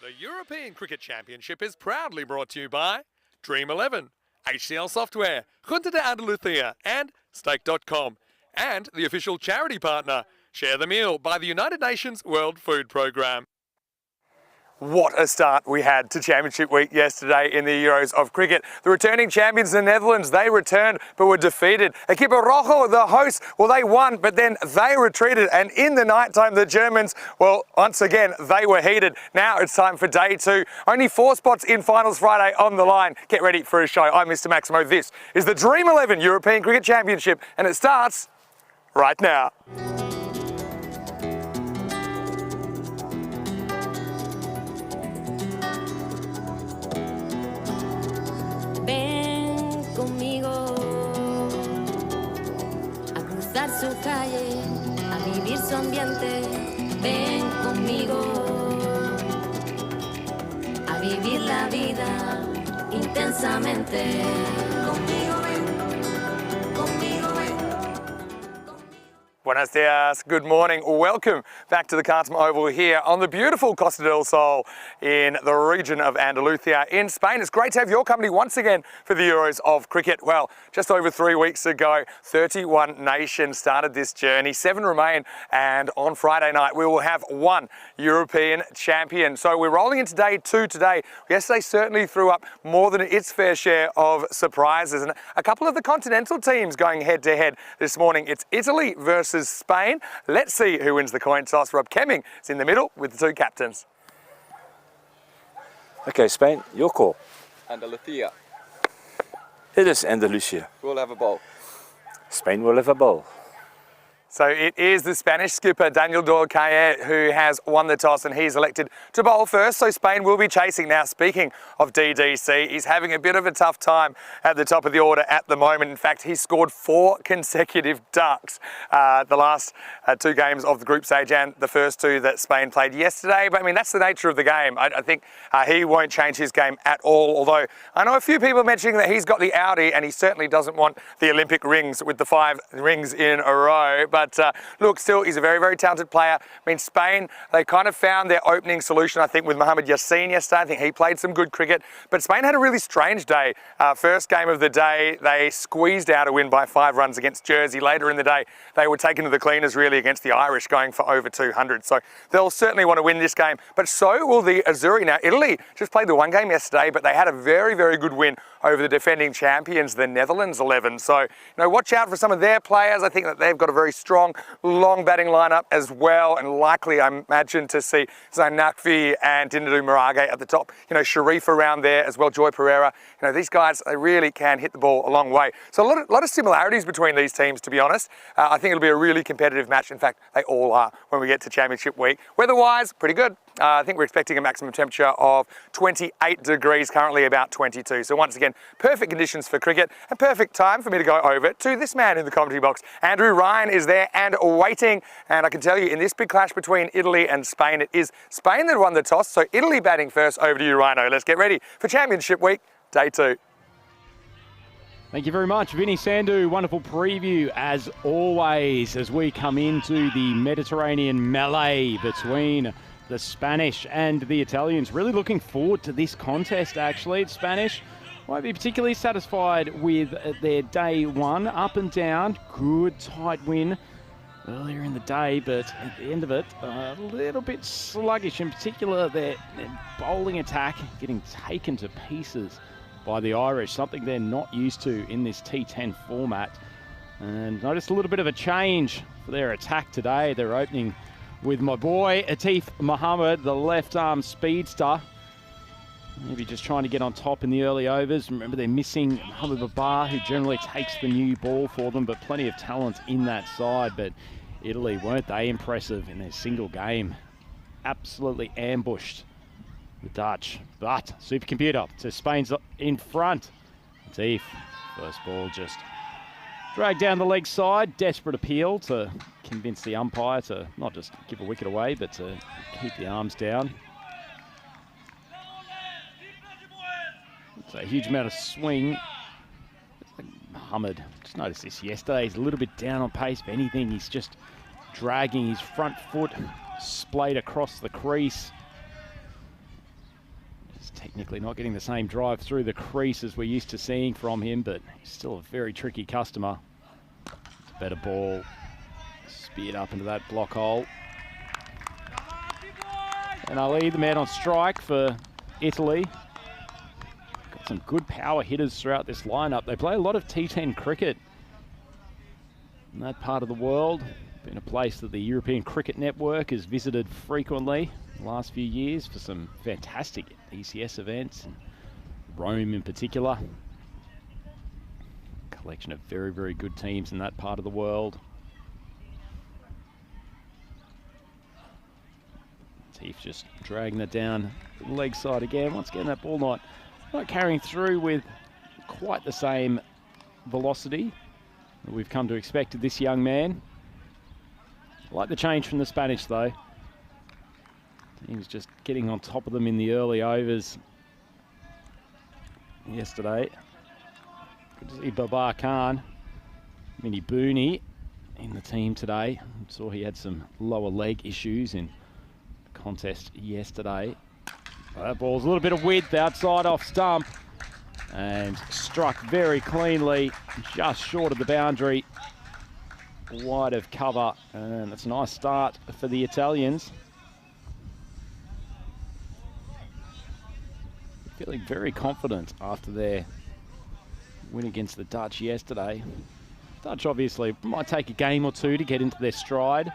The European Cricket Championship is proudly brought to you by Dream11, HCL Software, Junta de Andalucía and Steak.com, and the official charity partner, Share the Meal by the United Nations World Food Programme. what a start we had to Championship Week yesterday in the Euros of Cricket. The returning champions, the Netherlands, they returned but were defeated. Equipo Rojo, the hosts, well, they won, but then they retreated. And in the night time, the Germans, well, once again, they were heated. Now it's time for day two. Only 4 spots in Finals Friday on the line. Get ready for a show. I'm Mr. Maximo. This is the Dream11 European Cricket Championship, and it starts right now. Ven conmigo a cruzar su calle, a vivir su ambiente. Ven conmigo a vivir la vida intensamente. Conmigo ven, conmigo ven. Buenos dias, good morning. Welcome back to the Carlton Oval here on the beautiful Costa del Sol in the region of Andalusia in Spain. It's great to have your company once again for the Euros of Cricket. Well, just over 3 weeks ago, 31 nations started this journey, 7 remain, and on Friday night we will have 1 European champion. So we're rolling into day 2 today. Yesterday certainly threw up more than its fair share of surprises, and a couple of the continental teams going head to head this morning. It's Italy versus Spain. Let's see who wins the coin toss. Rob Kemming is in the middle with the 2 captains. Okay, Spain, your call. Andalusia. It is Andalusia. We'll have a bowl. Spain will have a bowl. So it is the Spanish skipper, Daniel Dorcaer, who has won the toss, and he's elected to bowl first. So Spain will be chasing now. Speaking of DDC, he's having a bit of a tough time at the top of the order at the moment. In fact, he scored 4 consecutive ducks the last 2 games of the group stage and the first 2 that Spain played yesterday. But I mean, that's the nature of the game. I think he won't change his game at all. Although I know a few people mentioning that he's got the Audi and he certainly doesn't want the Olympic rings with the 5 rings in a row. But look, still, he's a very, very talented player. I mean, Spain, they kind of found their opening solution, I think, with Mohamed Yassin yesterday. I think he played some good cricket. But Spain had a really strange day. First game of the day, they squeezed out a win by 5 runs against Jersey. Later in the day, they were taken to the cleaners, really, against the Irish, going for over 200. So they'll certainly want to win this game. But so will the Azzurri. Now, Italy just played the 1 game yesterday, but they had a very, very good win over the defending champions, the Netherlands 11. So, you know, watch out for some of their players. I think that they've got a very strong, long batting lineup as well, and likely, I imagine, to see Zayn Naqvi and Dinadu Marage at the top. You know, Sharif around there as well, Joy Pereira. You know, these guys, they really can hit the ball a long way. So a lot of similarities between these teams, to be honest. I think it'll be a really competitive match. In fact, they all are when we get to Championship Week. Weather-wise, pretty good. I think we're expecting a maximum temperature of 28 degrees, currently about 22. So once again, perfect conditions for cricket and perfect time for me to go over to this man in the commentary box. Andrew Ryan is there and waiting. And I can tell you, in this big clash between Italy and Spain, it is Spain that won the toss. So Italy batting first. Over to you, Rhino. Let's get ready for Championship Week, day 2. Thank you very much, Vinny Sandhu. Wonderful preview as always as we come into the Mediterranean melee between the Spanish and the Italians. Really looking forward to this contest, actually. The Spanish won't be particularly satisfied with their day 1. Up and down, good tight win earlier in the day, but at the end of it, a little bit sluggish. In particular, their bowling attack getting taken to pieces by the Irish, something they're not used to in this T10 format. And noticed a little bit of a change for their attack today. They're opening with my boy Atif Mohammed, the left-arm speedster. Maybe just trying to get on top in the early overs. Remember, they're missing Mohamed Babar, who generally takes the new ball for them, but plenty of talent in that side. But Italy, weren't they impressive in their single game? Absolutely ambushed the Dutch. But supercomputer to Spain's in front. Atif, first ball just dragged down the leg side. Desperate appeal to convince the umpire to not just give a wicket away, but to keep the arms down. It's a huge amount of swing. Mohammed, just noticed this yesterday, he's a little bit down on pace. If anything, he's just dragging his front foot splayed across the crease. Just technically not getting the same drive through the crease as we're used to seeing from him, but he's still a very tricky customer. It's a better ball. Speared up into that block hole. And Ali, the man on strike for Italy. Got some good power hitters throughout this lineup. They play a lot of T10 cricket in that part of the world. Been a place that the European Cricket Network has visited frequently in the last few years for some fantastic ECS events, and Rome in particular. Collection of very, very good teams in that part of the world. Teef just dragging that down the leg side again. Once again, that ball not carrying through with quite the same velocity that we've come to expect of this young man. I like the change from the Spanish, though. He was just getting on top of them in the early overs yesterday. Good to see Babar Khan, Mini Booney in the team today. Saw he had some lower leg issues in the contest yesterday. That ball's a little bit of width outside off stump and struck very cleanly, just short of the boundary, wide of cover, and that's a nice start for the Italians. Feeling very confident after their win against the Dutch yesterday. Dutch obviously might take a game or two to get into their stride.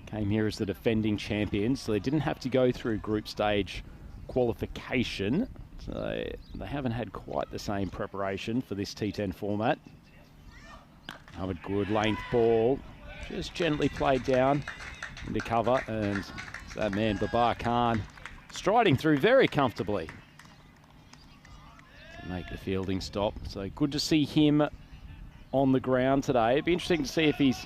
Came here as the defending champions, so they didn't have to go through group stage qualification. So they haven't had quite the same preparation for this T10 format. Have a good length ball, just gently played down into cover, and that man Babar Khan striding through very comfortably to make the fielding stop. So good to see him on the ground today. It'd be interesting to see if he's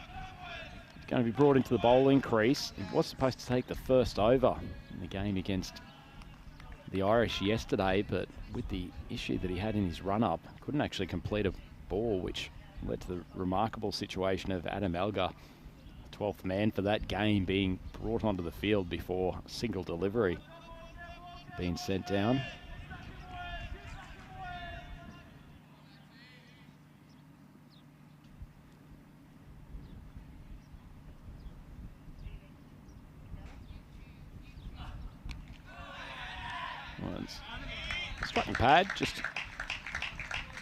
going to be brought into the bowling crease. He was supposed to take the first over in the game against the Irish yesterday, but with the issue that he had in his run-up, couldn't actually complete a ball, which led to the remarkable situation of Adam Elgar, 12th man for that game, being brought onto the field before a single delivery being sent down. Striking pad, just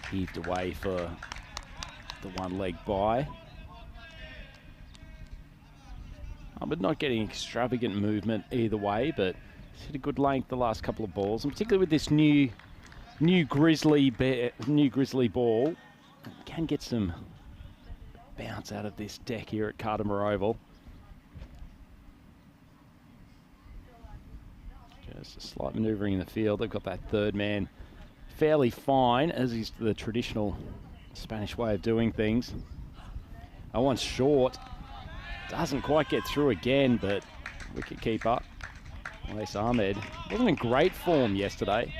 heaved away for the one leg by. But not getting extravagant movement either way, but it's hit a good length the last couple of balls, and particularly with this new grizzly ball, can get some bounce out of this deck here at Cardimer Oval. Just a slight manoeuvring in the field. They've got that third man fairly fine, as is the traditional Spanish way of doing things. That one's short. Doesn't quite get through again, but wicket keeper Wais Ahmed wasn't in great form yesterday.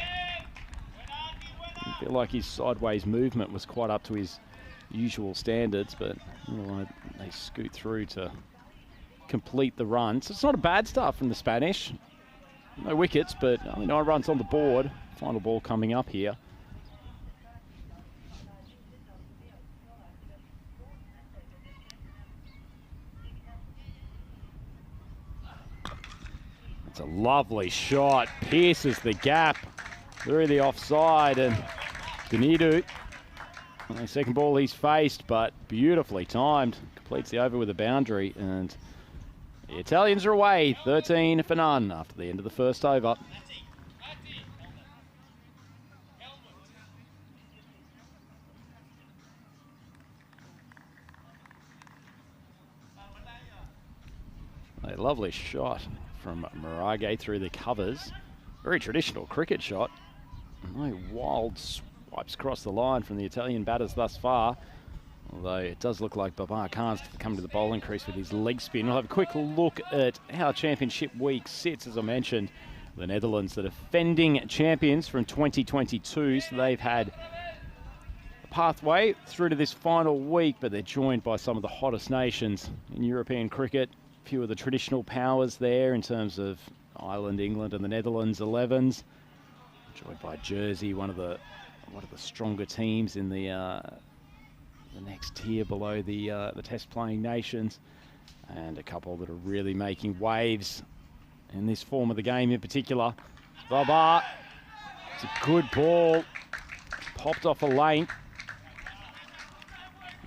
I feel like his sideways movement was quite up to his usual standards, but they scoot through to complete the run. So it's not a bad start from the Spanish. No wickets, but only 9 runs on the board. Final ball coming up here. It's a lovely shot. Pierces the gap through the offside, and Denidu, the second ball he's faced, but beautifully timed. Completes the over with a boundary, and the Italians are away 13 for none after the end of the first over. A lovely shot from Marage through the covers. Very traditional cricket shot. No wild swipes across the line from the Italian batters thus far. Although it does look like Babar Khan's come to the bowling crease with his leg spin. We'll have a quick look at how Championship Week sits. As I mentioned, the Netherlands, the defending champions from 2022. So they've had a pathway through to this final week, but they're joined by some of the hottest nations in European cricket. A few of the traditional powers there in terms of Ireland, England and the Netherlands 11s. Joined by Jersey, one of the stronger teams in the next tier below the test playing nations, and a couple that are really making waves in this form of the game in particular. Baba, it's a good ball. Popped off a lane.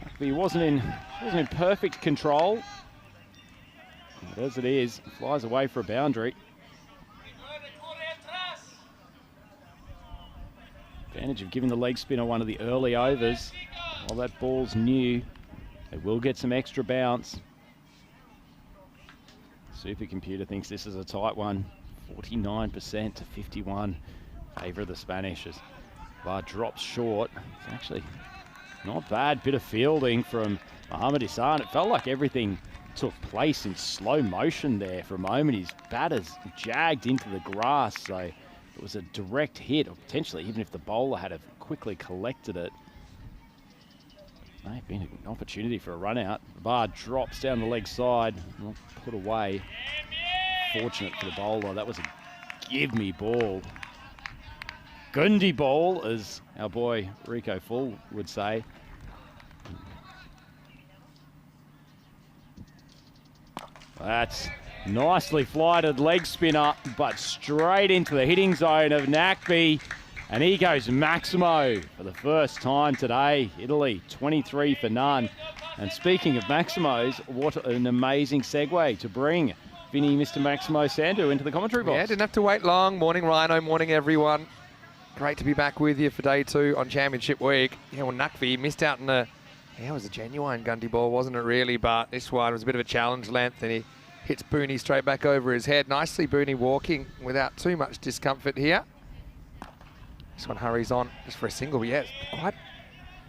But he wasn't in perfect control. But as it is, flies away for a boundary. Advantage of giving the leg spinner one of the early overs. While that ball's new, they will get some extra bounce. Supercomputer thinks this is a tight one. 49% to 51. Favour of the Spanish as Bar drops short. It's actually not bad bit of fielding from Mohamed Hassan. It felt like everything took place in slow motion there for a moment. His batter's jagged into the grass, so it was a direct hit, or potentially even if the bowler had have quickly collected it. May have been an opportunity for a run out. The bar drops down the leg side, not put away. Fortunate for the bowler, that was a give me ball. Gundy ball, as our boy Rico Full would say. That's nicely flighted leg spinner, but straight into the hitting zone of Nakbi. And he goes Maximo for the first time today. Italy, 23 for none. And speaking of Maximos, what an amazing segue to bring Vinny, Mr. Maximo Sandu into the commentary box. Yeah, didn't have to wait long. Morning, Rhino. Morning, everyone. Great to be back with you for day 2 on Championship Week. Yeah, well, Nakvi missed out on it was a genuine Gundy ball, wasn't it really? But this one was a bit of a challenge length, and he hits Booney straight back over his head. Nicely Booney walking without too much discomfort here. This one hurries on just for a single. Yeah, it's quite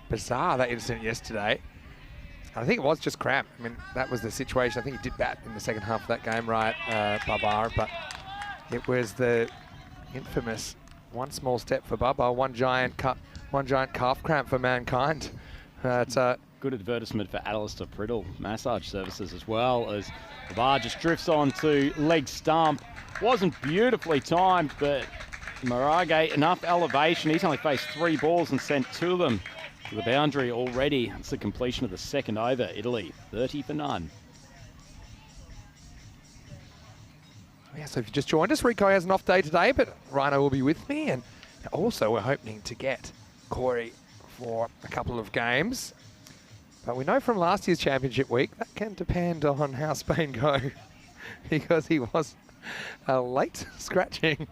bizarre, that incident yesterday. I think it was just cramp. I mean, that was the situation. I think he did bat in the second half of that game, right, Babar, but it was the infamous one small step for Bubba, one giant calf cramp for mankind. Good advertisement for Alistair Priddle massage services as well, as the bar just drifts on to leg stump. Wasn't beautifully timed, but Marage, enough elevation. He's only faced 3 balls and sent 2 of them to the boundary already. It's the completion of the second over. Italy, 30 for none. Yeah, so if you just joined us, Rico has an off day today, but Rhino will be with me. And also we're hoping to get Corey for a couple of games. But we know from last year's Championship Week, that can depend on how Spain go, because he was late scratching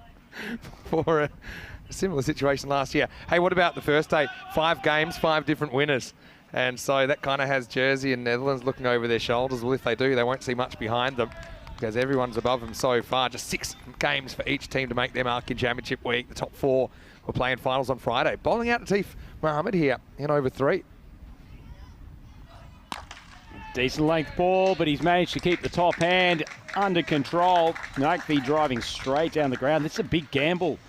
for a similar situation last year. Hey, what about the first day? 5 games, 5 different winners. And so that kind of has Jersey and Netherlands looking over their shoulders. Well, if they do, they won't see much behind them, because everyone's above them so far. Just 6 games for each team to make their mark in Championship Week. The top 4 will play in finals on Friday. Bowling out Atif Mohammed here in over 3. Decent length ball, but he's managed to keep the top hand under control. Nakvi driving straight down the ground. This is a big gamble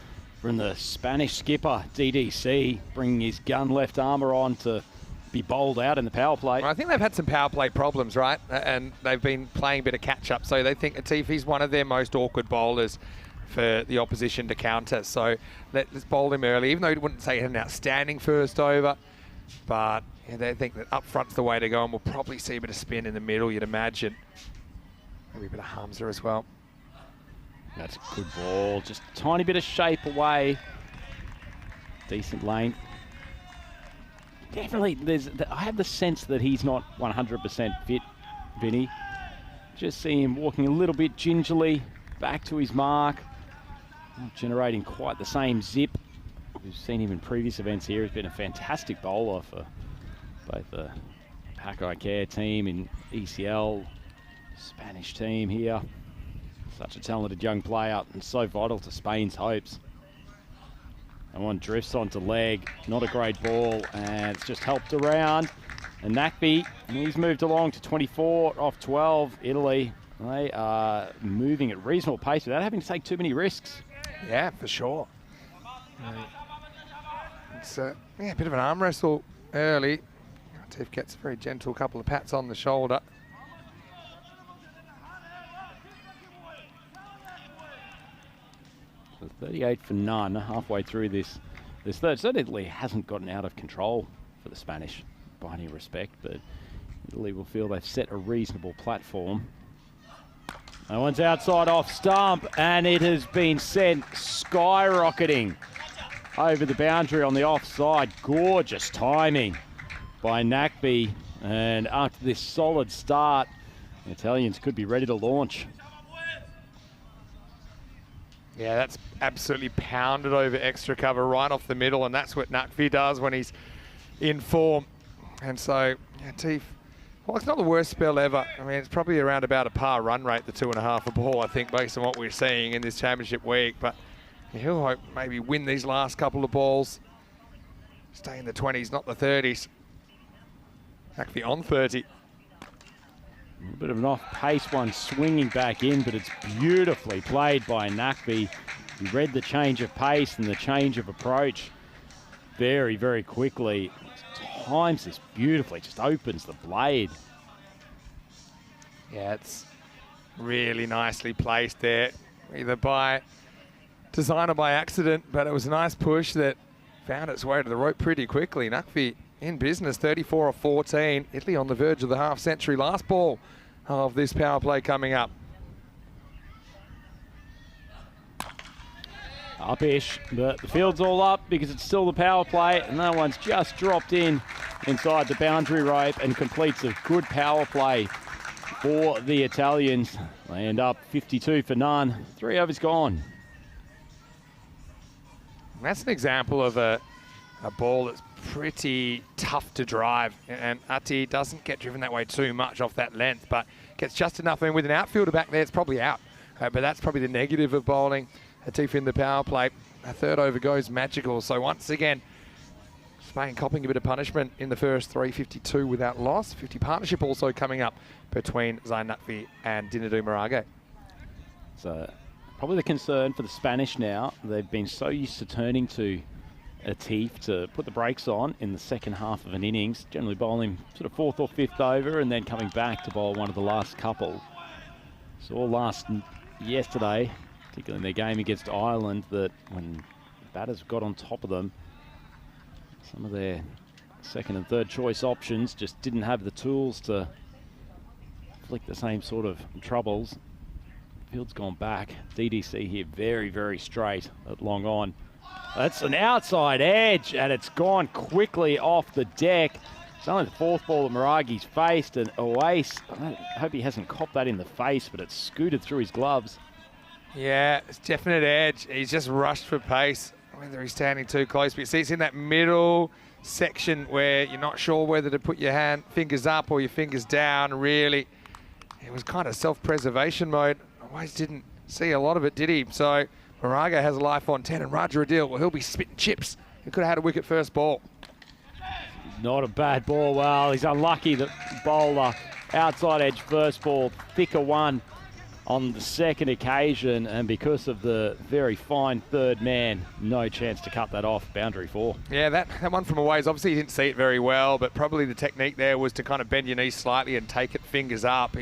from the Spanish skipper, DDC, bringing his gun left armour on to be bowled out in the power play. Well, I think they've had some power play problems, right? And they've been playing a bit of catch-up. So they think Atifi's one of their most awkward bowlers for the opposition to counter. So let's bowl him early, even though he wouldn't say he had an outstanding first over. But yeah, they think that up front's the way to go, and we'll probably see a bit of spin in the middle, you'd imagine. Maybe a bit of Hamza as well. That's a good ball. Just a tiny bit of shape away. Decent length. Definitely, I have the sense that he's not 100% fit, Vinny. Just see him walking a little bit gingerly back to his mark. Not generating quite the same zip. We've seen him in previous events here. He's been a fantastic bowler for both the Pack I Care team in ECL, Spanish team here. Such a talented young player and so vital to Spain's hopes. And one drifts onto leg, not a great ball, and it's just helped around. And Nakbi, he's moved along to 24 off 12. Italy, they are moving at reasonable pace without having to take too many risks. Yeah, for sure. It's a bit of an arm wrestle early. Tiff gets a very gentle couple of pats on the shoulder. So 38 for none halfway through this third. So Italy hasn't gotten out of control for the Spanish by any respect, but Italy will feel they've set a reasonable platform. That one's outside off stump, and it has been sent skyrocketing over the boundary on the offside. Gorgeous timing by Nakby. And after this solid start, the Italians could be ready to launch. Yeah, that's absolutely pounded over extra cover right off the middle, and that's what Nakvi does when he's in form. And so, yeah, Teef, well, it's not the worst spell ever. I mean, it's probably around about a par run rate, the 2.5 a ball, I think, based on what we're seeing in this championship week. But he'll hope maybe win these last couple of balls. Stay in the 20s, not the 30s. Nakvi on 30. A bit of an off-pace one swinging back in, but it's beautifully played by Nakby. He read the change of pace and the change of approach very, very quickly. Times this beautifully, just opens the blade. Yeah, it's really nicely placed there, either by design or by accident, but it was a nice push that found its way to the rope pretty quickly. Nakvi in business, 34 of 14. Italy on the verge of the half-century. Last ball of this power play coming up. Up-ish, but the field's all up because it's still the power play, and that one's just dropped in inside the boundary rope and completes a good power play for the Italians. They end up 52 for none. 3 overs gone. That's an example of a ball that's pretty tough to drive, and Ati doesn't get driven that way too much off that length, but gets just enough in with an outfielder back there. It's probably out, but that's probably the negative of bowling Atif in the power play. A 3rd over goes magical. So once again, Spain copping a bit of punishment in the first 352 without loss. 50 partnership also coming up between Zain Nakvi and Dinadu Marage. So probably the concern for the Spanish now, they've been so used to turning to Atif to put the brakes on in the second half of an innings, generally bowling sort of 4th or 5th over and then coming back to bowl one of the last couple. Saw yesterday, particularly in their game against Ireland, that when batters got on top of them, some of their 2nd and 3rd choice options just didn't have the tools to flick the same sort of troubles. Field's gone back. DDC here very, very straight at long on. That's an outside edge, and it's gone quickly off the deck. It's only the 4th ball that Maragi's faced, and Oase, I hope he hasn't copped that in the face, but it's scooted through his gloves. Yeah, it's definite edge. He's just rushed for pace, whether he's standing too close. But you see, it's in that middle section where you're not sure whether to put your fingers up or your fingers down, really. It was kind of self-preservation mode. Oase didn't see a lot of it, did he? So Moraga has a life on 10, and Roger Adil, well, he'll be spitting chips. He could have had a wicket first ball. Not a bad ball. Well, he's unlucky, the bowler. Outside edge first ball, thicker one on the second occasion, and because of the very fine 3rd man, no chance to cut that off. Boundary 4. Yeah, that one from Oase, obviously he didn't see it very well, but probably the technique there was to kind of bend your knees slightly and take it fingers up.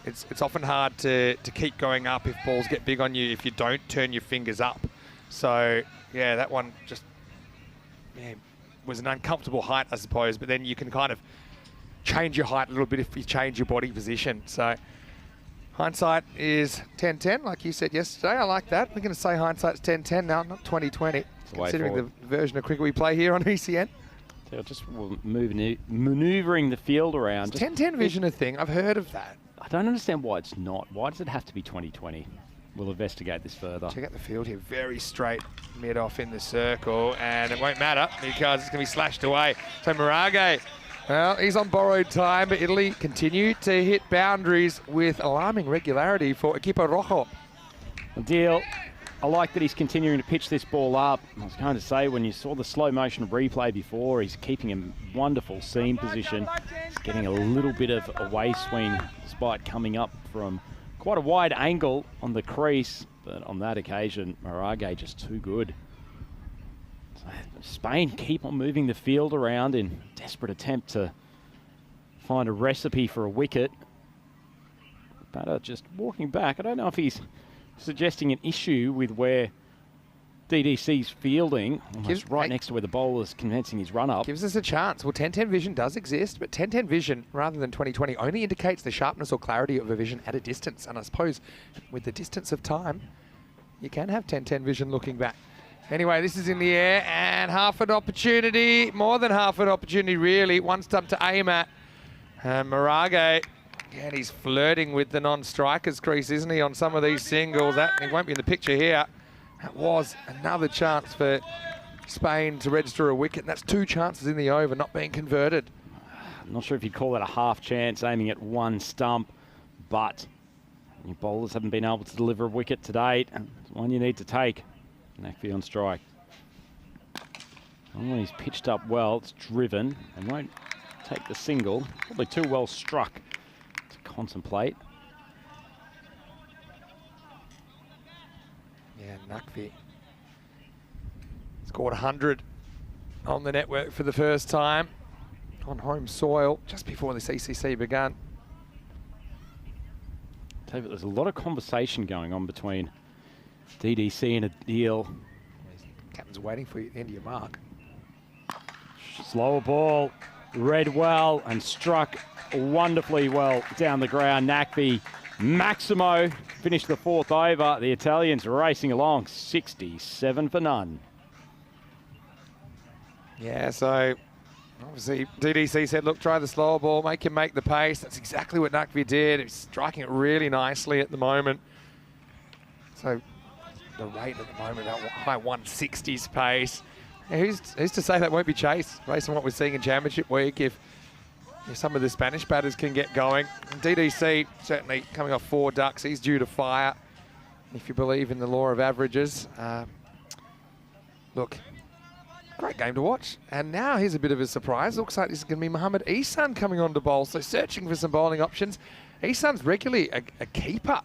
It's often hard to keep going up if balls get big on you if you don't turn your fingers up. So, yeah, that one just was an uncomfortable height, I suppose, but then you can kind of change your height a little bit if you change your body position. So, hindsight is 10-10, like you said yesterday. I like that. We're going to say hindsight's 10-10 now, not 20-20, considering the version of cricket we play here on ECN. So just manoeuvring the field around. 10-10 vision a thing. I've heard of that. I don't understand why it's not. Why does it have to be 20-20? We'll investigate this further. Check out the field here. Very straight mid-off in the circle, and it won't matter because it's going to be slashed away. So Marage, well, he's on borrowed time, but Italy continue to hit boundaries with alarming regularity for Equipo Rojo. Deal. I like that he's continuing to pitch this ball up. I was going to say, when you saw the slow motion replay before, he's keeping a wonderful seam position. He's getting a little bit of a way swing despite coming up from quite a wide angle on the crease. But on that occasion, Marage just too good. So Spain keep on moving the field around in desperate attempt to find a recipe for a wicket. Batter just walking back. I don't know if he's suggesting an issue with where DDC's fielding, almost right next to where the bowler's commencing his run up. Gives us a chance. Well, 1010 vision does exist, but 1010 vision, rather than 2020, only indicates the sharpness or clarity of a vision at a distance. And I suppose with the distance of time, you can have 1010 vision looking back. Anyway, this is in the air, and half an opportunity, more than half an opportunity, really. One stump to aim at. Marage, and he's flirting with the non-strikers crease, isn't he, on some of these singles? He won't be in the picture here. That was another chance for Spain to register a wicket, and that's 2 chances in the over not being converted. I'm not sure if you'd call that a half chance, aiming at one stump, but your bowlers haven't been able to deliver a wicket to date. It's one you need to take. Nakfi on strike. Oh, he's pitched up well, it's driven, and won't take the single. Probably too well struck to contemplate. Yeah, Nakfi scored 100 on the network for the first time on home soil just before this ECC began. David, there's a lot of conversation going on between DDC and Adil. Captain's waiting for you at the end of your mark. Slower ball, read well and struck wonderfully well down the ground. Nakfi, Maximo finished the 4th over. The Italians racing along, 67 for none. Yeah, so obviously DDC said, look, try the slower ball, make him make the pace. That's exactly what Nakfi did. He's striking it really nicely at the moment. So the rate at the moment, that high 160s pace. Yeah, who's to say that won't be chased based on what we're seeing in Championship Week if some of the Spanish batters can get going. And DDC certainly coming off 4 ducks, he's due to fire if you believe in the law of averages. Look, great game to watch. And now here's a bit of a surprise. Looks like this is going to be Mohamed Ihsan coming on to bowl, so searching for some bowling options. Ihsan's regularly a keeper.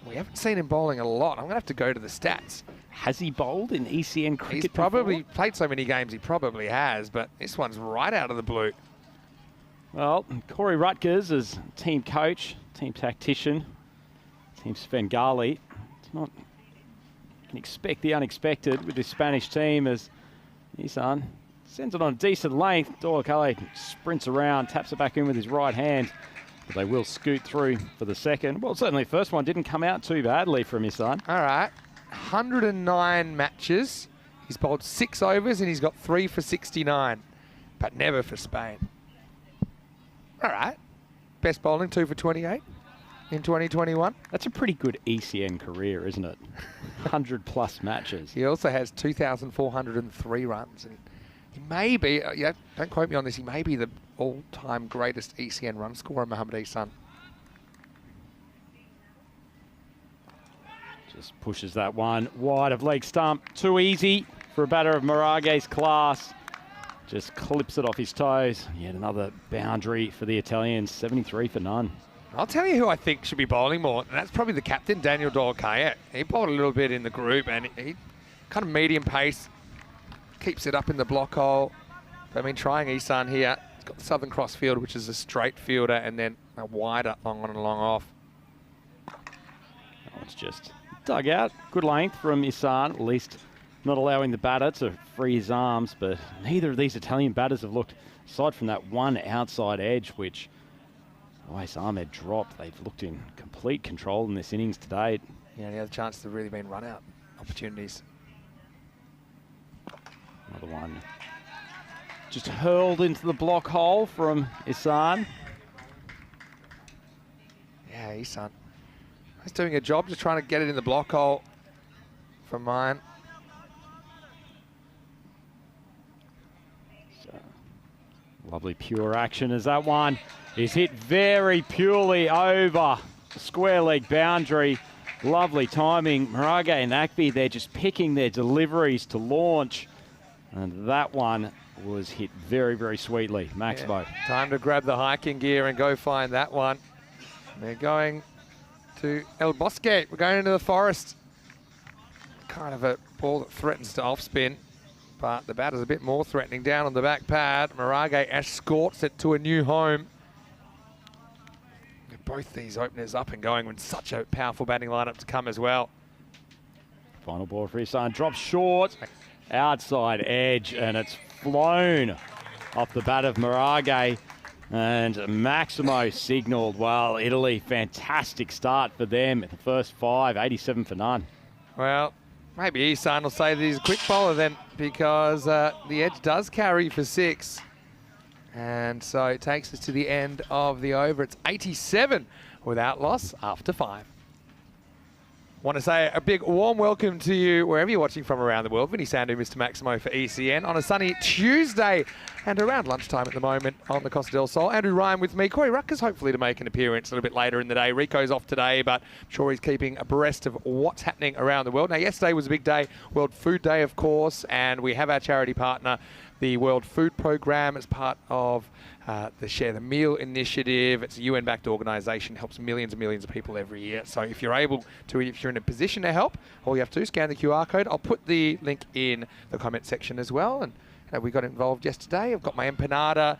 We haven't seen him bowling a lot. I'm going to have to go to the stats. Has he bowled in ECN cricket He's probably before? played so many games, he probably has, but this one's right out of the blue. Well, Corey Rutgers as team coach, team tactician, team Svengali. It's not, you can expect the unexpected with this Spanish team as Ihsan sends it on a decent length. Dorkale sprints around, taps it back in with his right hand. But they will scoot through for the second. Well, certainly the first one didn't come out too badly from Ihsan. All right, 109 matches. He's bowled 6 overs and he's got 3 for 69, but never for Spain. All right, best bowling, 2 for 28 in 2021. That's a pretty good ECN career, isn't it? 100+ matches. He also has 2,403 runs. And he may be, don't quote me on this, he may be the all-time greatest ECN run scorer, Mohamed Ihsan. Just pushes that one wide of leg stump. Too easy for a batter of Marage's class. Just clips it off his toes. Yet another boundary for the Italians, 73 for none. I'll tell you who I think should be bowling more, and that's probably the captain, Daniel Dorkale. He bowled a little bit in the group, and he kind of medium pace, keeps it up in the block hole. But, I mean, trying Ihsan here. He's got the Southern Cross field, which is a straight fielder, and then a wider long on and long off. Oh, it's just dug out. Good length from Ihsan, at least not allowing the batter to free his arms, but neither of these Italian batters have looked, aside from that one outside edge, which Awais Ahmed dropped. They've looked in complete control in this innings to date. Yeah, the other chances have really been run-out opportunities. Another one just hurled into the block hole from Ihsan. Yeah, Ihsan. He's doing a job just trying to get it in the block hole for mine. So, lovely pure action as that one is hit very purely over the square leg boundary. Lovely timing. Marage and Akvi, they're just picking their deliveries to launch. And that one was hit very, very sweetly. Maximo. Yeah. Time to grab the hiking gear and go find that one. They're going to El Bosque. We're going into the forest. Kind of a ball that threatens to off spin, but the batter's a bit more threatening down on the back pad. Marage escorts it to a new home. Both these openers up and going with such a powerful batting lineup to come as well. Final ball for Isan. Drops short. Outside edge. And it's flown off the bat of Maraghe. And Maximo signalled. Well, Italy, fantastic start for them. The first 5, 87 for none. Well, maybe Isan will say that he's a quick bowler then, because the edge does carry for 6. And so it takes us to the end of the over. It's 87 without loss after 5. Want to say a big warm welcome to you wherever you're watching from around the world. Vinny Sandu, Mr. Maximo for ECN on a sunny Tuesday and around lunchtime at the moment on the Costa del Sol. Andrew Ryan with me. Corey Ruckers hopefully to make an appearance a little bit later in the day. Rico's off today, but I'm sure he's keeping abreast of what's happening around the world. Now, yesterday was a big day, World Food Day, of course, and we have our charity partner, the World Food Programme, as part of the Share the Meal initiative. It's a UN-backed organisation, helps millions and millions of people every year. So if you're able to, if you're in a position to help, all you have to do is scan the QR code. I'll put the link in the comment section as well. And we got involved yesterday. I've got my empanada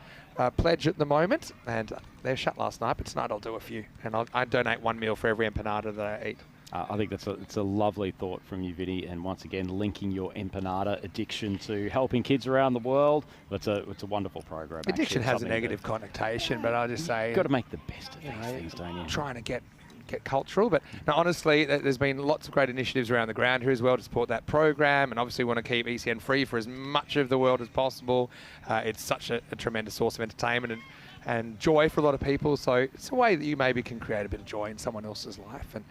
pledge at the moment, and they're shut last night, but tonight I'll do a few. And I donate 1 meal for every empanada that I eat. I think it's a lovely thought from you, Vinny, and once again linking your empanada addiction to helping kids around the world. It's a wonderful program. Addiction actually. has a negative connotation, but I'll just say You've got to make the best of these things, don't you? Trying to get cultural, but no, honestly, there's been lots of great initiatives around the ground here as well to support that program, and obviously want to keep ECN free for as much of the world as possible. It's such a tremendous source of entertainment and joy for a lot of people, so it's a way that you maybe can create a bit of joy in someone else's life. And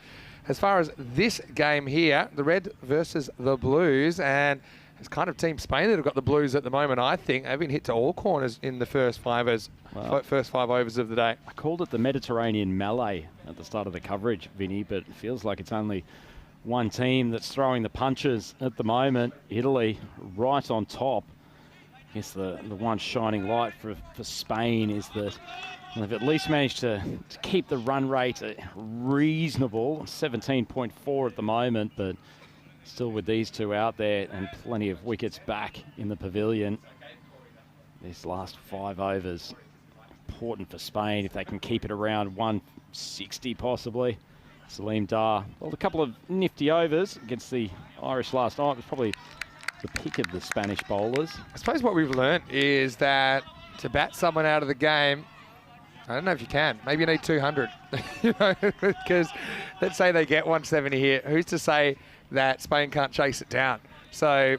as far as this game here, the red versus the blues, and it's kind of Team Spain that have got the blues at the moment, I think. They've been hit to all corners in the first 5 overs of the day. I called it the Mediterranean melee at the start of the coverage, Vinny, but it feels like it's only one team that's throwing the punches at the moment. Italy right on top. I guess the one shining light for Spain is that they've at least managed to keep the run rate reasonable, 17.4 at the moment, but still with these two out there and plenty of wickets back in the pavilion. These last 5 overs, important for Spain if they can keep it around 160 possibly. Salim Dar, well, a couple of nifty overs against the Irish last night. It was probably the pick of the Spanish bowlers. I suppose what we've learnt is that to bat someone out of the game, I don't know if you can. Maybe you need 200, because let's say they get 170 here. Who's to say that Spain can't chase it down? So,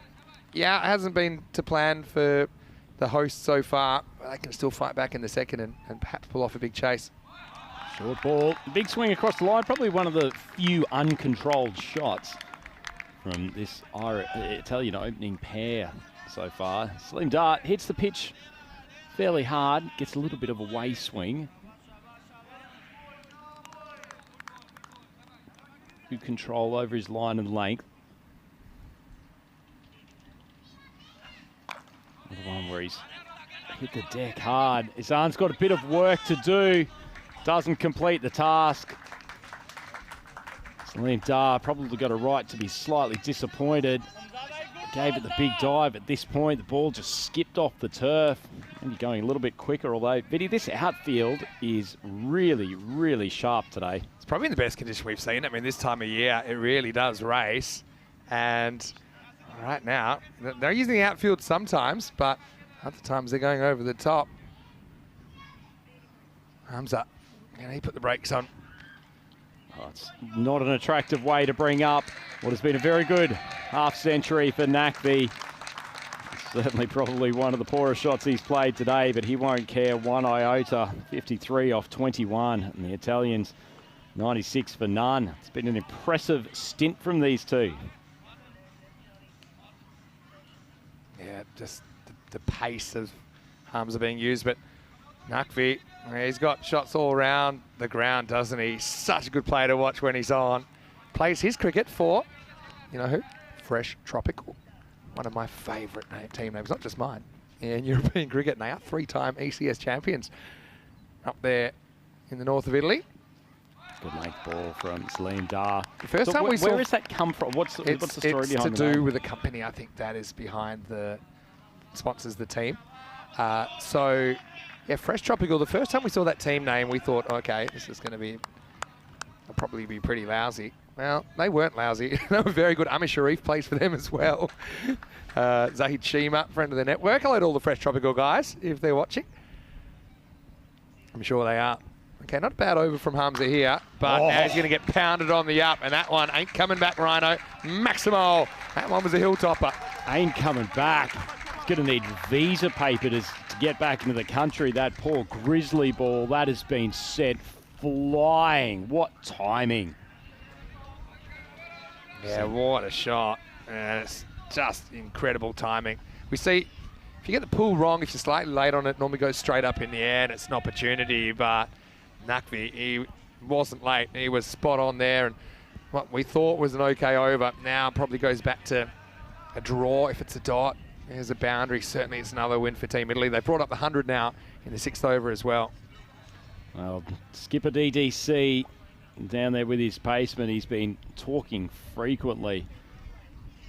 yeah, it hasn't been to plan for the hosts so far, but they can still fight back in the second and perhaps pull off a big chase. Short ball, big swing across the line. Probably one of the few uncontrolled shots from this Italian opening pair so far. Salim Dar hits the pitch fairly hard, gets a little bit of a way swing. Good control over his line and length. Another one where he's hit the deck hard. Isan's got a bit of work to do. Doesn't complete the task. Salim Dar probably got a right to be slightly disappointed. Gave it the big dive. At this point, the ball just skipped off the turf. Maybe going a little bit quicker, although, Vinny, this outfield is really, really sharp today. It's probably in the best condition we've seen. I mean, this time of year, it really does race. And right now, they're using the outfield sometimes, but other times they're going over the top. Arms up. And he put the brakes on. Oh, it's not an attractive way to bring up what has been a very good half-century for Nakvi. Certainly probably one of the poorest shots he's played today, but he won't care one iota. 53 off 21, and the Italians 96 for none. It's been an impressive stint from these two. Yeah, just the pace of arms are being used, but Nakvi, he's got shots all around the ground, doesn't he? Such a good player to watch when he's on. Plays his cricket for, you know who? Fresh Tropical. One of my favourite team names, not just mine, in European cricket. And they are 3-time ECS champions up there in the north of Italy. Good length ball from Salim Dar. The first time we saw... Where has that come from? What's the story behind that? It's to do with the company, I think, that is behind sponsors the team. So... yeah, Fresh Tropical. The first time we saw that team name, we thought, okay, this is going to be, it'll probably be pretty lousy. Well, they weren't lousy. They were very good. Amir Sharif plays for them as well. Zahid Shima, friend of the network. Hello to all the Fresh Tropical guys, if they're watching. I'm sure they are. Okay, not a bad over from Hamza here, but now he's going to get pounded on the up, and that one ain't coming back, Rhino. Maximo. That one was a hill topper. Ain't coming back. He's going to need visa paper to get back into the country. That poor Grizzly ball, that has been sent flying. What timing. Yeah, what a shot. And it's just incredible timing. We see, if you get the pull wrong, if you're slightly late on it, normally goes straight up in the air and it's an opportunity, but Naqvi, he wasn't late. He was spot on there, and what we thought was an okay over now probably goes back to a draw if it's a dot. There's a boundary. Certainly it's another win for Team Italy. They've brought up the 100 now in the 6th over as well. Well, skipper DDC down there with his paceman. He's been talking frequently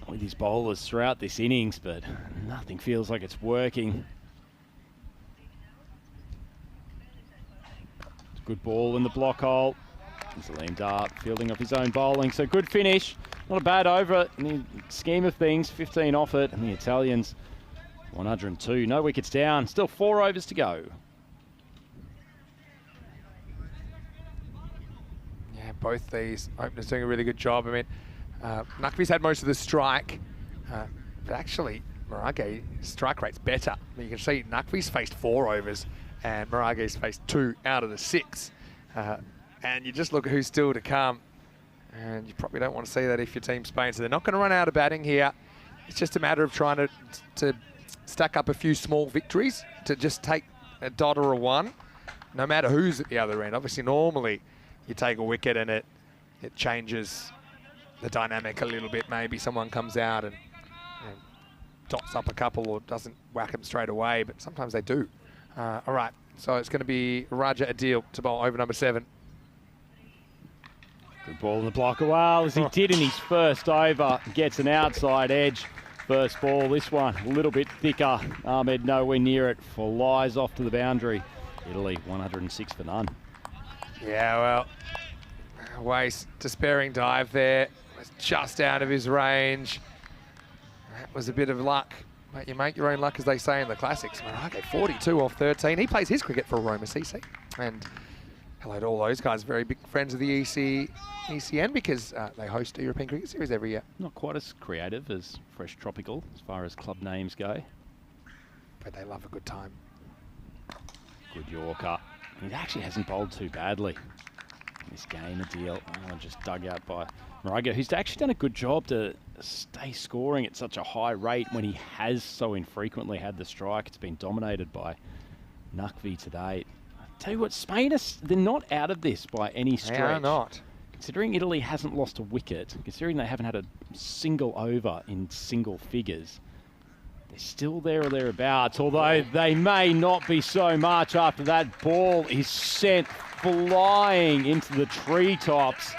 with his bowlers throughout this innings, but nothing feels like it's working. Good ball in the block hole. Salim Dar fielding off his own bowling. So good finish. Not a bad over in the scheme of things. 15 off it. And the Italians 102. No wickets down. Still 4 overs to go. Yeah, both these openers doing a really good job. I mean, Naqvi's had most of the strike. But actually, Marage's strike rate's better. I mean, you can see Naqvi's faced 4 overs. And Marage's faced 2 out of the 6. And you just look at who's still to come. And you probably don't want to see that if you're Team Spain. So they're not going to run out of batting here. It's just a matter of trying to stack up a few small victories to just take a dot or a 1, no matter who's at the other end. Obviously, normally you take a wicket and it changes the dynamic a little bit. Maybe someone comes out and dots up a couple or doesn't whack them straight away, but sometimes they do. All right, so it's going to be Raja Adil to bowl over number 7. Good ball in the block. Well, as he did in his first over, gets an outside edge. First ball, this one a little bit thicker. Ahmed nowhere near it, flies off to the boundary. Italy 106 for none. Yeah, well, Waste, despairing dive there. Was just out of his range. That was a bit of luck. Mate, you make your own luck, as they say in the classics. Marage, 42 off 13. He plays his cricket for Roma CC. And hello to all those guys, very big friends of the ECN because they host a European Cricket Series every year. Not quite as creative as Fresh Tropical as far as club names go. But they love a good time. Good Yorker. He actually hasn't bowled too badly in this game, a deal. Oh, just dug out by Maraga, who's actually done a good job to stay scoring at such a high rate when he has so infrequently had the strike. It's been dominated by Naqvi today. Tell you what, Spain, they're not out of this by any stretch. They are not. Considering Italy hasn't lost a wicket, considering they haven't had a single over in single figures, they're still there or thereabouts, although they may not be so much after that ball is sent flying into the treetops.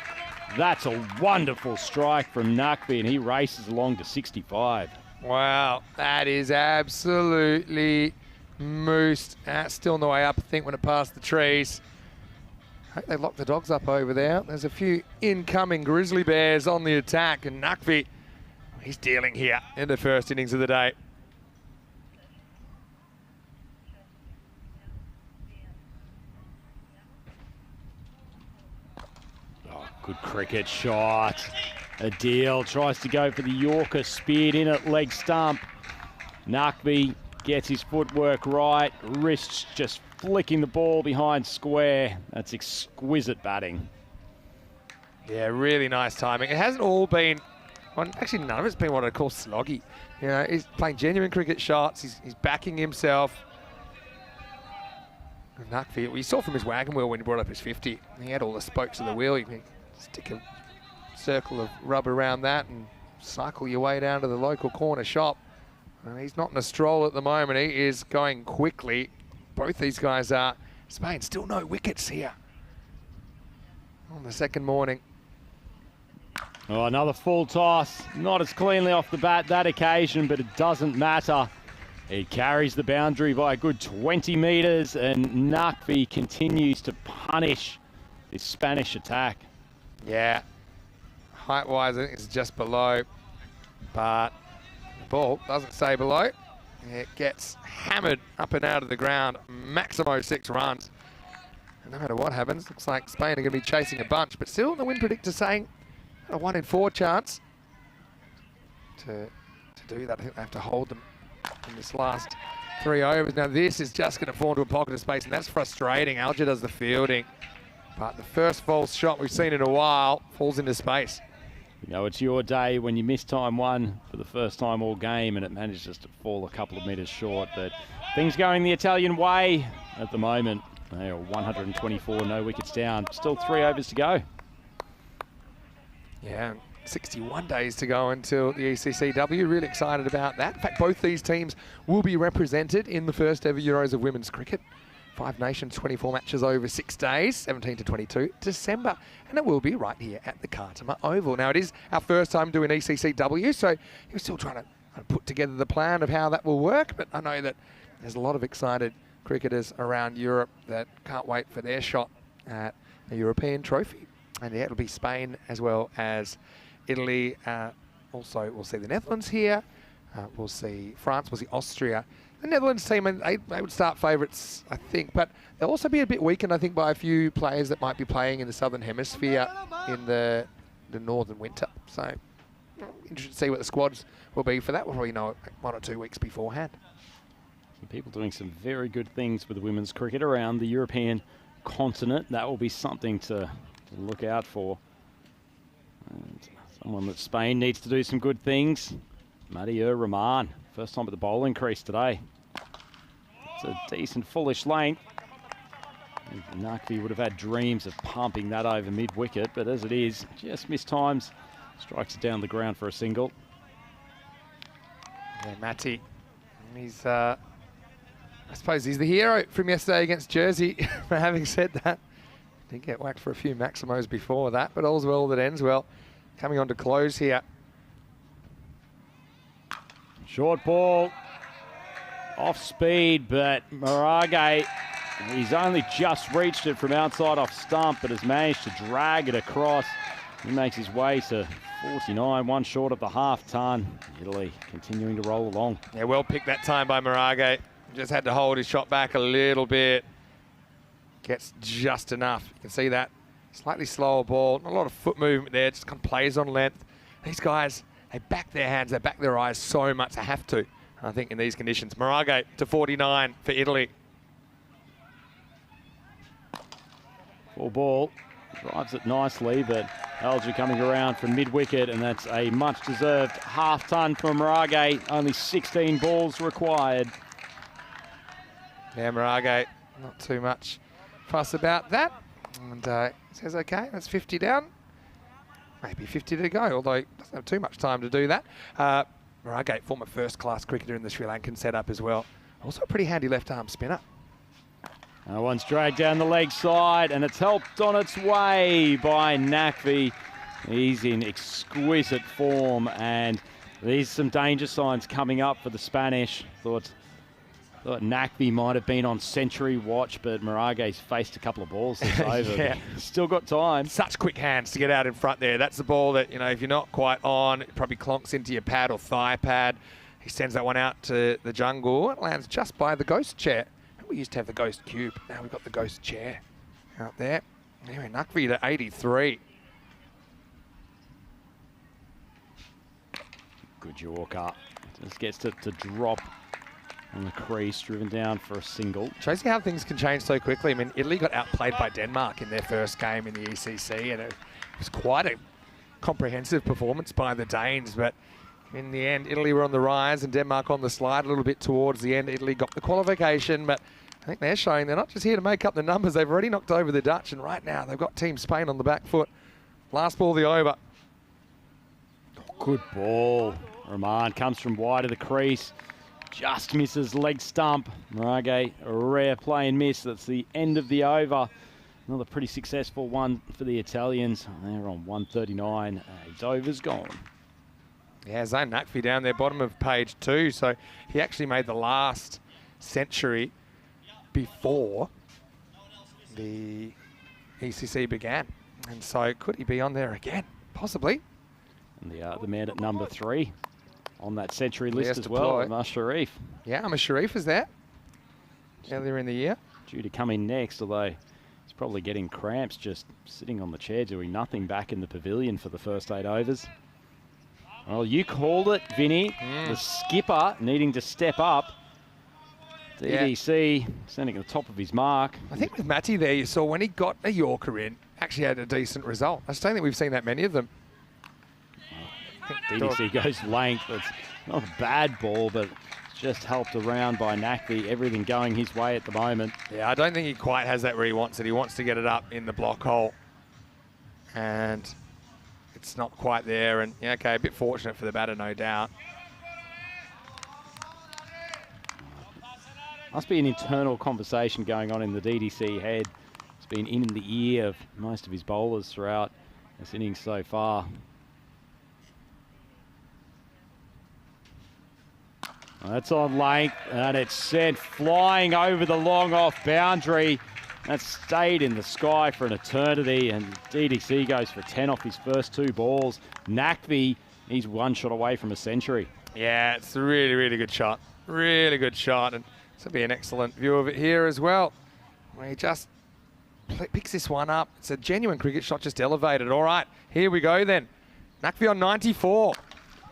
That's a wonderful strike from Naqvi, and he races along to 65. Wow, that is absolutely moosed. Still on the way up, I think, when it passed the trees. I hope they locked the dogs up over there. There's a few incoming grizzly bears on the attack, and Naqvi, he's dealing here in the first innings of the day. Good cricket shot. Adil tries to go for the Yorker, speared in at leg stump. Naqvi gets his footwork right, wrists just flicking the ball behind square. That's exquisite batting. Yeah, really nice timing. It hasn't all been, well, actually none of it's been what I call sloggy. You know, he's playing genuine cricket shots. He's backing himself. Naqvi, we saw from his wagon wheel when he brought up his 50. He had all the spokes of the wheel. You can stick a circle of rubber around that and cycle your way down to the local corner shop. And he's not in a stroll at the moment. He is going quickly. Both these guys are. Spain, still no wickets here on the second morning. Oh, another full toss. Not as cleanly off the bat that occasion, but it doesn't matter. It carries the boundary by a good 20 metres, and Naqvi continues to punish this Spanish attack. Yeah. Height-wise, I think it's just below, but the ball doesn't stay below. It gets hammered up and out of the ground. Maximo 6 runs. And no matter what happens, looks like Spain are going to be chasing a bunch, but still the wind predictor saying a 1 in 4 chance to do that. I think they have to hold them in this last 3 overs. Now this is just going to fall into a pocket of space, and that's frustrating. Alger does the fielding, but the first false shot we've seen in a while falls into space. You know, it's your day when you miss time 1 for the first time all game and it manages to fall a couple of metres short, but things going the Italian way at the moment. They are 124, no wickets down. Still 3 overs to go. Yeah, 61 days to go until the ECCW. Really excited about that. In fact, both these teams will be represented in the first ever Euros of Women's Cricket. 5 nations, 24 matches over 6 days, 17 to 22 December. And it will be right here at the Khartoum Oval. Now, it is our first time doing ECCW, so we're still trying to put together the plan of how that will work. But I know that there's a lot of excited cricketers around Europe that can't wait for their shot at a European trophy. And yeah, it'll be Spain as well as Italy. Also, we'll see the Netherlands here. We'll see France, we'll see Austria. The Netherlands team, they would start favourites, I think, but they'll also be a bit weakened, I think, by a few players that might be playing in the Southern Hemisphere in the Northern winter. So, interested to see what the squads will be for that. We'll probably know it 1 or 2 weeks beforehand. People doing some very good things with the women's cricket around the European continent. That will be something to look out for. And someone that Spain needs to do some good things. Madia Rahman, first time at the bowling crease today. It's a decent fullish length. Nakvi would have had dreams of pumping that over mid-wicket, but as it is, just missed times. Strikes it down the ground for a single. Yeah, Matty, he's, I suppose he's the hero from yesterday against Jersey, for having said that. Did get whacked for a few Maximos before that, but all's well that ends well. Coming on to close here. Short ball, off speed, but Marage, he's only just reached it from outside off stump, but has managed to drag it across. He makes his way to 49, 1 short of the half ton. Italy continuing to roll along. Yeah, well picked that time by Marage. Just had to hold his shot back a little bit. Gets just enough. You can see that. Slightly slower ball. Not a lot of foot movement there. Just kind of plays on length. These guys, they back their hands, they back their eyes so much. They have to, I think, in these conditions. Marage to 49 for Italy. Full ball. Drives it nicely, but Alger coming around from mid-wicket, and that's a much-deserved half-ton from Marage. Only 16 balls required. Yeah, Marage, not too much fuss about that. And says, okay, that's 50 down. Maybe 50 to go, although he doesn't have too much time to do that. Marage, former first-class cricketer in the Sri Lankan setup as well. Also a pretty handy left-arm spinner. One's dragged down the leg side, and it's helped on its way by Nakvi. He's in exquisite form, and there's some danger signs coming up for the Spanish. Thought Nakvi might have been on century watch, but Marage's faced a couple of balls this over. Yeah. Still got time. Such quick hands to get out in front there. That's the ball that, you know, if you're not quite on, it probably clonks into your pad or thigh pad. He sends that one out to the jungle. It lands just by the ghost chair. We used to have the ghost cube. Now we've got the ghost chair out there. Anyway, Nakvi to 83. Good Yorker. Just gets to drop on the crease, driven down for a single. Shows you how things can change so quickly. I mean, Italy got outplayed by Denmark in their first game in the ECC, and it was quite a comprehensive performance by the Danes, but in the end, Italy were on the rise and Denmark on the slide a little bit towards the end. Italy got the qualification, but I think they're showing they're not just here to make up the numbers. They've already knocked over the Dutch, and right now they've got Team Spain on the back foot. Last ball of the over. Good ball. Rahman comes from wide of the crease. Just misses leg stump. Marage, a rare play and miss. That's the end of the over. Another pretty successful one for the Italians. They're on 139. His over's gone. Yeah, Zayn Nakvi down there, bottom of page 2. So he actually made the last century before the ECC began. And so could he be on there again? Possibly. And the man at number 3 on that century list Yes, as well, deploy. Amar Sharif. Yeah, Amar Sharif is there. Earlier in the year. Due to come in next, although he's probably getting cramps just sitting on the chair doing nothing back in the pavilion for the first 8 overs. Well, you called it, Vinny. The skipper needing to step up. DDC standing at the top of his mark. I think with Matty there, you saw when he got a Yorker in, actually had a decent result. I just don't think we've seen that many of them. DDC goes length. It's not a bad ball, but just helped around by Nakvi. Everything going his way at the moment. Yeah, I don't think he quite has that where he wants it. He wants to get it up in the block hole. And it's not quite there. And, yeah, okay, a bit fortunate for the batter, no doubt. Must be an internal conversation going on in the DDC head. It's been in the ear of most of his bowlers throughout this innings so far. That's on length, and it's sent flying over the long off boundary. That stayed in the sky for an eternity, and DDC goes for 10 off his first 2 balls. Nakvi, he's 1 shot away from a century. Yeah, it's a really, really good shot. Really good shot. And this will be an excellent view of it here as well, where he just picks this one up. It's a genuine cricket shot, just elevated. All right, here we go then. Nakvi on 94.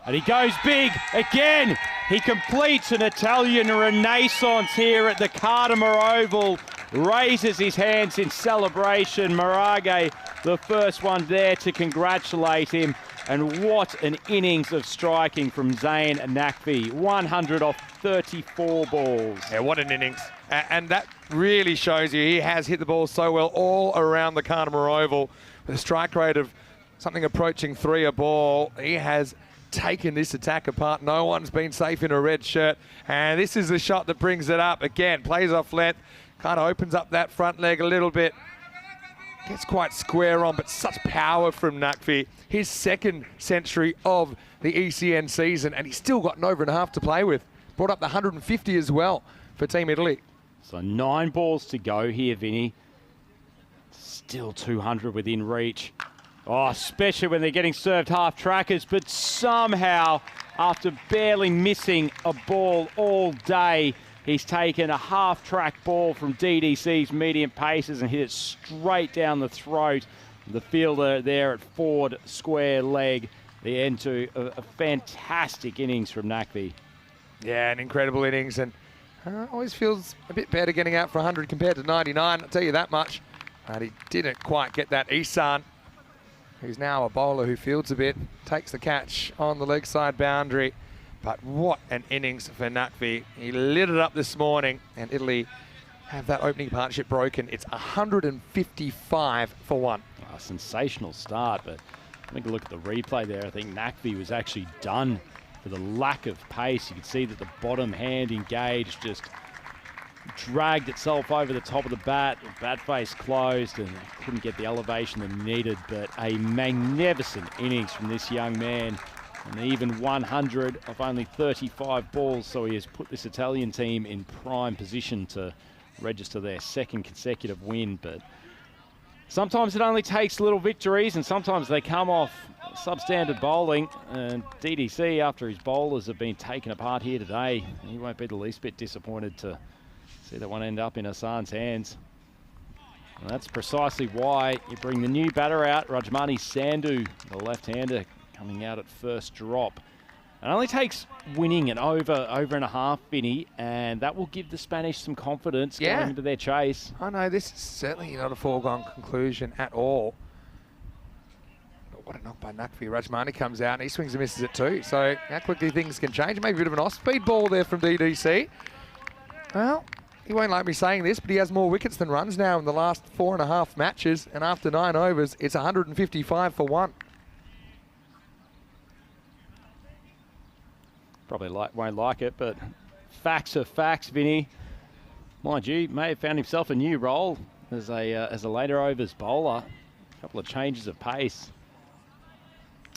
And he goes big again. He completes an Italian renaissance here at the Cardimer Oval. Raises his hands in celebration. Marage, the first one there to congratulate him. And what an innings of striking from Zayn Nakvi. 100 off 34 balls. Yeah, what an innings. And that really shows you he has hit the ball so well all around the Cardimer Oval with a strike rate of something approaching 3 a ball. He has taken this attack apart. No one's been safe in a red shirt. And this is the shot that brings it up. Again, plays off length, kind of opens up that front leg a little bit. Gets quite square on, but such power from Nakvi. His 2nd century of the ECN season, and he's still got an over and a half to play with. Brought up the 150 as well for Team Italy. So 9 balls to go here, Vinny. Still 200 within reach. Oh, especially when they're getting served half trackers, but somehow, after barely missing a ball all day, he's taken a half-track ball from DDC's medium paces and hit it straight down the throat. The fielder there at forward square leg. The end to a fantastic innings from Nakvi. Yeah, an incredible innings, and always feels a bit better getting out for 100 compared to 99, I'll tell you that much. But he didn't quite get that. Isan, who's now a bowler who fields a bit, takes the catch on the leg side boundary. But what an innings for Nakvi. He lit it up this morning, and Italy have that opening partnership broken. It's 155 for 1. A sensational start, but take a look at the replay there. I think Nakvi was actually done for the lack of pace. You can see that the bottom hand engaged just dragged itself over the top of the bat. The bat face closed and couldn't get the elevation that needed, but a magnificent innings from this young man. An even 100 of only 35 balls, so he has put this Italian team in prime position to register their 2nd consecutive win. But sometimes it only takes little victories, and sometimes they come off substandard bowling. And DDC, after his bowlers have been taken apart here today, he won't be the least bit disappointed to see that one end up in Hassan's hands. And that's precisely why you bring the new batter out, Rajmani Sandhu, the left-hander, coming out at first drop. It only takes winning an over and a half, Vinny, and that will give the Spanish some confidence going into their chase. I know, this is certainly not a foregone conclusion at all. But what a knock by Nakvi. Rajmani comes out and he swings and misses it too. So how quickly things can change. Maybe a bit of an off-speed ball there from DDC. Well, he won't like me saying this, but he has more wickets than runs now in the last 4.5 matches. And after 9 overs, it's 155 for 1. Probably won't like it, but facts are facts, Vinny. Mind you, may have found himself a new role as a later overs bowler. A couple of changes of pace.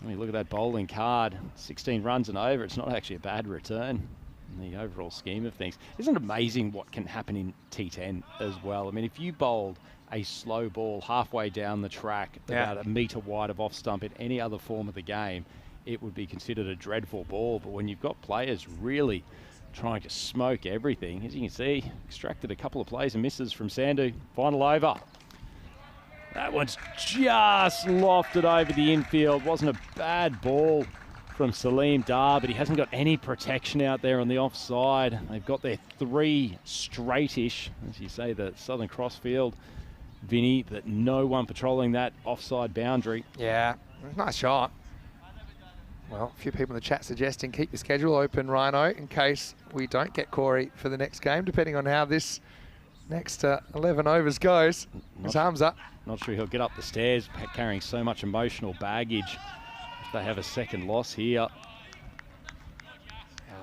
I mean, look at that bowling card. 16 runs and over. It's not actually a bad return in the overall scheme of things. Isn't it amazing what can happen in T10 as well? I mean, if you bowled a slow ball halfway down the track, about a metre wide of off stump in any other form of the game, it would be considered a dreadful ball. But when you've got players really trying to smoke everything, as you can see, extracted a couple of plays and misses from Sandhu. Final over. That one's just lofted over the infield. Wasn't a bad ball from Salim Dar, but he hasn't got any protection out there on the offside. They've got their 3 straightish, as you say, the Southern Cross field, Vinny, but no one patrolling that offside boundary. Yeah, nice shot. Well, a few people in the chat suggesting keep your schedule open, Rhino, in case we don't get Corey for the next game, depending on how this next 11 overs goes. His arms up. Not sure he'll get up the stairs carrying so much emotional baggage if they have a second loss here.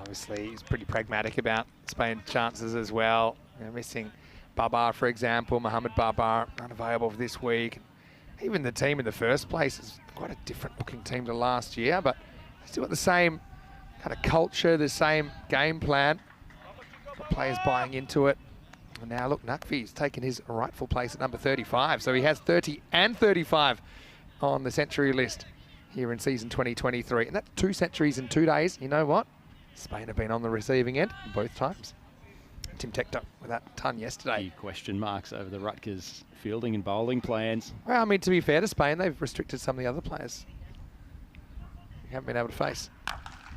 Obviously, he's pretty pragmatic about Spain's chances as well. You know, missing Babar, for example, Mohamed Babar, unavailable for this week. Even the team in the first place is quite a different looking team to last year, but still got the same kind of culture, the same game plan. Got players buying into it. And now look, Nakvi's taken his rightful place at number 35. So he has 30 and 35 on the century list here in season 2023. And that's 2 centuries in 2 days. You know what? Spain have been on the receiving end both times. Tim Tector with that ton yesterday. Few question marks over the Rutgers fielding and bowling plans. Well, I mean, to be fair to Spain, they've restricted some of the other players you haven't been able to face.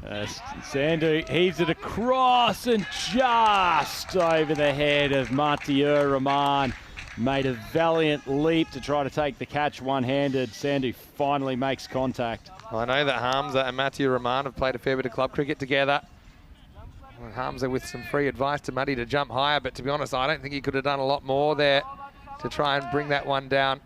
Sandhu heaves it across and just over the head of Matiur Rahman. Made a valiant leap to try to take the catch one-handed. Sandhu finally makes contact. Well, I know that Hamza and Matiur Rahman have played a fair bit of club cricket together. Well, Hamza with some free advice to Muddy to jump higher, but to be honest, I don't think he could have done a lot more there to try and bring that one down.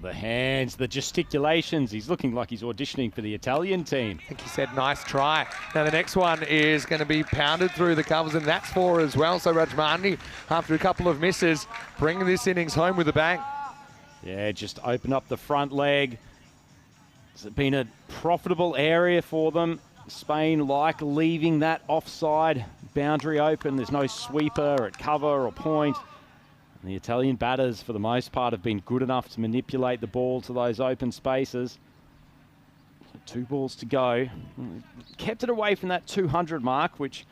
The hands, the gesticulations. He's looking like he's auditioning for the Italian team. I think he said, nice try. Now the next one is going to be pounded through the covers, and that's 4 as well. So Rajmani, after a couple of misses, bringing this innings home with a bang. Yeah, just open up the front leg. It's been a profitable area for them. Spain like leaving that offside boundary open. There's no sweeper at cover or point. And the Italian batters, for the most part, have been good enough to manipulate the ball to those open spaces. So 2 balls to go. Kept it away from that 200 mark, which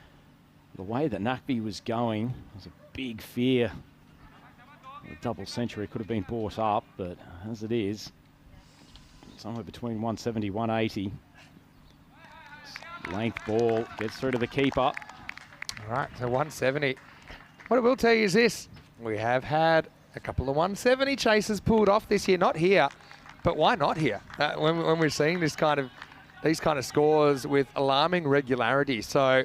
the way that Nakvi was going was a big fear. A double century could have been brought up, but as it is, somewhere between 170, 180. Length ball gets through to the keeper. All right, so 170. What I will tell you is this. We have had a couple of 170 chases pulled off this year. Not here, but why not here? When we're seeing these kind of scores with alarming regularity. So,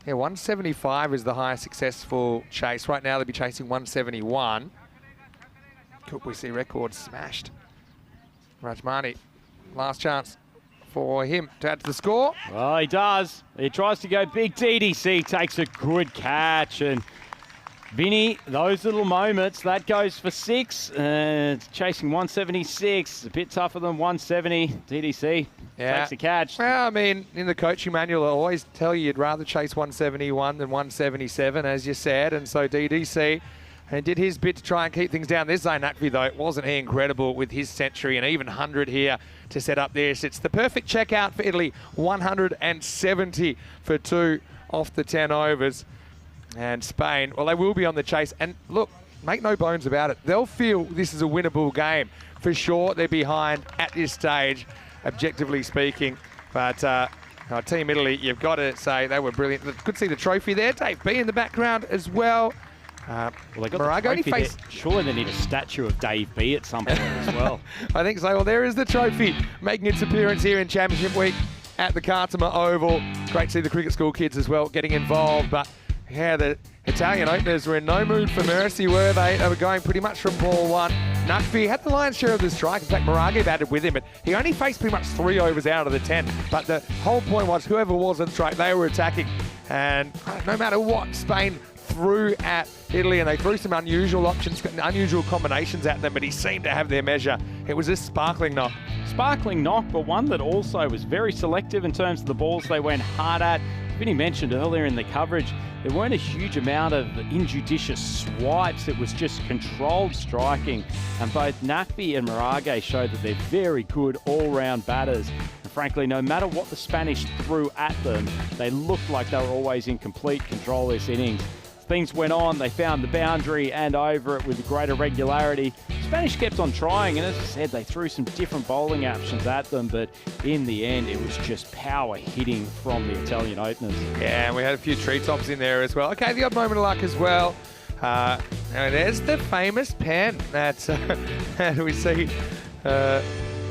yeah, 175 is the highest successful chase. Right now, they'll be chasing 171. Could we see records smashed? Rajmani, last chance for him to add to the score. Well, he does. He tries to go big. TDC takes a good catch, and Vinny, those little moments, that goes for 6. Chasing 176, a bit tougher than 170. TDC takes the catch. Well, I mean, in the coaching manual, I always tell you you'd rather chase 171 than 177, as you said. And so DDC did his bit to try and keep things down. This Zayn Nakvi, though, wasn't he incredible with his century and even 100 here to set up this? It's the perfect checkout for Italy. 170 for 2 off the 10 overs. And Spain, well, they will be on the chase. And look, make no bones about it. They'll feel this is a winnable game. For sure, they're behind at this stage, objectively speaking. But Team Italy, you've got to say they were brilliant. Good to see the trophy there. Dave B in the background as well. Well, they got Morago, the trophy there. Surely they need a statue of Dave B at some point as well. I think so. Well, there is the trophy making its appearance here in Championship Week at the Kartama Oval. Great to see the cricket school kids as well getting involved. But yeah, the Italian openers were in no mood for mercy, were they? They were going pretty much from ball 1. Nakvi had the lion's share of the strike. In fact, Morago batted with him, but he only faced pretty much 3 overs out of the 10. But the whole point was whoever was on strike, they were attacking. And no matter what Spain threw at Italy, and they threw some unusual options, unusual combinations at them, but he seemed to have their measure. It was a sparkling knock. Sparkling knock, but one that also was very selective in terms of the balls they went hard at. Vinny mentioned earlier in the coverage, there weren't a huge amount of injudicious swipes. It was just controlled striking. And both Nakvi and Morago showed that they're very good all-round batters. And frankly, no matter what the Spanish threw at them, they looked like they were always in complete control this innings. Things went on, they found the boundary and over it with greater regularity. Spanish kept on trying, and as I said, they threw some different bowling options at them, but in the end, it was just power hitting from the Italian openers. Yeah, and we had a few treetops in there as well. Okay, the odd moment of luck as well. And there's the famous pen that we see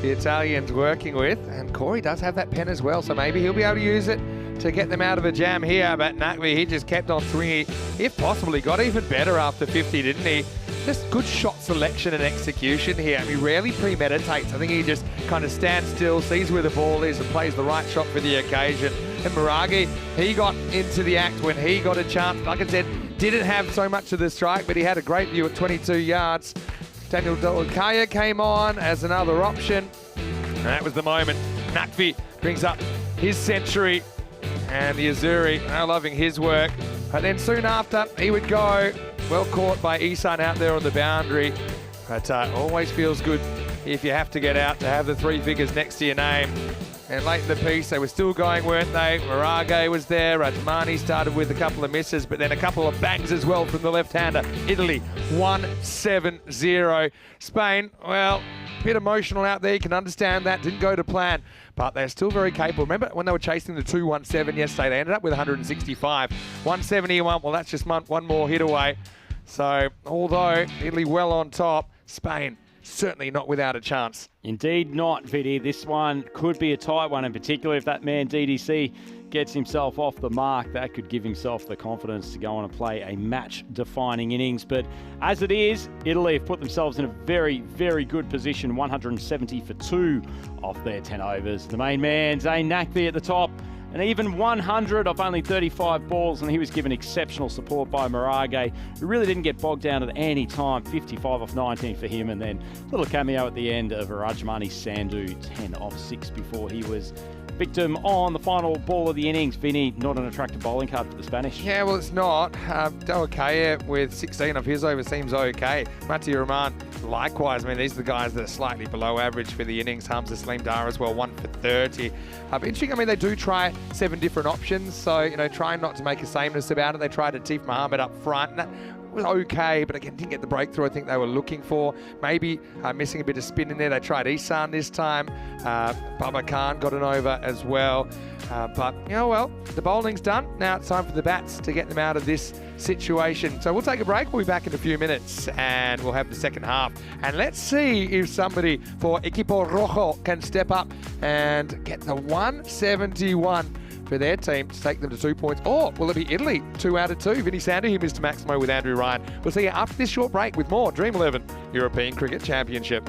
the Italians working with, and Corey does have that pen as well, so maybe he'll be able to use it to get them out of a jam here. But Nakvi, he just kept on swinging. If possible, he got even better after 50, didn't he? Just good shot selection and execution here. He rarely premeditates. I think he just kind of stands still, sees where the ball is and plays the right shot for the occasion. And Maragi, he got into the act when he got a chance. Like I said, didn't have so much of the strike, but he had a great view at 22 yards. Daniel Dolkaya came on as another option. And that was the moment. Nakvi brings up his century. And the Azuri are loving his work. But then soon after, he would go. Well caught by Isan out there on the boundary. But always feels good if you have to get out to have the 3 figures next to your name. And late in the piece, they were still going, weren't they? Marage was there. Rajmani started with a couple of misses, but then a couple of bangs as well from the left-hander. Italy, 1-7-0. Spain, well, a bit emotional out there. You can understand that. Didn't go to plan, but they're still very capable. Remember when they were chasing the 2-1-7 yesterday? They ended up with 165. 171, well, that's just one more hit away. So, although Italy well on top, Spain certainly not without a chance. Indeed not, Vinny. This one could be a tight one, in particular if that man DDC gets himself off the mark. That could give himself the confidence to go on and play a match-defining innings. But as it is, Italy have put themselves in a very, very good position, 170 for 2 off their 10 overs. The main man, Zayn Nakvi at the top, and even 100 off only 35 balls, and he was given exceptional support by Marage, who really didn't get bogged down at any time. 55 off 19 for him, and then a little cameo at the end of Rajmani Sandhu, 10 off 6 before he was victim on the final ball of the innings. Vinny, not an attractive bowling card for the Spanish. Yeah, well, it's not. Delakaya with 16 of his over seems okay. Mati Rahman, likewise. I mean, these are the guys that are slightly below average for the innings. Hamza Saleem Dar as well, 1 for 30. But interesting, I mean, they do try 7 different options, so, you know, trying not to make a sameness about it. They tried Atif Mohammed up front, and that was okay, but again, didn't get the breakthrough I think they were looking for. Maybe missing a bit of spin in there. They tried Isan this time. Baba Khan got an over as well. But, you know, well, the bowling's done. Now it's time for the bats to get them out of this situation. So we'll take a break. We'll be back in a few minutes and we'll have the second half. And let's see if somebody for Equipo Rojo can step up and get the 171 for their team to take them to 2 points. Or will it be Italy? 2 out of 2. Vinny Sandhu here, Mr. Maximo with Andrew Ryan. We'll see you after this short break with more Dream 11 European Cricket Championship.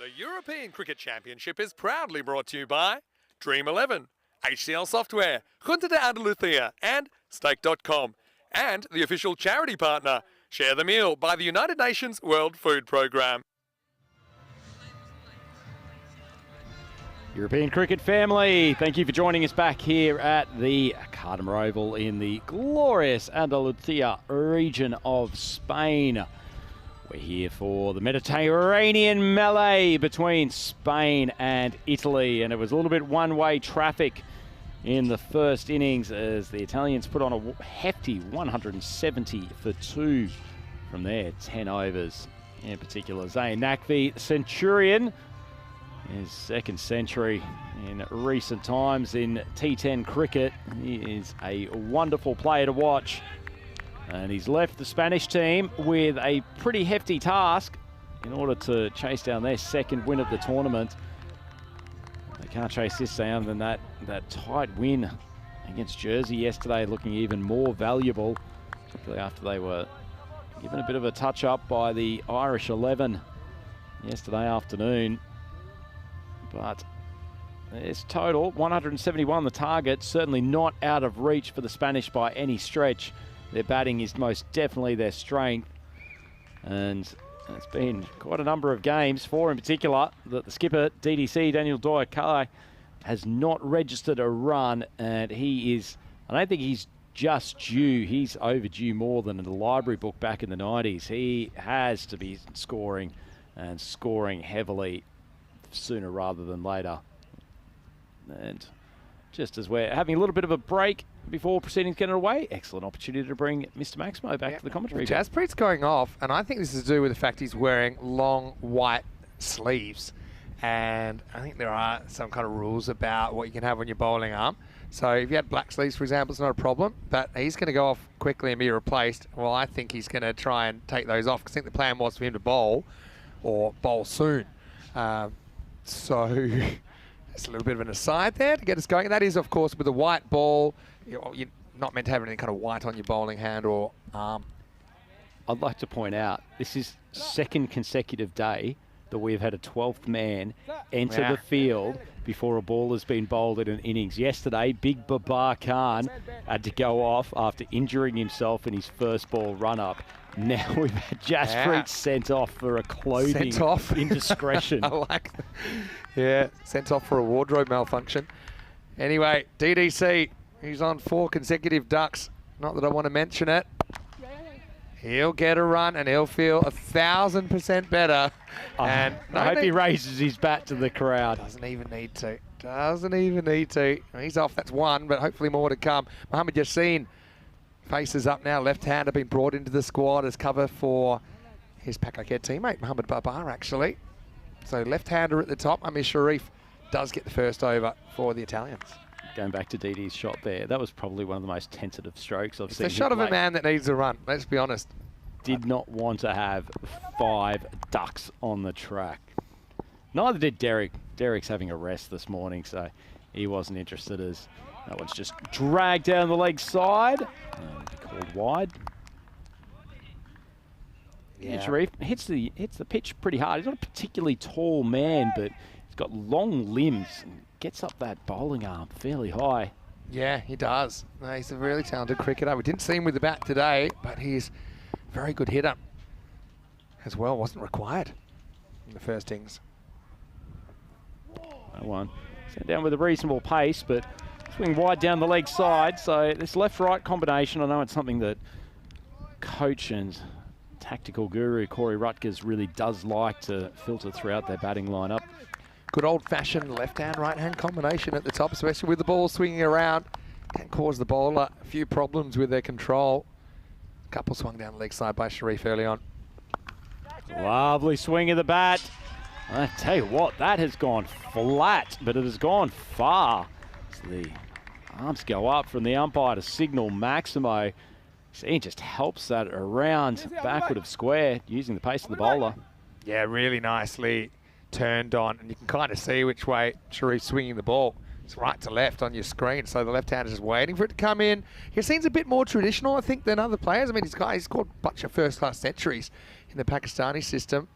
The European Cricket Championship is proudly brought to you by Dream11, HCL Software, Junta de Andalucía, and Stake.com, and the official charity partner, Share the Meal, by the United Nations World Food Programme. European cricket family, thank you for joining us back here at the Cardimer Oval in the glorious Andalucía region of Spain. We're here for the Mediterranean melee between Spain and Italy, and it was a little bit one-way traffic in the first innings as the Italians put on a hefty 170 for 2 from their 10 overs. In particular, Zayn Nakvi, Centurion, his second century in recent times in T10 cricket. He is a wonderful player to watch. And he's left the Spanish team with a pretty hefty task in order to chase down their second win of the tournament. They can't chase this down than that tight win against Jersey yesterday, looking even more valuable, particularly after they were given a bit of a touch-up by the Irish 11 yesterday afternoon. But it's total 171 the target, certainly not out of reach for the Spanish by any stretch. Their batting is most definitely their strength, and it's been quite a number of games, 4 in particular, that the skipper, DDC, Daniel Doyle has not registered a run, and I don't think he's just due, he's overdue more than in the library book back in the 90s. He has to be scoring, and scoring heavily sooner rather than later. And just as we're having a little bit of a break before proceeding to get it away, excellent opportunity to bring Mr. Maximo back to the commentary. Jaspreet's going off, and I think this is to do with the fact he's wearing long white sleeves. And I think there are some kind of rules about what you can have on your bowling arm. So if you had black sleeves, for example, it's not a problem. But he's going to go off quickly and be replaced. Well, I think he's going to try and take those off, because I think the plan was for him to bowl, or bowl soon. So it's a little bit of an aside there to get us going. And that is, of course, with a white ball, you're not meant to have anything kind of white on your bowling hand or arm. I'd like to point out, this is second consecutive day that we've had a 12th man enter the field before a ball has been bowled in an innings. Yesterday, Big Babar Khan had to go off after injuring himself in his first ball run-up. Now we've had Jaspreet sent off for a clothing indiscretion. I like that. Yeah, sent off for a wardrobe malfunction. Anyway, DDC, he's on 4 consecutive ducks. Not that I want to mention it. He'll get a run and he'll feel 1,000% better. And I hope he raises his bat to the crowd. Doesn't even need to. Doesn't even need to. He's off, that's 1, but hopefully more to come. Mohamed Yassin faces up now. Left-hander been brought into the squad as cover for his Pakistan teammate, Mohamed Babar, actually. So left-hander at the top. Amir Sharif does get the first over for the Italians. Going back to DD's shot there, that was probably one of the most tentative strokes I've seen. It's the shot of a man that needs a run, let's be honest. Did not want to have 5 ducks on the track. Neither did Derek. Derek's having a rest this morning, so he wasn't interested, as that one's just dragged down the leg side and called wide. Yeah, Sharif hits the pitch pretty hard. He's not a particularly tall man, but he's got long limbs and gets up that bowling arm fairly high. Yeah, he does. No, he's a really talented cricketer. We didn't see him with the bat today, but he's a very good hitter as well. Wasn't required in the first innings. That one sent down with a reasonable pace, but swing wide down the leg side. So this left-right combination, I know it's something that coach and tactical guru Corey Rutgers really does like to filter throughout their batting lineup. Good old-fashioned left-hand, right-hand combination at the top, especially with the ball swinging around. Can cause the bowler a few problems with their control. Couple swung down the leg side by Sharif early on. Lovely swing of the bat. I tell you what, that has gone flat, but it has gone far. So the arms go up from the umpire to signal Maximo. So he just helps that around backward of square using the pace of the bowler. Yeah, really nicely turned on, and you can kind of see which way Sharif's swinging the ball. It's right to left on your screen, so the left-hander is just waiting for it to come in. He seems a bit more traditional, I think, than other players. I mean, he's scored a bunch of first-class centuries in the Pakistani system.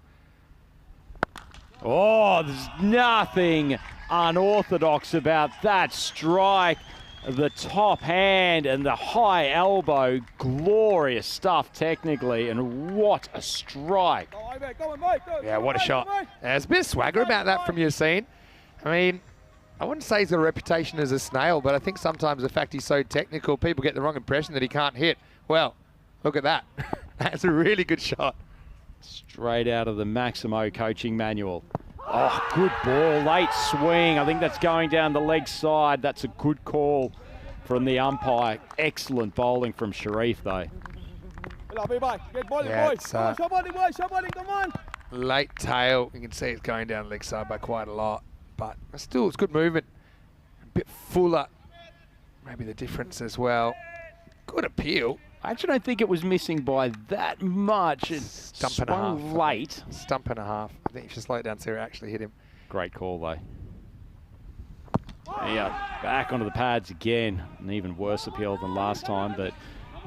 Oh, there's nothing unorthodox about that strike. The top hand and the high elbow, glorious stuff technically, and what a strike. Yeah, what a shot. There's a bit of swagger about that from Yassine. I mean, I wouldn't say he's got a reputation as a snail, but I think sometimes the fact he's so technical, people get the wrong impression that he can't hit. Well, look at that. That's a really good shot. Straight out of the Maximo coaching manual. Oh, good ball, late swing. I think that's going down the leg side. That's a good call from the umpire. Excellent bowling from Sharif, though. Yeah, it's, late tail. You can see it's going down the leg side by quite a lot, but still it's good movement. A bit fuller. Maybe the difference as well. Good appeal. I actually don't think it was missing by that much. It Stump and a swung half. late. Stump and a half. I think if you slow it down, Sarah actually hit him. Great call, though. Yeah, back onto the pads again. An even worse appeal than last time,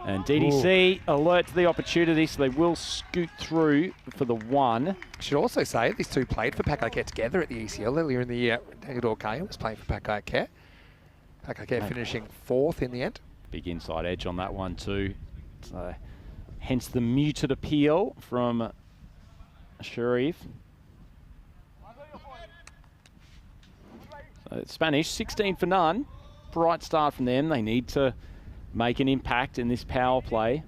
and DDC alert to the opportunity, so they will scoot through for the one. I should also say these two played for Pakai Care together at the ECL earlier in the year. Daniel Dorkaya was playing for Pakai Care. Pakai Care finishing 4th in the end. Big inside edge on that one too. So, hence the muted appeal from Sharif. So Spanish, 16 for none. Bright start from them. They need to make an impact in this power play.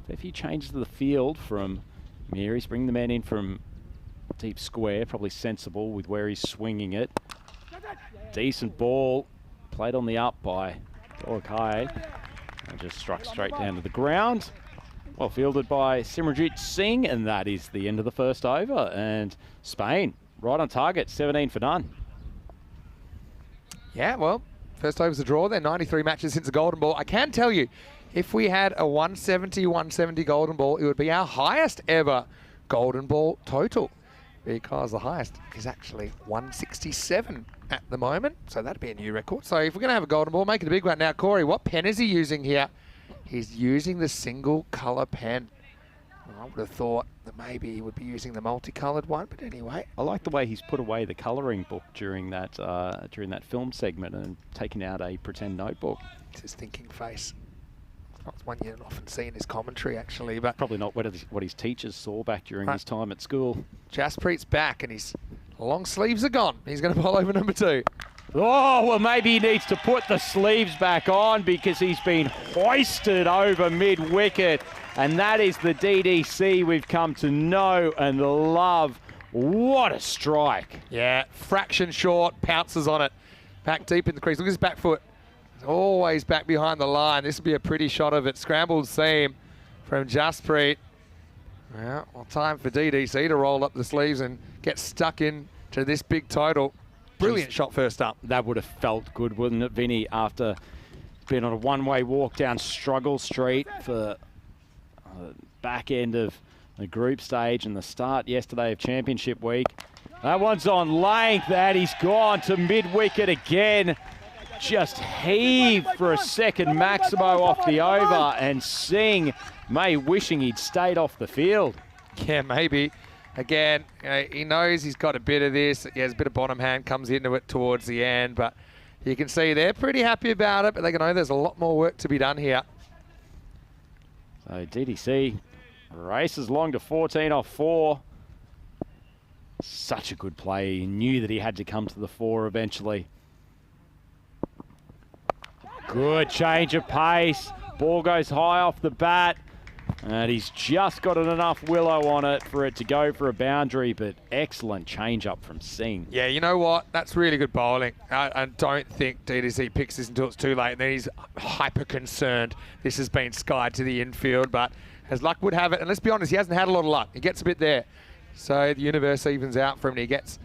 So a few changes to the field from Mary's. Bring the man in from deep square. Probably sensible with where he's swinging it. Decent ball. Played on the up by Dorkai. And just struck straight down to the ground. Well fielded by Simranjit Singh, and that is the end of the first over. And Spain, right on target, 17 for none. Yeah, well, first over's a draw. They're 93 matches since the Golden Ball. I can tell you, if we had a 170 Golden Ball, it would be our highest ever Golden Ball total, because the highest is actually 167 at the moment. So that'd be a new record. So if we're going to have a Golden Ball, make it a big one. Now, Corey, what pen is he using here? He's using the single colour pen. I would have thought that maybe he would be using the multicoloured one, but anyway. I like the way he's put away the colouring book during that film segment and taken out a pretend notebook. It's his thinking face. It's one you often see in his commentary, actually, but probably not what his teachers saw back during his time at school. Jaspreet's back, and his long sleeves are gone. He's going to bowl over number 2. Oh, well, maybe he needs to put the sleeves back on because he's been hoisted over mid-wicket. And that is the DDC we've come to know and love. What a strike. Yeah, fraction short, pounces on it. Back deep in the crease. Look at his back foot. It's always back behind the line. This would be a pretty shot of it. Scrambled seam from Jaspreet. Well, time for DDC to roll up the sleeves and get stuck into this big total. Brilliant shot first up. That would have felt good, wouldn't it, Vinny, after being on a one-way walk down Struggle Street for back end of the group stage and the start yesterday of Championship Week. That one's on length, and he's gone to mid-wicket again. Just heaved for a second Maximo off the over, and Singh may wishing he'd stayed off the field. Yeah, maybe. Again, he knows he's got a bit of this. He has a bit of bottom hand, comes into it towards the end, but you can see they're pretty happy about it, but they know there's a lot more work to be done here. So DDC races along to 14 off 4. Such a good play. He knew that he had to come to the 4 eventually. Good change of pace. Ball goes high off the bat. And he's just got enough willow on it for it to go for a boundary, but excellent change-up from Singh. Yeah, you know what? That's really good bowling. I don't think DDC picks this until it's too late, and then he's hyper-concerned. This has been skied to the infield, but as luck would have it, and let's be honest, he hasn't had a lot of luck. He gets a bit there. So the universe evens out for him, and he gets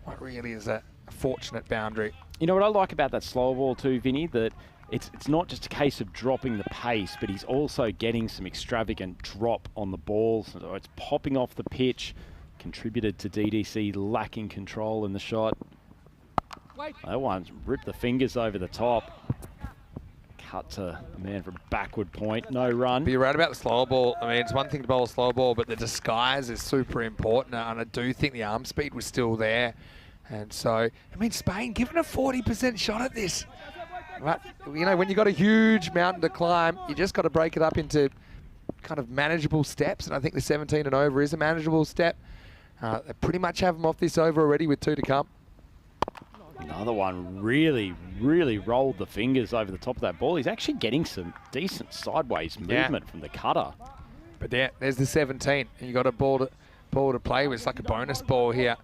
what really is a fortunate boundary. You know what I like about that slow ball too, Vinny, that it's not just a case of dropping the pace, but he's also getting some extravagant drop on the ball. So it's popping off the pitch, contributed to DDC lacking control in the shot. That one ripped the fingers over the top. cut to a man from backward point, no run. But you're right about the slower ball. I mean, it's one thing to bowl a slow ball, but the disguise is super important, and I do think the arm speed was still there. And so, I mean, Spain given a 40% shot at this. Right? You know, when you've got a huge mountain to climb, you just got to break it up into kind of manageable steps, and I think the 17 and over is a manageable step. They pretty much have them off this over already with 2 to come. Another one really, really rolled the fingers over the top of that ball. He's actually getting some decent sideways movement from the cutter. But there's the 17, and you got a ball to play with. It's like a bonus ball here.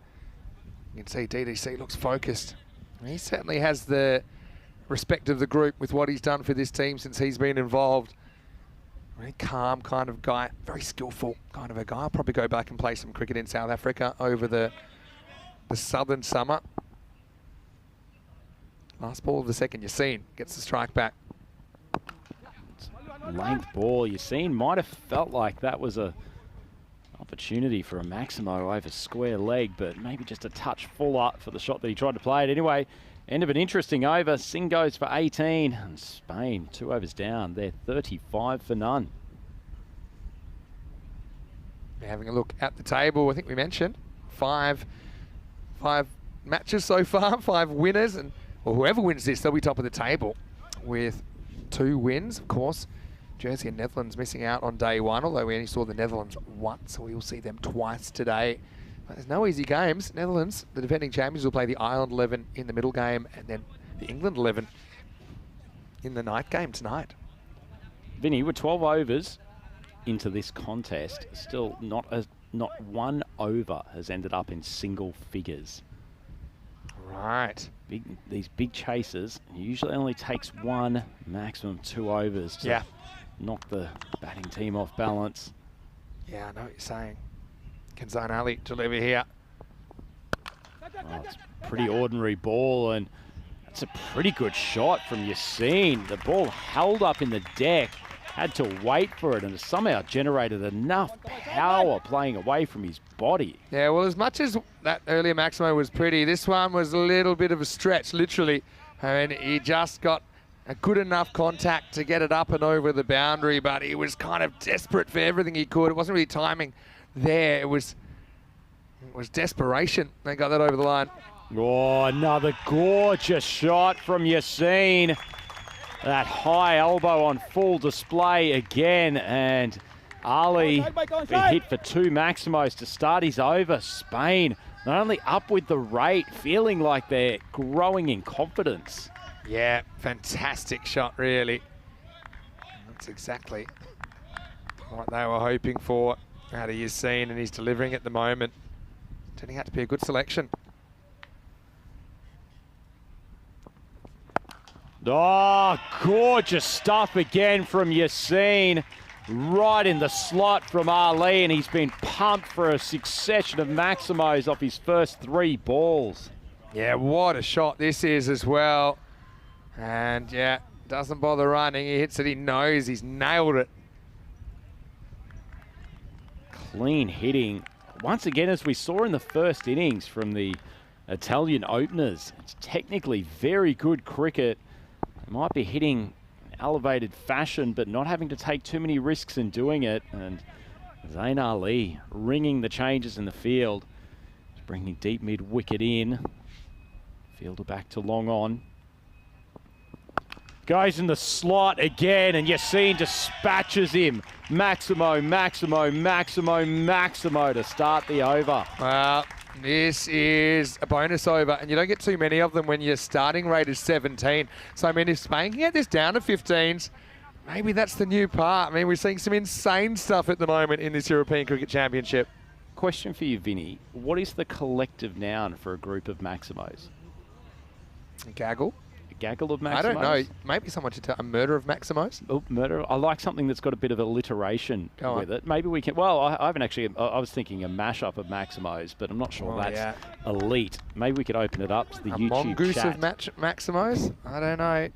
You can see DDC looks focused. He certainly has the respect of the group with what he's done for this team since he's been involved. Very calm kind of guy, very skillful kind of a guy. I'll probably go back and play some cricket in South Africa over the southern summer. Last ball of the second, Yassine gets the strike back. Length ball, Yassine might have felt like that was a opportunity for a Maximo over square leg, but maybe just a touch full up for the shot that he tried to play it. Anyway, end of an interesting over. Singh goes for 18, and Spain 2 overs down. They're 35 for none. Having a look at the table, I think we mentioned five matches so far, 5 winners, and well, whoever wins this, they'll be top of the table with 2 wins. Of course, Jersey and Netherlands missing out on day 1, although we only saw the Netherlands once, so we will see them twice today. But there's no easy games. Netherlands, the defending champions, will play the Ireland 11 in the middle game, and then the England 11 in the night game tonight. Vinny, we're 12 overs into this contest. Still not one over has ended up in single figures. Right. These big chasers usually only takes 1, maximum 2 overs to knock the batting team off balance. Yeah, I know what you're saying. Can Zain Ali deliver here? Oh, it's a pretty ordinary ball, and that's a pretty good shot from Yassine. The ball held up in the deck, had to wait for it, and somehow generated enough power playing away from his body. Yeah, well, as much as that earlier Maximo was pretty, this one was a little bit of a stretch, literally. I mean, he just got a good enough contact to get it up and over the boundary, but he was kind of desperate for everything he could. It wasn't really timing there. It was desperation. They got that over the line. Oh, another gorgeous shot from Yassine. That high elbow on full display again, and Ali been hit for 2 Maximos to start his over. Spain not only up with the rate, feeling like they're growing in confidence. Yeah, fantastic shot, really. That's exactly what they were hoping for out of Yassine, and he's delivering at the moment. Turning out to be a good selection. Oh, gorgeous stuff again from Yassine. Right in the slot from Ali, and he's been pumped for a succession of Maximos off his first 3 balls. Yeah, what a shot this is as well. And yeah, doesn't bother running. He hits it, he knows, he's nailed it. Clean hitting. Once again, as we saw in the first innings from the Italian openers, it's technically very good cricket. They might be hitting in elevated fashion, but not having to take too many risks in doing it. And Zain Ali ringing the changes in the field. He's bringing deep mid wicket in. Fielder back to long on. Goes in the slot again, and Yassine dispatches him. Maximo, Maximo, Maximo, Maximo to start the over. Well, this is a bonus over, and you don't get too many of them when your starting rate is 17. So, I mean, if Spain can get this down to 15s, maybe that's the new part. I mean, we're seeing some insane stuff at the moment in this European Cricket Championship. Question for you, Vinny. What is the collective noun for a group of Maximos? Gaggle? Gaggle of Maximos? I don't know. Maybe someone should tell a murder of Maximos. Oh, murder. I like something that's got a bit of alliteration with it. Maybe we can. Well, I haven't actually. I was thinking a mashup of Maximos, but I'm not sure that's elite. Maybe we could open it up to the YouTube mongoose chat. Of Maximos? I don't know.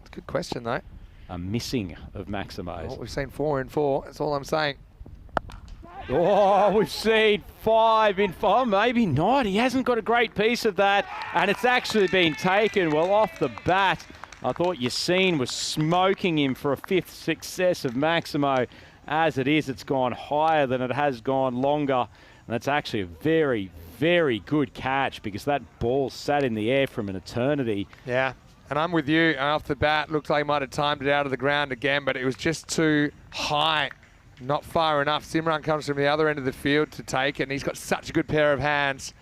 It's a good question, though. A missing of Maximos. Well, we've seen 4 in 4. That's all I'm saying. Oh, we've seen 5 in 4. Maybe not. He hasn't got a great piece of that. And it's actually been taken well off the bat I thought Yassine was smoking him for a 5th success of Maximo. As it is, it's gone higher than it has gone longer. And that's actually a very, very good catch because that ball sat in the air from an eternity. Yeah, and I'm with you. Off the bat, looked like he might have timed it out of the ground again, but it was just too high, not far enough. Simran comes from the other end of the field to take it, and he's got such a good pair of hands.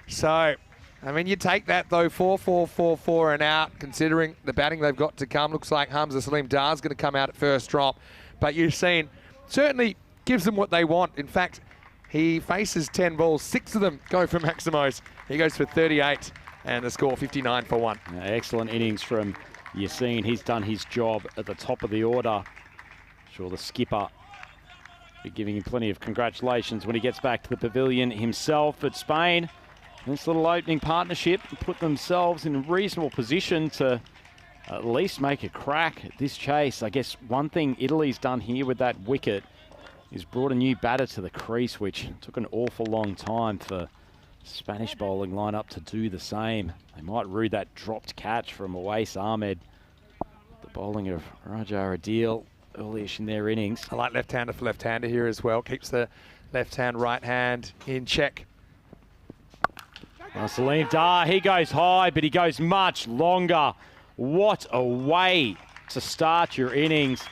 So, I mean, you take that, though, 4-4-4-4 and out, considering the batting they've got to come. Looks like Hamza Salim Dar's going to come out at first drop. But you've seen, certainly gives them what they want. In fact, he faces 10 balls, 6 of them go for Maximos. He goes for 38, and the score 59 for 1. Excellent innings from Yassine. He's done his job at the top of the order. Sure, the skipper be giving him plenty of congratulations when he gets back to the pavilion himself. But Spain, this little opening partnership, put themselves in a reasonable position to at least make a crack at this chase. I guess one thing Italy's done here with that wicket is brought a new batter to the crease, which took an awful long time for Spanish bowling lineup to do the same. They might rue that dropped catch from Awais Ahmed. The bowling of Raja Adil early-ish in their innings. I like left-hander for left-hander here as well. Keeps the left hand, right hand in check. Salim Dar, he goes high, but he goes much longer. What a way to start your innings.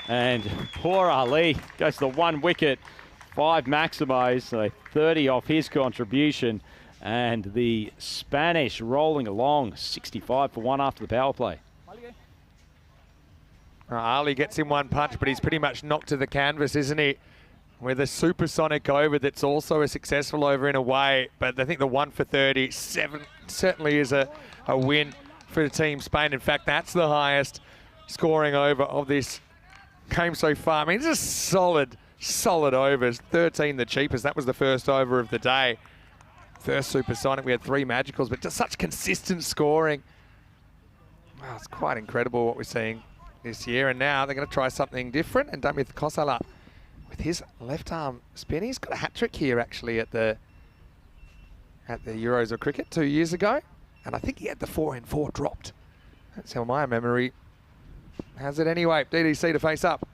And poor Ali goes to the 1 wicket, 5 Maximos, so 30 off his contribution. And the Spanish rolling along, 65 for 1 after the power play. Ali gets in 1 punch, but he's pretty much knocked to the canvas, isn't he? With a supersonic over that's also a successful over in a way. But I think the 1 for 37 certainly is a win for Team Spain. In fact, that's the highest scoring over of this game so far. I mean, just solid overs. 13 the cheapest. That was the first over of the day. First supersonic, we had 3 magicals, but just such consistent scoring. Wow, it's quite incredible what we're seeing this year. And now they're going to try something different. And Damith Kosala, with his left arm spin, he's got a hat-trick here actually at the Euros of Cricket 2 years ago. And I think he had the 4-in-4 dropped. That's how my memory has it anyway. DDC to face up.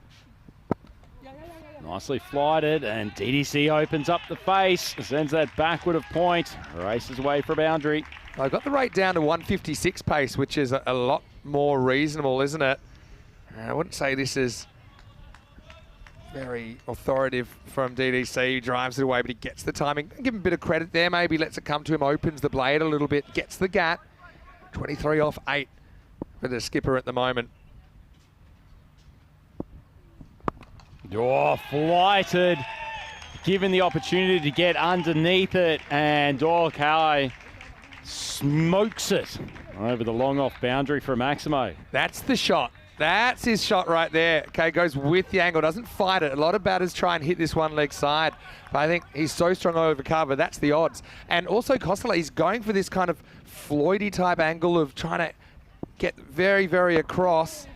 Nicely flighted, and DDC opens up the face, sends that backward of point, races away for a boundary. I've got the rate down to 156 pace, which is a lot more reasonable, isn't it? I wouldn't say this is very authoritative from DDC. He drives it away, but he gets the timing. Give him a bit of credit there, maybe lets it come to him, opens the blade a little bit, gets the gat. 23 off 8 for the skipper at the moment. Oh, flighted, given the opportunity to get underneath it, and Kai smokes it over the long off boundary for Maximo. That's the shot. That's his shot right there. Okay, goes with the angle, doesn't fight it. A lot of batters try and hit this one leg side, but I think he's so strong over cover, that's the odds. And also Kostala, he's going for this kind of Floydy type angle of trying to get very, very across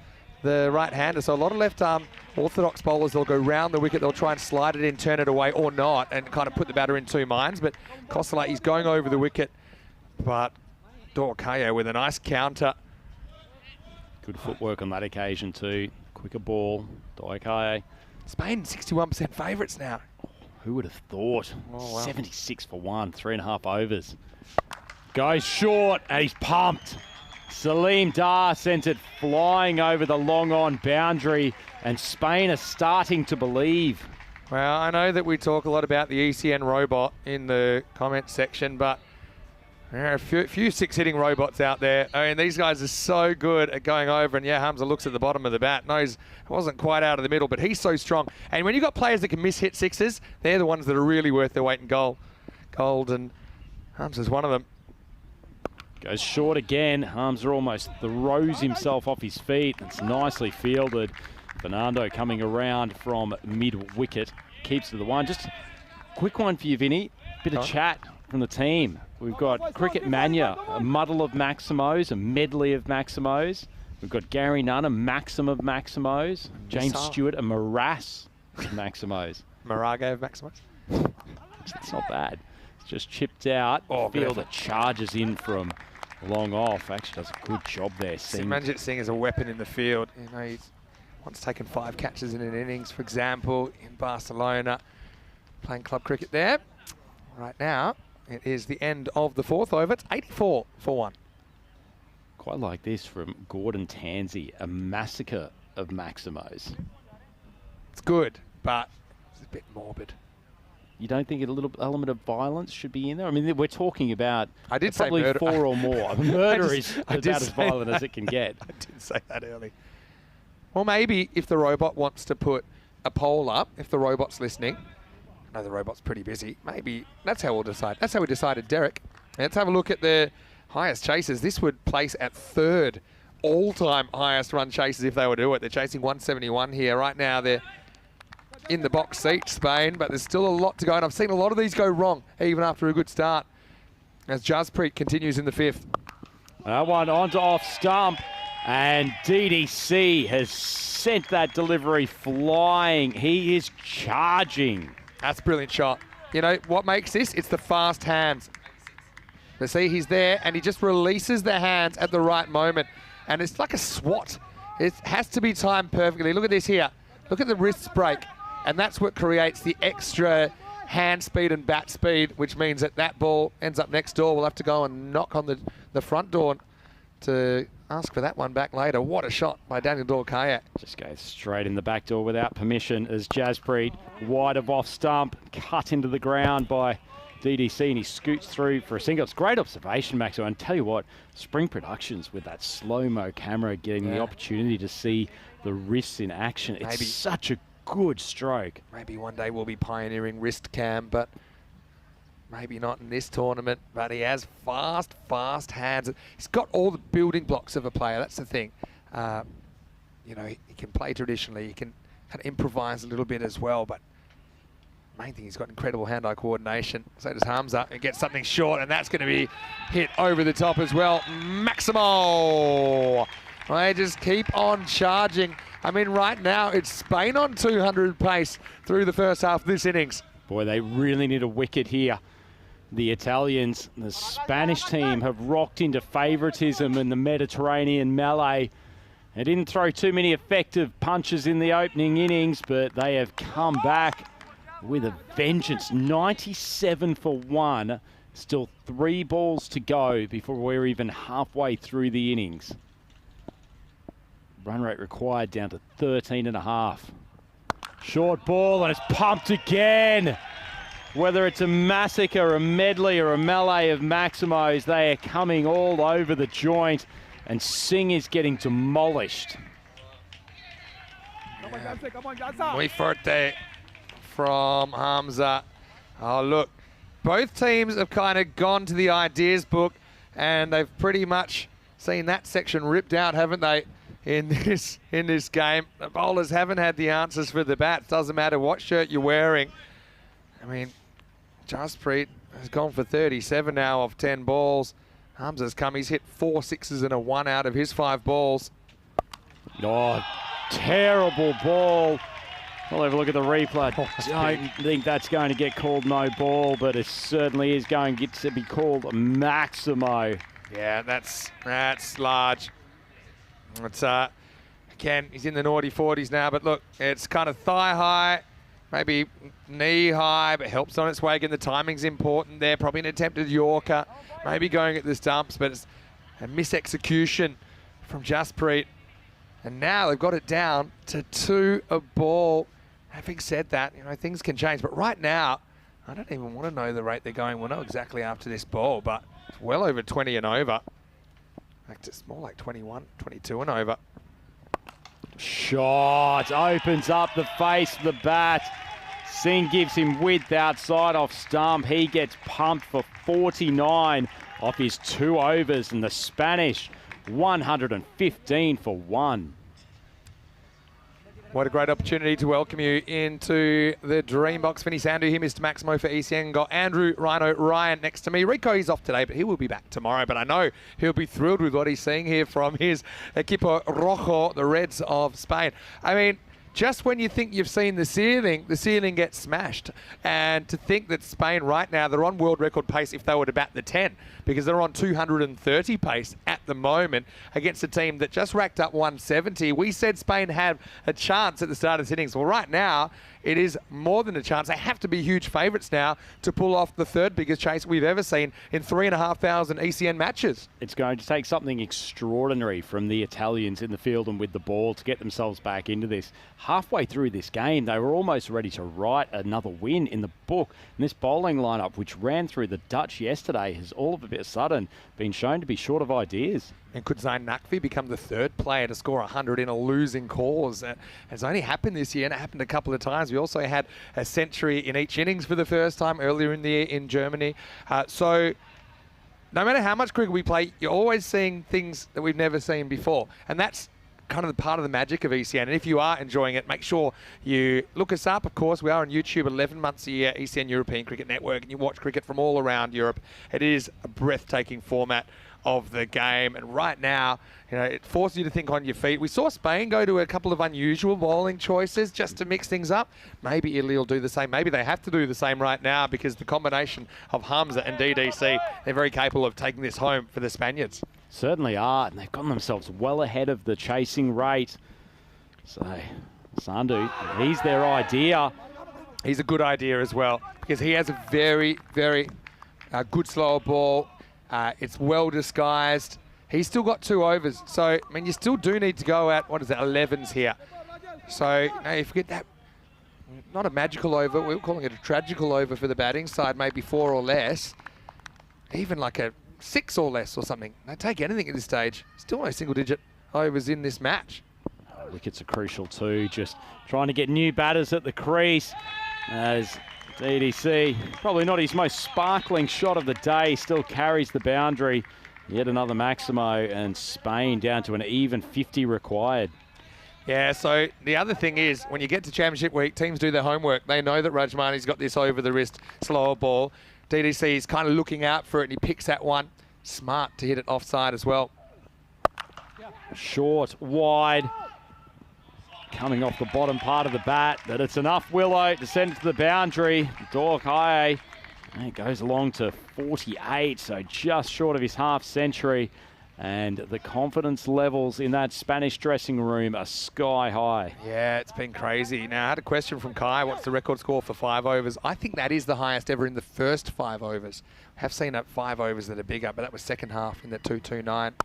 the right-hander. So a lot of left arm orthodox bowlers, they'll go round the wicket, they'll try and slide it in, turn it away or not, and kind of put the batter in 2 minds. But Kostala, he's going over the wicket, but Dorkayo with a nice counter. Good footwork on that occasion too. Quicker ball, Dorkayo. Spain 61% favourites now. Who would have thought? Oh, wow. 76 for 1, 3.5 overs. Goes short, and he's pumped. Salim Dar sends it flying over the long on boundary, and Spain are starting to believe. Well, I know that we talk a lot about the ECN robot in the comment section, but there are a few 6-hitting robots out there. I mean, these guys are so good at going over, and yeah, Hamza looks at the bottom of the bat, knows it wasn't quite out of the middle, but he's so strong. And when you've got players that can miss hit 6s, they're the ones that are really worth their weight in gold, and Hamza's one of them. Goes short again. Hamza almost throws himself off his feet. It's nicely fielded. Fernando coming around from mid-wicket. Keeps to the 1. Just a quick one for you, Vinny. Bit of chat from the team. We've got Cricket Mania, a muddle of Maximos, a medley of Maximos. We've got Gary Nunn, a maxim of Maximos. James Stewart, a morass of Maximos. Moraga of Maximos. It's not bad. It's just chipped out. Fielder charges in from long off. Actually does a good job there. Manjit Singh is a weapon in the field. You know, he's once taken 5 catches in an innings, for example, in Barcelona, playing club cricket there. Right now, it is the end of the 4th over. It's 84 for 1. Quite like this from Gordon Tansey, a massacre of Maximos. It's good, but it's a bit morbid. You don't think a little element of violence should be in there? I mean, we're talking about I did say probably murder. 4 or more. Murder is I about as violent as it can get. I did say that early. Well, maybe if the robot wants to put a poll up, if the robot's listening, I know the robot's pretty busy, maybe that's how we'll decide. That's how we decided, Derek. Let's have a look at the highest chases. This would place at 3rd all-time highest run chases if they were to do it. They're chasing 171 here. Right now, they're in the box seat, Spain, but there's still a lot to go, and I've seen a lot of these go wrong, even after a good start, as Jaspreet continues in the 5th. That one onto off stump, and DDC has sent that delivery flying. He is charging. That's a brilliant shot. You know, what makes this? It's the fast hands. You see, he's there, and he just releases the hands at the right moment, and it's like a swat. It has to be timed perfectly. Look at this here. Look at the wrist break. And that's what creates the extra hand speed and bat speed, which means that that ball ends up next door. We'll have to go and knock on the front door to ask for that one back later. What a shot by Daniel Dorkaya. Just goes straight in the back door without permission as Jaspreet, wide of off stump, cut into the ground by DDC, and he scoots through for a single. It's great observation, Maxwell. And tell you what, Spring Productions with that slow-mo camera getting the opportunity to see the wrists in action. It's such a good stroke. Maybe one day we'll be pioneering wrist cam, but maybe not in this tournament. But he has fast hands. He's got all the building blocks of a player. That's the thing. You know, he can play traditionally. He can kind of improvise a little bit as well. But main thing, he's got incredible hand-eye coordination. So does Hamza. And gets something short, and that's going to be hit over the top as well. Maximo! They just keep on charging. I mean, right now, it's Spain on 200 pace through the first half of this innings. Boy, they really need a wicket here. The Italians, the Spanish team, have rocked into favouritism in the Mediterranean melee. They didn't throw too many effective punches in the opening innings, but they have come back with a vengeance. 97 for 1. Still 3 balls to go before we're even halfway through the innings. Run rate required down to 13.5. Short ball, and it's pumped again. Whether it's a massacre, a medley, or a melee of Maximos, they are coming all over the joint, and Singh is getting demolished. Muy fuerte from Hamza. Oh, look. Both teams have kind of gone to the ideas book, and they've pretty much seen that section ripped out, haven't they? In this game, the bowlers haven't had the answers for the bats. Doesn't matter what shirt you're wearing. I mean, Jaspreet has gone for 37 now off 10 balls. Hamza's come. He's hit 4 sixes and a 1 out of his 5 balls. Oh, terrible ball. We'll have a look at the replay. I don't think that's going to get called no ball, but it certainly is going to get to be called Maximo. Yeah, that's large. It's again, he's in the naughty 40s now, but look, it's kind of thigh high, maybe knee high, but helps on its way. Again, the timing's important there. Probably an attempted Yorker, maybe going at the stumps, but it's a misexecution from Jaspreet. And now they've got it down to 2 a ball. Having said that, you know, things can change. But right now, I don't even want to know the rate they're going. We'll know exactly after this ball, but it's well over 20 and over. In fact, it's more like 21, 22 and over. Shot opens up the face of the bat. Singh gives him width outside off stump. He gets pumped for 49 off his 2 overs, and the Spanish 115 for 1. What a great opportunity to welcome you into the Dream Box. Vinny Sandhu here, Mr. Maximo for ECN. Got Andrew Rhino Ryan next to me. Rico, he's off today, but he will be back tomorrow. But I know he'll be thrilled with what he's seeing here from his Equipo Rojo, the Reds of Spain. I mean, just when you think you've seen the ceiling gets smashed. And to think that Spain right now, they're on world record pace if they were to bat the 10, because they're on 230 pace at the moment against a team that just racked up 170. We said Spain had a chance at the start of this innings. Well, right now, it is more than a chance. They have to be huge favourites now to pull off the third biggest chase we've ever seen in 3,500 ECN matches. It's going to take something extraordinary from the Italians in the field and with the ball to get themselves back into this. Halfway through this game, they were almost ready to write another win in the book. And this bowling lineup, which ran through the Dutch yesterday, has all of a bit sudden been shown to be short of ideas. And could Zayn Naqvi become the third player to score 100 in a losing cause? It's only happened this year, and it happened a couple of times. We also had a century in each innings for the first time earlier in the year in Germany. So no matter how much cricket we play, you're always seeing things that we've never seen before. And that's kind of the part of the magic of ECN. And if you are enjoying it, make sure you look us up. Of course, we are on YouTube 11 months a year, ECN European Cricket Network, and you watch cricket from all around Europe. It is a breathtaking format of the game, and right now, you know, it forces you to think on your feet. We saw Spain go to a couple of unusual bowling choices just to mix things up. Maybe Italy will do the same. Maybe they have to do the same right now, because the combination of Hamza and DDC, they're very capable of taking this home for the Spaniards. Certainly are, and they've gotten themselves well ahead of the chasing rate. So Sandhu, he's their idea. He's a good idea as well, because he has a very, very good slower ball. It's well disguised. He's still got 2 overs. So, I mean, you still do need to go at, 11s here. So, you forget that. Not a magical over. We're calling it a tragical over for the batting side, maybe 4 or less. Even like a 6 or less or something. They take anything at this stage. Still no single-digit overs in this match. Wickets are crucial too. Just trying to get new batters at the crease as DDC, probably not his most sparkling shot of the day, still carries the boundary. Yet another Maximo, and Spain down to an even 50 required. Yeah, so the other thing is, when you get to Championship Week, teams do their homework. They know that Rajmani's got this over-the-wrist slower ball. DDC is kind of looking out for it, and he picks that one. Smart to hit it offside as well. Short, wide. Coming off the bottom part of the bat, but it's enough, Willow, to send it to the boundary. Dorkai, it goes along to 48, so just short of his half century. And the confidence levels in that Spanish dressing room are sky high. Yeah, it's been crazy. Now, I had a question from Kai. What's the record score for 5 overs? I think that is the highest ever in the first 5 overs. I have seen 5 overs that are bigger, but that was second half in the 229.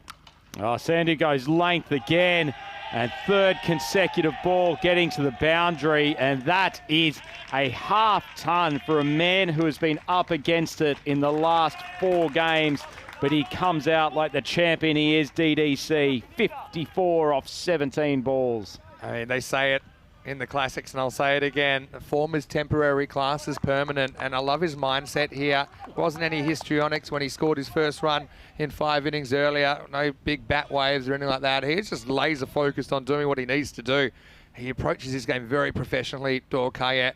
Oh, Sandy goes length again, and third consecutive ball getting to the boundary, and that is a half ton for a man who has been up against it in the last 4 games, but he comes out like the champion he is, DDC, 54 off 17 balls. I mean, they say it in the classics, and I'll say it again, form is temporary, class is permanent, and I love his mindset here. Wasn't any histrionics when he scored his first run in 5 innings earlier. No big bat waves or anything like that. He's just laser focused on doing what he needs to do. He approaches his game very professionally, Dorkai.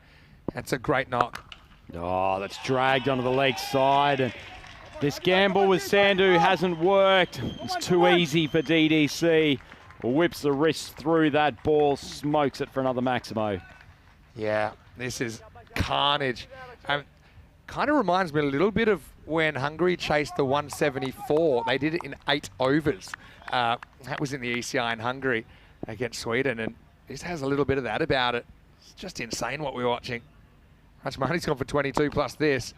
That's a great knock. Oh, that's dragged onto the leg side, and this gamble with Sandhu hasn't worked. It's too easy for DDC. Whips the wrist through that ball, smokes it for another Maximo. Yeah, this is carnage. Kind of reminds me a little bit of when Hungary chased the 174. They did it in 8 overs. That was in the ECI in Hungary against Sweden, and this has a little bit of that about it. It's just insane what we're watching. Rajmani's gone for 22 plus this.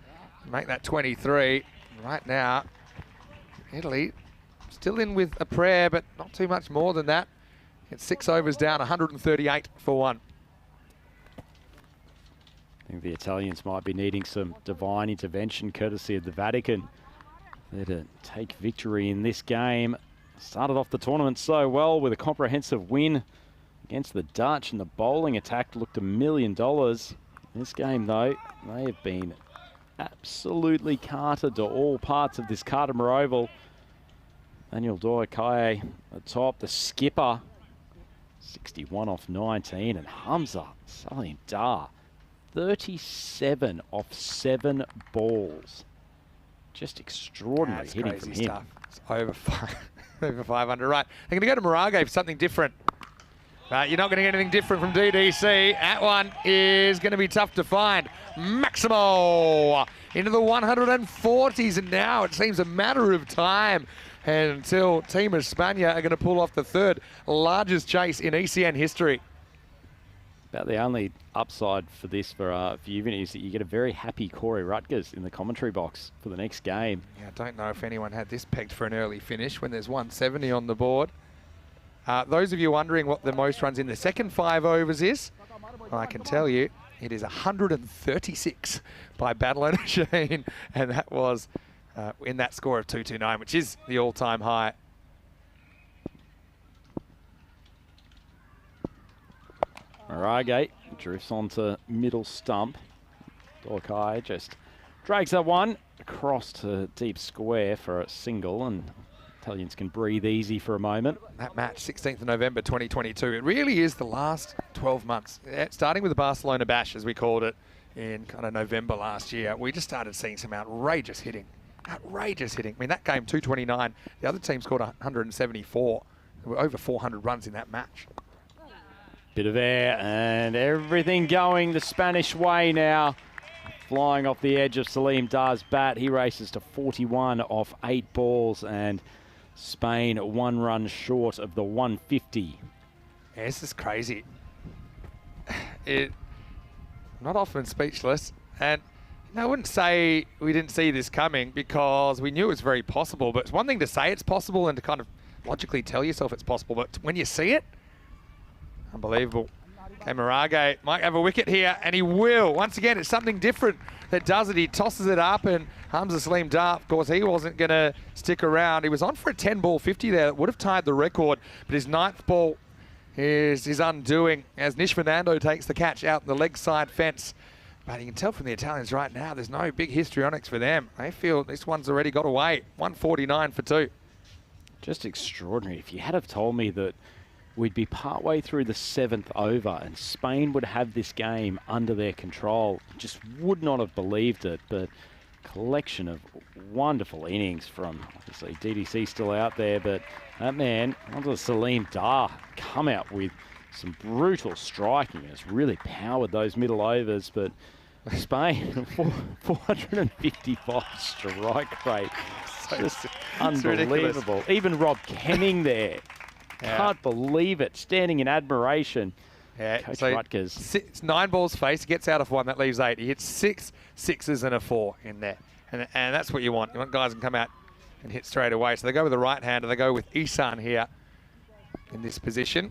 Make that 23. Right now, Italy still in with a prayer, but not too much more than that. It's 6 overs down, 138 for 1. I think the Italians might be needing some divine intervention courtesy of the Vatican. They're to take victory in this game. Started off the tournament so well with a comprehensive win against the Dutch, and the bowling attack looked $1 million. This game, though, they have been absolutely carted to all parts of this Carter Oval. Daniel Dorkai atop, the skipper, 61 off 19, and Hamza Salim Dar, 37 off 7 balls. Just extraordinary hitting from him. Stuff. It's over 500. Right, they're going to go to Moraga for something different. But you're not going to get anything different from DDC. That one is going to be tough to find. Maximo into the 140s, and now it seems a matter of time until Team España are going to pull off the third largest chase in ECN history. About the only upside for this for you, Vinny, is that you get a very happy Corey Rutgers in the commentary box for the next game. Yeah, I don't know if anyone had this pegged for an early finish when there's 170 on the board. Those of you wondering what the most runs in the second 5 overs is, well, I can tell you it is 136 by Battle and Sheen, and that was in that score of 229, which is the all-time high. Maragate drifts onto middle stump. Dorkai just drags that one across to deep square for a single, and Italians can breathe easy for a moment. That match, 16th of November 2022, it really is the last 12 months. Starting with the Barcelona Bash, as we called it, in kind of November last year, we just started seeing some outrageous hitting. Outrageous hitting. I mean, that game, 229. The other team scored 174. There were over 400 runs in that match. Bit of air and everything going the Spanish way now. Flying off the edge of Salim Dar's bat. He races to 41 off 8 balls, and Spain 1 run short of the 150. Yeah, this is crazy. I'm not often speechless, and I wouldn't say we didn't see this coming because we knew it was very possible, but it's one thing to say it's possible and to kind of logically tell yourself it's possible, but when you see it, unbelievable. Okay, Maragate might have a wicket here, and he will. Once again, it's something different that does it. He tosses it up, and Hamza Salim Dar, of course, he wasn't going to stick around. He was on for a 10-ball 50 there. That would have tied the record, but his 9th ball is his undoing as Nish Fernando takes the catch out in the leg side fence. But you can tell from the Italians right now, there's no big histrionics for them. They feel this one's already got away. 149 for 2. Just extraordinary. If you had have told me that we'd be partway through the 7th over and Spain would have this game under their control, just would not have believed it. But collection of wonderful innings from, obviously, DDC still out there, but that man, onto Salim Dar, come out with some brutal striking. It's really powered those middle overs, but Spain, 455 strike rate. Just unbelievable. Even Rob Kenning there. Yeah. Can't believe it. Standing in admiration. Yeah, Coach so Rutgers. It's 9 balls face. He gets out of 1. That leaves 8. He hits 6 sixes and a 4 in there. And that's what you want. You want guys to come out and hit straight away. So they go with the right hander. They go with Isan here in this position.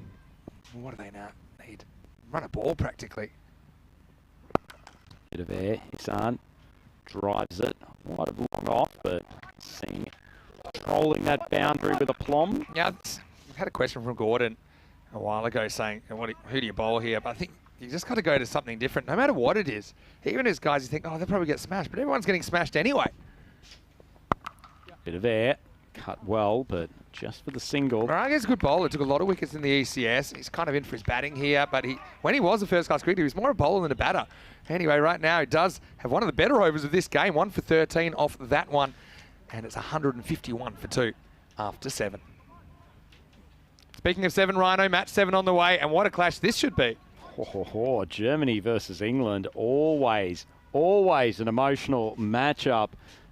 What do they now need? Run a ball practically. Bit of air. Isan drives it. Might have long off, but seeing controlling that boundary with aplomb. Yeah, I had a question from Gordon a while ago saying, who do you bowl here? But I think you just got to go to something different, no matter what it is. Even as guys, you think, oh, they'll probably get smashed, but everyone's getting smashed anyway. Bit of air. Cut well, but just for the single. Maragate's a good bowler. Took a lot of wickets in the ECS. He's kind of in for his batting here, but when he was a first-class cricketer, he was more a bowler than a batter. Anyway, right now, he does have one of the better overs of this game. 1 for 13 off that one, and it's 151 for 2 after 7. Speaking of 7, Rhino, match 7 on the way, and what a clash this should be. Germany versus England, always an emotional matchup.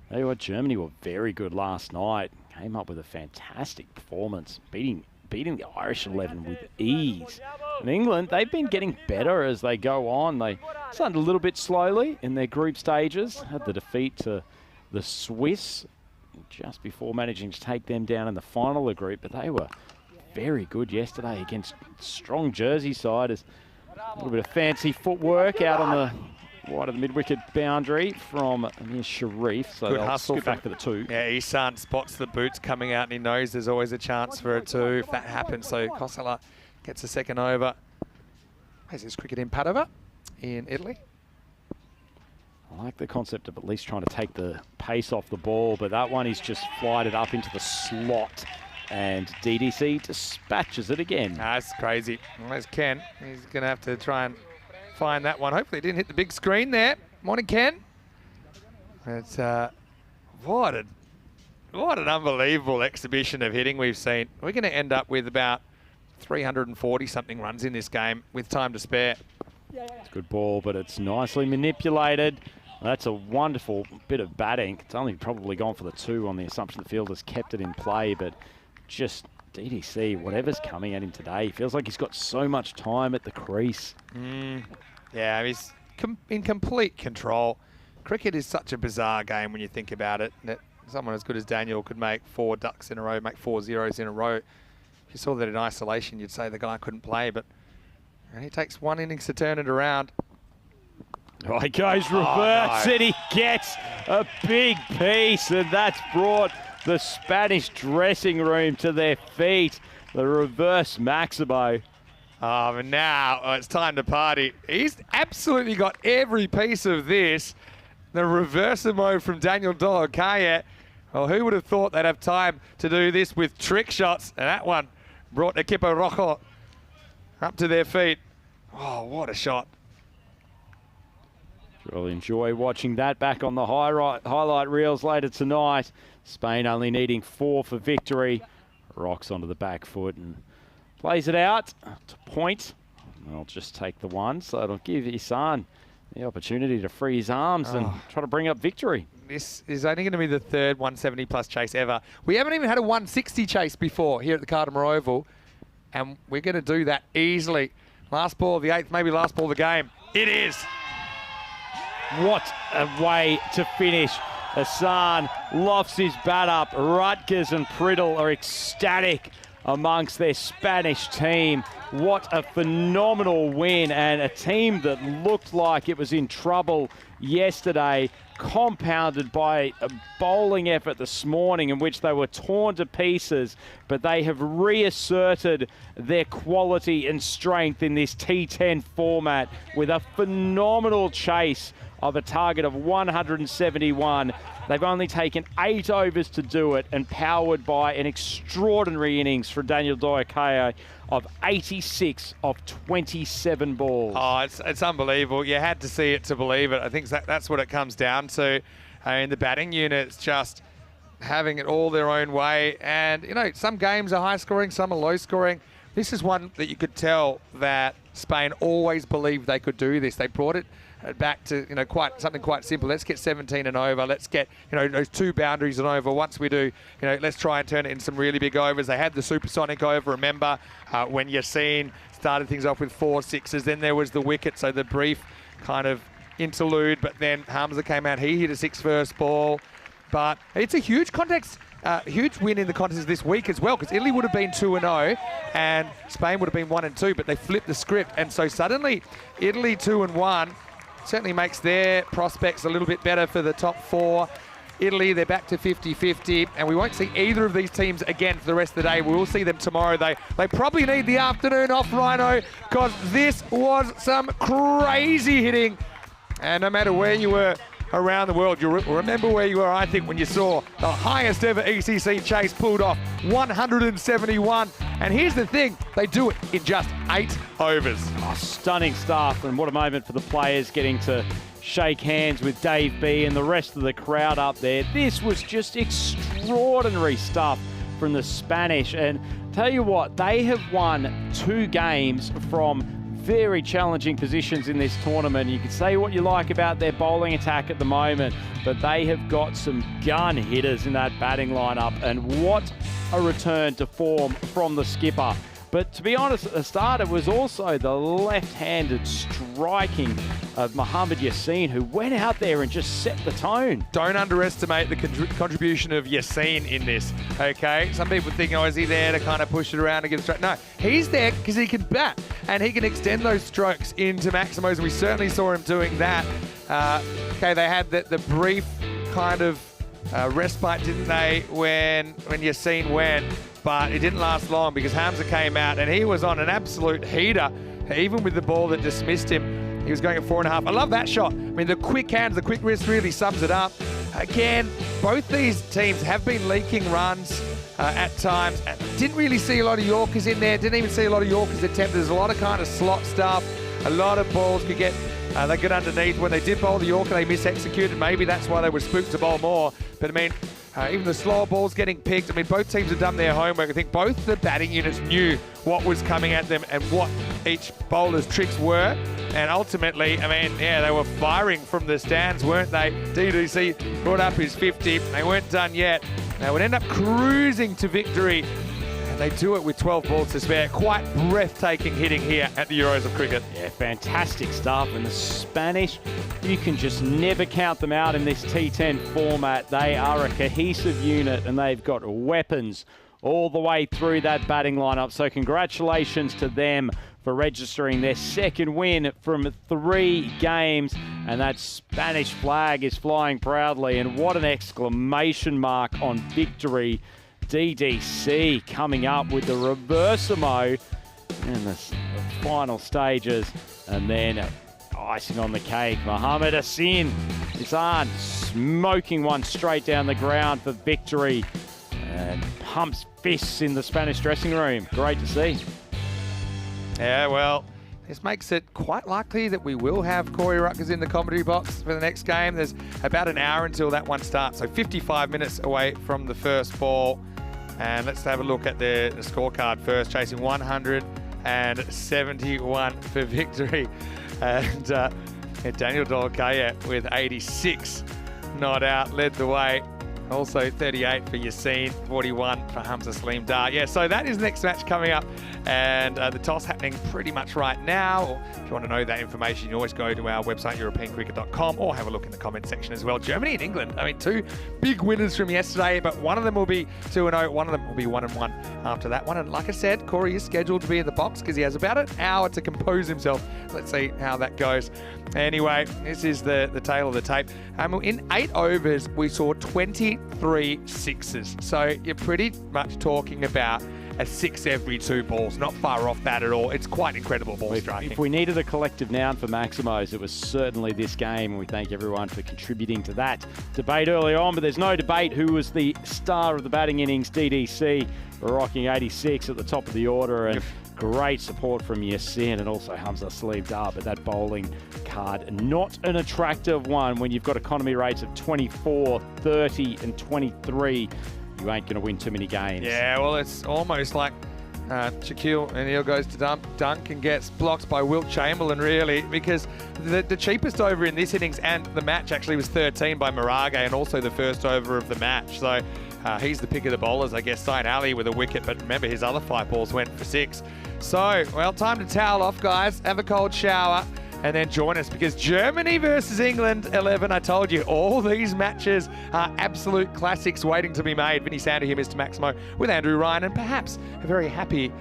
Tell you what, Germany were very good last night. Came up with a fantastic performance, beating the Irish 11 with ease. And England, they've been getting better as they go on. They started a little bit slowly in their group stages. Had the defeat to the Swiss just before managing to take them down in the final of the group, but they were very good yesterday against strong Jersey side. As a little bit of fancy footwork out on the wide of the mid-wicket boundary from near Sharif. So good they'll hustle scoot back for the 2. Yeah, Isan spots the boots coming out and he knows there's always a chance for a 2 if that happens. So Kosala gets a second over. Where's this cricket in Padova in Italy? I like the concept of at least trying to take the pace off the ball, but that one is just flied it up into the slot. And DDC dispatches it again. That's crazy. Well, there's Ken. He's going to have to try and find that one. Hopefully it didn't hit the big screen there. Morning, Ken. It's what an unbelievable exhibition of hitting we've seen. We're going to end up with about 340-something runs in this game with time to spare. It's a good ball, but it's nicely manipulated. That's a wonderful bit of batting. It's only probably gone for the 2 on the assumption the fielder's kept it in play, but just DDC, whatever's coming at him today, feels like he's got so much time at the crease. Yeah, he's in complete control. Cricket is such a bizarre game when you think about it. That someone as good as Daniel could make 4 ducks in a row, make 4 zeros in a row. If you saw that in isolation, you'd say the guy couldn't play, but he takes 1 innings to turn it around. Oh, he goes reverse and he gets a big piece, and that's brought the Spanish dressing room to their feet. The reverse Maximo. And now it's time to party. He's absolutely got every piece of this. The reversimo from Daniel Dolokaye. Well, who would have thought they'd have time to do this with trick shots? And that one brought Equipo Rojo up to their feet. Oh, what a shot. Really enjoy watching that back on the highlight reels later tonight. Spain only needing 4 for victory. Rocks onto the back foot and plays it out to point. I'll just take the 1, so it'll give Isan the opportunity to free his arms and try to bring up victory. This is only going to be the 3rd 170-plus chase ever. We haven't even had a 160 chase before here at the Cardimer Oval, and we're going to do that easily. Last ball of the 8th, maybe last ball of the game. It is. What a way to finish. Hassan lofts his bat up. Rutgers and Priddle are ecstatic amongst their Spanish team. What a phenomenal win, and a team that looked like it was in trouble yesterday, compounded by a bowling effort this morning in which they were torn to pieces, but they have reasserted their quality and strength in this T10 format with a phenomenal chase of a target of 171. They've only taken 8 overs to do it, and powered by an extraordinary innings for Daniel Dolokaye of 86 of 27 balls. Oh, it's unbelievable. You had to see it to believe it. I think that's what it comes down to. I mean, the batting unit's just having it all their own way. And, you know, some games are high scoring, some are low scoring. This is one that you could tell that Spain always believed they could do this. They brought it back to, you know, something quite simple. Let's get 17 and over. Let's get, you know, those 2 boundaries and over. Once we do, you know, let's try and turn it into some really big overs. They had the supersonic over, remember, when Yassine started things off with 4 sixes. Then there was the wicket, so the brief kind of interlude. But then Hamza came out. He hit a 6 first ball. But it's a huge context. Huge win in the contest this week as well, because Italy would have been 2-0 and Spain would have been 1-2, but they flipped the script. And so suddenly Italy 2-1 certainly makes their prospects a little bit better for the top 4. Italy, they're back to 50-50, and we won't see either of these teams again for the rest of the day. We will see them tomorrow. They probably need the afternoon off, Rhino, because this was some crazy hitting. And no matter where you were around the world, you'll remember where you were, I think, when you saw the highest ever ECC chase pulled off, 171. And here's the thing, they do it in just 8 overs. Oh, stunning stuff, and what a moment for the players getting to shake hands with Dave B and the rest of the crowd up there. This was just extraordinary stuff from the Spanish, and tell you what, they have won 2 games from very challenging positions in this tournament. You can say what you like about their bowling attack at the moment, but they have got some gun hitters in that batting lineup, and what a return to form from the skipper. But to be honest, at the start, it was also the left-handed striking of Mohamed Yassine, who went out there and just set the tone. Don't underestimate the contribution of Yassine in this, okay? Some people think, oh, is he there to kind of push it around and get a stroke? No, he's there because he can bat, and he can extend those strokes into maximos, and we certainly saw him doing that. Okay, they had the brief kind of respite, didn't they, when Yassine went? But it didn't last long because Hamza came out and he was on an absolute heater, even with the ball that dismissed him. He was going at 4.5. I love that shot. I mean, the quick hands, the quick wrist really sums it up. Again, both these teams have been leaking runs at times. Didn't really see a lot of Yorkers in there. Didn't even see a lot of Yorkers attempted. There's a lot of kind of slot stuff. A lot of balls could get, they get underneath. When they did bowl the Yorker, they mis-executed. Maybe that's why they were spooked to bowl more. But I mean, Even the slower balls getting picked. I mean, both teams have done their homework. I think both the batting units knew what was coming at them and what each bowler's tricks were. And ultimately, I mean, yeah, they were firing from the stands, weren't they? DDC brought up his 50. They weren't done yet. They would end up cruising to victory. And they do it with 12 balls to spare. Quite breathtaking hitting here at the Euros of Cricket. Yeah, fantastic stuff. And the Spanish, you can just never count them out in this T10 format. They are a cohesive unit and they've got weapons all the way through that batting lineup. So congratulations to them for registering their second win from 3 games. And that Spanish flag is flying proudly. And what an exclamation mark on victory. DDC coming up with the reversimo in the final stages. And then icing on the cake, Mohamed Hassan is on, smoking one straight down the ground for victory. And pumps fists in the Spanish dressing room. Great to see. Yeah, well, this makes it quite likely that we will have Corey Rutgers in the commentary box for the next game. There's about an hour until that one starts, so 55 minutes away from the first ball. And let's have a look at the scorecard first, chasing 171 for victory. And Daniel Dolkaya with 86 not out, led the way. Also 38 for Yassine, 41 for Hamza Saleem Dar. Yeah, so that is the next match coming up. And the toss happening pretty much right now. Or if you want to know that information, you can always go to our website, europeancricket.com, or have a look in the comment section as well. Germany and England, I mean, 2 big winners from yesterday, but one of them will be 2-0, one of them will be 1-1 after that one. And like I said, Corey is scheduled to be in the box because he has about an hour to compose himself. Let's see how that goes. Anyway, this is the tale of the tape. In 8 overs, we saw 23 sixes. So you're pretty much talking about a 6 every 2 balls. Not far off that at all. It's quite incredible ball striking. If we needed a collective noun for Maximos, it was certainly this game, and we thank everyone for contributing to that debate early on. But there's no debate who was the star of the batting innings. DDC rocking 86 at the top of the order, and great support from Yassine and also Hamza Saleem Dar. But that bowling card, not an attractive one when you've got economy rates of 24, 30 and 23. You ain't going to win too many games. Yeah, well, it's almost like Shaquille O'Neal goes to dunk and gets blocked by Wilt Chamberlain, really, because the cheapest over in this innings and the match actually was 13 by Marage, and also the first over of the match. So he's the pick of the bowlers, I guess. Sain Ali with a wicket, but remember his other 5 balls went for 6. So, well, time to towel off, guys. Have a cold shower. And then join us, because Germany versus England 11, I told you, all these matches are absolute classics waiting to be made. Vinny Sandu here, Mr. Maximo, with Andrew Ryan, and perhaps a very happy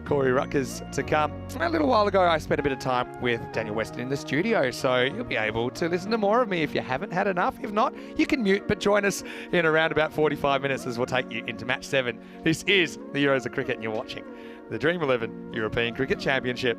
Corey Rutgers to come. A little while ago, I spent a bit of time with Daniel Weston in the studio, so you'll be able to listen to more of me if you haven't had enough. If not, you can mute, but join us in around about 45 minutes as we'll take you into match 7. This is the Euros of Cricket, and you're watching the Dream11 European Cricket Championship.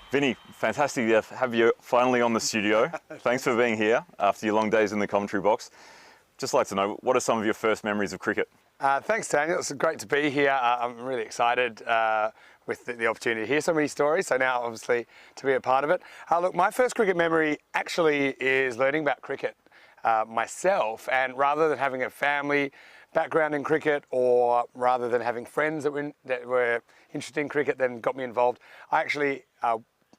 Vinny, fantastic to have you finally on the studio. Thanks for being here after your long days in the commentary box. Just like to know, what are some of your first memories of cricket? Thanks, Daniel. It's great to be here. I'm really excited with the opportunity to hear so many stories. So now, obviously, to be a part of it. Look, my first cricket memory actually is learning about cricket myself. And rather than having a family background in cricket, or rather than having friends that were interested in cricket, then got me involved, I actually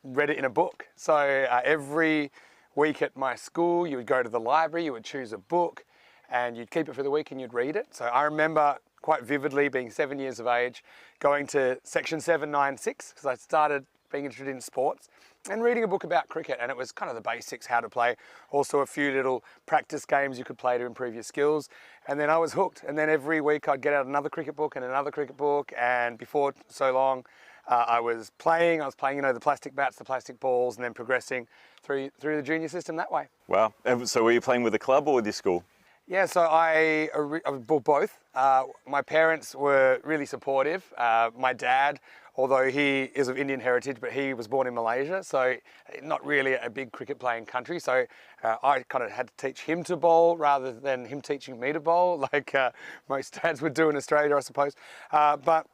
read it in a book. So every week at my school, you would go to the library, you would choose a book, and you'd keep it for the week and you'd read it. So I remember quite vividly, being 7 years of age, going to section 796, because I started being interested in sports, and reading a book about cricket. And it was kind of the basics, how to play, also a few little practice games you could play to improve your skills. And then I was hooked. And then every week I'd get out another cricket book and another cricket book. And before so long, I was playing, you know, the plastic bats, the plastic balls, and then progressing through the junior system that way. Wow. So were you playing with the club or with your school? Yeah, so I bought both. My parents were really supportive. My dad, although he is of Indian heritage, but he was born in Malaysia, so not really a big cricket playing country. So I kind of had to teach him to bowl rather than him teaching me to bowl, like most dads would do in Australia, I suppose. But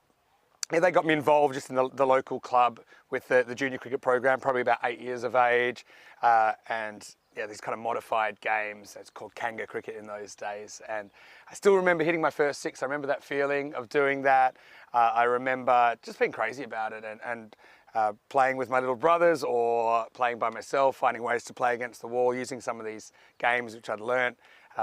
yeah, they got me involved just in the local club with the junior cricket program, probably about 8 years of age, and yeah, these kind of modified games. It's called Kanga cricket in those days. And I still remember hitting my first six. I remember that feeling of doing that. I remember just being crazy about it and playing with my little brothers or playing by myself, finding ways to play against the wall, using some of these games which I'd learnt,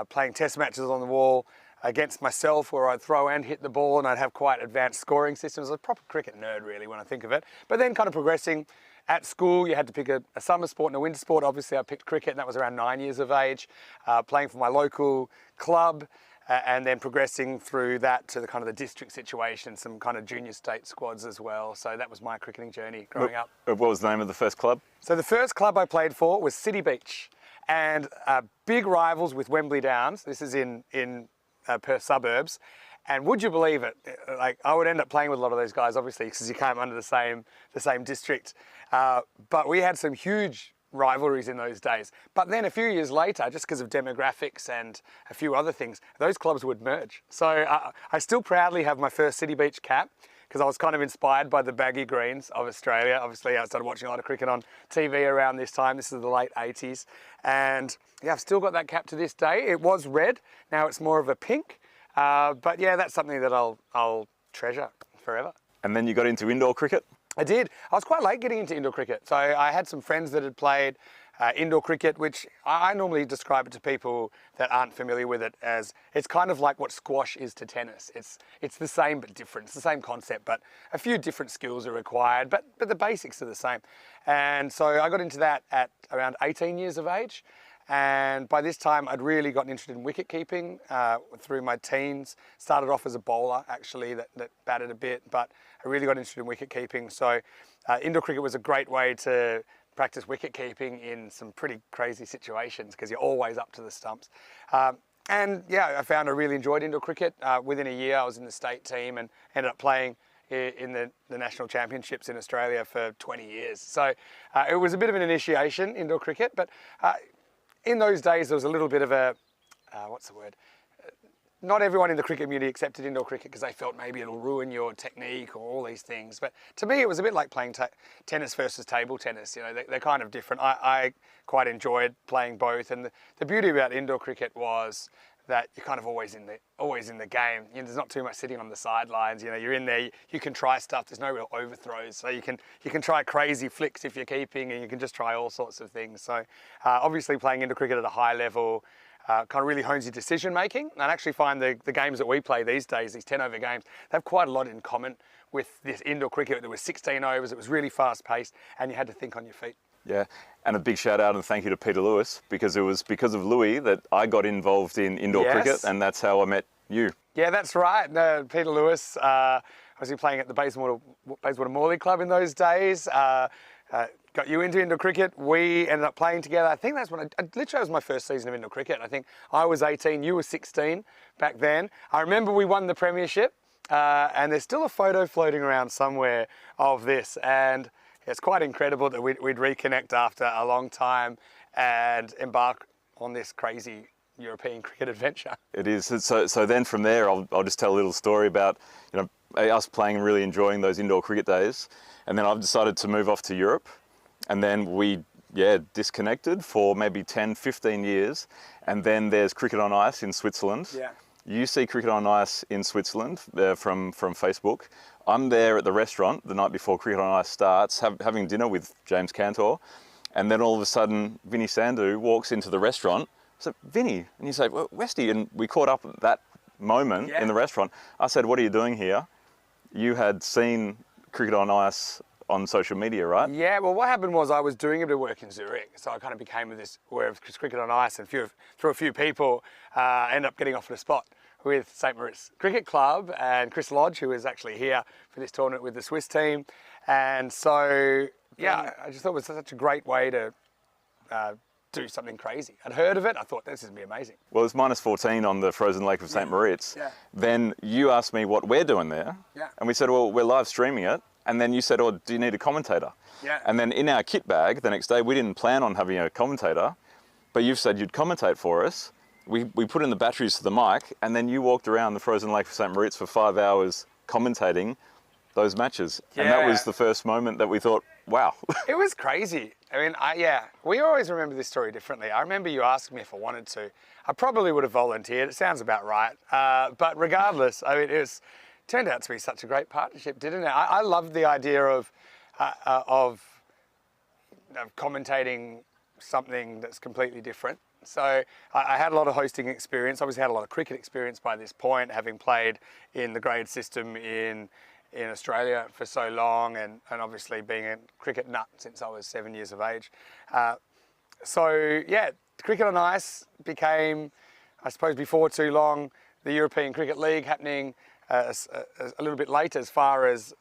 playing test matches on the wall against myself, where I'd throw and hit the ball, and I'd have quite advanced scoring systems. I was a proper cricket nerd, really, when I think of it. But then kind of progressing. At school, you had to pick a summer sport and a winter sport. Obviously, I picked cricket, and that was around 9 years of age, playing for my local club, and then progressing through that to the kind of the district situation, some kind of junior state squads as well. So that was my cricketing journey growing up. What was the name of the first club? So the first club I played for was City Beach, and big rivals with Wembley Downs. This is in Perth suburbs. And would you believe it? Like, I would end up playing with a lot of those guys, obviously, because you came under the same district. But we had some huge rivalries in those days. But then a few years later, just because of demographics and a few other things, those clubs would merge. So I still proudly have my first City Beach cap, because I was kind of inspired by the baggy greens of Australia. Obviously, I started watching a lot of cricket on TV around this time. This is the late 80s. And yeah, I've still got that cap to this day. It was red. Now it's more of a pink. But yeah, that's something that I'll treasure forever. And then you got into indoor cricket? I did. I was quite late getting into indoor cricket. So I had some friends that had played indoor cricket, which I normally describe it to people that aren't familiar with it as it's kind of like what squash is to tennis. It's the same but different. It's the same concept, but a few different skills are required, but the basics are the same. And so I got into that at around 18 years of age. And by this time, I'd really gotten interested in wicket keeping through my teens. Started off as a bowler, actually, that batted a bit, but I really got interested in wicket keeping. So indoor cricket was a great way to practice wicket keeping in some pretty crazy situations because you're always up to the stumps. And yeah, I found I really enjoyed indoor cricket. Within a year, I was in the state team and ended up playing in the national championships in Australia for 20 years. So it was a bit of an initiation, indoor cricket, but in those days, there was a little bit of a, what's the word? Not everyone in the cricket community accepted indoor cricket because they felt maybe it'll ruin your technique or all these things. But to me, it was a bit like playing tennis versus table tennis. You know, they're kind of different. I quite enjoyed playing both. And the beauty about indoor cricket was that you're kind of always in the game. You know, there's not too much sitting on the sidelines. You know, you're in there. You can try stuff. There's no real overthrows, so you can try crazy flicks if you're keeping, and you can just try all sorts of things. So obviously, playing indoor cricket at a high level kind of really hones your decision making. And I actually find the games that we play these days, these 10-over games, they have quite a lot in common with this indoor cricket. There was 16 overs. It was really fast paced, and you had to think on your feet. Yeah, and a big shout out and thank you to Peter Lewis, because it was because of Louis that I got involved in indoor cricket, and that's how I met you. Yeah, that's right. Peter Lewis, obviously playing at the Bayswater Morley Club in those days, got you into indoor cricket. We ended up playing together. I think that's when literally was my first season of indoor cricket. I think I was 18, you were 16 back then. I remember we won the premiership, and there's still a photo floating around somewhere of this, and it's quite incredible that we'd reconnect after a long time and embark on this crazy European cricket adventure. It is. So then from there, I'll just tell a little story about, you know, us playing and really enjoying those indoor cricket days. And then I've decided to move off to Europe. And then we, disconnected for maybe 10, 15 years. And then there's cricket on ice in Switzerland. Yeah. You see cricket on ice in Switzerland from Facebook. I'm there at the restaurant the night before cricket on ice starts, having dinner with James Cantor. And then all of a sudden, Vinny Sandhu walks into the restaurant. I said, Vinny, and you say, well, Westy, and we caught up at that moment in the restaurant. I said, what are you doing here? You had seen cricket on ice on social media, right? Yeah, well, what happened was I was doing a bit of work in Zurich, so I kind of became aware of cricket on ice, and through a few people, ended up getting offered a spot with St. Moritz Cricket Club and Chris Lodge, who is actually here for this tournament with the Swiss team. And so, yeah, I just thought it was such a great way to do something crazy. I'd heard of it. I thought this is going to be amazing. Well, it's minus 14 on the frozen lake of St. Moritz. Yeah. Then you asked me what we're doing there. Yeah. And we said, well, we're live streaming it. And then you said, oh, do you need a commentator? Yeah. And then in our kit bag the next day, we didn't plan on having a commentator, but you've said you'd commentate for us. We put in the batteries to the mic, and then you walked around the frozen lake of St. Moritz for 5 hours commentating those matches. Yeah. And that was the first moment that we thought, wow. It was crazy. I mean, we always remember this story differently. I remember you asking me if I wanted to. I probably would have volunteered. It sounds about right. But regardless, I mean, it turned out to be such a great partnership, didn't it? I loved the idea of commentating something that's completely different. So I had a lot of hosting experience, obviously had a lot of cricket experience by this point, having played in the grade system in Australia for so long, and obviously being a cricket nut since I was 7 years of age. So yeah, cricket on ice became, I suppose before too long, the European Cricket League happening a little bit later as far as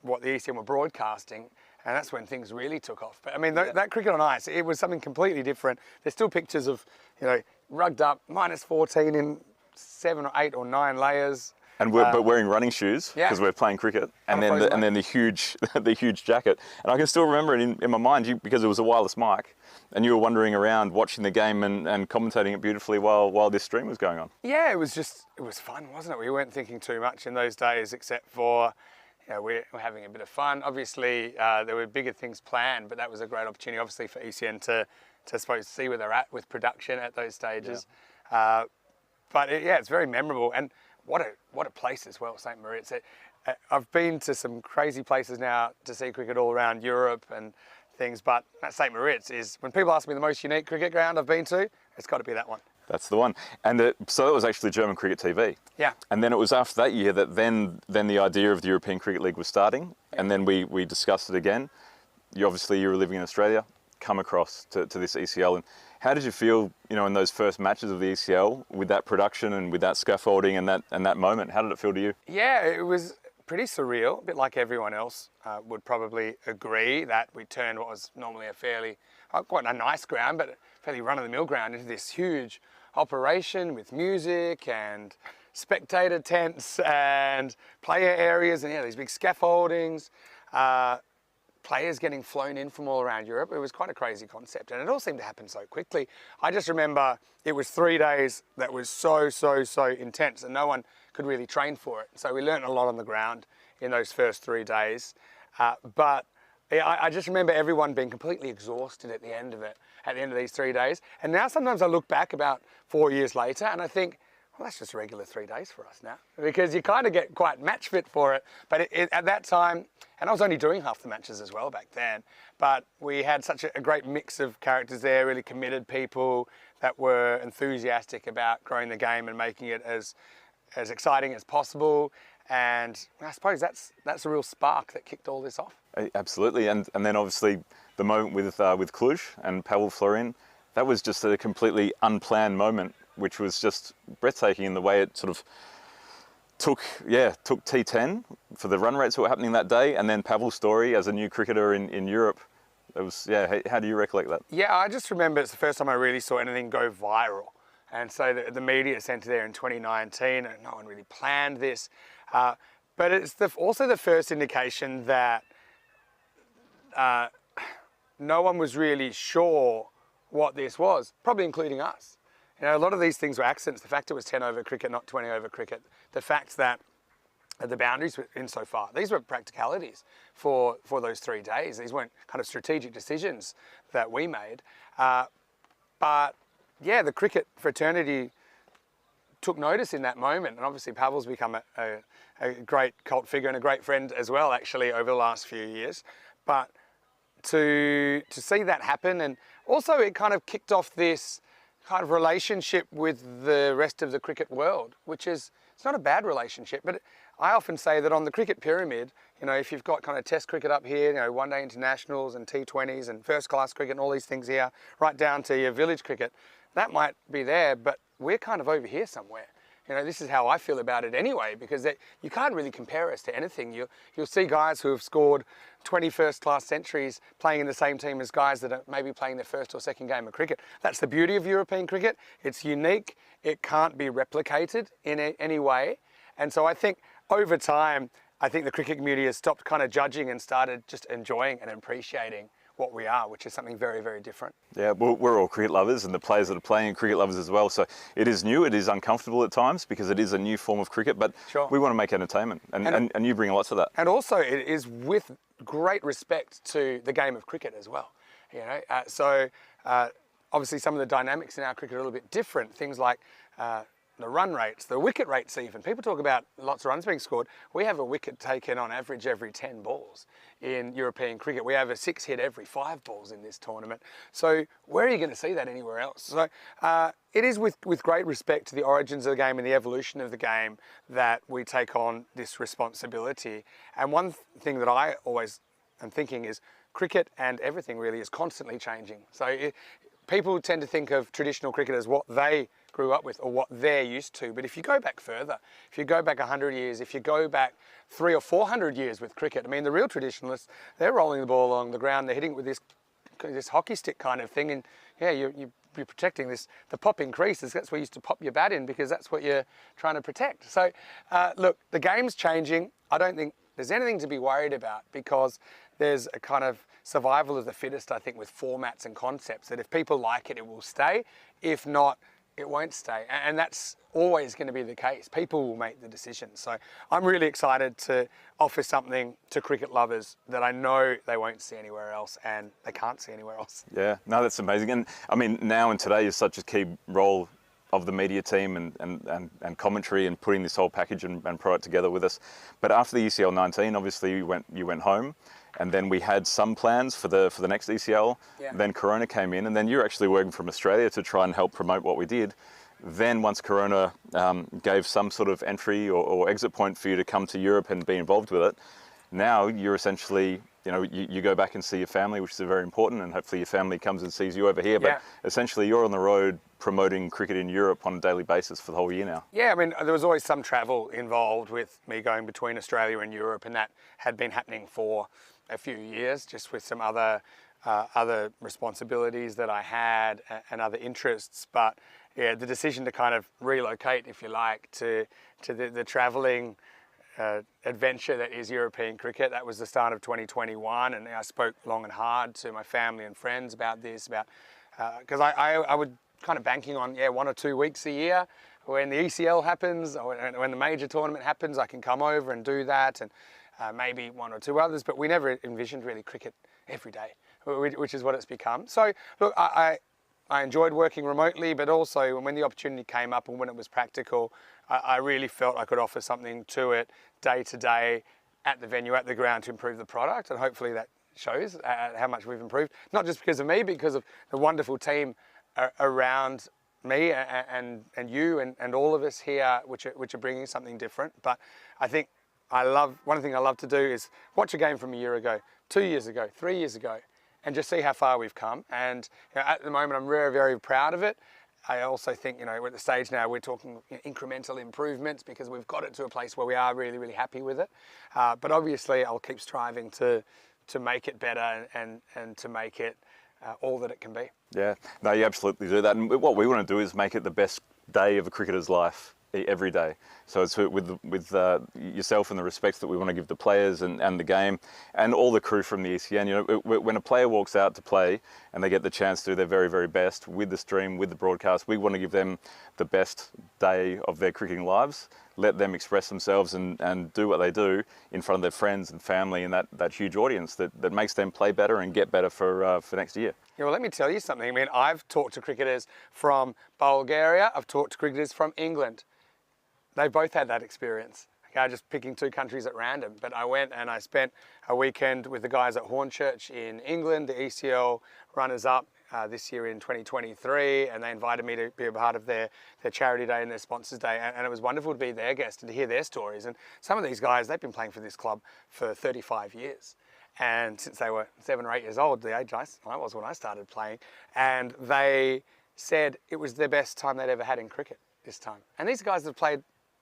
what the ECM were broadcasting. And that's when things really took off. But I mean, that cricket on ice, it was something completely different. There's still pictures of, rugged up, minus 14 in 7 or 8 or 9 layers. And but wearing running shoes because we're playing cricket, and then the huge jacket. And I can still remember it in my mind because it was a wireless mic, and you were wandering around watching the game and commentating it beautifully while this stream was going on. Yeah, it was fun, wasn't it? We weren't thinking too much in those days, except for, we're having a bit of fun. Obviously, there were bigger things planned, but that was a great opportunity, obviously, for ECN to suppose see where they're at with production at those stages. Yeah. But it's very memorable, and what a place as well, St. Moritz. I've been to some crazy places now to see cricket all around Europe and things, but at St Moritz is, when people ask me the most unique cricket ground I've been to, it's got to be that one. That's the one. And so it was actually German Cricket TV. Yeah. And then it was after that year that then the idea of the European Cricket League was starting. And then we discussed it again. You were living in Australia, come across to this ECL. And how did you feel, in those first matches of the ECL with that production and with that scaffolding and that moment? How did it feel to you? Yeah, it was pretty surreal, a bit like everyone else would probably agree, that we turned what was normally a fairly, quite a nice ground, but a fairly run-of-the-mill ground into this huge operation with music and spectator tents and player areas and these big scaffoldings, players getting flown in from all around Europe. It was quite a crazy concept, and it all seemed to happen so quickly. I just remember it was 3 days that was so intense, and no one could really train for it. So we learned a lot on the ground in those first 3 days. But I just remember everyone being completely exhausted at the end of it, at the end of these 3 days. And now sometimes I look back about 4 years later and I think, well, that's just regular 3 days for us now, because you kind of get quite match fit for it. But at that time, and I was only doing half the matches as well back then, but we had such a great mix of characters there, really committed people that were enthusiastic about growing the game and making it as exciting as possible. And I suppose that's a real spark that kicked all this off. Absolutely, and then obviously the moment with Cluj and Pavel Florin, that was just a completely unplanned moment, which was just breathtaking in the way it sort of took T10 for the run rates that were happening that day, and then Pavel's story as a new cricketer in Europe. It was, how do you recollect that? Yeah, I just remember it's the first time I really saw anything go viral. And so the media centre there in 2019, and no one really planned this. But it's also the first indication that no one was really sure what this was, probably including us. A lot of these things were accidents. The fact it was 10 over cricket, not 20 over cricket. The fact that the boundaries were in so far. These were practicalities for those 3 days. These weren't kind of strategic decisions that we made. But yeah, the cricket fraternity took notice in that moment, and obviously Pavel's become a great cult figure and a great friend as well, actually, over the last few years. But to see that happen, and also it kind of kicked off this kind of relationship with the rest of the cricket world, which is, it's not a bad relationship, but I often say that on the cricket pyramid, if you've got kind of test cricket up here, one-day internationals and T20s and first-class cricket and all these things here, right down to your village cricket, that might be there, but we're kind of over here somewhere. This is how I feel about it anyway, because you can't really compare us to anything. You'll see guys who have scored 20 first-class centuries playing in the same team as guys that are maybe playing their first or second game of cricket. That's the beauty of European cricket. It's unique. It can't be replicated in any way. And so I think over time, I think the cricket community has stopped kind of judging and started just enjoying and appreciating what we are, which is something very, very different. Yeah, we're all cricket lovers, and the players that are playing cricket lovers as well. So it is new, it is uncomfortable at times because it is a new form of cricket, but sure, we want to make entertainment, and you bring a lot to that. And also it is with great respect to the game of cricket as well. Obviously some of the dynamics in our cricket are a little bit different. Things like the run rates, the wicket rates even. People talk about lots of runs being scored. We have a wicket taken on average every 10 balls in European cricket. We have a 6 hit every 5 balls in this tournament. So where are you going to see that anywhere else? So it is with great respect to the origins of the game and the evolution of the game that we take on this responsibility. And one thing that I always am thinking is cricket and everything really is constantly changing. So people tend to think of traditional cricket as what they grew up with or what they're used to. But if you go back further, if you go back 100 years, if you go back 300 or 400 years with cricket, I mean, the real traditionalists, they're rolling the ball along the ground, they're hitting it with this hockey stick kind of thing, and yeah, you're protecting the popping creases. That's where you used to pop your bat in because that's what you're trying to protect. So look, the game's changing. I don't think there's anything to be worried about because there's a kind of survival of the fittest, I think, with formats and concepts, that if people like it, it will stay. If not, it won't stay. And that's always going to be the case. People will make the decision. So I'm really excited to offer something to cricket lovers that I know they won't see anywhere else and they can't see anywhere else. Yeah, no, that's amazing. And I mean, now and today is such a key role of the media team and commentary and putting this whole package and product together with us. But after the ECL 19, obviously you went home And then we had some plans for the next ECL. Yeah. Then Corona came in, and then you're actually working from Australia to try and help promote what we did. Then once Corona gave some sort of entry or exit point for you to come to Europe and be involved with it, now you're essentially, you go back and see your family, which is very important, and hopefully your family comes and sees you over here. Yeah. But essentially you're on the road promoting cricket in Europe on a daily basis for the whole year now. Yeah, I mean, there was always some travel involved with me going between Australia and Europe, and that had been happening for a few years, just with some other responsibilities that I had and other interests. But yeah, the decision to kind of relocate, if you like, to the travelling adventure that is European cricket, that was the start of 2021, and I spoke long and hard to my family and friends about this, because I would kind of banking on 1 or 2 weeks a year. When the ECL happens, or when the major tournament happens, I can come over and do that, and maybe 1 or 2 others, but we never envisioned really cricket every day, which is what it's become. So look, I enjoyed working remotely, but also when the opportunity came up and when it was practical, I really felt I could offer something to it day to day at the venue, at the ground, to improve the product, and hopefully that shows how much we've improved, not just because of me, because of the wonderful team around me and you and all of us here, which are bringing something different. But I think one thing I love to do is watch a game from a year ago, 2 years ago, 3 years ago, and just see how far we've come. And at the moment, I'm very, very proud of it. I also think, we're at the stage now, we're talking incremental improvements, because we've got it to a place where we are really, really happy with it. But obviously, I'll keep striving to make it better and to make it all that it can be. Yeah, no, you absolutely do that. And what we want to do is make it the best day of a cricketer's life every day. So it's with yourself and the respect that we want to give the players and the game and all the crew from the ECN. When a player walks out to play and they get the chance to do their very, very best with the stream, with the broadcast, we want to give them the best day of their cricketing lives, let them express themselves and do what they do in front of their friends and family and that huge audience that makes them play better and get better for next year. Yeah, well, let me tell you something. I mean, I've talked to cricketers from Bulgaria, I've talked to cricketers from England. They both had that experience. Okay, just picking 2 countries at random. But I went and I spent a weekend with the guys at Hornchurch in England, the ECL runners-up this year in 2023, and they invited me to be a part of their charity day and their sponsors day, and it was wonderful to be their guest and to hear their stories. And some of these guys, they've been playing for this club for 35 years. And since they were 7 or 8 years old, the age I was when I started playing, and they said it was their best time they'd ever had in cricket this time. And these guys have played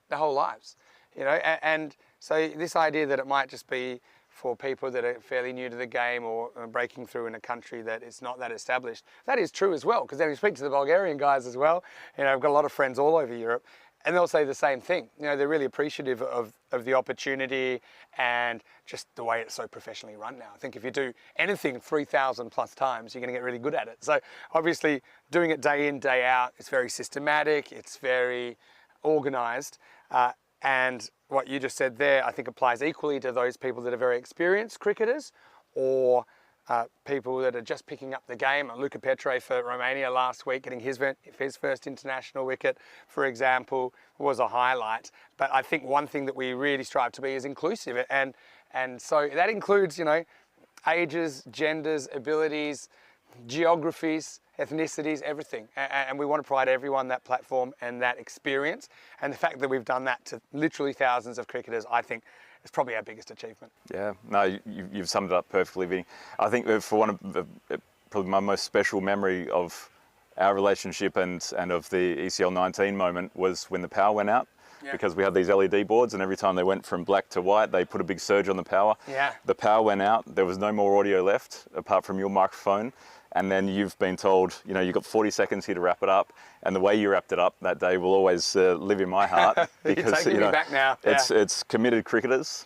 their whole lives, and so this idea that it might just be for people that are fairly new to the game or breaking through in a country that is not that established, that is true as well, because then you speak to the Bulgarian guys as well. I've got a lot of friends all over Europe, and they'll say the same thing. They're really appreciative of the opportunity and just the way it's so professionally run now. I think if you do anything 3,000 plus times, you're going to get really good at it. So obviously doing it day in, day out, it's very systematic, it's very organised, and what you just said there, I think applies equally to those people that are very experienced cricketers or people that are just picking up the game. Luca Petre for Romania last week, getting his first international wicket, for example, was a highlight. But I think one thing that we really strive to be is inclusive, and so that includes, ages, genders, abilities, geographies, ethnicities, everything. And we want to provide everyone that platform and that experience. And the fact that we've done that to literally thousands of cricketers, I think, is probably our biggest achievement. Yeah, no, you've summed it up perfectly, Vinny. I think that for one of probably my most special memory of our relationship and of the ECL 19 moment was when the power went out. Yeah. Because we had these LED boards, and every time they went from black to white, they put a big surge on the power. Yeah. The power went out. There was no more audio left apart from your microphone. And then you've been told, you've got 40 seconds here to wrap it up. And the way you wrapped it up that day will always live in my heart. Because, You're taking me back now. Yeah. It's committed cricketers,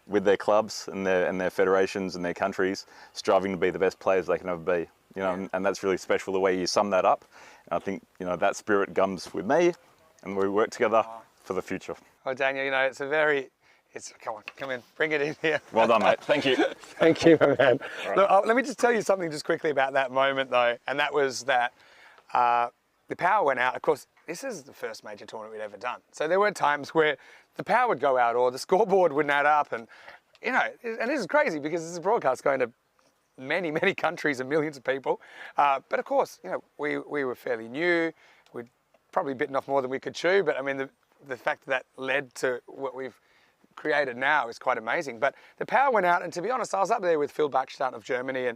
with their clubs and their federations and their countries, striving to be the best players they can ever be. And that's really special, the way you sum that up. And I think, that spirit comes with me, and we work together for the future. Well, Daniel, come in, bring it in here. Well done, mate. Thank you. Thank you, my man. Right. Look, let me just tell you something just quickly about that moment, though, and that was that the power went out. Of course, this is the first major tournament we'd ever done. So there were times where the power would go out or the scoreboard wouldn't add up, and you know, and this is crazy because this is a broadcast going to many, many countries and millions of people. But of course, you know, we were fairly new. We'd probably bitten off more than we could chew, but I mean, the fact that led to what we've created now is quite amazing. But the power went out, and to be honest, I was up there with Phil Bachstadt of Germany,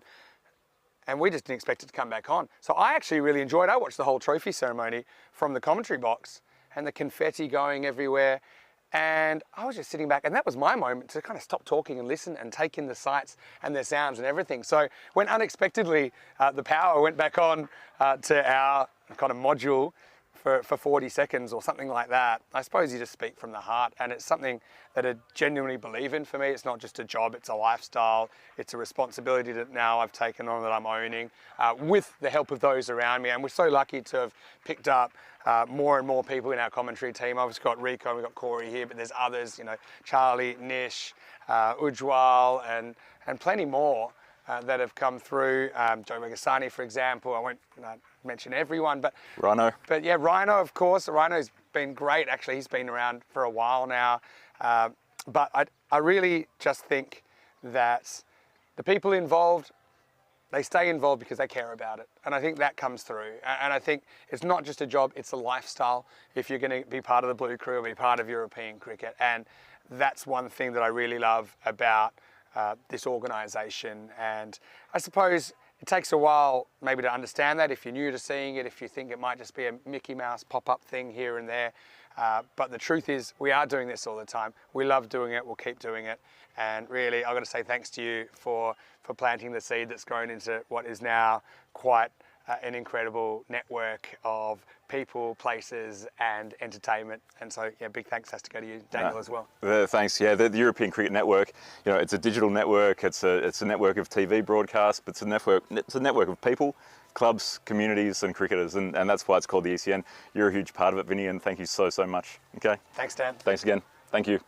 and we just didn't expect it to come back on. So I actually really enjoyed it. I watched the whole trophy ceremony from the commentary box and the confetti going everywhere. And I was just sitting back, and that was my moment to kind of stop talking and listen and take in the sights and the sounds and everything. So when unexpectedly the power went back on to our kind of module for 40 seconds or something like that, I suppose you just speak from the heart, and it's something that I genuinely believe in for me. It's not just a job, it's a lifestyle, it's a responsibility that now I've taken on, that I'm owning with the help of those around me. And we're so lucky to have picked up more and more people in our commentary team. I've got Rico, we've got Corey here, but there's others, you know, Charlie, Nish, Ujwal, and plenty more that have come through. Joe Regasani, for example. I won't mention everyone, but Rhino. But yeah, Rhino, of course. Rhino's been great. Actually, he's been around for a while now. But I really just think that the people involved, they stay involved because they care about it. And I think that comes through. And I think it's not just a job, it's a lifestyle if you're going to be part of the Blue Crew or be part of European cricket. And that's one thing that I really love about this organisation. And I suppose it takes a while maybe to understand that if you're new to seeing it, if you think it might just be a Mickey Mouse pop-up thing here and there. But the truth is we are doing this all the time. We love doing it, we'll keep doing it. And really, I've got to say thanks to you for planting the seed that's grown into what is now quite an incredible network of people, places and entertainment. And so, yeah, big thanks has to go to you, Daniel, as well. Thanks. Yeah, the European Cricket Network. You know, it's a digital network. It's a network of TV broadcasts, but it's a network of people, clubs, communities, and cricketers, and that's why it's called the ECN. You're a huge part of it, Vinny, and thank you so much. Okay. Thanks, Dan. Thanks again. Thank you.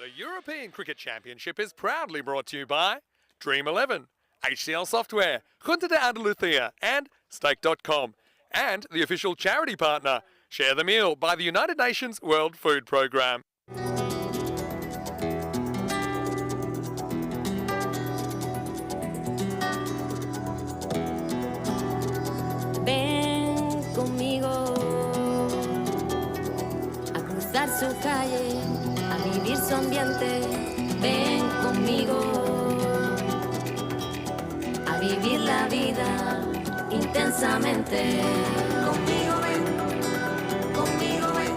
The European Cricket Championship is proudly brought to you by Dream11, HCL Software, Junta de Andalucía, and Stake.com, and the official charity partner, Share the Meal by the United Nations World Food Programme. Ven conmigo a cruzar su calle, a vivir su ambiente. Ven conmigo a vivir la vida intensamente. Conmigo ven, conmigo ven.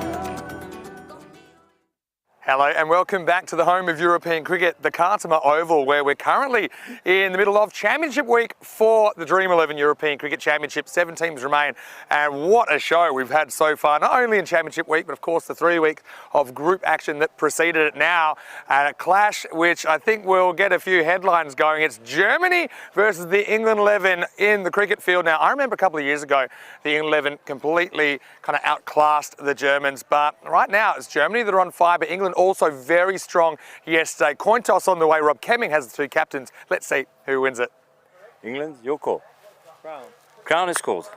Hello and welcome back to the home of European cricket, the Khartoum Oval, where we're currently in the middle of Championship Week for the Dream11 European Cricket Championship. 7 teams remain, and what a show we've had so far, not only in Championship Week, but of course the 3 weeks of group action that preceded it now, and a clash which I think will get a few headlines going. It's Germany versus the England 11 in the cricket field. Now, I remember a couple of years ago, the England 11 completely kind of outclassed the Germans, but right now it's Germany that are on fire, but England also very strong yesterday. Coin toss on the way. Rob Kemming has the 2 captains. Let's see who wins it. England, your call. Crown. Crown is called.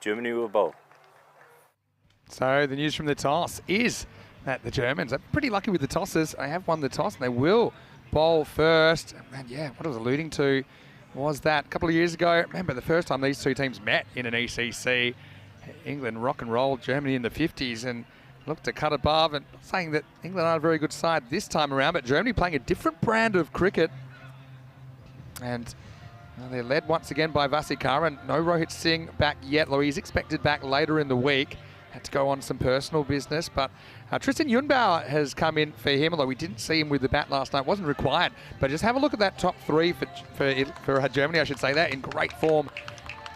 Germany will bowl. So the news from the toss is that the Germans are pretty lucky with the tosses. They have won the toss and they will bowl first. And yeah, what I was alluding to was that a couple of years ago, remember the first time these 2 teams met in an ECC, England rock and roll Germany in the 50s and looked to cut above, and saying that England aren't a very good side this time around, but Germany playing a different brand of cricket. And they're led once again by Vasikara. No Rohit Singh back yet, though he's expected back later in the week. Had to go on some personal business, but Tristan Yunbauer has come in for him, although we didn't see him with the bat last night. Wasn't required, but just have a look at that top 3 for Germany, I should say. That in great form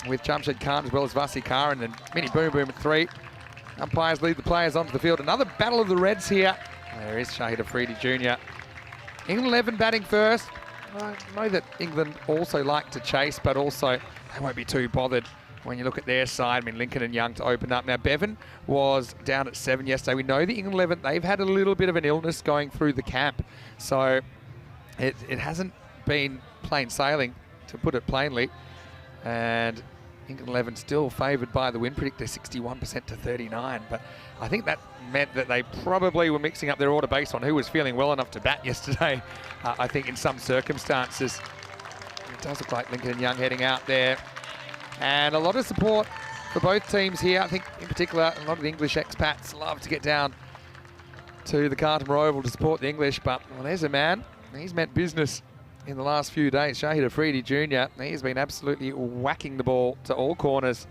with Jamshed Khan as well as Vasikara, and then Mini Boom Boom at 3. Umpires lead the players onto the field. Another battle of the Reds here. There is Shahid Afridi Jr. England 11 batting first. I know that England also like to chase, but also they won't be too bothered when you look at their side. I mean, Lincoln and Young to open up. Now, Bevan was down at 7 yesterday. We know the England 11, they've had a little bit of an illness going through the camp. So it hasn't been plain sailing, to put it plainly. And England 11 still favoured by the win predictor, 61% to 39. But I think that meant that they probably were mixing up their order based on who was feeling well enough to bat yesterday. I think in some circumstances. It does look like Lincoln and Young heading out there. And a lot of support for both teams here. I think in particular, a lot of the English expats love to get down to the Khartoum Oval to support the English. But well, there's a man, he's meant business in the last few days. Shahid Afridi Jr. He's been absolutely whacking the ball to all corners.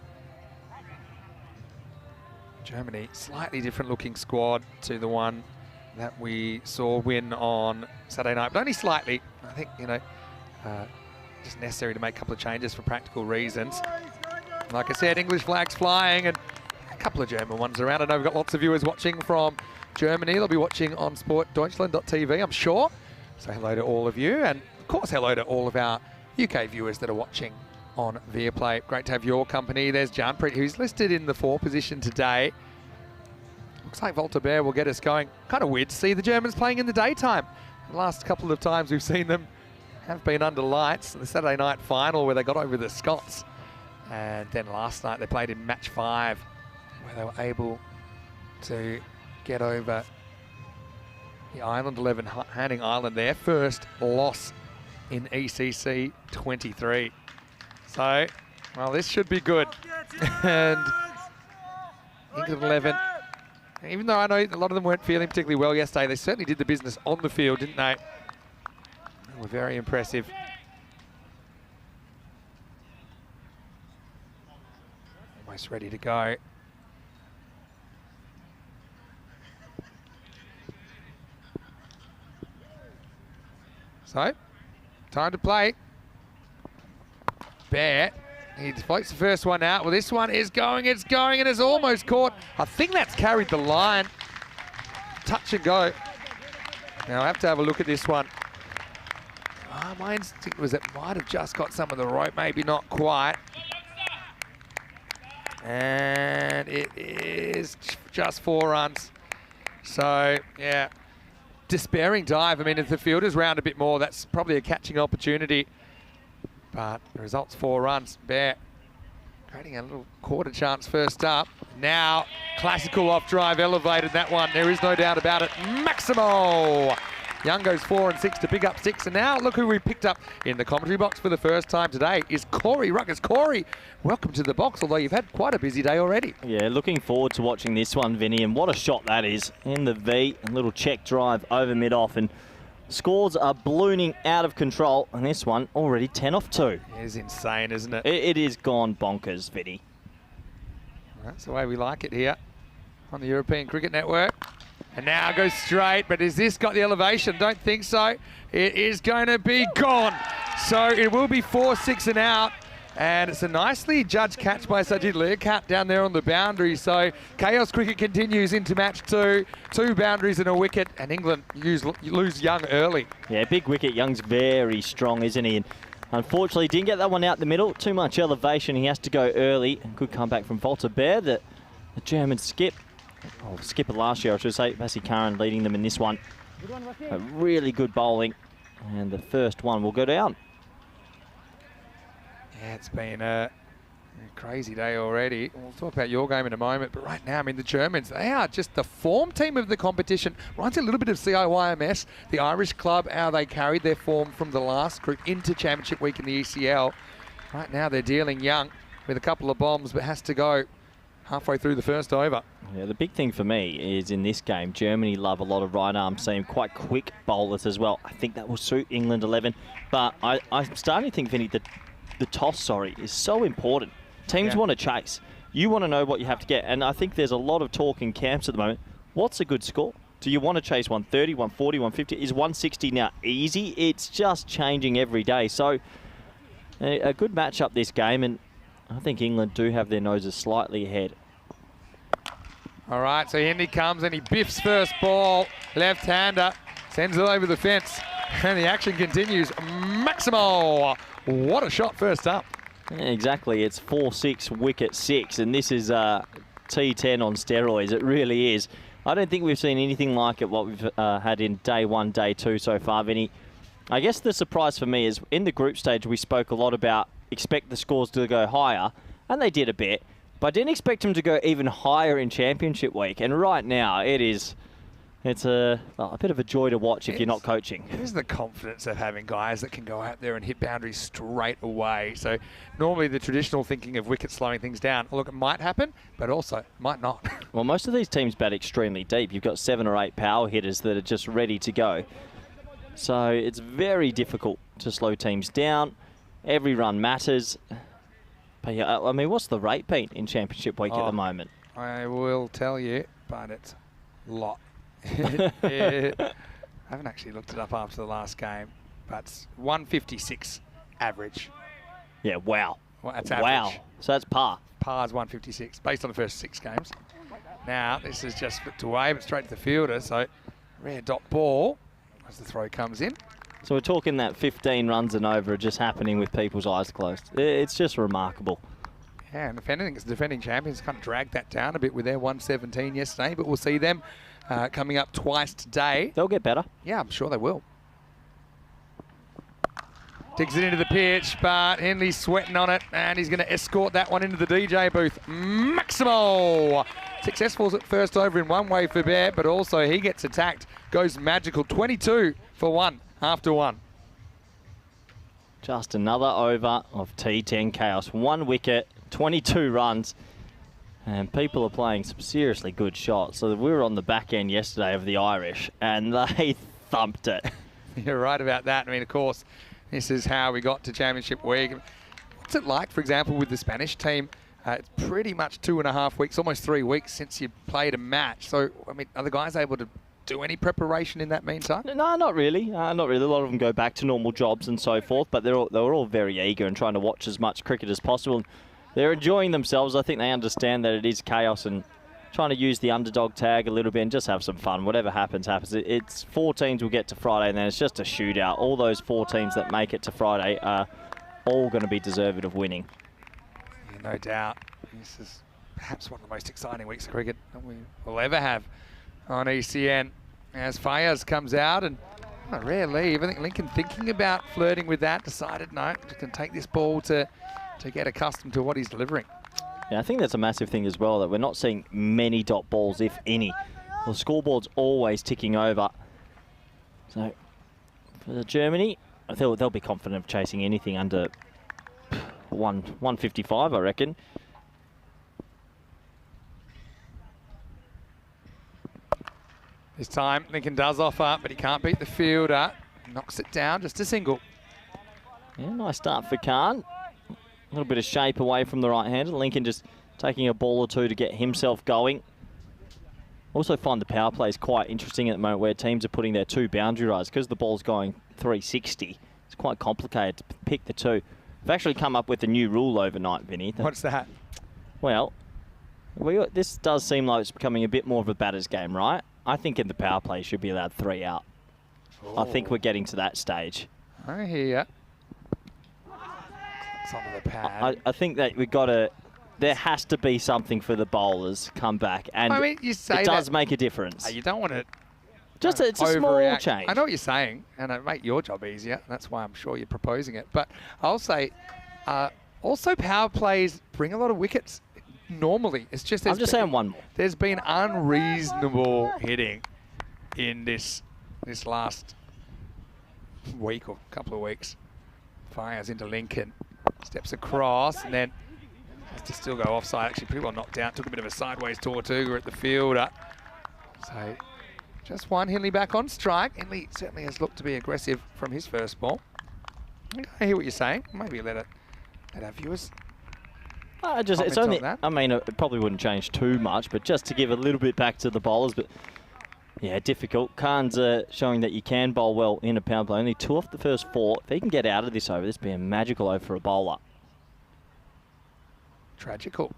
Germany, slightly different looking squad to the one that we saw win on Saturday night, but only slightly. I think, you know, just necessary to make a couple of changes for practical reasons. Like I said, English flags flying and a couple of German ones around. I know we've got lots of viewers watching from Germany. They'll be watching on sportdeutschland.tv, I'm sure. So hello to all of you, and of course hello to all of our UK viewers that are watching on Viaplay. Great to have your company. There's Janpreet, who's listed in the 4 position today. Looks like Voltaire will get us going. Kind of weird to see the Germans playing in the daytime. The last couple of times we've seen them have been under lights. The Saturday night final where they got over the Scots. And then last night they played in match 5 where they were able to get over the Ireland 11, handing Ireland their first loss in ECC 23. So, well, this should be good. And England 11, even though I know a lot of them weren't feeling particularly well yesterday, they certainly did the business on the field, didn't they? They were very impressive. Almost ready to go. So, time to play. Bear, he floats the first one out. Well, this one is going, it's going, and it's almost caught. I think that's carried the line. Touch and go. Now, I have to have a look at this one. My instinct was it might have just got some of the rope, maybe not quite. And it is is just 4 runs. So, yeah, despairing dive. I mean, if the fielders round a bit more, that's probably a catching opportunity. But the result's 4 runs. Bear creating a little quarter chance first up. Now, classical off drive, elevated that one. There is no doubt about it. Maximo! Young goes 4 and 6 to pick up 6. And now look who we picked up in the commentary box for the first time today is Corey Ruckers. Corey, welcome to the box, although you've had quite a busy day already. Yeah, looking forward to watching this one, Vinny, and what a shot that is. In the V, a little check drive over mid-off, and scores are ballooning out of control, and this one already 10 off 2. It is insane, isn't it? It is gone bonkers, Vinny. That's the way we like it here on the European Cricket Network. And now goes straight, but has this got the elevation? Don't think so. It is going to be gone. So it will be 4, 6 and out. And it's a nicely judged catch by Sajid Learcat down there on the boundary. So chaos cricket continues into match 2. 2 boundaries and a wicket, and England lose Young early. Yeah, big wicket. Young's very strong, isn't he? And unfortunately, didn't get that one out the middle. Too much elevation. He has to go early. Good comeback from Volta Bear, the German skipper last year, I should say. Vasi Karan leading them in this one. A really good bowling. And the first one will go down. Yeah, it's been a crazy day already. We'll talk about your game in a moment, but right now, I mean, the Germans, they are just the form team of the competition. Reminds me a little bit of CIYMS, the Irish club, how they carried their form from the last group into Championship Week in the ECL. Right now, they're dealing Young with a couple of bombs, but has to go halfway through the first over. Yeah, the big thing for me is in this game, Germany love a lot of right arm seam, quite quick bowlers as well. I think that will suit England 11, but I'm starting to think, Vinny, that the toss, is so important. Teams want to chase. You want to know what you have to get, and I think there's a lot of talk in camps at the moment. What's a good score? Do you want to chase 130, 140, 150? Is 160 now easy? It's just changing every day. So a good matchup this game, and I think England do have their noses slightly ahead. All right, so in he comes and he biffs first ball. Left-hander, sends it over the fence. And the action continues. Maximo! What a shot first up. Yeah, exactly, it's 4-6, wicket 6, and this is T10 on steroids. It really is. I don't think we've seen anything like it, what we've had in day 1, day 2 so far, Vinny. I guess the surprise for me is in the group stage, we spoke a lot about expect the scores to go higher, and they did a bit, but I didn't expect them to go even higher in Championship Week. And right now, it's a bit of a joy to watch if you're not coaching. It is the confidence of having guys that can go out there and hit boundaries straight away. So normally the traditional thinking of wickets slowing things down, look, it might happen, but also might not. Well, most of these teams bat extremely deep. You've got 7 or 8 power hitters that are just ready to go. So it's very difficult to slow teams down. Every run matters. But yeah, I mean, what's the rate been in Championship Week at the moment? I will tell you, but it's a lot. I haven't actually looked it up after the last game, but it's 156 average. Yeah, wow. Well, that's average. Wow. So that's par. Par's 156, based on the first 6 games. Now, this is just flipped away, but straight to the fielder, so rare dot ball as the throw comes in. So we're talking that 15 runs and over are just happening with people's eyes closed. It's just remarkable. Yeah, and if anything, it's the defending champions kind of dragged that down a bit with their 117 yesterday, but we'll see them coming up twice today. They'll get better. Yeah, I'm sure they will. Digs it into the pitch, but Henley's sweating on it, and he's going to escort that one into the DJ booth. Maximo! Successful at first over in one way for Bear, but also he gets attacked. Goes magical. 22 for 1 after 1. Just another over of T10 chaos. 1 wicket, 22 runs. And people are playing some seriously good shots. So we were on the back end yesterday of the Irish, and they thumped it. You're right about that. I mean, of course, this is how we got to Championship Week. What's it like, for example, with the Spanish team? It's pretty much 2.5 weeks, almost 3 weeks since you played a match. So, I mean, are the guys able to do any preparation in that meantime? No, not really. Not really. A lot of them go back to normal jobs and so forth, but they were all very eager and trying to watch as much cricket as possible. They're enjoying themselves. I think they understand that it is chaos and trying to use the underdog tag a little bit and just have some fun. Whatever happens, happens. It's 4 teams will get to Friday, and then it's just a shootout. All those 4 teams that make it to Friday are all going to be deserving of winning. Yeah, no doubt. This is perhaps one of the most exciting weeks of cricket that we will ever have on ECN. As Fayez comes out, and a rare leave. I think Lincoln thinking about flirting with that, decided no, just going to take this ball to get accustomed to what he's delivering. Yeah, I think that's a massive thing as well, that we're not seeing many dot balls, if any. The scoreboard's always ticking over. So for Germany, they'll be confident of chasing anything under 155, I reckon. This time, Lincoln does offer, but he can't beat the fielder. Knocks it down, just a single. Yeah, nice start for Khan. A little bit of shape away from the right-hander. Lincoln just taking a ball or two to get himself going. Also find the power play is quite interesting at the moment, where teams are putting their 2 boundary rides. Because the ball's going 360, it's quite complicated to pick the 2. We've actually come up with a new rule overnight, Vinny. What's that? Well, this does seem like it's becoming a bit more of a batter's game, right? I think in the power play you should be allowed 3 out. Ooh. I think we're getting to that stage. I hear ya. It's onto the pad. I think that we've got to... There has to be something for the bowlers come back, and I mean, you say it does make a difference. You don't want to it's a small overreact. change. I know what you're saying, and it make your job easier. That's why I'm sure you're proposing it. But I'll say, also power plays bring a lot of wickets. Normally, it's just... I'm just saying one more. There's been unreasonable hitting in this last week or couple of weeks. Fires into Lincoln, steps across, and then has to still go offside. Actually, pretty well knocked out. Took a bit of a sideways Tortuga at the fielder. So just one. Hindley back on strike. Hindley certainly has looked to be aggressive from his first ball. I hear what you're saying. Maybe let our viewers... It's only, I mean, it probably wouldn't change too much, but just to give a little bit back to the bowlers. But yeah, difficult. Khan's showing that you can bowl well in a power play. Only 2 off the first 4. If he can get out of this over, this would be a magical over for a bowler. Tragical.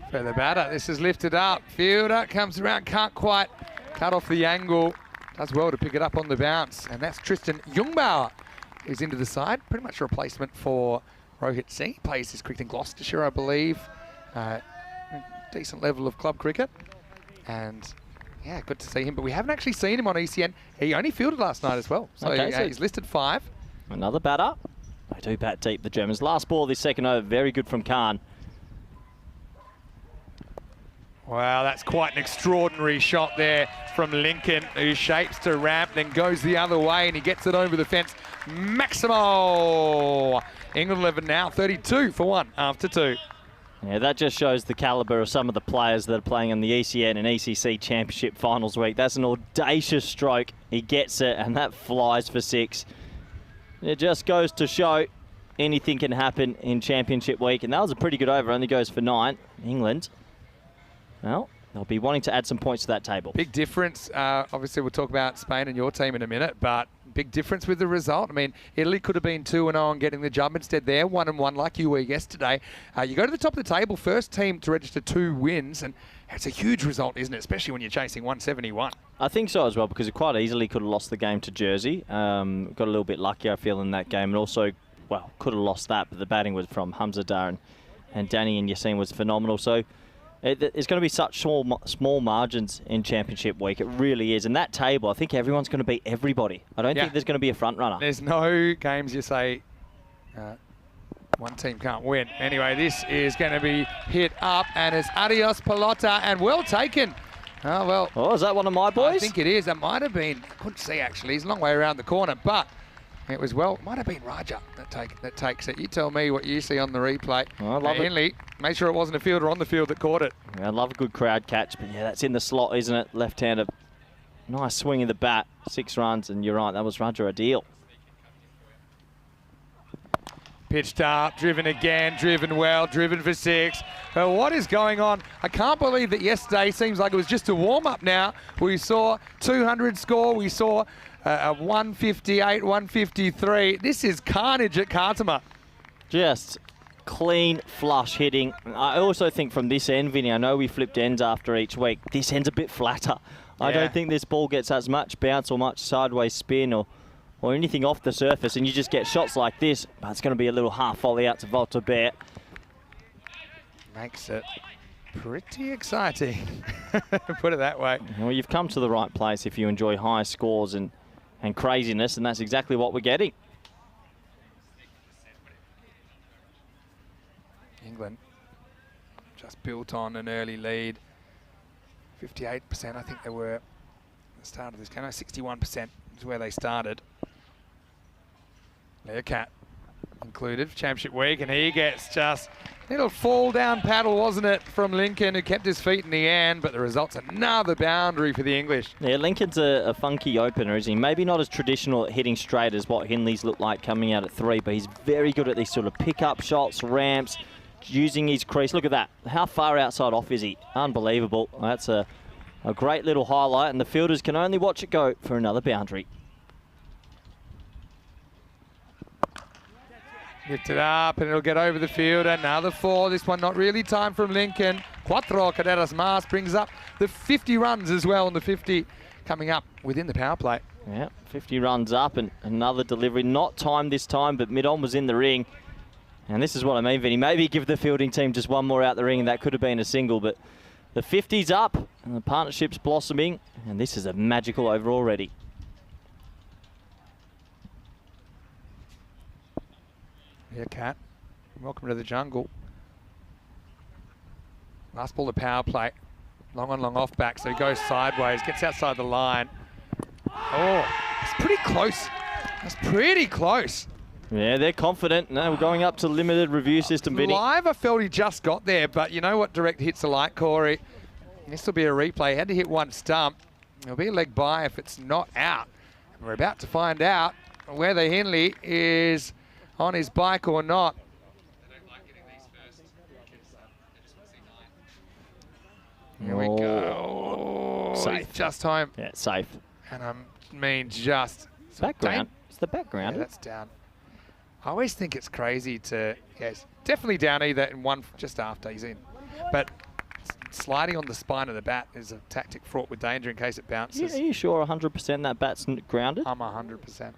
For the batter, this is lifted up. Fielder comes around, can't quite cut off the angle. Does well to pick it up on the bounce. And that's Tristan Jungbauer, who's into the side. Pretty much a replacement for Rohit Singh. Plays his cricket in Gloucestershire, I believe. Decent level of club cricket. And yeah, good to see him. But we haven't actually seen him on ECN. He only fielded last night as well. So, Okay, so he's listed 5. Another batter. They do bat deep, the Germans. Last ball of this second over, very good from Khan. Wow, that's quite an extraordinary shot there from Lincoln, who shapes to ramp, then goes the other way, and he gets it over the fence. Maximo! England 11 now, 32 for 1 after 2. Yeah, that just shows the calibre of some of the players that are playing in the ECN and ECC Championship Finals week. That's an audacious stroke. He gets it, and that flies for 6. It just goes to show anything can happen in Championship week, and that was a pretty good over. Only goes for 9. England, well, they'll be wanting to add some points to that table. Big difference. Obviously, we'll talk about Spain and your team in a minute, but big difference with the result. I mean, Italy could have been 2-0 on getting the job. Instead, they're 1-1 like you were yesterday. You go to the top of the table, first team to register 2 wins, and it's a huge result, isn't it? Especially when you're chasing 171. I think so as well, because it quite easily could have lost the game to Jersey. Got a little bit lucky, I feel, in that game, and also, well, could have lost that, but the batting was from Hamza and Danny and Yassine was phenomenal. So it's going to be such small margins in Championship week. It really is. And that table, I think everyone's going to beat everybody. I don't think there's going to be a front runner. There's no games you say one team can't win. Anyway, this is going to be hit up, and it's Adios Pelota, and well taken. Oh, well. Oh, is that one of my boys? I think it is. It might have been. I couldn't see, actually. He's a long way around the corner, but it was well. It might have been Raja that takes it. You tell me what you see on the replay. Oh, I love it. Henley, make sure it wasn't a fielder on the field that caught it. Yeah, I love a good crowd catch, but yeah, that's in the slot, isn't it? Left-hander. Nice swing of the bat. 6 runs, and you're right, that was Raja a deal. Pitched up, driven again, driven well, driven for 6. What is going on? I can't believe that yesterday seems like it was just a warm-up now. We saw 200 score, we saw a 158, 153. This is carnage at Khartoum. Just clean flush hitting. I also think from this end, Vinny, I know we flipped ends after each week. This end's a bit flatter. I don't think this ball gets as much bounce or much sideways spin or anything off the surface, and you just get shots like this. But it's going to be a little half volley out to Volta Bear. Makes it Pretty exciting, put it that way. Well, you've come to the right place if you enjoy high scores and craziness, and that's exactly what we're getting. England just built on an early lead. 58%, I think they were at the start of this game. No, 61% is where they started. Learcat included for Championship Week, and he gets just a little fall down paddle, wasn't it, from Lincoln, who kept his feet in the end, but the result's another boundary for the English. Yeah, Lincoln's a funky opener, isn't he? Maybe not as traditional at hitting straight as what Hindley's looked like coming out at 3, but he's very good at these sort of pick-up shots, ramps, using his crease. Look at that. How far outside off is he? Unbelievable. That's a great little highlight, and the fielders can only watch it go for another boundary. Lift it up, and it'll get over the field. Another 4. This one not really time from Lincoln. Cuatro Caderas Mas brings up the 50 runs as well, and the 50 coming up within the power play. Yeah, 50 runs up, and another delivery. Not timed this time, but mid-on was in the ring. And this is what I mean, Vinny. Maybe give the fielding team just one more out the ring, and that could have been a single, but the 50's up, and the partnership's blossoming, and this is a magical over already. Yeah, Cat. Welcome to the jungle. Last ball to power play. Long on, long off back, so he goes sideways, gets outside the line. Oh, it's pretty close. That's pretty close. Yeah, they're confident. No, we're going up to limited review system, Vinny. Live, I felt he just got there, but you know what direct hits are like, Corey? This will be a replay. He had to hit one stump. It'll be a leg by if it's not out. And we're about to find out whether Hindley is on his bike or not. Here we go. Oh, Safe. he's just home. Yeah, safe. And I mean just. Background. It's the background. Yeah, that's down. I always think it's crazy to, yes, definitely down either in one just after he's in. But sliding on the spine of the bat is a tactic fraught with danger in case it bounces. Are you sure 100% that bat's grounded? I'm 100%.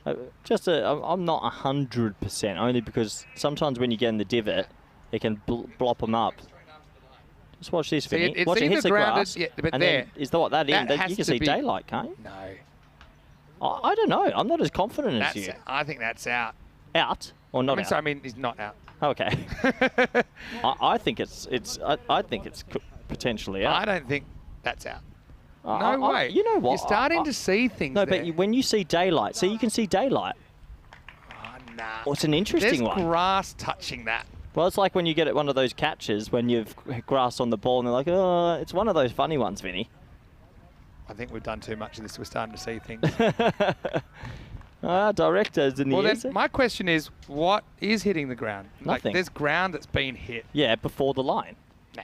I'm not 100%, only because sometimes when you get in the divot, it can blop them up. Just watch this, Vinny. Watch it hits the grass, yeah, but and there. then is that what that in? That You can see daylight, can't you? No. I don't know. I'm not as confident as you. I think that's out. Out or not out? So, I mean, he's not out. Okay. I think it's potentially out. I don't think that's out. No way. You know what? You're starting to see things. No, there. but when you see daylight, see, you can see daylight. Oh, nah. Well, it's an interesting There's one. grass touching that. Well, it's like when you get at one of those catches when you've grass on the ball and they're like, oh, it's one of those funny ones, Vinny. I think we've done too much of this. We're starting to see things. Directors in the Well, then my question is, what is hitting the ground? Nothing. Like, there's ground that's been hit. Yeah, before the line. Nah.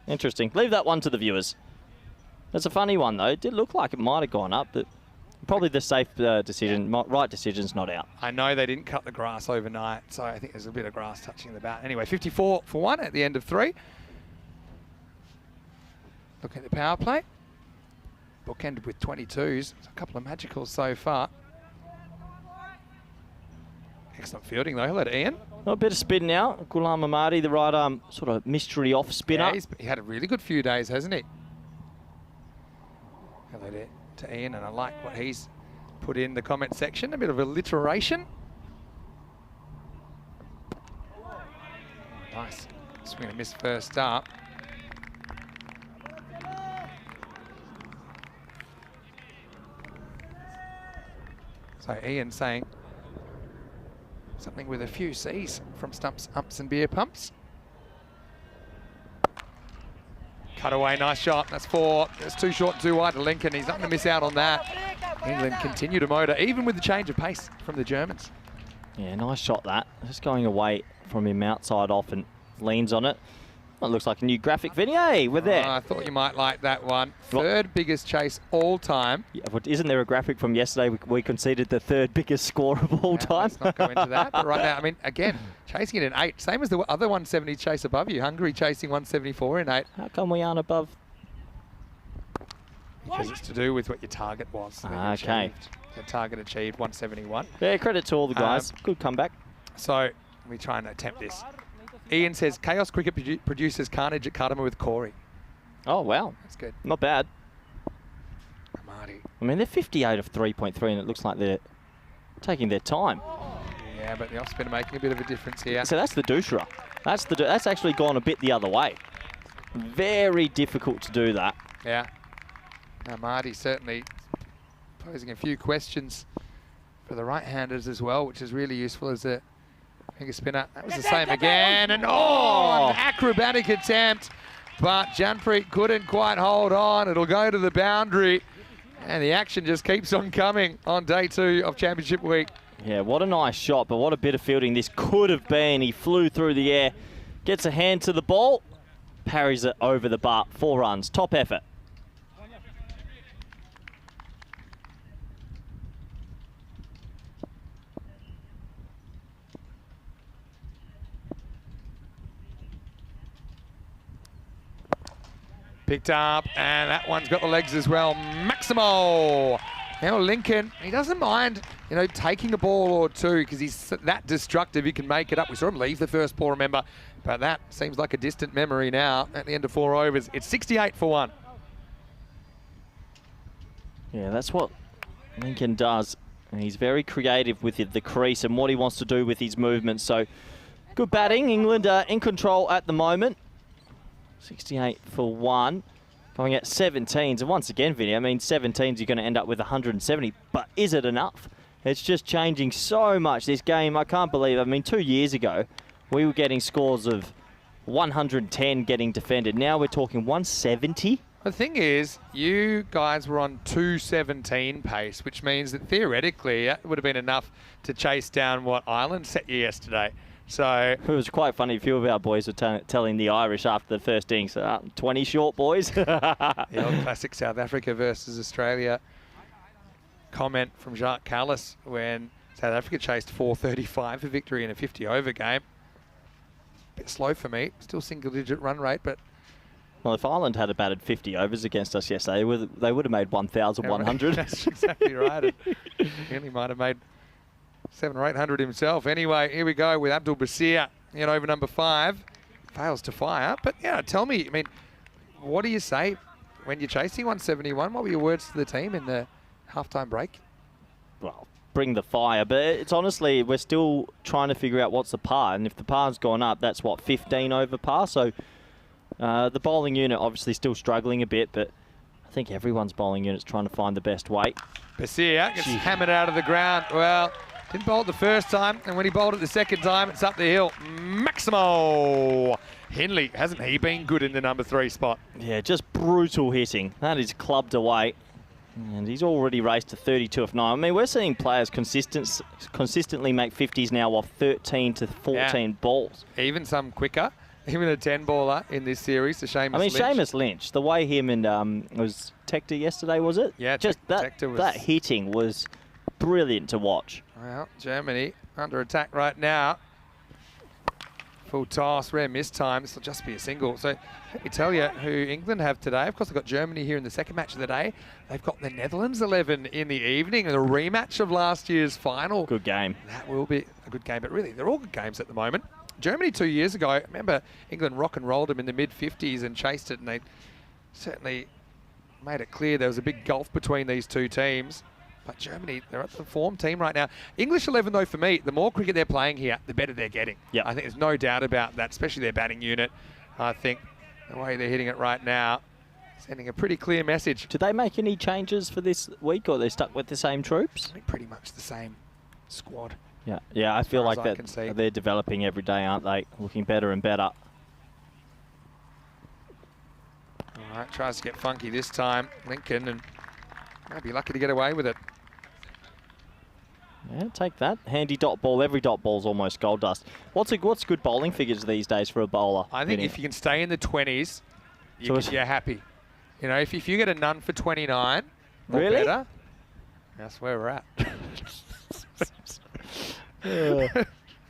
Interesting. Leave that one to the viewers. That's a funny one, though. It did look like it might have gone up, but probably the safe decision, right decision's not out. I know they didn't cut the grass overnight, so I think there's a bit of grass touching the bat. Anyway, 54 for 1 at the end of 3. Looking at the power play. Bookended with 22s. There's a couple of magicals so far. Excellent fielding, though. Hello to Ian. A bit of spin now. Ghulam Ahmadi, the right arm sort of mystery off spinner. Yeah, he had a really good few days, hasn't he? Hello to Ian, and I like what he's put in the comment section. A bit of alliteration. Nice. Swing and a miss first up. So Ian saying something with a few C's from stumps, umps and beer pumps. Cut away, nice shot. That's 4. It's too short, too wide to Lincoln. He's not going to miss out on that. England continue to motor, even with the change of pace from the Germans. Yeah, nice shot that. Just going away from him outside off and leans on it. Well, it looks like a new graphic, Vinny. Hey, we're there. I thought you might like that one. Third biggest chase all time. Yeah, but isn't there a graphic from yesterday? We conceded the 3rd biggest score of all time. Let's not go into that. But right now, I mean, again, chasing it in 8. Same as the other 170 chase above you. Hungary chasing 174 in 8. How come we aren't above? Because it's to do with what your target was. that you Okay. achieved. The target achieved 171. Yeah, credit to all the guys. Good comeback. So we try and attempt this. Ian says, Chaos Cricket produces carnage at Cardamom with Corey. Oh, wow. That's good. Not bad. Marty. I mean, they're 58 of 3.3, and it looks like they're taking their time. Yeah, but the off-spinner making a bit of a difference here. So that's the Dushra. That's actually gone a bit the other way. Very difficult to do that. Yeah. Now, Marty certainly posing a few questions for the right-handers as well, which is really useful as a finger spinner. That was the same again, and an acrobatic attempt, but Janpreet couldn't quite hold on. It'll go to the boundary, and the action just keeps on coming on day 2 of Championship Week. Yeah, what a nice shot, but what a bit of fielding this could have been. He flew through the air, gets a hand to the ball, parries it over the bar. 4 runs, top effort. Picked up, and that one's got the legs as well. Maximo! Now Lincoln, he doesn't mind, taking a ball or two because he's that destructive. He can make it up. We saw him leave the first ball, remember, but that seems like a distant memory now at the end of 4 overs. It's 68 for 1. Yeah, that's what Lincoln does. And he's very creative with the crease and what he wants to do with his movement. So good batting. England in control at the moment. 68 for 1. Going at 17s. And once again, Vinny, I mean, 17s, you're going to end up with 170. But is it enough? It's just changing so much. This game, I can't believe. I mean, 2 years ago, we were getting scores of 110 getting defended. Now we're talking 170. The thing is, you guys were on 217 pace, which means that theoretically that would have been enough to chase down what Ireland set you yesterday. So it was quite funny. A few of our boys were telling the Irish after the first innings, 20 short, boys. The old classic South Africa versus Australia comment from Jacques Callis when South Africa chased 435 for victory in a 50-over game. Bit slow for me. Still single-digit run rate, but... Well, if Ireland had batted 50 overs against us yesterday, they would have made 1,100. That's exactly right. He only might have made 700 or 800 himself. Anyway, here we go with Abdul Basir in over number 5. Fails to fire. But, tell me, I mean, what do you say when you're chasing 171? What were your words to the team in the halftime break? Well, bring the fire. But it's honestly, we're still trying to figure out what's the par. And if the par's gone up, that's, 15 over par. So the bowling unit obviously still struggling a bit, but I think everyone's bowling unit's trying to find the best weight. Basir gets hammered out of the ground. Well... Didn't bowl it the first time, and when he bowled it the second time, it's up the hill. Maximo! Henley, hasn't he been good in the number 3 spot? Yeah, just brutal hitting. That is clubbed away. And he's already raced to 32 of 9. I mean, we're seeing players consistently make 50s now off 13 to 14 balls. Even some quicker. Even a 10-baller in this series, Seamus Lynch. I mean, Seamus Lynch, the way him and was Tector yesterday, was it? Yeah, just that hitting was brilliant to watch. Well, Germany under attack right now. Full toss, rare miss time. This will just be a single. So let me tell you who England have today. Of course, they've got Germany here in the second match of the day. They've got the Netherlands 11 in the evening, and a rematch of last year's final. Good game. That will be a good game, but really, they're all good games at the moment. Germany 2 years ago, I remember England rock and rolled them in the mid-50s and chased it, and they certainly made it clear there was a big gulf between these two teams. But Germany, they're at the form team right now. English 11, though, for me, the more cricket they're playing here, the better they're getting. Yeah. I think there's no doubt about that, especially their batting unit. I think the way they're hitting it right now, sending a pretty clear message. Did they make any changes for this week, or are they stuck with the same troops? I think pretty much the same squad. Yeah, I feel like that that they're developing every day, aren't they? Looking better and better. All right, tries to get funky this time, Lincoln, and might be lucky to get away with it. Yeah, take that. Handy dot ball. Every dot ball's almost gold dust. What's good bowling figures these days for a bowler? I think if you can stay in the 20s, you're happy. If you get a none for 29 or really? better, that's where we're at.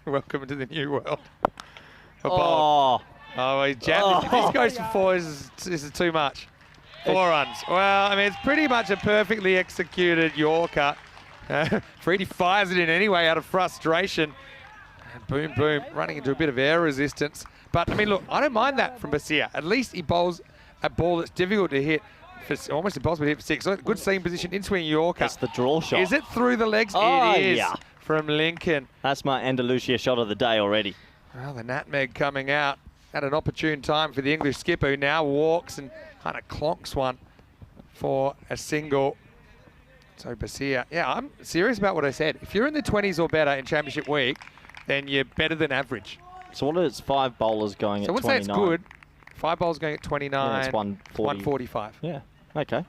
Welcome to the new world. He jammed. If this goes for 4, this is too much. 4 runs. Well, I mean, it's pretty much a perfectly executed Yorker. Freddie fires it in anyway out of frustration. And boom, boom, running into a bit of air resistance. But, I mean, look, I don't mind that from Basia. At least he bowls a ball that's difficult to hit. It's almost impossible to hit for 6. So good seam position, in-swing Yorker. That's the draw shot. Is it through the legs? Oh, it is yeah. from Lincoln. That's my Andalusia shot of the day already. Well, the nutmeg coming out at an opportune time for the English skipper, who now walks and kind of clonks one for a single. So Basia, yeah, I'm serious about what I said. If you're in the 20s or better in Championship Week, then you're better than average. So what is 5 bowlers going So at once 29? that's good, 5 bowls going at 29, Yeah, it's 145. Yeah, okay.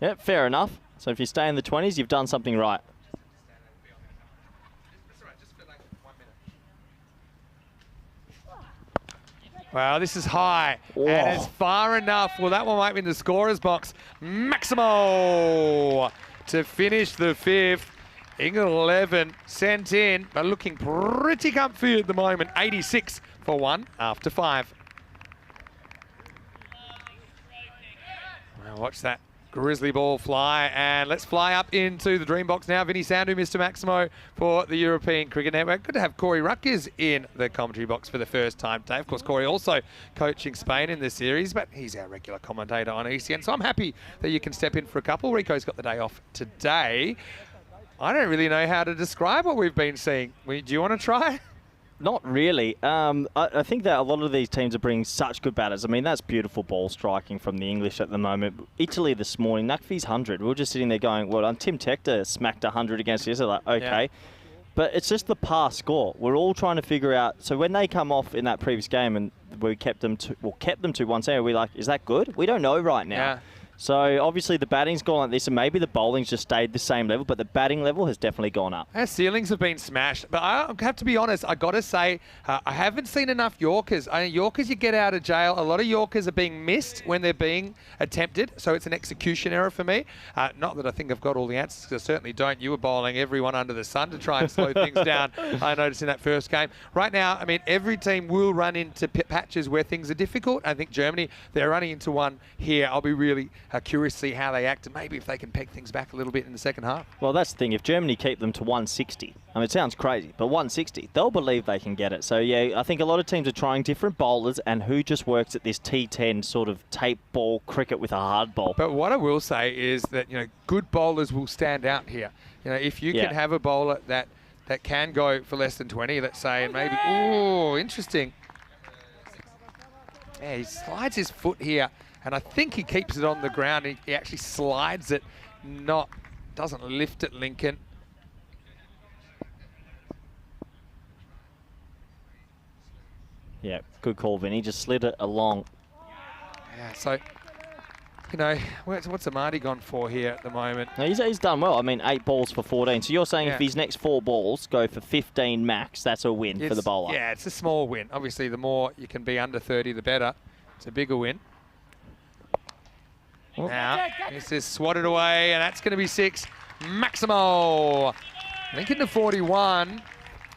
Yeah, fair enough. So if you stay in the 20s, you've done something right. Wow, this is high, Oh. and it's far enough. Well, that one might be in the scorer's box. Maximo to finish the 5th. England 11 sent in, but looking pretty comfy at the moment. 86 for 1 after 5. Well, watch that grizzly ball fly, and let's fly up into the dream box now. Vinny Sandhu, Mr. Maximo for the European Cricket Network. Good to have Corey Rutgers in the commentary box for the first time today. Of course, Corey also coaching Spain in this series, but he's our regular commentator on ECN, so I'm happy that you can step in for a couple. Rico's got the day off today. I don't really know how to describe what we've been seeing. Do you want to try? Not really. I think that a lot of these teams are bringing such good batters. I mean, that's beautiful ball striking from the English at the moment. Italy this morning, Nakfi's 100. We were just sitting there going, well, Tim Tector smacked 100 against us. Like, okay. Yeah. But it's just the past score. We're all trying to figure out. So when they come off in that previous game and we kept them to 1-0, we're like, is that good? We don't know right now. Yeah. So obviously the batting's gone like this, and maybe the bowling's just stayed the same level, but the batting level has definitely gone up. Our ceilings have been smashed, but I have to be honest, I got to say, I haven't seen enough Yorkers. Yorkers you get out of jail. A lot of Yorkers are being missed when they're being attempted, so it's an execution error for me. Not that I think I've got all the answers, because I certainly don't. You were bowling everyone under the sun to try and slow things down, I noticed in that first game. Right now, I mean, every team will run into patches where things are difficult. I think Germany, they're running into one here. I'll be really curious to see how they act and maybe if they can peg things back a little bit in the second half. Well, that's the thing. If Germany keep them to 160, I mean, it sounds crazy, but 160, they'll believe they can get it. So, yeah, I think a lot of teams are trying different bowlers, and who just works at this T10 sort of tape ball cricket with a hard ball. But what I will say is that, good bowlers will stand out here. If you can have a bowler that can go for less than 20, let's say, and maybe, ooh, interesting. Yeah, he slides his foot here. And I think he keeps it on the ground. He actually slides it, doesn't lift it, Lincoln. Yeah, good call, Vinny. Just slid it along. Yeah, so, what's Amadi gone for here at the moment? No, he's done well. I mean, 8 balls for 14. So you're saying if his next 4 balls go for 15 max, that's a win for the bowler? Yeah, it's a small win. Obviously, the more you can be under 30, the better. It's a bigger win. Now, this is swatted away, and that's going to be 6. Maximo. Lincoln to 41.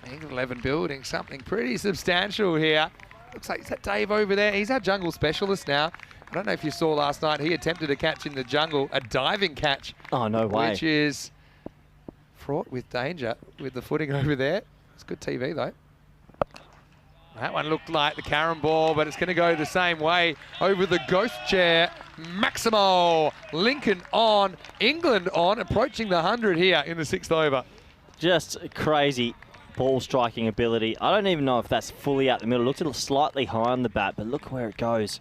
England 11 building something pretty substantial here. Looks like, is that Dave over there? He's our jungle specialist now. I don't know if you saw last night, he attempted a catch in the jungle, a diving catch. Oh, no way. Which is fraught with danger with the footing over there. It's good TV, though. That one looked like the carom ball, but it's going to go the same way over the ghost chair. Maximo, Lincoln on, England on, approaching the 100 here in the 6th over. Just crazy ball striking ability. I don't even know if that's fully out the middle. Looked a little slightly high on the bat, but look where it goes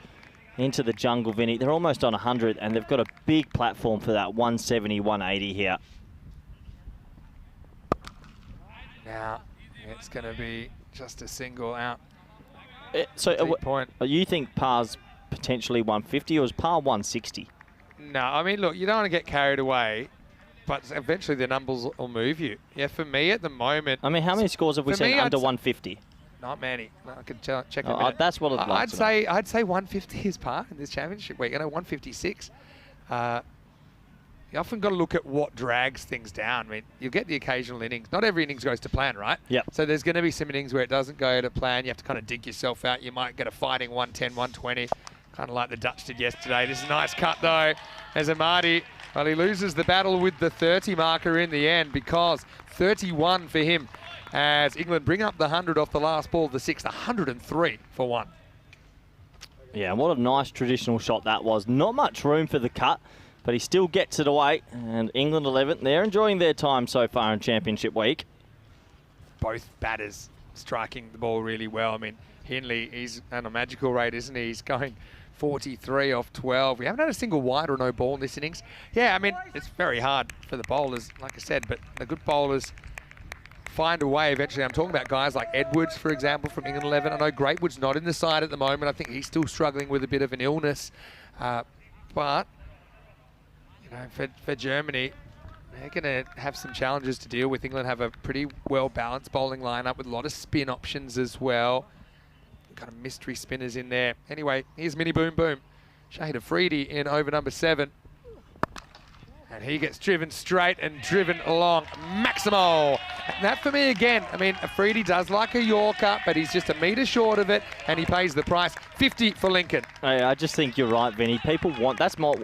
into the jungle, Vinny. They're almost on 100, and they've got a big platform for that 170, 180 here. Now, it's going to be just a single out. So point. You think par's potentially 150, or is par 160? No, I mean, look, you don't want to get carried away, but eventually the numbers will move you. Yeah, for me at the moment... I mean, how many scores have we seen under 150? Not many. No, I can check in a minute. That's what I'd like to know. I'd say 150 is par in this championship week. 156. You often got to look at what drags things down. I mean, you'll get the occasional innings. Not every innings goes to plan, right? Yep. So there's going to be some innings where it doesn't go to plan. You have to kind of dig yourself out. You might get a fighting 110, 120, kind of like the Dutch did yesterday. This is a nice cut, though, as Amadi, well, he loses the battle with the 30 marker in the end, because 31 for him as England bring up the 100 off the last ball, the 6th, 103 for 1. Yeah, and what a nice traditional shot that was. Not much room for the cut, but he still gets it away. And England 11, they're enjoying their time so far in Championship Week. Both batters striking the ball really well. I mean, Hindley, he's on a magical rate, isn't he? He's going 43 off 12. We haven't had a single wide or no ball in this innings. Yeah, I mean, it's very hard for the bowlers, like I said, but the good bowlers find a way eventually. I'm talking about guys like Edwards, for example, from England 11. I know Greatwood's not in the side at the moment. I think he's still struggling with a bit of an illness. But, you know, for Germany, they're going to have some challenges to deal with. England have a pretty well-balanced bowling lineup with a lot of spin options as well. Kind of mystery spinners in there. Anyway, here's Mini Boom Boom. Shahid Afridi in over number 7. And he gets driven straight and driven along. Maximo. And that for me again, I mean, Afridi does like a Yorker, but he's just a metre short of it, and he pays the price. 50 for Lincoln. Hey, I just think you're right, Vinny. People want,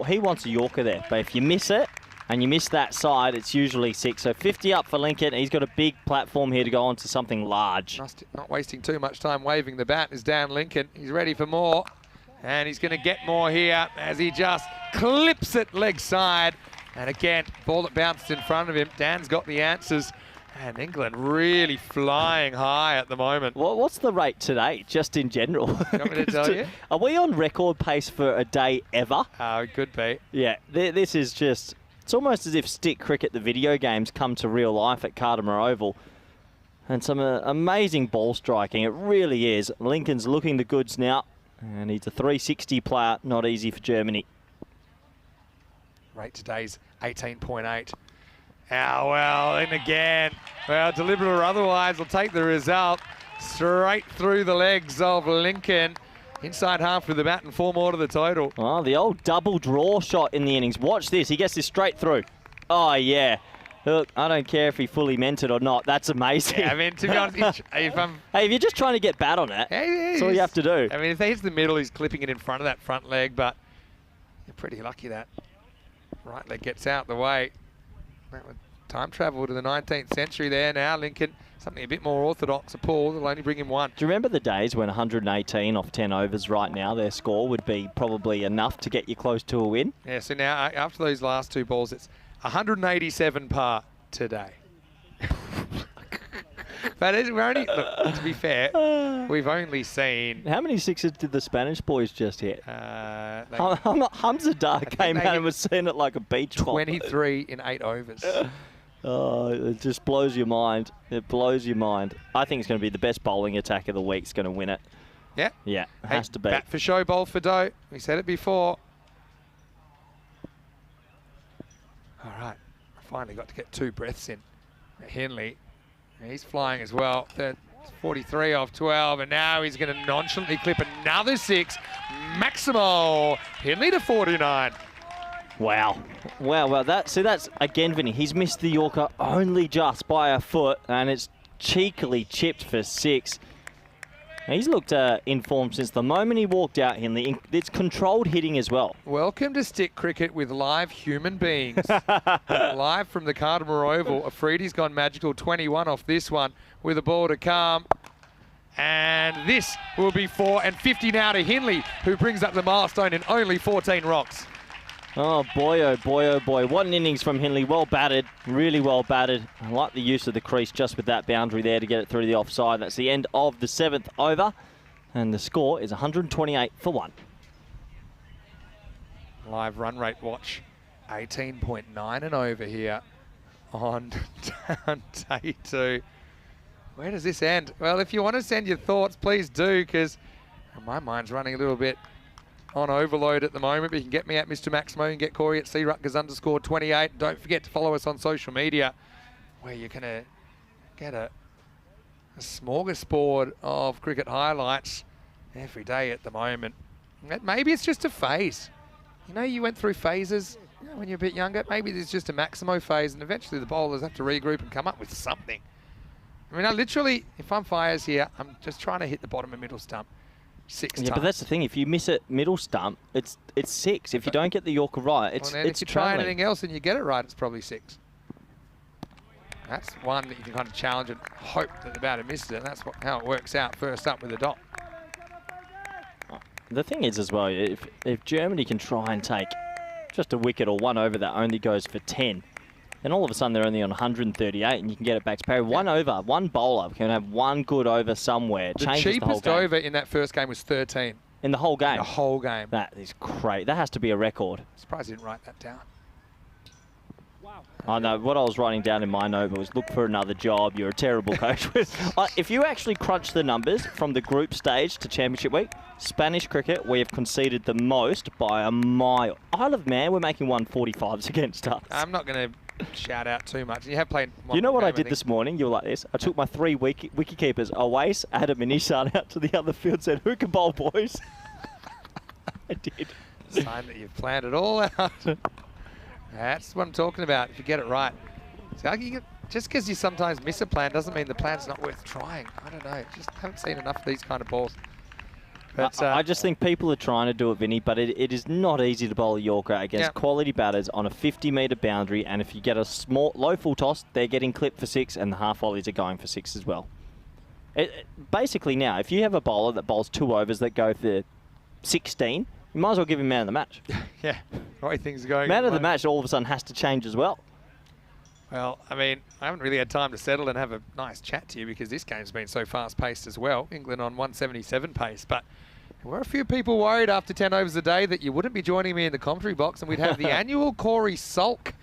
he wants a Yorker there. But if you miss it, and you miss that side, it's usually 6. So 50 up for Lincoln. He's got a big platform here to go on to something large. Not wasting too much time waving the bat is Dan Lincoln. He's ready for more. And he's going to get more here as he just clips it leg side. And again, ball that bounced in front of him. Dan's got the answers. And England really flying high at the moment. Well, what's the rate today, just in general? You want me to tell you? Are we on record pace for a day ever? It could be. Yeah, this is just... It's almost as if stick cricket, the video games, come to real life at Cardimer Oval. And some amazing ball striking. It really is. Lincoln's looking the goods now. And he's a 360 player. Not easy for Germany. Rate today's 18.8. Well, and again, well, deliberate or otherwise, will take the result. Straight through the legs of Lincoln. Inside half with the bat and 4 more to the total. Oh, the old double draw shot in the innings. Watch this. He gets this straight through. Oh, yeah. Look, I don't care if he fully meant it or not. That's amazing. Yeah, I mean, to be honest, hey, if you're just trying to get bat on it, that's all you have to do. I mean, if he hits the middle, he's clipping it in front of that front leg, but you're pretty lucky that right leg gets out the way. That would time travel to the 19th century there now. Lincoln, something a bit more orthodox. A pull, they'll only bring him 1. Do you remember the days when 118 off 10 overs right now, their score would be probably enough to get you close to a win? Yeah, so now after those last 2 balls, it's 187 par today. But we're only, look, to be fair, we've only seen... How many sixes did the Spanish boys just hit? Hamzadar came out and was seeing it like a beach ball. 23 in 8 overs. Oh, it just blows your mind. It blows your mind. I think it's going to be the best bowling attack of the week. It's going to win it. Yeah? Yeah, it has to be. Bat for show, bowl for dough. We said it before. All right. I finally got to get 2 breaths in. Hindley, he's flying as well. 43 off 12, and now he's going to nonchalantly clip another 6. Maximo. Hindley to 49. Wow. Wow. That's again, Vinny. He's missed the Yorker only just by a foot, and it's cheekily chipped for 6. He's looked in form since the moment he walked out, Hindley. It's controlled hitting as well. Welcome to stick cricket with live human beings. Live from the Cardimer Oval. Afridi's gone magical. 21 off this one with a ball to come. And this will be 4 and 50 now to Hindley, who brings up the milestone in only 14 rocks. Oh boy, oh boy, oh boy. What an innings from Hindley. Well batted, really well batted. I like the use of the crease just with that boundary there to get it through the offside. That's the end of the 7th over. And the score is 128 for 1. Live run rate watch. 18.9 and over here on day 2. Where does this end? Well, if you want to send your thoughts, please do, because my mind's running a little bit on overload at the moment, but you can get me at Mr. Maximo and get Corey at CRutgers_28. Don't forget to follow us on social media, where you're going to get a smorgasbord of cricket highlights every day at the moment. Maybe it's just a phase. You know, you went through phases when you're a bit younger. Maybe there's just a Maximo phase, and eventually the bowlers have to regroup and come up with something. I mean, I literally, if I'm Fires here, I'm just trying to hit the bottom and middle stump 6 times. But that's the thing. If you miss it middle stump, it's 6. If you don't get the Yorker right, it's if you try anything else and you get it right, it's probably 6. That's one that you can kind of challenge and hope that the batter misses it. And that's how it works out first up with the dot. The thing is as well, if Germany can try and take just a wicket or one over that only goes for 10, then all of a sudden they're only on 138 and you can get it back to parity. One over, one bowler can have one good over somewhere. The Changes the whole cheapest game. over in that first game was 13. In the whole game? The whole game. That is great. That has to be a record. Surprised you didn't write that down. I know, what I was writing down in my note was look for another job. You're a terrible coach. If you actually crunch the numbers from the group stage to Championship Week, Spanish cricket, we have conceded the most by a mile. Isle of Man, we're making 145s against us. I'm not going to shout out too much. You have played one You know what game, I did this morning? You're like this. I took my 3 wicket keepers, Awais, Adam and Nissan, out to the other field, said, who can bowl, boys? I did. Sign that you've planned it all out. That's what I'm talking about, if you get it right. So just because you sometimes miss a plan doesn't mean the plan's not worth trying. I don't know. Just haven't seen enough of these kind of balls. But, I just think people are trying to do it, Vinny, but it is not easy to bowl a Yorker against quality batters on a 50-metre boundary, and if you get a low full toss, they're getting clipped for 6, and the half volleys are going for 6 as well. Basically now, if you have a bowler that bowls 2 overs that go for 16, you might as well give him man of the match. Yeah, the way things are going. Man of the match all of a sudden has to change as well. Well, I mean, I haven't really had time to settle and have a nice chat to you because this game's been so fast-paced as well. England on 177 pace, but there were a few people worried after 10 overs a day that you wouldn't be joining me in the commentary box and we'd have the annual Corey sulk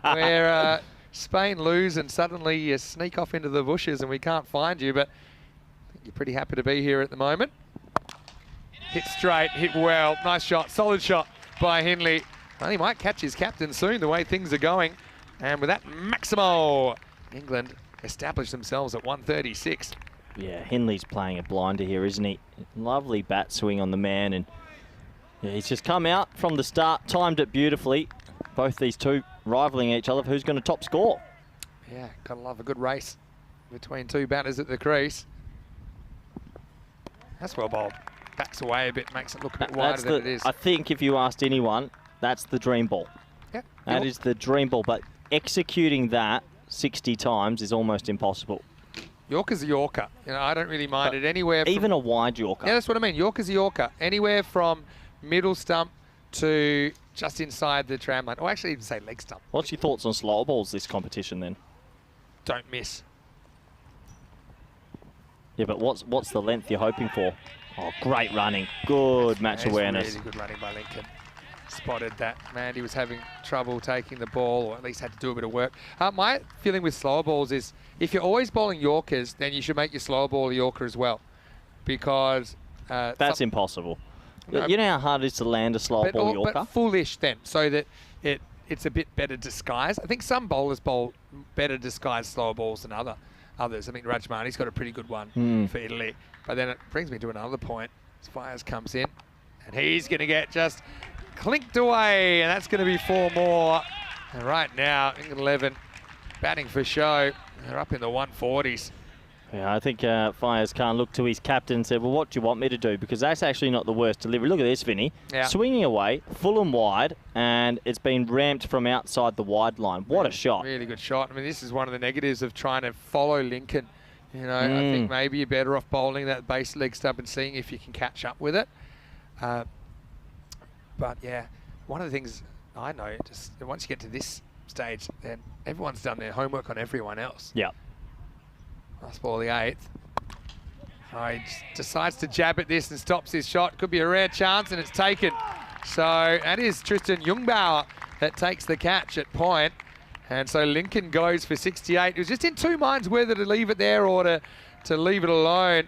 where Spain lose and suddenly you sneak off into the bushes and we can't find you, but I think you're pretty happy to be here at the moment. Hit straight, hit well, nice shot, solid shot by Henley. Well, he might catch his captain soon, the way things are going. And with that, Maximo, England established themselves at 136. Yeah, Henley's playing a blinder here, isn't he? Lovely bat swing on the man, and yeah, he's just come out from the start, timed it beautifully. Both these two rivaling each other for who's going to top score. Yeah, gotta love a good race between two batters at the crease. That's well bowled. Backs away a bit, makes it look a bit wider than it is. I think if you asked anyone, that's the dream ball. Yeah, that is the dream ball, but executing that 60 times is almost impossible. Yorker's a Yorker. You know, I don't really mind it anywhere. Even a wide Yorker. Yeah, that's what I mean. Yorker's a Yorker. Anywhere from middle stump to just inside the tram line. Or actually even say leg stump. What's your thoughts on slower balls this competition then? Don't miss. Yeah, but what's the length you're hoping for? Oh, great running. Good match awareness. Really good running by Lincoln. Spotted that. Mandy was having trouble taking the ball, or at least had to do a bit of work. My feeling with slower balls is if you're always bowling Yorkers, then you should make your slower ball a Yorker as well. Because... that's impossible. You know how hard it is to land a slower ball Yorker? But foolish then, so that it's a bit better disguised. I think some bowlers bowl better disguised slower balls than others. I mean, Rajmani's got a pretty good one for Italy. But then it brings me to another point. Fires comes in, and he's going to get just clinked away, and that's going to be 4 more. And right now, England 11 batting for show. They're up in the 140s. Yeah, I think Fires Khan looked to his captain and said, well, what do you want me to do? Because that's actually not the worst delivery. Look at this, Vinny. Yeah. Swinging away, full and wide, and it's been ramped from outside the wide line. What a shot. Really good shot. I mean, this is one of the negatives of trying to follow Lincoln. You know, I think maybe you're better off bowling that base leg stump and seeing if you can catch up with it. But yeah, one of the things I know, just once you get to this stage, then everyone's done their homework on everyone else. Yeah. Last ball of the 8th. Oh, he decides to jab at this and stops his shot. Could be a rare chance, and it's taken. So that is Tristan Jungbauer that takes the catch at point. And so Lincoln goes for 68. He was just in 2 minds whether to leave it there or to leave it alone.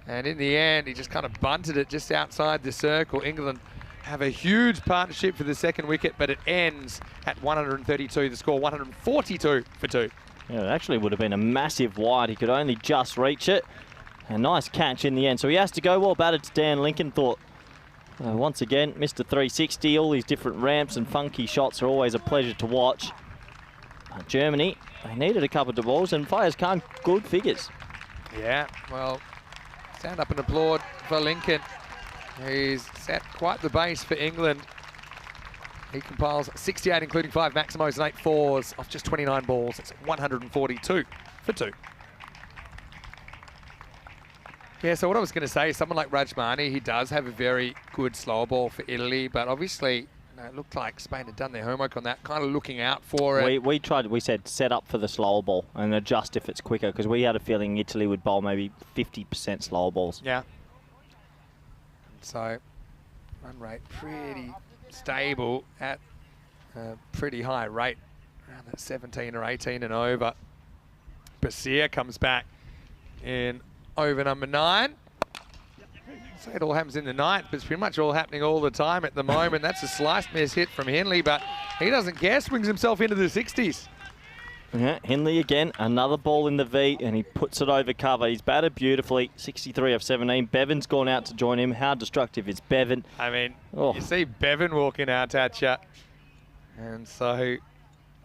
And in the end, he just kind of bunted it just outside the circle. England have a huge partnership for the second wicket, but it ends at 132. The score 142 for 2. Yeah, it actually would have been a massive wide. He could only just reach it. A nice catch in the end. So he has to go. Well batted to Dan. Lincoln thought, once again, Mr. 360. All these different ramps and funky shots are always a pleasure to watch. Germany, they needed a couple of balls, and Fires Khan, good figures. Yeah, well, stand up and applaud for Lincoln. He's set quite the base for England. He compiles 68, including 5 maximos and 8 fours off just 29 balls. It's 142 for 2. Yeah, so what I was going to say, someone like Rajmani, he does have a very good slower ball for Italy, but obviously it looked like Spain had done their homework on that, kind of looking out for it. We said set up for the slower ball and adjust if it's quicker, because we had a feeling Italy would bowl maybe 50% slower balls. Yeah. So run rate pretty stable at a pretty high rate, around that 17 or 18 and over. Basir comes back in over number 9. So it all happens in the 9th, but it's pretty much all happening all the time at the moment. That's a slice miss hit from Henley, but he doesn't care, swings himself into the 60s. Yeah, Henley again, another ball in the V, and he puts it over cover. He's batted beautifully, 63 of 17. Bevan's gone out to join him. How destructive is Bevan? I mean, you see Bevan walking out at you, and so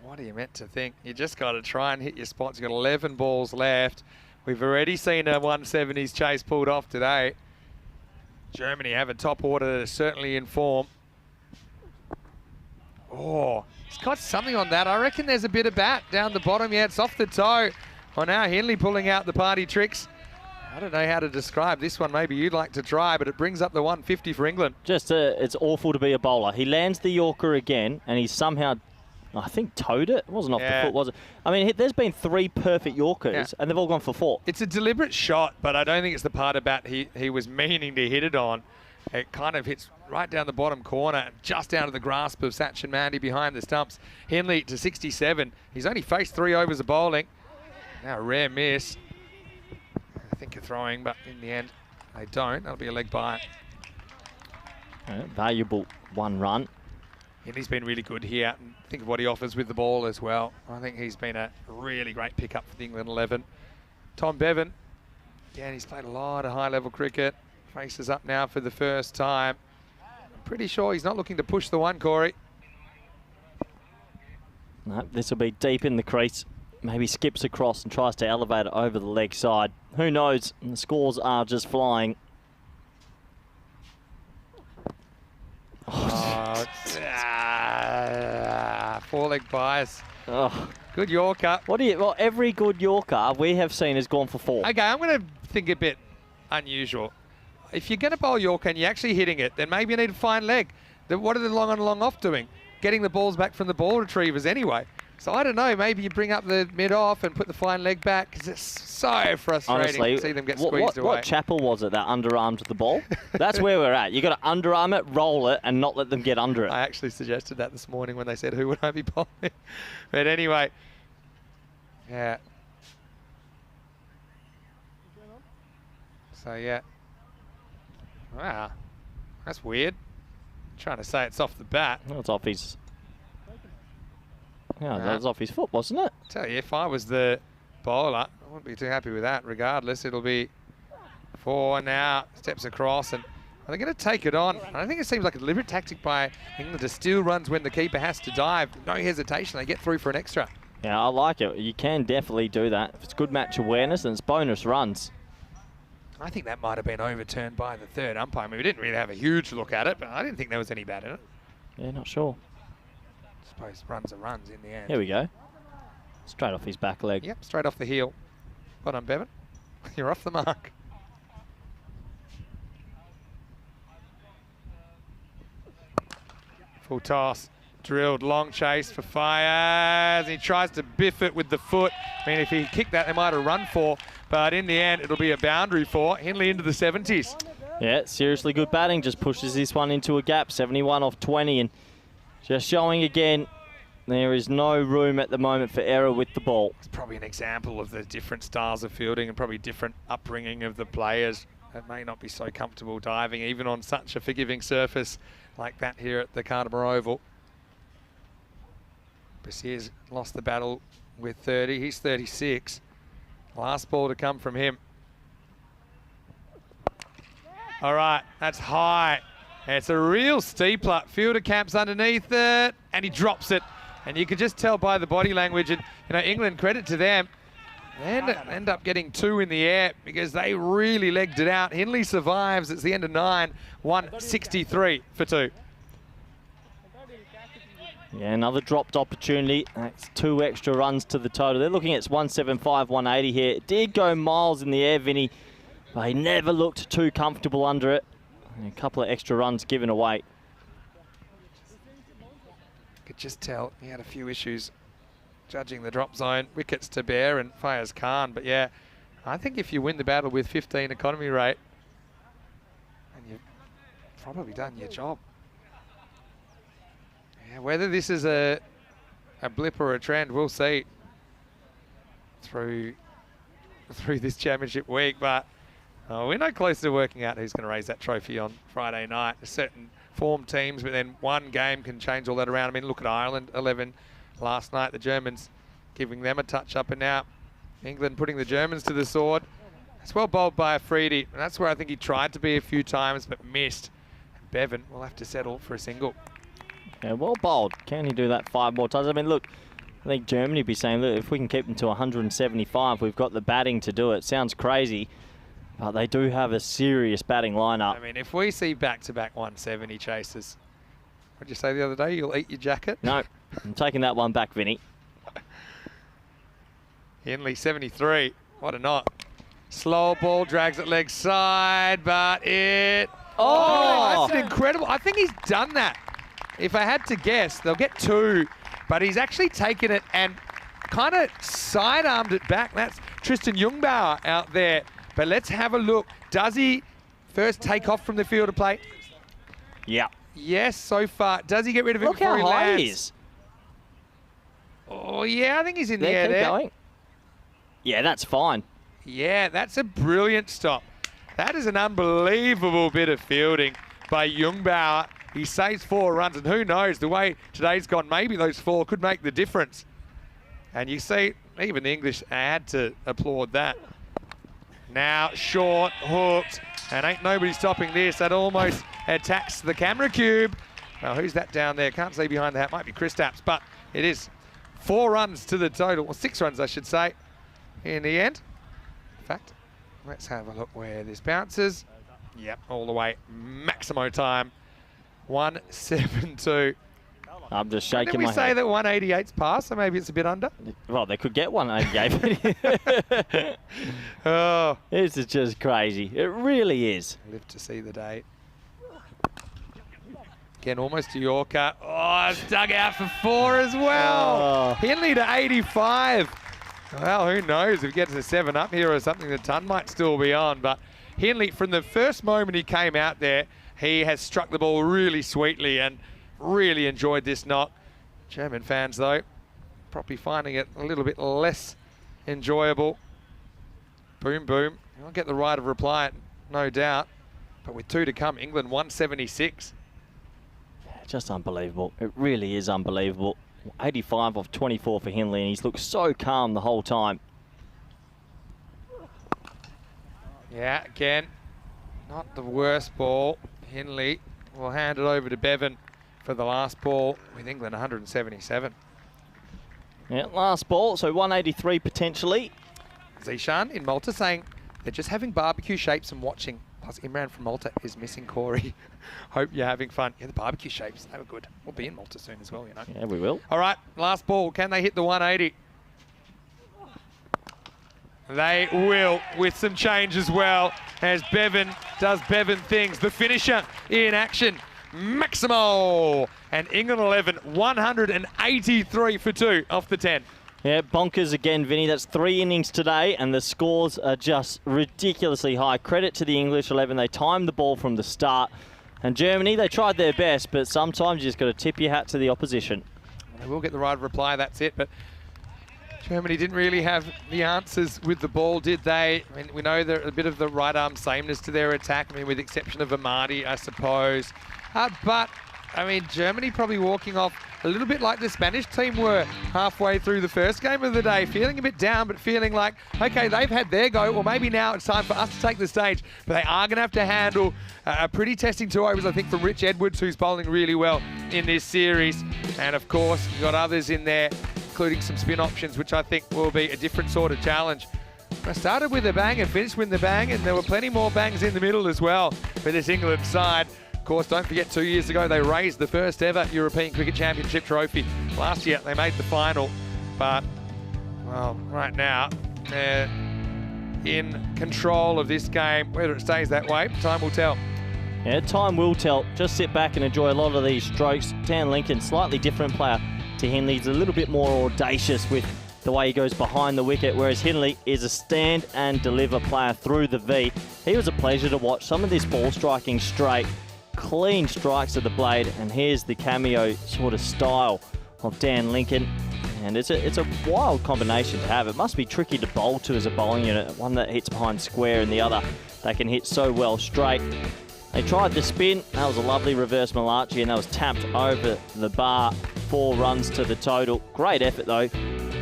what are you meant to think? You just got to try and hit your spots. You've got 11 balls left. We've already seen a 170s chase pulled off today. Germany have a top order that is certainly in form. Oh, he's got something on that. I reckon there's a bit of bat down the bottom. Yeah, it's off the toe. Oh, now Henley pulling out the party tricks. I don't know how to describe this one. Maybe you'd like to try, but it brings up the 150 for England. It's awful to be a bowler. He lands the Yorker again, and he's somehow, I think, towed it. It wasn't off the foot, was it? I mean, there's been 3 perfect Yorkers, and they've all gone for 4. It's a deliberate shot, but I don't think it's the part of bat he was meaning to hit it on. It kind of hits right down the bottom corner, just out of the grasp of Sachin Mandi behind the stumps. Henley to 67. He's only faced 3 overs of bowling. Now a rare miss. I think of throwing, but in the end, they don't. That'll be a leg by. Valuable 1 run. Henley's been really good here. And think of what he offers with the ball as well. I think he's been a really great pickup for the England 11. Tom Bevan, again, he's played a lot of high-level cricket. Faces up now for the first time. I'm pretty sure he's not looking to push the one, Corey. No, this will be deep in the crease. Maybe skips across and tries to elevate it over the leg side. Who knows? And the scores are just flying. Four-leg bias. Oh. Good Yorker. Well, every good Yorker we have seen has gone for 4. Okay, I'm going to think a bit unusual. If you're going to bowl Yorker and you're actually hitting it, then maybe you need a fine leg. What are the long on long off doing? Getting the balls back from the ball retrievers anyway. So I don't know, maybe you bring up the mid off and put the fine leg back, because it's so frustrating Honestly, to see them get squeezed away. What chapel was it that underarmed the ball? That's where we're at. You've got to underarm it, roll it, and not let them get under it. I actually suggested that this morning when they said, who would I be bowling? But anyway, yeah. So, yeah. Wow. That's weird. Trying to say it's off the bat. Well, it's off his... Yeah, that was off his foot, wasn't it? Tell you, if I was the bowler, I wouldn't be too happy with that. Regardless, it'll be 4 now. Steps across, and are they going to take it on? I think it seems like a deliberate tactic by England to steal runs when the keeper has to dive. No hesitation. They get through for an extra. Yeah, I like it. You can definitely do that. If it's good match awareness, then it's bonus runs. I think that might have been overturned by the third umpire. I mean, we didn't really have a huge look at it, but I didn't think there was any bad in it. Yeah, not sure. I suppose runs are runs in the end. Here we go. Straight off his back leg. Yep, straight off the heel. Well done, Bevan. You're off the mark. Full toss. Drilled, long chase for Fires. He tries to biff it with the foot. I mean, if he kicked that, they might have run 4. But in the end, it'll be a boundary for Henley into the 70s. Yeah, seriously good batting. Just pushes this one into a gap. 71 off 20. And just showing again, there is no room at the moment for error with the ball. It's probably an example of the different styles of fielding and probably different upbringing of the players that may not be so comfortable diving, even on such a forgiving surface like that here at the Carter Oval. Basir's lost the battle with 30. He's 36. Last ball to come from him. All right, that's high. It's a real steepler. Fielder camps underneath it, and he drops it. And you can just tell by the body language, and England, credit to them, they end up getting 2 in the air because they really legged it out. Henley survives. It's the end of 9, 163 for 2. Yeah, another dropped opportunity. That's 2 extra runs to the total. They're looking at 175, 180 here. It did go miles in the air, Vinny, but he never looked too comfortable under it. And a couple of extra runs given away. Could just tell he had a few issues judging the drop zone. Wickets to Bear and Fayez Khan. But yeah, I think if you win the battle with 15 economy rate, and you've probably done your job. Yeah, whether this is a blip or a trend, we'll see through this championship week. But we're no closer to working out who's going to raise that trophy on Friday night. There's certain form teams, but then one game can change all that around. I mean, look at Ireland 11 last night. The Germans giving them a touch up, and now England putting the Germans to the sword. It's well bowled by Afridi, and that's where I think he tried to be a few times but missed. And Bevan will have to settle for a single. Yeah, well bowled. Can he do that 5 more times? I mean, look, I think Germany would be saying, look, if we can keep them to 175, we've got the batting to do it. Sounds crazy, but they do have a serious batting lineup. I mean, if we see back-to-back 170 chases, what did you say the other day? You'll eat your jacket? No, I'm taking that one back, Vinny. Henley, 73. What a knot. Slow ball, drags it leg side, but it... Oh, that's an incredible... I think he's done that. If I had to guess, they'll get 2, but he's actually taken it and kind of sidearmed it back. That's Tristan Jungbauer out there. But let's have a look. Does he first take off from the field of play? Yeah. Yes, so far. Does he get rid of it Look before how he high lands? he is. Oh, yeah, I think he's in the air Keep there. going. Yeah, that's fine. Yeah, that's a brilliant stop. That is an unbelievable bit of fielding by Jungbauer. He saves 4 runs, and who knows, the way today's gone, maybe those 4 could make the difference. And you see, even the English had to applaud that. Now, short, hooked, and ain't nobody stopping this. That almost attacks the camera cube. Well, who's that down there? Can't see behind the hat. Might be Kristaps, but it is 4 runs to the total, or 6 runs, I should say, in the end. In fact, let's have a look where this bounces. Yep, all the way. Maximo time. 172. I'm just shaking Didn't we my say head. that 188's past, so maybe it's a bit under? Well, they could get 188. Oh, This is just crazy. It really is. live to see the day. Again, almost to Yorker. Oh, it's dug out for 4 as well. Oh. Henley to 85. Well, who knows if he gets a 7 up here or something, the ton might still be on. But Henley, from the first moment he came out there, he has struck the ball really sweetly and really enjoyed this knock. German fans, though, probably finding it a little bit less enjoyable. Boom, boom. I'll get the right of reply, no doubt. But with 2 to come, England 176. Just unbelievable. It really is unbelievable. 85 off 24 for Henley, and he's looked so calm the whole time. Yeah, again, not the worst ball. Henley will hand it over to Bevan for the last ball with England 177. Yeah, last ball, so 183 potentially. Zishan in Malta saying they're just having barbecue shapes and watching. Plus Imran from Malta is missing Corey. Hope you're having fun. Yeah, the barbecue shapes, they were good. We'll be in Malta soon as well, you know. Yeah, we will. All right, last ball. Can they hit the 180? They will, with some change as well, as Bevan does Bevan things. The finisher in action, Maximo. And England 11, 183 for 2 off the 10. Yeah, bonkers again, Vinny. That's 3 innings today, and the scores are just ridiculously high. Credit to the English 11. They timed the ball from the start. And Germany, they tried their best, but sometimes you just got to tip your hat to the opposition. They will get the right reply, that's it. But Germany didn't really have the answers with the ball, did they? I mean, we know they're a bit of the right arm sameness to their attack. I mean, with the exception of Amadi, I suppose. But, I mean, Germany probably walking off a little bit like the Spanish team were halfway through the first game of the day, feeling a bit down, but feeling like, okay, they've had their go. Well, maybe now it's time for us to take the stage. But they are going to have to handle a pretty testing 2 overs, I think, from Rich Edwards, who's bowling really well in this series. And, of course, you've got others in there, including some spin options, which I think will be a different sort of challenge. I started with a bang and finished with the bang, and there were plenty more bangs in the middle as well for this England side. course, don't forget 2 years ago they raised the first ever European Cricket Championship trophy. Last year they made the final, but, well, right now they're in control of this game. Whether it stays that way, time will tell. Yeah, time will tell. Just sit back and enjoy a lot of these strokes. Dan Lincoln, slightly different player to Hindley. He's a little bit more audacious with the way he goes behind the wicket, whereas Hindley is a stand and deliver player through the V. He was a pleasure to watch. Some of this ball striking straight, clean strikes of the blade, and here's the cameo sort of style of Dan Lincoln. And it's a wild combination to have. It must be tricky to bowl to as a bowling unit. One that hits behind square and the other that can hit so well straight. They tried the spin. That was a lovely reverse Malachi, and that was tapped over the bar. 4 runs to the total. Great effort though.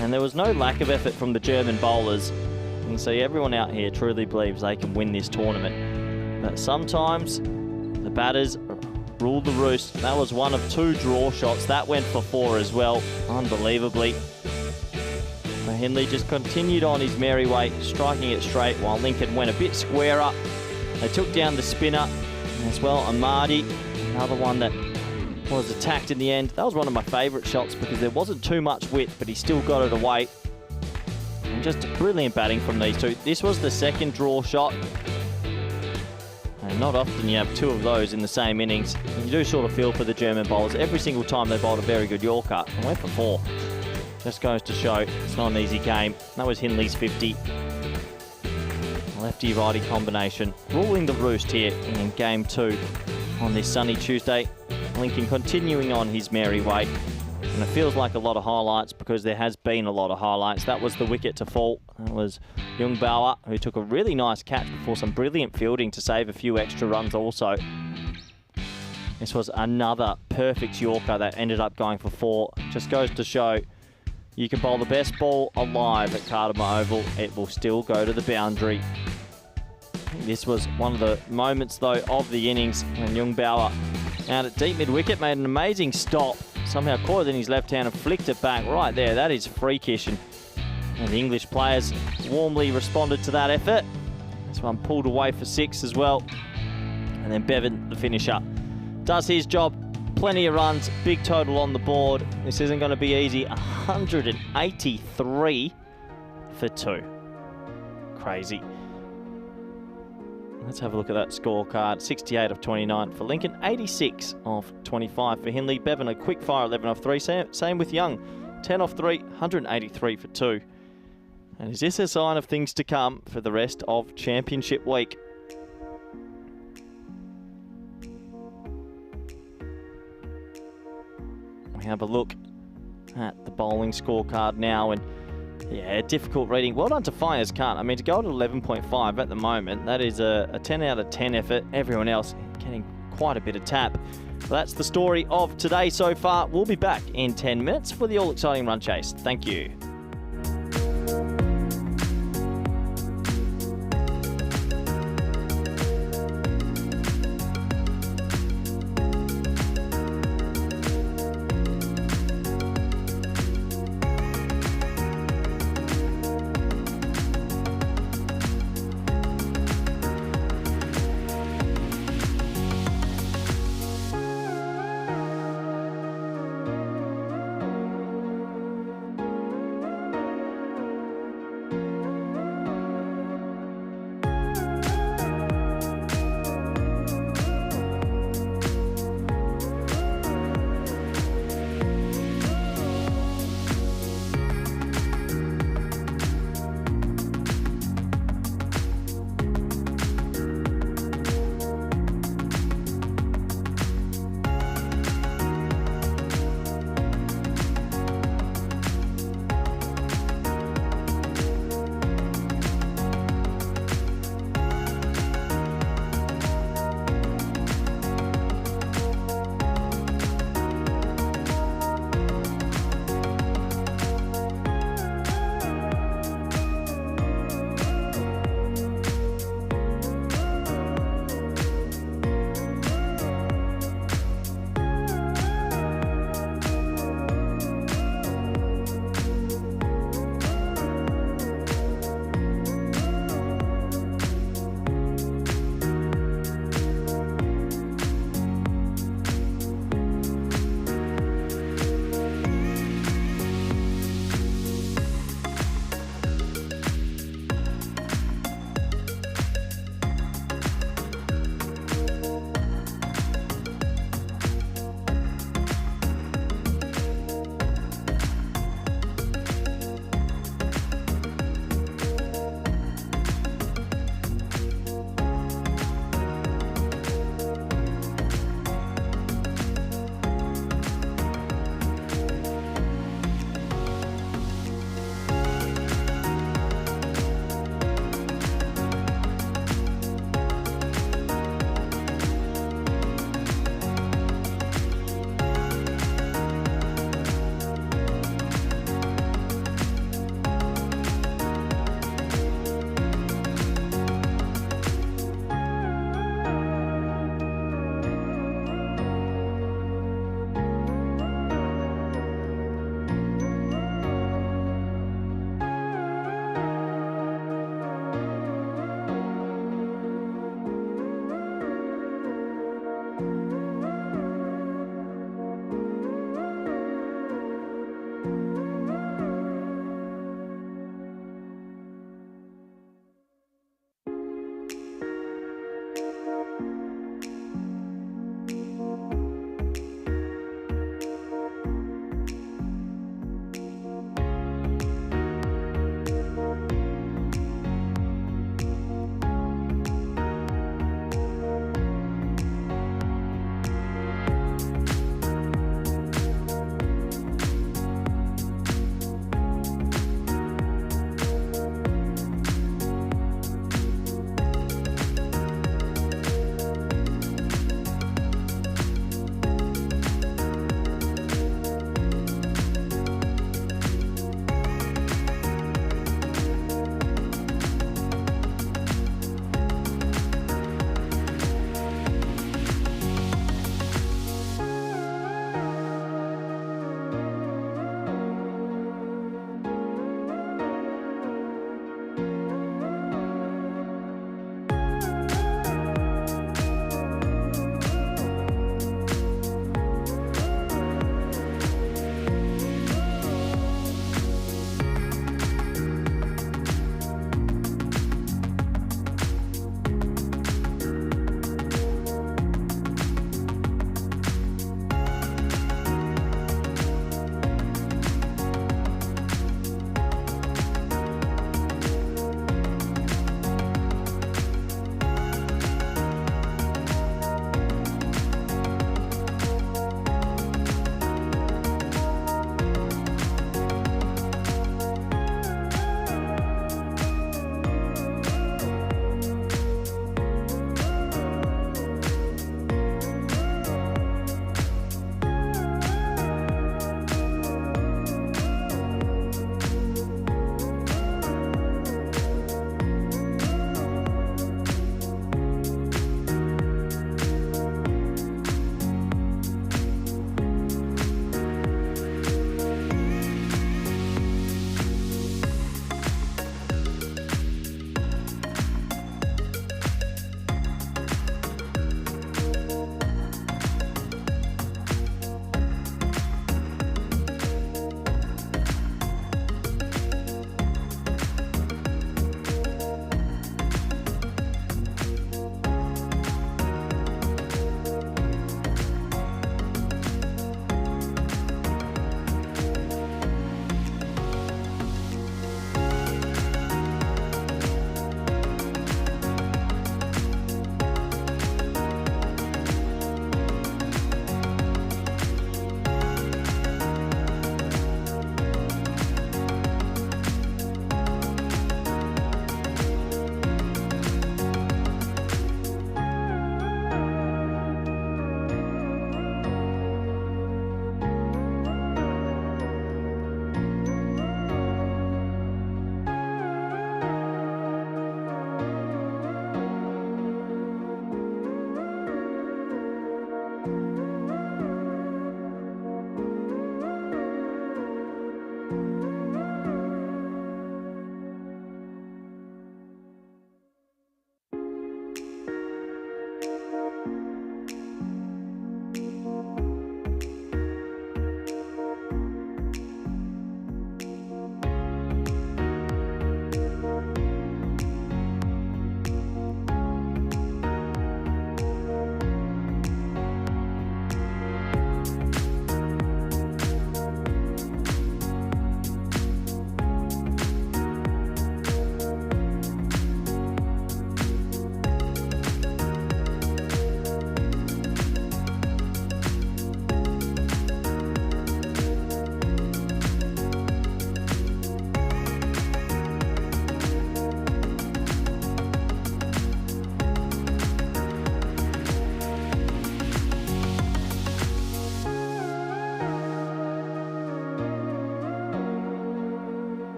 And there was no lack of effort from the German bowlers. You can see everyone out here truly believes they can win this tournament. But sometimes the batters rule the roost. That was one of 2 draw shots. That went for 4 as well, unbelievably. But Hindley just continued on his merry way, striking it straight while Lincoln went a bit squarer. They took down the spinner as well, Amadi, another one that was attacked in the end. That was one of my favourite shots because there wasn't too much width, but he still got it away. And just brilliant batting from these two. This was the second draw shot. And not often you have 2 of those in the same innings. And you do sort of feel for the German bowlers. Every single time they bowled a very good Yorker and went for 4. Just goes to show it's not an easy game. That was Hindley's 50. Lefty-righty combination. Ruling the roost here in game 2 on this sunny Tuesday. Lincoln continuing on his merry way. And it feels like a lot of highlights because there has been a lot of highlights. That was the wicket to fall. That was Jung Bauer, who took a really nice catch before some brilliant fielding to save a few extra runs also. This was another perfect Yorker that ended up going for 4. Just goes to show you can bowl the best ball alive at Cardamom Oval. It will still go to the boundary. This was one of the moments, though, of the innings when Jung Bauer, out at deep mid-wicket, made an amazing stop. Somehow caught it in his left hand and flicked it back right there. That is freakish. And the English players warmly responded to that effort. This one pulled away for 6 as well. And then Bevan, the finisher, does his job. Plenty of runs, big total on the board. This isn't going to be easy. 183 for 2. Crazy. Let's have a look at that scorecard. 68 of 29 for Lincoln, 86 of 25 for Hindley. Bevan a quick fire 11 off 3. Same with Young, 10 off 3, 183 for 2. And is this a sign of things to come for the rest of Championship Week? We have a look at the bowling scorecard now, and yeah, difficult reading. Well done to Fires Khan. I mean, to go at 11.5 at the moment, that is a 10 out of 10 effort. Everyone else getting quite a bit of tap. Well, that's the story of today so far. We'll be back in 10 minutes for the all-exciting run chase. Thank you.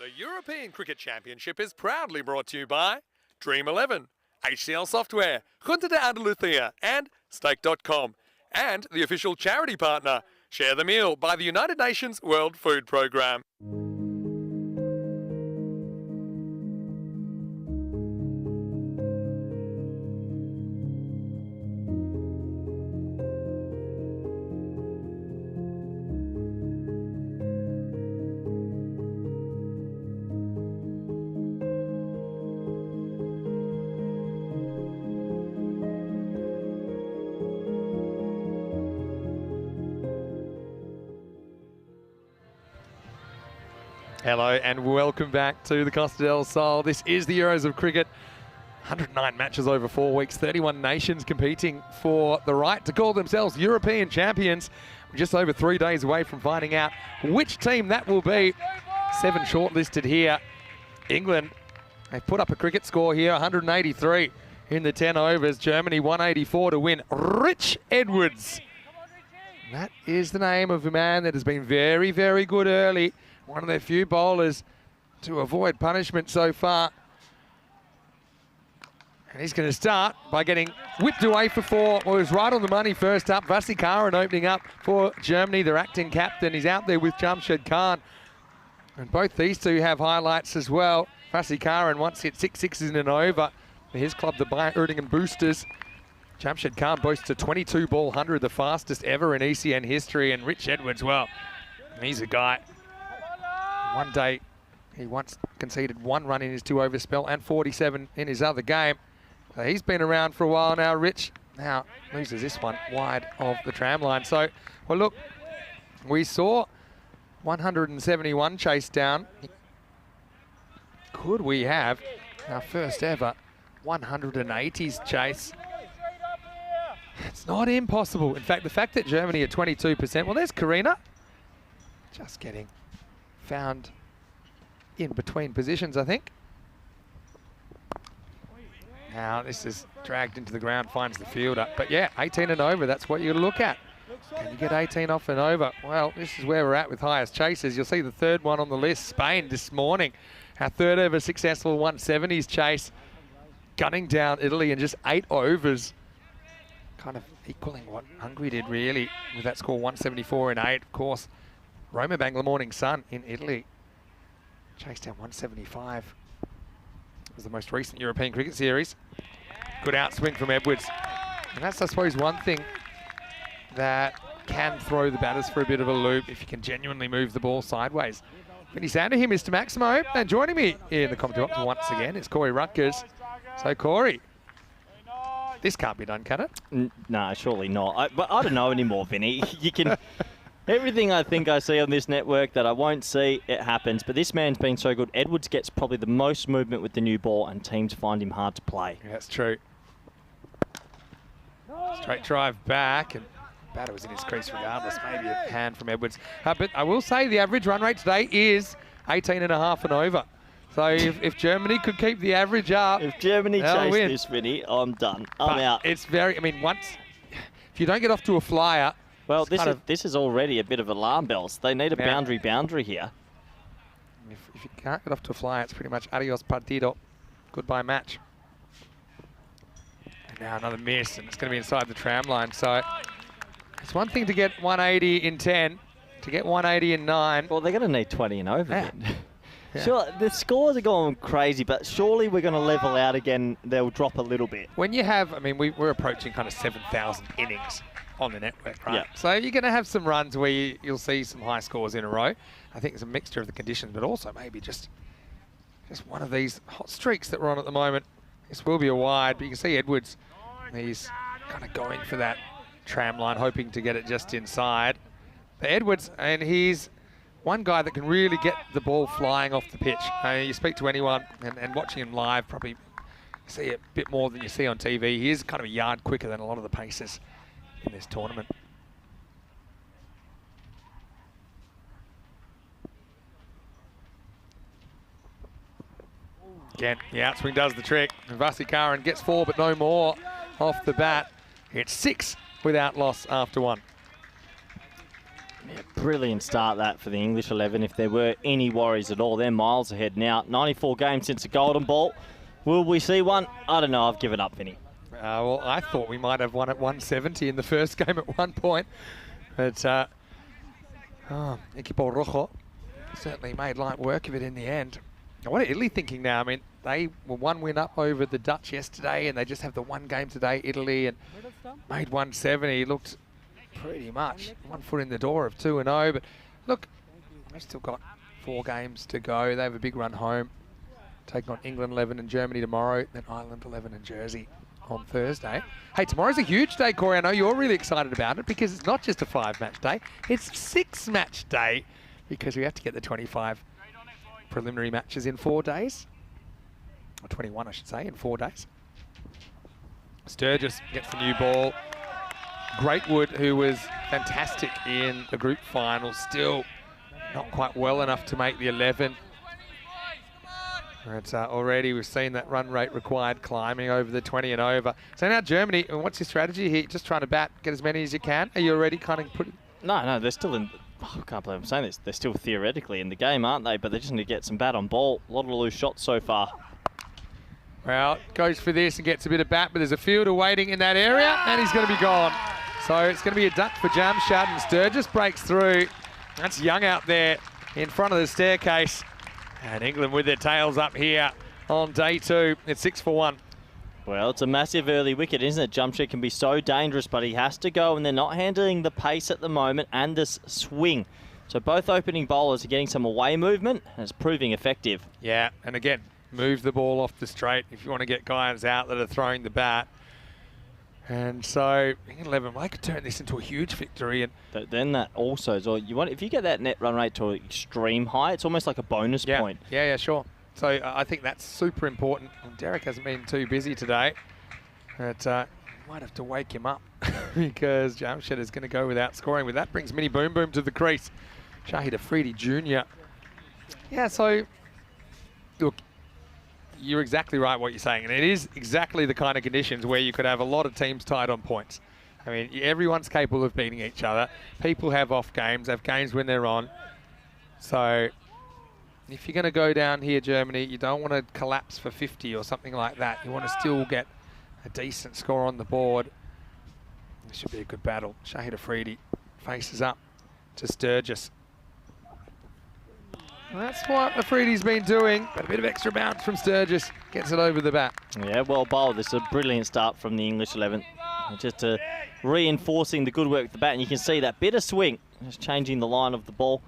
The European Cricket Championship is proudly brought to you by Dream11, HCL Software, Junta de Andalucía and Stake.com, and the official charity partner, Share the Meal by the United Nations World Food Programme. Hello and welcome back to the Costa del Sol. This is the Euros of Cricket. 109 matches over 4 weeks, 31 nations competing for the right to call themselves European champions. We're just over 3 days away from finding out which team that will be. 7 shortlisted here. England, they've put up a cricket score here, 183 in the 10 overs. Germany 184 to win. Rich Edwards. That is the name of a man that has been very, very good early. One of their few bowlers to avoid punishment so far. And he's going to start by getting whipped away for 4. Well, he was right on the money first up. Vasikaran opening up for Germany, their acting captain. He's out there with Jamshed Khan. And both these two have highlights as well. Vasikaran once hit 6 sixes in an over for his club, the Ertingham Boosters. Jamshed Khan boasts a 22-ball 100, the fastest ever in ECN history. And Rich Edwards, well, he's a guy. One day, he once conceded 1 run in his 2-over spell and 47 in his other game. So he's been around for a while now. Rich now loses this one wide of the tram line. So, well, look, we saw 171 chase down. Could we have our first ever 180s chase? It's not impossible. In fact, the fact that Germany are 22%, well, there's Karina just getting found in between positions, I think. Now this is dragged into the ground, finds the fielder. But yeah, 18 and over, that's what you look at. Can you get 18 off and over? Well, this is where we're at with highest chases. You'll see the third one on the list, Spain this morning. Our third ever successful 170s chase, gunning down Italy in just 8 overs. Kind of equaling what Hungary did really with that score, 174 in 8, of course. Roma Bangla Morning Sun in Italy chased down 175. It was the most recent European Cricket Series. Good outswing from Edwards. And that's, I suppose, one thing that can throw the batters for a bit of a loop if you can genuinely move the ball sideways. Vinny Sander here, Mr. Maximo. And joining me in the commentary box once again is Corey Rutgers. So, Corey, this can't be done, can it? Nah, surely not. But I don't know anymore, Vinny. You can... Everything I think I see on this network that I won't see, it happens. But this man's been so good. Edwards gets probably the most movement with the new ball, and teams find him hard to play. Yeah, that's true. Straight drive back, and batter was in his crease regardless. Maybe a hand from Edwards. But I will say the average run rate today is 18.5 and over. So if Germany could keep the average up, if Germany chase win. this, Vinny, I'm done. I'm out. It's very, I mean, if you don't get off to a flyer. Well, this is already a bit of alarm bells. They need a boundary here. If you can't get off to a flyer, it's pretty much adios partido. Goodbye match. And now another miss, and it's going to be inside the tram line. So it's one thing to get 180 in 10, to get 180 in 9. Well, they're going to need 20 and over then. Yeah. Sure, the scores are going crazy, but surely we're going to level out again. They'll drop a little bit. When you have, I mean, we're approaching kind of 7,000 innings on the network, right? Yeah. So you're going to have some runs where you'll see some high scores in a row. I think it's a mixture of the conditions, but also maybe just one of these hot streaks that we're on at the moment. This will be a wide, but you can see Edwards, he's kind of going for that tram line, hoping to get it just inside. But Edwards, and he's one guy that can really get the ball flying off the pitch. You speak to anyone, and watching him live, probably see a bit more than you see on TV. He is kind of a yard quicker than a lot of the pacers in this tournament. Again, the outswing does the trick. And Vasikaran gets 4, but no more off the bat. It's 6 without loss after 1. Brilliant start that for the English 11. If there were any worries at all, they're miles ahead now. 94 games since the golden ball. Will we see one? I don't know. I've given up, Vinny. Well, I thought we might have won at 170 in the first game at one point. But Equipo Rojo certainly made light work of it in the end. Now, what are Italy thinking now? I mean, they were 1 win up over the Dutch yesterday, and they just have the 1 game today, Italy, and made 170. Looked pretty much 1 foot in the door of 2-0. But look, they've still got 4 games to go. They have a big run home, taking on England 11 and Germany tomorrow, then Ireland 11 and Jersey on Thursday. Hey, tomorrow's a huge day, Corey. I know you're really excited about it because it's not just a 5-match day, it's 6-match day because we have to get the 25 preliminary matches in 4 days. Or 21, I should say, in 4 days. Sturgis gets the new ball. Greatwood, who was fantastic in the group final, still not quite well enough to make the 11. But already we've seen that run rate required climbing over the 20 and over. So now Germany, what's your strategy here? Just trying to get as many as you can? Are you already kind of putting... No, they're still in... Oh, I can't believe I'm saying this. They're still theoretically in the game, aren't they? But they just need to get some bat on ball. A lot of loose shots so far. Well, goes for this and gets a bit of bat, but there's a fielder waiting in that area, and he's going to be gone. So it's going to be a duck for Jamshad, and Sturgis breaks through. That's Young out there in front of the staircase. And England with their tails up here on day 2. It's 6 for 1. Well, it's a massive early wicket, isn't it? Jamshad can be so dangerous, but he has to go, and they're not handling the pace at the moment and this swing. So both opening bowlers are getting some away movement, and it's proving effective. Yeah, and again, move the ball off the straight if you want to get guys out that are throwing the bat. And so, England 11, they could turn this into a huge victory. And then that also, so if you get that net run rate to an extreme high, it's almost like a bonus point. Yeah, sure. So I think that's super important. And Derek hasn't been too busy today. But might have to wake him up because Jamshad is going to go without scoring. With that brings Mini Boom Boom to the crease. Shahid Afridi Jr. Yeah, so look, you're exactly right what you're saying. And it is exactly the kind of conditions where you could have a lot of teams tied on points. I mean, everyone's capable of beating each other. People have off games, have games when they're on. So if you're going to go down here, Germany, you don't want to collapse for 50 or something like that. You want to still get a decent score on the board. This should be a good battle. Shahid Afridi faces up to Sturgis. That's what Afridi's been doing, but a bit of extra bounce from Sturgis gets it over the bat. Yeah, well bowled. This is a brilliant start from the English 11. Just reinforcing the good work with the bat, and you can see that bit of swing, just changing the line of the ball.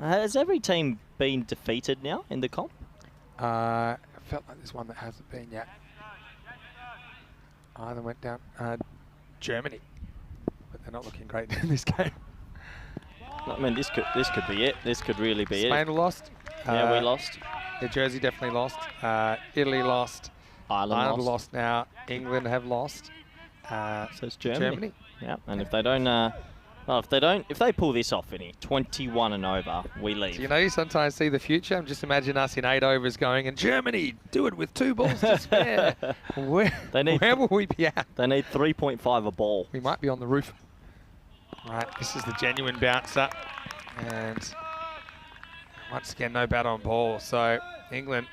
Has every team been defeated now in the comp? I felt like there's one that hasn't been yet. Either went down Germany, but they're not looking great in this game. I mean, this could be it. This could really be it. Spain lost. Yeah, we lost. Yeah, Jersey definitely lost. Italy lost. Ireland lost now. England have lost. So it's Germany. Yeah, and if they don't, if they pull this off, any 21 and over, we leave. So, you sometimes see the future. Just imagine us in 8 overs going, and Germany do it with 2 balls to spare. Where will we be at? They need 3.5 a ball. We might be on the roof. Right, this is the genuine bouncer, and once again, no bat on ball. So England,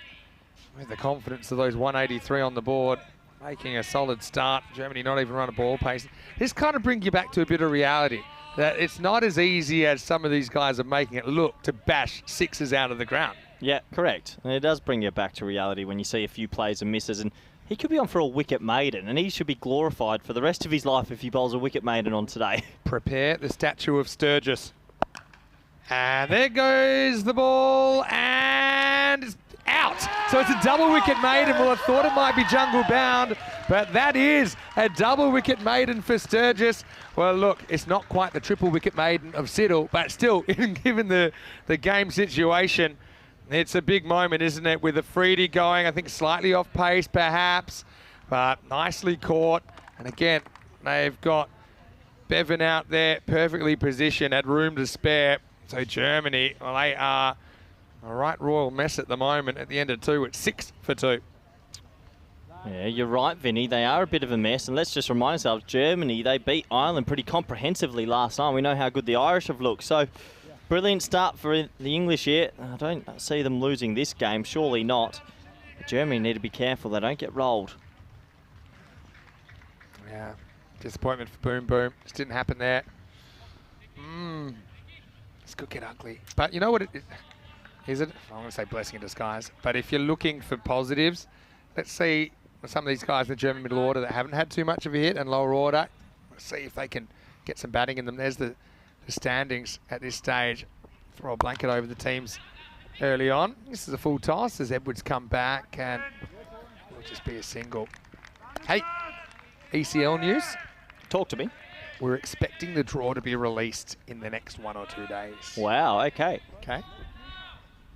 with the confidence of those 183 on the board, making a solid start. Germany not even run a ball pace. This kind of brings you back to a bit of reality, that it's not as easy as some of these guys are making it look to bash 6s out of the ground. Yeah, correct. And it does bring you back to reality when you see a few plays and misses, and he could be on for a wicket maiden, and he should be glorified for the rest of his life if he bowls a wicket maiden on today. Prepare the statue of Sturgis. And there goes the ball, and it's out. So it's a double wicket maiden. Well, I thought it might be jungle bound, but that is a double wicket maiden for Sturgis. Well, look, it's not quite the triple wicket maiden of Siddle, but still, given the game situation, it's a big moment, isn't it, with Afridi going, I think, slightly off pace, perhaps, but nicely caught. And again, they've got Bevan out there, perfectly positioned, had room to spare. So Germany, well, they are a right royal mess at the moment. At the end of 2, it's 6 for 2. Yeah, you're right, Vinny. They are a bit of a mess. And let's just remind ourselves, Germany, they beat Ireland pretty comprehensively last time. We know how good the Irish have looked. So, brilliant start for the English here. I don't see them losing this game. Surely not. But Germany need to be careful. They don't get rolled. Yeah, disappointment for Boom Boom. Just didn't happen there. This could get ugly. But you know what it is? It? I'm going to say blessing in disguise. But if you're looking for positives, let's see some of these guys in the German middle order that haven't had too much of a hit and lower order. Let's see if they can get some batting in them. There's the standings at this stage. Throw a blanket over the teams early on. This is a full toss as Edwards come back, and it'll just be a single. Hey, ECL news. Talk to me. We're expecting the draw to be released in the next 1 or 2 days. Wow, okay. Okay.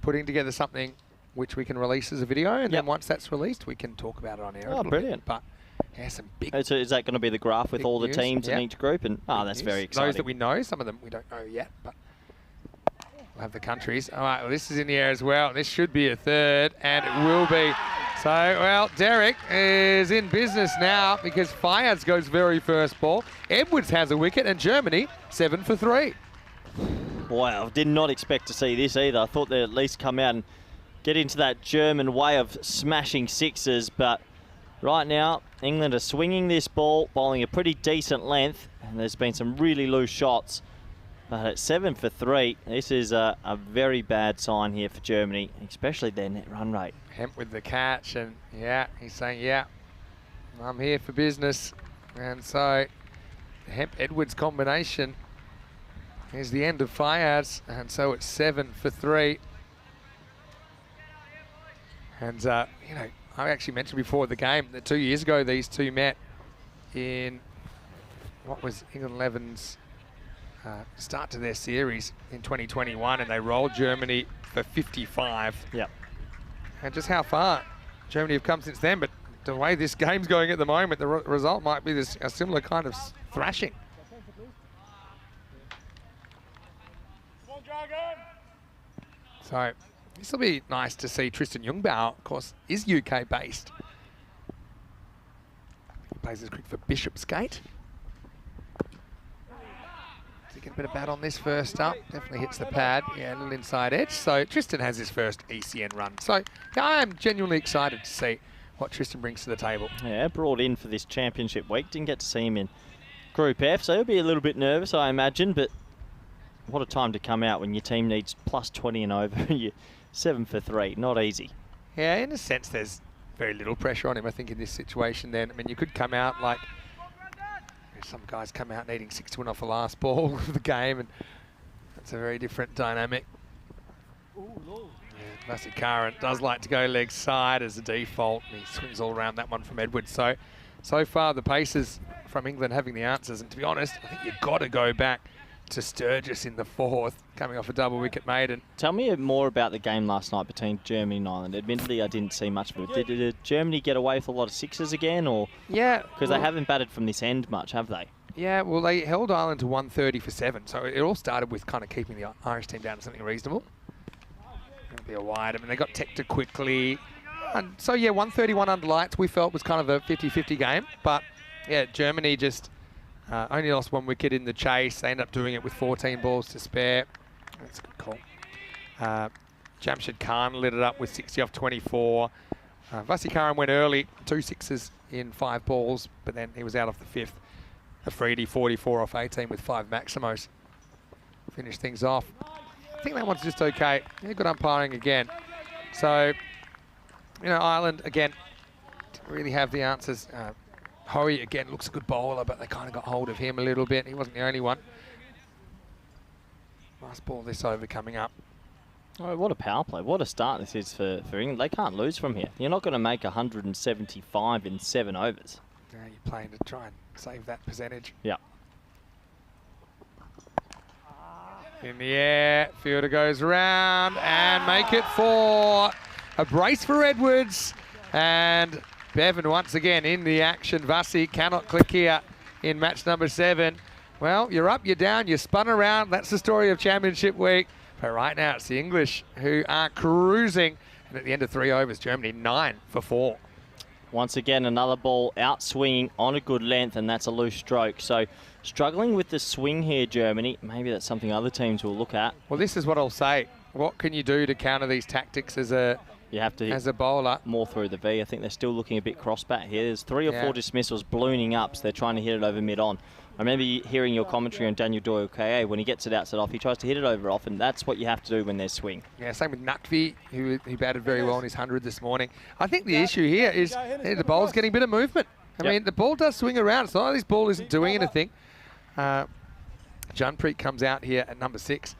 Putting together something which we can release as a video, and then once that's released, we can talk about it on air. Oh, brilliant. But yeah, some big. So is that going to be the graph with all the news, teams in each group? And that's very exciting. Those that we know, some of them we don't know yet, but we'll have the countries. All right, well, this is in the air as well. This should be a third, and it will be. So, well, Derek is in business now because Fiaz goes very first ball. Edwards has a wicket, and Germany 7 for 3. Wow, did not expect to see this either. I thought they'd at least come out and get into that German way of smashing sixes, but right now, England are swinging this ball, bowling a pretty decent length, and there's been some really loose shots. But at 7 for 3, this is a very bad sign here for Germany, especially their net run rate. Hemp with the catch, and he's saying, I'm here for business. And so, the Hemp-Edwards combination is the end of Fiaz, and so it's 7 for 3. And, I actually mentioned before the game that 2 years ago these two met in what was England 11's start to their series in 2021, and they rolled Germany for 55. Yep. And just how far Germany have come since then, but the way this game's going at the moment, the result might be a similar kind of thrashing. So this will be nice to see. Tristan Youngbauer, of course, is UK based. He plays his cricket for Bishopsgate. Does he get a bit of bat on this first up? Definitely hits the pad. Yeah, a little inside edge. So Tristan has his first ECN run. So yeah, I am genuinely excited to see what Tristan brings to the table. Yeah, brought in for this championship week. Didn't get to see him in Group F, so he'll be a little bit nervous, I imagine, but what a time to come out when your team needs plus 20 and over. You're 7 for 3, not easy. Yeah, in a sense, there's very little pressure on him, I think, in this situation then. I mean, you could come out like, some guys come out needing 6 to win off the last ball of the game, and that's a very different dynamic. Yeah, Vasi Karan does like to go leg side as a default, and he swings all around that one from Edwards. So far, the paces from England having the answers, and to be honest, I think you've got to go back to Sturgis in the 4th, coming off a double wicket maiden. Tell me more about the game last night between Germany and Ireland. Admittedly, I didn't see much of it. Did Germany get away with a lot of sixes again, or? Yeah. Because they haven't batted from this end much, have they? Yeah, well, they held Ireland to 130 for 7, so it all started with kind of keeping the Irish team down to something reasonable. It'll be a wide. I mean, they got Tector quickly. And so, yeah, 131 under lights we felt was kind of a 50-50 game. But, yeah, Germany just only lost 1 wicket in the chase. They ended up doing it with 14 balls to spare. That's a good call. Jamshed Khan lit it up with 60 off 24. Vasi Karan went early, 2 sixes in 5 balls, but then he was out off the 5th. Afridi 44 off 18 with 5 Maximos. Finished things off. I think that one's just okay. Yeah, good umpiring again. So, Ireland, again, didn't really have the answers. Hoey, again, looks a good bowler, but they kind of got hold of him a little bit. He wasn't the only one. Nice ball this over coming up. Oh, what a power play. What a start this is for England. They can't lose from here. You're not going to make 175 in 7 overs. Yeah, you're playing to try and save that percentage. Yeah. In the air, fielder goes around and make it 4. A brace for Edwards, and Bevan once again in the action. Vasi cannot click here in match number 7. Well, you're up, you're down, you spun around. That's the story of Championship Week. But right now it's the English who are cruising. And at the end of 3 overs, Germany 9 for 4. Once again, another ball out swinging on a good length, and that's a loose stroke. So struggling with the swing here, Germany. Maybe that's something other teams will look at. Well, this is what I'll say. What can you do to counter these tactics as a bowler? More through the V. I think they're still looking a bit cross-bat here. There's 3 or 4 dismissals ballooning up, so they're trying to hit it over mid-on. I remember hearing your commentary on Daniel Doyle KA. When he gets it outside off, he tries to hit it over off, and that's what you have to do when there's swing. Yeah, same with Naqvi, who batted very well in his 100 this morning. I think the issue here is the ball's getting a bit of movement. I mean, the ball does swing around. It's not like this ball isn't doing anything. Junpreet comes out here at number 6.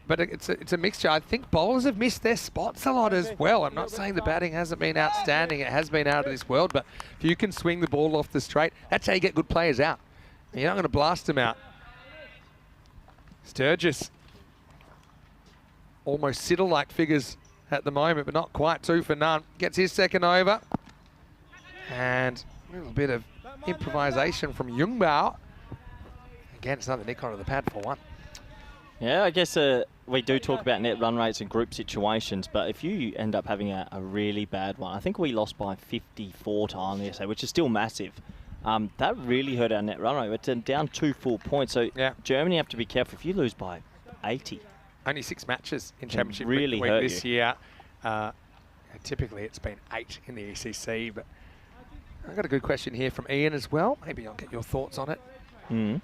But it's a mixture. I think bowlers have missed their spots a lot as well. I'm not saying the batting hasn't been outstanding. It has been out of this world. But if you can swing the ball off the straight, that's how you get good players out. You're not going to blast them out. Sturgis. Almost Siddle-like figures at the moment, but not quite. 2 for none. Gets his second over. And a little bit of improvisation from Jungbauer. Again, it's another nick onto the pad for 1. Yeah, I guess we do talk about net run rates in group situations, but if you end up having a really bad one, I think we lost by 54 times yesterday, which is still massive. That really hurt our net run rate. It's down 2 full points, so Germany have to be careful if you lose by 80. Only 6 matches in Championship really week hurt this you. year. Typically, it's been 8 in the ECC, but I've got a good question here from Ian as well. Maybe I'll get your thoughts on it.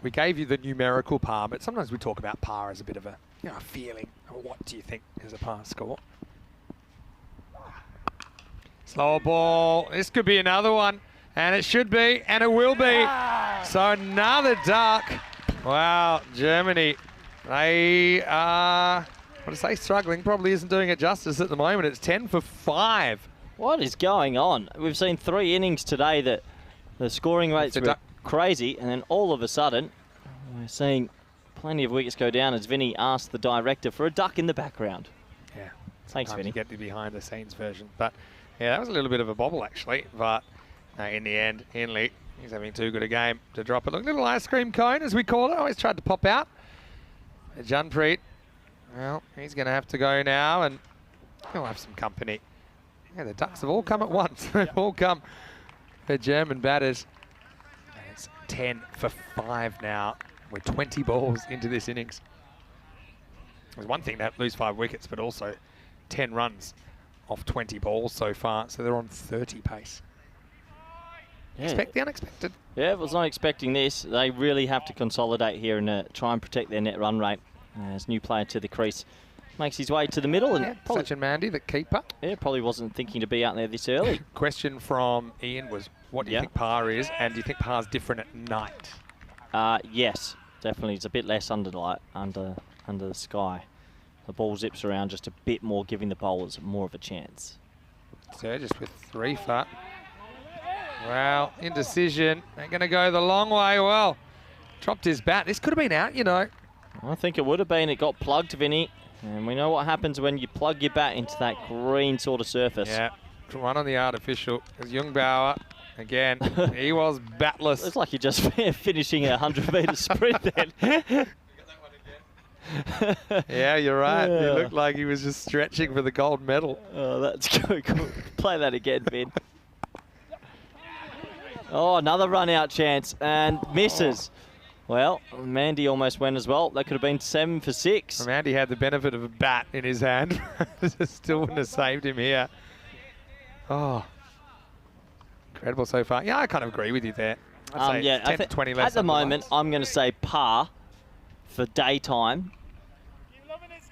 We gave you the numerical par, but sometimes we talk about par as a bit of a feeling. What do you think is a par score? Slower ball. This could be another one, and it should be, and it will be. So another duck. Wow, Germany. They are, struggling. Probably isn't doing it justice at the moment. It's 10 for 5. What is going on? We've seen 3 innings today that the scoring rates were crazy, and then all of a sudden we're seeing plenty of wickets go down as Vinny asked the director for a duck in the background. Yeah, thanks, Vinny. You get the behind the scenes version, but yeah, that was a little bit of a bobble actually. But in the end, Henley, he's having too good a game to drop it. Look, little ice cream cone as we call it. Always tried to pop out. Junpreet, well, he's going to have to go now, and he'll have some company. Yeah, the ducks have all come at once. They've all come for German batters. 10 for 5 now. We're 20 balls into this innings. There's one thing to lose 5 wickets, but also 10 runs off 20 balls so far. So they're on 30 pace. Yeah. Expect the unexpected. Yeah, I was not expecting this. They really have to consolidate here and try and protect their net run rate. As new player to the crease makes his way to the middle. And Sachin Mandy, the keeper. Yeah, probably wasn't thinking to be out there this early. Question from Ian was, what do you think par is, and do you think par's different at night? Yes, definitely. It's a bit less under the sky. The ball zips around just a bit more, giving the bowlers more of a chance. Sturgis with 3 for. Well, indecision. They're going to go the long way. Well, dropped his bat. This could have been out, you know. I think it would have been. It got plugged, Vinny. And we know what happens when you plug your bat into that green sort of surface. Yeah, one on the artificial. As Jungbauer, again, he was batless. It's like you're just finishing a 100-metre sprint then. Yeah, you're right. He looked like he was just stretching for the gold medal. Oh, that's good. Play that again, Ben. Oh, another run-out chance and misses. Well, Mandy almost went as well. That could have been 7 for 6. Mandy had the benefit of a bat in his hand. Still wouldn't have saved him here. Oh, incredible so far. Yeah, I kind of agree with you there. I'd say 10 to 20 less. At the moment, I'm going to say par for daytime.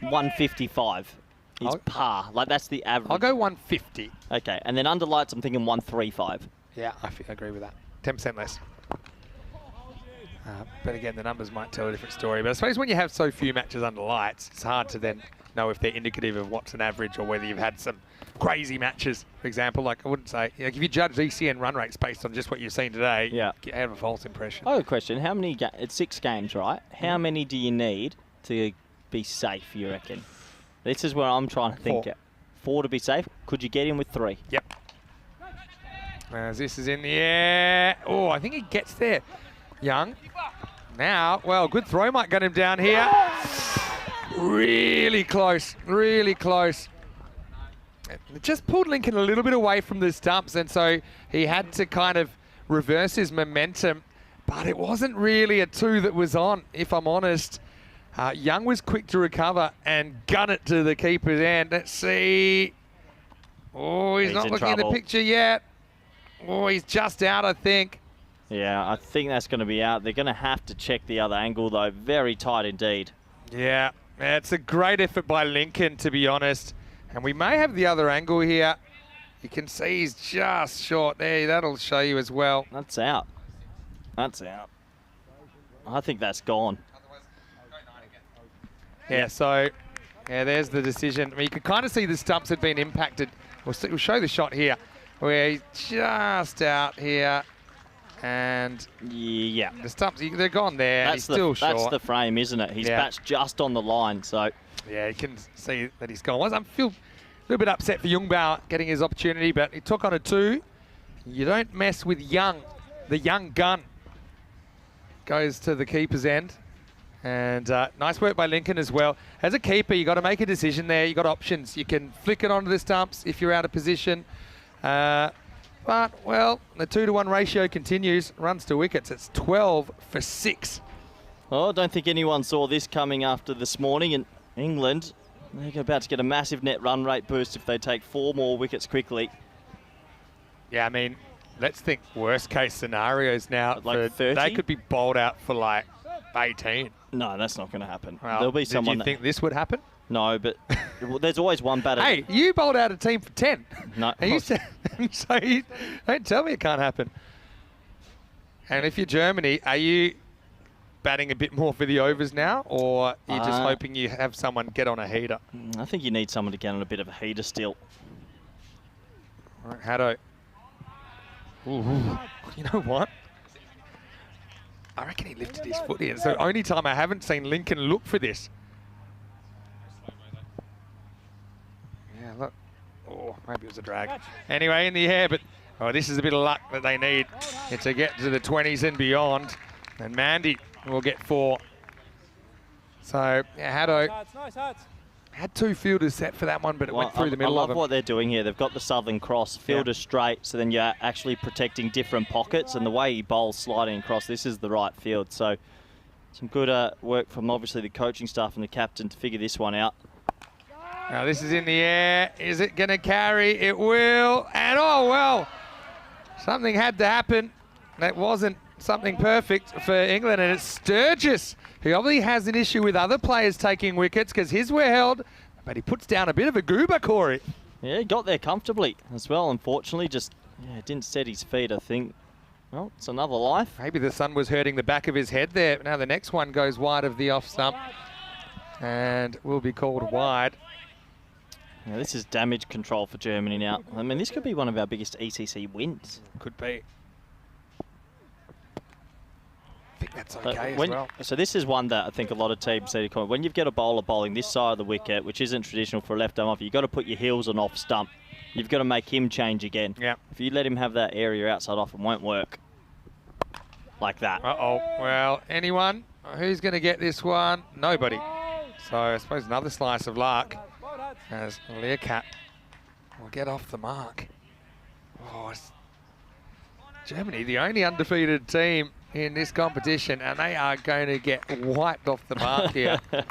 155 is par. Like, that's the average. I'll go 150. Okay, and then under lights, I'm thinking 135. Yeah, I agree with that. 10% less. But again, the numbers might tell a different story. But I suppose when you have so few matches under lights, it's hard to then know if they're indicative of what's an average or whether you've had some crazy matches. For example, like I wouldn't say, if you judge ECN run rates based on just what you've seen today, you have a false impression. I have a question. How many? It's 6 games, right? How many do you need to be safe, you reckon? This is where I'm trying to think. 4 to be safe. Could you get in with 3? Yep. As this is in the air. Oh, I think he gets there. Young. Now, well, good throw might get him down here. Really close, really close. It just pulled Lincoln a little bit away from the stumps, and so he had to kind of reverse his momentum. But it wasn't really a 2 that was on, if I'm honest. Young was quick to recover and gun it to the keeper's end. Let's see. Oh, he's not looking at the picture yet. Oh, he's just out, I think. Yeah, I think that's going to be out. They're going to have to check the other angle, though. Very tight indeed. Yeah, it's a great effort by Lincoln, to be honest. And we may have the other angle here. You can see he's just short there. That'll show you as well. That's out. That's out. I think that's gone. Yeah, so, yeah, there's the decision. I mean, you can kind of see the stumps had been impacted. We'll show the shot here, where he's just out here. And yeah, the stumps, they're gone there. That's he's still short. That's the frame, isn't it? He's batched just on the line, so. Yeah, you can see that he's gone. I feel a little bit upset for Jungbauer getting his opportunity, but he took on a 2. You don't mess with Young. The young gun goes to the keeper's end. And nice work by Lincoln as well. As a keeper, you got to make a decision there. You got options. You can flick it onto the stumps if you're out of position. But, well, the 2-to-1 ratio continues. Runs to wickets. It's 12 for 6. Oh, I don't think anyone saw this coming after this morning in England. They're about to get a massive net run rate boost if they take 4 more wickets quickly. Yeah, I mean, let's think worst case scenarios now. Like 30? They could be bowled out for like 18. No, that's not going to happen. Well, There'll be someone. Did you think this would happen? No, but there's always one batter. Hey, you bowled out a team for 10. No. And you said, so you, don't tell me it can't happen. And if you're Germany, are you batting a bit more for the overs now, or are you just hoping you have someone get on a heater? I think you need someone to get on a bit of a heater still. All right, Haddo. Ooh. You know what? I reckon he lifted his foot here. It's the only time I haven't seen Lincoln look for this. Yeah, look. Oh, maybe it was a drag. Anyway, in the air, but this is a bit of luck that they need to get to the 20s and beyond. And Mandy will get 4. So, yeah, Haddo had 2 fielders set for that one, but it went through the middle of them. I love what they're doing here. They've got the Southern Cross, fielder straight, so then you're actually protecting different pockets, and the way he bowls sliding across, this is the right field. So some good work from obviously the coaching staff and the captain to figure this one out. Now this is in the air. Is it going to carry? It will. And oh, well, something had to happen. That wasn't something perfect for England, and it's Sturgis, who obviously has an issue with other players taking wickets because his were held, but he puts down a bit of a goober, Corey. Yeah, he got there comfortably as well. Unfortunately, just didn't set his feet, I think. Well, it's another life. Maybe the sun was hurting the back of his head there. Now the next one goes wide of the off stump and will be called wide. Yeah, this is damage control for Germany now. I mean, this could be one of our biggest ECC wins. Could be. I think that's okay as well. So this is one that I think a lot of teams say, when you've got a bowler bowling this side of the wicket, which isn't traditional for a left-arm off, you've got to put your heels on off stump. You've got to make him change again. Yeah. If you let him have that area outside off, it won't work like that. Uh-oh. Well, anyone? Who's going to get this one? Nobody. So I suppose another slice of luck as Learcat will get off the mark. Oh, it's Germany, the only undefeated team in this competition, and they are going to get wiped off the mark here. Yeah,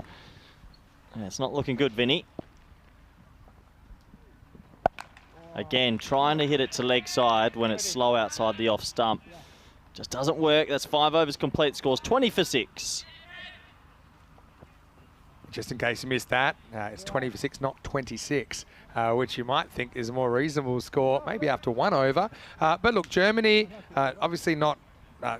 it's not looking good, Vinny. Again, trying to hit it to leg side when it's slow outside the off stump. Just doesn't work. That's 5 overs complete. Scores 20 for 6. Just in case you missed that, it's 20 for 6, not 26, which you might think is a more reasonable score, maybe after 1 over. But look, Germany, obviously not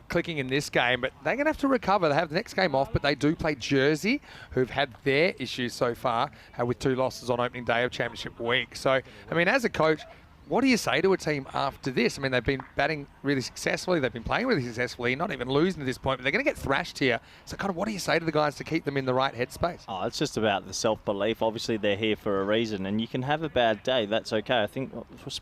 clicking in this game, but they're going to have to recover. They have the next game off, but they do play Jersey, who've had their issues so far with 2 losses on opening day of Championship week. So, I mean, as a coach, what do you say to a team after this? I mean, they've been batting really successfully. They've been playing really successfully, not even losing to this point, but they're going to get thrashed here. So kind of what do you say to the guys to keep them in the right headspace? Oh, it's just about the self-belief. Obviously, they're here for a reason, and you can have a bad day. That's okay. I think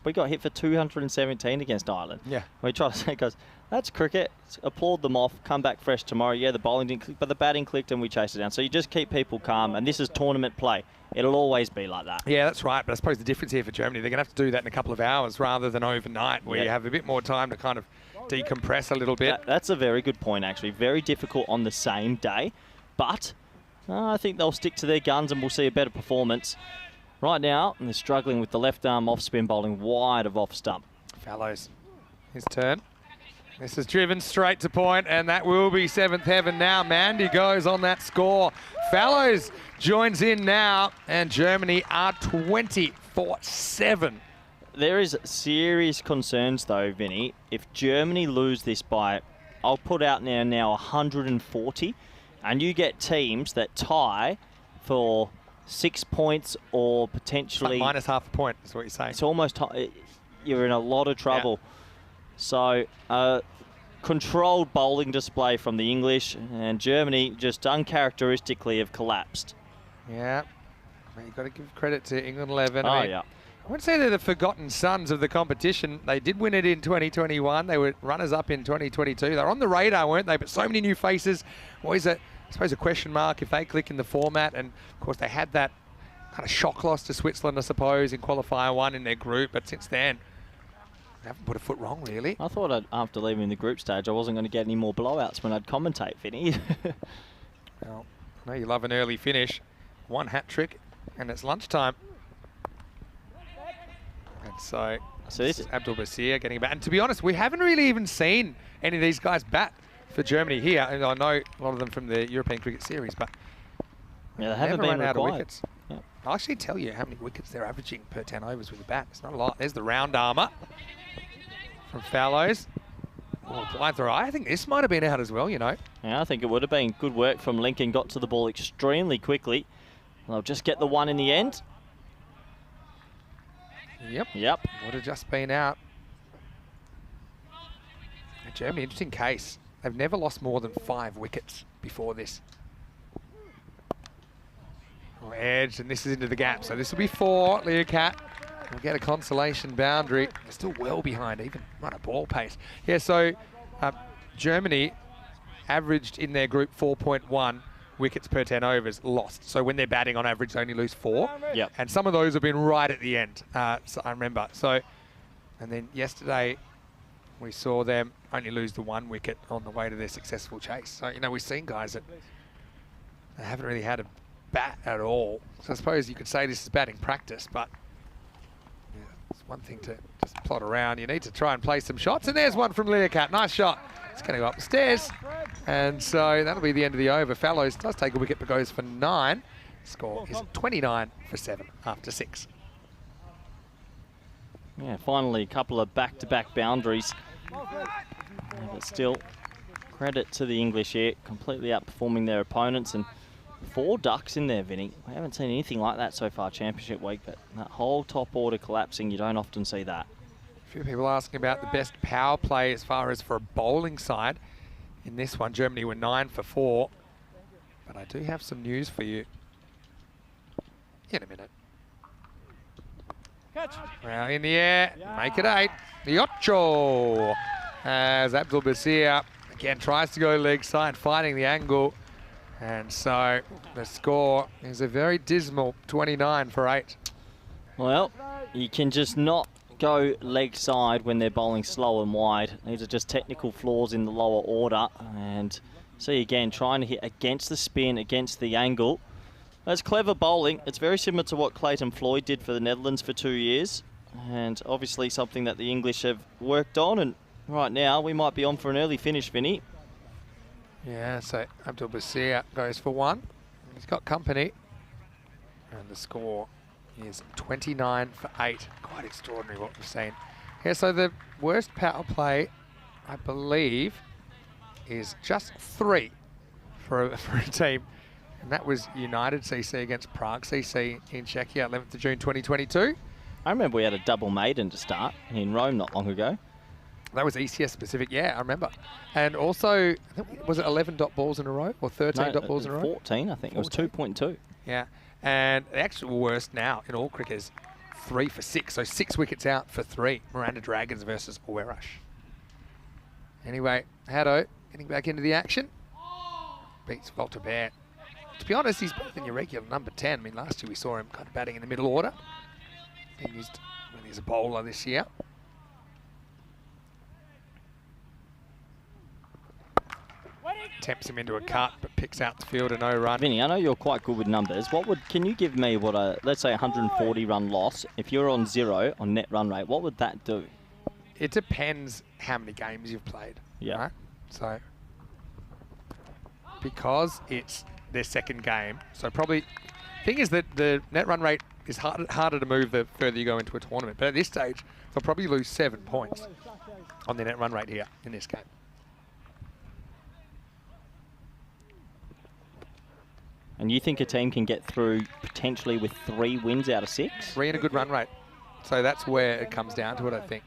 we got hit for 217 against Ireland. Yeah. We try to say, guys, That's cricket. Applaud them off. Come back fresh tomorrow. Yeah, the bowling didn't click, but the batting clicked and we chased it down. So you just keep people calm. And this is tournament play. It'll always be like that. Yeah, that's right. But I suppose the difference here for Germany, they're going to have to do that in a couple of hours rather than overnight, where you have a bit more time to kind of decompress a little bit. That's a very good point, actually. Very difficult on the same day. But I think they'll stick to their guns and we'll see a better performance. Right now, they're struggling with the left arm off-spin bowling wide of off stump. Fallows, his turn. This is driven straight to point, and that will be seventh heaven now. Mandy goes on that score. Fallows joins in now, and Germany are 24-7. There is serious concerns, though, Vinny. If Germany lose this by, I'll put out now 140, and you get teams that tie for 6 points or potentially... Like minus half a point is what you're saying. It's almost... You're in a lot of trouble. Yeah. So, controlled bowling display from the English, and Germany just uncharacteristically have collapsed. Yeah. You've got to give credit to England 11. Oh, I mean, yeah. I wouldn't say they're the forgotten sons of the competition. They did win it in 2021. They were runners-up in 2022. They were on the radar, weren't they? But so many new faces. Always, I suppose, a question mark if they click in the format. And, of course, they had that kind of shock loss to Switzerland, I suppose, in qualifier 1 in their group. But since then, they haven't put a foot wrong, really. I thought after leaving the group stage, I wasn't going to get any more blowouts when I'd commentate, Vinny. Well, I know you love an early finish. 1 hat trick, and it's lunchtime. And so this is Abdul Basir getting back. And to be honest, we haven't really even seen any of these guys bat for Germany here. And I know a lot of them from the European Cricket Series, but yeah, they haven't been run out of required. wickets. Yep. I'll actually tell you how many wickets they're averaging per 10 overs with the bat. It's not a lot. There's the round armour from Fallows. Oh, blind throw. I think this might have been out as well, you know. Yeah, I think it would have been good work from Lincoln. Got to the ball extremely quickly. They'll just get the one in the end. Yep. Would have just been out. Germany, interesting case. They've never lost more than 5 wickets before this. Oh, edge, and this is into the gap. So this will be 4. Leocat will get a consolation boundary. They're still well behind, even run at ball pace. Yeah, so Germany averaged in their group 4.1 wickets per 10 overs lost. So when they're batting on average, they only lose 4. Yep. And some of those have been right at the end, so I remember. So, and then yesterday, we saw them only lose the 1 wicket on the way to their successful chase. So, you know, we've seen guys that they haven't really had a bat at all. So I suppose you could say this is batting practice, but yeah, it's one thing to just plot around. You need to try and play some shots. And there's one from Leocat. Nice shot. It's going to go up the stairs. And so that'll be the end of the over. Fallows does take a wicket but goes for 9. Score is 29 for 7 after 6. Yeah, finally a couple of back-to-back boundaries. But still, credit to the English here, completely outperforming their opponents. And 4 ducks in there, Vinny. We haven't seen anything like that so far Championship week, but that whole top order collapsing, you don't often see that. A few people asking about the best power play as far as for a bowling side. In this one, Germany were 9 for 4. But I do have some news for you in a minute. Catch. Well, in the air, make it 8. The ocho, as Abdul Basir again tries to go leg side, finding the angle. And so the score is a very dismal 29 for 8. Well, you can just not go leg side when they're bowling slow and wide. These are just technical flaws in the lower order. And see again, trying to hit against the spin, against the angle. That's clever bowling. It's very similar to what Clayton Floyd did for the Netherlands for 2 years. And obviously something that the English have worked on. And right now, we might be on for an early finish, Vinny. Yeah, so Abdul Basir goes for 1. He's got company. And the score is 29 for 8. Quite extraordinary what we've seen. Yeah, so the worst power play, I believe, is just 3 for a team. And that was United CC against Prague CC in Czechia, 11th of June 2022. I remember we had a double maiden to start in Rome not long ago. That was ECS specific, yeah, I remember. And also, I think, was it 11 dot balls in a row or 13 dot balls in a row? 14, I think. 14. It was 2.2. Yeah, and the actual worst now in all cricket is 3 for 6. So 6 wickets out for 3. Miranda Dragons versus Werash. Anyway, Haddo getting back into the action. Beats Walter Bear. To be honest, he's better than your regular number 10. I mean, last year we saw him kind of batting in the middle order. Been used really as a bowler this year. Tempts him into a cut, but picks out the field and no run. Vinny, I know you're quite good with numbers. Can you give me what let's say 140 run loss, if you're on 0 on net run rate, what would that do? It depends how many games you've played. Yeah. Right? So, because it's their second game, so probably, thing is that the net run rate is harder to move the further you go into a tournament. But at this stage, they'll probably lose 7 points on their net run rate here in this game. And you think a team can get through potentially with 3 wins out of 6? 3 and a good run rate. So that's where it comes down to it, I think.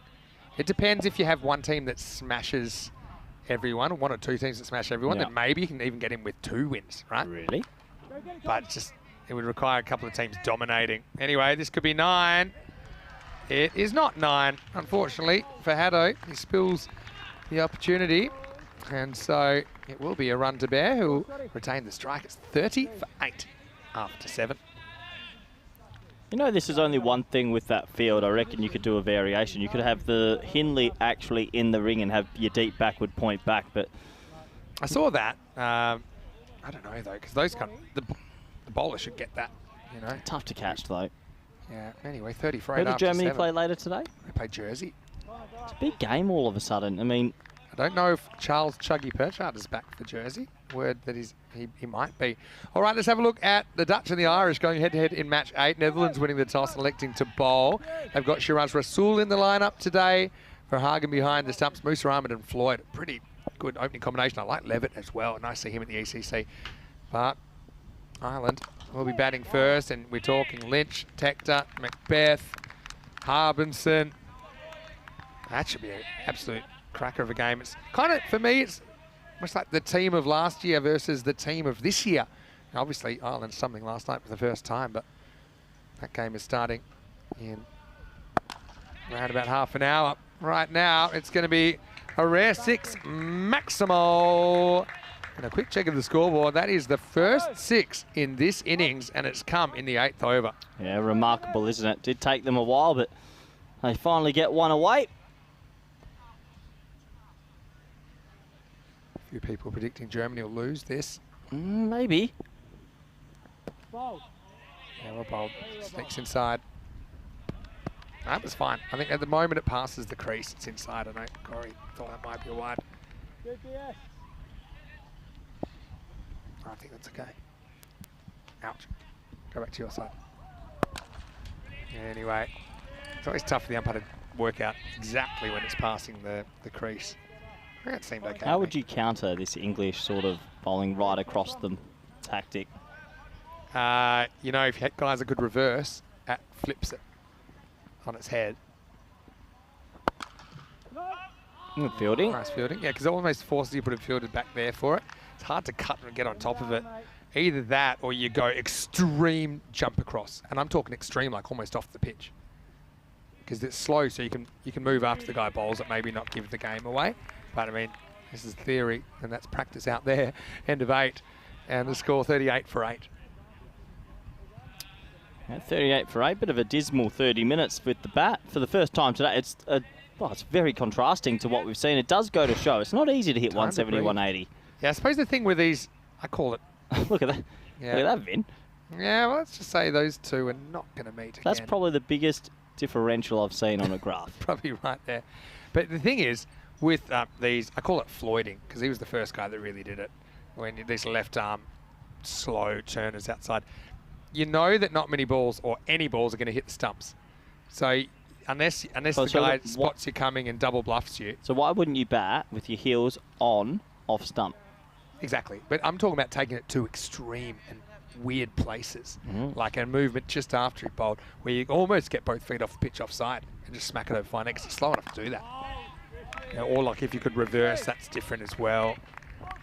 It depends if you have one team that smashes everyone, or 1 or 2 teams that smash everyone, then maybe you can even get him with 2 wins, right? Really? But just, it would require a couple of teams dominating. Anyway, this could be 9. It is not 9, unfortunately, for Haddo. He spills the opportunity. And so it will be a run to Bear, who will retain the strike. It's 30 for 8 after 7. You know, this is only one thing with that field. I reckon you could do a variation. You could have the Hindley actually in the ring and have your deep backward point back, but... I saw that. I don't know, though, because those the bowler should get that, you know. Tough to catch, though. Yeah, anyway, 30 for 8 Who did after Germany 7. play later today? They play Jersey. It's a big game all of a sudden. I mean... I don't know if Charles Chuggy Perchard is back for Jersey. Word that he might be. All right, let's have a look at the Dutch and the Irish going head-to-head in match 8. Netherlands winning the toss and electing to bowl. They've got Shiraz Rasool in the lineup today. Verhagen behind the stumps. Musa Ahmed and Floyd. Pretty good opening combination. I like Levitt as well. Nice to see him at the ECC. But Ireland will be batting first, and we're talking Lynch, Tector, Macbeth, Harbinson. That should be an absolute cracker of a game. It's kind of, for me, it's much like the team of last year versus the team of this year. Now, obviously, Ireland something last night for the first time, but that game is starting in around about half an hour. Right now, it's going to be a rare 6 Maximo. And a quick check of the scoreboard. That is the first 6 in this innings, and it's come in the 8th over. Yeah, remarkable, isn't it? Did take them a while, but they finally get one away. A few people predicting Germany will lose this. Maybe. Yeah, well bowled. Sneaks inside. That was fine. I think at the moment it passes the crease. It's inside. I know Corey thought that might be a wide. I think that's okay. Ouch. Go back to your side. Anyway, it's always tough for the umpire to work out exactly when it's passing the crease. I think it seemed okay. How would you counter this English sort of bowling right across them tactic? You know, if guys are good reverse, that flips it on its head. Good fielding. Nice fielding. Yeah, because it almost forces you to put it fielded back there for it. It's hard to cut and get on top of it. Either that or you go extreme jump across. And I'm talking extreme, like almost off the pitch. Because it's slow, so you can move after the guy bowls it, maybe not give the game away. But I mean, this is theory, and that's practice out there. End of 8, and the score 38 for 8. 38 for 8, bit of a dismal 30 minutes with the bat for the first time today. It's very contrasting to what we've seen. It does go to show it's not easy to hit 170, 180. Yeah, I suppose the thing with these, I call it. Look at that. Yeah. Look at that, Vin. Yeah, well, let's just say those two are not going to meet That's again. probably the biggest differential I've seen on a graph. Probably right there. But the thing is, with these, I call it Floyding, because he was the first guy that really did it. When these left arm slow turners outside, you know that not many balls or any balls are going to hit the stumps. So unless the guy spots you coming and double bluffs you. So why wouldn't you bat with your heels on off stump? Exactly. But I'm talking about taking it to extreme and weird places, like a movement just after he bowled, where you almost get both feet off the pitch offside and just smack it over fine, because it's slow enough to do that. You know, or like if you could reverse, that's different as well.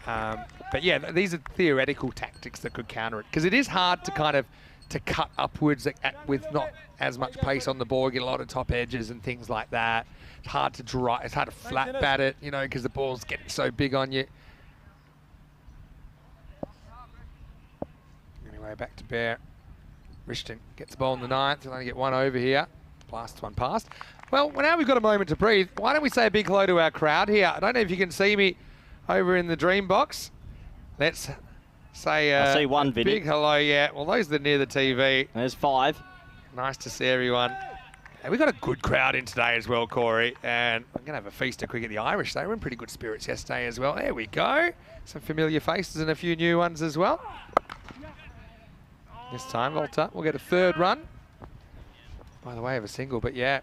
But yeah, these are theoretical tactics that could counter it, because it is hard to kind of to cut upwards with not as much pace on the ball. You get a lot of top edges and things like that. It's hard to dry. It's hard to flat bat it, you know, because the ball's getting so big on you. Anyway, back to Bear. Richton gets the ball in the 9th. He'll only get one over here. Blasts one past. Well, now we've got a moment to breathe. Why don't we say a big hello to our crowd here? I don't know if you can see me over in the Dream box. Let's say I see one, Vinny. big hello, yeah. Well, those that are near the TV. There's 5. Nice to see everyone. And we've got a good crowd in today as well, Corey. And I'm going to have a feast of cricket. The Irish, they were in pretty good spirits yesterday as well. There we go. Some familiar faces and a few new ones as well. This time, Volta will get a 3rd run. By the way of a single, but yeah.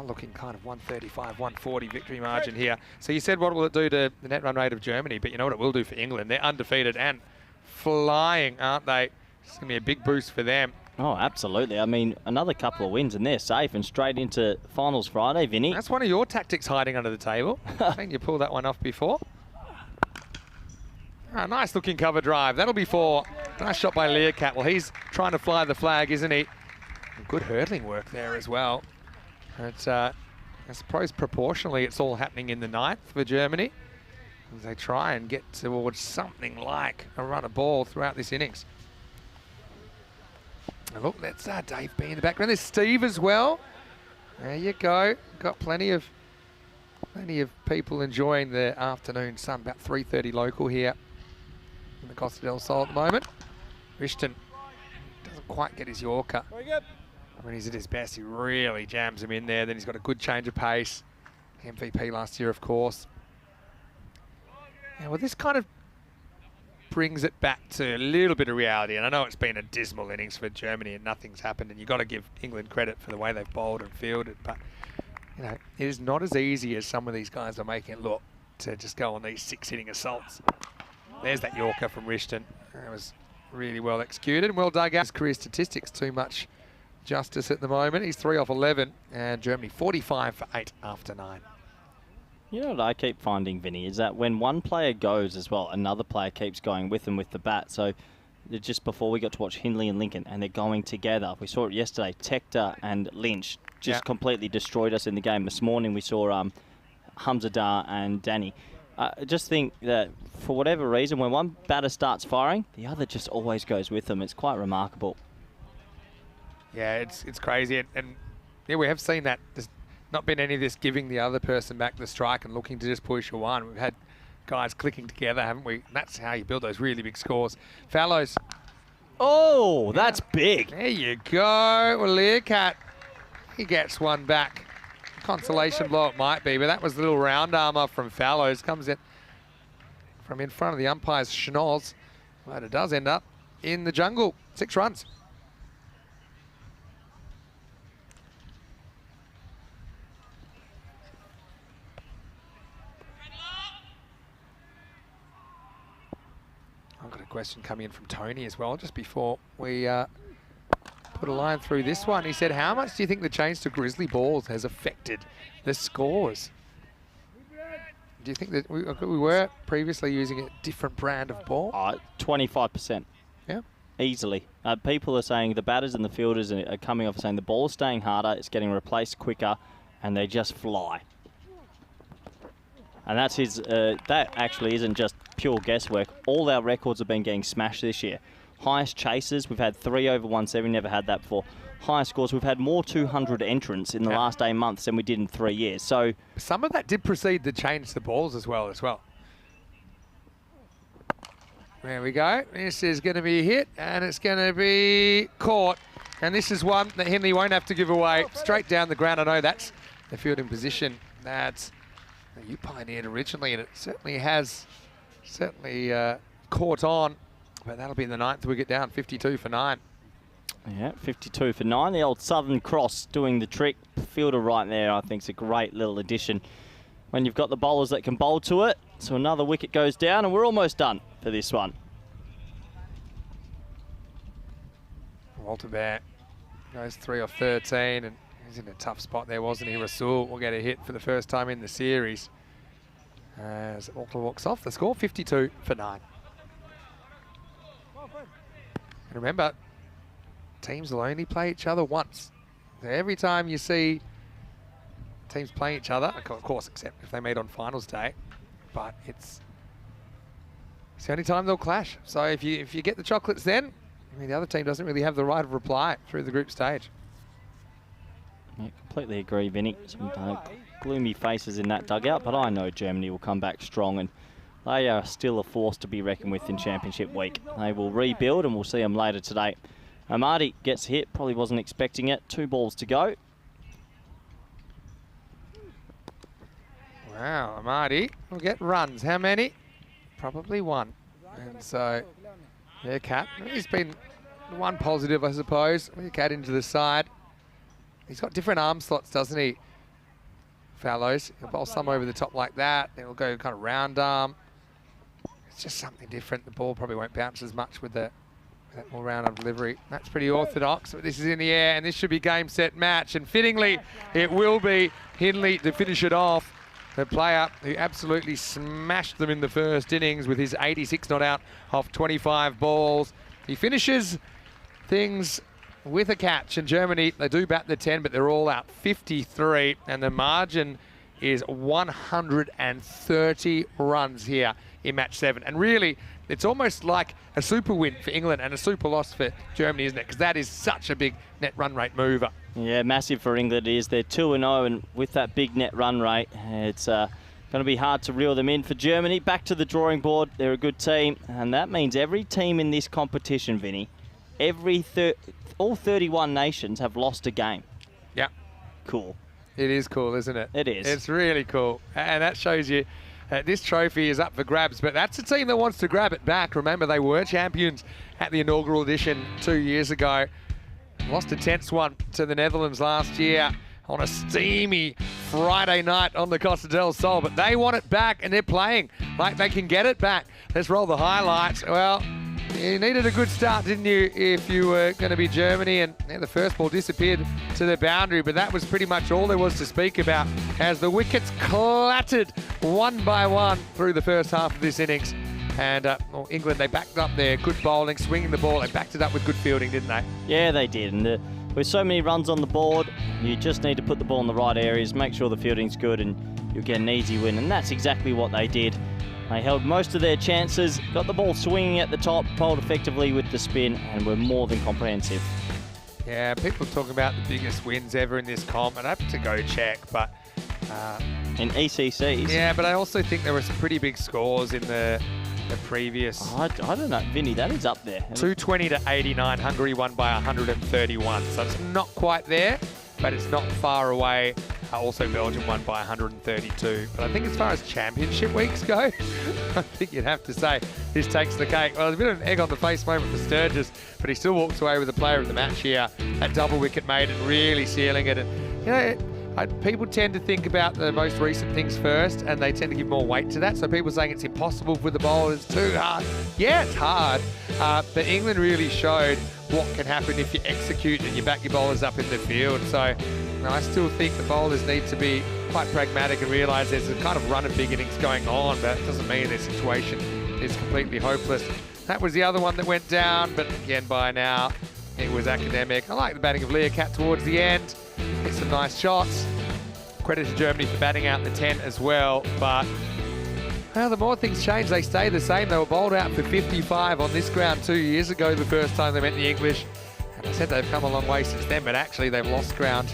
Looking kind of 135, 140 victory margin here. So you said what will it do to the net run rate of Germany, but you know what it will do for England. They're undefeated and flying, aren't they? It's going to be a big boost for them. Oh, absolutely. I mean, another couple of wins and they're safe and straight into finals Friday, Vinny. That's one of your tactics hiding under the table. I think you pulled that one off before. Nice looking cover drive. That'll be 4. Nice shot by Learcat. Well, he's trying to fly the flag, isn't he? Good hurdling work there as well. But I suppose proportionally it's all happening in the 9th for Germany as they try and get towards something like a run of ball throughout this innings. And look, that's Dave B in the background. There's Steve as well. There you go. Got plenty of people enjoying the afternoon sun. About 3:30 local here in the Costa del Sol at the moment. Richton doesn't quite get his Yorker. When he's at his best, he really jams him in there. Then he's got a good change of pace. MVP last year, of course. Yeah, well, this kind of brings it back to a little bit of reality. And I know it's been a dismal innings for Germany and nothing's happened. And you've got to give England credit for the way they've bowled and fielded. But, you know, it is not as easy as some of these guys are making it look to just go on these 6-hitting assaults. There's that Yorker from Richton. That was really well executed and well dug out. His career statistics too much justice at the moment. He's 3 off 11 and Germany 45 for 8 after 9. You know what I keep finding, Vinny, is that when one player goes as well, another player keeps going with them with the bat. So just before we got to watch Hindley and Lincoln and they're going together. We saw it yesterday. Tector and Lynch just completely destroyed us in the game. This morning we saw Hamzadar and Danny. I just think that for whatever reason, when one batter starts firing, the other just always goes with them. It's quite remarkable. Yeah, it's crazy. And yeah, we have seen that. There's not been any of this giving the other person back the strike and looking to just push a one. We've had guys clicking together, haven't we? And that's how you build those really big scores. Fallows. Oh, that's big. There you go. Well, Learcat, he gets one back. Consolation blow it might be, but that was the little round armour from Fallows. Comes in from in front of the umpire's schnoz. But it does end up in the jungle. 6 runs. I've got a question coming in from Tony as well, just before we put a line through this one. He said, how much do you think the change to Grizzly balls has affected the scores? Do you think that we were previously using a different brand of ball? 25%. Yeah. Easily. People are saying the batters and the fielders are coming off saying the ball is staying harder, it's getting replaced quicker, and they just fly. And that's his. That actually isn't just pure guesswork. All our records have been getting smashed this year. Highest chases, we've had 3 over 170, never had that before. Highest scores, we've had more 200 entrants in the last 8 months than we did in 3 years. So some of that did precede the change to the balls as well. There we go. This is going to be a hit, and it's going to be caught. And this is one that Hindley won't have to give away. Straight down the ground. I know that's the fielding position that you pioneered originally, and it certainly has caught on. But that'll be the 9th wicket down, 52 for 9. Yeah, 52 for 9. The old Southern Cross doing the trick. Fielder right there, I think, is a great little addition when you've got the bowlers that can bowl to it. So another wicket goes down, and we're almost done for this one. Walter Bear goes 3 off 13, and he's in a tough spot there, wasn't he? Rasul will get a hit for the first time in the series as Walter walks off. The score, 52 for 9. And remember, teams will only play each other once. So every time you see teams playing each other, of course, except if they meet on finals day, but it's the only time they'll clash. So if you get the chocolates then, I mean, the other team doesn't really have the right of reply through the group stage. Yeah, completely agree, Vinny. Some gloomy faces in that dugout, but I know Germany will come back strong, and they are still a force to be reckoned with in Championship Week. They will rebuild, and we'll see them later today. Amadi gets hit, probably wasn't expecting it. 2 balls to go. Wow, Amadi will get runs. How many? Probably 1. And so, Cat, he's been one positive, I suppose. Cat into the side. He's got different arm slots, doesn't he? Fallows. He'll bowl some over the top like that. Then he'll go kind of round arm. It's just something different. The ball probably won't bounce as much with that more round arm delivery. That's pretty orthodox, but this is in the air, and this should be game, set, match. And fittingly, it will be Hindley to finish it off. The player who absolutely smashed them in the first innings with his 86 not out off 25 balls. He finishes things with a catch, and Germany, they do bat the 10, but they're all out 53, and the margin is 130 runs here in match 7. And really, it's almost like a super win for England and a super loss for Germany, isn't it? Because that is such a big net run rate mover. Yeah, massive for England it is. They're 2-0, and with that big net run rate, it's going to be hard to reel them in. For Germany, back to the drawing board. They're a good team, and that means every team in this competition, Vinny, all 31 nations have lost a game. Yeah. Cool. It is cool, isn't it? It is. It's really cool. And that shows you this trophy is up for grabs, but that's a team that wants to grab it back. Remember, they were champions at the inaugural edition 2 years ago. Lost a tense one to the Netherlands last year on a steamy Friday night on the Costa del Sol, but they want it back, and they're playing like they can get it back. Let's roll the highlights. Well, you needed a good start, didn't you, if you were going to be Germany, and the first ball disappeared to the boundary, but that was pretty much all there was to speak about as the wickets clattered one by one through the first half of this innings. And England, they backed up their good bowling, swinging the ball. They backed it up with good fielding, didn't they? Yeah, they did. And with so many runs on the board, you just need to put the ball in the right areas, make sure the fielding's good, and you'll get an easy win. And that's exactly what they did. They held most of their chances, got the ball swinging at the top, bowled effectively with the spin, and were more than comprehensive. Yeah, people talking about the biggest wins ever in this comp. I'd have to go check, but... in ECCs? Yeah, but I also think there were some pretty big scores in the previous... I don't know, Vinny, that is up there. 220 to 89, Hungary won by 131. So it's not quite there, but it's not far away. Also, Belgium won by 132. But I think as far as championship weeks go, I think you'd have to say this takes the cake. Well, there's a bit of an egg on the face moment for Sturgis, but he still walks away with the player of the match here. That double wicket made it, really sealing it. And, you know, people tend to think about the most recent things first, and they tend to give more weight to that. So people saying it's impossible for the bowler, it's too hard. Yeah, it's hard, but England really showed what can happen if you execute and you back your bowlers up in the field. So I still think the bowlers need to be quite pragmatic and realise there's a kind of run of big innings going on, but it doesn't mean their situation is completely hopeless. That was the other one that went down, but again, by now, it was academic. I like the batting of Learcat towards the end. Hit some nice shots. Credit to Germany for batting out the 10 as well, but well, the more things change, they stay the same. They were bowled out for 55 on this ground 2 years ago, the first time they met the English. And I said they've come a long way since then, but actually they've lost ground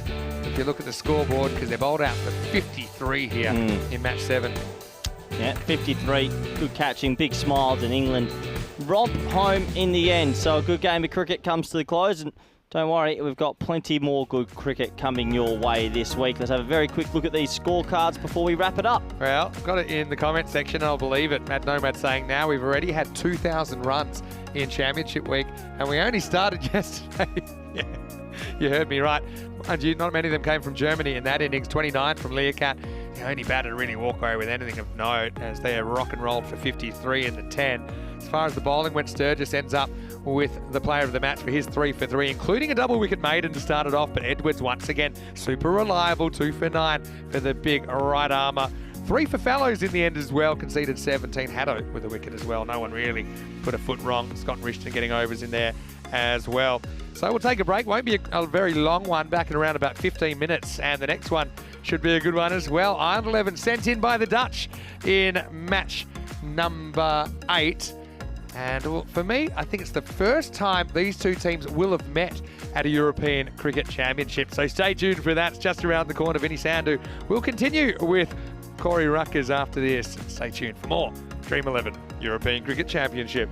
if you look at the scoreboard, because they're bowled out for 53 here in match 7. Yeah, 53, good catching, big smiles, and England romp home in the end. So a good game of cricket comes to the close, and don't worry, we've got plenty more good cricket coming your way this week. Let's have a very quick look at these scorecards before we wrap it up. Well, I've got it in the comment section, I'll believe it. Mad Nomad saying now we've already had 2,000 runs in Championship Week, and we only started yesterday. Yeah, you heard me right. Mind you, not many of them came from Germany in that innings. 29 from Learcat. The only batter to really walk away with anything of note, as they rock and rolled for 53 in the 10. As far as the bowling went, Sturgis ends up with the player of the match for his 3 for 3, including a double wicket maiden to start it off. But Edwards once again super reliable, 2 for 9 for the big right armour 3 for Fallows in the end as well, conceded 17. Haddo with a wicket as well. No one really put a foot wrong. Scott Richton getting overs in there as well. So we'll take a break. Won't be a very long one, back in around about 15 minutes. And the next one should be a good one as well. Ireland 11 sent in by the Dutch in match number 8. And for me, I think it's the first time these two teams will have met at a European Cricket Championship. So stay tuned for that. It's just around the corner. Vinny Sandhu will continue with Corey Ruckers after this. Stay tuned for more Dream 11 European Cricket Championship.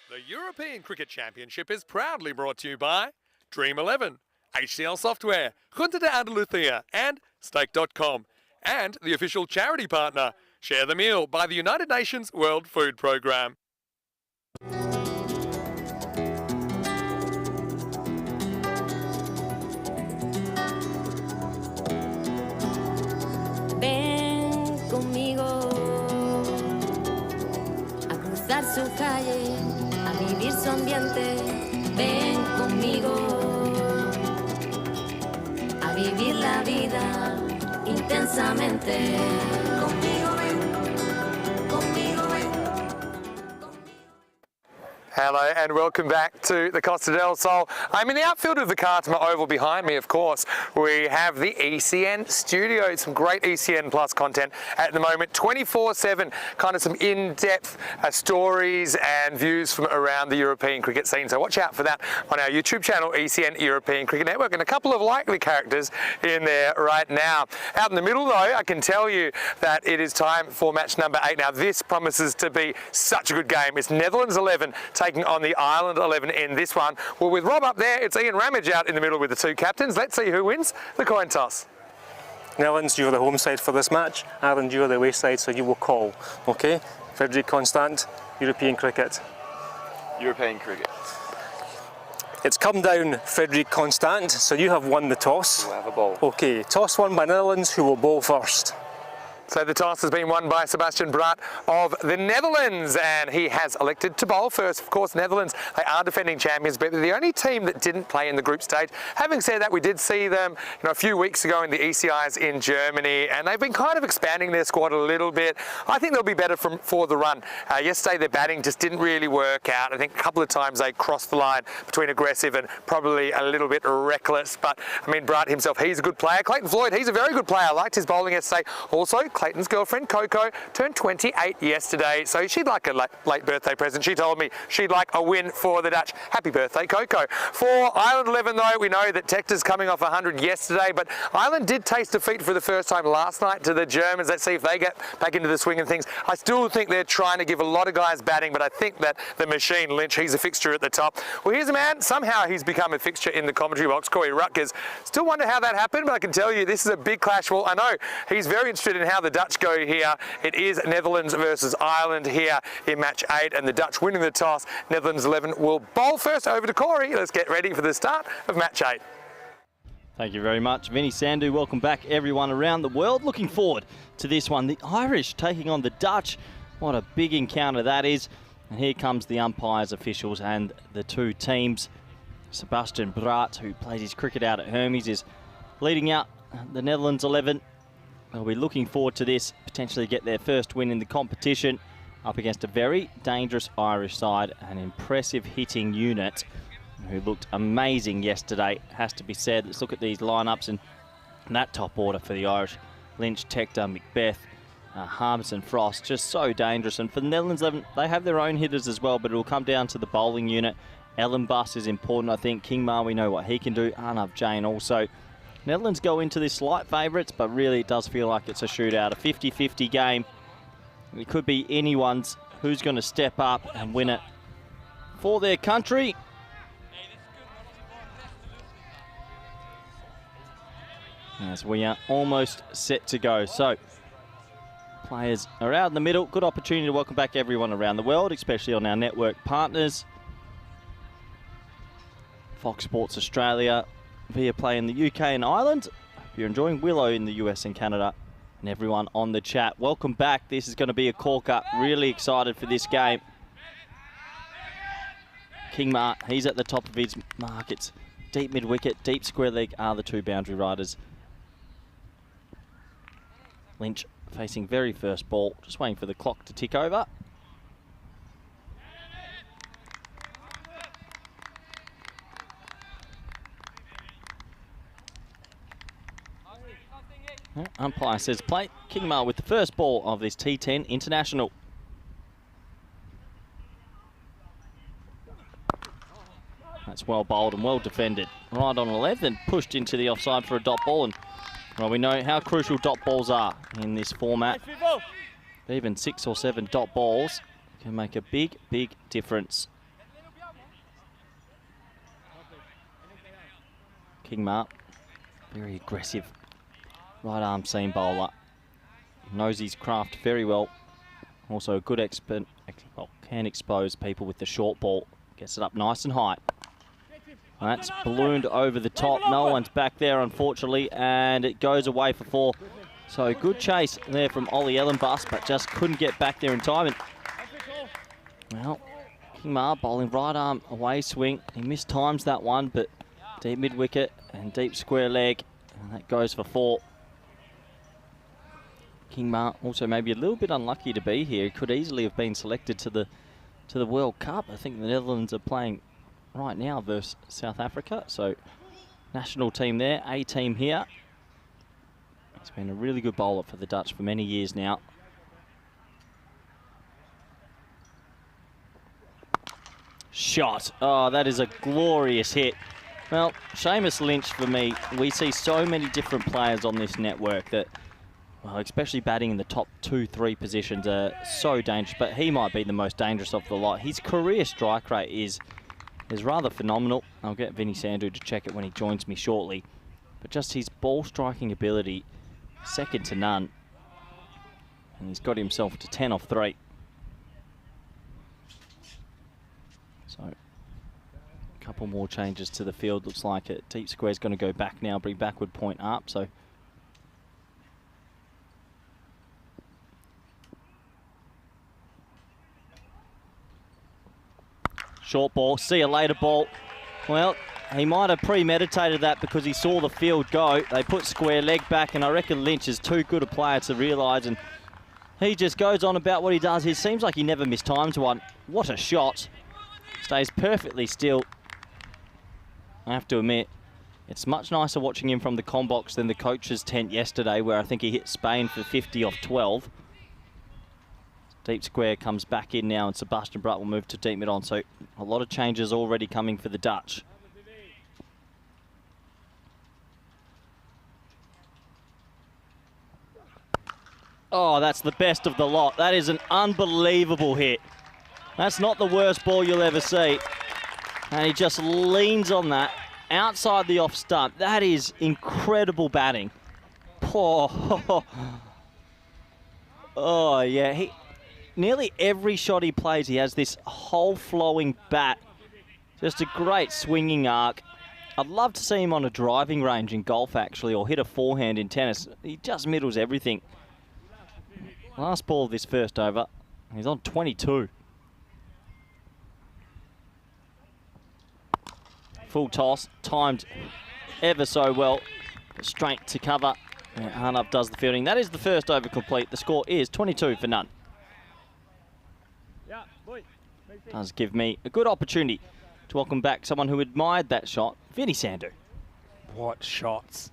The European Cricket Championship is proudly brought to you by Dream11, HCL Software, Junta de Andalucía and Stake.com, and the official charity partner, Share the Meal by the United Nations World Food Programme. Ven conmigo a cruzar su calle, a vivir su ambiente. Ven conmigo a vivir la vida intensamente. Conmigo ven, conmigo ven. Hello and welcome back to the Costa del Sol. I'm in the outfield of the Cartama Oval. Behind me, of course, we have the ECN studio. Some great ECN Plus content at the moment, 24/7, kind of some in-depth stories and views from around the European cricket scene. So watch out for that on our YouTube channel, ECN European Cricket Network, and a couple of likely characters in there right now. Out in the middle, though, I can tell you that it is time for match number 8. Now, this promises to be such a good game. It's Netherlands 11 taking on the Ireland 11 in this one. Well, with Rob up there, it's Ian Ramage out in the middle with the two captains. Let's see who wins the coin toss. Netherlands, you're the home side for this match. Ireland, you're the away side, so you will call. Okay? Frederic Constant, European cricket. European cricket. It's come down Frederic Constant, so you have won the toss. We'll have a ball. Okay, toss won by Netherlands, who will bowl first? So the toss has been won by Sebastian Braat of the Netherlands, and he has elected to bowl first. Of course, Netherlands, they are defending champions, but they're the only team that didn't play in the group stage. Having said that, we did see them a few weeks ago in the ECIs in Germany, and they've been kind of expanding their squad a little bit. I think they'll be better for the run. Yesterday, their batting just didn't really work out. I think a couple of times they crossed the line between aggressive and probably a little bit reckless. But, I mean, Braat himself, he's a good player. Clayton Floyd, he's a very good player. I liked his bowling yesterday. Also, Clayton's girlfriend, Coco, turned 28 yesterday, so she'd like a late birthday present. She told me she'd like a win for the Dutch. Happy birthday, Coco. For Ireland 11, though, we know that Tector's coming off 100 yesterday, but Ireland did taste defeat for the first time last night to the Germans. Let's see if they get back into the swing of things. I still think they're trying to give a lot of guys batting, but I think that the machine, Lynch, he's a fixture at the top. Well, here's a man, somehow he's become a fixture in the commentary box, Corey Rutgers. Still wonder how that happened, but I can tell you this is a big clash. Well, I know he's very interested in how the Dutch go here. It is Netherlands versus Ireland here in match 8, and the Dutch winning the toss. Netherlands 11 will bowl first. Over to Corey. Let's get ready for the start of match 8. Thank you very much, Vinny Sandu. Welcome back, everyone around the world. Looking forward to this one. The Irish taking on the Dutch. What a big encounter that is. And here comes the umpires, officials, and the two teams. Sebastian Braat, who plays his cricket out at Hermes, is leading out the Netherlands 11. They'll be looking forward to this, potentially get their first win in the competition up against a very dangerous Irish side, an impressive hitting unit who looked amazing yesterday, has to be said. Let's look at these lineups and that top order for the Irish. Lynch, Tector, Macbeth, Harms and Frost, just so dangerous. And for the Netherlands 11, they have their own hitters as well, but it will come down to the bowling unit. Ellenbus is important, I think. Kingma, we know what he can do. Arnav Jain also. Netherlands go into this slight favourites, but really it does feel like it's a shootout, a 50-50 game. It could be anyone's who's going to step up and win it for their country. As we are almost set to go. So, players are out in the middle. Good opportunity to welcome back everyone around the world, especially on our network partners. Fox Sports Australia, via play in the UK and Ireland. Hope you're enjoying Willow in the US and Canada, and everyone on the chat. Welcome back. This is going to be a corker. Really excited for this game. Kingma, he's at the top of his mark. It's deep mid-wicket, deep square leg are the two boundary riders. Lynch facing very first ball, just waiting for the clock to tick over. Umpire says play. Kingma with the first ball of this T10 International. That's well bowled and well defended. Right on the left and pushed into the offside for a dot ball. And well, we know how crucial dot balls are in this format. Even 6 or 7 dot balls can make a big, big difference. King Mark, very aggressive right arm seam bowler. Knows his craft very well. Also a good expert, well, can expose people with the short ball. Gets it up nice and high. That's ballooned over the top. No one's back there, unfortunately, and it goes away for 4. So good chase there from Ollie Ellenbus, but just couldn't get back there in time. And, well, King Ma bowling right arm away swing. He mistimes that one, but deep mid wicket and deep square leg, and that goes for 4. King Ma also maybe a little bit unlucky to be here. He could easily have been selected to the World Cup. I think the Netherlands are playing right now versus South Africa. So national team there, A team here. He's been a really good bowler for the Dutch for many years now. Shot. Oh, that is a glorious hit. Well, Seamus Lynch for me, we see so many different players on this network that, well, especially batting in the top 2-3 positions are so dangerous, but he might be the most dangerous of the lot. His career strike rate is rather phenomenal. I'll get Vinny Sandhu to check it when he joins me shortly. But just his ball striking ability, second to none. And he's got himself to 10 off 3. So, a couple more changes to the field. Looks like it. Deep square's going to go back now, bring backward point up. So, short ball, see you later ball. Well, he might have premeditated that because he saw the field go. They put square leg back, and I reckon Lynch is too good a player to realise, and he just goes on about what he does. It seems like he never mistimes one. What a shot. Stays perfectly still. I have to admit, it's much nicer watching him from the comm box than the coach's tent yesterday, where I think he hit Spain for 50 off 12. Deep square comes back in now, and Sebastian Brutt will move to deep mid on. So a lot of changes already coming for the Dutch. Oh, that's the best of the lot. That is an unbelievable hit. That's not the worst ball you'll ever see. And he just leans on that outside the off stump. That is incredible batting. Oh, oh yeah. Nearly every shot he plays, he has this whole flowing bat. Just a great swinging arc. I'd love to see him on a driving range in golf, actually, or hit a forehand in tennis. He just middles everything. Last ball of this first over. He's on 22. Full toss, timed ever so well. Straight to cover. And Harnup does the fielding. That is the first over complete. The score is 22 for none. Does give me a good opportunity to welcome back someone who admired that shot, Vinny Sandhu. What shots?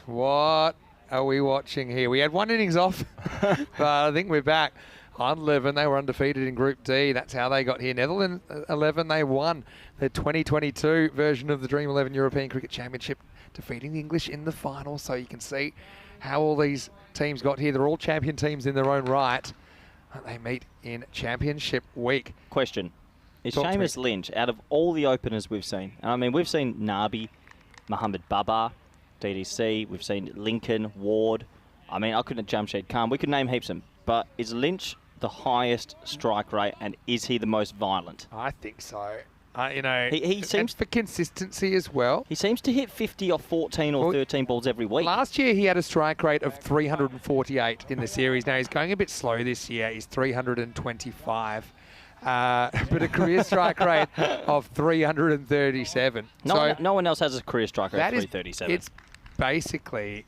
What are we watching here? We had one innings off, but I think we're back. On 11, they were undefeated in Group D. That's how they got here. Netherlands 11, they won the 2022 version of the Dream11 European Cricket Championship, defeating the English in the final. So you can see how all these teams got here. They're all champion teams in their own right. They meet in Championship Week. Question. Is Seamus Lynch, out of all the openers we've seen, and I mean, we've seen Nabi, Mohamed Babar, DDC, we've seen Lincoln, Ward. I mean, I couldn't Jamshed Khan. We could name heaps of them. But is Lynch the highest strike rate, and is he the most violent? I think so. You know, he seems for consistency as well. He seems to hit 50 off 14 or 13 balls every week. Last year he had a strike rate of 348 in the series. Now he's going a bit slow this year. He's 325. But a career strike rate of 337. No one else has a career strike rate of 337. It's basically,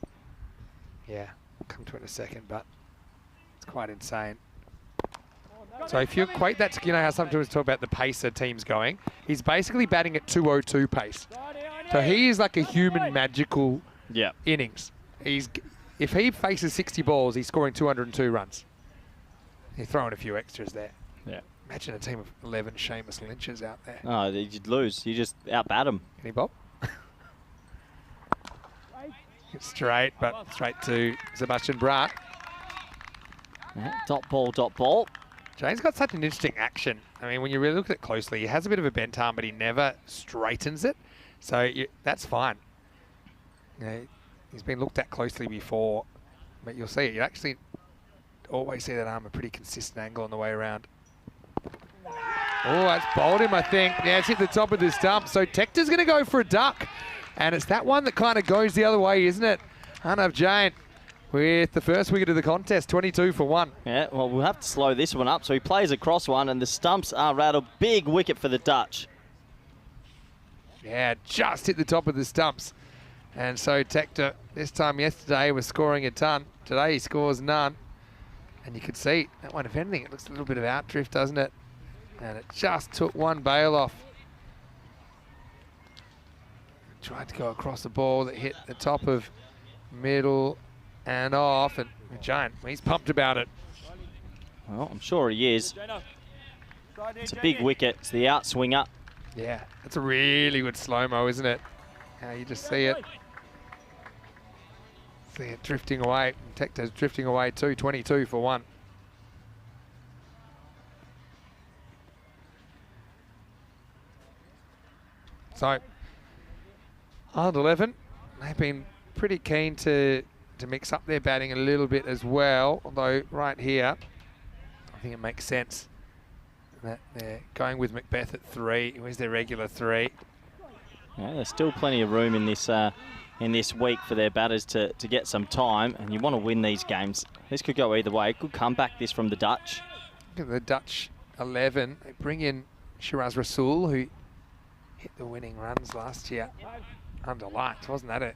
yeah, we'll come to it in a second, but it's quite insane. So if you equate that to, you know how sometimes we talk about the pacer teams going, he's basically batting at 202 pace. So he is like a human magical innings. If he faces 60 balls, he's scoring 202 runs. You're throwing a few extras there. Yeah. Imagine a team of 11 Seamus Lynches out there. Oh, you'd lose. You just outbat him. Can he bob? Straight, but straight to Sebastian Brutt. Yeah, dot ball. Jane's got such an interesting action. I mean, when you really look at it closely, he has a bit of a bent arm, but he never straightens it. So that's fine. Yeah, he's been looked at closely before, but you'll see it. You actually always see that arm a pretty consistent angle on the way around. Oh, that's bowled him, I think. Yeah, it's hit the top of the stump. So Tector's going to go for a duck. And it's that one that kind of goes the other way, isn't it? Arnav Jain with the first wicket of the contest, 22 for 1. Yeah, well, we'll have to slow this one up. So he plays across one, and the stumps are rattled. Big wicket for the Dutch. Yeah, just hit the top of the stumps. And so Tector, this time yesterday, was scoring a ton. Today he scores none. And you could see that one, if anything, it looks a little bit of outdrift, doesn't it? And it just took one bail off. Tried to go across the ball that hit the top of middle and off. And Jain, he's pumped about it. Well, I'm sure he is. It's a big wicket. It's the outswinger. Yeah, that's a really good slow-mo, isn't it? How you just see it. See it drifting away. Tector's drifting away too, 22 for 1. So, Ireland 11, they've been pretty keen to mix up their batting a little bit as well, although right here, I think it makes sense that they're going with Macbeth at 3. Where's their regular 3? Yeah, there's still plenty of room in this week for their batters to get some time, and you want to win these games. This could go either way. Good comeback this from the Dutch. Look at the Dutch 11. They bring in Shiraz Rasool, who hit the winning runs last year under lights. Wasn't that an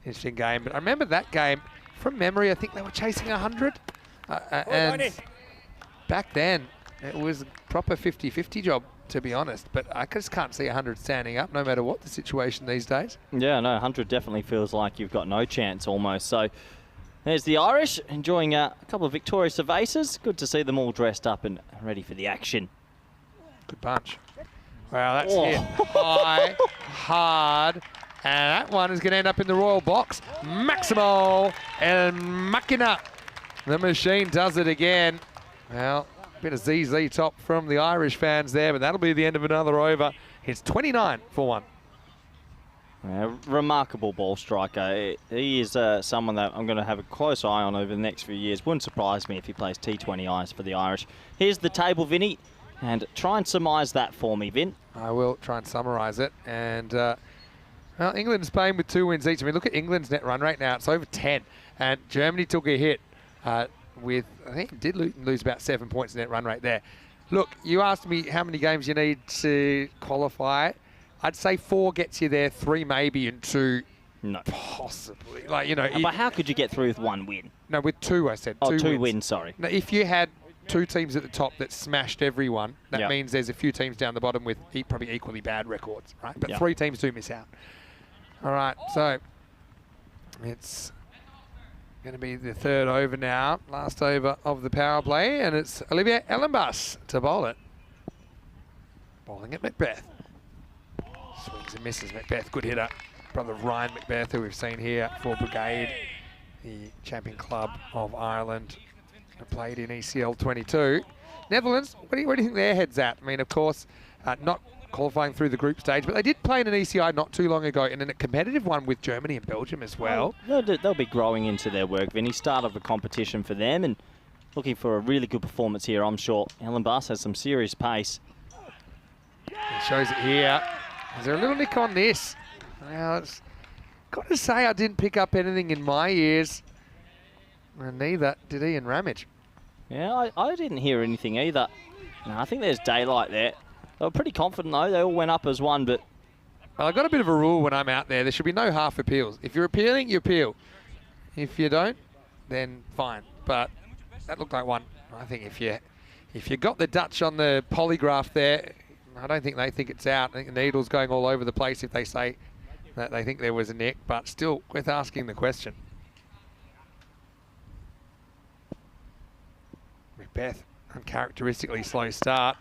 interesting game? But I remember that game from memory. I think they were chasing 100. And back then, it was a proper 50-50 job, to be honest. But I just can't see 100 standing up, no matter what the situation these days. Yeah, no, 100 definitely feels like you've got no chance almost. So there's the Irish enjoying a couple of Victoria Cervases. Good to see them all dressed up and ready for the action. Good bunch. Wow, that's hit high, hard, and that one is going to end up in the royal box. Maximo El Machina. The machine does it again. Well, a bit of ZZ top from the Irish fans there, but that'll be the end of another over. It's 29 for 1. Remarkable ball striker. He is someone that I'm going to have a close eye on over the next few years. Wouldn't surprise me if he plays T20 Ice for the Irish. Here's the table, Vinny, and try and surmise that for me, Vin. I will try and summarise it. And well, England and Spain with 2 wins each. I mean, look at England's net run rate now. It's over 10. And Germany took a hit with, I think it did lose about 7 points in net run rate there. Look, you asked me how many games you need to qualify. I'd say 4 gets you there, 3 maybe, and 2 no. Possibly. Like, you know. But how could you get through with 1 win? No, with 2, I said. Oh, 2 wins. wins, sorry. Now, if you had 2 teams at the top that smashed everyone, that yep. means there's a few teams down the bottom with probably equally bad records, right? But yep. 3 teams do miss out. All right, so it's going to be the 3rd over now, last over of the power play, and it's Olivier Ellenbus to bowl it. Bowling at Macbeth. Swings and misses. Macbeth, good hitter. Brother Ryan Macbeth, who we've seen here for Brigade, the champion club of Ireland, played in ECL 22. Netherlands, where do you think their head's at? I mean, of course, not qualifying through the group stage, but they did play in an ECI not too long ago, and in a competitive one with Germany and Belgium as well. They'll be growing into their work, Vinny. Start of a competition for them, and looking for a really good performance here, I'm sure. Ellenbus has some serious pace. He shows it here. Is there a little nick on this? Well, it's got to say I didn't pick up anything in my ears. And neither did Ian Ramage. Yeah, I didn't hear anything either. No, I think there's daylight there. They were pretty confident though. They all went up as one, but... Well, I've got a bit of a rule when I'm out there. There should be no half appeals. If you're appealing, you appeal. If you don't, then fine. But that looked like one. I think if you got the Dutch on the polygraph there, I don't think they think it's out. I think the needle's going all over the place if they say that they think there was a nick, but still worth asking the question. Macbeth, uncharacteristically slow start.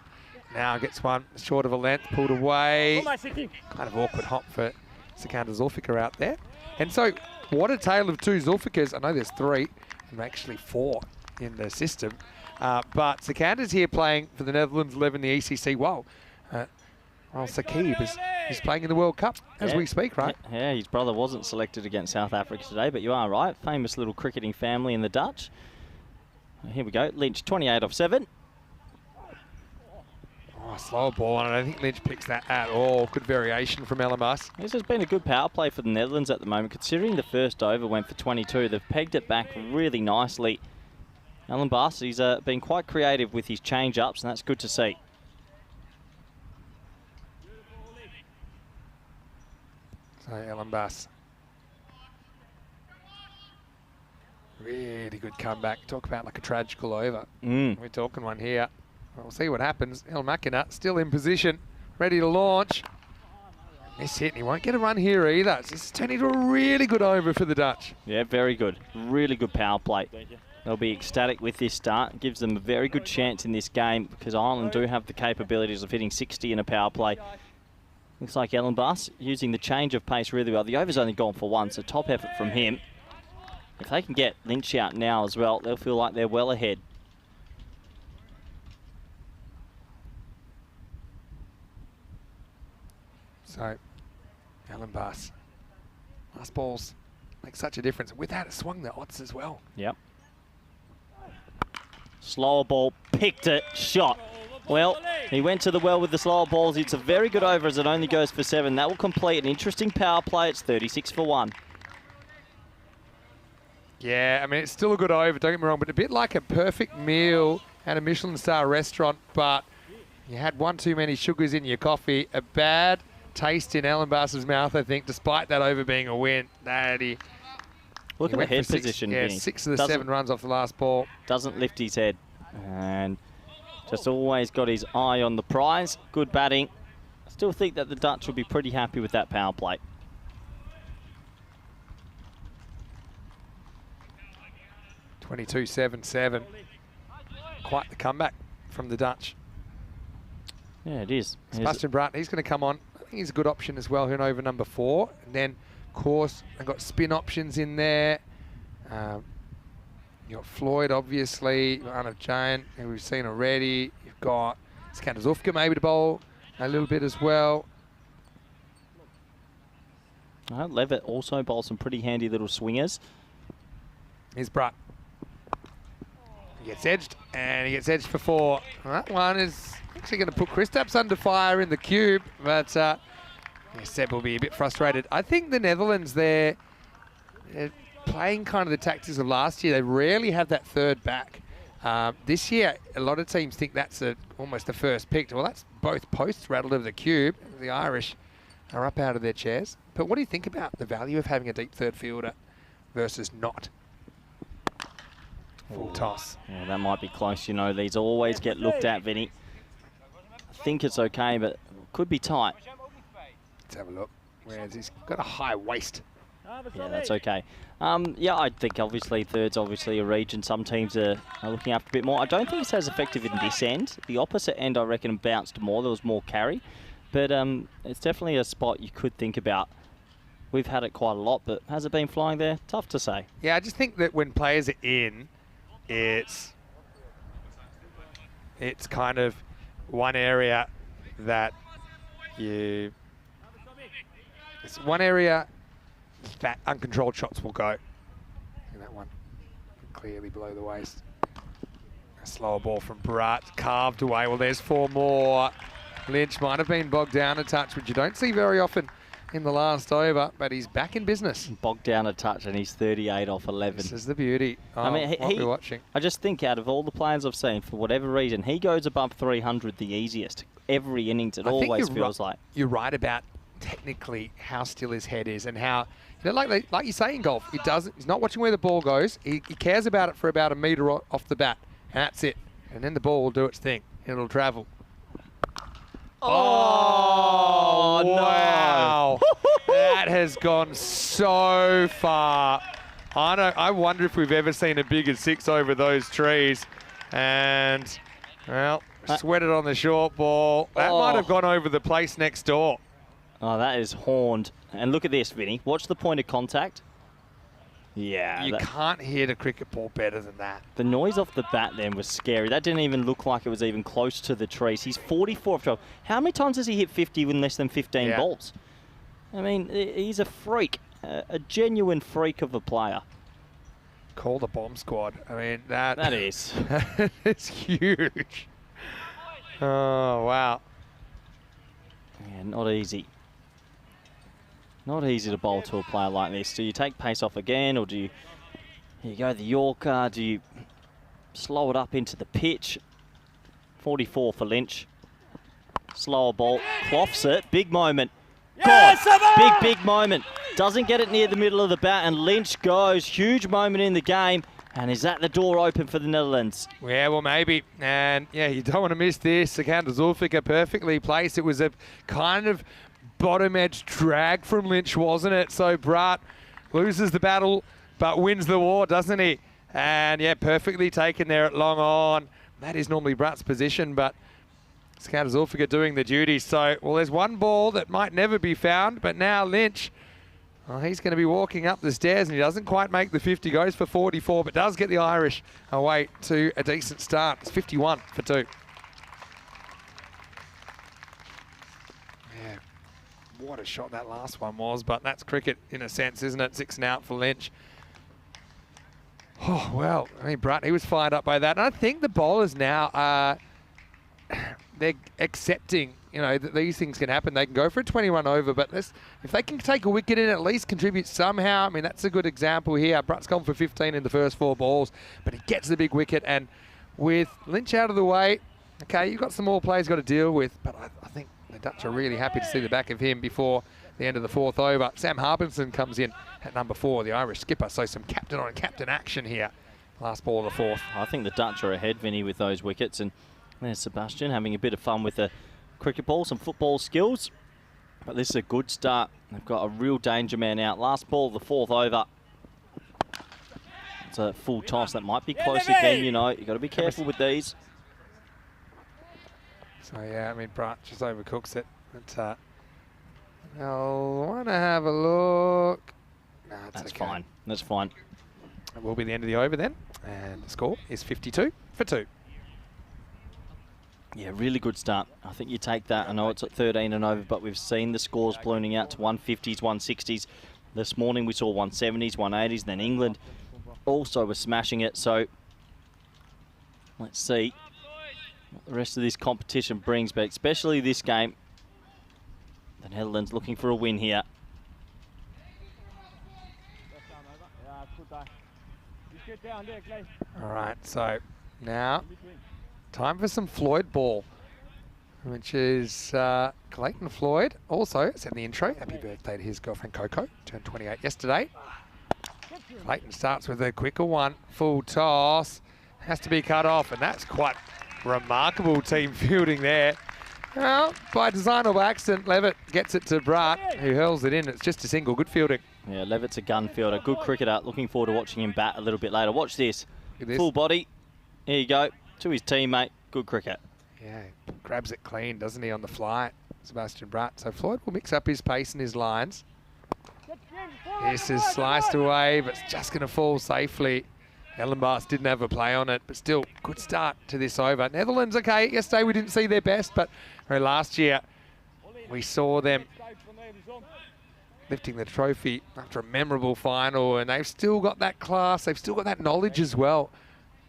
Now gets one short of a length, pulled away. Kind of awkward hop for Sikander Zulfikar out there. And so, what a tale of 2 Zulfikars. I know there's 3, and actually 4 in the system. But Sikander's here playing for the Netherlands 11, the ECC. Wow. Well, Saqib has He's playing in the World Cup as we speak, right? Yeah, his brother wasn't selected against South Africa today, but you are right. Famous little cricketing family in the Dutch. Here we go. Lynch, 28 off 7. Oh, slower ball, and I don't think Lynch picks that at all. Good variation from Ellenbus. This has been a good power play for the Netherlands at the moment. Considering the first over went for 22, they've pegged it back really nicely. Ellenbus, he's been quite creative with his change-ups, and that's good to see. So Ellenbus. Really good comeback. Talk about like a tragical over. We're talking one here. We'll see what happens. El Makina still in position, ready to launch. Miss hit, and he won't get a run here either. This is turning into a really good over for the Dutch. Yeah, very good. Really good power play. They'll be ecstatic with this start. It gives them a very good chance in this game because Ireland do have the capabilities of hitting 60 in a power play. Looks like Ellenbus using the change of pace really well. The over's only gone for one, so top effort from him. If they can get Lynch out now as well, they'll feel like they're well ahead. So, Ellenbus. Last balls make such a difference. With that, it swung the odds as well. Yep. Slower ball, picked it, shot. Well, he went to the well with the slower balls. It's a very good over as it only goes for 7. That will complete an interesting power play. It's 36 for 1. Yeah, I mean, it's still a good over, don't get me wrong, but a bit like a perfect meal at a Michelin star restaurant, but you had one too many sugars in your coffee. A bad taste in Ellenbus's mouth, I think, despite that over being a win. Look at the head position, Yeah, Vinny. 6 of the 7 runs off the last ball. Doesn't lift his head. And just always got his eye on the prize. Good batting. I still think that the Dutch will be pretty happy with that power play. (22-7-7). Quite the comeback from the Dutch. Yeah, it is. Sebastian Bratt, he's going to come on. I think he's a good option as well here in over number 4. And then, of course, they've got spin options in there. You've got Floyd, obviously. Arnav Jain, who we've seen already. You've got Skander Zufka maybe to bowl a little bit as well. Levitt also bowls some pretty handy little swingers. Here's Bratt. He gets edged, and he gets edged for 4. That one is actually going to put Kristaps under fire in the cube, but Seb will be a bit frustrated. I think the Netherlands, they're playing kind of the tactics of last year. They rarely have that third back. This year, a lot of teams think that's almost the first pick. Well, that's both posts rattled over the cube. The Irish are up out of their chairs. But what do you think about the value of having a deep third fielder versus not? Full toss. Yeah, that might be close. You know, these always get looked at, Vinny. I think it's okay, but could be tight. Let's have a look. Where's he's got a high waist. Yeah, that's okay. Yeah, I think obviously third's obviously a region some teams are looking after a bit more. I don't think it's as effective in this end. The opposite end, I reckon, bounced more. There was more carry. But it's definitely a spot you could think about. We've had it quite a lot, but has it been flying there? Tough to say. Yeah, I just think that when players are in, it's kind of one area that it's one area that uncontrolled shots will go. And that one clearly below the waist. A slower ball from Bratt, carved away. Well, there's 4 more. Lynch might have been bogged down a touch, which you don't see very often in the last over, but he's back in business. Bogged down a touch, and he's 38 off 11. This is the beauty of I mean, what we're watching. I just think out of all the players I've seen, for whatever reason, he goes above 300 the easiest. Every innings, it always feels like. You're right about technically how still his head is and how, you know, like you say in golf, he's not watching where the ball goes. He cares about it for about a metre off the bat, and that's it. And then the ball will do its thing. It'll travel. Oh, wow. That has gone so far. I wonder if we've ever seen a bigger 6 over those trees. And, well, sweated on the short ball. That might have gone over the place next door. Oh, that is horned. And look at this, Vinny. Watch the point of contact. Yeah. You can't hit a cricket ball better than that. The noise off the bat then was scary. That didn't even look like it was even close to the trees. He's 44 of 12. How many times has he hit 50 with less than 15 balls? I mean, he's a freak, a genuine freak of a player. Call the bomb squad. I mean, that is. It's huge. Oh, wow. Yeah, not easy. Not easy to bowl to a player like this. Do you take pace off again, or do you go the Yorker? Do you slow it up into the pitch? 44 for Lynch. Slower ball, cloths it. Big moment. God, big moment. Doesn't get it near the middle of the bat, and Lynch goes. Huge moment in the game. And is that the door open for the Netherlands? Yeah, well, maybe. And, yeah, you don't want to miss this. Sikandar Zulfikar perfectly placed. It was a kind of bottom edge drag from Lynch, wasn't it? So Brat loses the battle but wins the war, doesn't he? And yeah, perfectly taken there at long on. That is normally Brat's position, but Sikandar Zulfikar doing the duty. So, well, there's one ball that might never be found, but now Lynch, he's going to be walking up the stairs, and he doesn't quite make the 50, goes for 44, but does get the Irish away to a decent start. It's 51 for 2. What a shot that last one was, but that's cricket in a sense, isn't it? 6 and out for Lynch. Oh, well, I mean, Bratt, he was fired up by that. And I think the bowlers now, they're accepting, you know, that these things can happen. They can go for a 21 over, but if they can take a wicket in, at least contribute somehow. I mean, that's a good example here. Bratt's gone for 15 in the first 4 balls, but he gets the big wicket. And with Lynch out of the way, okay, you've got some more players got to deal with, but I think the Dutch are really happy to see the back of him before the end of the 4th over. Sam Harbinson comes in at number 4, the Irish skipper. So some captain on captain action here. Last ball of the 4th. I think the Dutch are ahead, Vinny, with those wickets. And there's Sebastian having a bit of fun with the cricket ball, some football skills. But this is a good start. They've got a real danger man out. Last ball of the 4th over. It's a full toss. That might be close again, you know. You've got to be careful with these. So, yeah, I mean, Bratt just overcooks it. But, I'll want to have a look. No, That's okay. fine. That's fine. It will be the end of the over then. And the score is 52 for 2. Yeah, really good start. I think you take that. I know it's at 13 and over, but we've seen the scores ballooning out to 150s, 160s. This morning we saw 170s, 180s. Then England also was smashing it. So let's see what the rest of this competition brings, but especially this game. The Netherlands looking for a win here. All right, so now time for some Floyd ball, which is Clayton Floyd. Also, said in the intro, happy birthday to his girlfriend Coco, turned 28 yesterday. Clayton starts with a quicker one, full toss, has to be cut off, and that's quite remarkable team fielding there. Well, by design or by accident, Levitt gets it to Bratt, who hurls it in. It's just a single. Good fielding. Yeah, Levitt's a gun fielder. Good cricketer. Looking forward to watching him bat a little bit later. Watch this. Full body. There you go. To his teammate. Good cricket. Yeah, grabs it clean, doesn't he, on the fly, Sebastian Bratt. So Floyd will mix up his pace and his lines. This is sliced away, but it's just going to fall safely. Ellenbars didn't have a play on it, but still, good start to this over. Netherlands, okay, yesterday we didn't see their best, but last year we saw them lifting the trophy after a memorable final, and they've still got that class, they've still got that knowledge as well,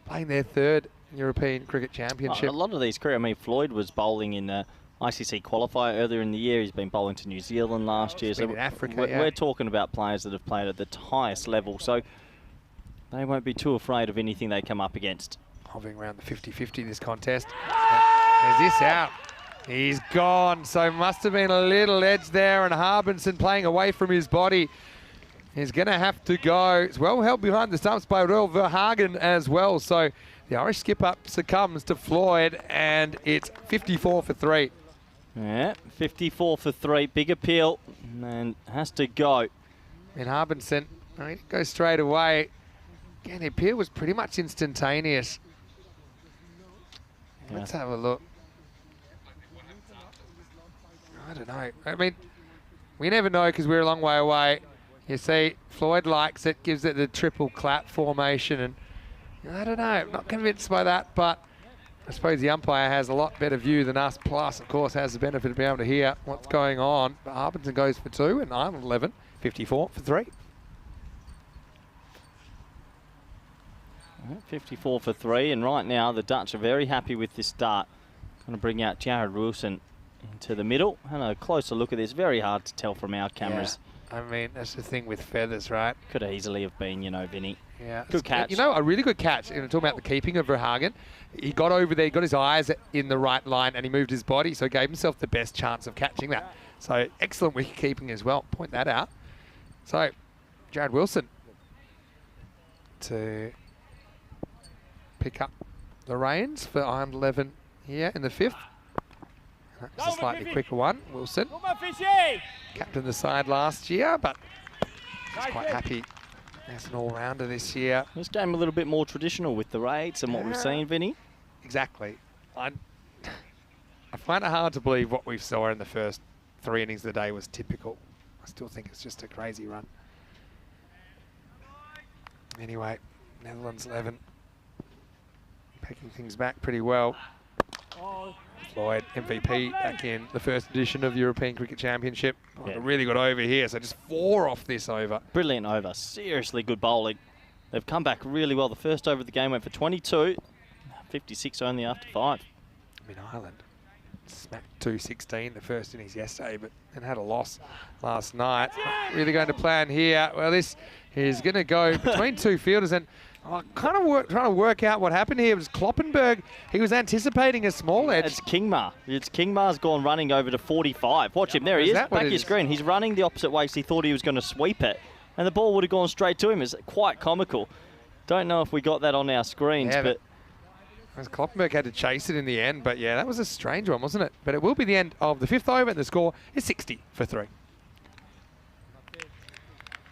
playing their 3rd European Cricket Championship. A lot of these career, I mean, Floyd was bowling in the ICC qualifier earlier in the year. He's been bowling to New Zealand last year. So in Africa, we're talking about players that have played at the highest level, so they won't be too afraid of anything they come up against. Hovering around the 50-50 this contest. There's this out. He's gone, so must have been a little edge there, and Harbinson playing away from his body is going to have to go. It's well held behind the stumps by Roel Verhagen as well, so the Irish skipper succumbs to Floyd, and it's 54 for 3. Yeah, 54 for 3. Big appeal, and has to go. And Harbinson, he goes straight away. Again, the appeal was pretty much instantaneous. Yeah. Let's have a look. I don't know. I mean, we never know because we're a long way away. You see, Floyd likes it, gives it the triple clap formation, and I don't know, I'm not convinced by that, but I suppose the umpire has a lot better view than us, plus, of course, has the benefit of being able to hear what's going on. But Harbinson goes for 2, and Ireland 11, 54 for 3. 54 for 3, and right now the Dutch are very happy with this start. Going to bring out Jared Wilson into the middle. And a closer look at this, very hard to tell from our cameras. Yeah. I mean, that's the thing with feathers, right? Could easily have been, you know, Vinny. Yeah. Good catch. You know, a really good catch. And talking about the keeping of Verhagen, he got over there, he got his eyes in the right line, and he moved his body, so gave himself the best chance of catching that. So excellent wicket keeping as well. Point that out. So Jared Wilson to pick up the reins for Ireland 11 here in the 5th. That's a slightly quicker one. Wilson, captained the side last year, but he's quite happy as an all-rounder this year. This game a little bit more traditional with the raids and what we've seen, Vinny. Exactly. I find it hard to believe what we saw in the first 3 innings of the day was typical. I still think it's just a crazy run. Anyway, Netherlands 11 picking things back pretty well. Floyd, MVP back in the first edition of the European Cricket Championship. Oh, yeah. Really got over here, so just 4 off this over. Brilliant over, seriously good bowling. They've come back really well. The first over of the game went for 22, 56 only after 5. I mean, Ireland smacked 216 the first innings yesterday, but then had a loss last night. Not really going to plan here. Well, this is going to go between 2 fielders, and trying to work out what happened here. It was Kloppenberg. He was anticipating a small edge. It's Kingma. Kingma's gone running over to 45. Watch him. There he is. Back your screen. He's running the opposite way because he thought he was going to sweep it. And the ball would have gone straight to him. It's quite comical. Don't know if we got that on our screens, yeah, but Kloppenberg had to chase it in the end. But yeah, that was a strange one, wasn't it? But it will be the end of the 5th over, and the score is 60 for 3.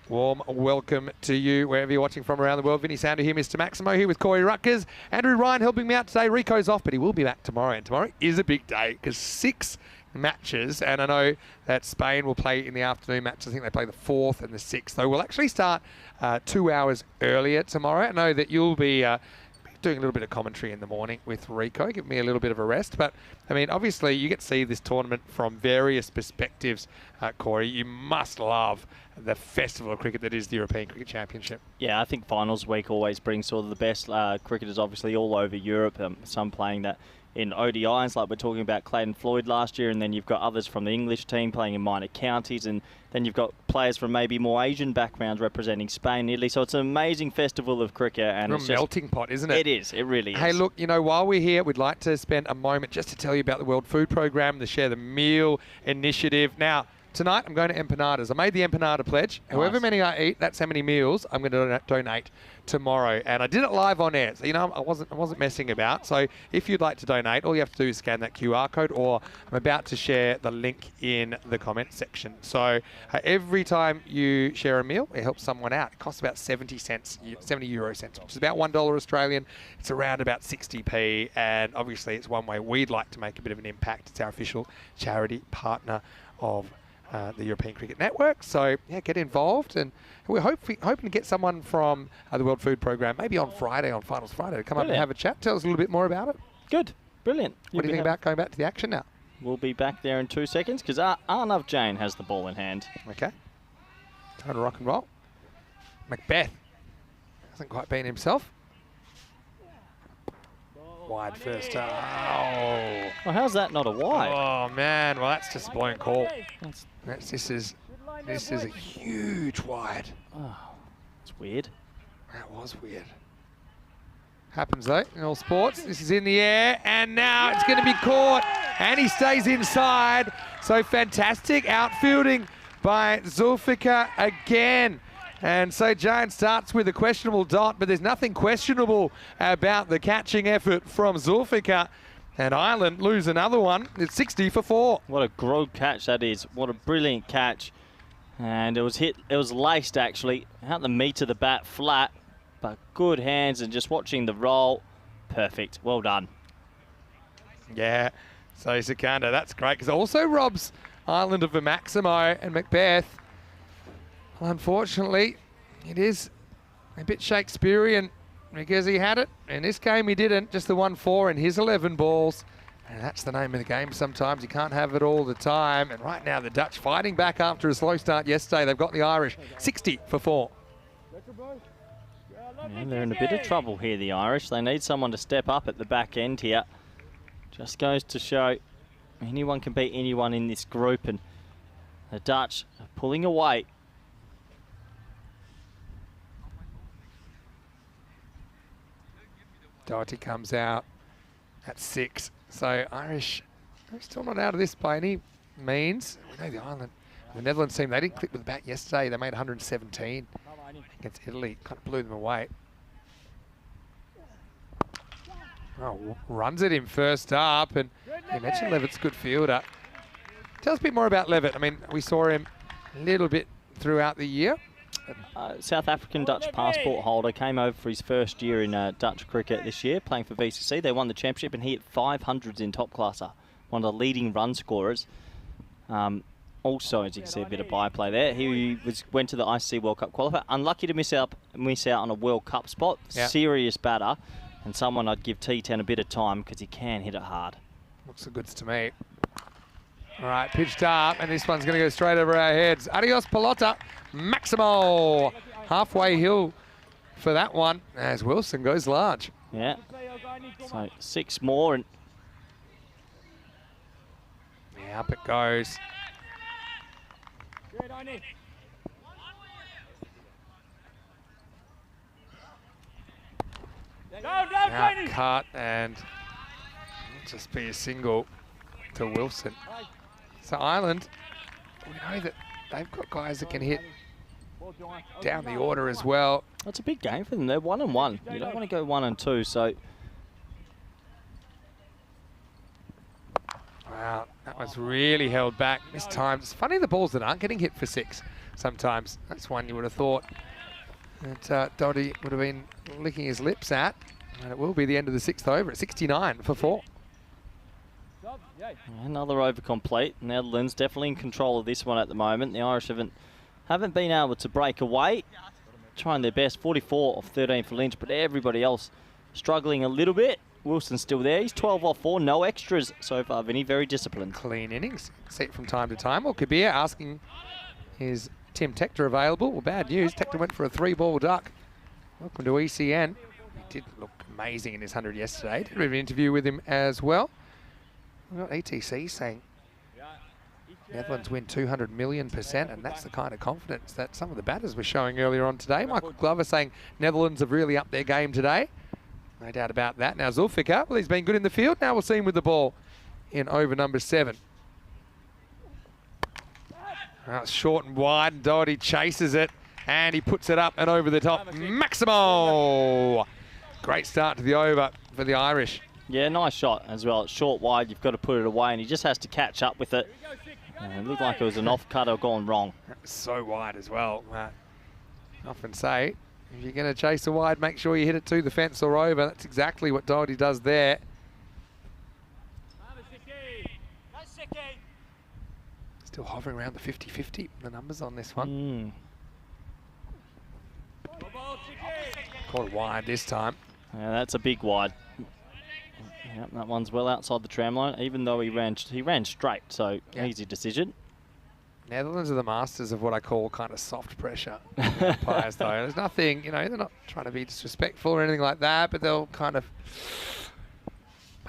Warm welcome to you wherever you're watching from around the world. Vinny Sandhu here, Mr. Maximo here with Corey Rutgers. Andrew Ryan helping me out today. Rico's off, but he will be back tomorrow. And tomorrow is a big day because 6 matches. And I know that Spain will play in the afternoon matches. I think they play the 4th and the 6th. So we'll actually start 2 hours earlier tomorrow. I know that you'll be doing a little bit of commentary in the morning with Rico, give me a little bit of a rest. But, I mean, obviously you get to see this tournament from various perspectives, Corey. You must love the festival of cricket that is the European Cricket Championship. yeah, I think finals week always brings sort of the best cricketers obviously all over Europe, some playing that in ODIs like we're talking about Clayton Floyd last year, and then you've got others from the English team playing in minor counties, and then you've got players from maybe more Asian backgrounds representing Spain, Italy. So it's an amazing festival of cricket. And it's a melting pot, isn't it? It is. It really is. Hey, look, you know, while we're here, we'd like to spend a moment just to tell you about the World Food Programme, the Share the Meal initiative. Now, tonight I'm going to empanadas. I made the empanada pledge. Nice. However many I eat, that's how many meals I'm going to donate tomorrow. And I did it live on air. So, you know, I wasn't messing about. So if you'd like to donate, all you have to do is scan that QR code, or I'm about to share the link in the comment section. So every time you share a meal, it helps someone out. It costs about 70 euro cents, which is about $1 Australian. It's around about 60p. And obviously it's one way we'd like to make a bit of an impact. It's our official charity partner of the European Cricket Network. So, yeah, get involved. And we're hoping to get someone from the World Food Programme, maybe on Friday, on Finals Friday, to come up and have a chat. Tell us a little bit more about it. Good. Brilliant. What do you think about going back to the action now? We'll be back there in 2 seconds because Arnav Jain has the ball in hand. Okay. Time to rock and roll. Macbeth hasn't quite been himself. Wide first. Oh. Well, how's that not a wide? Oh, man. Well, that's just a blown call. This is a huge wide. Oh, it's weird. That was weird. Happens, though, in all sports. This is in the air, and now it's going to be caught, and he stays inside. So fantastic outfielding by Zulfikar again. And so Giant starts with a questionable dot, but there's nothing questionable about the catching effort from Zulfikar. And Ireland lose another one. It's 60 for 4. What a grog catch that is. What a brilliant catch. And it was laced actually. Out the meat of the bat, flat, but good hands, and just watching the roll. Perfect. Well done. Yeah. So Sikandar, that's great, because it also robs Ireland of a Maximo, and Macbeth Well, unfortunately, it is a bit Shakespearean because he had it. In this game, he didn't. Just the 1-4 in his 11 balls. And that's the name of the game sometimes. You can't have it all the time. And right now, the Dutch fighting back after a slow start yesterday. They've got the Irish 60 for 4. Yeah, they're in a bit of trouble here, the Irish. They need someone to step up at the back end here. Just goes to show anyone can beat anyone in this group, and the Dutch are pulling away. Doherty comes out at 6. So Irish are still not out of this by any means. We know the Netherlands team, they didn't click with the bat yesterday. They made 117 against Italy. Kind of blew them away. Oh, runs at him first up. And you mentioned Levitt's good fielder. Tell us a bit more about Levitt. I mean, we saw him a little bit throughout the year. South African Dutch passport holder, came over for his first year in Dutch cricket this year, playing for VCC. They won the championship and he hit 500s in top classer, one of the leading run scorers. Also, as you can see, a bit of byplay there. He went to the ICC World Cup qualifier. Unlucky to miss out on a World Cup spot. Yep. Serious batter, and someone I'd give T10 a bit of time because he can hit it hard. Looks the goods to me. All right, pitched up, and this one's going to go straight over our heads. Adios, Pelota. Maximo. Halfway hill for that one, as Wilson goes large. Yeah. So 6 more, and yeah, up it goes. Out cut, and just be a single to Wilson. So Ireland, we know that they've got guys that can hit down the order as well. That's a big game for them. They're 1-1. You don't want to go 1-2, so. Wow, that was really held back this time. It's funny the balls that aren't getting hit for 6 sometimes. That's one you would have thought that Doherty would have been licking his lips at. And it will be the end of the 6th over at 69 for 4. Another over complete. Netherlands definitely in control of this one at the moment. The Irish haven't been able to break away. Trying their best. 44 off 13 for Lynch, but everybody else struggling a little bit. Wilson's still there. He's 12 off 4. No extras so far, Vinny. Very disciplined. Clean innings. See it from time to time. Well, Kabir asking, is Tim Tector available? Well, bad news. Tector went for a 3-ball duck. Welcome to ECN. He did look amazing in his 100 yesterday. Did a bit of an interview with him as well. We've got ETC saying Netherlands win 200 million%, and that's the kind of confidence that some of the batters were showing earlier on today. Michael Glover saying Netherlands have really upped their game today. No doubt about that. Now Zulfikar, well, he's been good in the field. Now we'll see him with the ball in over number 7. It's short and wide, and Doherty chases it, and he puts it up and over the top. Maximo! Great start to the over for the Irish. Yeah, nice shot as well. It's short, wide, you've got to put it away, and he just has to catch up with it. It looked like it was an off-cutter gone wrong. That was so wide as well. I often say, if you're going to chase a wide, make sure you hit it to the fence or over. That's exactly what Doherty does there. Still hovering around the 50-50, the numbers on this one. Caught it wide this time. Yeah, that's a big wide. Yep, that one's well outside the tram line, even though he ran straight, so easy decision. Netherlands are the masters of what I call kind of soft pressure. Umpires, though. There's nothing, they're not trying to be disrespectful or anything like that, but they'll kind of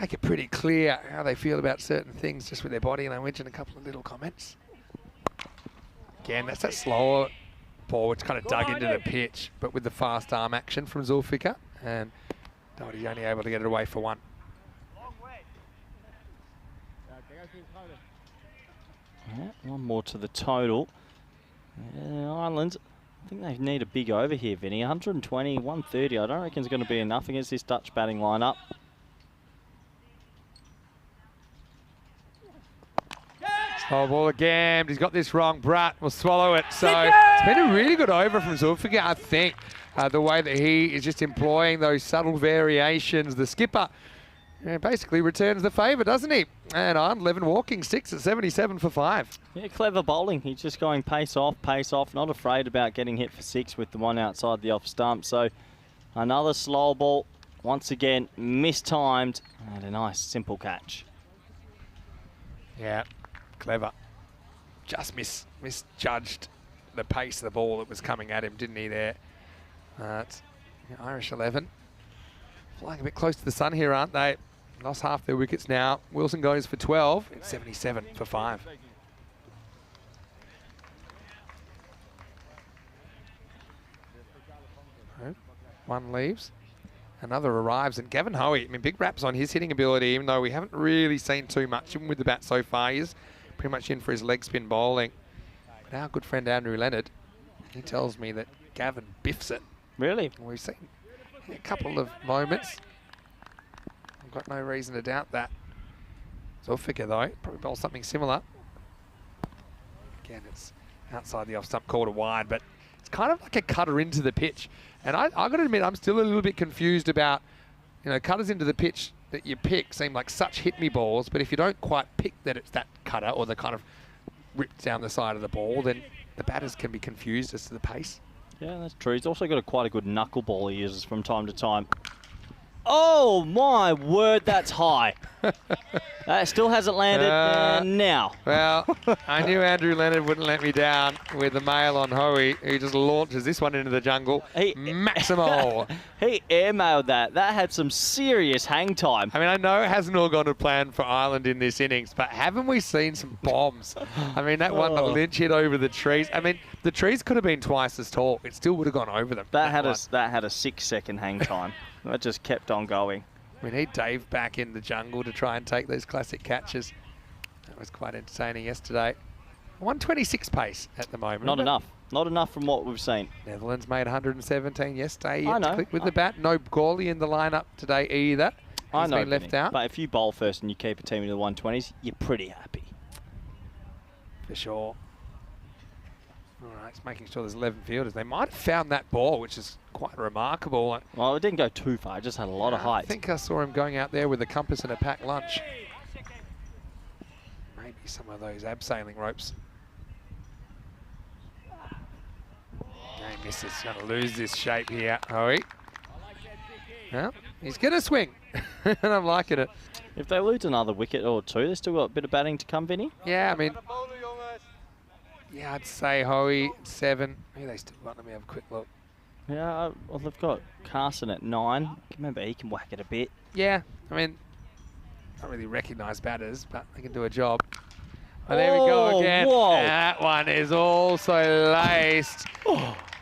make it pretty clear how they feel about certain things just with their body language and a couple of little comments. Again, that's that slower ball which kind of dug into the pitch, but with the fast arm action from Zulfikar, and Doherty's only able to get it away for 1. Yeah, 1 more to the total. Ireland, I think they need a big over here, Vinny. 120, 130. I don't reckon it's going to be enough against this Dutch batting lineup. Oh, ball again. He's got this wrong. Bratt will swallow it. So it's been a really good over from Zulfikar, I think. The way that he is just employing those subtle variations. The skipper Yeah, basically returns the favour, doesn't he? And Ireland 11 walking 6 at 77 for 5. Yeah, clever bowling. He's just going pace off, not afraid about getting hit for 6 with the one outside the off stump. So another slow ball, once again, mistimed, and a nice simple catch. Yeah, clever. Just misjudged the pace of the ball that was coming at him, didn't he there? Irish 11 flying a bit close to the sun here, aren't they? Lost half their wickets now. Wilson goes for 12. It's 77 for 5. One leaves. Another arrives, and Gavin Hoey, I mean, big raps on his hitting ability, even though we haven't really seen too much even with the bat so far. He's pretty much in for his leg spin bowling. But our good friend Andrew Leonard, he tells me that Gavin biffs it. Really? We've seen a couple of moments. I've got no reason to doubt that. Zulfikar, though, probably bowl something similar. Again, it's outside the off-stump, called a wide, but it's kind of like a cutter into the pitch. And I've got to admit, I'm still a little bit confused about, cutters into the pitch that you pick seem like such hit-me balls, but if you don't quite pick that it's that cutter or the kind of ripped down the side of the ball, then the batters can be confused as to the pace. Yeah, that's true. He's also got quite a good knuckleball he uses from time to time. Oh, my word, that's high. That still hasn't landed now. Well, I knew Andrew Leonard wouldn't let me down with the mail on Hoey, who just launches this one into the jungle. Maximo. He airmailed that. That had some serious hang time. I mean, I know it hasn't all gone to plan for Ireland in this innings, but haven't we seen some bombs? I mean, that one that Lynch hit over the trees. I mean, the trees could have been twice as tall. It still would have gone over them. That had a 6-second hang time. That just kept on going. We need Dave back in the jungle to try and take those classic catches. That was quite entertaining yesterday. 126 pace at the moment. Not enough. Not enough from what we've seen. Netherlands made 117 yesterday. I know. Click with the bat. No Gawley in the lineup today either. I know. Been left out. But if you bowl first and you keep a team in the 120s, you're pretty happy. For sure. All right, it's making sure there's 11 fielders. They might have found that ball, which is quite remarkable. Well, it didn't go too far. It just had a lot of height. I think I saw him going out there with a compass and a packed lunch. Maybe some of those abseiling ropes. He misses. He's going to lose this shape here, Hoey. Well, he's going to swing, and I'm liking it. If they lose another wicket or two, they've still got a bit of batting to come, Vinny. Yeah, I mean, yeah, I'd say Hoey 7. Maybe they still got. Let me have a quick look. Yeah, well, they've got Carson at 9. Remember, he can whack it a bit. Yeah, I mean, not really recognised batters, but they can do a job. Oh, there we go again. Whoa. That one is also laced.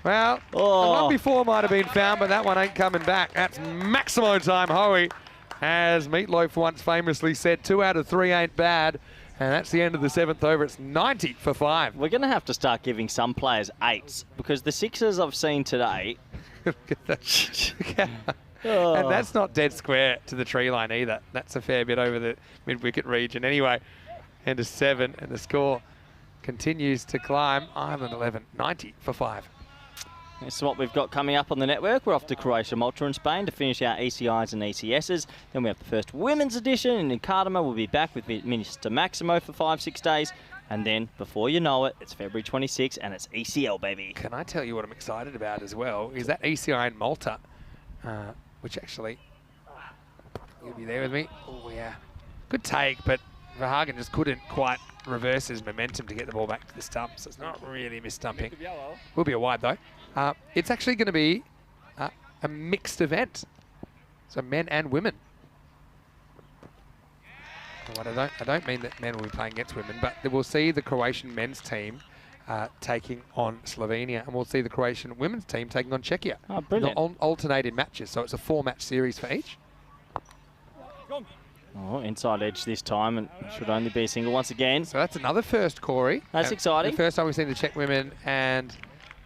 Well, the one before might have been found, but that one ain't coming back. That's Maximo time, Hoey. As Meatloaf once famously said, 2 out of 3 ain't bad. And that's the end of the 7th over. It's 90 for 5. We're going to have to start giving some players 8s because the 6s I've seen today. Look at that. And that's not dead square to the tree line either. That's a fair bit over the mid-wicket region. Anyway, end of 7, and the score continues to climb. Ireland 11, 90 for 5. This is what we've got coming up on the network. We're off to Croatia, Malta and Spain to finish our ECIs and ECSs. Then we have the first women's edition, and in Cardamom we'll be back with Minister Maximo for 5-6 days. And then, before you know it, it's February 26 and it's ECL, baby. Can I tell you what I'm excited about as well? Is that ECI in Malta, which actually, you'll be there with me. Oh, yeah. Good take, but Verhagen just couldn't quite reverse his momentum to get the ball back to the stump, so it's not really mis-stumping. Will be a wide, though. It's actually going to be a mixed event, so men and women. What I don't mean that men will be playing against women, but we'll see the Croatian men's team taking on Slovenia, and we'll see the Croatian women's team taking on Czechia. Oh, brilliant. Alternated matches, so it's a 4-match series for each. Oh, inside edge this time, and should only be a single once again. So that's another first, Corey. That's exciting. The first time we've seen the Czech women and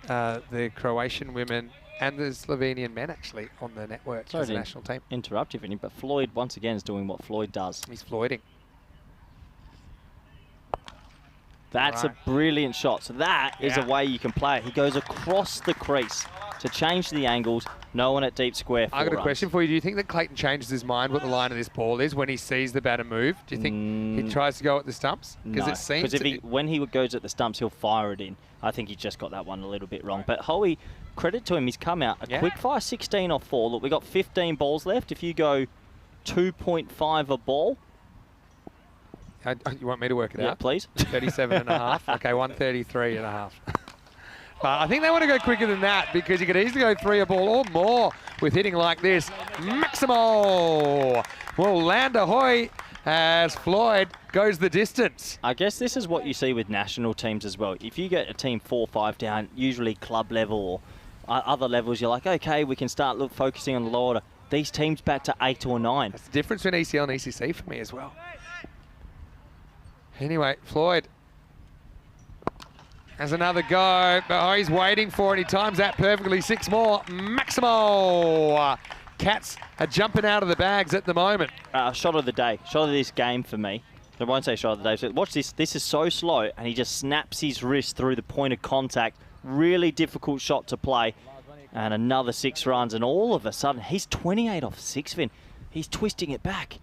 the Croatian women and the Slovenian men actually on the network as a national team. Interrupt you, Vinny, but Floyd once again is doing what Floyd does. He's Floyding. That's a brilliant shot. So that is a way you can play it. He goes across the crease. to change the angles. No one at deep square. I got a runs. question for you. Do you think that Clayton changes his mind what the line of this ball is when he sees the batter move? Do you think he tries to go at the stumps? No, it seems because when he goes at the stumps, he'll fire it in. I think he just got that one a little bit wrong. But Hoey, credit to him, he's come out a quick fire 16 off 4. Look, we got 15 balls left. If you go 2.5 a ball. You want me to work it out? Yeah, please. 37 and a half. Okay, 133 and a half. But I think they want to go quicker than that because you could easily go 3 a ball or more with hitting like this. Maximo will land a hoy as Floyd goes the distance. I guess this is what you see with national teams as well. If you get a team 4-5 down, usually club level or other levels, you're like, okay, we can start focusing on the lower order. These teams bat to 8 or 9. That's the difference between ECL and ECC for me as well. Anyway, Floyd has another go, but he's waiting for it. He times that perfectly. 6 more. Maximo. Cats are jumping out of the bags at the moment. Shot of the day. Shot of this game for me. I won't say shot of the day. So watch this. This is so slow, and he just snaps his wrist through the point of contact. Really difficult shot to play. And another 6 runs, and all of a sudden, he's 28 off 6, Vin. He's twisting it back.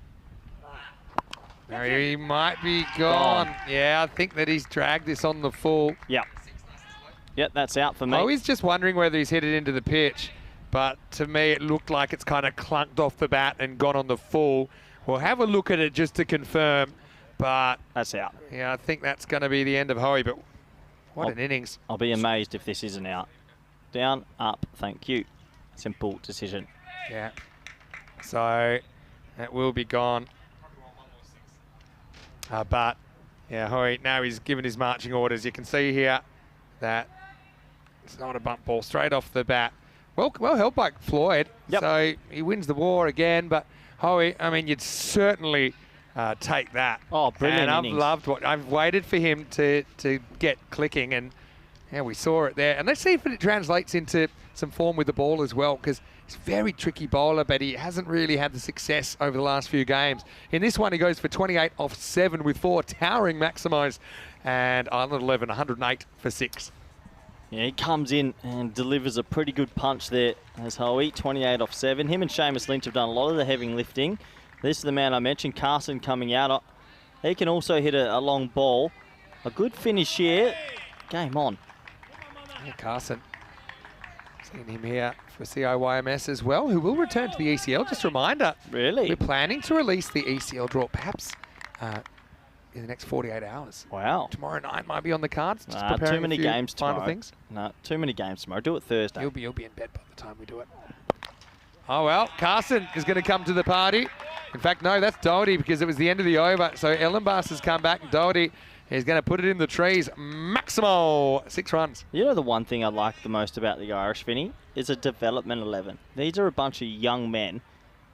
Now he might be gone. Yeah, I think that he's dragged this on the full. Yep. Yep, that's out for me. I was just wondering whether he's hit it into the pitch, but to me it looked like it's kind of clunked off the bat and gone on the full. We'll have a look at it just to confirm, but that's out. Yeah, I think that's going to be the end of Hoey, but what an innings. I'll be amazed if this isn't out. Down, up, thank you. Simple decision. Yeah. So that will be gone. But yeah, Hoey, now he's given his marching orders. You can see here that it's not a bump ball, straight off the bat. Well helped by Floyd. Yep. So he wins the war again. But Hoey, I mean, you'd certainly take that. Oh, brilliant And innings. I've waited for him to get clicking, and yeah, we saw it there. And let's see if it translates into some form with the ball as well, because he's a very tricky bowler, but he hasn't really had the success over the last few games. In this one, he goes for 28 off 7 with 4 towering maximos, and Island 11, 108 for 6. Yeah, he comes in and delivers a pretty good punch there as Hoey, 28 off 7. Him and Seamus Lynch have done a lot of the heavy lifting. This is the man I mentioned, Carson, coming out. He can also hit a long ball. A good finish here. Game on. Yeah, Carson. Seen him here for CIYMS as well, who will return to the ECL. Just a reminder. Really? We're planning to release the ECL draw perhaps in the next 48 hours. Wow. Tomorrow night might be on the cards. Just Too many games final tomorrow. things. No, too many games tomorrow. Do it Thursday. You'll be in bed by the time we do it. Oh, well, Carson is going to come to the party. In fact, no, that's Doherty because it was the end of the over. So Ellenbass has come back. Doherty is going to put it in the trees. Maximo, 6 runs. You know the one thing I like the most about the Irish, Vinny, is a development 11. These are a bunch of young men,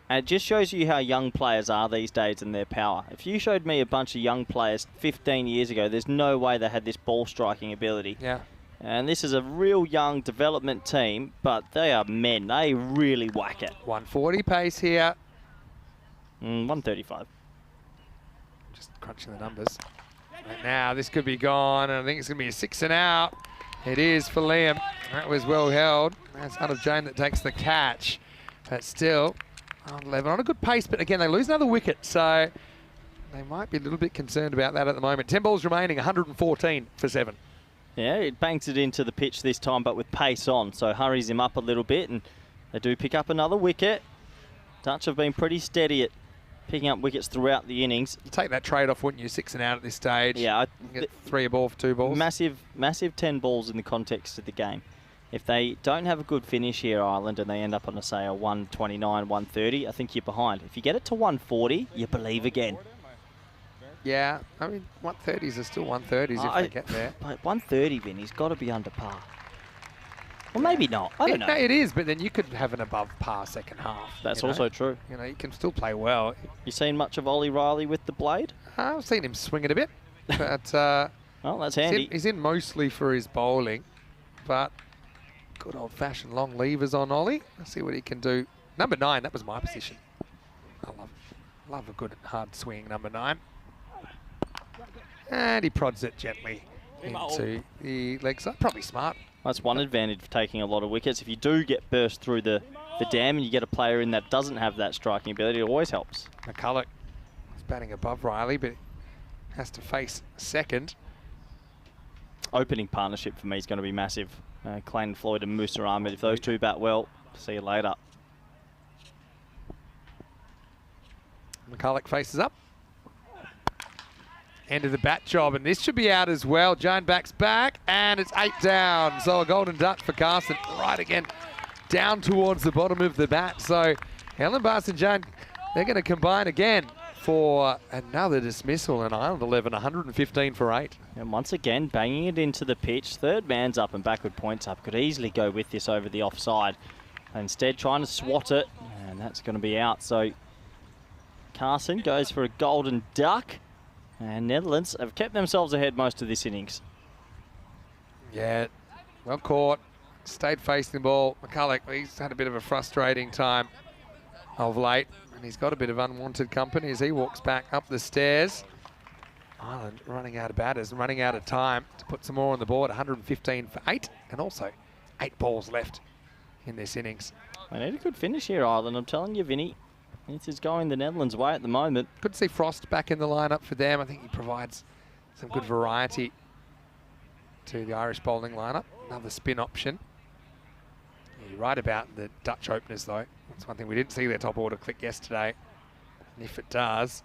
and it just shows you how young players are these days and their power. If you showed me a bunch of young players 15 years ago, there's no way they had this ball striking ability. Yeah. And this is a real young development team, but they are men. They really whack it. 140 pace here. 135. Just crunching the numbers. Right now, this could be gone, and I think it's going to be a 6 and out. It is for Liam. That was well held. That's out of Jane that takes the catch. But still, 11 on a good pace, but again, they lose another wicket, so they might be a little bit concerned about that at the moment. 10 balls remaining, 114 for 7. Yeah, it banks it into the pitch this time, but with pace on, so hurries him up a little bit, and they do pick up another wicket. Dutch have been pretty steady at picking up wickets throughout the innings. You take that trade-off, wouldn't you? 6 and out at this stage. Yeah. You get 3 a ball for 2 balls. Massive 10 balls in the context of the game. If they don't have a good finish here, Ireland, and they end up on, say, a 129, 130, I think you're behind. If you get it to 140, you believe again. Yeah, I mean, 130s are still 130s if they get there. But 130, Vin, he's got to be under par. Well, maybe not. I don't know. No, it is, but then you could have an above par second half. That's you know? also true. You know, you can still play well. You seen much of Ollie Riley with the blade? I've seen him swing it a bit, but well, that's handy. He's in mostly for his bowling, but good old-fashioned long levers on Ollie. Let's see what he can do. Number 9, that was my position. I love a good hard swing, number 9. And he prods it gently into the leg side. Probably smart. That's one advantage of taking a lot of wickets. If you do get burst through the dam and you get a player in that doesn't have that striking ability, it always helps. McCulloch is batting above Riley, but has to face second. Opening partnership for me is going to be massive. Clayton Floyd and Musa Ahmed. If those two bat well, see you later. McCulloch faces up. End of the bat job, and this should be out as well. Joan backs back, and it's 8 down. So a golden duck for Carson. Right again, down towards the bottom of the bat. So Helen Bass and Joan, they're going to combine again for another dismissal. And Ireland 11, 115 for 8. And once again, banging it into the pitch. Third man's up and backward points up. Could easily go with this over the offside. Instead, trying to swat it, and that's going to be out. So Carson goes for a golden duck. And Netherlands have kept themselves ahead most of this innings. Yeah, well caught. Stayed facing the ball. McCulloch, he's had a bit of a frustrating time of late. And he's got a bit of unwanted company as he walks back up the stairs. Ireland running out of batters and running out of time to put some more on the board. 115 for 8. And also 8 balls left in this innings. They need a good finish here, Ireland. I'm telling you, Vinny. This is going the Netherlands' way at the moment. Good to see Frost back in the lineup for them. I think he provides some good variety to the Irish bowling lineup. Another spin option. Yeah, you're right about the Dutch openers, though. That's one thing we didn't see their top order click yesterday. And if it does,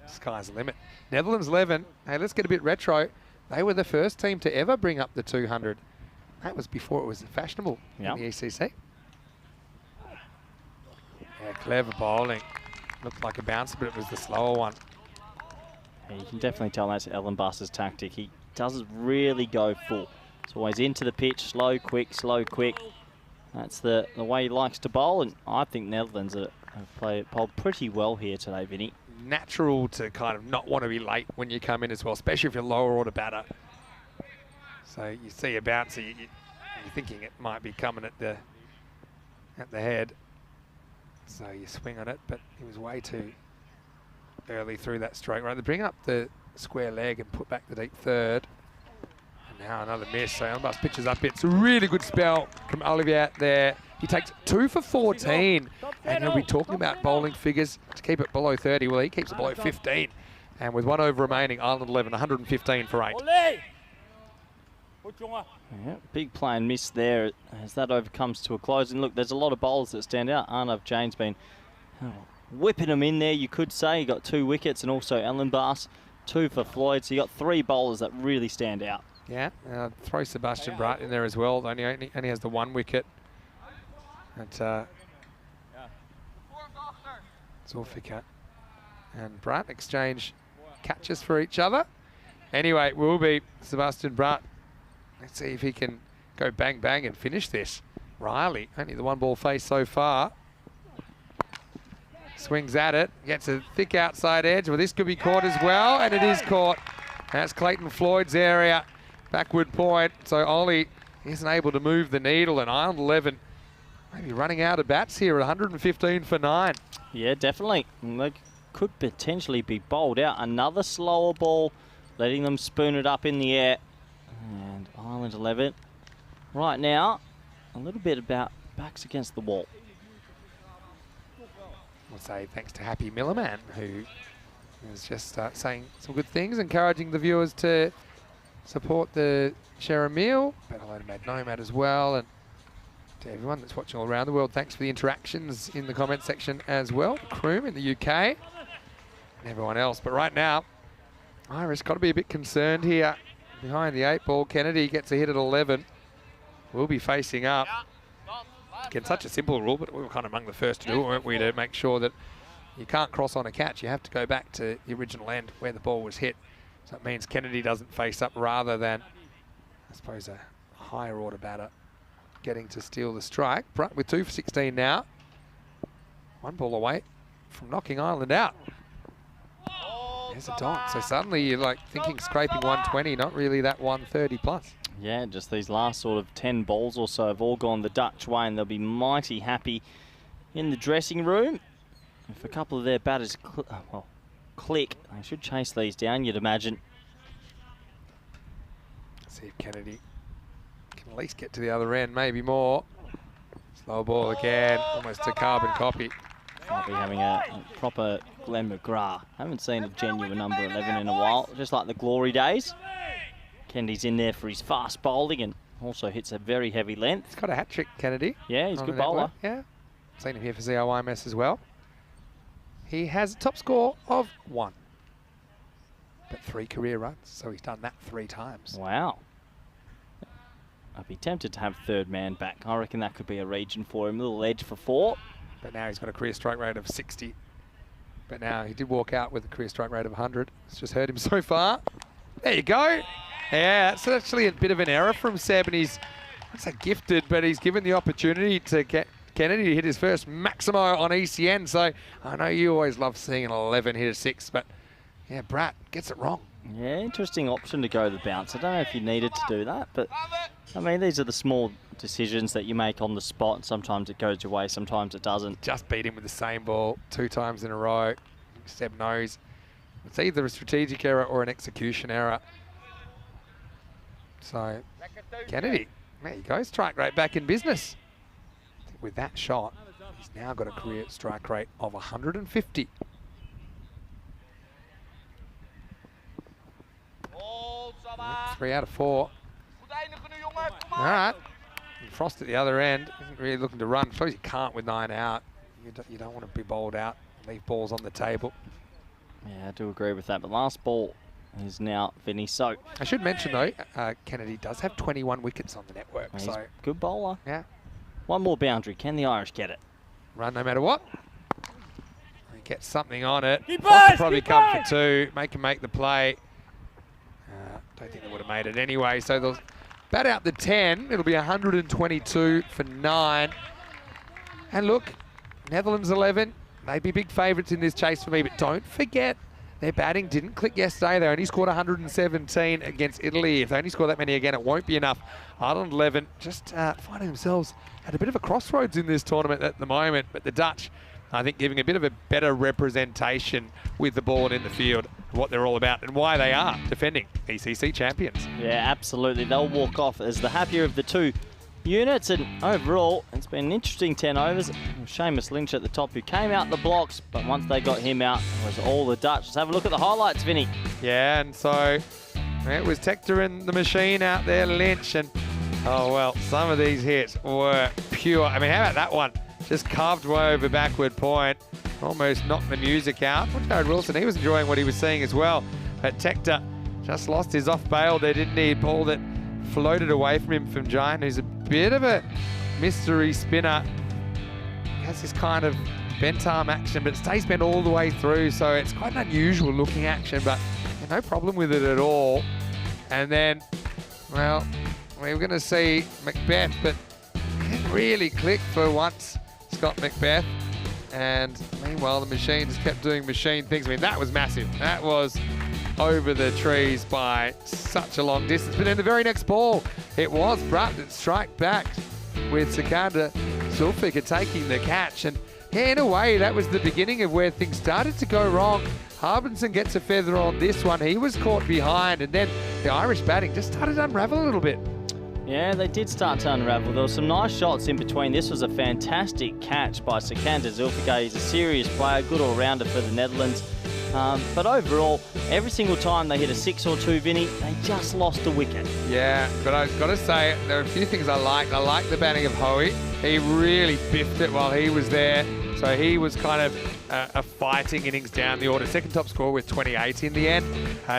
sky's the limit. Netherlands 11. Hey, let's get a bit retro. They were the first team to ever bring up the 200. That was before it was fashionable in the ECC. Yeah, clever bowling. Looked like a bouncer, but it was the slower one. Yeah, you can definitely tell that's Ellen Buss's tactic. He doesn't really go full. It's always into the pitch, slow, quick, slow, quick. That's the way he likes to bowl, and I think Netherlands have bowled pretty well here today, Vinny. Natural to kind of not want to be late when you come in as well, especially if you're lower order batter. So you see a bouncer, you're thinking it might be coming at the head. So you swing on it, but he was way too early through that stroke. Right, they bring up the square leg and put back the deep third. And now another miss. So Elmbas pitches up. It's a really good spell from Olivier there. He takes 2 for 14. And he'll be talking about bowling figures to keep it below 30. Well, he keeps it below 15. And with 1 over remaining, Ireland 11, 115 for 8. Yeah, big play and miss there as that over comes to a close. And look, there's a lot of bowlers that stand out. Arnav Jane's been whipping them in there, you could say. He got 2 wickets, and also Ellen Bass, 2 for Floyd. So you got 3 bowlers that really stand out. Yeah, throw Sebastian Bratt in there as well. Only has the 1 wicket. At Zulfikar and Bratt exchange catches for each other. Anyway, it will be Sebastian Bratt. Let's see if he can go bang, bang and finish this. Riley, only the 1 ball face so far. Swings at it, gets a thick outside edge. Well, this could be caught as well, and it is caught. That's Clayton Floyd's area, backward point. So Ollie isn't able to move the needle, and Ireland 11 maybe running out of bats here at 115 for 9. Yeah, definitely. And they could potentially be bowled out. Another slower ball, letting them spoon it up in the air. And Ireland 11, right now, a little bit about backs against the wall. I'll say thanks to Happy Millerman, who was just saying some good things, encouraging the viewers to support the share a meal. But hello to Mad Nomad as well, and to everyone that's watching all around the world. Thanks for the interactions in the comment section as well. Croom in the UK and everyone else. But right now, Irish got to be a bit concerned here. Behind the 8 ball, Kennedy gets a hit at 11. We'll be facing up. Again, such a simple rule, but we were kind of among the first to do it, weren't we, to make sure that you can't cross on a catch. You have to go back to the original end where the ball was hit. So it means Kennedy doesn't face up rather than, I suppose, a higher order batter getting to steal the strike. Brunt with 2 for 16 now. 1 ball away from knocking Ireland out. There's a dot. So suddenly you're like thinking scraping 120, not really that 130 plus. Yeah, just these last sort of 10 balls or so have all gone the Dutch way, and they'll be mighty happy in the dressing room. If a couple of their batters click, they should chase these down, you'd imagine. See if Kennedy can at least get to the other end, maybe more. Slow ball again, almost a carbon copy. Might be having a proper Glenn McGrath. Haven't seen a genuine number 11 in a while, just like the glory days. Kennedy's in there for his fast bowling and also hits a very heavy length. He's got a hat-trick, Kennedy. Yeah, he's a on good the network. bowler. Yeah, seen him here for ZOIMS as well. He has a top score of 1. But 3 career runs, so he's done that 3 times. Wow. I'd be tempted to have third man back. I reckon that could be a region for him. A little edge for 4. But now he's got a career strike rate of 60. But now he did walk out with a career strike rate of 100. It's just hurt him so far. There you go. Yeah, it's actually a bit of an error from Seb, and he's not so gifted, but he's given the opportunity to get Kennedy to hit his first Maximo on ECN. So I know you always love seeing an 11 hit a 6, but yeah, Bratt gets it wrong. Yeah, interesting option to go the bounce. I don't know if you needed to do that, but I mean, these are the small decisions that you make on the spot. Sometimes it goes your way, sometimes it doesn't. Just beat him with the same ball 2 times in a row. Seb knows it's either a strategic error or an execution error. So Kennedy, there you go, strike rate back in business. I think with that shot, he's now got a career strike rate of 150. Oops, 3 out of 4. All right. Frost at the other end. Isn't really looking to run. I suppose you can't with 9 out. You don't want to be bowled out. Leave balls on the table. Yeah, I do agree with that. But last ball is now Vinny So. I should mention, though, Kennedy does have 21 wickets on the network. He's so good bowler. Yeah. One more boundary. Can the Irish get it? Run no matter what. He gets something on it. Frost will probably come for 2. Make the play. Don't think they would have made it anyway. So they'll bat out the 10. It'll be 122 for 9. And look, Netherlands 11. They'd be big favourites in this chase for me, but don't forget their batting didn't click yesterday. They only scored 117 against Italy. If they only score that many again, it won't be enough. Ireland 11 just finding themselves at a bit of a crossroads in this tournament at the moment, but the Dutch, I think, giving a bit of a better representation with the ball and in the field, what they're all about and why they are defending ECC champions. Yeah, absolutely. They'll walk off as the happier of the 2 units, and overall it's been an interesting 10 overs. Seamus Lynch at the top, who came out the blocks, but once they got him out, it was all the Dutch. Let's have a look at the highlights, Vinny. Yeah, and so it was Tector and the machine out there, Lynch, and oh well, some of these hits were pure. I mean, how about that one? Just carved way over backward point, almost knocked the music out. Well, Jared Wilson, he was enjoying what he was seeing as well, but Tector just lost his off bail there, didn't he? Ball that floated away from him from Giant, who's a bit of a mystery spinner. He has this kind of bent arm action, but it stays bent all the way through, so it's quite an unusual looking action, but no problem with it at all. And then, well, we were going to see Macbeth, but didn't really click for once, Scott Macbeth. And meanwhile, the machine just kept doing machine things. I mean, that was massive. That was over the trees by such a long distance. But then the very next ball, it was Bratt that strike back with Sikandar Zulfikar taking the catch. And yeah, in a way, that was the beginning of where things started to go wrong. Harbinson gets a feather on this one. He was caught behind, and then the Irish batting just started to unravel a little bit. Yeah, they did start to unravel. There were some nice shots in between. This was a fantastic catch by Sikandar Zulfikar. He's a serious player, good all-rounder for the Netherlands. But overall, every single time they hit a 6 or 2, Vinny, they just lost a wicket. Yeah, but I've got to say, there are a few things I like. I like the batting of Hoey. He really biffed it while he was there. So he was kind of a fighting innings down the order. Second top score with 28 in the end.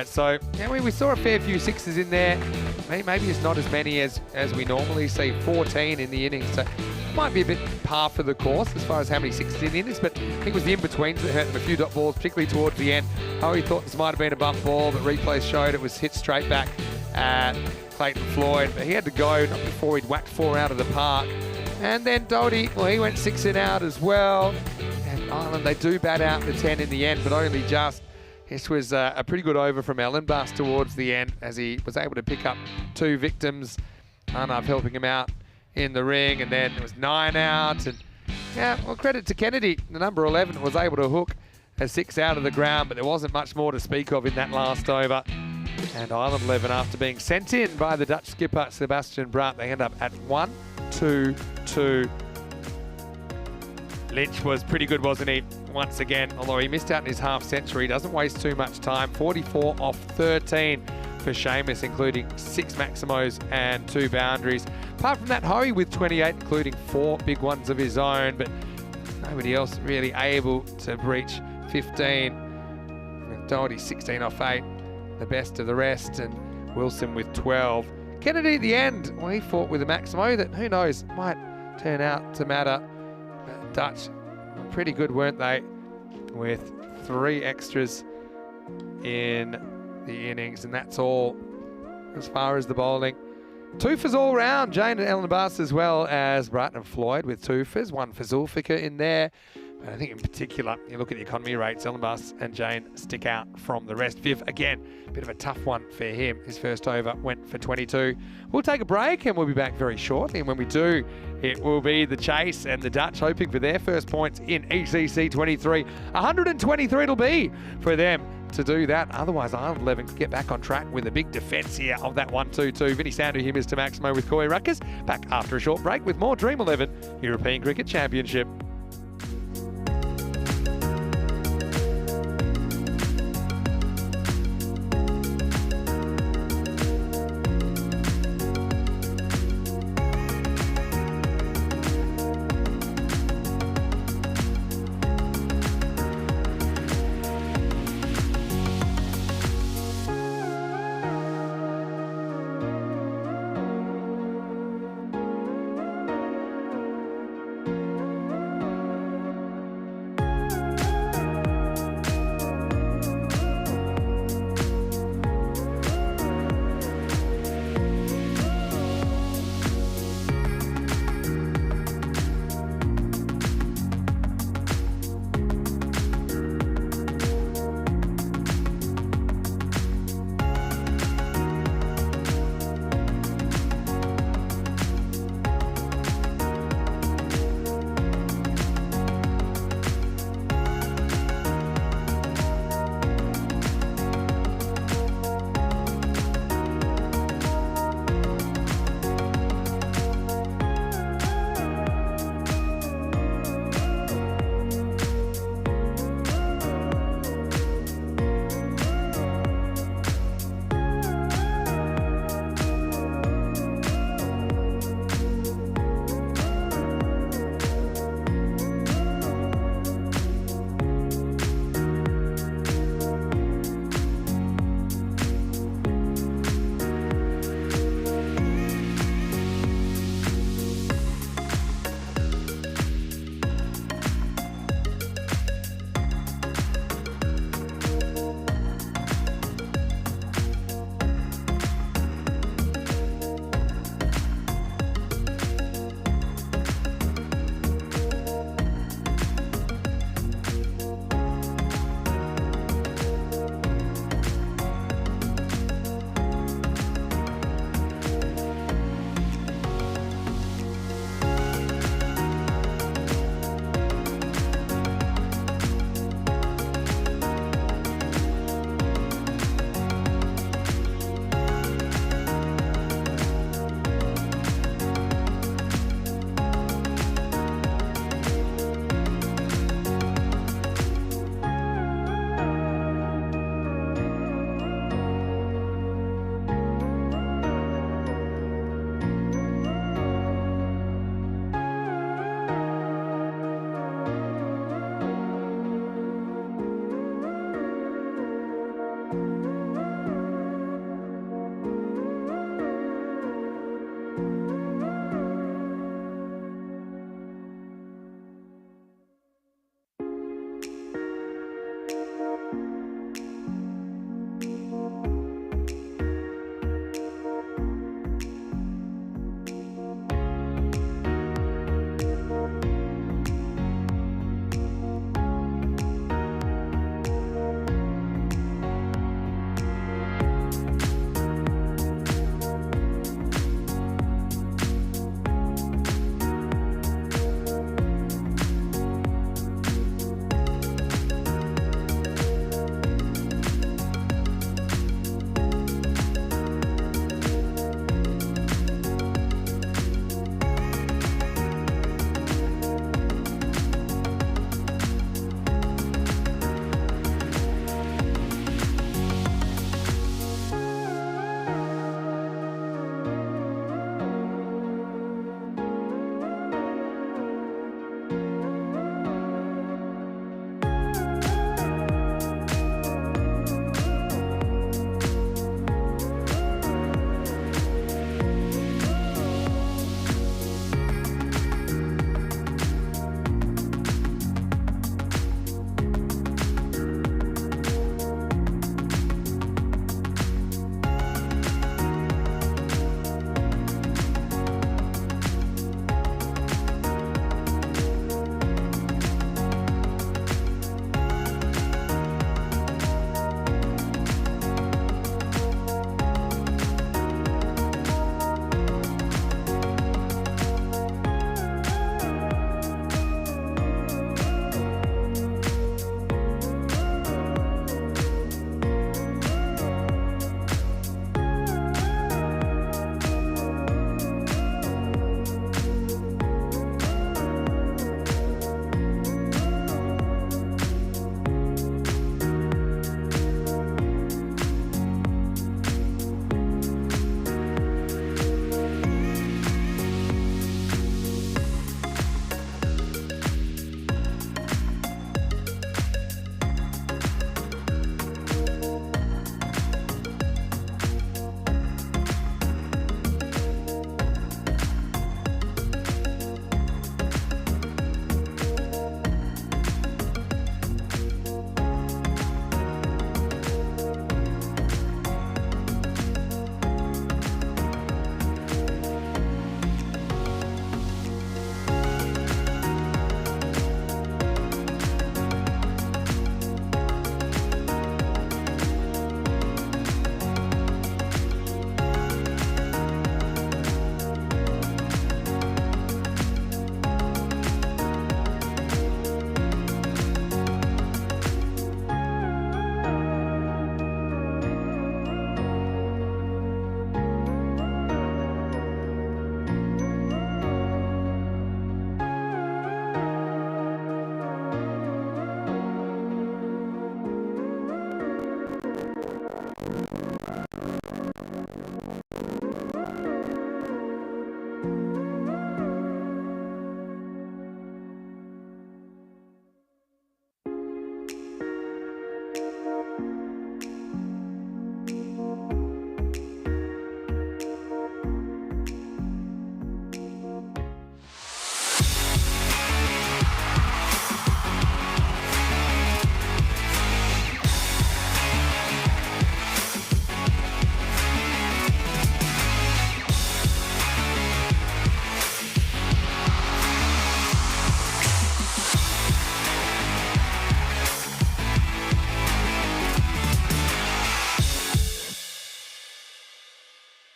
So yeah, we saw a fair few 6s in there. Maybe it's not as many as we normally see, 14 in the innings. So it might be a bit par for the course as far as how many 6s in the innings, but I think it was the in-betweens that hurt them, a few dot balls, particularly towards the end. Hoey thought this might have been a bump ball, but replays showed it was hit straight back at Clayton Floyd. But he had to go, not before he'd whacked 4 out of the park. And then Doherty, well, he went 6 in out as well. And Ireland, they do bat out the 10 in the end, but only just. This was a pretty good over from Ellenbus towards the end, as he was able to pick up 2 victims. Arnav helping him out in the ring, and then it was 9 out. And yeah, well, credit to Kennedy. The number 11 was able to hook a 6 out of the ground, but there wasn't much more to speak of in that last over. And Ireland 11, after being sent in by the Dutch skipper Sebastian Brandt, they end up at 1-2-2. Lynch was pretty good, wasn't he? Once again, although he missed out in his half century, doesn't waste too much time. 44 off 13 for Seamus, including 6 maximos and 2 boundaries. Apart from that, Hoey with 28, including 4 big ones of his own, but nobody else really able to breach 15. McDoherty 16 off 8, the best of the rest, and Wilson with 12. Kennedy at the end, well, he fought with a maximo that, who knows, might turn out to matter. Dutch, pretty good, weren't they? With 3 extras in the innings, and that's all as far as the bowling. 2 fors all round. Jane and Ellen Bass, as well as Bratton and Floyd with 2 fors, 1 for Zulfiqar in there. But I think in particular, you look at the economy rates, Ellen Bass and Jane stick out from the rest. Viv, again, a bit of a tough one for him. His first over went for 22. We'll take a break and we'll be back very shortly. And when we do, it will be the chase and the Dutch hoping for their first points in ECC 23. 123 it'll be for them to do that. Otherwise, Ireland 11 could get back on track with a big defence here of that 1-2-2. Vinny Sandu here, Mr. Maximo with Corey Ruckers. Back after a short break with more Dream 11 European Cricket Championship.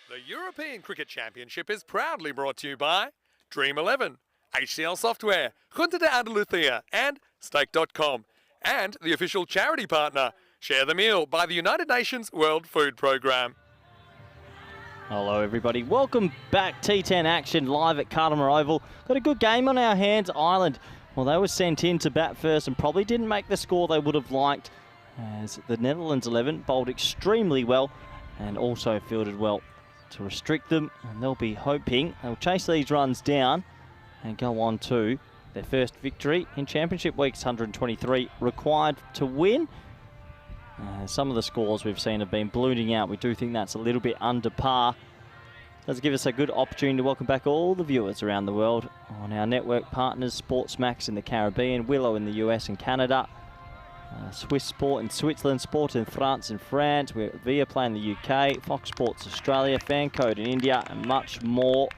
The European Cricket Championship is proudly brought to you by Dream11, HCL Software, Junta de Andalucía and Stake.com, and the official charity partner, Share the Meal by the United Nations World Food Programme. Hello everybody, welcome back. T10 action live at Cardimer Oval. Got a good game on our hands. Ireland, well, they were sent in to bat first and probably didn't make the score they would have liked, as the Netherlands 11 bowled extremely well and also fielded well to restrict them, and they'll be hoping they'll chase these runs down and go on to their first victory in Championship Week's 123 required to win. Some of the scores we've seen have been ballooning out. We do think that's a little bit under par. Does give us a good opportunity to welcome back all the viewers around the world on our network partners, Sportsmax in the Caribbean, Willow in the US and Canada, Swiss Sport in Switzerland, Sport in France and France, we're at Viaplay in the UK, Fox Sports Australia, Fancode in India, and much more.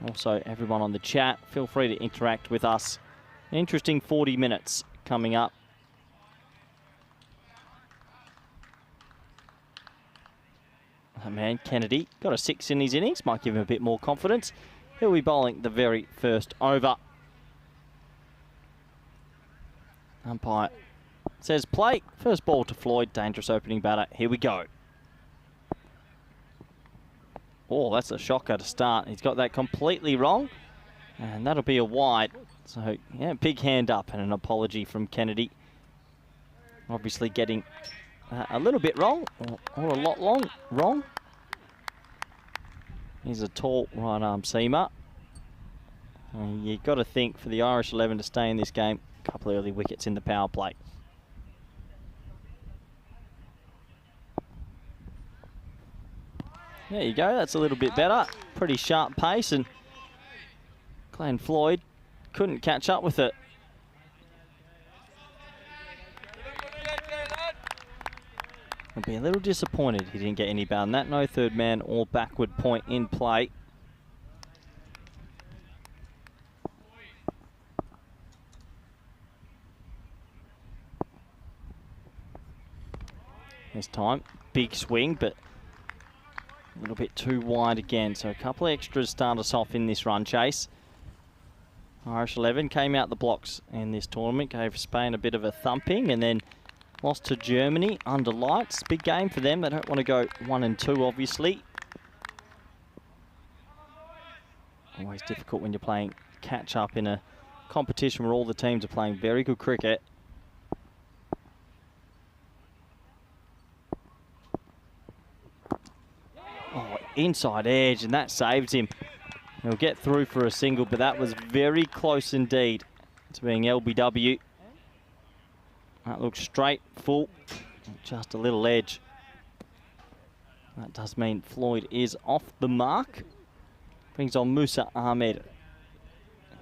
Also, everyone on the chat, feel free to interact with us. An interesting 40 minutes coming up. Oh man, Kennedy got a 6 in his innings, might give him a bit more confidence. He'll be bowling the very first over. Umpire says play. First ball to Floyd, dangerous opening batter. Here we go. Oh, that's a shocker to start. He's got that completely wrong, and that'll be a wide. So, yeah, big hand up and an apology from Kennedy. Obviously getting a little bit wrong, or a lot wrong. He's a tall right arm seamer. And you've got to think for the Irish 11 to stay in this game, a couple of early wickets in the power play. There you go, that's a little bit better. Pretty sharp pace, and Glenn Floyd couldn't catch up with it. I'll be a little disappointed he didn't get any bound. That no third man or backward point in play. This time, big swing, but a little bit too wide again. So a couple of extras start us off in this run chase. Irish 11 came out the blocks in this tournament, gave Spain a bit of a thumping, and then lost to Germany under lights. Big game for them. They don't want to go 1 and 2, obviously. Always difficult when you're playing catch up in a competition where all the teams are playing very good cricket. Oh, inside edge, and that saves him. He'll get through for a single, but that was very close indeed to being LBW. That looks straight, full, just a little edge. That does mean Floyd is off the mark. Brings on Musa Ahmed,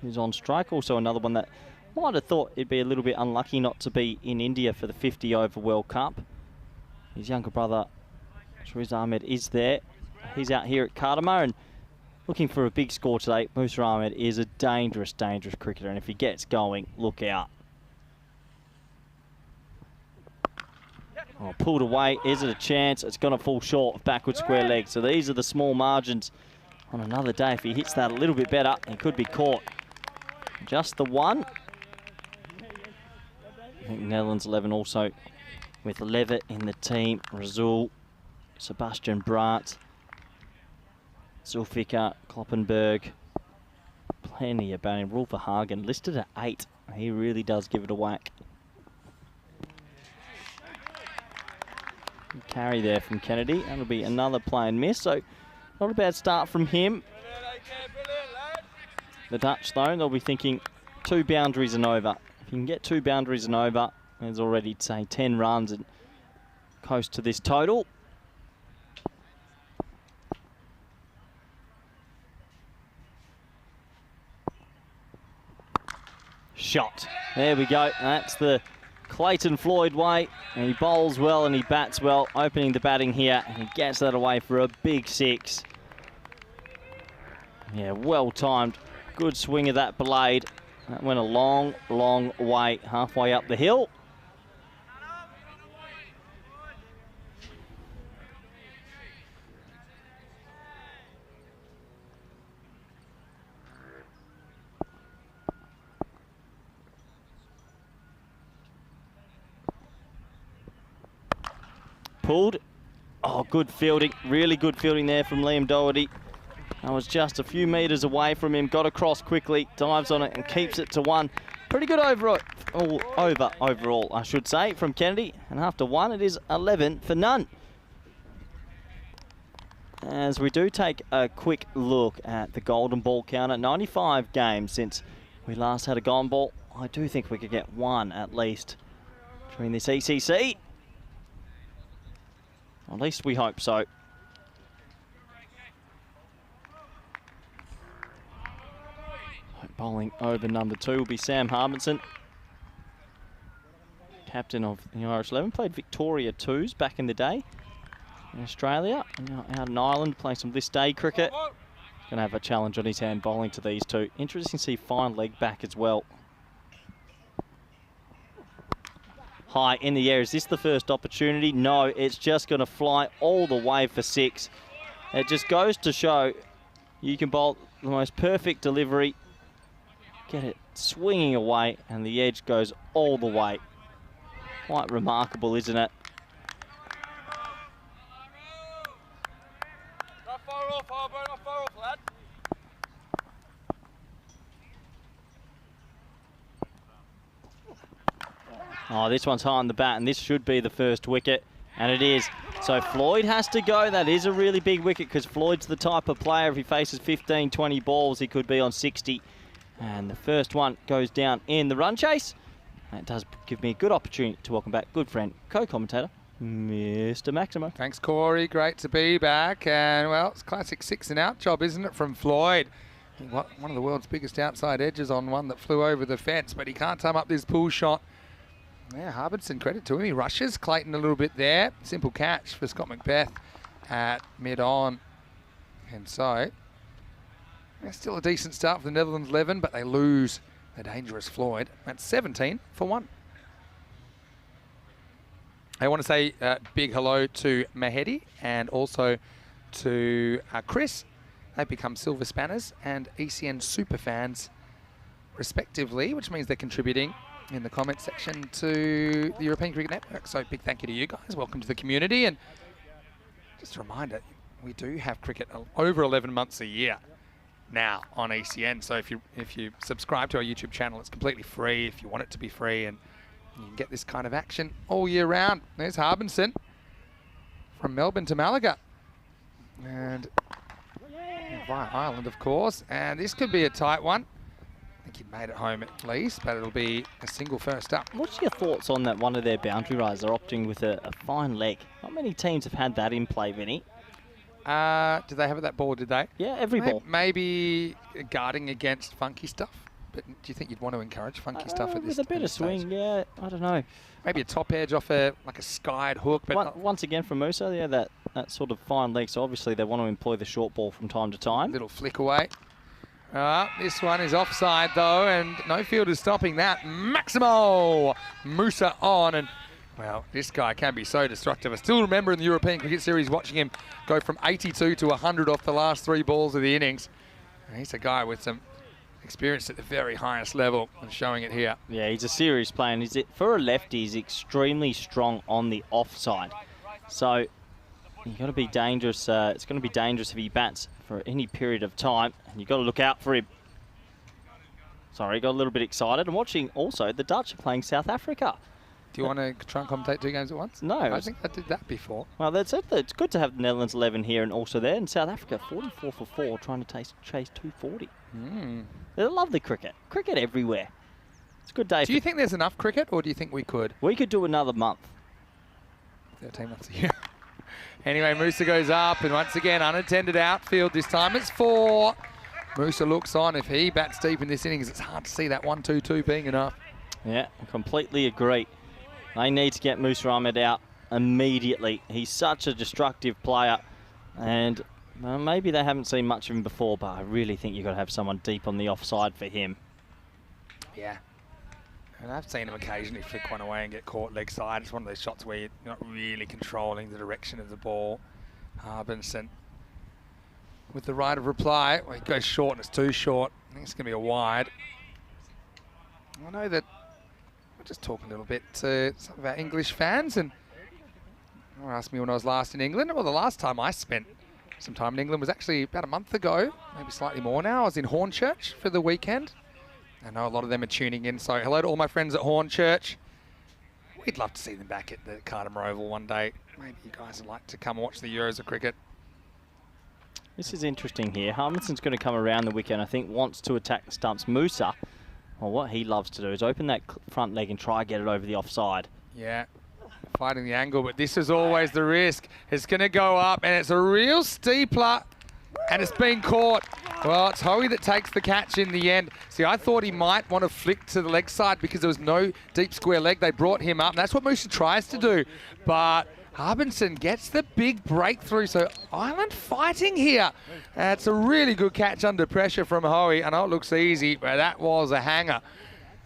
who's on strike. Also another one that might have thought it'd be a little bit unlucky not to be in India for the 50 over World Cup. His younger brother, Shriz Ahmed, is there. He's out here at Cardimer and looking for a big score today. Musa Ahmed is a dangerous, dangerous cricketer, and if he gets going, look out. Oh, pulled away. Is it a chance? It's going to fall short of backward square leg. So these are the small margins. On another day, if he hits that a little bit better, he could be caught. Just the one. I think Netherlands 11 also with Levitt in the team. Razul, Sebastian Brandt, Zulfikar, Kloppenberg. Plenty about him. Rolf Hagen listed at 8. He really does give it a whack. Carry there from Kennedy. That'll be another play and miss. So not a bad start from him. The Dutch, though, they'll be thinking 2 boundaries and over. If you can get 2 boundaries and over, there's already, say, 10 runs and close to this total. Shot. There we go. That's the Clayton Floyd way, and he bowls well and he bats well, opening the batting here, and he gets that away for a big 6. Yeah, well timed. Good swing of that blade. That went a long, long way, halfway up the hill. pulled. Oh, good fielding. Really good fielding there from Liam Doherty. I was just a few metres away from him. Got across quickly, dives on it and keeps it to 1. Pretty good overall, I should say, from Kennedy. And after 1, it is 11 for none. As we do take a quick look at the golden ball counter, 95 games since we last had a golden ball. I do think we could get 1 at least during this ECC. At least we hope so. Bowling over number 2 will be Sam Harbinson, captain of the Irish 11. Played Victoria 2s back in the day in Australia. Out in Ireland, playing some this day cricket. Going to have a challenge on his hand bowling to these two. Interesting to see fine leg back as well. High in the air. Is this the first opportunity? No, it's just going to fly all the way for 6. It just goes to show you can bowl the most perfect delivery, get it swinging away, and the edge goes all the way. Quite remarkable, isn't it? Oh, this one's high on the bat, and this should be the first wicket, and it is. So Floyd has to go. That is a really big wicket because Floyd's the type of player, if he faces 15, 20 balls, he could be on 60. And the first one goes down in the run chase. That does give me a good opportunity to welcome back good friend, co-commentator, Mr. Maximo. Thanks, Corey. Great to be back. And, well, it's classic 6 and out job, isn't it, from Floyd? One of the world's biggest outside edges on one that flew over the fence, but he can't time up this pull shot. Yeah, Harbinson, credit to him. He rushes Clayton a little bit there. Simple catch for Scott Macbeth at mid-on. And so, still a decent start for the Netherlands 11, but they lose the dangerous Floyd. That's 17 for 1. I want to say big hello to Mahedi and also to Chris. They've become Silver Spanners and ECN Super fans, respectively, which means they're contributing in the comment section to the European Cricket Network. So big thank you to you guys. Welcome to the community. And just a reminder, we do have cricket over 11 months a year now on ECN. So if you subscribe to our YouTube channel, it's completely free if you want it to be free, and you can get this kind of action all year round. There's Harbinson from Melbourne to Malaga. And via Ireland, of course. And this could be a tight one. I think he'd made it home at least, but it'll be a single first up. What's your thoughts on that one of their boundary riders? They're opting with a fine leg. Not many teams have had that in play, Vinny. Did they have that ball, did they? Yeah, every ball. Maybe guarding against funky stuff. But do you think you'd want to encourage funky stuff at this With a bit of swing, yeah, I don't know. Maybe a top edge off like a skied hook. But once again from Musa, yeah, that sort of fine leg. So obviously they want to employ the short ball from time to time. Little flick away. This one is offside though, and no fielder stopping that. Maximo Musa on, and well, this guy can be so destructive. I still remember in the European Cricket Series watching him go from 82 to 100 off the last 3 balls of the innings. And he's a guy with some experience at the very highest level and showing it here. Yeah, he's a serious player, and for a lefty, he's extremely strong on the offside. So you've got to be dangerous. It's going to be dangerous if he bats for any period of time, and you've got to look out for him. Sorry, got a little bit excited. I'm watching also the Dutch are playing South Africa. Do you want to try and commentate 2 games at once? No. I think I did that before. Well, that's it. It's good to have the Netherlands 11 here and also there. And South Africa, 44 for 4, trying to chase 240. They love the cricket. Cricket everywhere. It's a good day. Do you think there's enough cricket, or do you think we could? We could do another month. 13 months a year. Anyway, Musa goes up, and once again, unattended outfield. This time it's 4. Musa looks on. If he bats deep in this innings, it's hard to see that 1-2-2 being enough. Yeah, I completely agree. They need to get Musa Ahmed out immediately. He's such a destructive player, and maybe they haven't seen much of him before, but I really think you've got to have someone deep on the offside for him. Yeah. And I've seen him occasionally flick one away and get caught leg side. It's one of those shots where you're not really controlling the direction of the ball. Harbinson with the right of reply. Well, he goes short and it's too short. I think it's going to be a wide. I know that we're just talking a little bit to some of our English fans, and Ask me when I was last in England. Well, the last time I spent some time in England was actually about a month ago, maybe slightly more now. I was in Hornchurch for the weekend. I know a lot of them are tuning in, so hello to all my friends at Hornchurch. We'd love to see them back at the Cardimer Oval one day. Maybe you guys would like to come watch the Euros of cricket. This is interesting here. Harminson's going to come around the wicket and I think wants to attack the stumps. Musa, well, what he loves to do is open that front leg and try get it over the offside. Yeah, fighting the angle, but this is always the risk. It's going to go up, and it's a real steepler, and it's been caught. Well, it's Hoey that takes the catch in the end. See, I thought he might want to flick to the leg side because there was no deep square leg. They brought him up, and that's what Musa tries to do. But Harbinson gets the big breakthrough, so Ireland fighting here. It's a really good catch under pressure from Hoey. I know it looks easy, but that was a hanger.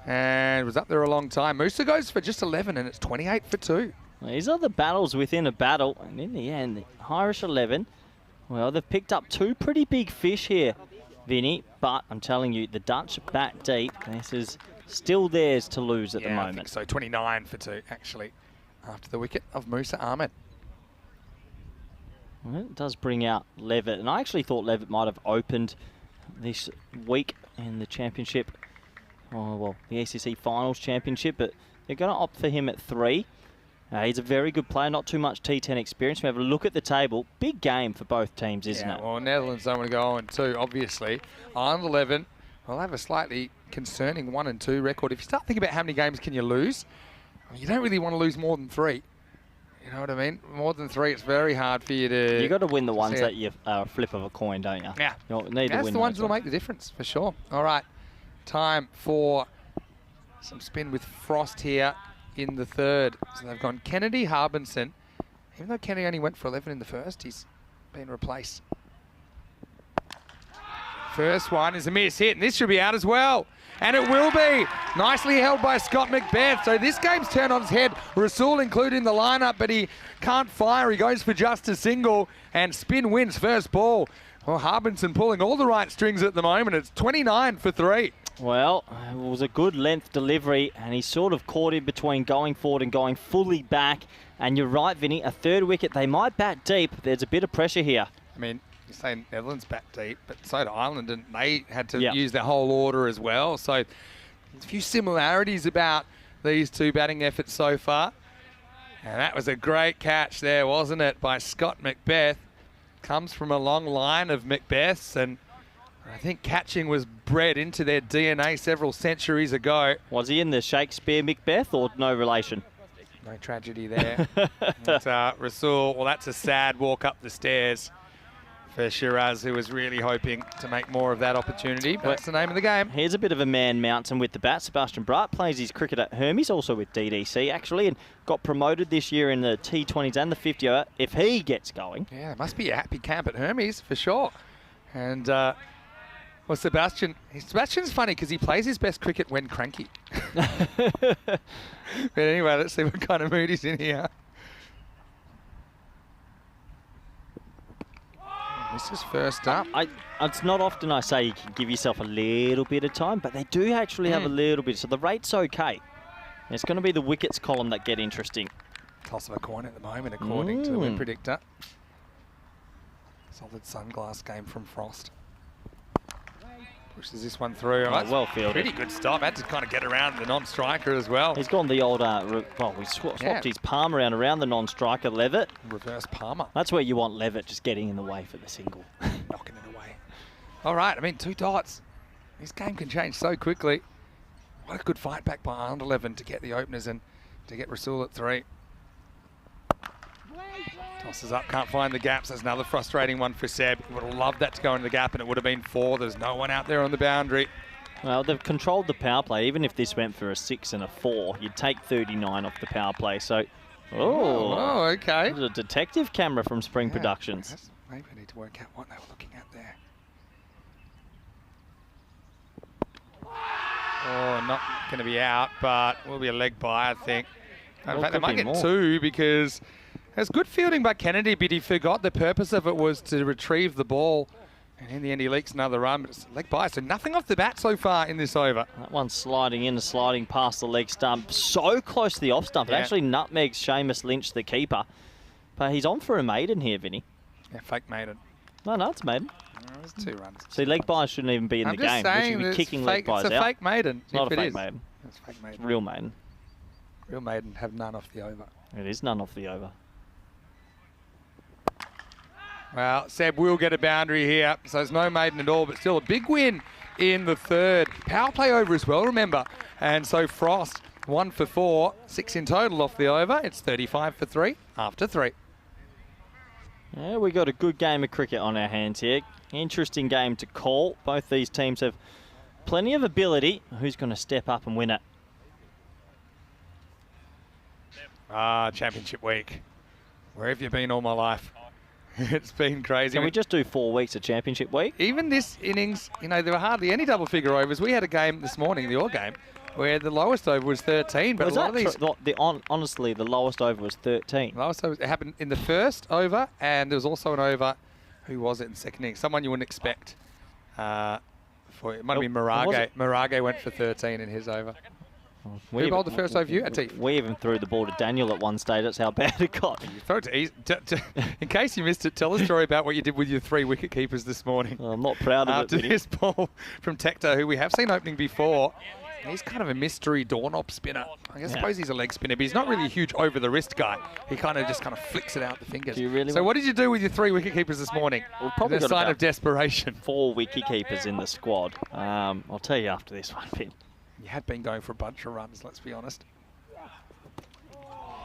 And it was up there a long time. Musa goes for just 11, and it's 28 for 2. Well, these are the battles within a battle, and in the end, the Irish 11, well, they've picked up 2 pretty big fish here, Vinny, but I'm telling you, the Dutch bat deep. This is still theirs to lose at the moment. I think so 29 for 2, actually, after the wicket of Musa Ahmed. Well, it does bring out Levitt, and I actually thought Levitt might have opened this week in the championship. Oh, well, the ACC Finals Championship, but they're going to opt for him at 3. He's a very good player, not too much T10 experience. We have a look at the table. Big game for both teams, isn't it? Well, Netherlands don't want to go 0-2, obviously. Ireland 11 will have a slightly concerning 1-2 record. If you start thinking about how many games can you lose, you don't really want to lose more than 3. You know what I mean? More than 3, it's very hard for you to... You got to win the ones that you flip of a coin, don't you? Yeah. You need to That's win the ones those that'll make the difference, for sure. All right, time for some spin with Frost here in the third. So they've gone Kennedy, Harbinson. Even though Kennedy only went for 11 in the first, he's been replaced. First one is a miss hit, and this should be out as well. And it will be. Nicely held by Scott Macbeth. So this game's turned on its head. Rasul included in the lineup, but he can't fire. He goes for just a single, and spin wins first ball. Well, Harbinson pulling all the right strings at the moment. It's 29 for 3. Well, it was a good length delivery, and he sort of caught in between going forward and going fully back. And you're right, Vinny, a third wicket. They might bat deep. There's a bit of pressure here. I mean, you're saying Netherlands bat deep, but so did Ireland, and they had to use their whole order as well. So there's a few similarities about these two batting efforts so far. And that was a great catch there, wasn't it, by Scott Macbeth. Comes from a long line of Macbeths, and I think catching was bred into their DNA several centuries ago. Was he in the Shakespeare Macbeth or no relation? No tragedy there. But, Rasul, well, that's a sad walk up the stairs for Shiraz, who was really hoping to make more of that opportunity. But that's the name of the game. Here's a bit of a man mountain with the bat. Sebastian Braat plays his cricket at Hermes, also with DDC actually, and got promoted this year in the T20s and the 50 over. If he gets going. Yeah, there must be a happy camp at Hermes for sure. And well, Sebastian's funny because he plays his best cricket when cranky. But anyway, let's see what kind of mood he's in here. This is first up. It's not often I say you can give yourself a little bit of time, but they do actually have a little bit. So the rate's okay. It's going to be the wickets column that get interesting. Toss of a coin at the moment, according to the win predictor. Solid sunglass game from Frost. Pushes this one through. Oh, well fielded. Pretty good stop. Had to kind of get around the non-striker as well. He's gone the old, he swapped his palm around the non-striker, Levitt. Reverse palmer. That's where you want Levitt, just getting in the way for the single. Knocking it away. All right, I mean, 2 dots. This game can change so quickly. What a good fight back by Ireland 11 to get the openers and to get Rasul at 3. Tosses up, can't find the gaps. There's another frustrating one for Seb. Would have loved that to go into the gap, and it would have been 4. There's no one out there on the boundary. Well, they've controlled the power play. Even if this went for a 6 and a 4, you'd take 39 off the power play. So, okay. There's a detective camera from Spring Productions. Maybe I need to work out what they were looking at there. Oh, not going to be out, but will be a leg by, I think. In fact, they might get 2 because there's good fielding by Kennedy, but he forgot the purpose of it was to retrieve the ball. And in the end, he leaks another run, but it's a leg by. So nothing off the bat so far in this over. That one's sliding in and sliding past the leg stump. So close to the off stump. It actually nutmegs Seamus Lynch, the keeper. But he's on for a maiden here, Vinny. Yeah, fake maiden. No, it's maiden. There's 2 runs. See, leg buys shouldn't even be in the game. We should be kicking leg buys out. It's a fake maiden. It's not a fake is. maiden. It's fake maiden. It's real maiden. Real maiden have none off the over. It is none off the over. Well, Seb will get a boundary here, so there's no maiden at all, but still a big win in the third. Power play over as well, remember. And so Frost, 1 for 4, 6 in total off the over. It's 35 for 3 after 3. Yeah, we got a good game of cricket on our hands here. Interesting game to call. Both these teams have plenty of ability. Who's going to step up and win it? Championship week. Where have you been all my life? It's been crazy. Can we just do 4 weeks of championship week? Even this innings, you know, there were hardly any double figure overs. We had a game this morning, the All game, where the lowest over was 13. But Was a lot that of these, honestly, the lowest over was 13. lowest over, it happened in the first over, and there was also an over. Who was it in the second innings? Someone you wouldn't expect. It might have been Mirage. Mirage went for 13 in his over. Who bowled the first over you? Atif. We even threw the ball to Daniel at one stage. That's how bad it got. You throw it to ease. In case you missed it, tell a story about what you did with your 3 wicket keepers this morning. Well, I'm not proud of it. After this ball from Tector, who we have seen opening before. And he's kind of a mystery doorknob spinner. I suppose he's a leg spinner, but he's not really a huge over-the-wrist guy. He kind of flicks it out the fingers. Do you really so what did you do with your 3 wicket keepers this morning? We've probably got a sign about of desperation. 4 wicket keepers in the squad. I'll tell you after this one, Finn. You had been going for a bunch of runs, let's be honest.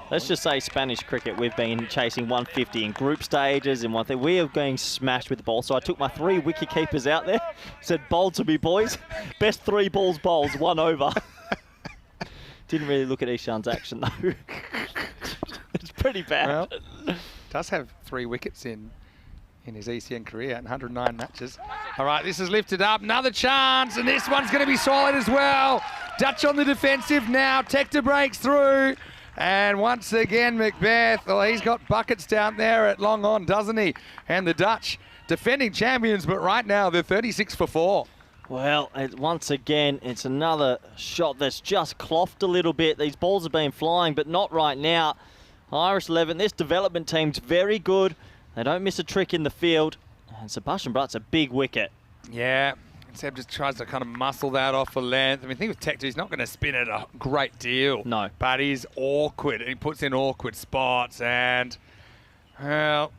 Let's just say Spanish cricket, we've been chasing 150 in group stages and one thing. We are getting smashed with the ball. So I took my 3 wicket keepers out there, said, bowl to me, boys. Best 3 balls bowls, 1 over. Didn't really look at Ishan's action, though. It's pretty bad. Well, does have 3 wickets in his ECN career in 109 matches. All right, this is lifted up. Another chance, and this one's going to be swallowed as well. Dutch on the defensive now. Tector breaks through. And once again, Macbeth, well, he's got buckets down there at long on, doesn't he? And the Dutch defending champions, but right now they're 36 for 4. Well, once again, it's another shot that's just clothed a little bit. These balls have been flying, but not right now. Irish 11, this development team's very good. They don't miss a trick in the field. And Sebastian Brutt's a big wicket. Yeah, Seb just tries to kind of muscle that off for length. I mean, the thing with Tector, he's not going to spin it a great deal. No. But he's awkward. He puts in awkward spots. And, well,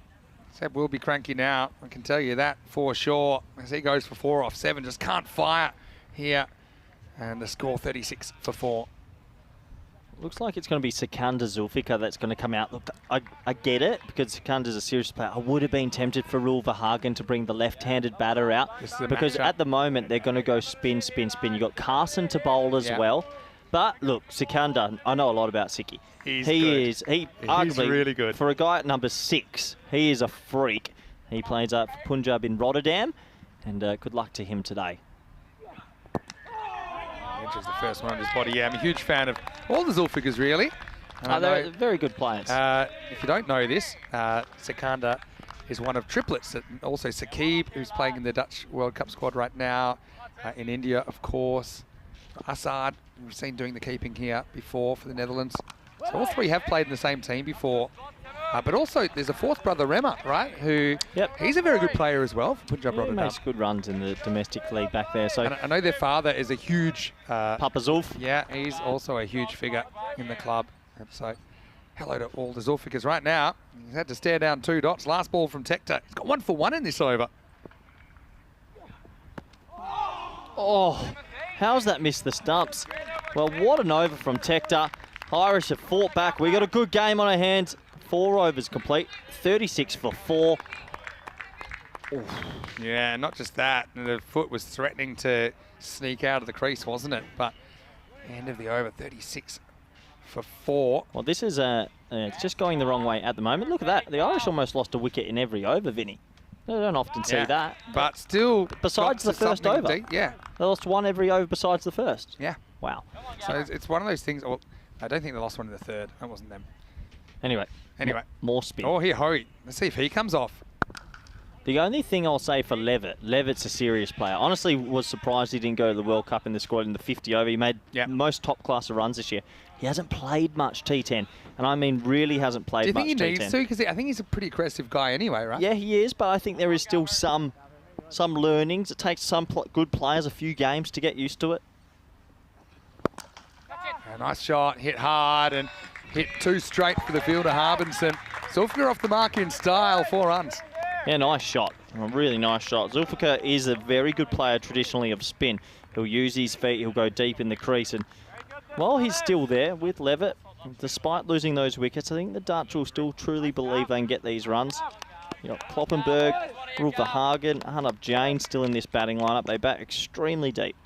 Seb will be cranky now. I can tell you that for sure. As he goes for 4 off 7. Just can't fire here. And the score 36 for 4. Looks like it's going to be Sikandar Zulfikar that's going to come out. Look, I get it, because Sikandar's a serious player. I would have been tempted for Rul Verhagen to bring the left-handed batter out, because at the moment they're going to go spin, spin, spin. You've got Carson to bowl as well. But look, Sikandar, I know a lot about Siki. He's arguably, really good. For a guy at number 6, he is a freak. He plays up for Punjab in Rotterdam, and good luck to him today. Edges the first one on his body. Yeah, I'm a huge fan of all the Zulfikars, really. They're very good players. If you don't know this, Sikandar is one of triplets. Also Saqib, who's playing in the Dutch World Cup squad right now. In India, of course. Assad, we've seen doing the keeping here before for the Netherlands. So all 3 have played in the same team before. But also, there's a 4th brother, Rema, right? Who he's a very good player as well for Punjab Rotterdam. He makes good runs in the domestic league back there. So and I know their father is a huge... Papa Zulf. Yeah, he's also a huge figure in the club. And so, hello to all the Zulfikars right now. He's had to stare down 2 dots. Last ball from Tector. He's got 1 for 1 in this over. Oh, how's that missed the stumps? Well, what an over from Tector. Irish have fought back. We got a good game on our hands. 4 overs complete, 36 for 4. Oof. Yeah, not just that. The foot was threatening to sneak out of the crease, wasn't it? But end of the over, 36 for 4. Well, this is it's just going the wrong way at the moment. Look at that. The Irish almost lost a wicket in every over, Vinny. They don't often see that. But still, besides the first over. Yeah. They lost 1 every over besides the first. Yeah. Wow. So it's one of those things. Well, I don't think they lost 1 in the 3rd. That wasn't them. Anyway. Anyway. More spin. Oh, here, Hurry. Let's see if he comes off. The only thing I'll say for Levitt's a serious player. Honestly, was surprised he didn't go to the World Cup in the squad in the 50 over. He made most top class of runs this year. He hasn't played much T10, and I mean really hasn't played much T10. Do you think he needs to? Because I think he's a pretty aggressive guy anyway, right? Yeah, he is, but I think there is still some learnings. It takes some good players a few games to get used to it. A nice shot, hit hard, and hit 2 straight for the fielder, Harbinson. Zulfiqar off the mark in style, 4 runs. Yeah, nice shot. A really nice shot. Zulfiqar is a very good player traditionally of spin. He'll use his feet, he'll go deep in the crease, and while he's still there with Levitt, despite losing those wickets, I think the Dutch will still truly believe they can get these runs. You got Kloppenberg, Roel Verhagen, Hanap Jane still in this batting lineup. They bat extremely deep.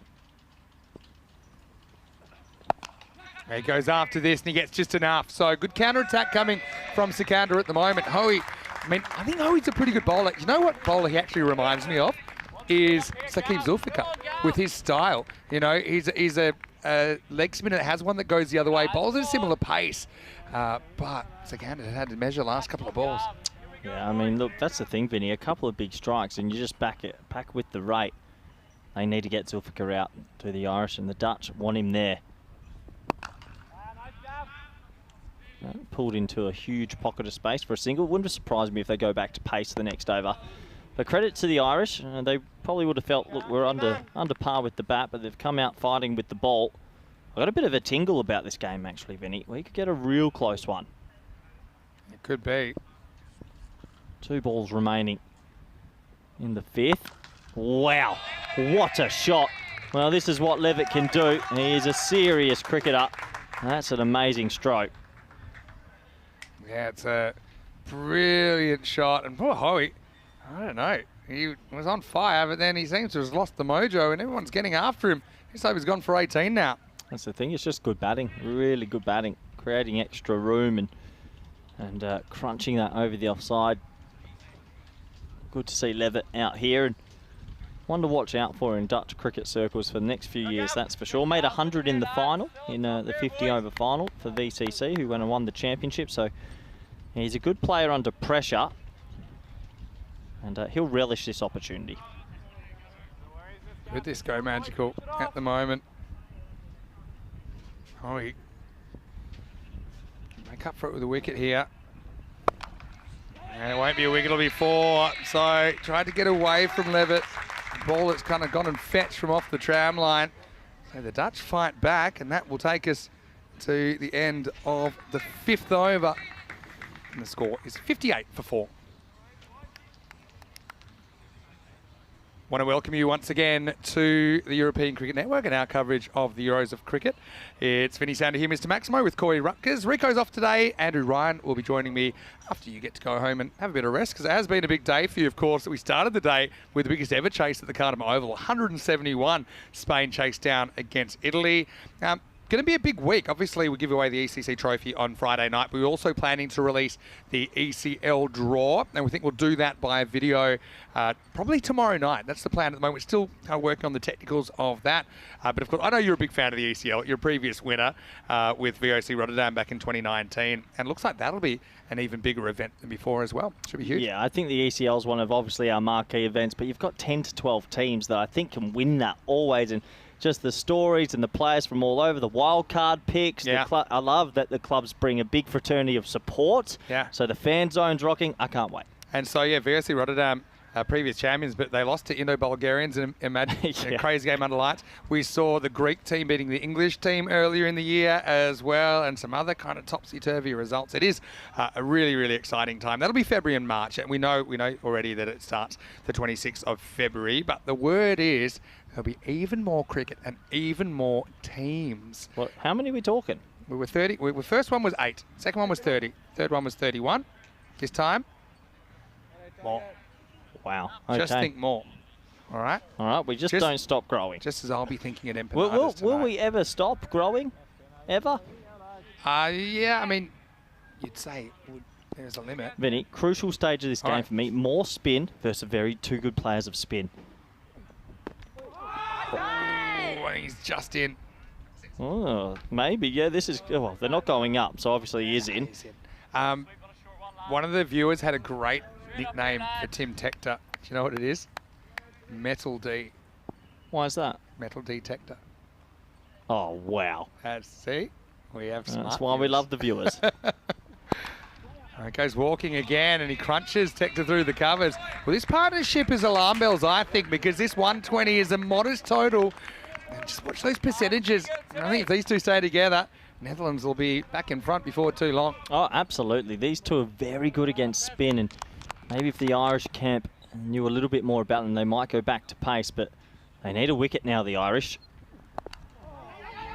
He goes after this and he gets just enough. So good counter-attack coming from Sikandar at the moment. Hoey, I mean, I think Hoey's a pretty good bowler. You know what bowler he actually reminds me of? Is Saqib Zulfiqar with his style. You know, he's a leg spinner that has one that goes the other way. Bowls at a similar pace. But Sikandar had to measure the last couple of balls. Yeah, I mean, look, that's the thing, Vinny. A couple of big strikes and you just back with the rate. They need to get Zulfiqar out to the Irish, and the Dutch want him there. Pulled into a huge pocket of space for a single. Wouldn't have surprised me if they go back to pace the next over. But credit to the Irish. They probably would have felt, look, we're under par with the bat, but they've come out fighting with the ball. I got a bit of a tingle about this game, actually, Vinny. We could get a real close one. It could be. 2 balls remaining in the 5th. Wow, what a shot. Well, this is what Levitt can do. He is a serious cricketer. That's an amazing stroke. Yeah, it's a brilliant shot. And poor Hoey, I don't know. He was on fire, but then he seems to have lost the mojo and everyone's getting after him. Looks like he's gone for 18 now. That's the thing. It's just good batting. Really good batting. Creating extra room and crunching that over the offside. Good to see Levitt out here, and one to watch out for in Dutch cricket circles for the next few years, that's for sure. Made 100 in the final, in the 50 over final for VCC, who went and won the championship. So he's a good player under pressure, and he'll relish this opportunity. With this go magical at the moment. Oh, he make up for it with a wicket here. And it won't be a wicket, it'll be 4. So tried to get away from Levitt. Ball that's kind of gone and fetched from off the tram line. So the Dutch fight back, and that will take us to the end of the 5th over. And the score is 58 for 4. Want to welcome you once again to the European Cricket Network and our coverage of the Euros of Cricket. It's Vinny Sander here, Mr. Maximo, with Corey Rutgers. Rico's off today. Andrew Ryan will be joining me after you get to go home and have a bit of rest, because it has been a big day for you, of course. We started the day with the biggest ever chase at the Cardiff Oval, 171 Spain chased down against Italy. Going to be a big week. Obviously, we give away the ECC trophy on Friday night. We're also planning to release the ECL draw, and we think we'll do that by video probably tomorrow night. That's the plan at the moment. We're still working on the technicals of that. But of course, I know you're a big fan of the ECL. You're a previous winner with VOC Rotterdam back in 2019, and looks like that'll be an even bigger event than before as well. Should be huge. Yeah, I think the ECL is one of obviously our marquee events, but you've got 10 to 12 teams that I think can win that always, and just the stories and the players from all over, the wild card picks. Yeah. I love that the clubs bring a big fraternity of support. Yeah. So the fan zone's rocking. I can't wait. And so, yeah, VOC Rotterdam, previous champions, but they lost to Indo-Bulgarians, and imagine a crazy game under lights. We saw the Greek team beating the English team earlier in the year as well, and some other kind of topsy-turvy results. It is a really, really exciting time. That'll be February and March, and we know already that it starts the 26th of February, but the word is there'll be even more cricket and even more teams. Well, how many are we talking? We were 30. First one was 8. Second one was 30. Third one was 31. This time, more. Wow. Okay. Just think more. All right? All right, we just don't stop growing. Just as I'll be thinking at Empanadas Will we ever stop growing? Ever? Yeah, I mean, you'd say there's a limit. Vinny, crucial stage of this game for me. More spin versus two good players of spin. Oh, he's just in. Oh, maybe. Yeah, this is... Well, they're not going up, so obviously he is in. One of the viewers had a great nickname for Tim Tector Do you know what it is? Metal D. Why is that? Metal detector. Oh, wow. See? We have smart That's why we viewers. love the viewers. It goes walking again, and he crunches Tector through the covers. Well, this partnership is alarm bells, I think, because this 120 is a modest total. And just watch those percentages. I think if these two stay together, Netherlands will be back in front before too long. Oh, absolutely. These two are very good against spin, and maybe if the Irish camp knew a little bit more about them, they might go back to pace, but they need a wicket now, the Irish.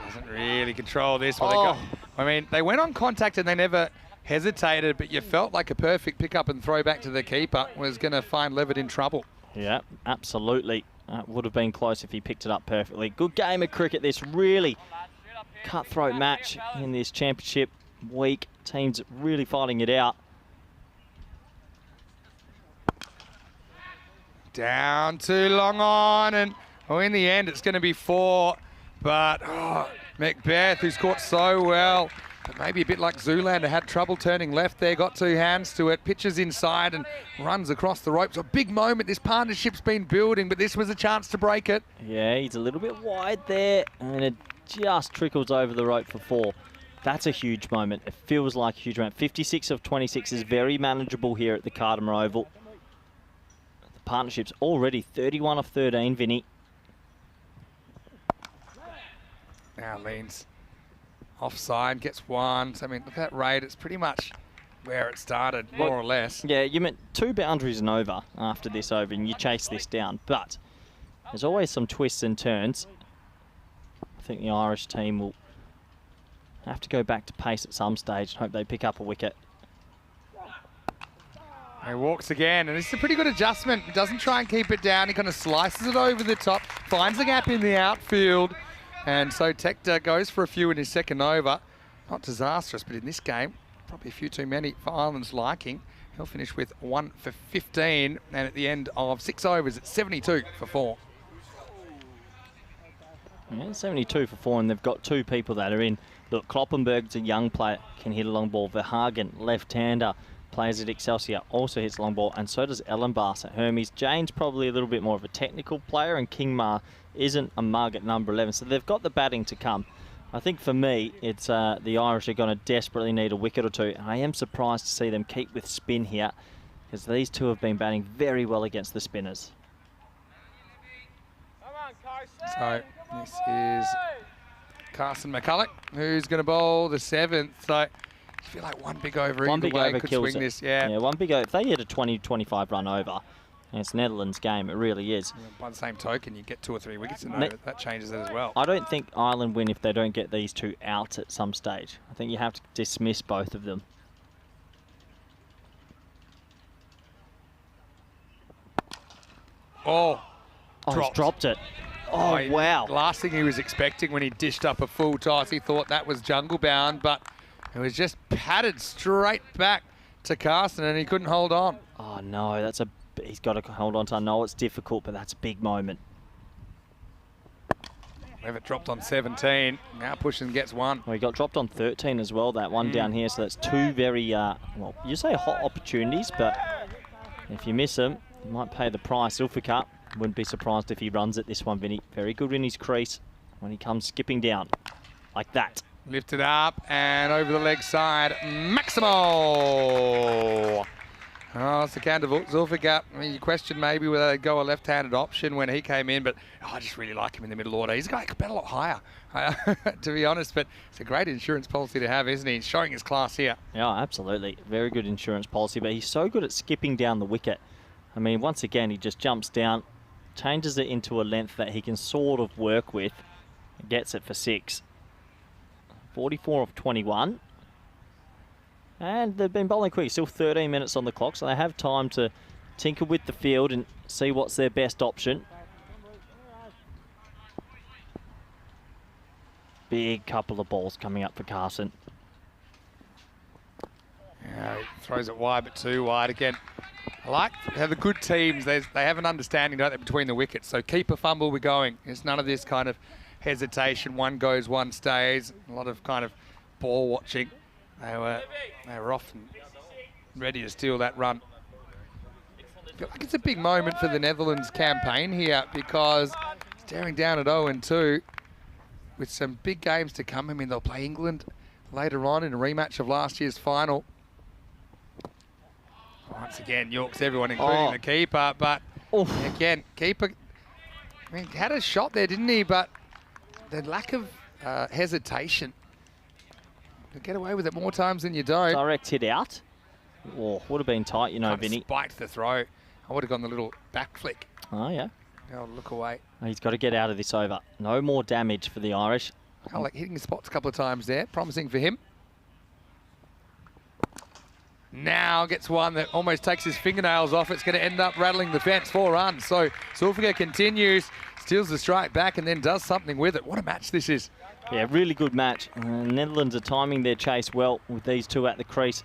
Doesn't really control this. Well, I mean, they went on contact and they never hesitated, but you felt like a perfect pickup and throw back to the keeper was going to find Levitt in trouble. Yeah, absolutely. That would have been close if he picked it up perfectly. Good game of cricket, this really cutthroat match in this championship week. Teams really fighting it out. Down too long on, and in the end it's going to be 4, but Macbeth, who's caught so well, but maybe a bit like Zoolander, had trouble turning left there, got 2 hands to it, pitches inside and runs across the ropes. A big moment, this partnership's been building, but this was a chance to break it. Yeah, he's a little bit wide there, and it just trickles over the rope for 4. That's a huge moment. It feels like a huge moment. 56 of 26 is very manageable here at the Cardimer Oval. The partnership's already 31 of 13, Vinny. Now leans offside, gets 1. So, I mean, look at that rate. It's pretty much where it started, more or less. Yeah, you meant 2 boundaries and over after this over, and you chase this down. But there's always some twists and turns. I think the Irish team will have to go back to pace at some stage and hope they pick up a wicket. He walks again, and this is a pretty good adjustment. He doesn't try and keep it down. He kind of slices it over the top, finds a gap in the outfield. And so Tector goes for a few in his second over. Not disastrous, but in this game, probably a few too many for Ireland's liking. He'll finish with 1 for 15, and at the end of 6 overs, it's 72 for 4. Yeah, 72 for 4, and they've got 2 people that are in. Look, Kloppenberg's a young player, can hit a long ball. Verhagen, left-hander, plays at Excelsior, also hits long ball, and so does Ellenbaas at Hermes. Jane's probably a little bit more of a technical player, and Kingmar isn't a mug at number 11, so they've got the batting to come. I think for me, it's the Irish are going to desperately need a wicket or 2, and I am surprised to see them keep with spin here, because these two have been batting very well against the spinners. So this is Carson McCulloch, who's going to bowl the 7th. So I feel like one big over One either big way over could kills swing it. this. Yeah, one big over. If they hit a 20-25 run over, and it's Netherlands' game, it really is. by the same token, you get 2 or 3 wickets in over. That changes it as well. I don't think Ireland win if they don't get these 2 out at some stage. I think you have to dismiss both of them. He's dropped it. Oh, wow. Last thing he was expecting when he dished up a full toss, he thought that was jungle bound, but it was just patted straight back to Carson, and he couldn't hold on. Oh, no, he's got to hold on to. I know it's difficult, but that's a big moment. Levitt dropped on 17, now pushing gets 1. Well, he got dropped on 13 as well, that one down here, so that's 2 very, well, you say hot opportunities, but if you miss them, you might pay the price. Ulfikar, wouldn't be surprised if he runs at this one, Vinny. Very good in his crease when he comes skipping down, like that. Lifted up and over the leg side, Maximo! Oh, it's the count of Zulfikar. I mean, you question maybe whether they'd go a left-handed option when he came in, but I just really like him in the middle order. He's a guy who could bat a lot higher, to be honest, but it's a great insurance policy to have, isn't he? He's showing his class here. Yeah, absolutely. Very good insurance policy, but he's so good at skipping down the wicket. I mean, once again, he just jumps down, changes it into a length that he can sort of work with, and gets it for 6. 44 of 21. And they've been bowling quick, still 13 minutes on the clock, so they have time to tinker with the field and see what's their best option. Big couple of balls coming up for Carson. Yeah, he throws it wide, but too wide again. I like how the good teams, they have an understanding, don't they, between the wickets. So keep a fumble, we're going. There's none of this kind of hesitation. One goes, one stays. A lot of kind of ball watching. They were off and ready to steal that run. I feel like it's a big moment for the Netherlands campaign here because staring down at 0-2 with some big games to come. I mean, they'll play England later on in a rematch of last year's final. Once again, York's everyone, including the keeper, but again, keeper, I mean, had a shot there, didn't he? But the lack of hesitation. You get away with it more times than you don't. Direct hit out. Oh, would have been tight, you know, Vinny. Spiked the throw. I would have gone the little back flick. Oh, yeah. Now look away. He's got to get out of this over. No more damage for the Irish. I like hitting the spots a couple of times there. Promising for him. Now gets one that almost takes his fingernails off. It's going to end up rattling the fence. 4 runs. So Zulfinger continues, steals the strike back and then does something with it. What a match this is. Yeah, really good match. Netherlands are timing their chase well with these two at the crease.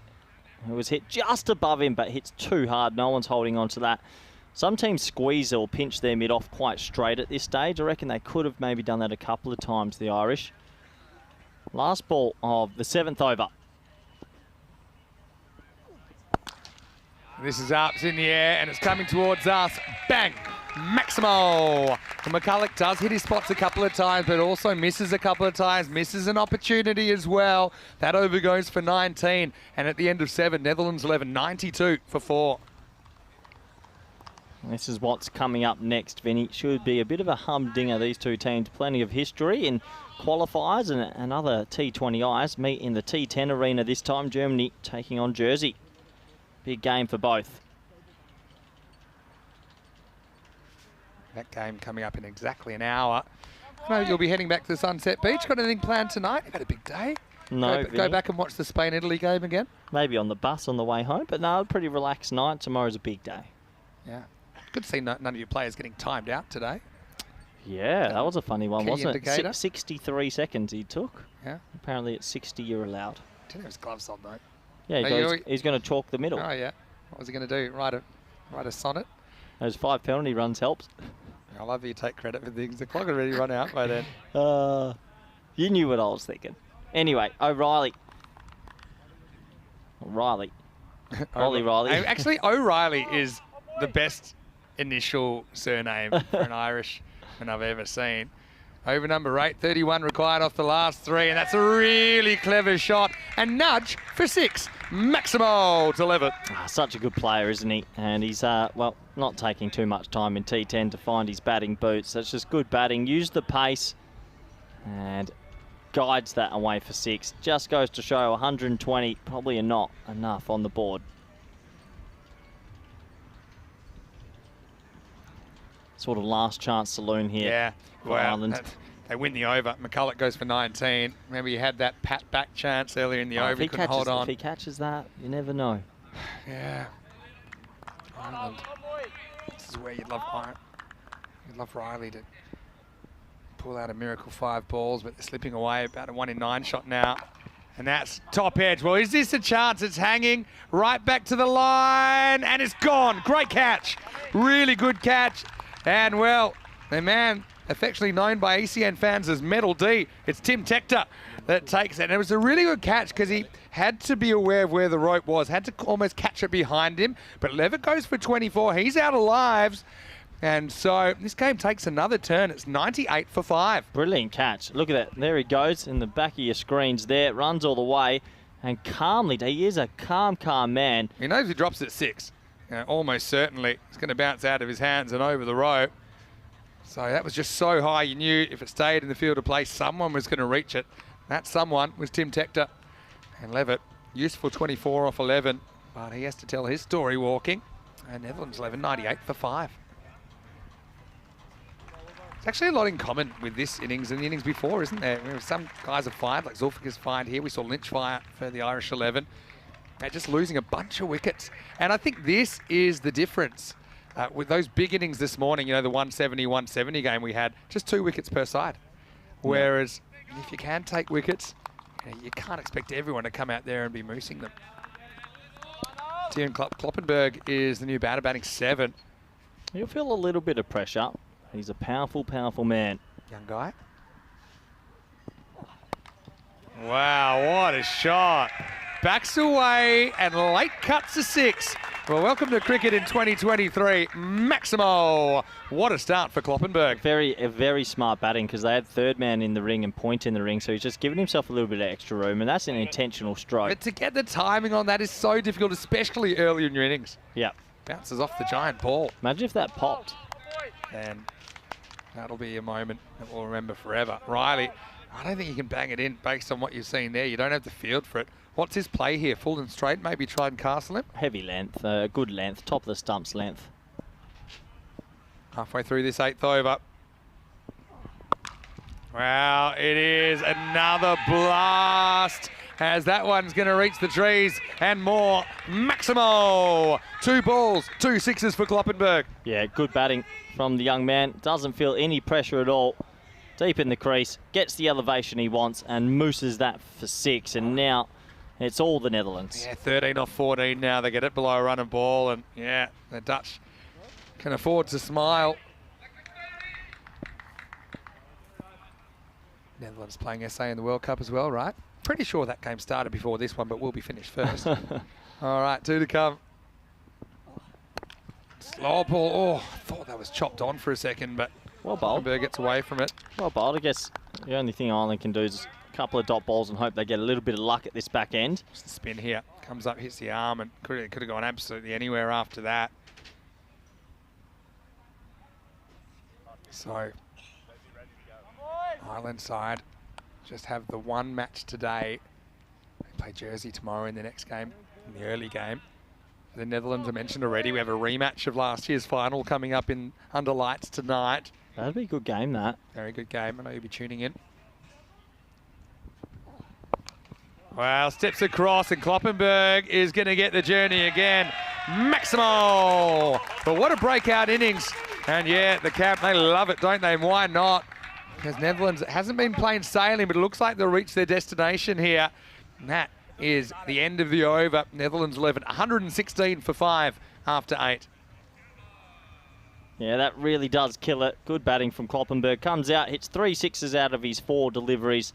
It was hit just above him, but hits too hard. No one's holding on to that. Some teams squeeze or pinch their mid off quite straight at this stage. I reckon they could have maybe done that a couple of times, the Irish. Last ball of the 7th over. This is up, it's in the air, and it's coming towards us. Bang! Maximo! And McCulloch does hit his spots a couple of times, but also misses a couple of times, misses an opportunity as well. That over goes for 19, and at the end of 7, Netherlands 11, 92 for 4. This is what's coming up next, Vinny. Should be a bit of a humdinger, these two teams. Plenty of history in qualifiers and other T20Is meet in the T10 arena this time. Germany taking on Jersey. Big game for both. That game coming up in exactly an hour. I know you'll be heading back to the Sunset Beach. Got anything planned tonight? You've had a big day. No, go back and watch the Spain-Italy game again? Maybe on the bus on the way home, but no, pretty relaxed night. Tomorrow's a big day. Yeah. Good to see none of your players getting timed out today. Yeah, that was a funny one, wasn't indicator. it? 63 seconds he took. Yeah. Apparently at 60 you're allowed. Didn't have his gloves on though. Yeah, he's going to chalk the middle. Oh yeah. What was he going to do? Write a sonnet? Those 5 penalty runs helps. I love that you take credit for things. The clock had already run out by then. You knew what I was thinking. Anyway, O'Reilly. Riley. Actually, O'Reilly is the best initial surname for an Irishman I've ever seen. Over number 8, 31 required off the last 3, and that's a really clever shot. And nudge for 6. Maximo to level it. Such a good player, isn't he? And he's, well, not taking too much time in T10 to find his batting boots. That's just good batting. Use the pace and guides that away for 6. Just goes to show 120, probably not enough on the board. Sort of last chance saloon here for Ireland. They win the over. McCulloch goes for 19. Remember, you had that pat back chance earlier in the over. He couldn't hold on. If he catches that, you never know. Yeah. Ireland. This is where you'd love Riley to pull out a miracle 5 balls, but they're slipping away. About a 1 in 9 shot now. And that's top edge. Well, is this a chance? It's hanging right back to the line, and it's gone. Great catch. Really good catch. And, well, the man affectionately known by ECN fans as Metal D, it's Tim Tector that takes it. And it was a really good catch because he had to be aware of where the rope was, had to almost catch it behind him. But Levitt goes for 24. He's out of lives. And so this game takes another turn. It's 98 for 5. Brilliant catch. Look at that. There he goes in the back of your screens there. Runs all the way. And calmly, he is a calm man. He knows he drops at 6. Almost certainly. It's going to bounce out of his hands and over the rope. So that was just so high, you knew if it stayed in the field of play, someone was going to reach it. That someone was Tim Tector. And Levitt, useful 24 off 11, but he has to tell his story walking. And Netherlands 11, 98 for 5. There's actually a lot in common with this innings and the innings before, isn't there? Some guys have fired, like Zulfiker's fired here. We saw Lynch fire for the Irish 11. They're just losing a bunch of wickets. And I think this is the difference. With those big innings this morning, the 170 game we had, just 2 wickets per side. Whereas if you can take wickets, you can't expect everyone to come out there and be moosing them. Tiernan Kloppenberg is the new batter, batting 7. He'll feel a little bit of pressure. He's a powerful man. Young guy. Wow, what a shot. Backs away and late cuts to 6. Well, welcome to cricket in 2023. Maximo. What a start for Kloppenberg. Very smart batting because they had third man in the ring and Point in the ring, so he's just giving himself a little bit of extra room, and that's an intentional stroke. But to get the timing on that is so difficult, especially early in your innings. Yeah. Bounces off the giant ball. Imagine if that popped. And that'll be a moment that we'll remember forever. Riley, I don't think you can bang it in based on what you've seen there. You don't have the field for it. What's his play here? Full and straight, maybe try and castle him? Heavy length, good length, top of the stumps length. Halfway through this 8th over. Wow, it is another blast as that one's going to reach the trees and more. Maximo! 2 balls, 2 sixes for Kloppenberg. Yeah, good batting from the young man. Doesn't feel any pressure at all. Deep in the crease, gets the elevation he wants and mooses that for 6. And now it's all the Netherlands. Yeah, 13 off 14 now. They get it below a run and ball, and yeah, the Dutch can afford to smile. Netherlands playing SA in the World Cup as well, right? Pretty sure that game started before this one, but will be finished first. All right, 2 to come. Slow ball. Oh, I thought that was chopped on for a second, but well bowled. Kloppenberg gets away from it. Well bowled. I guess the only thing Ireland can do is a couple of dot balls and hope they get a little bit of luck at this back end. Just the spin here. Comes up, hits the arm, and could have gone absolutely anywhere after that. So, Ireland side just have the one match today. They play Jersey tomorrow in the next game, in the early game. The Netherlands, I mentioned already, we have a rematch of last year's final coming up in under lights tonight. That'd be a good game, that. Very good game. I know you'll be tuning in. Well, steps across, and Kloppenberg is going to get the journey again. Maximo! But what a breakout innings. And yeah, the camp, they love it, don't they? And why not? Because Netherlands hasn't been plain sailing, but it looks like they'll reach their destination here. And that is the end of the over. Netherlands 11, 116 for 5 after 8. Yeah, that really does kill it. Good batting from Kloppenberg. Comes out, hits 3 sixes out of his 4 deliveries.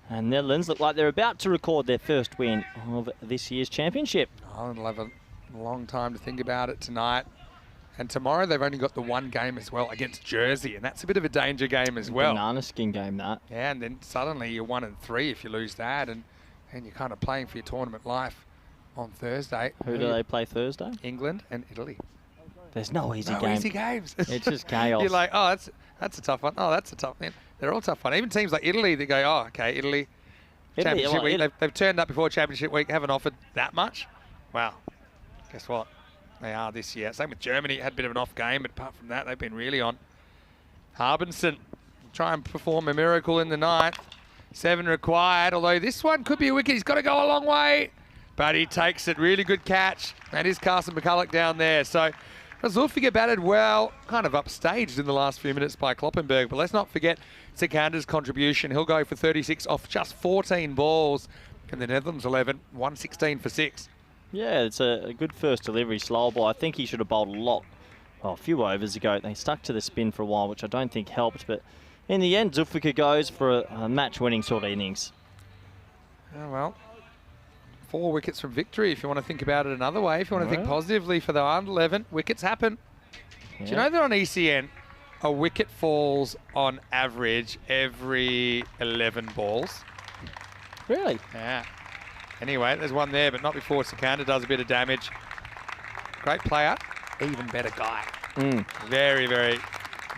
And Netherlands look like they're about to record their first win of this year's championship. Ireland will have a long time to think about it tonight. And tomorrow they've only got the one game as well against Jersey, and that's a bit of a danger game as well. Banana skin game, that. Yeah, and then suddenly you're 1 and 3 if you lose that, and you're kind of playing for your tournament life on Thursday. Who do they play Thursday? England and Italy. There's no easy No game. easy games. It's just chaos. You're like, oh, that's a tough one. Oh, that's a tough one. They're all tough one. Even teams like Italy, they go, oh, okay, Italy. Championship week. They've turned up before Championship week, haven't offered that much. Wow. Guess what? They are this year. Same with Germany. Had a bit of an off game, but apart from that, they've been really on. Harbinson try and perform a miracle in the 9th. 7 required, although this one could be a wicket. He's got to go a long way, but he takes it. Really good catch. That is Carson McCulloch down there. So Zulfiqar batted well, kind of upstaged in the last few minutes by Kloppenberg, but let's not forget Sikander's contribution. He'll go for 36 off just 14 balls, and the Netherlands 11, 116 for 6. Yeah, it's a good first delivery, slow ball. I think he should have bowled a few overs ago. They stuck to the spin for a while, which I don't think helped, but in the end, Zulfiqar goes for a match-winning sort of innings. Oh, well, 4 wickets from victory, if you want to think about it another way. If you want to think positively for the Ireland 11, wickets happen. Yeah. Do you know that on ECN, a wicket falls on average every 11 balls? Really? Yeah. Anyway, there's one there, but not before Sikander does a bit of damage. Great player, even better guy. Very, very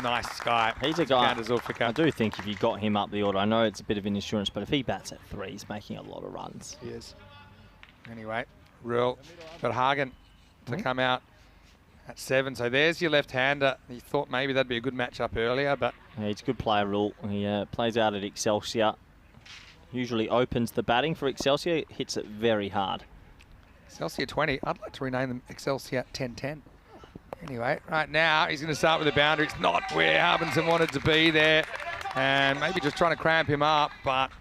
nice guy. He's a guy. Zulfiqar. I do think if you got him up the order, I know it's a bit of an insurance, but if he bats at 3, he's making a lot of runs. He is. Anyway, Rule got Hagen to come out at 7. So there's your left-hander. You thought maybe that'd be a good matchup earlier, but Yeah, he's a good player, Rule. He plays out at Excelsior. Usually opens the batting for Excelsior, hits it very hard. Excelsior 20. I'd like to rename them Excelsior 10-10. Anyway, right now he's going to start with a boundary. It's not where Harbinson wanted to be there, and maybe just trying to cramp him up, but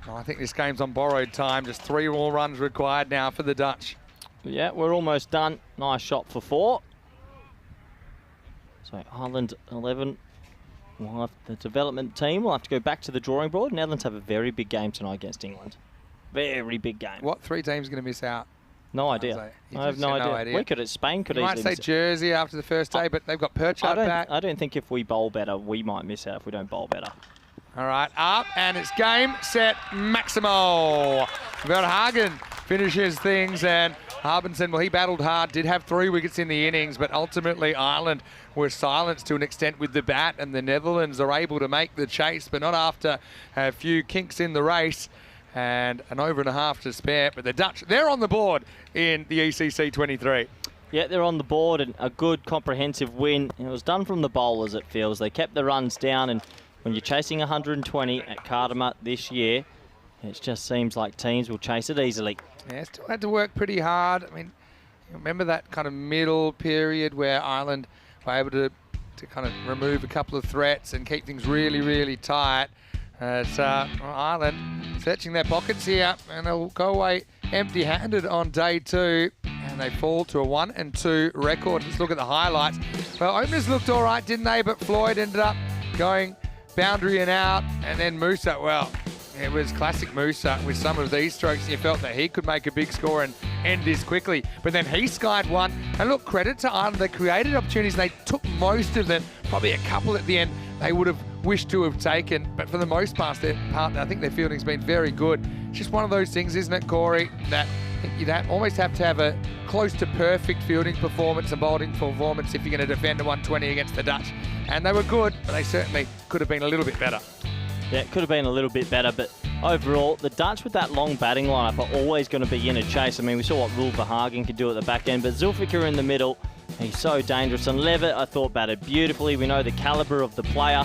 I think this game's on borrowed time. Just 3 more runs required now for the Dutch. Yeah, we're almost done. Nice shot for 4. So Ireland 11. We'll have the development team will have to go back to the drawing board. Netherlands have a very big game tonight against England. Very big game. What 3 teams are going to miss out? No idea. I have no idea. We could, Spain could you easily might say Jersey after the first day, but they've got Perchard back. I don't think if we bowl better, we might miss out if we don't bowl better. All right, up, and it's game, set, Maximo. Verhagen finishes things, and Harbinson, well, he battled hard, did have 3 wickets in the innings, but ultimately Ireland were silenced to an extent with the bat, and the Netherlands are able to make the chase, but not after a few kinks in the race. And an over and a half to spare, but the Dutch, they're on the board in the ECC 23. Yeah, they're on the board, and a good comprehensive win. It was done from the bowlers, it feels. They kept the runs down, and when you're chasing 120 at Cardamut this year, it just seems like teams will chase it easily. Yeah, still had to work pretty hard. I mean, you remember that kind of middle period where Ireland were able to kind of remove a couple of threats and keep things really, really tight. Ireland searching their pockets here, and they'll go away empty-handed on day 2, and they fall to a 1-2 record. Let's look at the highlights. Well, openers looked all right, didn't they? But Floyd ended up going boundary and out, and then Musa, well, it was classic Musa with some of these strokes. You felt that he could make a big score and end this quickly. But then he skied one. And look, credit to Ireland. They created opportunities. They took most of them. Probably a couple at the end they would have wished to have taken. But for the most part, I think their fielding's been very good. It's just one of those things, isn't it, Corey, that you'd almost have to have a close to perfect fielding performance and bowling performance if you're going to defend a 120 against the Dutch. And they were good, but they certainly could have been a little bit better. Yeah, it could have been a little bit better, but overall, the Dutch with that long batting lineup are always going to be in a chase. I mean, we saw what Roel Verhagen could do at the back end, but Zulfikar in the middle, he's so dangerous. And Levitt, I thought, batted beautifully. We know the calibre of the player.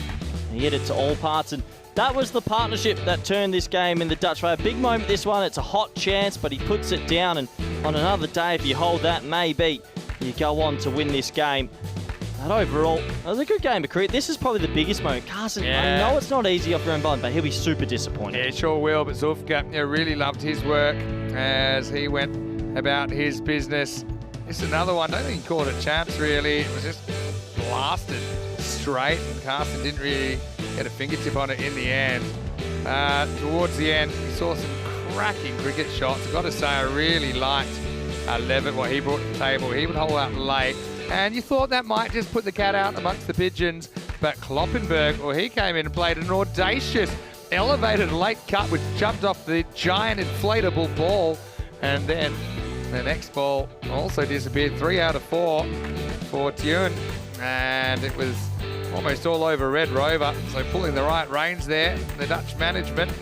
He hit it to all parts, and that was the partnership that turned this game in the Dutch way. A big moment, this one. It's a hot chance, but he puts it down, and on another day, if you hold that, maybe you go on to win this game. But overall, it was a good game of cricket. This is probably the biggest moment. Carson, I know it's not easy off your own bowling, but he'll be super disappointed. Yeah, sure will, but Zulfikar really loved his work as he went about his business. This is another one. I don't think he called it chance, really. It was just blasted straight, and Carson didn't really get a fingertip on it in the end. Towards the end, we saw some cracking cricket shots. I've got to say, I really liked Levitt, what he brought to the table. He would hold out late. And you thought that might just put the cat out amongst the pigeons, but Kloppenberg, well, he came in and played an audacious, elevated late cut, which jumped off the giant inflatable ball, and then the next ball also disappeared. 3 out of 4 for Tune, and it was almost all over Red Rover, so pulling the right reins there, the Dutch management.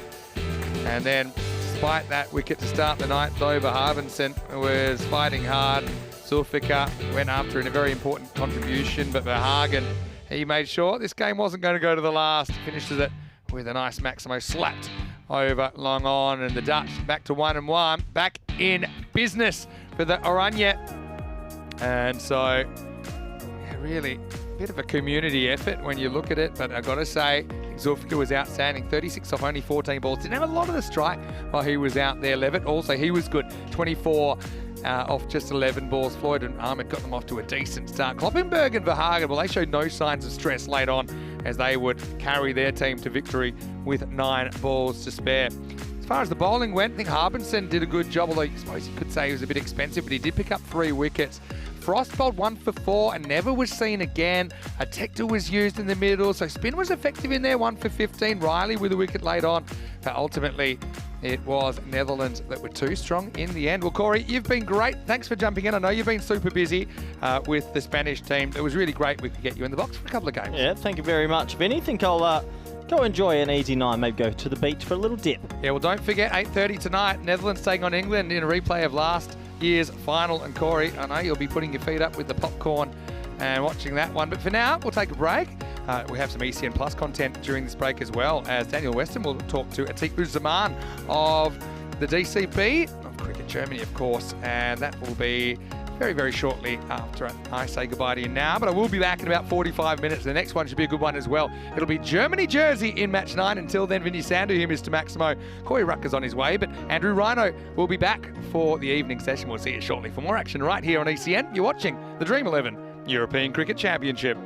And then, despite that wicket to start the 9th over, Harbinson was fighting hard. Zulfikar went after in a very important contribution, but Verhagen, he made sure this game wasn't going to go to the last. Finishes it with a nice Maximo slapped over long on, and the Dutch back to 1-1, back in business for the Oranje. And so, yeah, really, a bit of a community effort when you look at it, but I've got to say, Zulfikar was outstanding. 36 off only 14 balls. Didn't have a lot of the strike while he was out there. Levitt also, he was good. 24 off just 11 balls. Floyd and Ahmed got them off to a decent start. Kloppenberg and Verhagen, well, they showed no signs of stress late on as they would carry their team to victory with 9 balls to spare. As far as the bowling went, I think Harbinson did a good job, although I suppose you could say he was a bit expensive, but he did pick up 3 wickets. Frost bowled 1 for 4 and never was seen again. A Tector was used in the middle, so spin was effective in there, 1 for 15. Riley with a wicket late on, but ultimately it was Netherlands that were too strong in the end. Well, Corey, you've been great. Thanks for jumping in. I know you've been super busy with the Spanish team. It was really great we could get you in the box for a couple of games. Yeah, thank you very much, Vinny. Think I'll go enjoy an easy night, maybe go to the beach for a little dip. Yeah, well, don't forget, 8:30 tonight, Netherlands taking on England in a replay of last year's final. And Corey, I know you'll be putting your feet up with the popcorn and watching that one. But for now, we'll take a break. We have some ECN Plus content during this break as well, as Daniel Weston will talk to Atiq Uzzaman of the DCP, of Cricket Germany, of course, and that will be very, very shortly after I say goodbye to you now. But I will be back in about 45 minutes. The next one should be a good one as well. It'll be Germany-Jersey in match 9. Until then, Vinny Sandu here, Mr. Maximo. Corey Rucker's on his way, but Andrew Rhino will be back for the evening session. We'll see you shortly for more action right here on ECN. You're watching the Dream11 European Cricket Championship.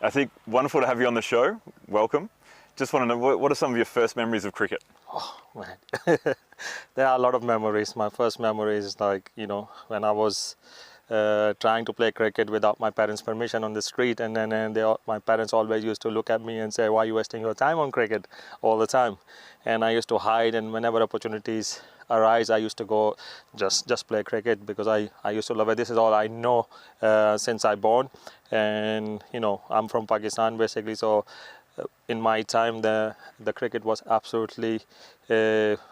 I think wonderful to have you on the show. Welcome. Just want to know, what are some of your first memories of cricket? Oh, man. There are a lot of memories. My first memory is like, when I was trying to play cricket without my parents' permission on the street, and then my parents always used to look at me and say, why are you wasting your time on cricket all the time? And I used to hide, and whenever opportunities arise, I used to go just play cricket because I used to love it. This is all I know since I born, and I'm from Pakistan basically, so in my time the cricket was absolutely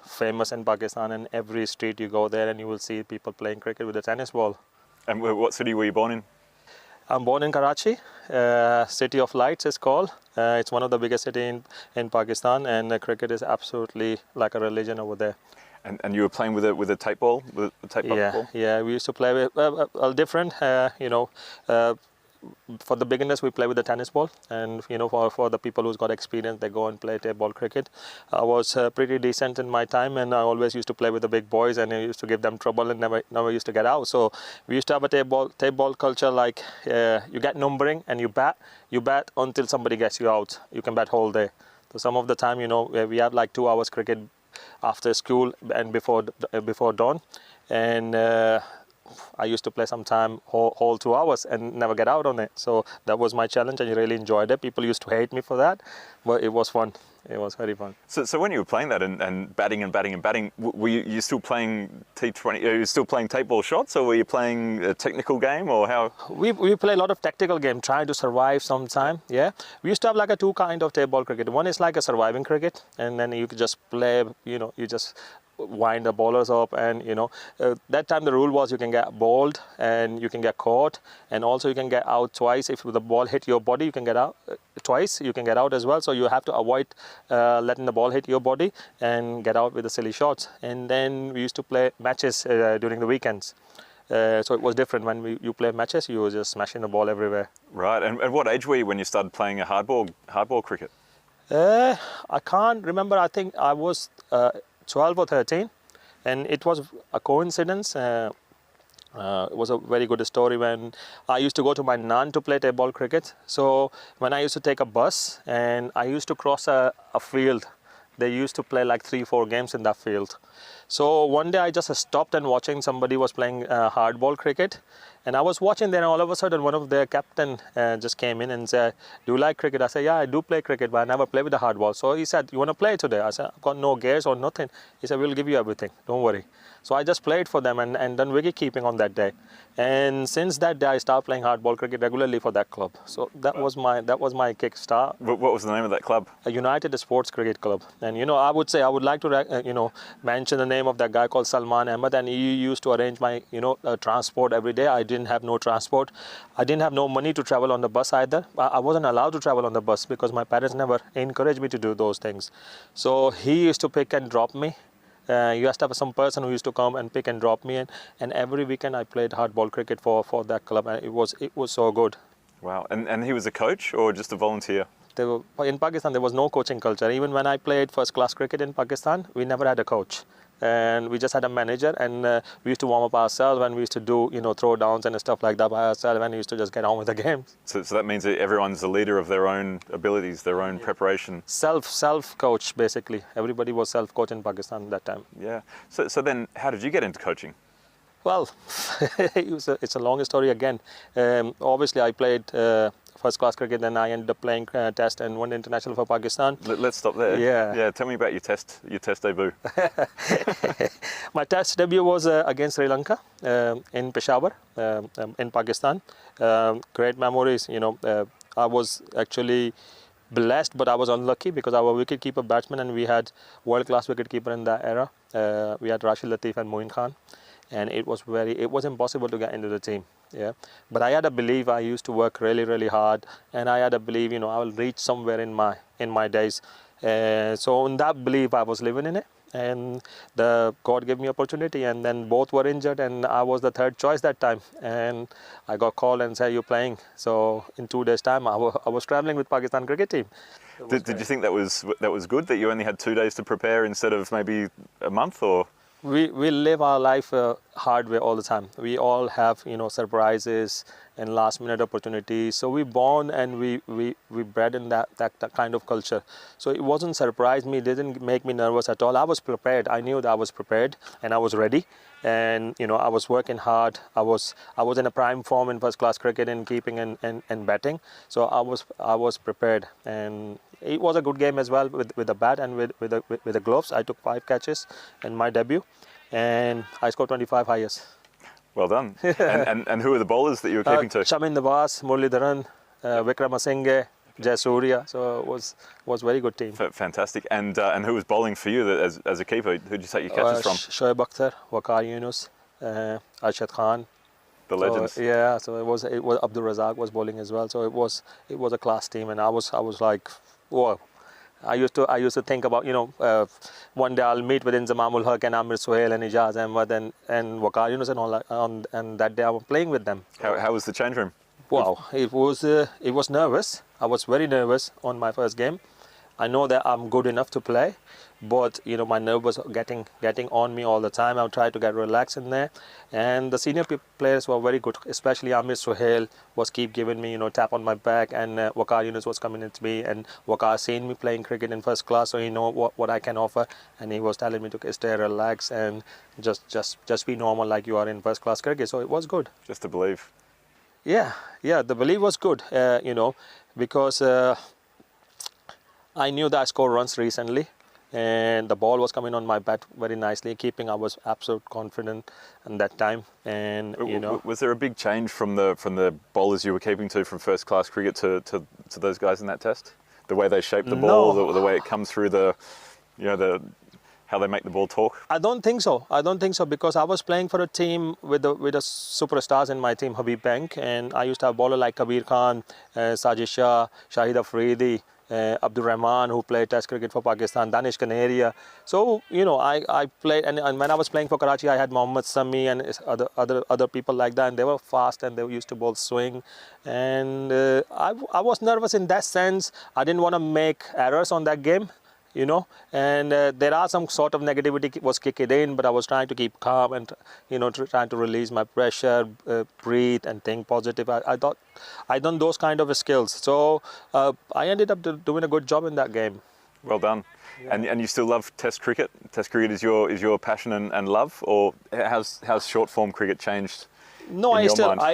famous in Pakistan, and every street you go there and you will see people playing cricket with a tennis ball. And what city were you born in? I'm born in Karachi, City of Lights is called. It's one of the biggest cities in Pakistan, and cricket is absolutely like a religion over there. And you were playing with a tape ball, with a tape ball? Yeah, we used to play with different, for the beginners we play with the tennis ball, and for the people who's got experience, they go and play tape ball cricket. I was pretty decent in my time, and I always used to play with the big boys, and I used to give them trouble and never used to get out. So we used to have a tape ball culture, like you get numbering and you bat until somebody gets you out. You can bat whole day. So some of the time, we have like 2 hours cricket after school and before dawn, and I used to play sometime whole 2 hours and never get out on it. So that was my challenge, and I really enjoyed it. People used to hate me for that, but it was fun. It was very fun. So when you were playing that and batting, were you still playing T20? Are you still playing tape ball shots, or were you playing a technical game, or how? We play a lot of tactical game, trying to survive sometime. Yeah, we used to have like a 2 kind of tape ball cricket. One is like a surviving cricket, and then you could just play. You just wind the bowlers up, and that time the rule was you can get bowled and you can get caught, and also you can get out twice. If the ball hit your body, you can get out twice, you can get out as well. So you have to avoid letting the ball hit your body and get out with the silly shots. And then we used to play matches during the weekends. So it was different. When you play matches, you were just smashing the ball everywhere. Right. And at what age were you when you started playing a hardball cricket? I can't remember. I think I was 12 or 13, and it was a coincidence. It was a very good story when I used to go to my nan to play tape ball cricket. So when I used to take a bus and I used to cross a field, they used to play like 3-4 games in that field. So one day I just stopped and watching somebody was playing hardball cricket, and I was watching there, and all of a sudden one of their captain just came in and said, do you like cricket? I said, yeah, I do play cricket, but I never play with the hardball. So he said, you want to play today? I said, I've got no gears or nothing. He said, we'll give you everything, don't worry. So I just played for them and done wicket keeping on that day. And since that day I started playing hardball cricket regularly for that club. So that was my kick start. What was the name of that club? A United Sports Cricket Club. And I would like to mention the name of that guy called Salman Ahmed, and he used to arrange my transport every day. I didn't have no transport. I didn't have no money to travel on the bus either. I wasn't allowed to travel on the bus because my parents never encouraged me to do those things. So he used to pick and drop me. You used to have some person who used to come and pick and drop me, and every weekend I played hardball cricket for that club, and it was so good. Wow. And he was a coach or just a volunteer? In Pakistan, there was no coaching culture. Even when I played first class cricket in Pakistan, we never had a coach. And we just had a manager, and we used to warm up ourselves, and we used to do throw downs and stuff like that by ourselves, and we used to just get on with the game. So that means that everyone's the leader of their own abilities, their own preparation. Self coach basically. Everybody was self coach in Pakistan that time. Yeah. So then how did you get into coaching? Well, it's a long story again. Obviously I played first class cricket, then I ended up playing test and won international for Pakistan. Let's stop there. Yeah. Tell me about your test debut. My test debut was against Sri Lanka in Peshawar, in Pakistan. Great memories. I was actually blessed, but I was unlucky because I was a wicketkeeper batsman, and we had world-class wicketkeeper in that era. We had Rashid Latif and Moin Khan, and it was impossible to get into the team. Yeah, but I had a belief. I used to work really, really hard, and I had a belief, I will reach somewhere in my days. So in that belief, I was living in it, and God gave me opportunity, and then both were injured, and I was the third choice that time, and I got called and said, you're playing. So in 2 days' time, I was traveling with Pakistan cricket team. Did you think that was good, that you only had 2 days to prepare instead of maybe a month, or? We live our life hard way all the time. We all have surprises, and last minute opportunities. So we born and we bred in that kind of culture. So it wasn't surprise me, it didn't make me nervous at all. I was prepared. I knew that I was prepared and I was ready. And I was working hard. I was in a prime form in first class cricket in keeping and batting. So I was prepared, and it was a good game as well with the bat and with the gloves. I took 5 catches in my debut, and I scored 25 highest. Well done. and who are the bowlers that you were keeping to? Shamin Nawaz, Muralidharan, Vikramasinghe, Jayasuriya. So it was very good team. Fantastic. And who was bowling for you as a keeper? Who did you take your catches from? Shoaib Akhtar, Waqar Yunus, Arshad Khan. The legends. So, yeah. So it was Abdul Razak was bowling as well. So it was a class team, and I was like, whoa. I used to think about, one day I'll meet with Inzamam ul Haq and Amir Suhail and Ijaz Ahmed and Waqar Yunus and all that, and that day I was playing with them. How was the change room? Wow, it was nervous. I was very nervous on my first game. I know that I'm good enough to play, but my nerve was getting on me all the time. I would try to get relaxed in there, and the senior players were very good, especially Amir Suhail was keep giving me tap on my back, and Waqar Yunus was coming at me, and Waqar seen me playing cricket in first class, so he know what I can offer, and he was telling me to stay relaxed and just be normal like you are in first class cricket. So it was good. Just to believe. Yeah, the belief was good, because I knew that I scored runs recently, and the ball was coming on my bat very nicely. Keeping, I was absolutely confident in that time. And was there a big change from the bowlers you were keeping to from first class cricket to those guys in that test? The way they shape the ball, the way it comes through how they make the ball talk? I don't think so. Because I was playing for a team with the superstars in my team, Habib Bank, and I used to have bowler like Kabir Khan, Sajid Shah, Shahid Afridi, Abdur Rahman, who played Test cricket for Pakistan, Danish Kanaria. So I played, and when I was playing for Karachi, I had Mohammad Sami and other people like that, and they were fast and they used to bowl swing. And I was nervous in that sense. I didn't want to make errors on that game. And there are some sort of negativity was kicking in, but I was trying to keep calm and, trying to release my pressure, breathe and think positive. I thought I done those kind of skills. So I ended up doing a good job in that game. Well done. Yeah. And you still love Test cricket? Test cricket is your passion and love, or how's short form cricket changed? No, I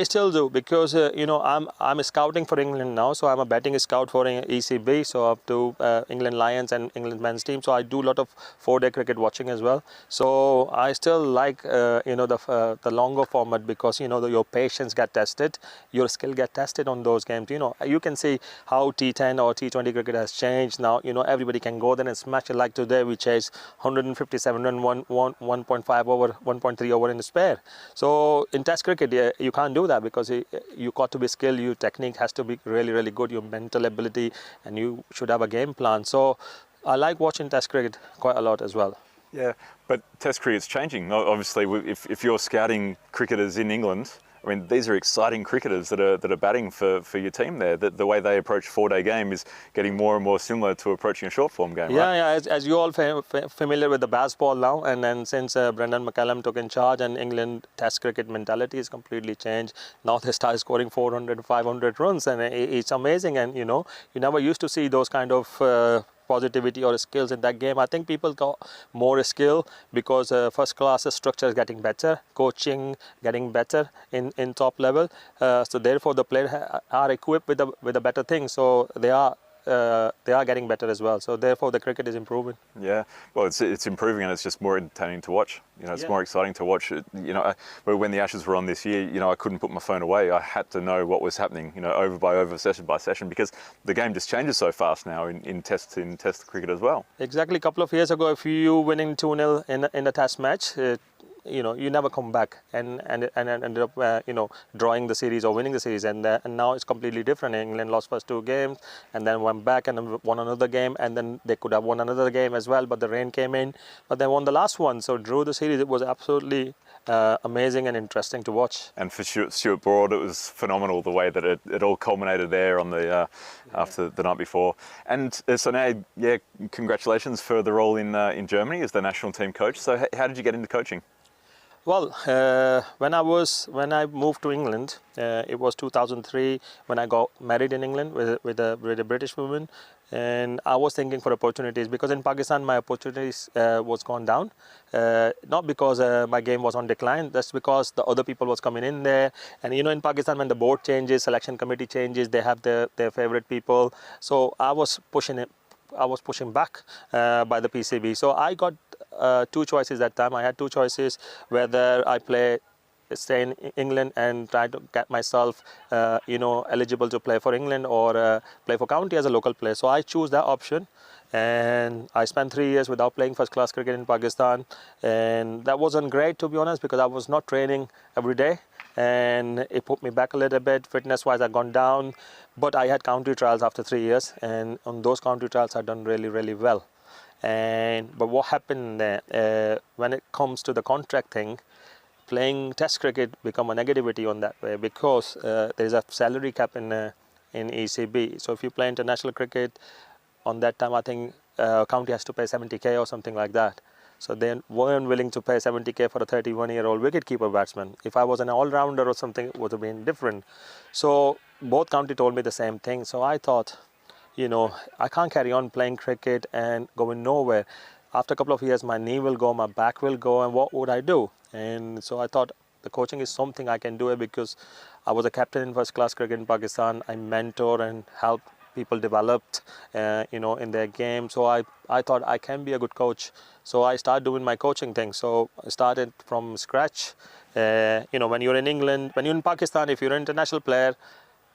still do, because I'm scouting for England now, so I'm a batting scout for ECB, so up to England Lions and England men's team. So I do a lot of 4-day cricket watching as well. So I still like the longer format, because your patience get tested, your skill get tested on those games. You can see how T10 or T20 cricket has changed now. Everybody can go there and smash it. Like today, we chased 157 run, 1.5 over, 1.3 over in the spare. So in Test cricket, you can't do that, because you got to be skilled, your technique has to be really, really good, your mental ability, and you should have a game plan. So I like watching Test cricket quite a lot as well. Yeah, but Test cricket's changing. Obviously, if you're scouting cricketers in England, I mean, these are exciting cricketers that are batting for your team there. The way they approach 4-day game is getting more and more similar to approaching a short form game, right? Yeah. As you all familiar with the baseball now, and then since Brendan McCallum took in charge, and England Test cricket mentality is completely changed. Now they start scoring 400, 500 runs, and it's amazing. And you never used to see those kind of positivity or skills in that game. I think people got more skill because first class structure is getting better, coaching getting better in top level. So therefore the players are equipped with a better thing. So they are getting better as well. So therefore the cricket is improving. Yeah, well, it's improving, and it's just more entertaining to watch. It's more exciting to watch. But when the Ashes were on this year, I couldn't put my phone away. I had to know what was happening, over by over, session by session, because the game just changes so fast now in Test cricket as well. Exactly. A couple of years ago, if you winning 2-0 in a Test match, you never come back and ended up drawing the series or winning the series, and now it's completely different. England lost first 2 games and then went back and then won another game, and then they could have won another game as well, but the rain came in, but they won the last one, so drew the series. It was absolutely amazing and interesting to watch. And for Stuart Broad, it was phenomenal the way that it all culminated there on the after the night before. And so now, congratulations for the role in Germany as the national team coach. So how did you get into coaching? Well, when I moved to England, it was 2003 when I got married in England with a British woman, and I was thinking for opportunities because in Pakistan my opportunities was gone down, not because my game was on decline. That's because the other people was coming in there, and you know in Pakistan when the board changes, selection committee changes, they have their favorite people. So I was pushing it. I was pushing back by the PCB. So I got two choices that time. I had two choices whether I stay in England and try to get myself, eligible to play for England or play for county as a local player. So I chose that option, and I spent 3 years without playing first class cricket in Pakistan, and that wasn't great to be honest because I was not training every day. And it put me back a little bit. Fitness-wise, I'd gone down, but I had county trials after 3 years, and on those county trials, I'd done really, really well. But what happened there, when it comes to the contract thing, playing Test cricket become a negativity on that way because there's a salary cap in ECB. So if you play international cricket, on that time, I think county has to pay 70k or something like that. So they weren't willing to pay 70k for a 31-year-old wicketkeeper batsman. If I was an all-rounder or something, it would have been different. So both county told me the same thing. So I thought, I can't carry on playing cricket and going nowhere. After a couple of years, my knee will go, my back will go, and what would I do? And so I thought the coaching is something I can do it because I was a captain in first class cricket in Pakistan. I mentor and help people developed, in their game. So I thought I can be a good coach. So I started doing my coaching thing. So I started from scratch. When you're in England, when you're in Pakistan, if you're an international player,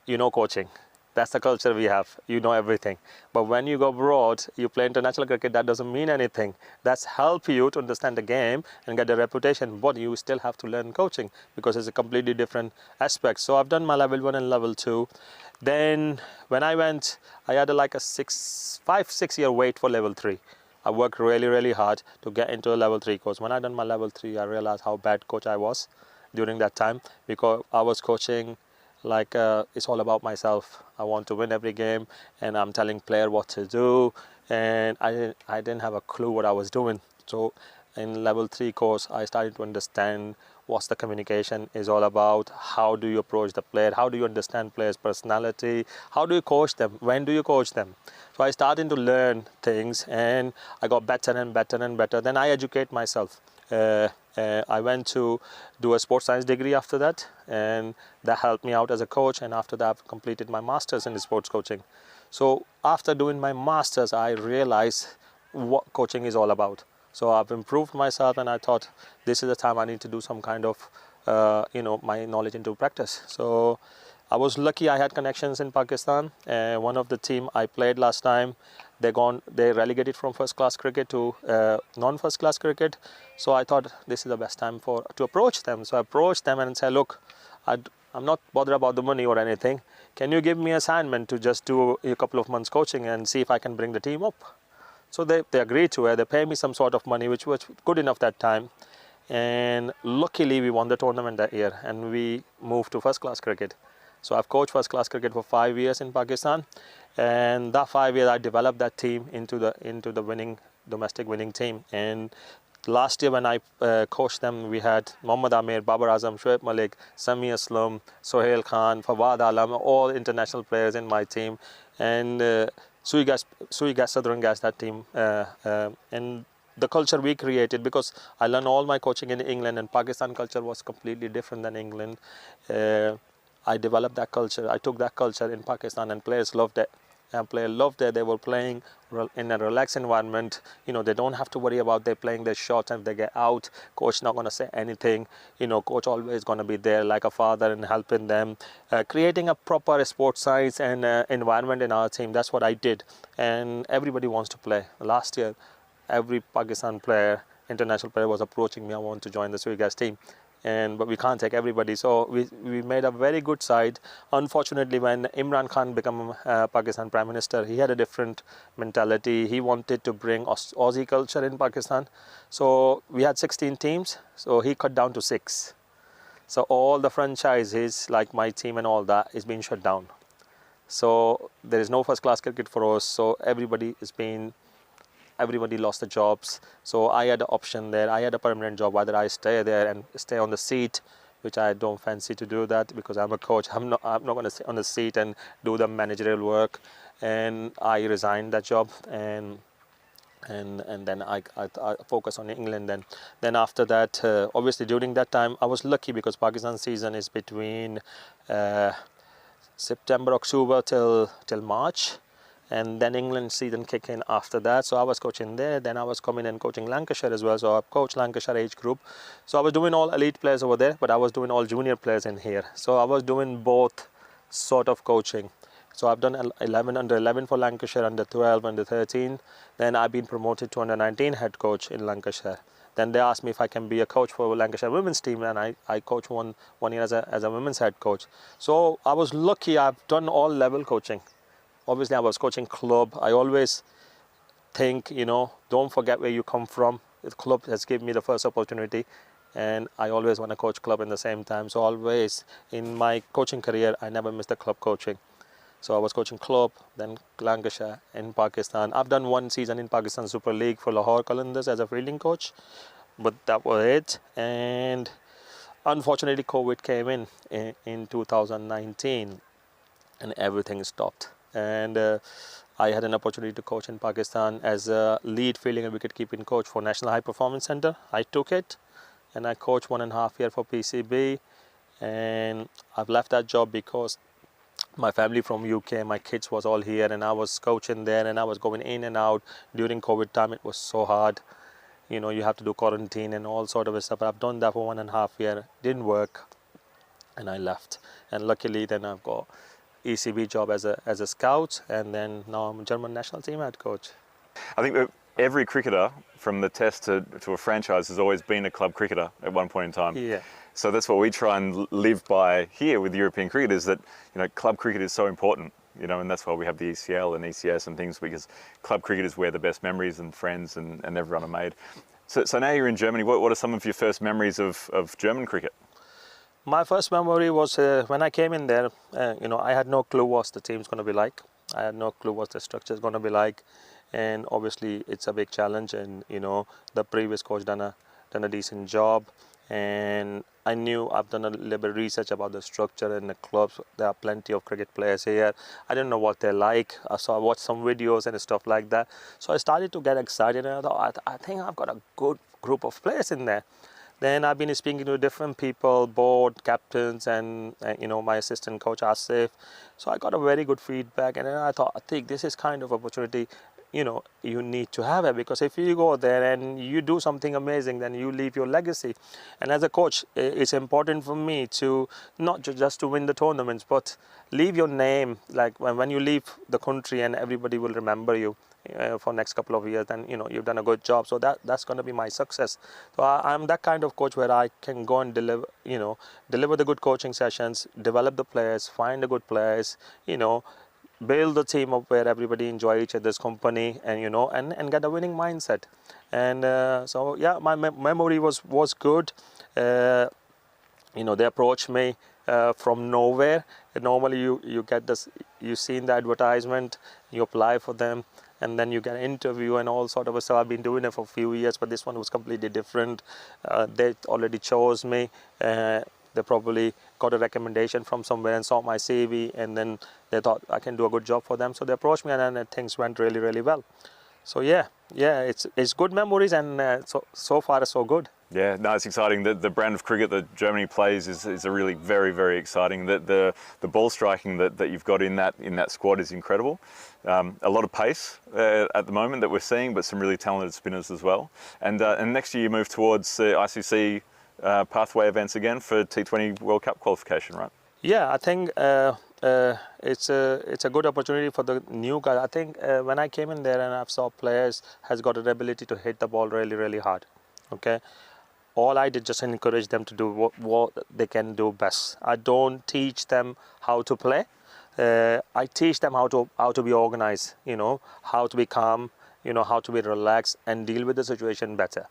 you know coaching. That's the culture we have. You know everything. But when you go abroad, you play international cricket, that doesn't mean anything. That's help you to understand the game and get a reputation. But you still have to learn coaching because it's a completely different aspect. So I've done my level 1 and level 2. Then when I went, I had like a 5-6 year wait for level 3. I worked really, really hard to get into a level 3 course. When I done my level 3, I realized how bad coach I was during that time because I was coaching like it's all about myself. I want to win every game and I'm telling player what to do, and I didn't have a clue what I was doing. So in level 3 course, I started to understand what the communication is all about. How do you approach the player? How do you understand players' personality? How do you coach them? When do you coach them? So I started to learn things and I got better and better and better. Then I educate myself. I went to do a sports science degree after that, and that helped me out as a coach. And after that, I've completed my master's in sports coaching. So after doing my master's, I realized what coaching is all about. So I've improved myself, and I thought this is the time I need to do some kind of, my knowledge into practice. So I was lucky I had connections in Pakistan. One of the team I played last time, they relegated from first class cricket to non-first class cricket. So I thought this is the best time to approach them. So I approached them and said, look, I'm not bothered about the money or anything. Can you give me an assignment to just do a couple of months coaching and see if I can bring the team up? So they agreed to it. They paid me some sort of money, which was good enough that time. And luckily, we won the tournament that year and we moved to first class cricket. So I've coached first class cricket for 5 years in Pakistan, and that 5 years I developed that team into the domestic winning team. And last year when I coached them, we had Mohammad Amir, Babar Azam, Shoaib Malik, Sami Aslam, Sohail Khan, Fawad Alam, all international players in my team, and Sui Gas Southern Gas, that team, and the culture we created, because I learned all my coaching in England, and Pakistan culture was completely different than England. I developed that culture. I took that culture in Pakistan, and players loved it. And players loved it. They were playing in a relaxed environment. They don't have to worry about they playing their shots, and if they get out, coach not going to say anything. Coach always going to be there like a father and helping them. Creating a proper sports science and environment in our team. That's what I did. And everybody wants to play. Last year, every Pakistan player, international player, was approaching me. I want to join the Suigas team. But we can't take everybody, so we made a very good side. Unfortunately, when Imran Khan became Pakistan Prime Minister, he had a different mentality. He wanted to bring Aussie culture in Pakistan. So we had 16 teams, so he cut down to 6. So all the franchises, like my team and all that, is being shut down. So there is no first class cricket for us, so everybody is being everybody lost their jobs. So I had an option there. I had a permanent job, whether I stay there and stay on the seat, which I don't fancy to do that because I'm a coach. I'm not going to sit on the seat and do the managerial work. And I resigned that job, and then I focus on England. And then after that, obviously during that time, I was lucky because Pakistan season is between September, October till March. And then England season kick in after that. So I was coaching there. Then I was coming and coaching Lancashire as well. So I coached Lancashire age group. So I was doing all elite players over there, but I was doing all junior players in here. So I was doing both sort of coaching. So I've done 11 under 11 for Lancashire, under 12, under 13. Then I've been promoted to under 19 head coach in Lancashire. Then they asked me if I can be a coach for Lancashire women's team, and I coached one year as a women's head coach. So I was lucky. I've done all level coaching. Obviously, I was coaching club. I always think, don't forget where you come from. The club has given me the first opportunity, and I always want to coach club in the same time. So always in my coaching career, I never missed the club coaching. So I was coaching club, then Lancashire in Pakistan. I've done one season in Pakistan Super League for Lahore Qalandars as a fielding coach, but that was it. And unfortunately, COVID came in 2019, and everything stopped. And I had an opportunity to coach in Pakistan as a lead fielding and wicket-keeping coach for National High Performance Centre. I took it, and I coached 1.5 years for PCB. And I've left that job because my family from UK, my kids was all here, and I was coaching there, and I was going in and out. During COVID time, it was so hard. You have to do quarantine and all sort of stuff. I've done that for 1.5 years. Didn't work, and I left. And luckily, then I've got ECB job as a scout, and then now I'm a German national team head coach. I think that every cricketer, from the test to a franchise, has always been a club cricketer at one point in time. Yeah. So that's what we try and live by here with European cricket, is that club cricket is so important. And that's why we have the ECL and ECS and things, because club cricket is where the best memories and friends and everyone are made. So now you're in Germany. What are some of your first memories of German cricket? My first memory was when I came in there. I had no clue what the team's going to be like. I had no clue what the structure is going to be like, and obviously it's a big challenge. And the previous coach done a decent job, and I knew I've done a little bit of research about the structure and the clubs. There are plenty of cricket players here. I didn't know what they're like. So I watched some videos and stuff like that. So I started to get excited, and I thought, I think I've got a good group of players in there. Then I've been speaking to different people, board captains, and my assistant coach Asif. So I got a very good feedback, and then I thought, I think this is kind of opportunity you need to have it, because if you go there and you do something amazing, then you leave your legacy. And as a coach, it's important for me to not just to win the tournaments, but leave your name. Like when you leave the country, and everybody will remember you for next couple of years, then you've done a good job. So that's going to be my success. So I'm that kind of coach where I can go and deliver the good coaching sessions, develop the players, find the good players, build the team up where everybody enjoy each other's company, and and get a winning mindset. And so yeah, my memory was good. They approached me from nowhere. Normally you get this, you see in the advertisement, you apply for them, and then you get an interview and all sort of stuff. I've been doing it for a few years, but this one was completely different. They already chose me. They probably got a recommendation from somewhere and saw my CV, and then they thought I can do a good job for them. So they approached me, and then things went really, really well. So yeah, it's good memories, and so far so good. Yeah, no, it's exciting. The brand of cricket that Germany plays is a really very, very exciting. The ball striking that you've got in that squad is incredible. A lot of pace at the moment that we're seeing, but some really talented spinners as well. And next year you move towards ICC pathway events again for T20 World Cup qualification, right? Yeah, I think it's a good opportunity for the new guys. I think when I came in there and I saw players has got an ability to hit the ball really, really hard. Okay. All I did just encourage them to do what they can do best. I don't teach them how to play. I teach them how to be organized, how to be calm, how to be relaxed and deal with the situation better,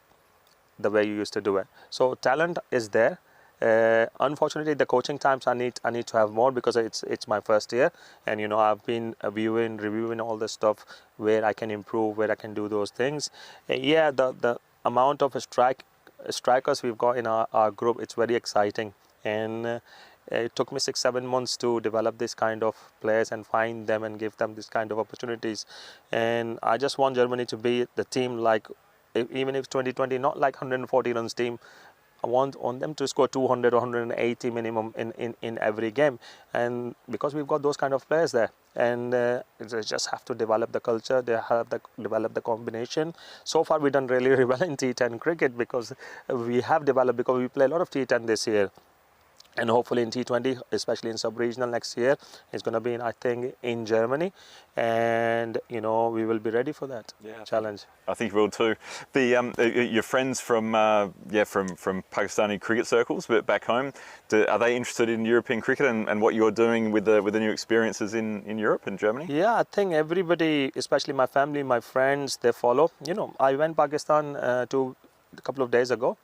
the way you used to do it. So talent is there. Unfortunately, the coaching times I need to have more because it's my first year, and you know I've been reviewing all the stuff where I can improve, where I can do those things. Yeah, the amount of strikers we've got in our group, it's very exciting, and it took me 6-7 months to develop this kind of players and find them and give them this kind of opportunities. And I just want Germany to be the team like, even if 2020 not like 140 runs team, I want them to score 200 or 180 minimum in every game, and because we've got those kind of players there, and they just have to develop the culture, they have to develop the combination. So far we've done really well in T10 cricket because we play a lot of T10 this year. And hopefully in T20, especially in sub-regional next year, it's going to be, I think, in Germany. And, you know, we will be ready for that challenge. I think you will too. Your friends from Pakistani cricket circles, but back home, are they interested in European cricket and what you're doing with the new experiences in Europe and Germany? Yeah, I think everybody, especially my family, my friends, they follow. You know, I went Pakistan a couple of days ago.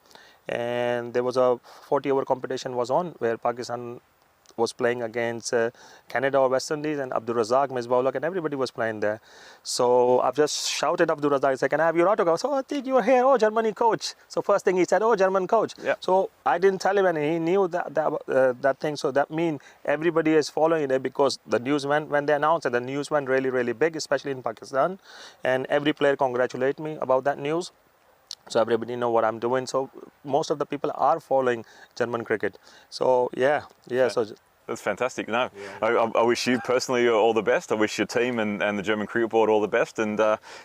And there was a 40-over competition was on where Pakistan was playing against Canada or West Indies, and Abdul Razak, Misbah-ul-Haq, and everybody was playing there. So I've just shouted Abdul Razak, I said, "Can I have your autograph?" So I think you're here, oh, Germany coach. So first thing he said, oh, German coach. Yeah. So I didn't tell him, and he knew that thing. So that means everybody is following it because the news when they announced it, the news went really, really big, especially in Pakistan. And every player congratulated me about that news. So everybody know what I'm doing. So most of the people are following German cricket. So yeah. So that's fantastic. No, I wish you personally all the best. I wish your team and the German Cricket Board all the best. And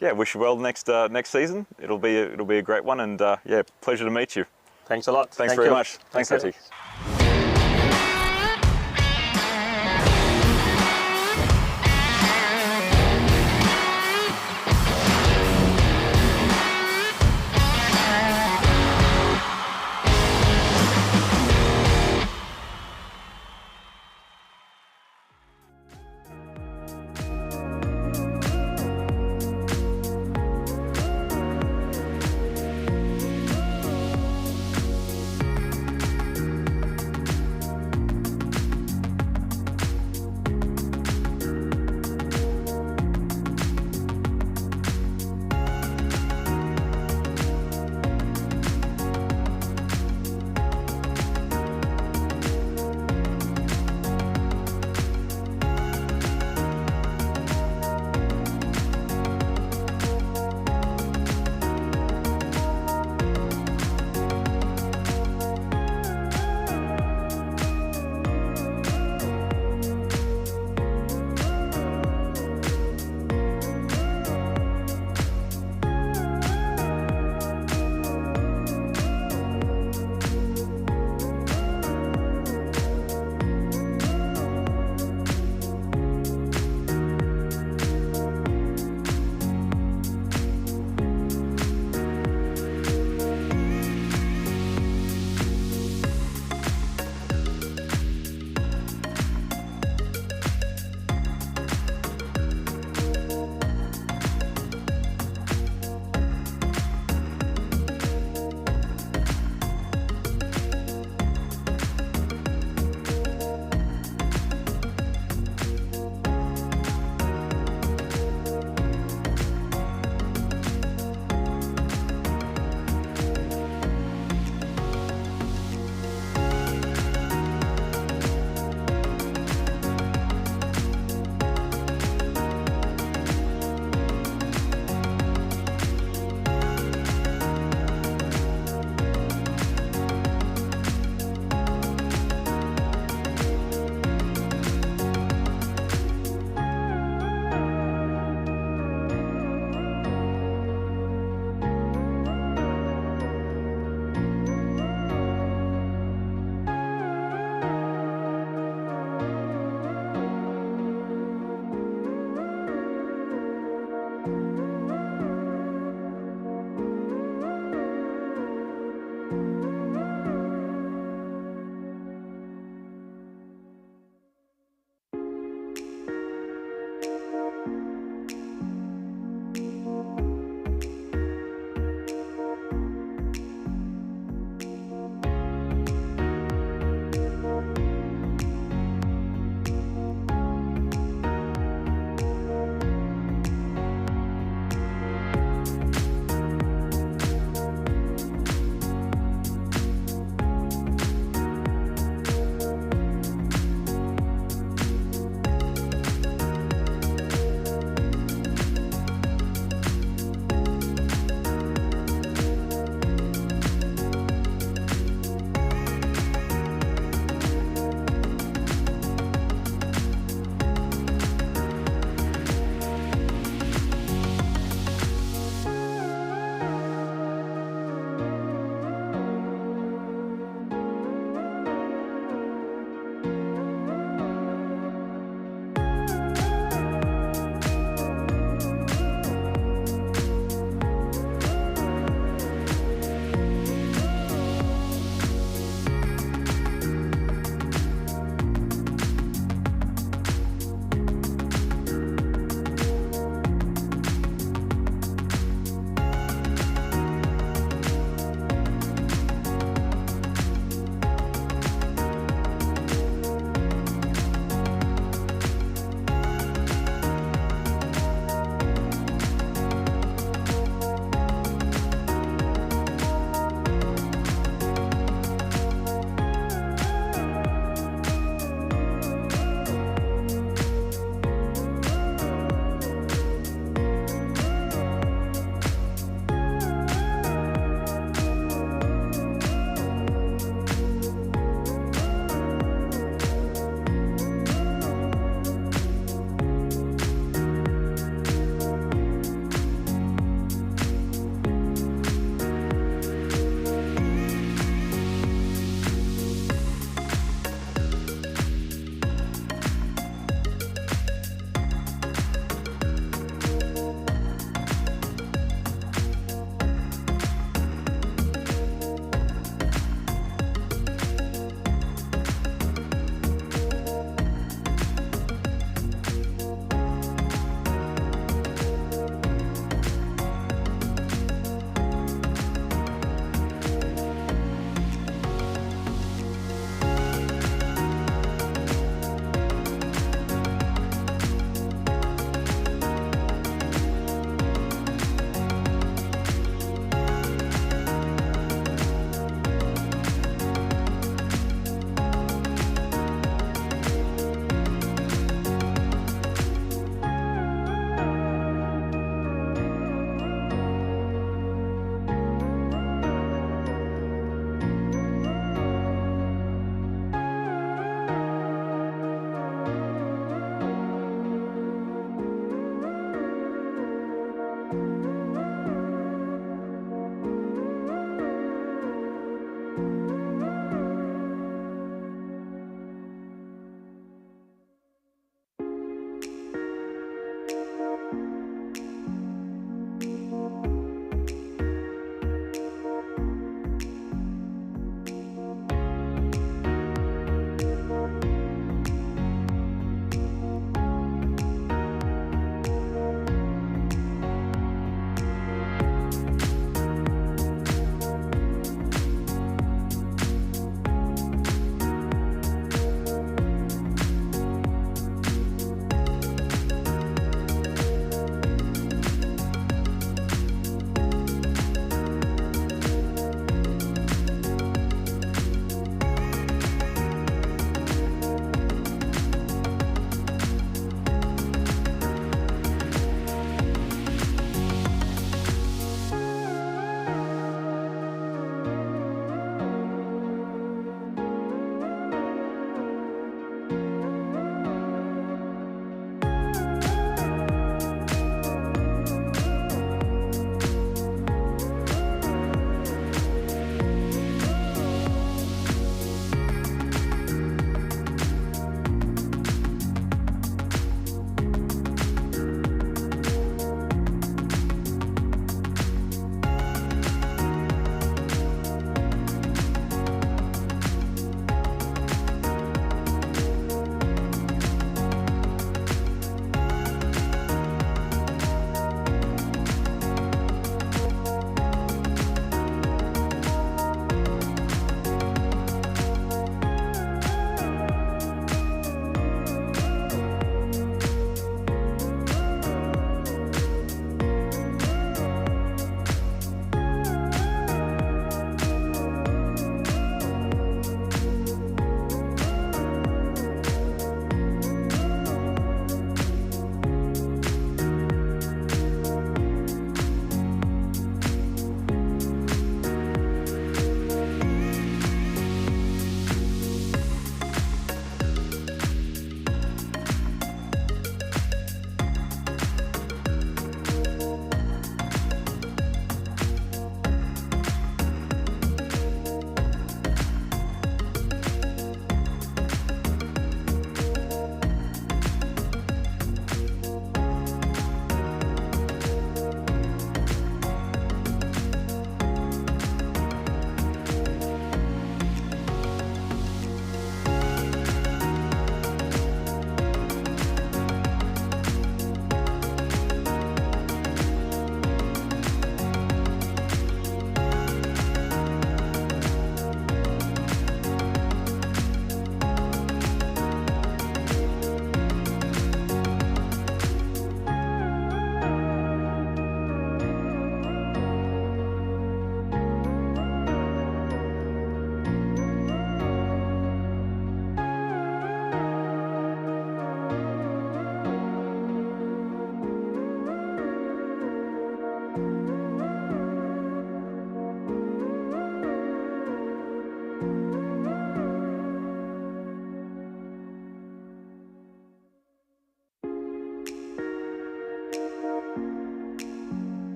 wish you well next season. It'll be a great one. And pleasure to meet you. Thanks a lot. Thanks very much. Thanks, Ati.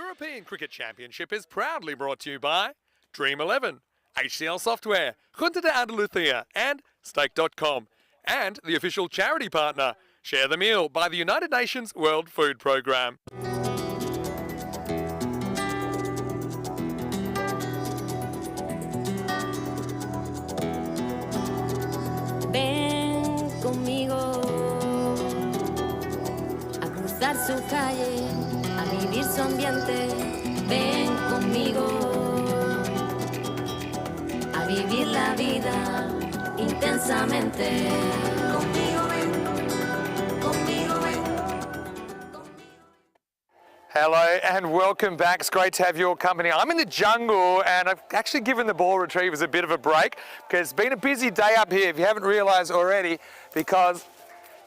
European Cricket Championship is proudly brought to you by Dream11, HCL Software, Junta de Andalucía and Stake.com, and the official charity partner, Share the Meal by the United Nations World Food Programme. Ven conmigo a cruzar su calle, a vivir su ambiente. Ven conmigo a vivir la vida intensamente. Conmigo ven, conmigo ven. Hello and welcome back. It's great to have your company. I'm in the jungle and I've actually given the ball retrievers a bit of a break because it's been a busy day up here, if you haven't realised already, because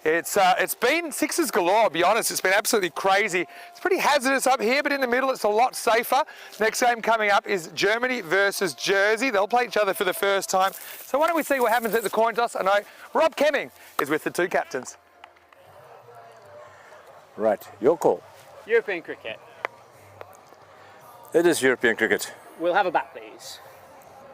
it's been sixes galore, I'll be honest. It's been absolutely crazy. It's pretty hazardous up here, but in the middle it's a lot safer. Next game coming up is Germany versus Jersey. They'll play each other for the first time. So why don't we see what happens at the coin toss? I know Rob Kemming is with the two captains. Right, your call. European cricket. It is European cricket. We'll have a bat, please.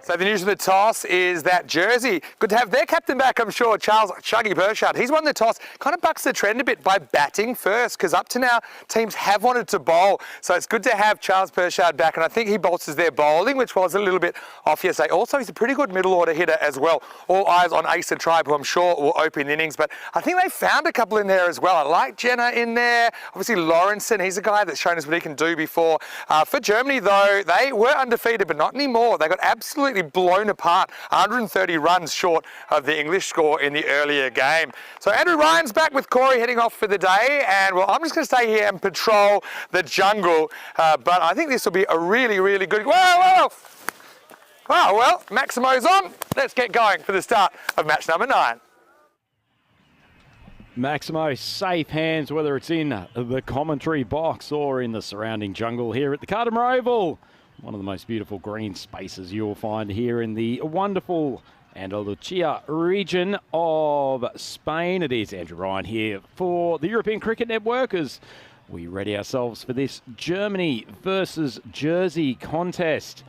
So the news of the toss is that Jersey, good to have their captain back, I'm sure, Charles Chuggy Pershard. He's won the toss, kind of bucks the trend a bit by batting first, because up to now, teams have wanted to bowl. So it's good to have Charles Pershard back, and I think he bolsters their bowling, which was a little bit off yesterday. Also, he's a pretty good middle order hitter as well. All eyes on Asa Tribe, who I'm sure will open innings, but I think they found a couple in there as well. I like Jenner in there. Obviously, Lawrenson, he's a guy that's shown us what he can do before. For Germany, though, they were undefeated, but not anymore. They got absolutely blown apart, 130 runs short of the English score in the earlier game. So Andrew Ryan's back with Corey heading off for the day, and well, I'm just going to stay here and patrol the jungle, but I think this will be a really, really good... Whoa! Oh, well, Maximo's on. Let's get going for the start of match number 9. Maximo, safe hands, whether it's in the commentary box or in the surrounding jungle here at the Cardimer Oval. One of the most beautiful green spaces you'll find here in the wonderful Andalucía region of Spain. It is Andrew Ryan here for the European Cricket Network as we ready ourselves for this Germany versus Jersey contest.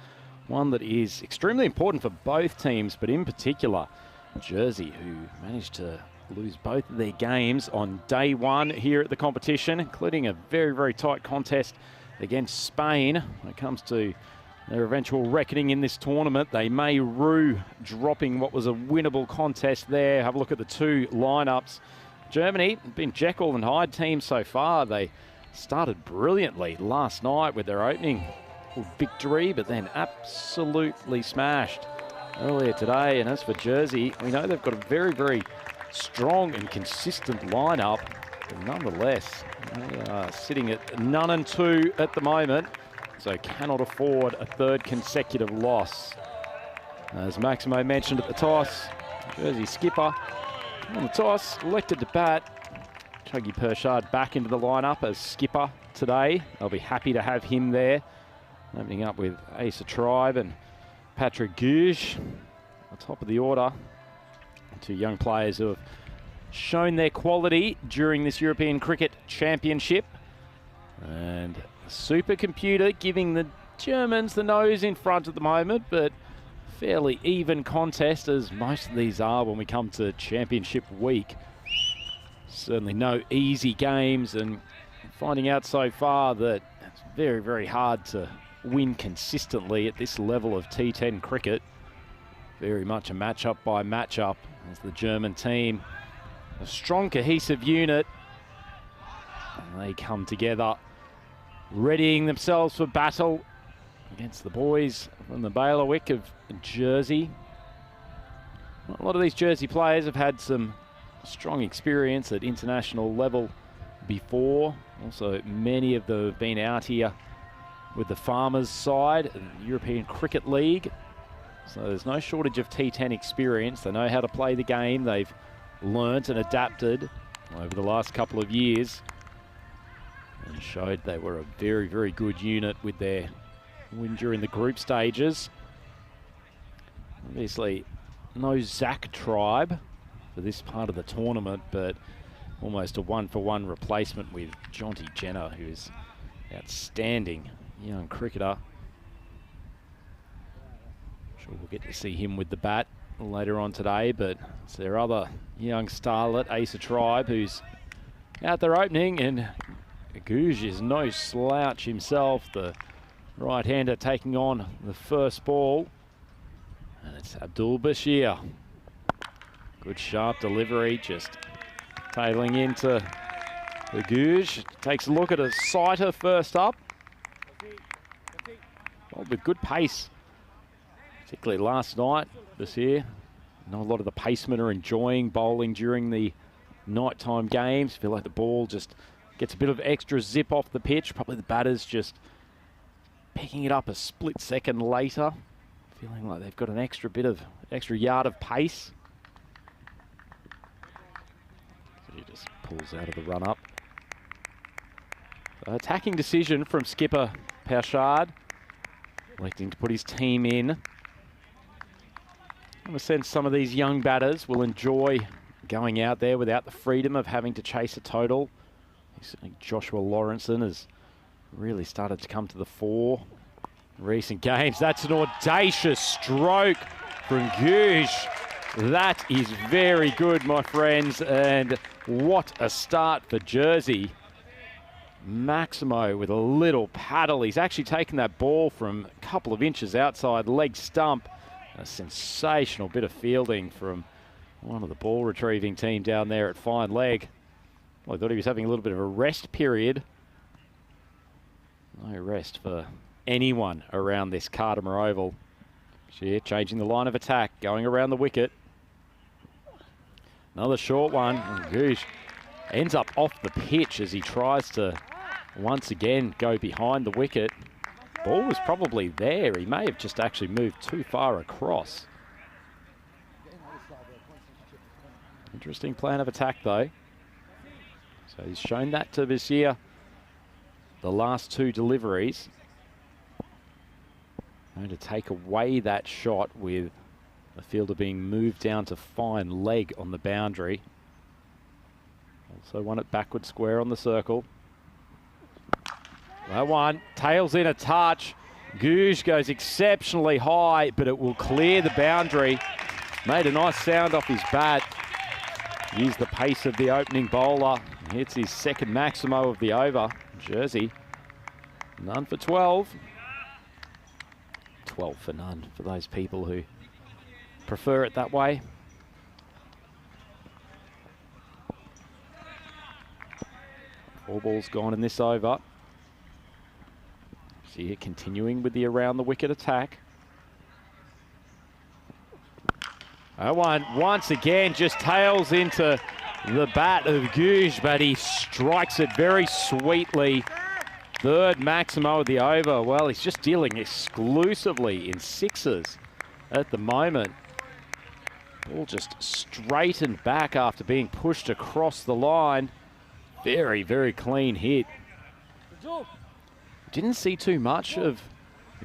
One that is extremely important for both teams, but in particular, Jersey, who managed to lose both of their games on day one here at the competition, including a very, very tight contest against Spain. When it comes to their eventual reckoning in this tournament, they may rue dropping what was a winnable contest there. Have a look at the two lineups. Germany have been Jekyll and Hyde team so far. They started brilliantly last night with their opening victory, but then absolutely smashed earlier today. And as for Jersey, we know they've got a very, very strong and consistent lineup, but nonetheless, they are sitting at 9-2 at the moment, so cannot afford a third consecutive loss. As Maximo mentioned at the toss, Jersey skipper on the toss elected to bat. Chuggy Pershard back into the lineup as skipper today. They'll be happy to have him there, opening up with Asa Tribe and Patrick Guge on top of the order. Two young players who have shown their quality during this European Cricket Championship. And a supercomputer giving the Germans the nose in front at the moment, but fairly even contest, as most of these are when we come to Championship week. Certainly no easy games, and finding out so far that it's very, very hard to win consistently at this level of T10 cricket. Very much a matchup by matchup as the German team, a strong cohesive unit, and they come together readying themselves for battle against the boys from the bailiwick of Jersey. A lot of these Jersey players have had some strong experience at international level before. Also, many of them have been out here with the Farmers side, the European Cricket League. So there's no shortage of T10 experience. They know how to play the game. They've learnt and adapted over the last couple of years and showed they were a very, very good unit with their win during the group stages. Obviously, no Zach Tribe for this part of the tournament, but almost a one-for-one replacement with Jonty Jenner, who is outstanding young cricketer. Sure we'll get to see him with the bat later on today, but it's their other young starlet, Asa Tribe, who's out there opening, and Gouge is no slouch himself, the right-hander taking on the first ball. And it's Abdul Bashir. Good sharp delivery, just tailing into the Gouge. Takes a look at a sighter first up. Well, with good pace, particularly last night, this year. I know a lot of the pacemen are enjoying bowling during the nighttime games. Feel like the ball just gets a bit of extra zip off the pitch. Probably the batters just picking it up a split second later, feeling like they've got an extra yard of pace. So he just pulls out of the run up. So attacking decision from skipper Pauchard, electing to put his team in. In a sense, some of these young batters will enjoy going out there without the freedom of having to chase a total. Joshua Lawrenson has really started to come to the fore in recent games. That's an audacious stroke from Gouge. That is very good, my friends, and what a start for Jersey. Maximo with a little paddle. He's actually taken that ball from a couple of inches outside leg stump. A sensational bit of fielding from one of the ball retrieving team down there at fine leg. Well, I thought he was having a little bit of a rest period. No rest for anyone around this Cardimer Oval. Shear changing the line of attack, going around the wicket. Another short one. And Gouge ends up off the pitch as he tries to once again go behind the wicket. Ball was probably there. He may have just actually moved too far across. Interesting plan of attack though. So he's shown that to Bashir the last two deliveries. Going to take away that shot with the fielder being moved down to fine leg on the boundary. Also won it backward square on the circle. That one tails in a touch. Gouge goes exceptionally high, but it will clear the boundary. Made a nice sound off his bat. Used the pace of the opening bowler. Hits his second maximo of the over. Jersey, none for 12. 12 for none for those people who prefer it that way. Four balls gone in this over. See it continuing with the around the wicket attack. That one once again just tails into the bat of Gouge, but he strikes it very sweetly. Third maximo of the over. Well, he's just dealing exclusively in sixes at the moment. Ball just straightened back after being pushed across the line. Very, very clean hit. Didn't see too much of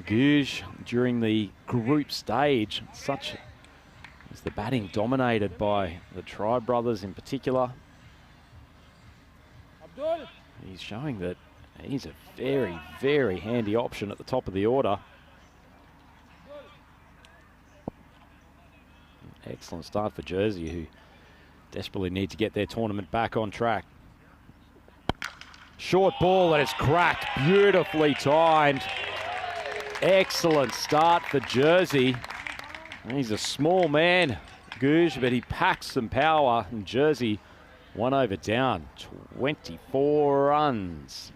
Gouge during the group stage. Such as the batting dominated by the Tribe brothers in particular. He's showing that he's a very, very handy option at the top of the order. Excellent start for Jersey, who desperately need to get their tournament back on track. Short ball that is cracked, beautifully timed. Excellent start for Jersey. He's a small man, Gouge, but he packs some power, and Jersey 1 over down, 24 runs.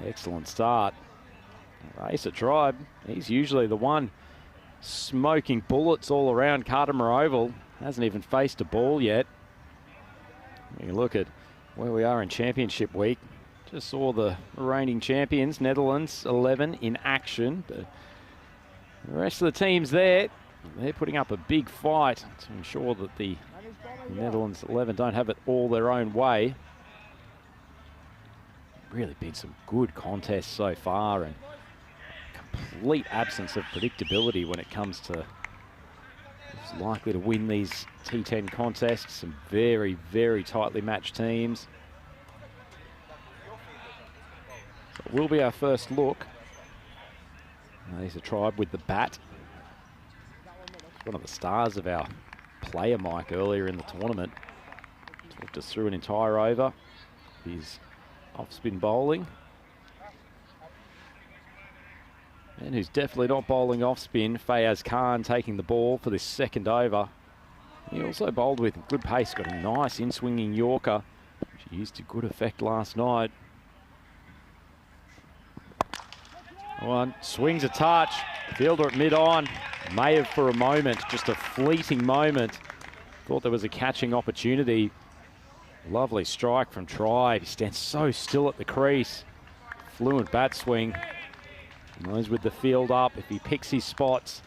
Excellent start. Asa Tribe, he's usually the one smoking bullets all around Cardimer Oval. Hasn't even faced a ball yet. You can look at where we are in championship week. Just saw the reigning champions, Netherlands 11, in action. But the rest of the teams there, they're putting up a big fight to ensure that the Netherlands 11 don't have it all their own way. Really been some good contests so far, and complete absence of predictability when it comes to who's likely to win these T10 contests. Some very, very tightly matched teams. So it will be our first look. There's a Tribe with the bat. One of the stars of our player mic earlier in the tournament. Talked us through an entire over. His off-spin bowling. And who's definitely not bowling off-spin, Fayaz Khan taking the ball for this second over. He also bowled with good pace, got a nice in-swinging Yorker, which he used to good effect last night. One, swings a touch, fielder at mid-on, may have for a moment, just a fleeting moment, thought there was a catching opportunity. Lovely strike from Tribe, he stands so still at the crease. Fluent bat swing. Knows with the field up, if he picks his spots,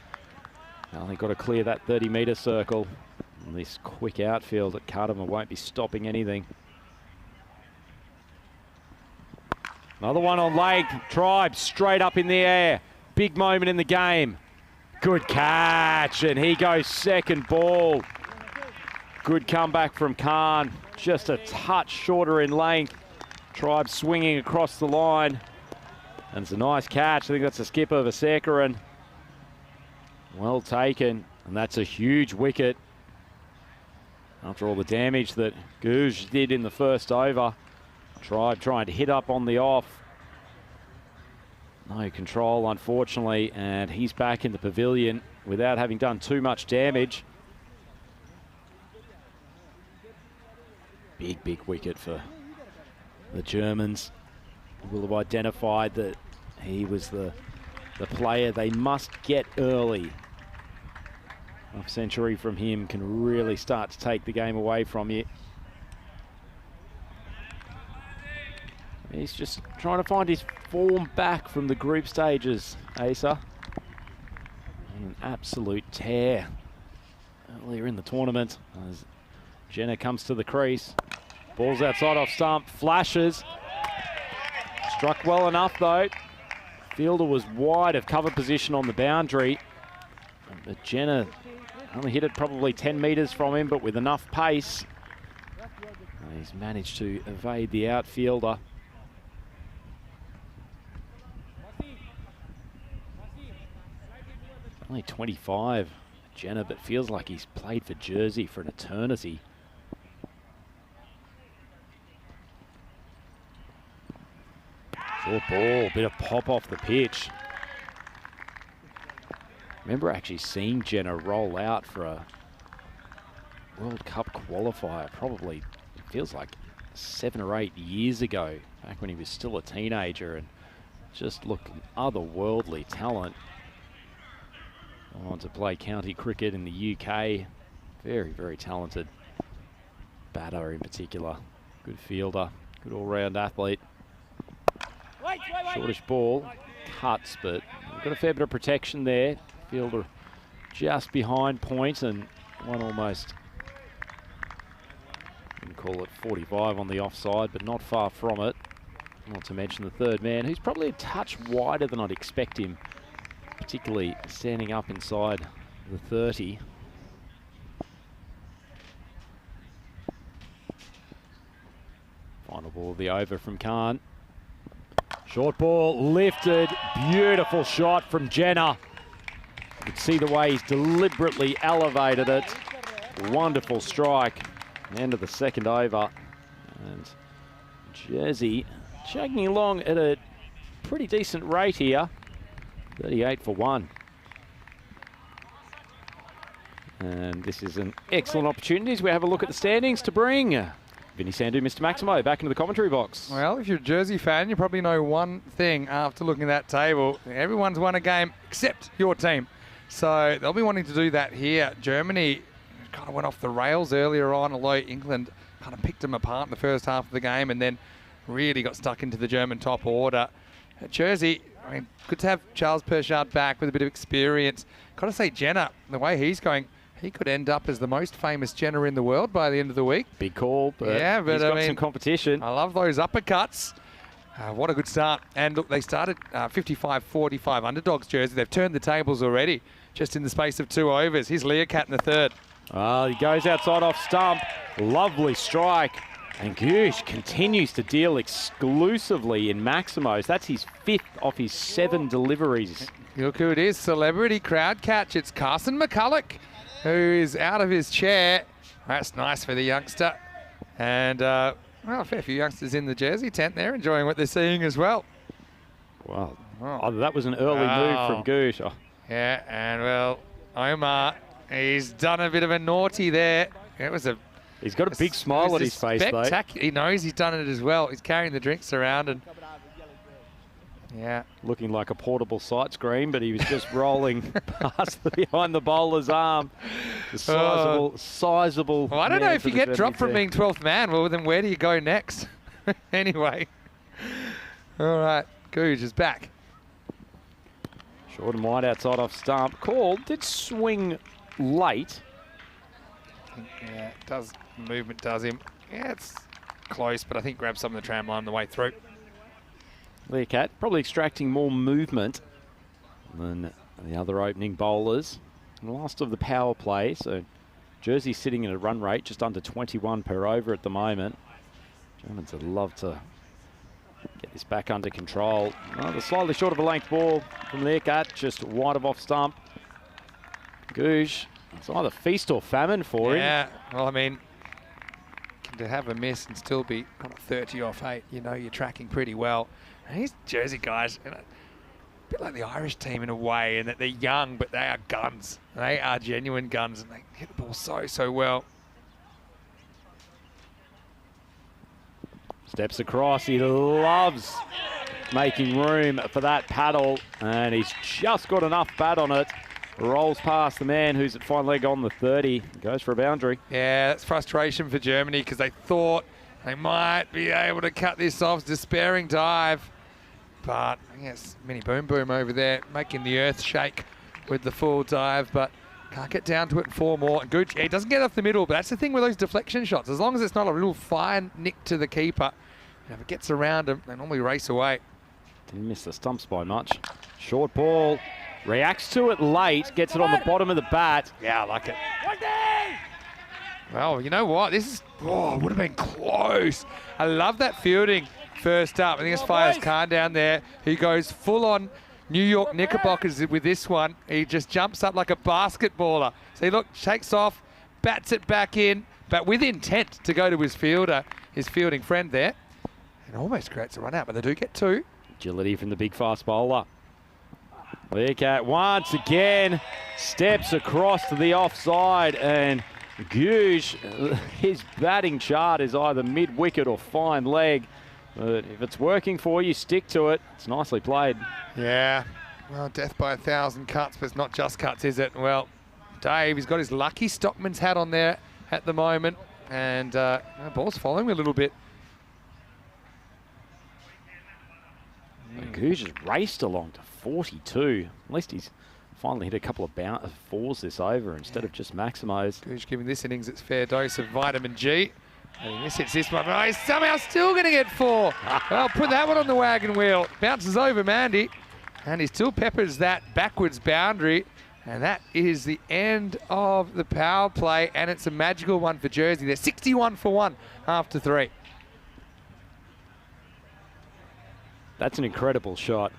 only got to clear that 30-metre circle. And this quick outfield at Cardamom won't be stopping anything. Another one on leg. Tribe straight up in the air. Big moment in the game. Good catch, and he goes second ball. Good comeback from Khan. Just a touch shorter in length. Tribe swinging across the line. And it's a nice catch. I think that's a skipper of a Sekaran. Well taken. And that's a huge wicket. After all the damage that Gouge did in the first over. Tribe trying to hit up on the off. No control, unfortunately. And he's back in the pavilion without having done too much damage. Big, big wicket for the Germans. Will have identified that he was the player they must get early. Half century from him can really start to take the game away from you. He's just trying to find his form back from the group stages, Asa. An absolute tear earlier in the tournament as Jenner comes to the crease. Ball's outside off stump, flashes. Struck well enough though. Fielder was wide of cover position on the boundary. But Jenner only hit it probably 10 metres from him, but with enough pace. He's managed to evade the outfielder. Only 25, Jenner, but feels like he's played for Jersey for an eternity. Short ball, bit of pop off the pitch. Remember actually seeing Jenner roll out for a World Cup qualifier, probably, it feels like 7 or 8 years ago, back when he was still a teenager, and just looked an otherworldly talent. On to play county cricket in the UK. Very, very talented batter in particular. Good fielder, good all-round athlete. Shortish ball, cuts, but got a fair bit of protection there. Fielder just behind point, and one almost, wouldn't call it 45 on the offside, but not far from it. Not to mention the third man, who's probably a touch wider than I'd expect him, particularly standing up inside the 30. Final ball of the over from Khan. Short ball lifted, beautiful shot from Jenner. You can see the way he's deliberately elevated it. Wonderful strike. End of the second over. And Jersey chugging along at a pretty decent rate here. 38 for 1. And this is an excellent opportunity as we have a look at the standings to bring Vinny Sandhu, Mr. Maximo, back into the commentary box. Well, if you're a Jersey fan, you probably know one thing after looking at that table. Everyone's won a game except your team. So they'll be wanting to do that here. Germany kind of went off the rails earlier on, although England kind of picked them apart in the first half of the game and then really got stuck into the German top order. Jersey, I mean, good to have Charles Perchard back with a bit of experience. Got to say, Jenner, the way he's going, he could end up as the most famous Jenner in the world by the end of the week. Big call, but yeah, but he's got some competition. I love those uppercuts. What a good start. And look, they started 55-45 underdogs, Jersey. They've turned the tables already. just in the space of 2 overs. Here's Learcat in the third. He goes outside off stump. Lovely strike. And Goosh continues to deal exclusively in Maximos. That's his 5th off his 7 deliveries. Look who it is, celebrity crowd catch. It's Carson McCulloch, who is out of his chair. That's nice for the youngster. And, well, a fair few youngsters in the jersey tent there enjoying what they're seeing as well. Well, that was an early move from Goosh. Oh. Yeah, and, well, Omar, he's done a bit of a naughty there. It was a... He's got a big smile on his face, though. He knows he's done it as well. He's carrying the drinks around and... Yeah. Looking like a portable sight screen, but he was just rolling past behind the bowler's arm. The sizable. Well, I don't know if you get dropped from being 12th man. Well, then where do you go next? Anyway. All right. Googe is back. Short and wide outside off stump. Call did swing late. Yeah, it does. Movement does him. Yeah, it's close, but I think grabs some of the tram line on the way through. Learcat probably extracting more movement than the other opening bowlers. And last of the power play, so Jersey sitting at a run rate just under 21 per over at the moment. Germans would love to get this back under control. The slightly short of a length ball from Learcat, just wide of off stump. Goosh, it's either feast or famine for him. Yeah, well, I mean, to have a miss and still be 30 off 8, you know you're tracking pretty well. And these Jersey guys, a bit like the Irish team in a way, in that they're young, but they are guns. They are genuine guns, and they hit the ball so well. Steps across. He loves making room for that paddle, and he's just got enough bat on it. Rolls past the man who's at fine leg on the 30. Goes for a boundary. Yeah, that's frustration for Germany because they thought they might be able to cut this off. Despairing dive. But, yes, mini boom boom over there, making the earth shake with the full dive, but can't get down to it in 4 more. And Gooch, he doesn't get off the middle, but that's the thing with those deflection shots. As long as it's not a real fine nick to the keeper, if it gets around him, they normally race away. Didn't miss the stumps by much. Short ball. Reacts to it late, gets it on the bottom of the bat. Yeah, I like it. Well, you know what? This is, would have been close. I love that fielding first up. I think it's Fires Khan down there. He goes full on New York Knickerbockers with this one. He just jumps up like a basketballer. See, look, shakes off, bats it back in, but with intent to go to his fielder, his fielding friend there. And almost creates a run out, but they do get 2. Agility from the big fast bowler. Learcat once again steps across to the offside, and Googe, his batting chart is either mid-wicket or fine leg. But if it's working for you, stick to it. It's nicely played. Yeah. Well, death by 1,000 cuts, but it's not just cuts, is it? Well, Dave, he's got his lucky Stockman's hat on there at the moment, and the ball's following a little bit. Googe has raced along to 42. At least he's finally hit a couple of fours this over instead of just Maximos. Googe giving this innings its fair dose of vitamin G. And he hits this one, but he's somehow still going to get 4. Well, put that one on the wagon wheel. Bounces over Mandy, and he still peppers that backwards boundary. And that is the end of the power play, and it's a magical one for Jersey. They're 61 for 1 after 3. That's an incredible shot,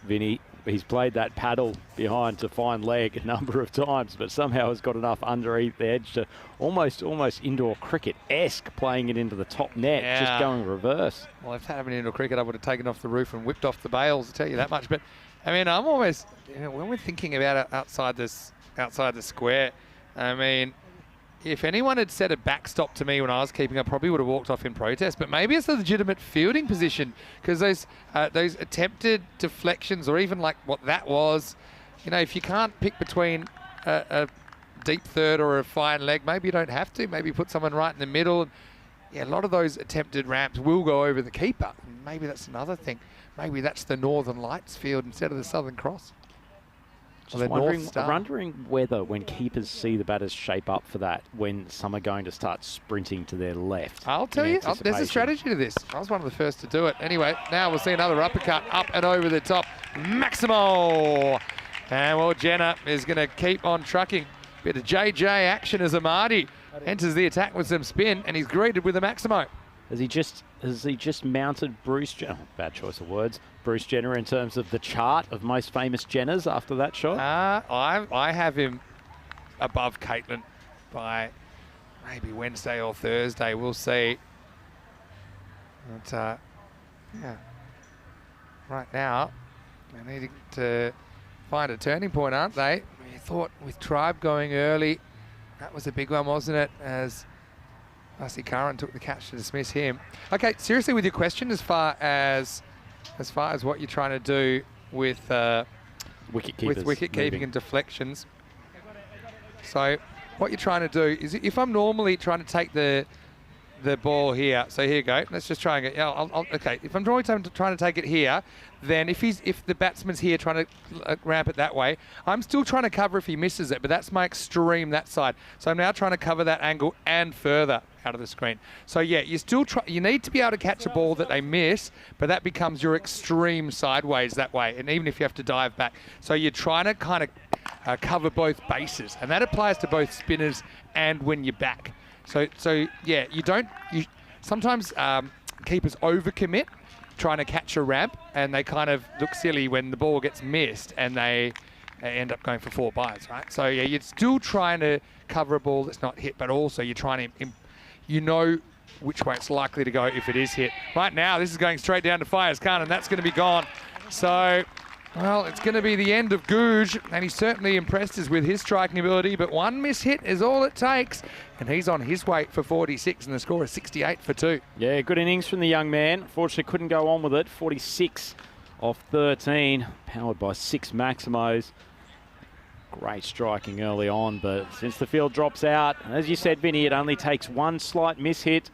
Vinny. He's played that paddle behind to fine leg a number of times, but somehow has got enough underneath the edge to almost indoor cricket-esque, playing it into the top net, just going reverse. Well, if that happened in indoor cricket, I would have taken off the roof and whipped off the bails, to tell you that much. But, I mean, I'm almost, when we're thinking about it outside the square, I mean, if anyone had set a backstop to me when I was keeping, I probably would have walked off in protest. But maybe it's a legitimate fielding position, because those attempted deflections, or even like what that was, if you can't pick between a deep third or a fine leg, maybe you don't have to. Maybe put someone right in the middle. Yeah, a lot of those attempted ramps will go over the keeper. Maybe that's another thing. Maybe that's the Northern Lights field instead of the Southern Cross. Just wondering whether when keepers see the batters shape up for that, when some are going to start sprinting to their left. I'll tell you, there's a strategy to this. I was one of the first to do it. Anyway, now we'll see another uppercut up and over the top. Maximo! And well, Jenner is going to keep on trucking. Bit of JJ action as Amadi enters the attack with some spin, and he's greeted with a Maximo. Has he just mounted Bruce Jenner? Bad choice of words. Bruce Jenner in terms of the chart of most famous Jenners after that shot? I have him above Caitlin by maybe Wednesday or Thursday. We'll see. But yeah, right now they're needing to find a turning point, aren't they? We thought with Tribe going early, that was a big one, wasn't it? As Lassie Curran took the catch to dismiss him. Okay, seriously, with your question, as far as what you're trying to do with wicket keeping and deflections. So what you're trying to do is, if I'm normally trying to take the ball here, so here you go. Let's just try and get. Yeah, okay. If I'm trying to take it here, then if the batsman's here trying to ramp it that way, I'm still trying to cover if he misses it. But that's my extreme that side. So I'm now trying to cover that angle and further out of the screen. So yeah, you need to be able to catch a ball that they miss, but that becomes your extreme sideways that way. And even if you have to dive back, so you're trying to kind of cover both bases, and that applies to both spinners and when you're back. So yeah, sometimes keepers overcommit trying to catch a ramp, and they kind of look silly when the ball gets missed and they end up going for 4 byes, right? So yeah, you're still trying to cover a ball that's not hit, but also you're trying to, you know which way it's likely to go if it is hit. Right now, this is going straight down to Fires Khan, and that's going to be gone. So, well, it's going to be the end of Gooj, and he certainly impressed us with his striking ability, but one miss hit is all it takes, and he's on his way for 46, and the score is 68 for 2. Yeah, good innings from the young man. Fortunately, couldn't go on with it. 46 off 13, powered by 6 Maximos. Great striking early on, but since the field drops out, as you said, Vinny, it only takes one slight miss hit,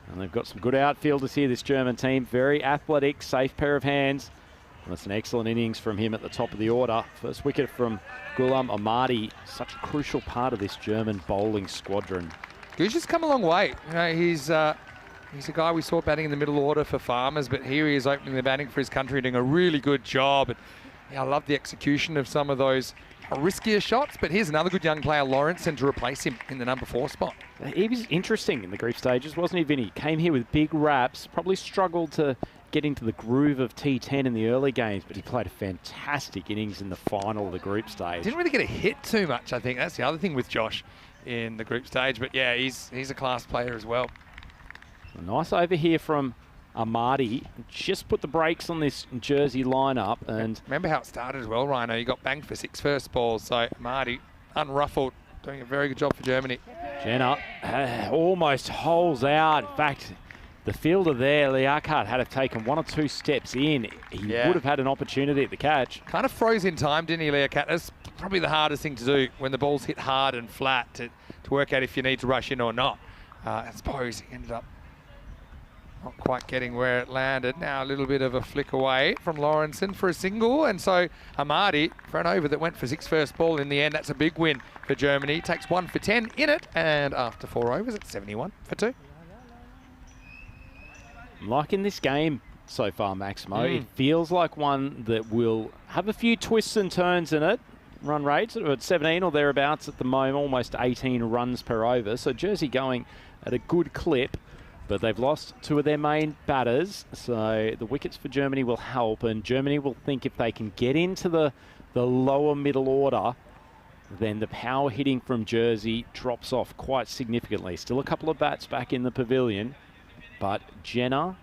and they've got some good outfielders here, this German team. Very athletic, safe pair of hands. And that's an excellent innings from him at the top of the order. First wicket from Ghulam Ahmadi, such a crucial part of this German bowling squadron. Gooj has come a long way. You know, he's a guy we saw batting in the middle order for Farmers, but here he is opening the batting for his country, doing a really good job. And yeah, I love the execution of some of those riskier shots, but here's another good young player, Lawrenson, to replace him in the number 4 spot. He was interesting in the group stages, wasn't he, Vinny? Came here with big raps, probably struggled to get into the groove of T10 in the early games, but he played a fantastic innings in the final of the group stage. Didn't really get a hit too much, I think. That's the other thing with Josh in the group stage, but yeah, he's a class player as well. A nice over here from Ahmadi. Just put the brakes on this Jersey lineup. And remember how it started as well, Rhino? You got banged for 6 first balls, so Ahmadi, unruffled, doing a very good job for Germany. Jenner almost holes out. In fact, the fielder there, Liaquat, had have taken 1 or 2 steps in. He would have had an opportunity at the catch. Kind of froze in time, didn't he, Liaquat? That's probably the hardest thing to do when the ball's hit hard and flat, to work out if you need to rush in or not. I suppose he ended up not quite getting where it landed. Now a little bit of a flick away from Lawrenson for a single, and so Ahmadi for an over that went for 6 first ball in the end. That's a big win for Germany. Takes 1 for 10 in it, and after 4 overs, it's 71 for 2. I'm liking this game so far, Maximo. It feels like one that will have a few twists and turns in it. Run rates at 17 or thereabouts at the moment, almost 18 runs per over. So Jersey going at a good clip, but they've lost 2 of their main batters. So the wickets for Germany will help, and Germany will think if they can get into the lower middle order, then the power hitting from Jersey drops off quite significantly. Still a couple of bats back in the pavilion, but Jenner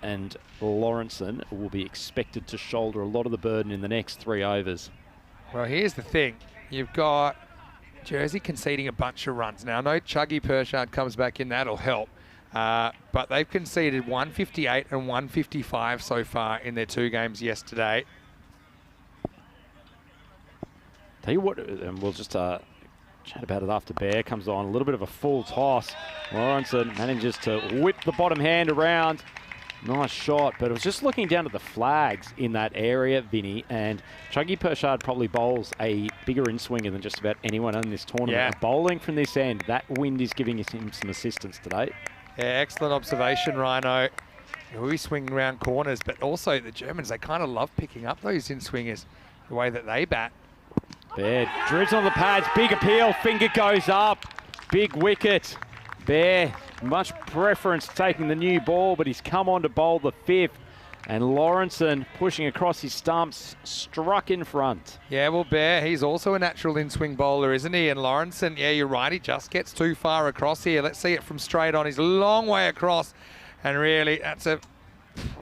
and Lawrenson will be expected to shoulder a lot of the burden in the next 3 overs. Well, here's the thing. You've got Jersey conceding a bunch of runs. Now, I know Chuggy Pershard comes back in. That'll help. But they've conceded 158 and 155 so far in their 2 games yesterday. Tell you what, and we'll just chat about it after Bear comes on. A little bit of a full toss. Lawrenson manages to whip the bottom hand around. Nice shot, but it was just looking down at the flags in that area, Vinny, and Chuggy Pershard probably bowls a bigger in-swinger than just about anyone in this tournament. Yeah. Bowling from this end, that wind is giving him some assistance today. Yeah, excellent observation, Rhino. We swing around corners, but also the Germans, they kind of love picking up those in-swingers. the way that they bat. Baird dribbles on the pads, big appeal, finger goes up, big wicket. Baird, much preference taking the new ball, but he's come on to bowl the 5th. And Lawrenson pushing across his stumps, struck in front. Yeah, well, Bear, he's also a natural in-swing bowler, isn't he? And Lawrenson, yeah, you're right, he just gets too far across here. Let's see it from straight on. He's a long way across. And really, that's a...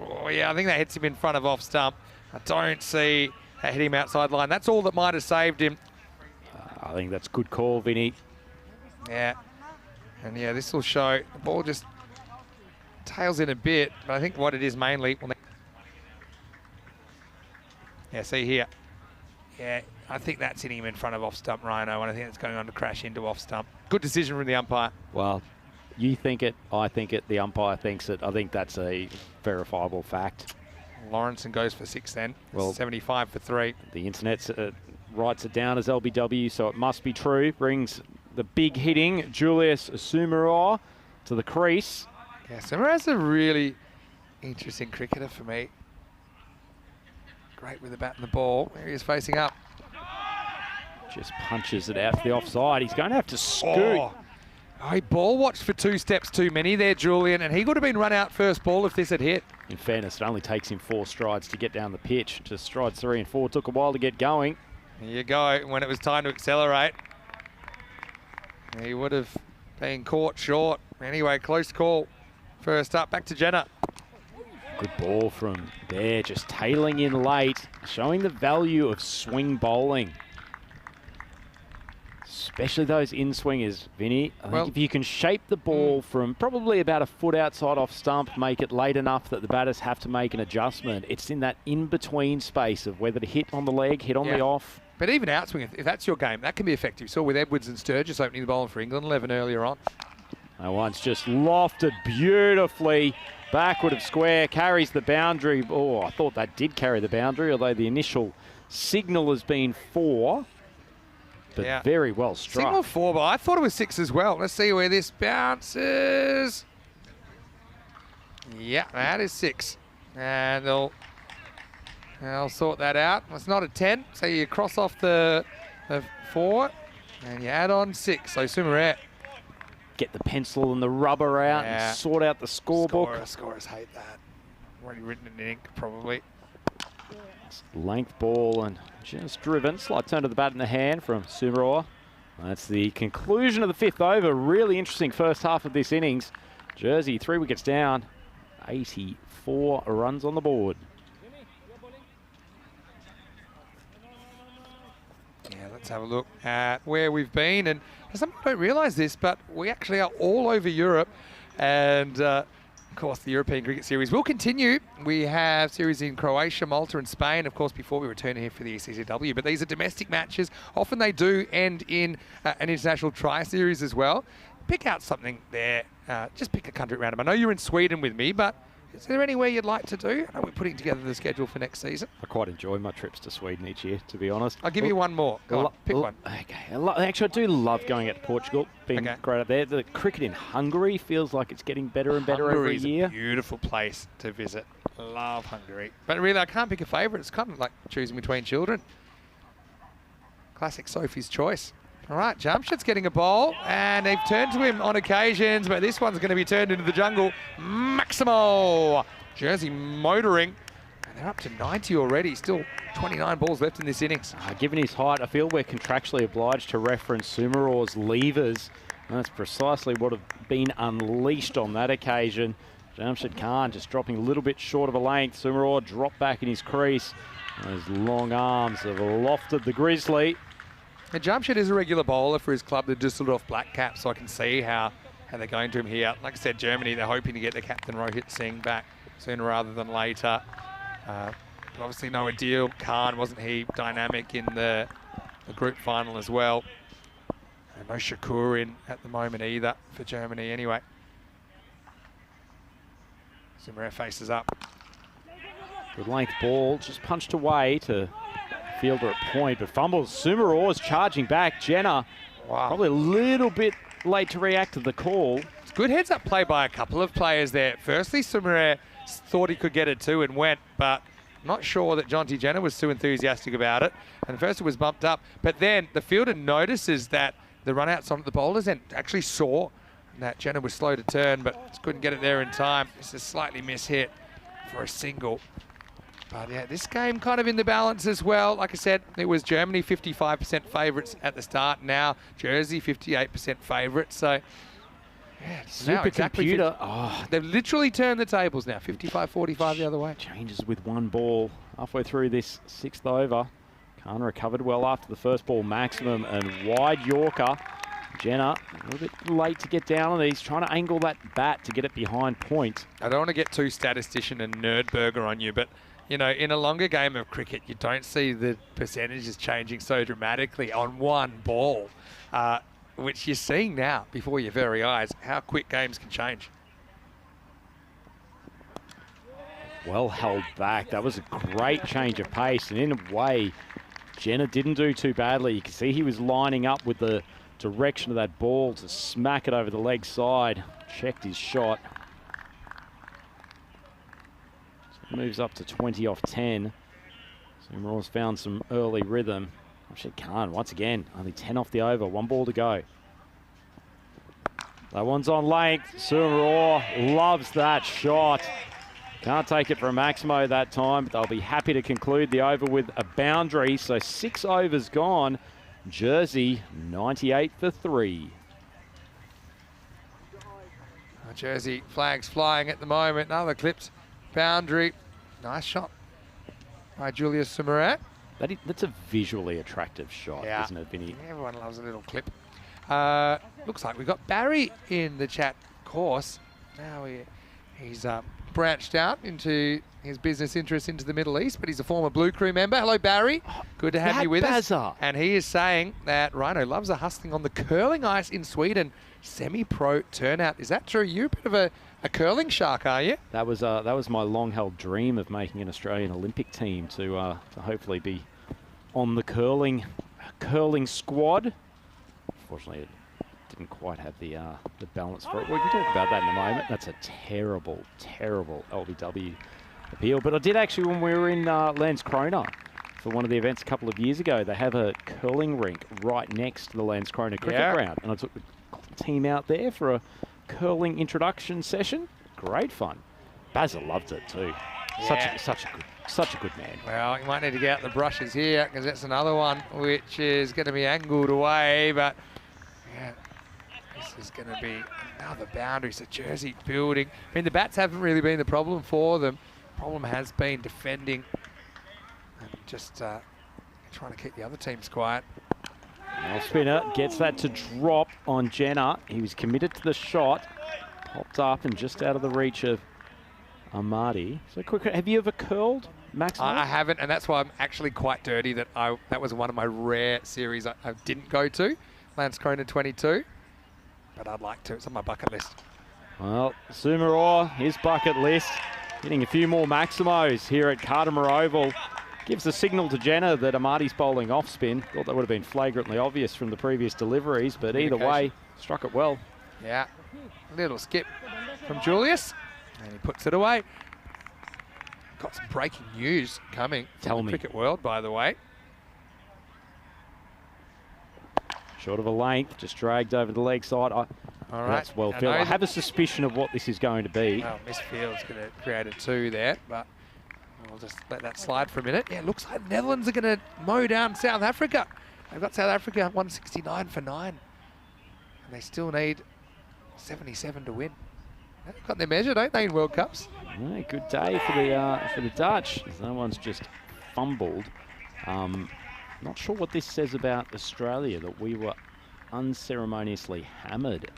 Oh, yeah, I think that hits him in front of off stump. I don't see that hit him outside line. That's all that might have saved him. I think that's a good call, Vinny. Yeah. And yeah, this will show the ball just tails in a bit. But I think what it is mainly... Yeah, see here. Yeah, I think that's hitting him in front of off stump Rhino, and I think it's going on to crash into off stump. Good decision from the umpire. Well, you think it, I think it, the umpire thinks it. I think that's a verifiable fact. Lawrenson goes for 6 then. Well, 75 for 3. The internet writes it down as LBW, so it must be true. Brings the big hitting Julius Sumaror to the crease. Yeah, Sumaror's a really interesting cricketer for me. Great with the bat and the ball. There he is facing up. Just punches it out to the offside. He's going to have to scoot. Oh, he ball watched for 2 steps too many there, Julian, and he would have been run out first ball if this had hit. In fairness, it only takes him 4 strides to get down the pitch. To strides 3 and 4 took a while to get going. Here you go. When it was time to accelerate, he would have been caught short. Anyway, close call. First up, back to Jenner. Good ball from there, just tailing in late, showing the value of swing bowling. Especially those in-swingers, Vinny. I think if you can shape the ball from probably about a foot outside off stump, make it late enough that the batters have to make an adjustment. It's in that in-between space of whether to hit on the leg, hit on the off. But even outswing, if that's your game, that can be effective. So with Edwards and Sturgis opening the bowling for England 11 earlier on. That one's just lofted beautifully. Backward of square, carries the boundary. Oh, I thought that did carry the boundary, although the initial signal has been 4. But very well struck. Signal 4, but I thought it was 6 as well. Let's see where this bounces. Yeah, that is 6. And they'll sort that out. It's not a 10, so you cross off the 4 and you add on 6. So Sumaror. Get the pencil and the rubber out and sort out the scorebook. Scorers hate that. Already written in ink, probably. Length ball and just driven. Slight turn to the bat in the hand from Sumaror. That's the conclusion of the 5th over. Really interesting first half of this innings. Jersey, 3 wickets down. 84 runs on the board. Yeah, let's have a look at where we've been. And some people don't realise this, but we actually are all over Europe. And, of course, the European Cricket Series will continue. We have series in Croatia, Malta and Spain, of course, before we return here for the ECCW. But these are domestic matches. Often they do end in an international tri-series as well. Pick out something there. Just pick a country random. I know you're in Sweden with me, but is there anywhere you'd like to do? I know we're putting together the schedule for next season. I quite enjoy my trips to Sweden each year, to be honest. I'll give you one more. Go on, pick one. Okay. Actually, I do love going out to Portugal. Being great out there. The cricket in Hungary feels like it's getting better and better every year. Hungary is a beautiful place to visit. Love Hungary. But really, I can't pick a favourite. It's kind of like choosing between children. Classic Sophie's choice. All right, Jamshed's getting a bowl, and they've turned to him on occasions, but this one's going to be turned into the jungle. Maximo! Jersey motoring, and they're up to 90 already. Still 29 balls left in this innings. Given his height, I feel we're contractually obliged to reference Sumaror's levers. And that's precisely what have been unleashed on that occasion. Jamshed Khan just dropping a little bit short of a length. Sumaror dropped back in his crease. Those long arms have lofted the Grizzly. And Jamshed is a regular bowler for his club, the Düsseldorf Black Caps, so I can see how they're going to him here. Like I said, Germany, they're hoping to get their captain Rohit Singh back sooner rather than later. But obviously no ideal. Khan, wasn't he dynamic in the group final as well? And no Shakur in at the moment either for Germany anyway. Sumaror faces up. Good length ball, just punched away to fielder at point, but fumbles. Sumaror's charging back. Jenner, probably a little bit late to react to the call. It's good heads-up play by a couple of players there. Firstly, Sumaror thought he could get it too and went, but Not sure that Jonty Jenner was too enthusiastic about it. And first it was bumped up, but then the fielder notices that the run-outs on the bowlers and actually saw that Jenner was slow to turn, but just couldn't get it there in time. It's a slightly mishit for a single. But yeah, this game kind of in the balance as well. Like I said, it was Germany 55% favourites at the start. Now Jersey 58% favourites. So yeah, Super computer. They've literally turned the tables now. 55-45 the other way. Changes with one ball halfway through this 6th over. Khan recovered well after the first ball maximum and wide Yorker. Jenner a little bit late to get down on these, trying to angle that bat to get it behind point. I don't want to get too statistician and nerdburger on you, but you know, in a longer game of cricket, you don't see the percentages changing so dramatically on one ball, which you're seeing now before your very eyes, how quick games can change. Well held back. That was a great change of pace, and in a way, Jenner didn't do too badly. You can see he was lining up with the direction of that ball to smack it over the leg side. Checked his shot. So moves up to 20 off 10. Summerall's found some early rhythm. Actually Khan, once again, only 10 off the over, 1 ball to go. That one's on length. Summerall loves that shot. Can't take it from Maximo that time, but they'll be happy to conclude the over with a boundary. So 6 overs gone. Jersey 98 for 3. Jersey flags flying at the moment. Another clipped boundary. Nice shot by Julius Sumarat. That's a visually attractive shot, isn't it, Vinny? Everyone loves a little clip. Looks like we've got Barry in the chat course. Now he's branched out into his business interests into the Middle East, but he's a former Blue Crew member. Hello, Barry. Good to have you with us. And he is saying that Rhino loves a hustling on the curling ice in Sweden. Semi-pro turnout. Is that true? You're a bit of a curling shark, are you? That was my long-held dream of making an Australian Olympic team to hopefully be on the curling squad. Unfortunately, it didn't quite have the balance for it. We can talk about that in a moment. That's a terrible, terrible LBW appeal. But I did actually, when we were in Landskrona for one of the events a couple of years ago, they have a curling rink right next to the Landskrona cricket ground. And I took the team out there for a curling introduction session. Great fun. Basil loved it too. Yeah. Such a good man. Well, you might need to get out the brushes here because that's another one which is going to be angled away. But yeah, this is going to be another boundary. So Jersey building. I mean, the bats haven't really been the problem for them. Problem has been defending and just trying to keep the other teams quiet. Now spinner gets that to drop on Jenner. He was committed to the shot. Popped up and just out of the reach of Amadi. So quick, have you ever curled, Max? I haven't, and that's why I'm actually quite dirty that that was one of my rare series I didn't go to, Landskrona 22. But I'd like to. It's on my bucket list. Well, Sumaror, his bucket list. Getting a few more Maximos here at Cardimer Oval. Gives the signal to Jenner that Amadi's bowling off spin. Thought that would have been flagrantly obvious from the previous deliveries, but either way, struck it well. Yeah, little skip from Julius, and he puts it away. Got some breaking news coming from the cricket world, by the way. Short of a length, just dragged over the leg side. All right. That's well filled. I have a suspicion of what this is going to be. Well, Miss Field's going to create a 2 there, but we'll just let that slide for a minute. Yeah, it looks like the Netherlands are going to mow down South Africa. They've got South Africa 169 for 9. And they still need 77 to win. They've got their measure, don't they, in World Cups? Yeah, good day for the Dutch. No one's just fumbled. Not sure what this says about Australia, that we were unceremoniously hammered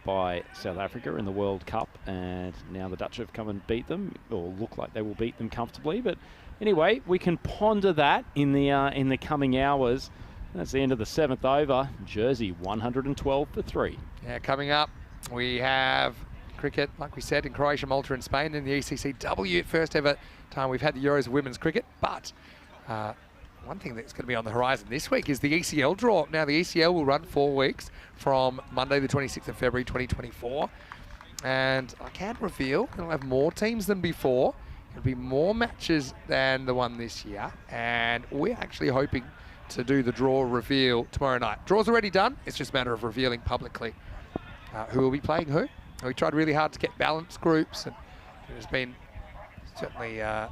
by South Africa in the World Cup, and now the Dutch have come and beat them, or look like they will beat them comfortably. But anyway, we can ponder that in the coming hours. That's the end of the 7th over. Jersey 112 for 3. Yeah, coming up, we have cricket, like we said, in Croatia, Malta and Spain in the ECCW. First ever time we've had the Euros of women's cricket. But one thing that's going to be on the horizon this week is the ECL draw. Now, the ECL will run 4 weeks from Monday the 26th of February 2024. And I can reveal it'll have more teams than before It'll be more matches than the one this year, and we're actually hoping to do the draw reveal tomorrow night. Draw's already done. It's just a matter of revealing publicly who will be playing who. We tried really hard to get balanced groups, and it has been certainly a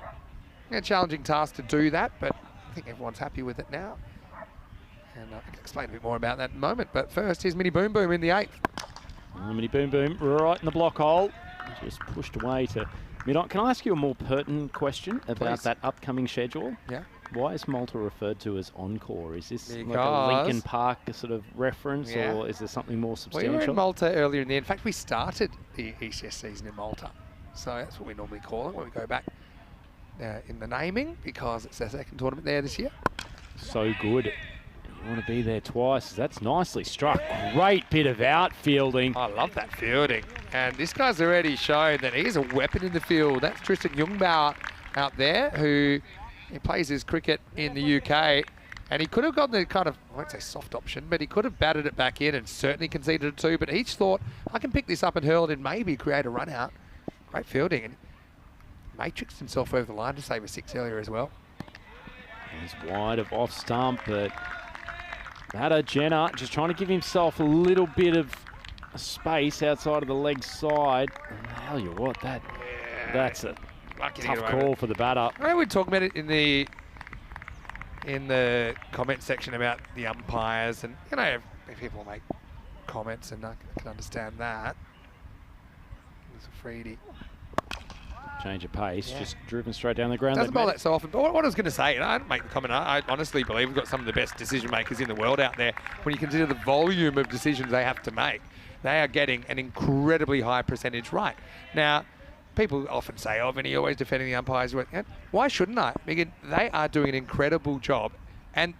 challenging task to do that, but I think everyone's happy with it now. And I can explain a bit more about that in a moment. But first, here's Mini Boom Boom in the 8th. Mini Boom Boom right in the block hole. Just pushed away to mid-on. Can I ask you a more pertinent question about that upcoming schedule? Yeah. Why is Malta referred to as Encore? Is this like a Because- Lincoln Park sort of reference, or is there something more We substantial? were in Malta earlier in the year. In fact, we started the ECS season in Malta. So that's what we normally call it when we go back in the naming, because it's our second tournament there this year. So good. You want to be there twice. That's nicely struck. Great bit of outfielding. I love that fielding. And this guy's already shown that he's a weapon in the field. That's Tristan Jungbauer out there, who he plays his cricket in the UK. And he could have gone the kind of, I won't say soft option, but he could have batted it back in and certainly conceded it too. But each thought, I can pick this up and hurl it and maybe create a run out. Great fielding. And matrixed himself over the line to save a 6 earlier as well. He's wide of off stump, but Jenner just trying to give himself a little bit of space outside of the leg side. And I'll tell you what, that's a tough call for the batter. I know we talked about it in the comment section about the umpires, and you know, people make comments, and I can understand that. It was a freebie. Change of pace, just driven straight down the ground. Doesn't bowl that so often. But what I was going to say, and I don't make the comment, I honestly believe we've got some of the best decision makers in the world out there. When you consider the volume of decisions they have to make, they are getting an incredibly high percentage right. Now, people often say, oh, Vinny, you're always defending the umpires. Why shouldn't I? Because they are doing an incredible job. And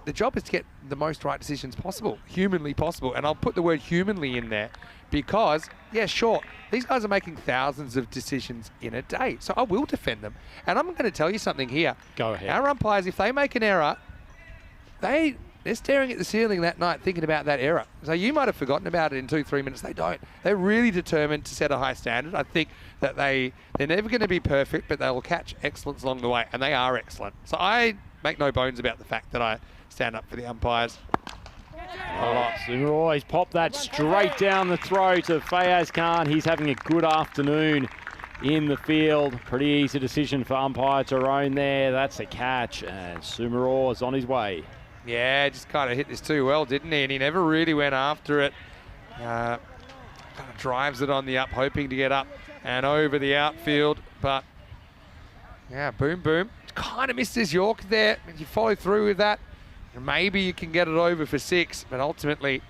the job is to get the most right decisions possible, humanly possible. And I'll put the word humanly in there because, yeah, sure, these guys are making thousands of decisions in a day. So I will defend them. And I'm going to tell you something here. Go ahead. Our umpires, if they make an error, they're staring at the ceiling that night thinking about that error. So you might have forgotten about it in 2-3 minutes. They don't. They're really determined to set a high standard. I think that they're never going to be perfect, but they will catch excellence along the way, and they are excellent. So I make no bones about the fact that I stand up for the umpires. Oh, he's popped that straight down the throat of Fayaz Khan. He's having a good afternoon in the field. Pretty easy decision for umpire Tyrone there. That's a catch, and Sumaror is on his way. Yeah, just kind of hit this too well, didn't he? And he never really went after it. Kind of drives it on the up, hoping to get up and over the outfield. But, yeah, boom, boom. Kind of missed his York there. If you follow through with that, maybe you can get it over for 6. But ultimately,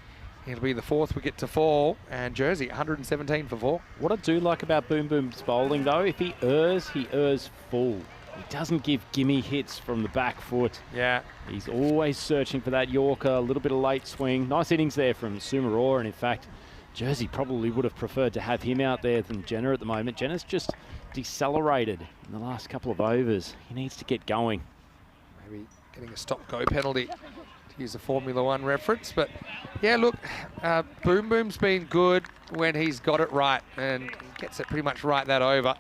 it'll be the 4th wicket to fall. And Jersey, 117 for 4. What I do like about Boom Boom's bowling, though, if he errs full. He doesn't give gimme hits from the back foot. Yeah. He's always searching for that Yorker, a little bit of late swing. Nice innings there from Sumaror, and in fact, Jersey probably would have preferred to have him out there than Jenner at the moment. Jenner's just decelerated in the last couple of overs. He needs to get going. Maybe getting a stop-go penalty, to use a Formula 1 reference. But, yeah, look, Boom Boom's been good when he's got it right, and he gets it pretty much right that over.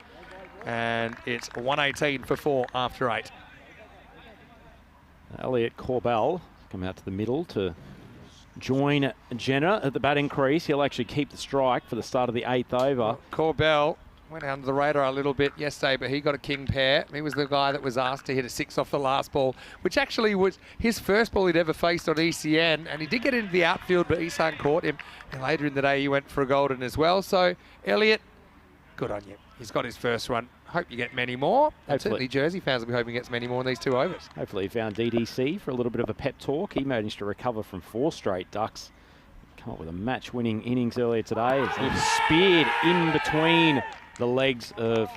And it's 118 for 4 after 8. Elliot Corbell come out to the middle to join Jenner at the batting crease. He'll actually keep the strike for the start of the 8th over. Corbell went under the radar a little bit yesterday, but he got a king pair. He was the guy that was asked to hit a 6 off the last ball, which actually was his first ball he'd ever faced on ECN. And he did get into the outfield, but Isan caught him. And later in the day, he went for a golden as well. So, Elliot, good on you. He's got his first run. Hope you get many more. And certainly Jersey fans will be hoping he gets many more in these 2 overs. Hopefully he found DDC for a little bit of a pep talk. He managed to recover from 4 straight ducks. Come up with a match-winning innings earlier today. He's speared in between the legs of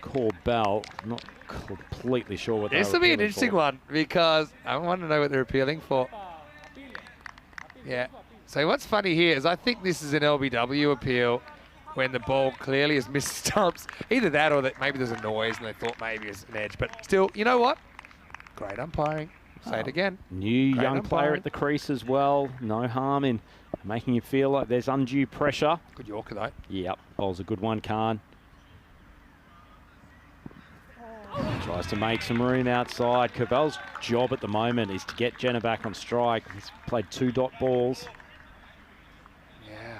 Corbell. Not completely sure what this will be an interesting one because I want to know what they're appealing for. Yeah. So what's funny here is I think this is an LBW appeal when the ball clearly has missed stumps. Either that or that maybe there's a noise and they thought maybe it's an edge. But still, you know what? Great umpiring. Say it again. New Great young umpiring. player at the crease as well. No harm in making you feel like there's undue pressure. Good Yorker though. Yep, bowls a good one, Khan. Tries to make some room outside. Corbell's job at the moment is to get Jenner back on strike. He's played 2 dot balls. Yeah.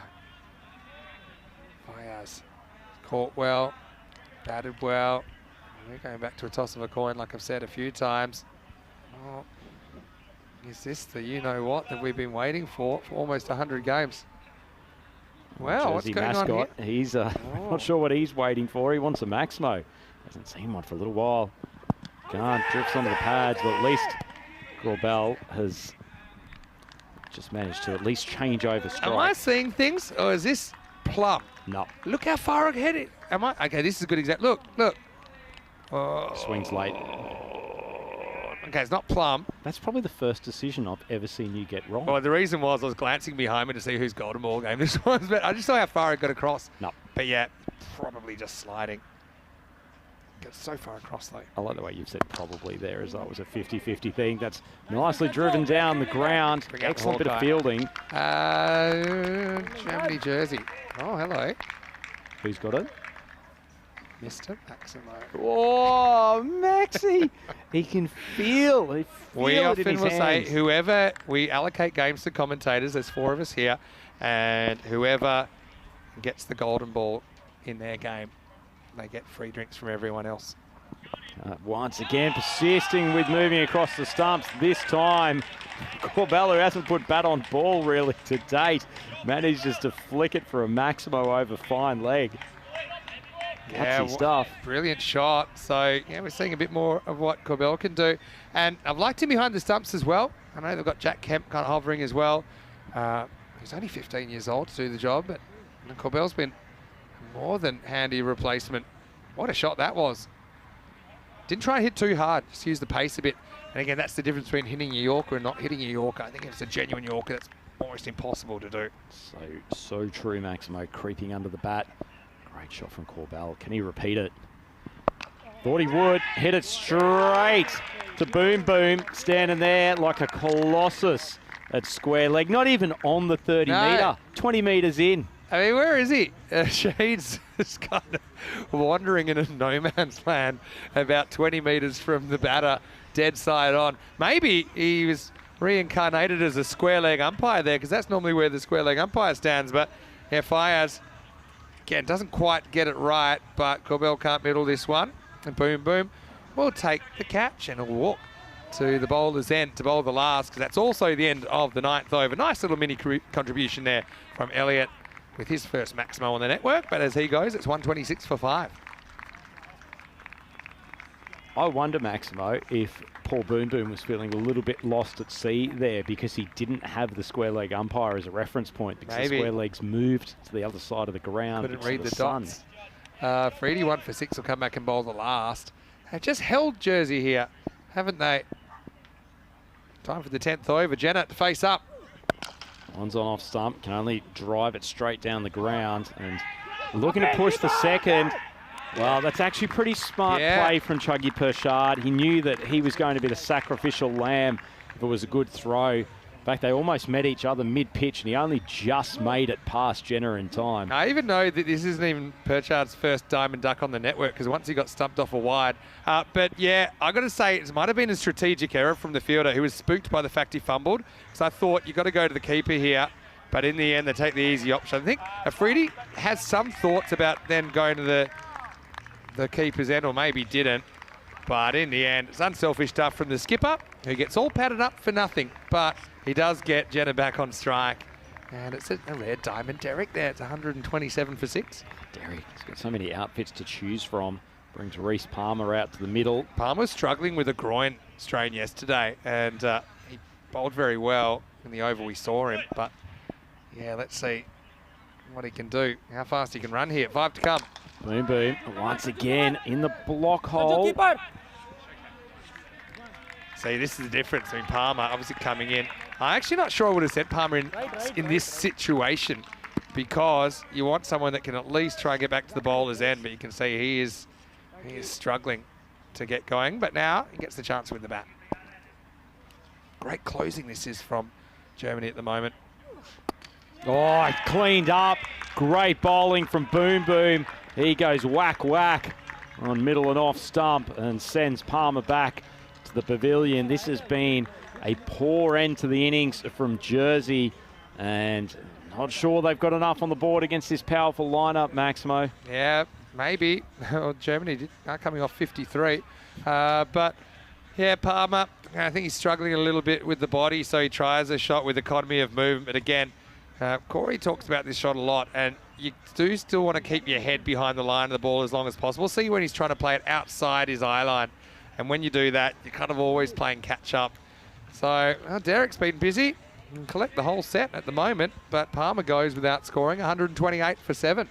Fayaz caught well, batted well. We're going back to a toss of a coin, like I've said a few times. Oh, is this the you-know-what that we've been waiting for almost 100 games? Well, what's Jersey going on mascot. here? He's not sure what he's waiting for. He wants a Maximo. Hasn't seen one for a little while. Gant drifts onto the pads, but at least Corbell has just managed to at least change over strike. Am I seeing things, or is this plumb? No. Look how far ahead it. Am I? Okay, this is a good example. Look, look. Oh. Swings late. Okay, it's not plumb. That's probably the first decision I've ever seen you get wrong. Well, the reason was I was glancing behind me to see whose golden ball game this was, but I just saw how far it got across. No. But yeah, probably just sliding. Got so far across though. I like the way you've said probably there, as though it was a 50-50 thing. That's nicely driven down the ground. Excellent bit of fielding. Germany jersey. Oh, hello. Who's got it? Mr. Maximo. Oh, Maxi! He can feel. He We feel it often in his will say, hands. whoever, we allocate games to commentators, there's 4 of us here, and whoever gets the golden ball in their game, they get free drinks from everyone else. Once again, persisting with moving across the stumps. This time, Corbell, who hasn't put bat on ball really to date, manages to flick it for a Maximo over fine leg. Yeah, stuff. Brilliant shot. So, yeah, we're seeing a bit more of what Corbell can do. And I've liked him behind the stumps as well. I know they've got Jack Kemp kind of hovering as well. He's only 15 years old to do the job, but Corbell's been more than handy replacement. What a shot that was. Didn't try and hit too hard, just use the pace a bit. And again, that's the difference between hitting a Yorker and not hitting a Yorker. I think if it's a genuine Yorker, that's almost impossible to do. So true, Maximo creeping under the bat. Great shot from Corbell. Can he repeat it? Thought he would. Hit it straight to Boom Boom, standing there like a colossus at square leg. Not even on the 30 metre, 20 metres in. I mean, where is he? Shade's just kind of wandering in a no man's land about 20 metres from the batter, dead side on. Maybe he was reincarnated as a square leg umpire there, because that's normally where the square leg umpire stands. But yeah, Fayaz, again, doesn't quite get it right, but Corbell can't middle this one. And Boom Boom will take the catch and he'll walk to the bowler's end to bowl the last, because that's also the end of the 9th over. Nice little mini contribution there from Elliott with his first Maximo on the network, but as he goes, it's 126 for 5. I wonder, Maximo, if Paul Boom Boom was feeling a little bit lost at sea there because he didn't have the square leg umpire as a reference point, because the square legs moved to the other side of the ground. Couldn't read the dots. Freedy 1 for 6 will come back and bowl the last. They've just held Jersey here, haven't they? Time for the 10th over. Jenner to face up. One's on off stump, can only drive it straight down the ground, and looking to push the second. Well, that's actually pretty smart play from Chuggy Pershard. He knew that he was going to be the sacrificial lamb if it was a good throw. In fact, they almost met each other mid-pitch, and he only just made it past Jenner in time. I even know that this isn't even Perchard's first diamond duck on the network, because once he got stumped off a wide. But yeah, I got to say, it might have been a strategic error from the fielder, who was spooked by the fact he fumbled. So I thought, you got to go to the keeper here. But in the end, they take the easy option. I think Afridi has some thoughts about then going to the keeper's end, or maybe didn't. But in the end, it's unselfish stuff from the skipper, who gets all padded up for nothing. But he does get Jenner back on strike. And it's a rare diamond Derek there. It's 127 for 6. Derek, he's got so many outfits to choose from. Brings Reece Palmer out to the middle. Palmer's struggling with a groin strain yesterday, and he bowled very well in the over we saw him. But yeah, let's see what he can do, how fast he can run here. 5 to come. Boom Boom once again in the block hole. See, this is the difference between Palmer obviously coming in. I'm actually not sure I would have sent Palmer in this situation, because you want someone that can at least try and get back to the bowler's end, but you can see he is struggling to get going, but now he gets the chance with the bat. Great closing this is from Germany at the moment. Oh, he cleaned up. Great bowling from Boom Boom. He goes whack, whack. on middle and off stump and sends Palmer back to the pavilion. This has been a poor end to the innings from Jersey, and not sure they've got enough on the board against this powerful lineup, Maximo. Yeah, maybe. Well, Germany are coming off 53. But, yeah, Palmer, I think he's struggling a little bit with the body, so he tries a shot with economy of movement. But again, Corey talks about this shot a lot, and you do still want to keep your head behind the line of the ball as long as possible. See when he's trying to play it outside his eye line. And when you do that, you're kind of always playing catch-up. So, Derek's been busy. Can collect the whole set at the moment, but Palmer goes without scoring, 128 for 7.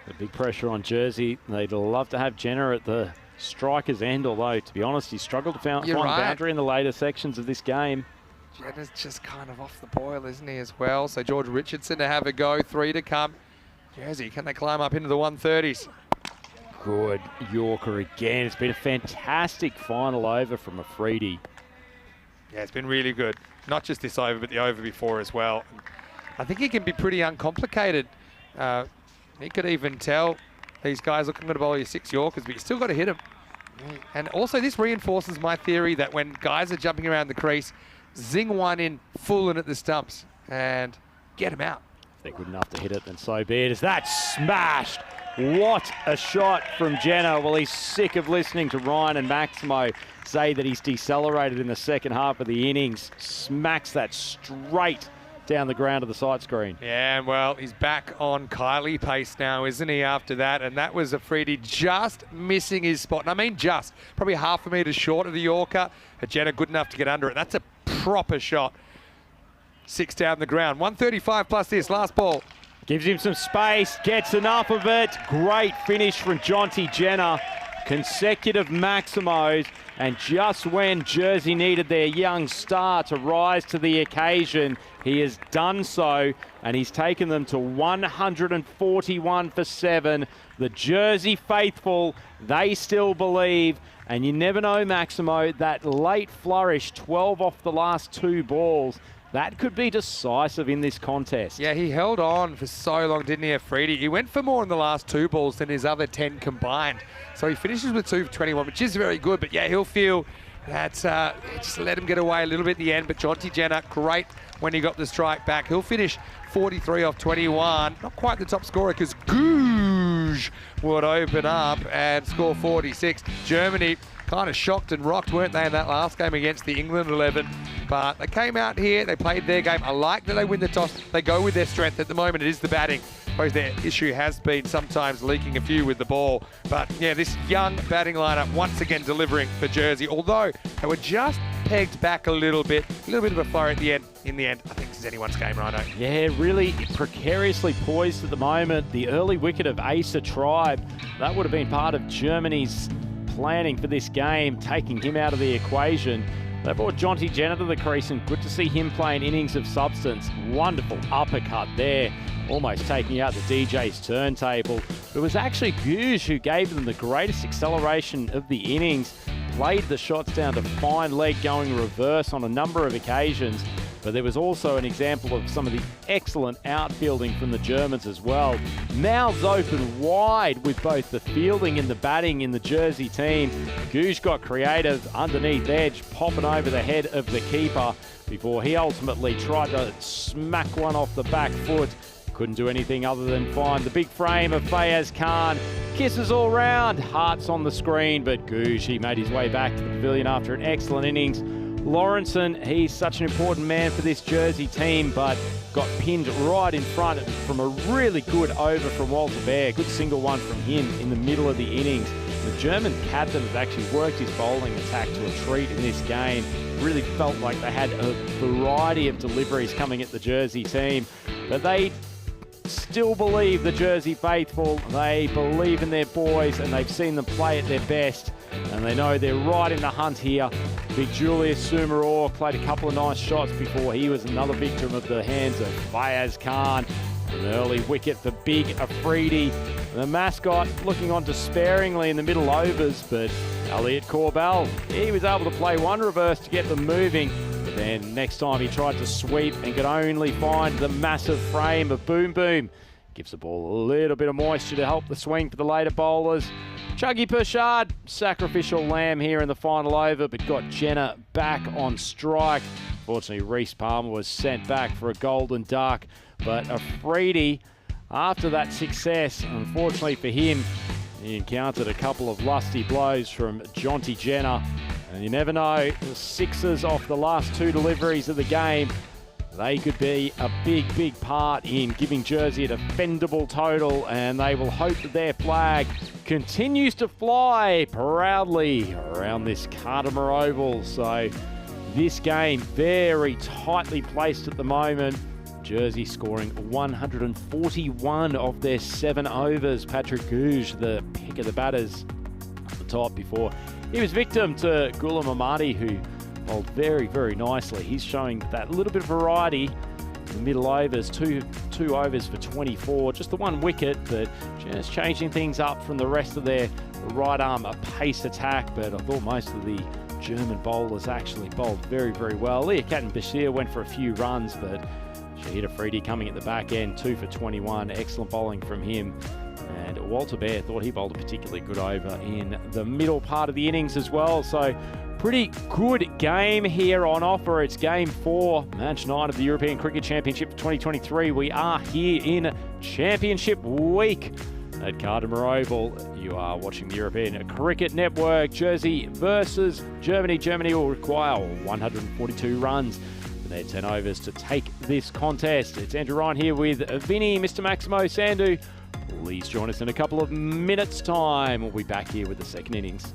The big pressure on Jersey. They'd love to have Jenner at the striker's end, although, to be honest, he struggled to find boundary in the later sections of this game. Jenner's just kind of off the boil, isn't he, as well? So George Richardson to have a go, 3 to come. Jersey, can they climb up into the 130s? Good Yorker again. It's been a fantastic final over from Afridi. Yeah, it's been really good. Not just this over, but the over before as well. I think he can be pretty uncomplicated. He could even tell these guys, look, I'm going to bowl you 6 Yorkers, but you still got to hit them. And also this reinforces my theory that when guys are jumping around the crease, zing one in full and at the stumps and get them out. If they're good enough to hit it, then so be it. Is that smashed? What a shot from Jenner. Well, he's sick of listening to Ryan and Maximo say that he's decelerated in the second half of the innings. Smacks that straight down the ground of the side screen. Yeah, and well, he's back on Kylie pace now, isn't he, after that? And that was Afridi just missing his spot. And I mean just, probably half a metre short of the Yorker. Jenner good enough to get under it. That's a proper shot. 6 down the ground. 135 plus this, last ball. Gives him some space, gets enough of it. Great finish from Jonty Jenner. Consecutive Maximos, and just when Jersey needed their young star to rise to the occasion, he has done so, and he's taken them to 141 for 7. The Jersey faithful, they still believe, and you never know, Maximo, that late flourish, 12 off the last 2 balls, that could be decisive in this contest. Yeah, he held on for so long, didn't he, Afridi? He went for more in the last 2 balls than his other 10 combined. So he finishes with 2 for 21, which is very good. But yeah, he'll feel that just let him get away a little bit at the end. But Jonty Jenner, great when he got the strike back. He'll finish 43 off 21. Not quite the top scorer because Gouge would open up and score 46. Germany kind of shocked and rocked, weren't they, in that last game against the England 11? But they came out here, they played their game. I like that they win the toss. They go with their strength. At the moment, it is the batting. I suppose their issue has been sometimes leaking a few with the ball. But yeah, this young batting lineup once again delivering for Jersey. Although they were just pegged back a little bit of a flurry at the end. In the end, I think this is anyone's game, Rhino. Yeah, really precariously poised at the moment. The early wicket of Asa Tribe, that would have been part of Germany's planning for this game, taking him out of the equation. They brought Jonty Jenner to the crease, and good to see him play an innings of substance. Wonderful uppercut there, almost taking out the DJ's turntable. It was actually Gouge who gave them the greatest acceleration of the innings, played the shots down to fine leg going reverse on a number of occasions. But there was also an example of some of the excellent outfielding from the Germans as well. Mouths open wide with both the fielding and the batting in the Jersey team. Gouge got creative, underneath edge, popping over the head of the keeper before he ultimately tried to smack one off the back foot. Couldn't do anything other than find the big frame of Fayez Khan. Kisses all round, hearts on the screen, but Gouge, he made his way back to the pavilion after an excellent innings. Lawrenson, he's such an important man for this Jersey team, but got pinned right in front from a really good over from Walter Bear. Good single one from him in the middle of the innings. The German captain has actually worked his bowling attack to a treat in this game. Really felt like they had a variety of deliveries coming at the Jersey team, but they still believe, the Jersey faithful. They believe in their boys, and they've seen them play at their best, and they know they're right in the hunt here. Big Julius Sumaror played a couple of nice shots before he was another victim of the hands of Fayez Khan. An early wicket for Big Afridi. The mascot looking on despairingly in the middle overs, but Elliot Corbell, he was able to play one reverse to get them moving. But then next time he tried to sweep and could only find the massive frame of Boom Boom. Gives the ball a little bit of moisture to help the swing for the later bowlers. Chuggy Pershad, sacrificial lamb here in the final over, but got Jenner back on strike. Fortunately, Reece Palmer was sent back for a golden duck, but Afridi, after that success, unfortunately for him, he encountered a couple of lusty blows from Jonty Jenner, and you never know, the sixes off the last 2 deliveries of the game, they could be a big part in giving Jersey a defendable total, and they will hope that their flag continues to fly proudly around this Cardimer Oval. So this game very tightly placed at the moment. Jersey scoring 141 of their 7 overs. Patrick Gouge, the pick of the batters at the top before he was victim to Ghulam Ahmadi, who bowled very nicely. He's showing that little bit of variety in the middle overs, two overs for 24, just the 1 wicket, but just changing things up from the rest of their right arm pace attack. But I thought most of the German bowlers actually bowled very well. Liaquat Bashir went for a few runs, but Shahid Afridi coming at the back end, 2 for 21, excellent bowling from him. And Walter Bear thought he bowled a particularly good over in the middle part of the innings as well. So pretty good game here on offer. It's game 4, match 9 of the European Cricket Championship 2023. We are here in Championship Week at Cardimer Oval. You are watching the European Cricket Network. Jersey versus Germany. Germany will require 142 runs for their 10 overs to take this contest. It's Andrew Ryan here with Vinny, Mr. Maximo Sandu. Please join us in a couple of minutes' time. We'll be back here with the second innings.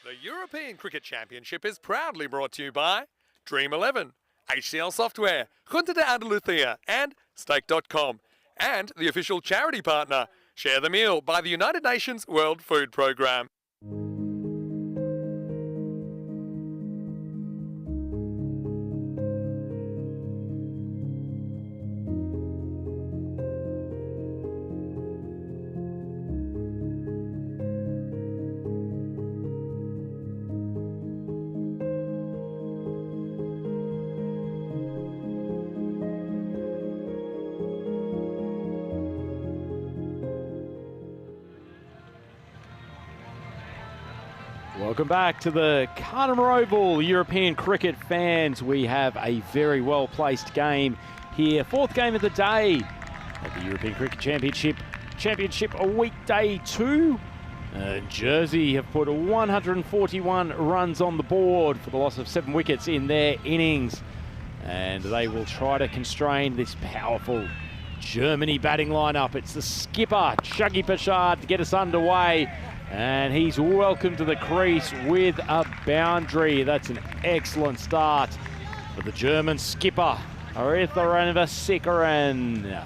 The European Cricket Championship is proudly brought to you by Dream11, HCL Software, Junta de Andalucía and Stake.com, and the official charity partner, Share the Meal by the United Nations World Food Programme. Welcome back to the Carnarvon Oval, European cricket fans. We have a very well-placed game here. Fourth game of the day of the European Cricket Championship a weekday 2. Jersey have put 141 runs on the board for the loss of 7 wickets in their innings. And they will try to constrain this powerful Germany batting lineup. It's the skipper, Shuggy Pashad, to get us underway. And he's welcome to the crease with a boundary. That's an excellent start for the German skipper, Aritharanavasikaran.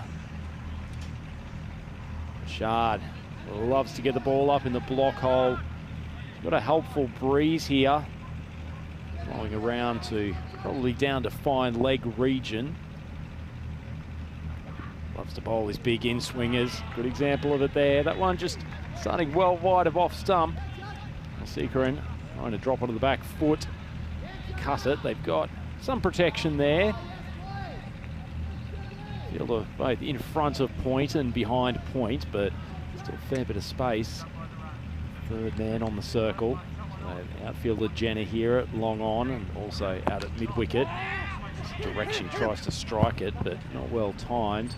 Pashad loves to get the ball up in the block hole. Got a helpful breeze here. Flowing around to probably down to fine leg region. Loves to bowl his big in-swingers. Good example of it there. That one just starting well wide of off stump. Sikaran trying to drop onto the back foot. Cut it. They've got some protection there. Fielder both in front of point and behind point, but still a fair bit of space. Third man on the circle. So outfielder Jenner here at long on and also out at mid-wicket. Direction tries to strike it, but not well timed.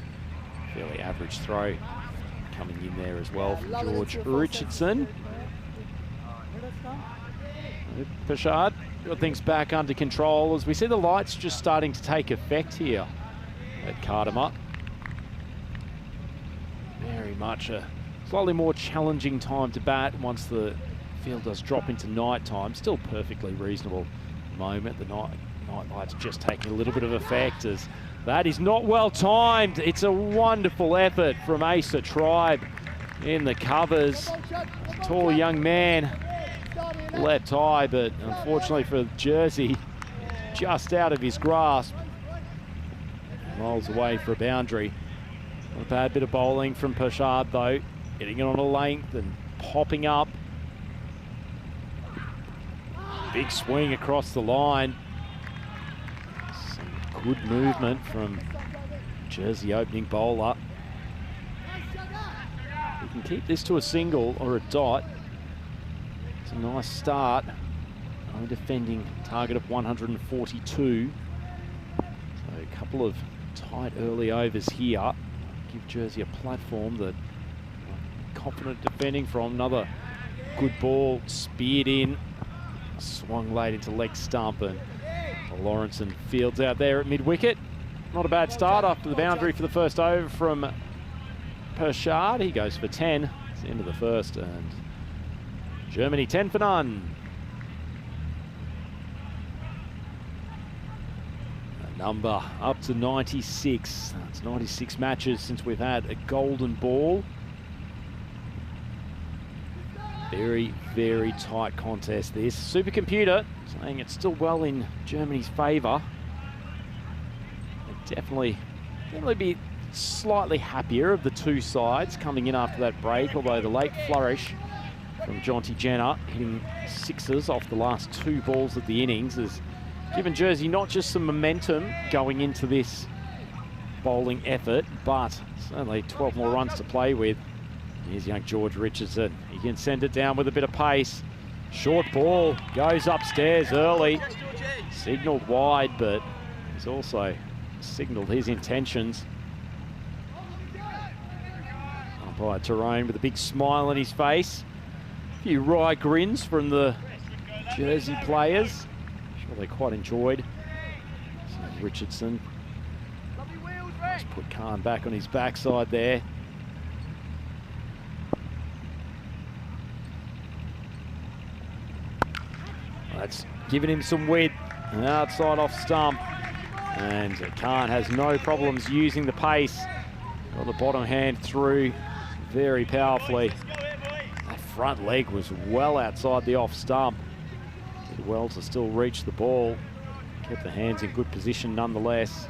Fairly average throw coming in there as well from George Richardson. Pashad got things back under control as we see the lights just starting to take effect here at Cardamar. Very much a slightly more challenging time to bat once the field does drop into night time. Still perfectly reasonable moment. The night lights just taking a little bit of effect as that is not well timed. It's a wonderful effort from Asa Tribe in the covers. Tall young man, left eye, but unfortunately for Jersey, just out of his grasp. Rolls away for a boundary. Not a bad bit of bowling from Pashad though. Getting it on a length and popping up. Big swing across the line. Good movement from Jersey opening bowler. We can keep this to a single or a dot. It's a nice start. Only defending target of 142. So a couple of tight early overs here. Give Jersey a platform that confident defending from. Another good ball speared in. Swung late into leg stump and Lawrence and Fields out there at mid-wicket. Not a bad start after the boundary for the first over from Pashad. He goes for 10. It's the end of the first and Germany 10 for none. A number up to 96. That's 96 matches since we've had a golden ball. Very, very tight contest this. Supercomputer saying it's still well in Germany's favour. Definitely be slightly happier of the two sides coming in after that break, although the late flourish from Jonty Jenner hitting sixes off the last 2 balls of the innings has given Jersey not just some momentum going into this bowling effort, but certainly 12 more runs to play with. Here's young George Richardson. He can send it down with a bit of pace. Short ball goes upstairs early. Signalled wide, but he's also signalled his intentions. Umpire Tyrone with a big smile on his face. A few wry grins from the Jersey players. I'm sure they quite enjoyed. So Richardson. Just put Khan back on his backside there. That's giving him some width. Outside off stump. And Khan has no problems using the pace. Got the bottom hand through very powerfully. That front leg was well outside the off stump. Did well to still reach the ball. Kept the hands in good position nonetheless.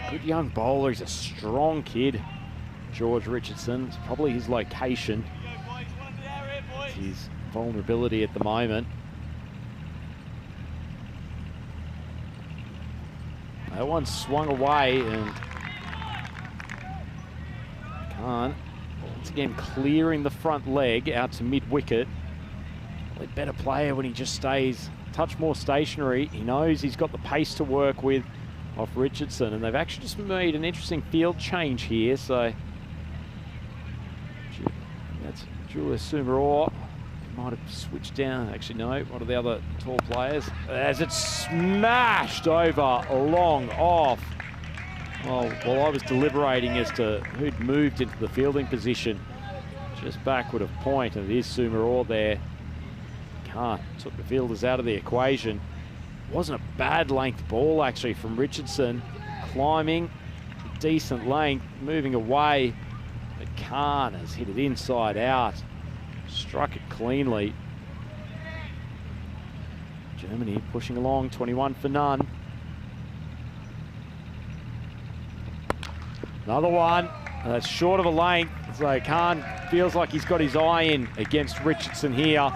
Good young bowler. He's a strong kid. George Richardson. It's probably his location. His vulnerability at the moment. That one swung away and Khan once again clearing the front leg out to mid-wicket. Probably better player when he just stays a touch more stationary. He knows he's got the pace to work with off Richardson, and they've actually just made an interesting field change here. So that's Julius Sumaror. Might have switched down. Actually, no. One of the other tall players. As it's smashed over long off. Well, while I was deliberating as to who'd moved into the fielding position, just backward of point, and it is Sumaror there. Khan took the fielders out of the equation. Wasn't a bad length ball actually from Richardson. Climbing, decent length, moving away. But Khan has hit it inside out. Struck it cleanly. Germany pushing along, 21 for none. Another one, that's short of a length. So Khan feels like he's got his eye in against Richardson here.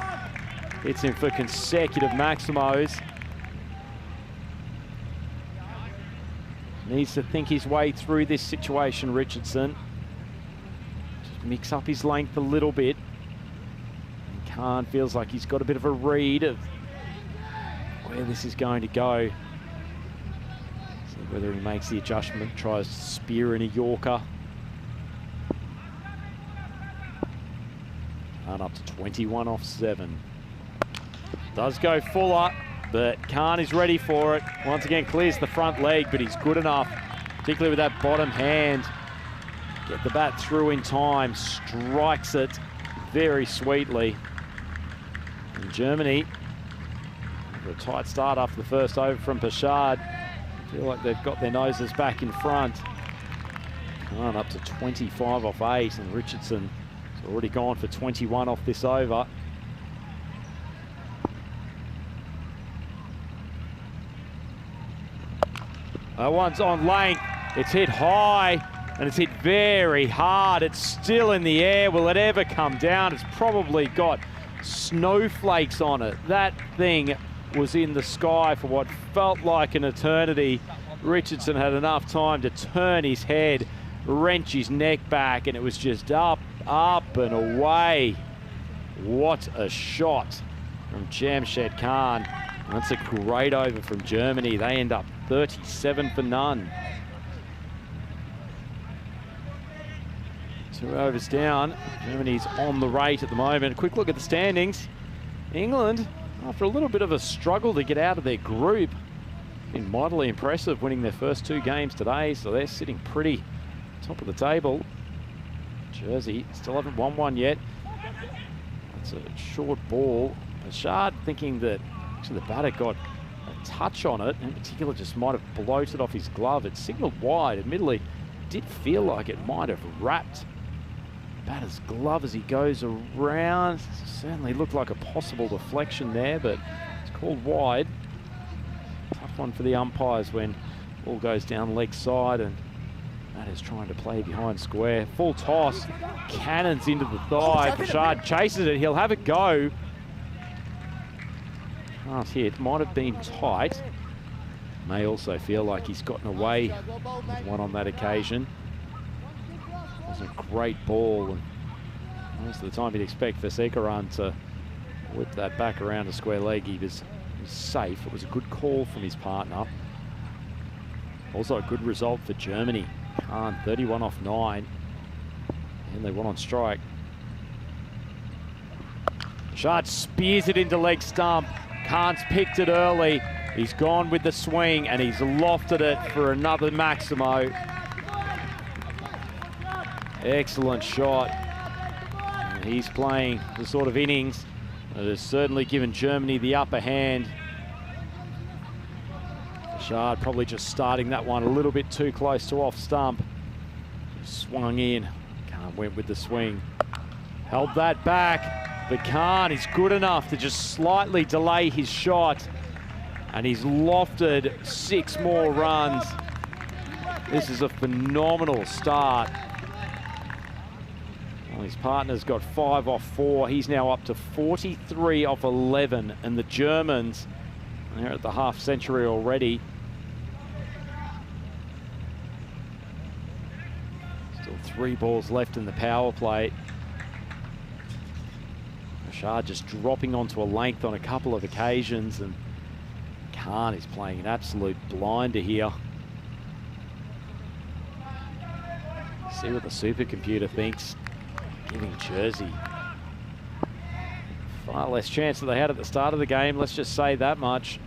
Hits him for consecutive maximos. Needs to think his way through this situation, Richardson. Just mix up his length a little bit. Khan feels like he's got a bit of a read of where this is going to go. See whether he makes the adjustment, tries to spear in a Yorker. Khan up to 21 off 7. Does go fuller, but Khan is ready for it. Once again, clears the front leg, but he's good enough, particularly with that bottom hand. Get the bat through in time, strikes it very sweetly. And Germany, a tight start after the first over from Pashad. Feel like they've got their noses back in front. Khan up to 25 off 8, and Richardson has already gone for 21 off this over. That one's on length. It's hit high, and it's hit very hard. It's still in the air. Will it ever come down? It's probably got snowflakes on it. That thing was in the sky for what felt like an eternity. Richardson had enough time to turn his head, wrench his neck back, and it was just up, up and away. What a shot from Jamshed Khan. That's a great over from Germany. They end up 37 for none. 2 overs down. Germany's on the rate at the moment. Quick look at the standings. England, after a little bit of a struggle to get out of their group, been mightily impressive, winning their first 2 games today, so they're sitting pretty top of the table. Jersey still haven't won one yet. That's a short ball. Bashard thinking that actually the batter got a touch on it, in particular just might have bloated off his glove. It signalled wide. Admittedly, did feel like it might have wrapped batter's glove as he goes around. Certainly looked like a possible deflection there, but it's called wide. Tough one for the umpires when ball goes down leg side, and that is trying to play behind square. Full toss, cannons into the thigh. Bashard chases it, he'll have a go. Can't hit, might have been tight. May also feel like he's gotten away with one on that occasion. It was a great ball, and most of the time you'd expect Vesekaran to whip that back around a square leg. He was safe. It was a good call from his partner. Also a good result for Germany. Khan 31 off 9, and they won on strike. Bashard spears it into leg stump. Khan's picked it early. He's gone with the swing, and he's lofted it for another maximo. Excellent shot. And he's playing the sort of innings It has certainly given Germany the upper hand. Bouchard probably just starting that one a little bit too close to off stump. Swung in. Khan went with the swing. Held that back, but Khan is good enough to just slightly delay his shot. And he's lofted 6 more runs. This is a phenomenal start. Well, his partner's got 5 off 4. He's now up to 43 off 11. And the Germans, they're at the half century already. Still 3 balls left in the power play. Bouchard just dropping onto a length on a couple of occasions, and Khan is playing an absolute blinder here. See what the supercomputer thinks. Giving Jersey far less chance than they had at the start of the game, let's just say that much.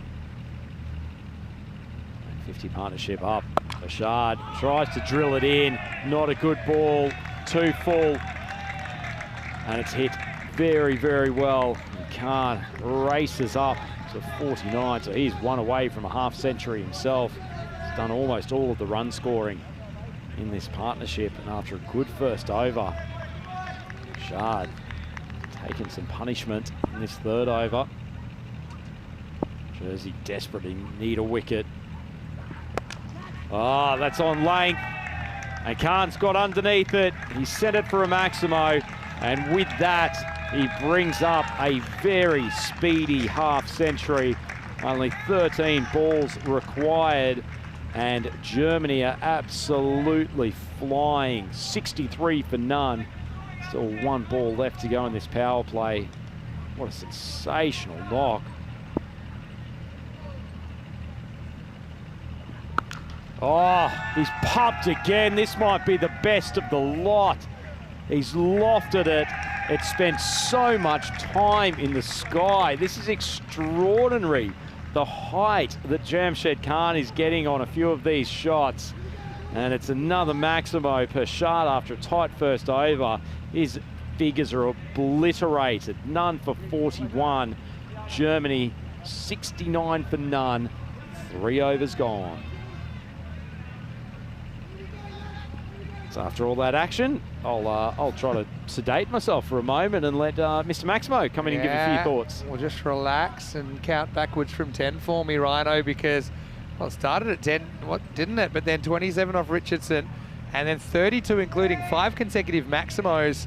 50 partnership up. Bouchard tries to drill it in. Not a good ball. Too full. And it's hit very, very well. And Khan races up to 49, so he's 1 away from a half century himself. He's done almost all of the run scoring in this partnership, and after a good first over, Bouchard taking some punishment in this 3rd over. Jersey desperately need a wicket. Oh, that's on length. And Khan's got underneath it. He sent it for a Maximo, and with that, he brings up a very speedy half century. Only 13 balls required, and Germany are absolutely flying. 63 for none. Still 1 ball left to go in this power play. What a sensational knock. Oh, he's popped again. This might be the best of the lot. He's lofted it. It spent so much time in the sky. This is extraordinary, the height that Jamshed Khan is getting on a few of these shots. And it's another Maximo per shot after a tight first over. His figures are obliterated. None for 41. Germany 69 for none. 3 overs gone. So after all that action, I'll try to sedate myself for a moment and let Mr. Maximo come in and give a few thoughts. Well, just relax and count backwards from 10 for me, Rhino, because, well, it started at 10, didn't it? But then 27 off Richardson, and then 32, including 5 consecutive Maximos.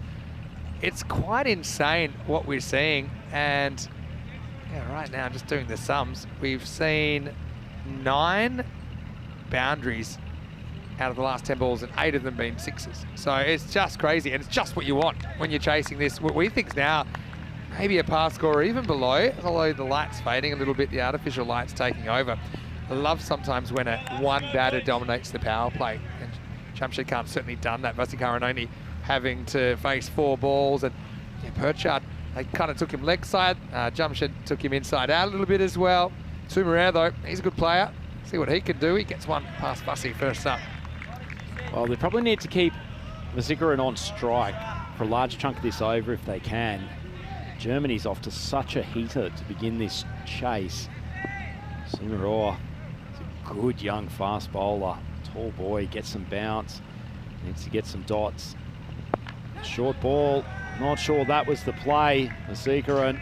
It's quite insane what we're seeing. And yeah, right now, just doing the sums, we've seen 9 boundaries out of the last 10 balls, and 8 of them being 6s. So it's just crazy, and it's just what you want when you're chasing this. What we think now, maybe a pass score or even below, although the light's fading a little bit, the artificial light's taking over. I love sometimes when one batter dominates the power play, and Jamshed Khan's certainly done that. Vasikaran only having to face 4 balls, and yeah, Pritchard, they kind of took him leg side. Jamshed took him inside out a little bit as well. Sumarao, though, he's a good player. See what he can do. He gets 1 past Fussy first up. Well, they probably need to keep Vasikaran on strike for a large chunk of this over if they can. Germany's off to such a heater to begin this chase. Sumarao is a good young fast bowler. Tall boy, gets some bounce, needs to get some dots. Short ball, not sure that was the play. Vasikaran,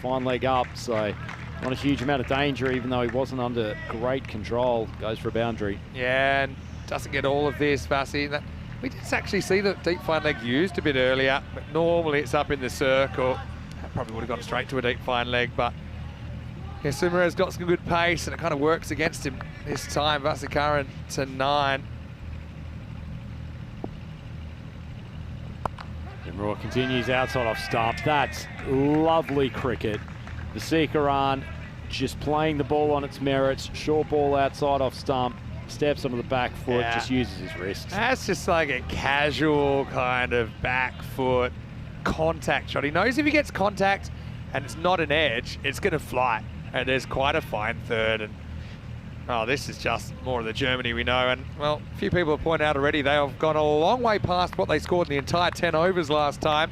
fine leg up, so not a huge amount of danger, even though he wasn't under great control. Goes for a boundary. Yeah, and doesn't get all of this, Vassy. We did actually see the deep fine leg used a bit earlier, but normally it's up in the circle. That probably would have gone straight to a deep fine leg, but yeah, Sumarao's got some good pace, and it kind of works against him this time. Vasikaran to 9. Imrua continues outside off stump. That's lovely cricket. Vasikaran just playing the ball on its merits. Short ball outside off stump. Steps onto the back foot, just uses his wrist. That's just like a casual kind of back foot contact shot. He knows if he gets contact and it's not an edge, it's going to fly. And there's quite a fine third. And oh, this is just more of the Germany we know. And well, a few people have pointed out already, they have gone a long way past what they scored in the entire 10 overs last time.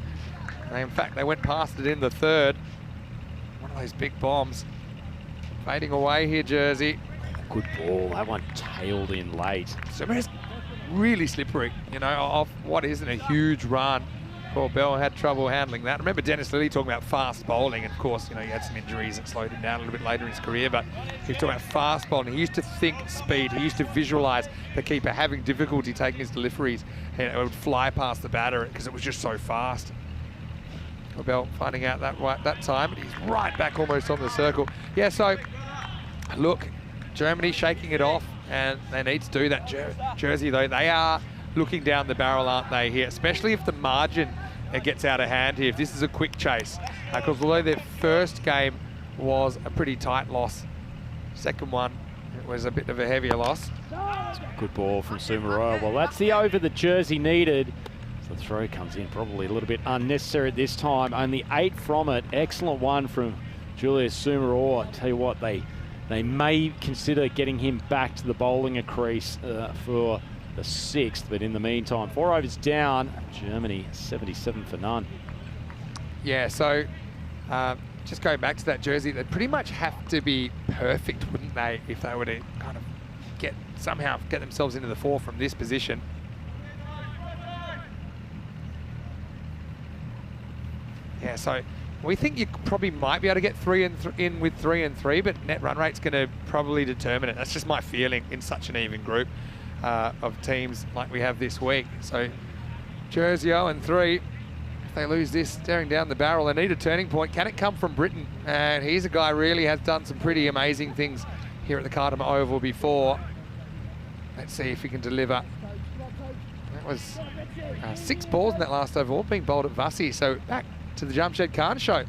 And in fact, they went past it in the 3rd. One of those big bombs. Fading away here, Jersey. Good ball. That one tailed in late. Sumer's really slippery, you know, off what isn't a huge run. Poor Bell had trouble handling that. I remember Dennis Lilly talking about fast bowling, and of course, you know, he had some injuries that slowed him down a little bit later in his career, but he was talking about fast bowling. He used to think speed. He used to visualise the keeper having difficulty taking his deliveries, and it would fly past the batter because it was just so fast. Bell finding out that time, and he's right back almost on the circle. Yeah, so look, Germany shaking it off, and they need to do that. Jersey, though, they are looking down the barrel, aren't they, here? Especially if the margin gets out of hand here, if this is a quick chase. Because although their first game was a pretty tight loss, second one, it was a bit of a heavier loss. Good ball from Sumeroa. Well, that's the over that Jersey needed. So the throw comes in probably a little bit unnecessary at this time. Only 8 from it. Excellent one from Julius Sumeroa. Tell you what, they may consider getting him back to the bowling crease for the 6th, but in the meantime, 4 overs down. Germany 77 for none. Yeah, so just going back to that Jersey, they'd pretty much have to be perfect, wouldn't they, if they were to kind of somehow get themselves into the 4 from this position. Yeah, so we think you probably might be able to get 3 in with 3 and 3, but net run rate's going to probably determine it. That's just my feeling in such an even group of teams like we have this week. So Jersey 0 and 3. If they lose this, staring down the barrel, they need a turning point. Can it come from Britain? And he's a guy really has done some pretty amazing things here at the Cardamom Oval before. Let's see if he can deliver. That was 6 balls in that last over, all being bowled at Vassie. So back to the Jamshed Khan show.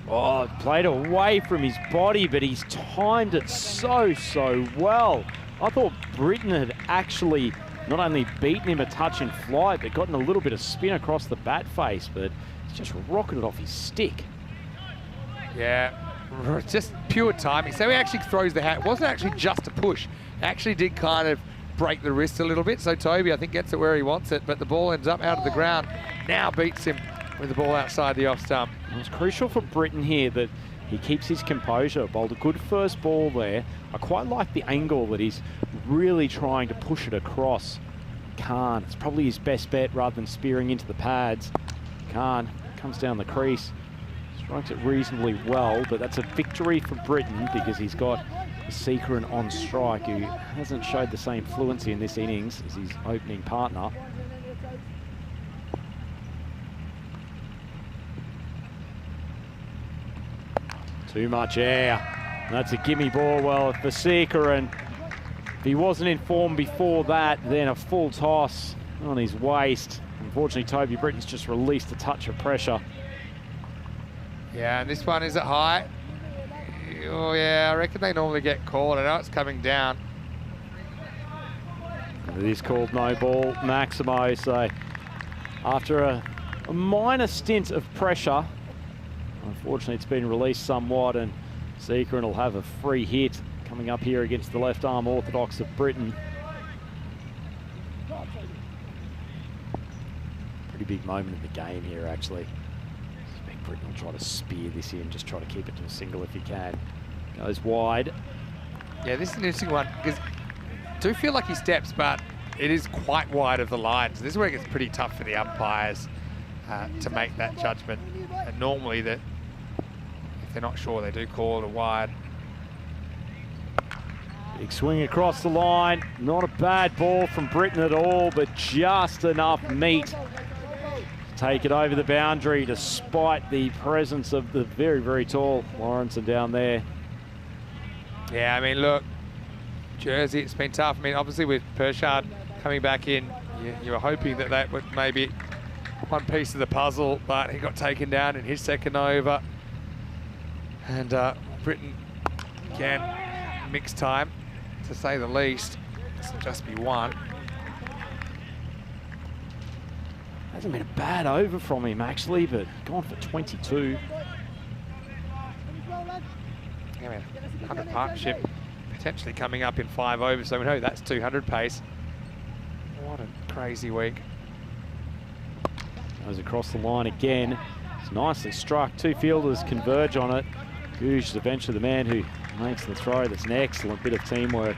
Oh, played away from his body, but he's timed it so well. I thought Britain had actually not only beaten him a touch in flight, but gotten a little bit of spin across the bat face, but he's just rocketed off his stick. Yeah, just pure timing. So he actually throws the hat. It wasn't actually just a push. It actually did kind of break the wrist a little bit. So Toby, I think, gets it where he wants it, but the ball ends up out of the ground. Now beats him with the ball outside the off stump. It's crucial for Britain here that he keeps his composure. Bowled a good first ball there. I quite like the angle that he's really trying to push it across. Khan, it's probably his best bet rather than spearing into the pads. Khan comes down the crease, strikes it reasonably well, but that's a victory for Britain because he's got a Seeker on strike who hasn't showed the same fluency in this innings as his opening partner. Too much air. That's a gimme ball. Well, for Seeker, and if he wasn't in form before that, then a full toss on his waist. Unfortunately, Toby Britton's just released a touch of pressure. Yeah, and this one is at high. Oh yeah, I reckon they normally get called. I know it's coming down. It is called no ball, Maximo. So after a minor stint of pressure, unfortunately it's been released somewhat, and Seeker will have a free hit coming up here against the left arm orthodox of Britain. Pretty big moment in the game here, actually. I expect Britain will try to spear this in, just try to keep it to a single if he can. Goes wide. Yeah, this is an interesting one because I do feel like he steps, but it is quite wide of the line. So this is where it gets pretty tough for the umpires to make that judgment. And normally that, if they're not sure, they do call it a wide. Big swing across the line. Not a bad ball from Britain at all, but just enough meat to take it over the boundary despite the presence of the very, very tall Lawrenson down there. Yeah, I mean, look, Jersey, it's been tough. I mean, obviously with Pershard coming back in, you were hoping that that would maybe one piece of the puzzle, but he got taken down in his second over. And Britain, again, mixed time, to say the least. This will just be one. Hasn't been a bad over from him, actually, but gone for 22. Yeah, man, 100 partnership potentially coming up in 5 overs, so we know that's 200 pace. What a crazy week. Goes across the line again. It's nicely struck. Two fielders converge on it. Googe is eventually the man who makes the throw. That's an excellent bit of teamwork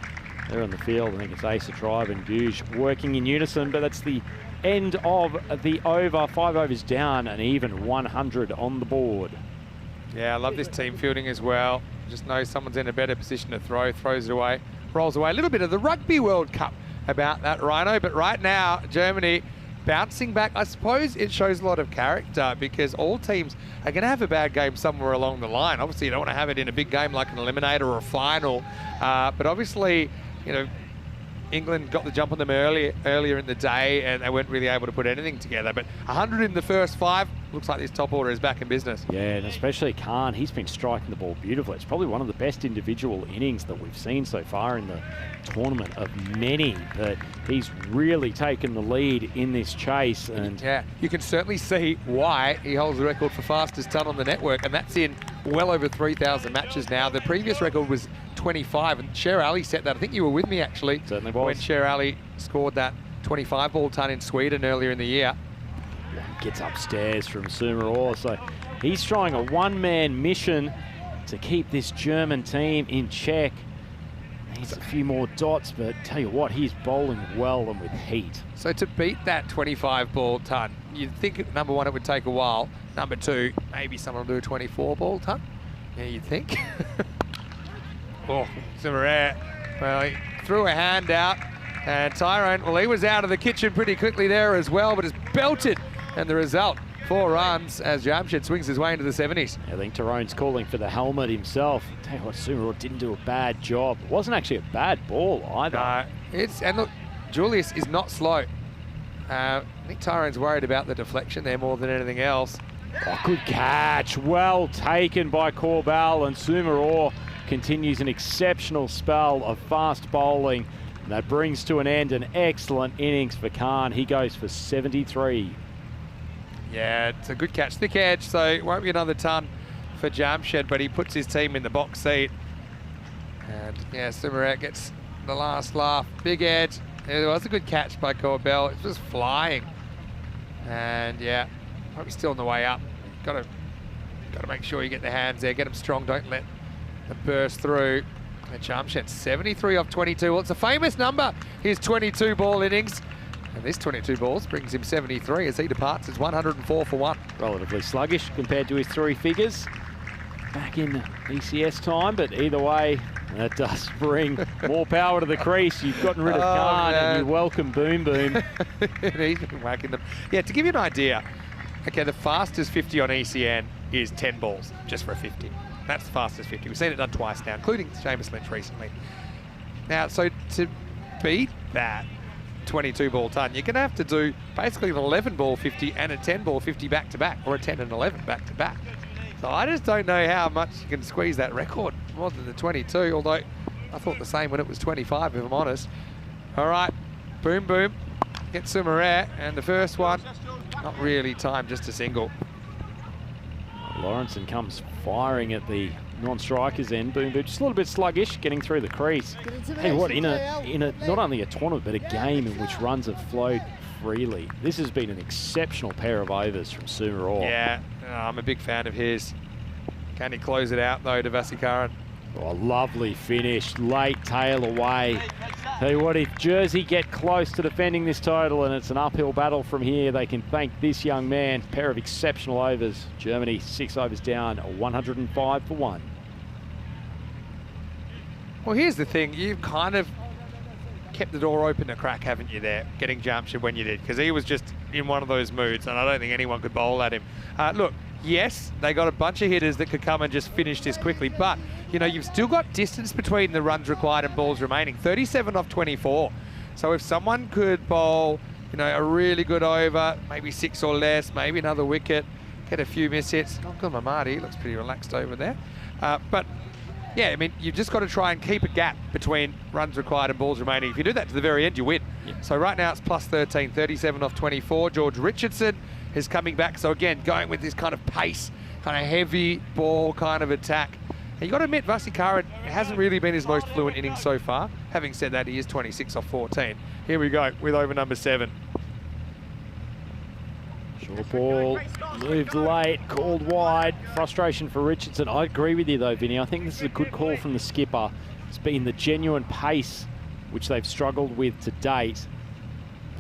there on the field. I think it's Asa Tribe and Googe working in unison, but that's the end of the over. 5 overs down and even 100 on the board. Yeah, I love this team fielding as well. Just know someone's in a better position to throw, throws it away, rolls away. A little bit of the Rugby World Cup about that, Rhino, but right now, Germany bouncing back. I suppose it shows a lot of character because all teams are going to have a bad game somewhere along the line. Obviously, you don't want to have it in a big game like an eliminator or a final, but obviously, you know, England got the jump on them earlier in the day and they weren't really able to put anything together. But 100 in the first 5, looks like this top order is back in business. Yeah, and especially Khan, he's been striking the ball beautifully. It's probably one of the best individual innings that we've seen so far in the tournament of many, but he's really taken the lead in this chase. And yeah, you can certainly see why he holds the record for fastest ton on the network, and that's in well over 3,000 matches now. The previous record was 25, and Sher Ali set that. I think you were with me actually. Certainly was. When Sher Ali scored that 25 ball ton in Sweden earlier in the year. Gets upstairs from Sumeror, so he's trying a one-man mission to keep this German team in check. Needs a few more dots, but tell you what, he's bowling well and with heat. So to beat that 25 ball ton, you'd think, number one, it would take a while. Number two, maybe someone will do a 24 ball ton. Yeah, you'd think. Oh, Sumeror, well, he threw a hand out, and Tyrone, well, he was out of the kitchen pretty quickly there as well, but has belted. And the result, 4 runs as Jamshed swings his way into the 70s. I think Tyrone's calling for the helmet himself. Tell you what, Sumeror didn't do a bad job. It wasn't actually a bad ball either. No, and look, Julius is not slow. I think Tyrone's worried about the deflection there more than anything else. Oh, good catch. Well taken by Corbell, and Sumeror continues an exceptional spell of fast bowling. And that brings to an end an excellent innings for Khan. He goes for 73. Yeah, it's a good catch. Thick edge, so it won't be another ton for Jamshed, but he puts his team in the box seat. And yeah, Sumeror gets the last laugh. Big edge. It was a good catch by Corbell. It was flying. And yeah, probably still on the way up. Got to make sure you get the hands there, get them strong, don't let them burst through. And Jamshed 73 off 22. Well, it's a famous number, his 22 ball innings. And this 22 balls brings him 73 as he departs. It's 104 for 1. Relatively sluggish compared to his 3 figures back in ECS time, but either way, that does bring more power to the crease. You've gotten rid of Khan and you welcome Boom Boom. He's been whacking them. Yeah, to give you an idea, okay, the fastest 50 on ECN is 10 balls, just for a 50. That's the fastest 50. We've seen it done twice now, including Seamus Lynch recently. Now, so to beat that 22 ball ton, you're going to have to do basically an 11 ball 50 and a 10 ball 50 back to back, or a 10 and 11 back to back. So I just don't know how much you can squeeze that record more than the 22, although I thought the same when it was 25, if I'm honest. All right, Boom Boom gets Sumeror, and the first one, not really timed, just a single. Lawrenson comes firing at the non-strikers end. Boom Boom just a little bit sluggish, getting through the crease. Hey, what, in a not only a tournament but a game in which runs have flowed freely. This has been an exceptional pair of overs from Sumeror. Yeah, I'm a big fan of his. Can he close it out though to Vasikaran? Oh, lovely finish, late tail away. Tell you what, if Jersey get close to defending this total and it's an uphill battle from here, they can thank this young man. Pair of exceptional overs. Germany 6 overs down, 105 for 1. Well, here's the thing. You've kind of kept the door open a crack, haven't you, there, getting Jamshed when you did, because he was just in one of those moods, and I don't think anyone could bowl at him. Look, yes, they got a bunch of hitters that could come and just finish this quickly, but, you know, you've still got distance between the runs required and balls remaining, 37 off 24. So if someone could bowl, you know, a really good over, maybe 6 or less, maybe another wicket, get a few miss hits. Not good, Mamadi, looks pretty relaxed over there. But yeah, I mean, you've just got to try and keep a gap between runs required and balls remaining. If you do that to the very end, you win. Yeah. So right now it's plus 13, 37 off 24. George Richardson is coming back. So again, going with this kind of pace, kind of heavy ball kind of attack. And you've got to admit, Vasikaran hasn't really been his most fluent innings so far. Having said that, he is 26 off 14. Here we go with over number 7. Short ball, moved late, called wide. Frustration for Richardson. I agree with you though, Vinny. I think this is a good call from the skipper. It's been the genuine pace which they've struggled with to date.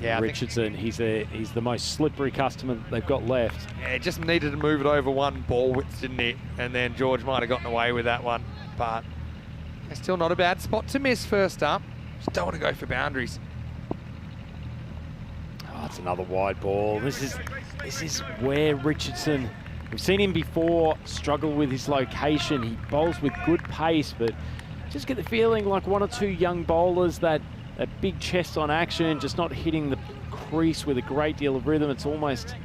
Yeah, Richardson, he's the most slippery customer they've got left. Yeah, just needed to move it over one ball width, didn't it? And then George might have gotten away with that one. But it's still not a bad spot to miss first up. Just don't want to go for boundaries. Oh, it's another wide ball. This is where Richardson, we've seen him before struggle with his location. He bowls with good pace, but just get the feeling like one or two young bowlers that big chest on action, just not hitting the crease with a great deal of rhythm. It's almost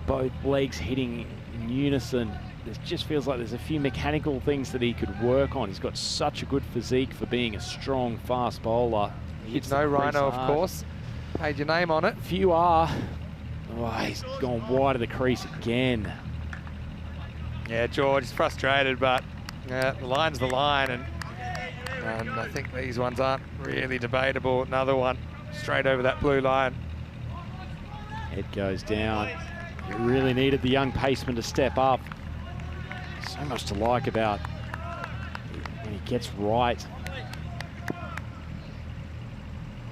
both legs hitting in unison. It just feels like there's a few mechanical things that he could work on. He's got such a good physique for being a strong, fast bowler. Hits no Rhino, of course. Paid your name on it. Few are. Oh, he's gone wide of the crease again. Yeah, George is frustrated, but the line's the line, and I think these ones aren't really debatable. Another one straight over that blue line. Head goes down. He really needed the young paceman to step up. So much to like about when he gets right.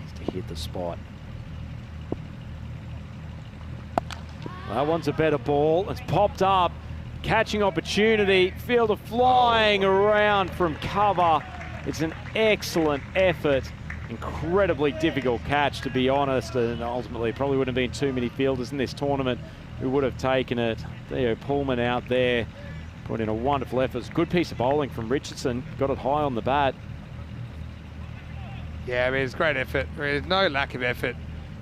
Needs to hit the spot. That one's a better ball. It's popped up. Catching opportunity. Fielder flying around from cover. It's an excellent effort. Incredibly difficult catch, to be honest, and ultimately probably wouldn't have been too many fielders in this tournament who would have taken it. Theo Pullman out there put in a wonderful effort. It's a good piece of bowling from Richardson. Got it high on the bat. Yeah, I mean, it's great effort. There's no lack of effort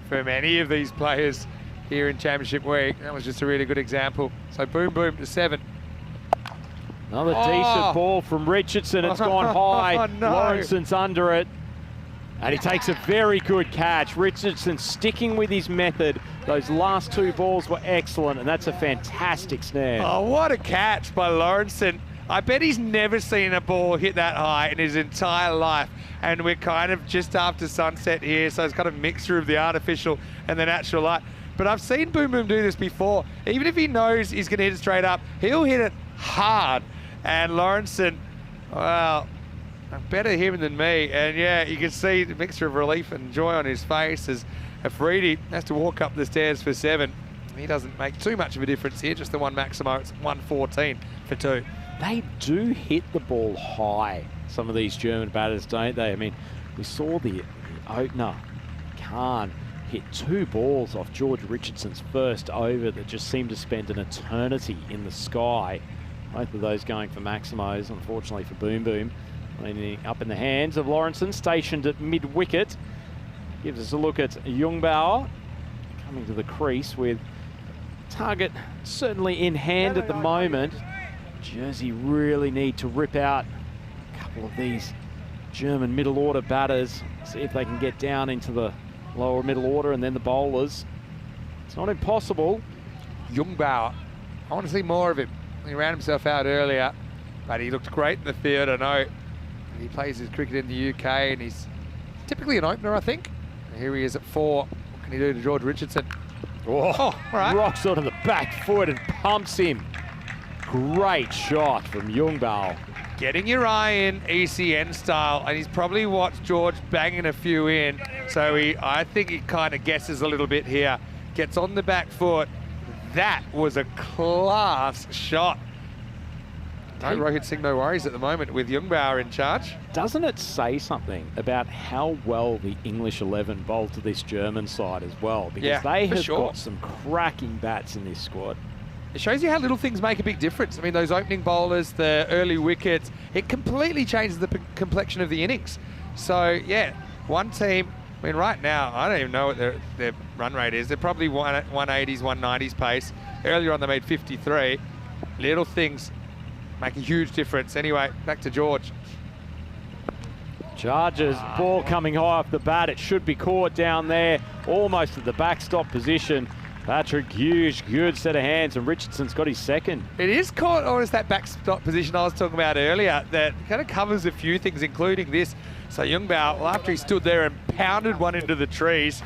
from any of these players here in Championship Week. That was just a really good example. So boom, boom to 7. Another decent ball from Richardson. It's gone high. Oh, no. Lawrenson's under it. And he takes a very good catch. Richardson sticking with his method. Those last two balls were excellent, and that's a fantastic snare. Oh, what a catch by Lawrenson. I bet he's never seen a ball hit that high in his entire life. And we're kind of just after sunset here, so it's kind of a mixture of the artificial and the natural light. But I've seen Boom Boom do this before. Even if he knows he's going to hit it straight up, he'll hit it hard. And Lawrenson, well, better him than me. And yeah, you can see the mixture of relief and joy on his face as Afridi has to walk up the stairs for 7. He doesn't make too much of a difference here, just the one Maximo. It's 114 for 2. They do hit the ball high, some of these German batters, don't they? I mean, we saw the opener, Khan, hit 2 balls off George Richardson's first over that just seemed to spend an eternity in the sky. Both of those going for Maximos, unfortunately for Boom Boom. Leaning up in the hands of Lawrenson, stationed at mid-wicket. Gives us a look at Jungbauer coming to the crease with target certainly in hand at the moment. Jersey really need to rip out a couple of these German middle order batters, see if they can get down into the lower middle order and then the bowlers. It's not impossible. Jungbauer, I want to see more of him. He ran himself out earlier, but he looked great in the field, I know. He plays his cricket in the UK, and he's typically an opener, I think. And here he is at 4. What can he do to George Richardson? Oh, all right. Rocks onto the back foot and pumps him. Great shot from Jungbauer. Getting your eye in ECN style, and he's probably watched George banging a few in, so I think he kind of guesses a little bit here. Gets on the back foot. That was a class shot. No Rohit Singh, no worries at the moment with Jungbauer in charge. Doesn't it say something about how well the English 11 bowled to this German side as well? Because they have got some cracking bats in this squad. It shows you how little things make a big difference. I mean, those opening bowlers, the early wickets, it completely changes the complexion of the innings. So, yeah, one team, I mean, right now, I don't even know what their run rate is. They're probably 180s, 190s pace. Earlier on, they made 53. Little things make a huge difference. Anyway, back to George. Charges, ball coming high off the bat. It should be caught down there, almost at the backstop position. Patrick Hughes, good set of hands, and Richardson's got his second. It is caught, or is that backstop position I was talking about earlier that kind of covers a few things, including this. So Jungbauer, well, after he stood there and pounded one into the trees,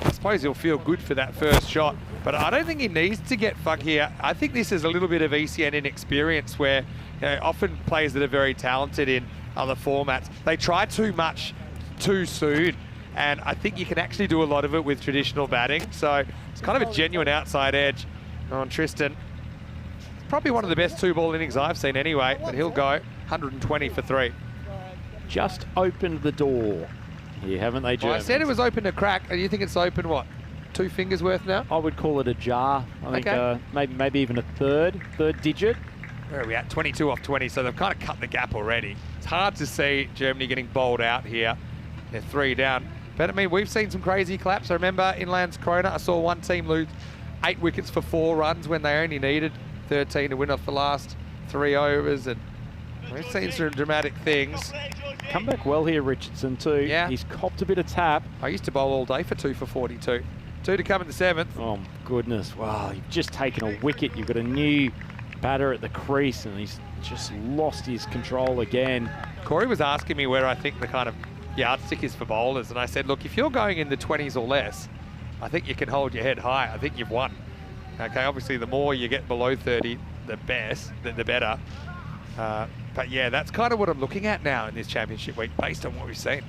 I suppose he'll feel good for that first shot. But I don't think he needs to get funky here. I think this is a little bit of ECN inexperience where often players that are very talented in other formats, they try too much too soon. And I think you can actually do a lot of it with traditional batting. So it's kind of a genuine outside edge on Tristan. It's probably one of the best 2-ball innings I've seen anyway, but he'll go 120 for 3. Just opened the door here, haven't they, Germans? Well, I said it was open to crack, and you think it's open, what, 2 fingers worth now? I would call it a jar. I think maybe even a third digit. Where are we at? 22 off 20, so they've kind of cut the gap already. It's hard to see Germany getting bowled out here. They're 3 down. But I mean, we've seen some crazy claps. I remember in Landskrona, I saw one team lose 8 wickets for 4 runs when they only needed 13 to win off the last 3 overs. And we've seen some dramatic things. Come back well here, Richardson, too. Yeah. He's copped a bit of tap. I used to bowl all day for 2 for 42. 2 to come in the 7th. Oh, my goodness. Wow, you've just taken a wicket. You've got a new batter at the crease, and he's just lost his control again. Corey was asking me where I think the kind of yardstick is for bowlers, and I said, look, if you're going in the 20s or less, I think you can hold your head high. I think you've won. Okay, obviously the more you get below 30, the better. But yeah, that's kind of what I'm looking at now in this championship week, based on what we've seen.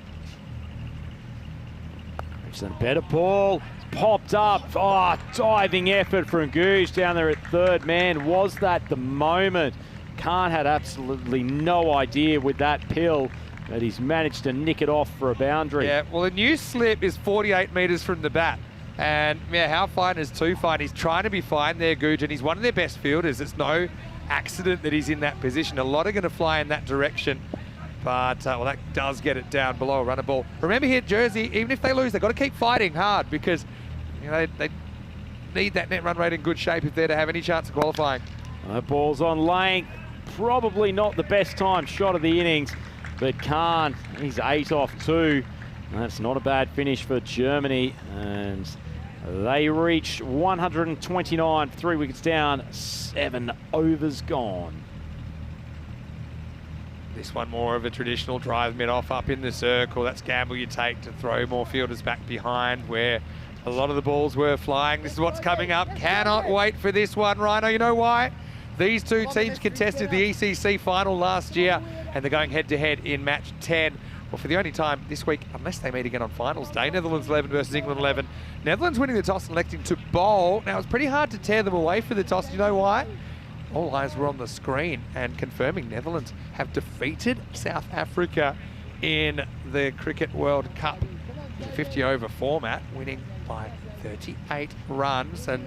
It's a better ball. Popped up. Oh, diving effort from Goose down there at third. Man, was that the moment? Khan had absolutely no idea with that pill that he's managed to nick it off for a boundary. Yeah, well, the new slip is 48 metres from the bat. And yeah, how fine is too fine? He's trying to be fine there, Googe, and he's one of their best fielders. It's no accident that he's in that position. A lot are going to fly in that direction. But, well, that does get it down below a runner ball. Remember here, Jersey, even if they lose, they've got to keep fighting hard because, you know, they need that net run rate in good shape if they're to have any chance of qualifying. Ball's on length. Probably not the best time shot of the innings, but Khan, he's 8 off 2. That's not a bad finish for Germany. And they reach 129, 3 wickets down, 7 overs gone. This one more of a traditional drive mid-off up in the circle. That's gamble you take to throw more fielders back behind where a lot of the balls were flying. This is what's coming up. Cannot wait for this one, Rhino. You know why? These 2 teams contested the ECC final last year and they're going head-to-head in match 10. Well, for the only time this week, unless they meet again on finals day, Netherlands 11 versus England 11. Netherlands winning the toss and electing to bowl. Now, it's pretty hard to tear them away for the toss. You know why? All eyes were on the screen and confirming Netherlands have defeated South Africa in the Cricket World Cup 50-over format, winning by 38 runs. And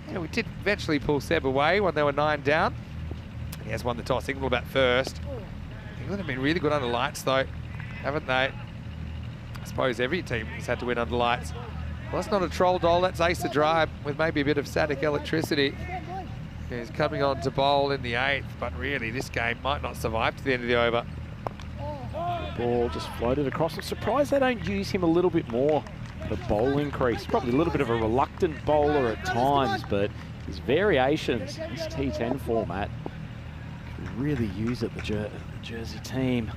you know, we did eventually pull Seb away when they were 9 down. He has won the toss. England will bat first. England have been really good under lights, though, haven't they? I suppose every team has had to win under lights. Well, that's not a troll doll. That's Ace the Drive with maybe a bit of static electricity. He's coming on to bowl in the 8th, but really this game might not survive to the end of the over. Ball just floated across. I'm surprised they don't use him a little bit more. The bowling crease. Probably a little bit of a reluctant bowler at times, but his variations, this T10 format, can really use it, the Jersey team.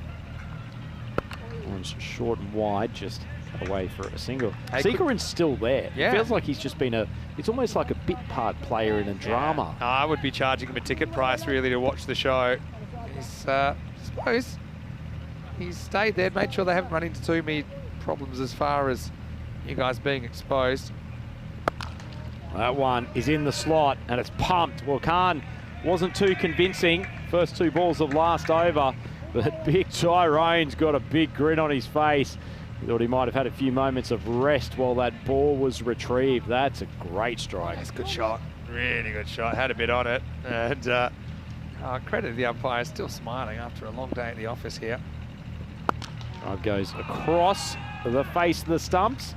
One's short and wide, just away for a single. Seagerin's still there. Yeah. It feels like he's just been it's almost like a bit part player in a drama. Yeah. I would be charging him a ticket price really to watch the show. He's, I suppose, he's stayed there, made sure they haven't run into too many problems as far as you guys being exposed. That one is in the slot and it's pumped. Well, Khan wasn't too convincing. First 2 balls of last over, but big Tyrone's got a big grin on his face. He thought he might have had a few moments of rest while that ball was retrieved. That's a great strike. That's a good shot. Really good shot. Had a bit on it. And credit to the umpire, still smiling after a long day at the office here. Drive goes across the face of the stumps.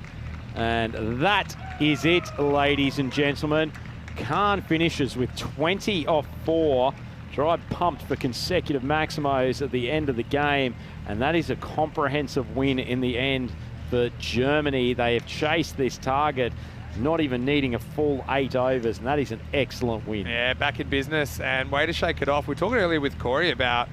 And that is it, ladies and gentlemen. Khan finishes with 20 off 4. Drive pumped for consecutive maximos at the end of the game. And that is a comprehensive win in the end for Germany. They have chased this target, not even needing a full 8 overs, and that is an excellent win. Yeah, back in business, and way to shake it off. We were talking earlier with Corey about,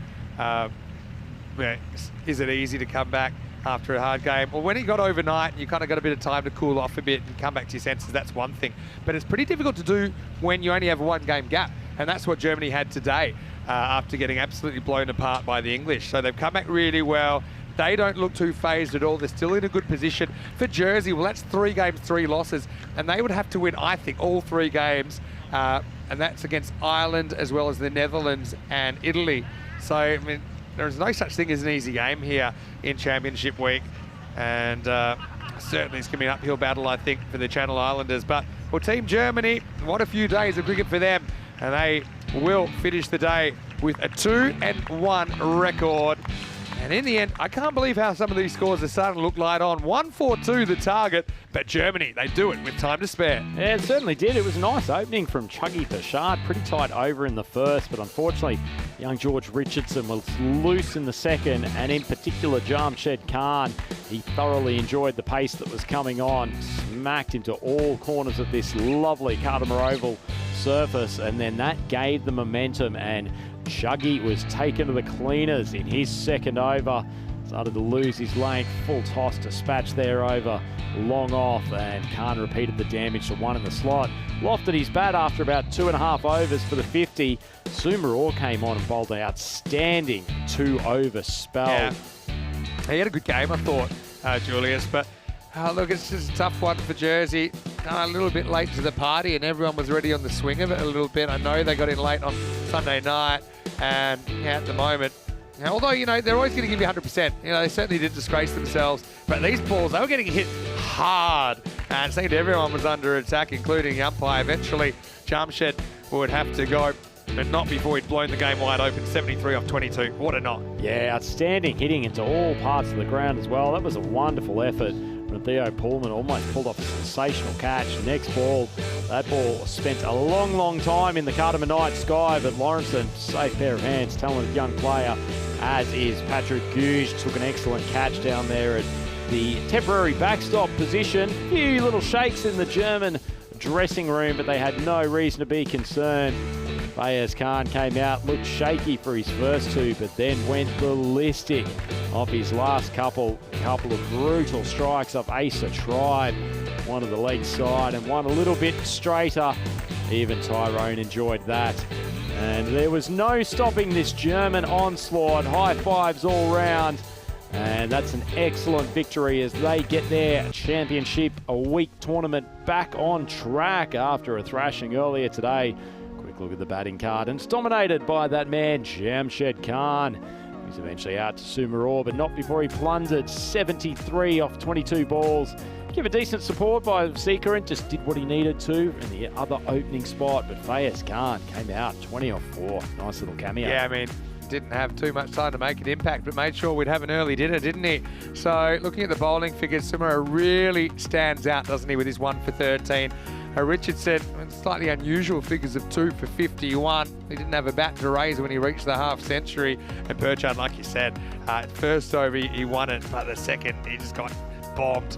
is it easy to come back after a hard game. Well, when he got overnight and you kind of got a bit of time to cool off a bit and come back to your senses, that's one thing. But it's pretty difficult to do when you only have a one-game gap. And that's what Germany had today after getting absolutely blown apart by the English. So they've come back really well. They don't look too phased at all. They're still in a good position. For Jersey, well, that's 3 games, 3 losses. And they would have to win, I think, all 3 games. And that's against Ireland as well as the Netherlands and Italy. So, I mean, there is no such thing as an easy game here in Championship Week. And certainly it's going to be an uphill battle, I think, for the Channel Islanders. But for Team Germany, what a few days of cricket for them. And they will finish the day with a 2-1 record. And in the end, I can't believe how some of these scores are starting to look light on. 1-4-2 the target, but Germany, they do it with time to spare. Yeah, it certainly did. It was a nice opening from Chuggy Bashard. Pretty tight over in the first, but unfortunately, young George Richardson was loose in the second, and in particular, Jamshed Khan. He thoroughly enjoyed the pace that was coming on, smacked into all corners of this lovely Cardimer Oval surface, and then that gave the momentum, and Chuggy was taken to the cleaners in his second over. Started to lose his length, full toss dispatch there over long off, and Khan repeated the damage to 1 in the slot. Lofted his bat after about 2.5 overs for the 50. Sumaror came on and bowled an outstanding 2-over spell. Yeah. He had a good game, I thought, Julius, but look, it's just a tough one for Jersey. A little bit late to the party, and everyone was ready on the swing of it a little bit. I know they got in late on Sunday night, and yeah, at the moment, although, you know, they're always going to give you 100%. You know, they certainly did disgrace themselves, but these balls, they were getting hit hard, and it seemed everyone was under attack, including the umpire. Eventually, Jamshed would have to go, but not before he'd blown the game wide open, 73 off 22. What a knock. Yeah, outstanding hitting into all parts of the ground as well. That was a wonderful effort. Theo Pullman almost pulled off a sensational catch. Next ball, that ball spent a long time in the Cardimer night sky, but Lawrenson, safe pair of hands, talented young player, as is Patrick Gouge, took an excellent catch down there at the temporary backstop position. A few little shakes in the German dressing room, but they had no reason to be concerned. Fayez Khan came out, looked shaky for his first 2, but then went ballistic off his last couple of brutal strikes off Asa Tribe. One to the leg side and one a little bit straighter. Even Tyrone enjoyed that. And there was no stopping this German onslaught. High fives all round. And that's an excellent victory as they get their Championship Week tournament back on track after a thrashing earlier today. Quick look at the batting card, and it's dominated by that man, Jamshed Khan. He's eventually out to Sumaror, but not before he plundered 73 off 22 balls. Give a decent support by Seeker and just did what he needed to in the other opening spot, but Fayez Khan came out 20 off 4. Nice little cameo. Yeah, I mean, didn't have too much time to make an impact, but made sure we'd have an early dinner, didn't he? So looking at the bowling figures, Sumaror really stands out, doesn't he, with his 1 for 13. Richardson, slightly unusual figures of 2 for 51. He didn't have a bat to raise when he reached the half century. And Perchard, like you said, first over he won it, but the second he just got bombed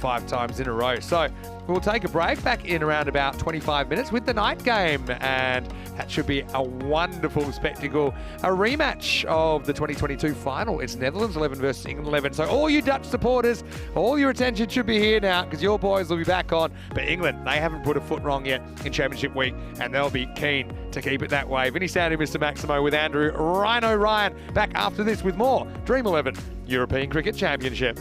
5 times in a row. So we'll take a break, back in around about 25 minutes with the night game, and that should be a wonderful spectacle. A rematch of the 2022 final. It's Netherlands 11 versus England 11. So all you Dutch supporters, all your attention should be here now, because your boys will be back on. But England, they haven't put a foot wrong yet in Championship Week, and they'll be keen to keep it that way. Vinny Sandu, Mr. Maximo with Andrew Rhino Ryan, back after this with more Dream 11 European Cricket Championship.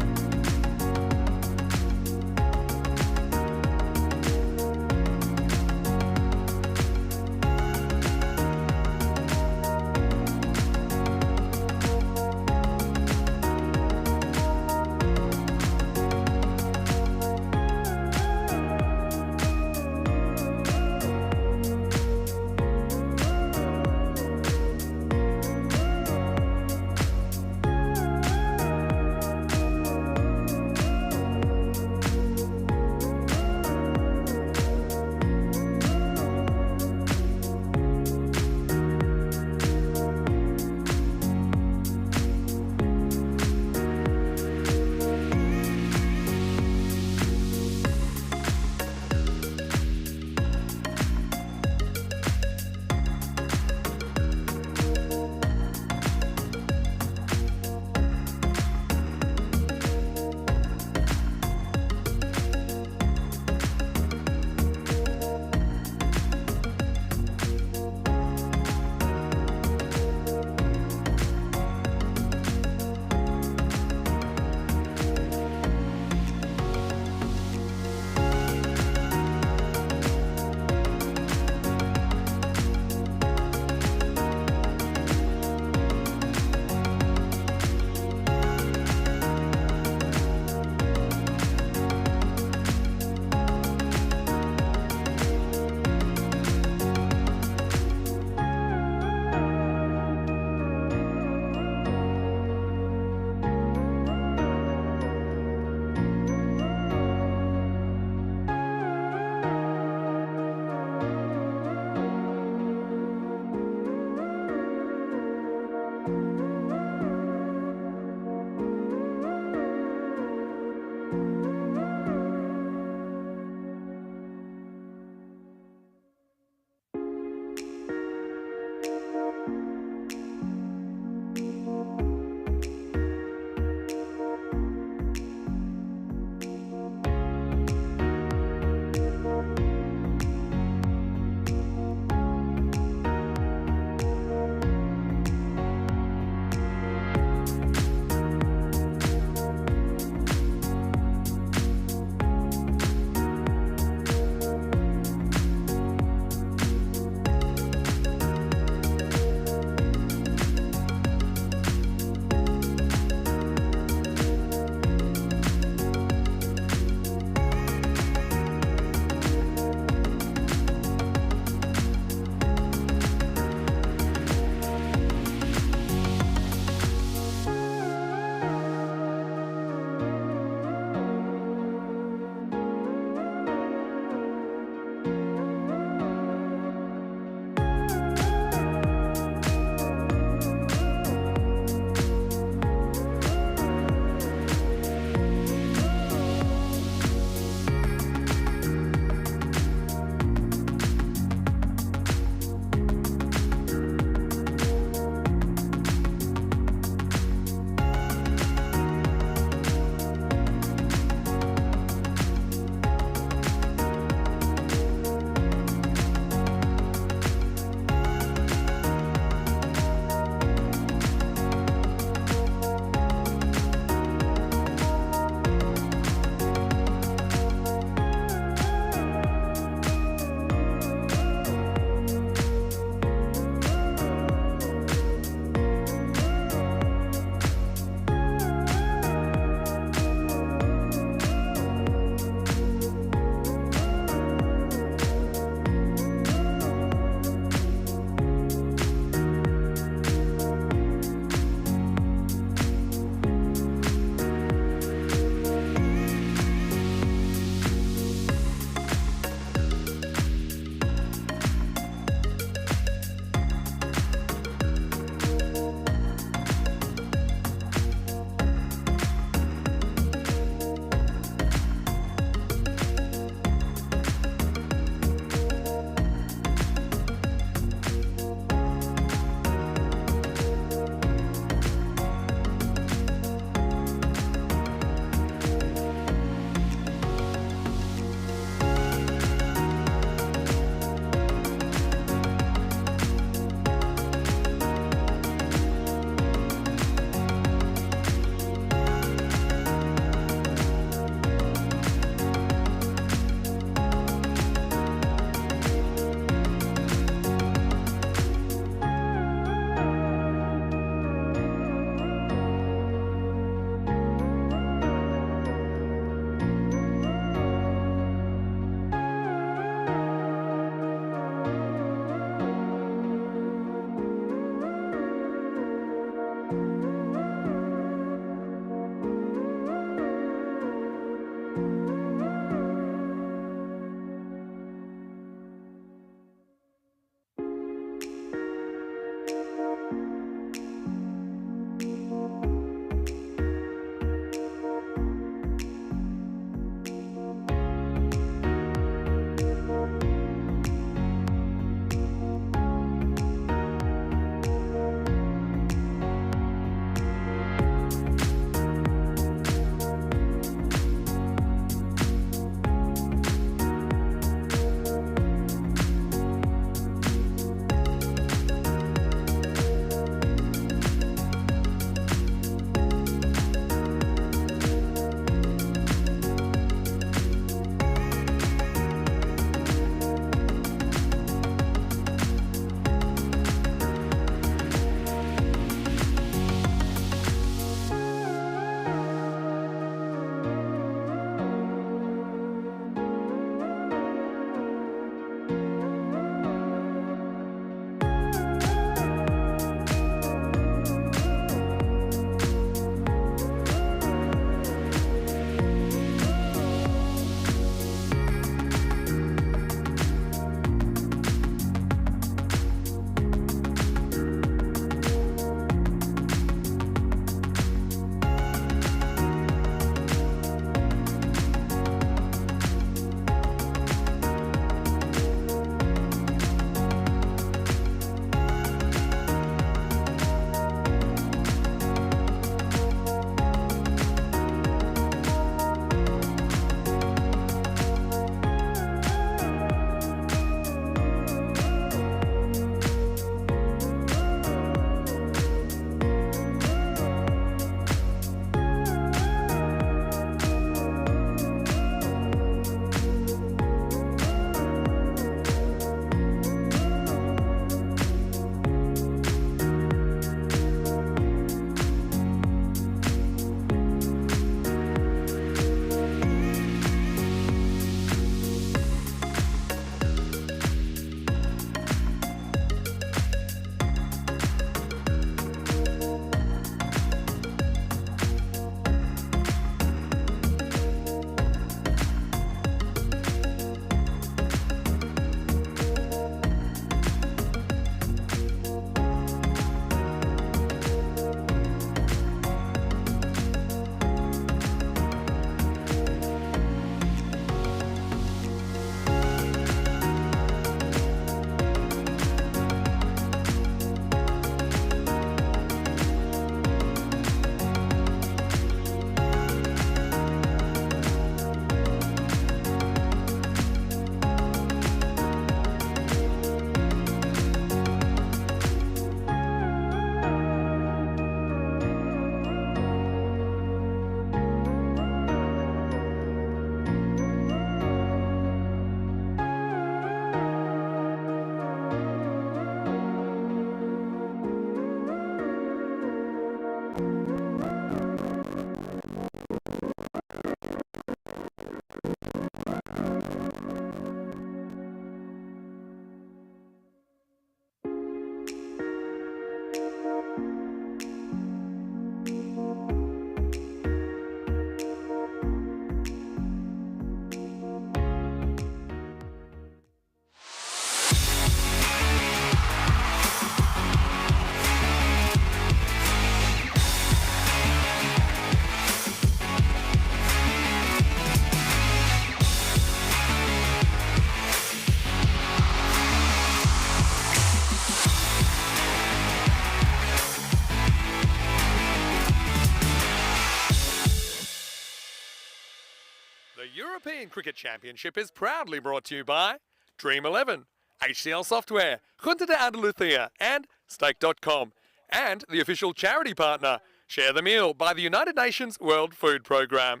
European Cricket Championship is proudly brought to you by Dream11, HCL Software, Junta de Andalucía and Stake.com, and the official charity partner, Share the Meal by the United Nations World Food Programme.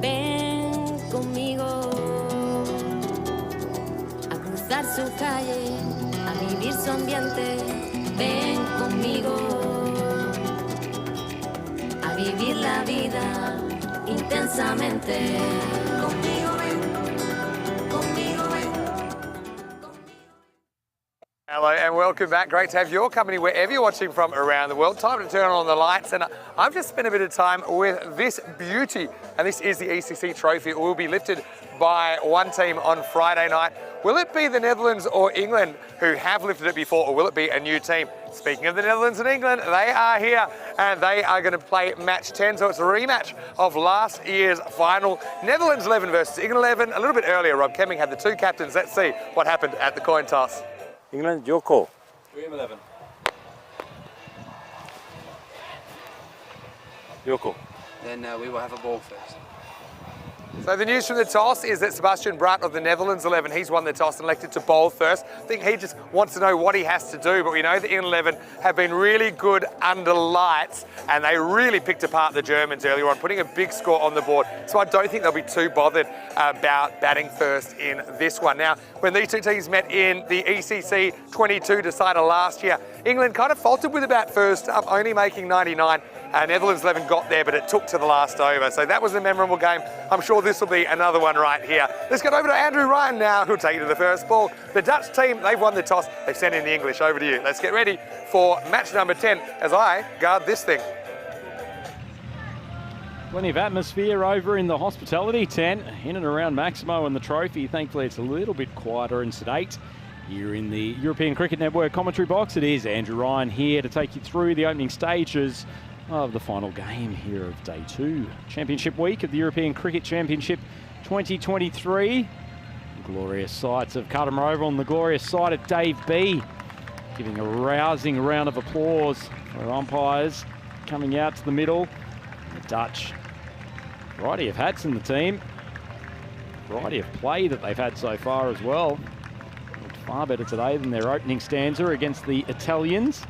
Ven conmigo a cruzar su calle, a vivir su ambiente. Ven conmigo a vivir la vida intensamente. Conmigo ven, conmigo ven. Hello and welcome back. Great to have your company wherever you're watching from around the world. Time to turn on the lights, and I've just spent a bit of time with this beauty, and this is the ECC trophy. It will be lifted by one team on Friday night. Will it be the Netherlands or England who have lifted it before, or will it be a new team? Speaking of the Netherlands and England, they are here and they are going to play match 10, so it's a rematch of last year's final. Netherlands 11 versus England 11. A little bit earlier, Rob Kemming had the two captains. Let's see what happened at the coin toss. England, your call. Dream11. Your call. Then we will have a ball first. So the news from the toss is that Sebastian Bratt of the Netherlands 11, he's won the toss and elected to bowl first. I think he just wants to know what he has to do, but we know the England 11 have been really good under lights, and they really picked apart the Germans earlier on, putting a big score on the board. So I don't think they'll be too bothered about batting first in this one. Now, when these two teams met in the ECC 22 decider last year, England kind of faltered with the bat first up, only making 99. Netherlands 11 got there, but it took to the last over. So that was a memorable game. I'm sure this will be another one right here. Let's get over to Andrew Ryan now, who'll take you to the first ball. The Dutch team, they've won the toss. They've sent in the English. Over to you. Let's get ready for match number 10 as I guard this thing. Plenty of atmosphere over in the hospitality tent, in and around Maximo and the trophy. Thankfully, it's a little bit quieter and sedate. Here in the European Cricket Network commentary box, it is Andrew Ryan here to take you through the opening stages of the final game here of Day 2. Championship week of the European Cricket Championship 2023. Glorious sights of Carlton Roval and the glorious sight of Dave B, giving a rousing round of applause for umpires coming out to the middle. The Dutch, variety of hats in the team, variety of play that they've had so far as well. Looked far better today than their opening stanza against the Italians.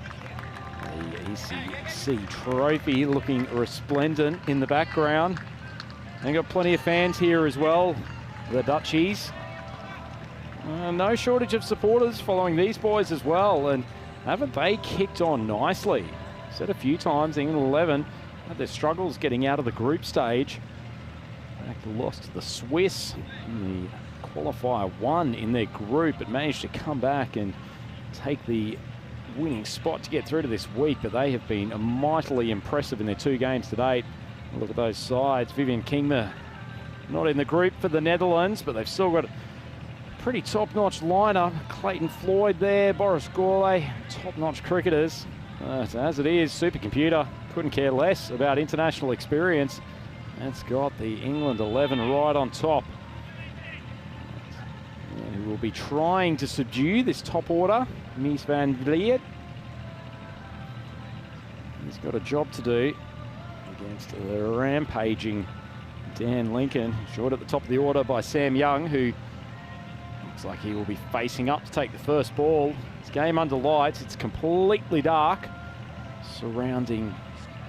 The ECC trophy looking resplendent in the background. And got plenty of fans here as well, the Dutchies. No shortage of supporters following these boys as well, and haven't they kicked on nicely? Said a few times, England 11 had their struggles getting out of the group stage. They lost to the Swiss in the qualifier 1 in their group, but managed to come back and take the winning spot to get through to this week. But they have been mightily impressive in their 2 games to date. Look at those sides. Vivian Kingma not in the group for the Netherlands, but they've still got a pretty top-notch lineup. Clayton Floyd there, Boris Gourlay, top-notch cricketers. As it is, supercomputer couldn't care less about international experience. That's got the England 11 right on top. Who will be trying to subdue this top order, Mies van Vliet. He's got a job to do against the rampaging Dan Lincoln, short at the top of the order by Sam Young, who looks like he will be facing up to take the first ball. It's game under lights. It's completely dark surrounding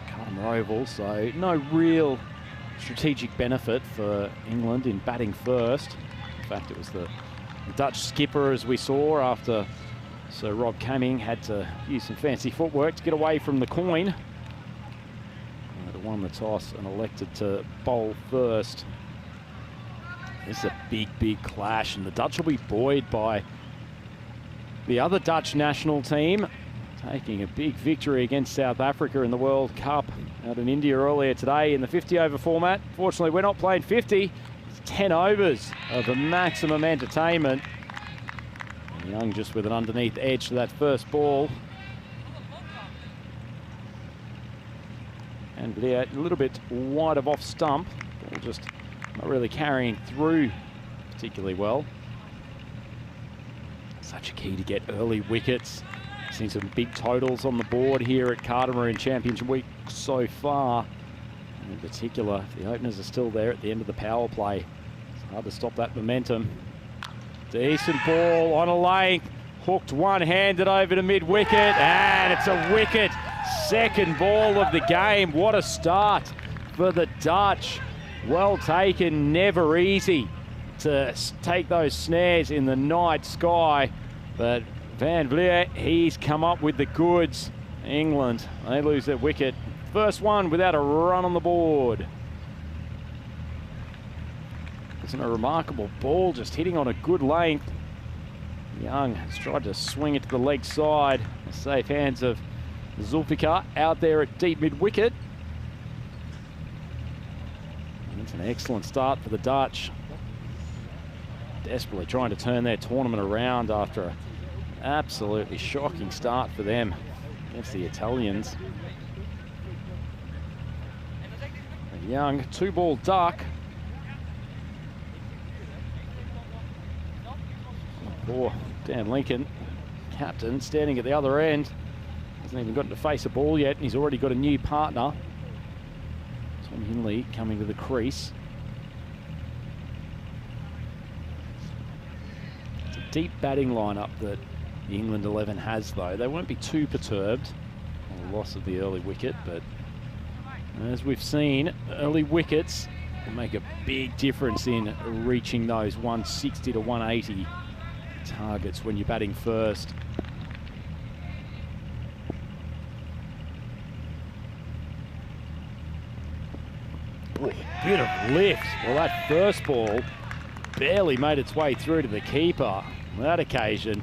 Carlton Roval, so no real strategic benefit for England in batting first. In fact, it was the Dutch skipper, as we saw, after Sir Rob Cumming had to use some fancy footwork to get away from the coin. But won the toss and elected to bowl first. This is a big clash, and the Dutch will be buoyed by the other Dutch national team taking a big victory against South Africa in the World Cup out in India earlier today in the 50-over format. Fortunately, we're not playing 50. It's 10 overs of the maximum entertainment. And Young just with an underneath edge to that first ball. And a little bit wide of off stump. Ball just not really carrying through particularly well. Such a key to get early wickets. Seen some big totals on the board here at Cardamom Championship Week so far. In particular, if the openers are still there at the end of the power play, it's hard to stop that momentum. Decent ball on a length, hooked one-handed over to mid-wicket, and it's a wicket. Second ball of the game. What a start for the Dutch. Well taken, never easy to take those snares in the night sky, but Van Vliet, he's come up with the goods. England, they lose their wicket. First one without a run on the board. Isn't a remarkable ball, just hitting on a good length. Young has tried to swing it to the leg side. The safe hands of Zulfikar out there at deep mid-wicket. It's an excellent start for the Dutch. Desperately trying to turn their tournament around after an absolutely shocking start for them against the Italians. Young, 2-ball duck. Poor Dan Lincoln, captain, standing at the other end. Hasn't even gotten to face a ball yet, and he's already got a new partner. Tom Hinley coming to the crease. It's a deep batting lineup that the England 11 has, though. They won't be too perturbed on the loss of the early wicket, but as we've seen, early wickets can make a big difference in reaching those 160 to 180 targets when you're batting first. Ooh, bit of lift. Well, that first ball barely made its way through to the keeper. On that occasion,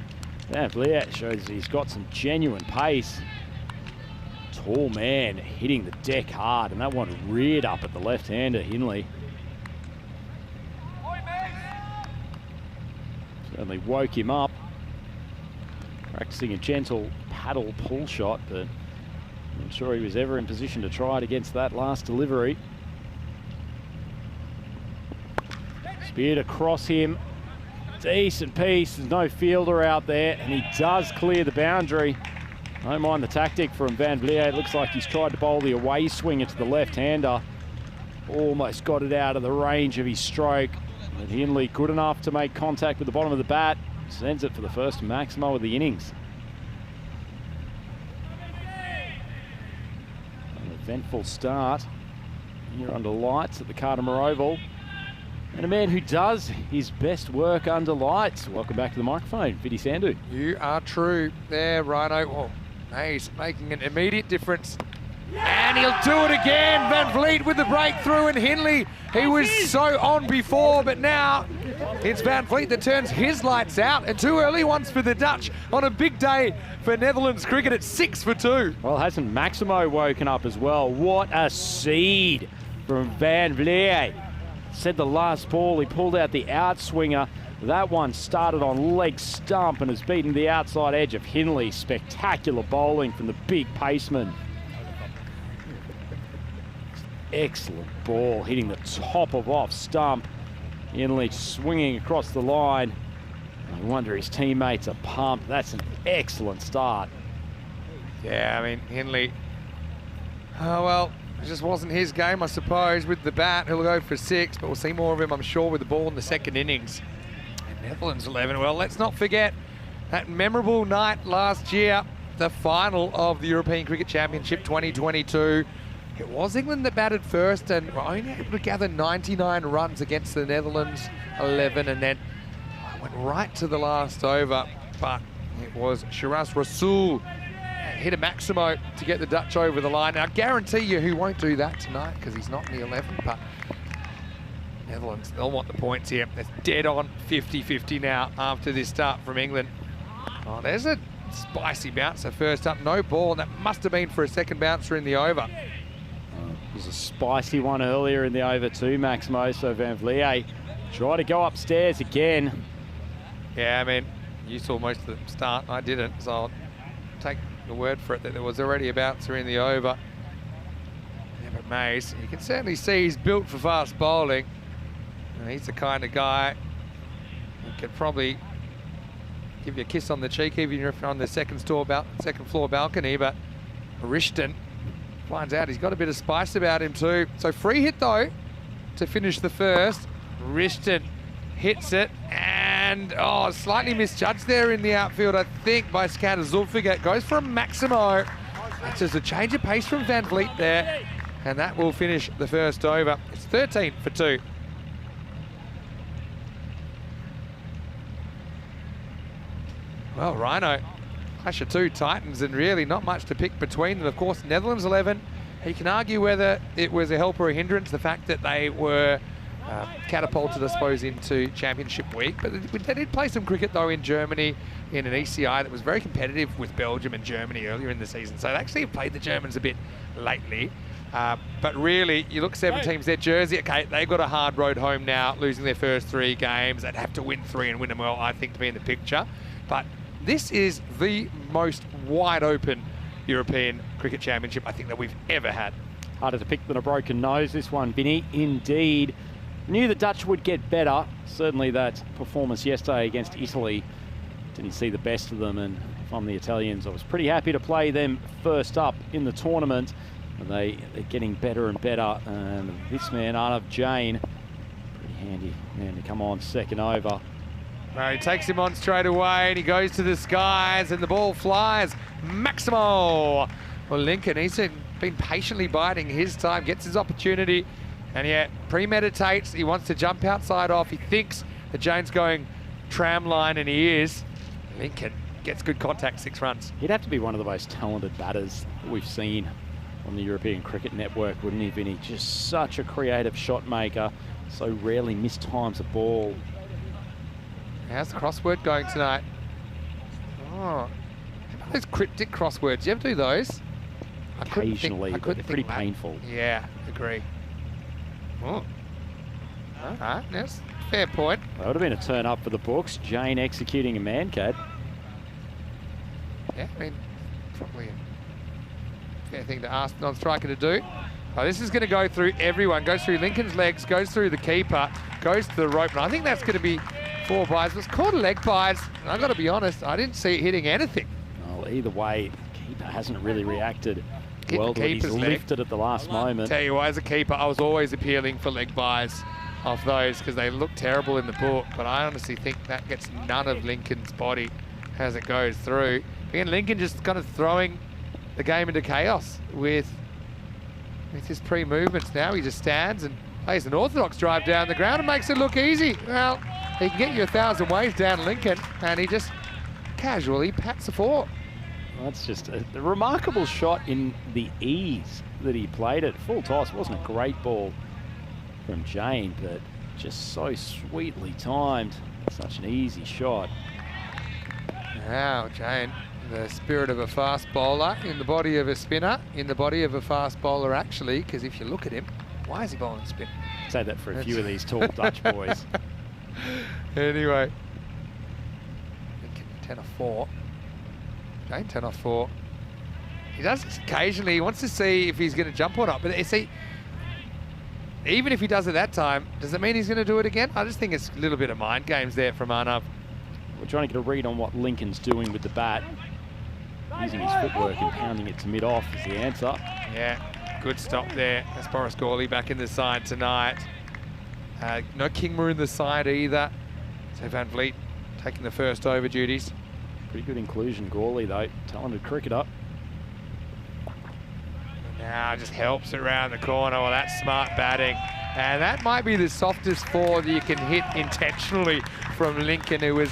Van Vliet shows he's got some genuine pace. Tall man hitting the deck hard, and that one reared up at the left-hander, Hinley. Certainly woke him up. Practicing a gentle paddle pull shot, but I'm not sure he was ever in position to try it against that last delivery. Speared across him. Decent piece. There's no fielder out there, and he does clear the boundary. Don't mind the tactic from Van Vliet. It looks like he's tried to bowl the away swinger to the left-hander. Almost got it out of the range of his stroke. But Hinley good enough to make contact with the bottom of the bat. Sends it for the first maximo of the innings. An eventful start here under lights at the Cardamom Oval. And a man who does his best work under lights. Welcome back to the microphone, Vinny Sandhu. You are true there, Rhino. Oh, he's making an immediate difference. And he'll do it again. Van Vliet with the breakthrough, and Hinley, he was so on before, but now it's Van Vliet that turns his lights out, and 2 early ones for the Dutch on a big day for Netherlands cricket at 6 for 2. Well, hasn't Maximo woken up as well? What a seed from Van Vliet. Said the last ball, he pulled out the outswinger. That one started on leg stump and has beaten the outside edge of Hinley. Spectacular bowling from the big paceman. Excellent ball, hitting the top of off stump. Hinley swinging across the line. I wonder his teammates are pumped. That's an excellent start. Yeah, I mean, Hinley, oh well, it just wasn't his game, I suppose. With the bat, he'll go for 6, but we'll see more of him, I'm sure, with the ball in the second innings. And Netherlands 11, well, let's not forget that memorable night last year, the final of the European Cricket Championship 2022. It was England that batted first and were only able to gather 99 runs against the Netherlands 11, and then went right to the last over. But it was Shiraz Rasool hit a maximo to get the Dutch over the line. Now, I guarantee you he won't do that tonight because he's not in the 11, but Netherlands, they'll want the points here. It's dead on 50-50 now after this start from England. Oh, there's a spicy bouncer first up, no ball, and that must have been for a second bouncer in the over. It was a spicy one earlier in the over too, Maximo, so Van Vliet try to go upstairs again. Yeah, I mean, you saw most of the start, I didn't, so I'll take the word for it that there was already a bouncer in the over. Yeah, but Mays, you can certainly see he's built for fast bowling. And he's the kind of guy who could probably give you a kiss on the cheek, even if you're on the second floor balcony. But Rishton finds out he's got a bit of spice about him too. So free hit though to finish the first. Rishton hits it and slightly misjudged there in the outfield, I think, by Scatter Zulfigar. Goes for a Maximo. That's just a change of pace from Van Vliet there, and that will finish the first over. It's 13 for 2. Well, Rhino, clash of two Titans, and really not much to pick between them. Of course, Netherlands 11, he can argue whether it was a help or a hindrance, the fact that they were catapulted, I suppose, into Championship Week. But they did play some cricket, though, in Germany in an ECI that was very competitive with Belgium and Germany earlier in the season. So they actually have played the Germans a bit lately. But really, you look 7 teams, their jersey, okay, they've got a hard road home now, losing their first 3 games. They'd have to win 3 and win them well, I think, to be in the picture. But this is the most wide open European Cricket Championship I think that we've ever had. Harder to pick than a broken nose, this one, Vinny, indeed. Knew the Dutch would get better. Certainly that performance yesterday against Italy, didn't see the best of them, and if I'm the Italians, I was pretty happy to play them first up in the tournament. And they're getting better and better, and this man, Arnav Jain, pretty handy man to come on second over. Well, he takes him on straight away, and he goes to the skies, and the ball flies. Maximo! Well, Lincoln, he's been patiently biding his time, gets his opportunity, and yeah, premeditates. He wants to jump outside off. He thinks that Jane's going tram line, and he is. Lincoln gets good contact, 6 runs. He'd have to be one of the most talented batters that we've seen on the European Cricket Network, wouldn't he, Vinny? Just such a creative shot maker, so rarely mistimes a ball. How's the crossword going tonight? Oh, those cryptic crosswords, you ever do those? Occasionally, but they're pretty painful. Yeah, agree. Oh. All right, yes, fair point. That would have been a turn up for the books. Jane executing a man-cat. Yeah, I mean, probably a fair thing to ask non-striker to do. Oh, this is going to go through everyone. Goes through Lincoln's legs, goes through the keeper, goes to the rope. And I think that's going to be 4 byes. It was called a leg byes. I've got to be honest, I didn't see it hitting anything. Well, either way, the keeper hasn't really reacted well to it. He's lifted at the last moment. Tell you what, as a keeper, I was always appealing for leg byes off those because they look terrible in the book. But I honestly think that gets none of Lincoln's body as it goes through. Again, Lincoln just kind of throwing the game into chaos with his pre-movements. Now he just stands and plays an orthodox drive down the ground and makes it look easy. Well, he can get you 1,000 ways down Lincoln, and he just casually pats the 4. That's just a remarkable shot in the ease that he played it. Full toss, wasn't a great ball from Jane, but just so sweetly timed. Such an easy shot. Now, Jane, the spirit of a fast bowler in the body of a spinner, in the body of a fast bowler, actually, because if you look at him, why is he bowling spin? Say that for a few of these tall Dutch boys. Anyway, 10 off 4. Jane 10 off 4. He does this occasionally. He wants to see if he's going to jump or not. But see, even if he does it that time, does it mean he's going to do it again? I just think it's a little bit of mind games there from Arnav. We're trying to get a read on what Lincoln's doing with the bat. Using his footwork and pounding it to mid-off is the answer. Yeah, good stop there. That's Boris Gawley back in the side tonight. No Kingma in the side either. So Van Vliet taking the first over duties. Pretty good inclusion, Gawley, though. Talented cricketer. Now just helps it around the corner. Well, that's smart batting. And that might be the softest 4 that you can hit intentionally from Lincoln, who was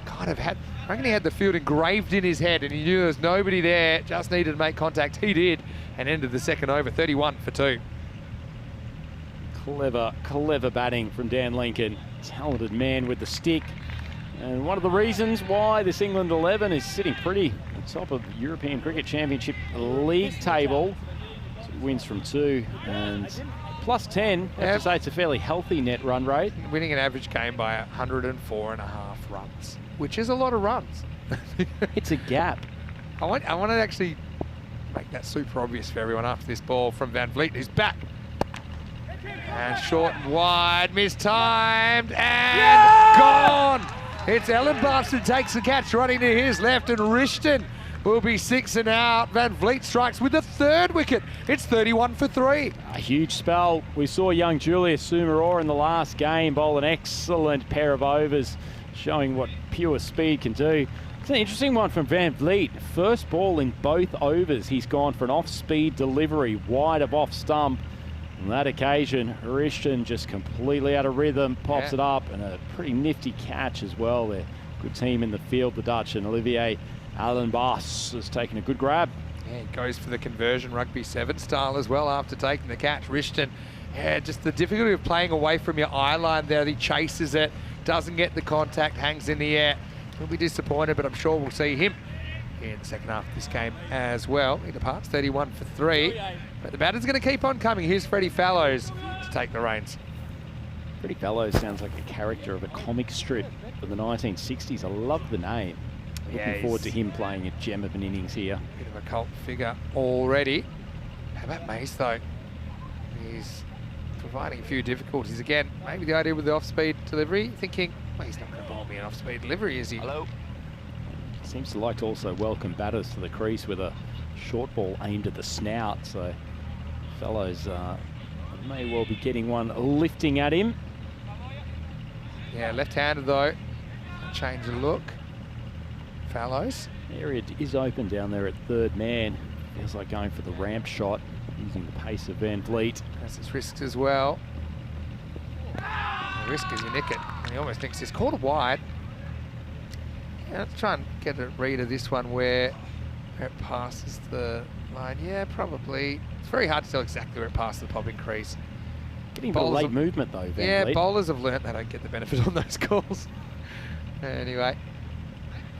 kind of had, I reckon he had the field engraved in his head and he knew there was nobody there, just needed to make contact. He did, and ended the second over, 31 for 2. Clever batting from Dan Lincoln. Talented man with the stick. And one of the reasons why this England 11 is sitting pretty on top of the European Cricket Championship league table. 2 wins from 2 and plus 10. I have to say it's a fairly healthy net run rate. Winning an average game by 104.5 runs, which is a lot of runs. It's a gap. I want to actually make that super obvious for everyone after this ball from Van Vliet, who's back. And short and wide, mistimed, and gone! It's Ellen Boston takes the catch running to his left, and Rishton will be 6 and out. Van Vliet strikes with the 3rd wicket. It's 31 for 3. A huge spell. We saw young Julius Sumaror in the last game bowl an excellent pair of overs, showing what pure speed can do. It's an interesting one from Van Vliet. First ball in both overs, he's gone for an off-speed delivery wide of off stump. On that occasion, Rishton just completely out of rhythm, pops it up, and a pretty nifty catch as well there. Good team in the field, the Dutch, and Olivier Allenbos has taken a good grab. Yeah, he goes for the conversion rugby 7 style as well after taking the catch. Rishton, yeah, just the difficulty of playing away from your eye line there. He chases it, doesn't get the contact, hangs in the air. He'll be disappointed, but I'm sure we'll see him in the second half of this game as well. He departs 31 for 3, but the batter's going to keep on coming. Here's Freddie Fallows to take the reins. Freddie Fallows sounds like a character of a comic strip from the 1960s. I love the name. Looking forward to him playing a gem of an innings here. Bit of a cult figure already. How about Mace though? He's providing a few difficulties again. Maybe the idea with the off-speed delivery, thinking, well, he's not going to bowl me an off-speed delivery, is he? Hello. Seems to like to also welcome batters to the crease with a short ball aimed at the snout. So Fellows may well be getting one lifting at him. Yeah, left-handed though. Change the look. Fallows. Area is open down there at 3rd man. Feels like going for the ramp shot, using the pace of Van Vliet. Has its risks as well. The risk is you nick it, and he almost nicks this. Called wide. Yeah, let's try and get a read of this one where it passes the line. Yeah, probably. It's very hard to tell exactly where it passes the popping crease. Getting a late movement though, Van Vliet. Bowlers have learnt they don't get the benefit on those calls. Anyway,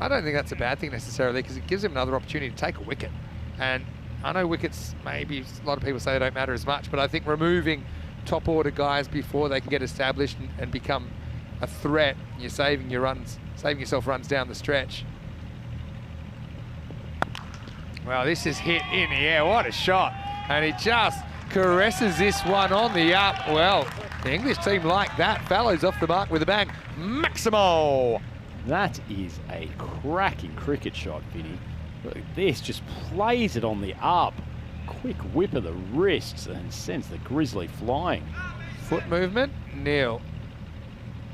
I don't think that's a bad thing necessarily, because it gives him another opportunity to take a wicket. And I know wickets, maybe a lot of people say they don't matter as much, but I think removing top order guys before they can get established and become a threat, you're saving your runs, saving yourself runs down the stretch. Well, this is hit in the air. What a shot. And he just caresses this one on the up. Well, the English team like that. Fallows off the mark with a bang. Maximo! That is a cracking cricket shot, Vinny. Look, this just plays it on the up. Quick whip of the wrists and sends the Grizzly flying. Foot movement, nil.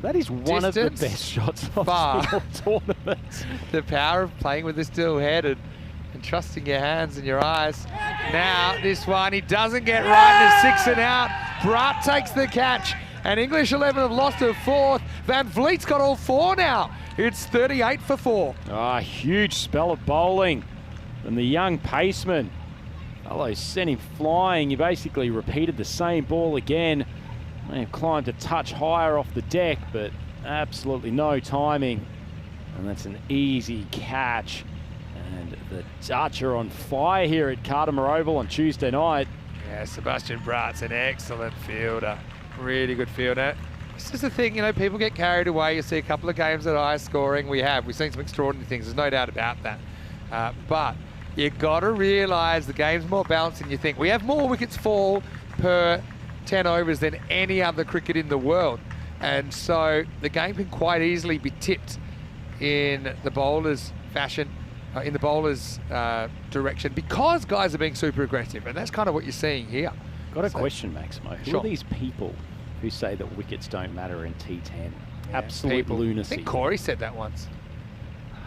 That is one of the best shots of the tournament. The power of playing with the still head and trusting your hands and your eyes. Now, this one, he doesn't get right, and it's 6 and out. Brat takes the catch, and English 11 have lost her 4th. Van Vliet's got all 4 now. It's 38 for 4. Ah, huge spell of bowling. And the young paceman, Fellows sent him flying. He basically repeated the same ball again. May have climbed a touch higher off the deck, but absolutely no timing. And that's an easy catch. And the Dutch are on fire here at Cardimer Oval on Tuesday night. Yeah, Sebastian Brat's an excellent fielder. Really good fielder. This is the thing, you know, people get carried away. You see a couple of games that are high scoring. We've seen some extraordinary things. There's no doubt about that. But you got to realise the game's more balanced than you think. We have more wickets fall per 10 overs than any other cricket in the world. And so the game can quite easily be tipped in the bowler's fashion, in the bowler's direction, because guys are being super aggressive. And that's kind of what you're seeing here. Got a question, Maximo. Who are these people who say that wickets don't matter in T10? Yeah, absolute lunacy. I think Corey said that once.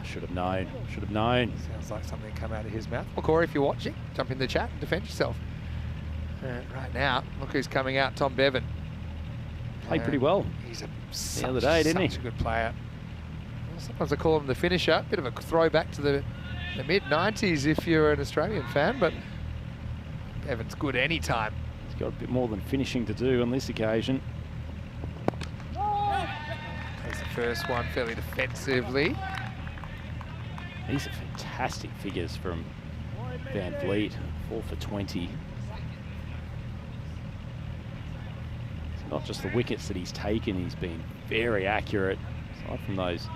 Should have known. Should have known. Sounds like something come out of his mouth. Well, Corey, if you're watching, jump in the chat and defend yourself. Right now, look who's coming out, Tom Bevan. Played pretty well. He's the other day, didn't he? Such a good player. Sometimes I call him the finisher. Bit of a throwback to the mid-90s if you're an Australian fan, but Bevan's good anytime. He's got a bit more than finishing to do on this occasion. Takes the first one fairly defensively. These are fantastic figures from Van Vliet, 4 for 20. It's not just the wickets that he's taken, he's been very accurate. Aside from those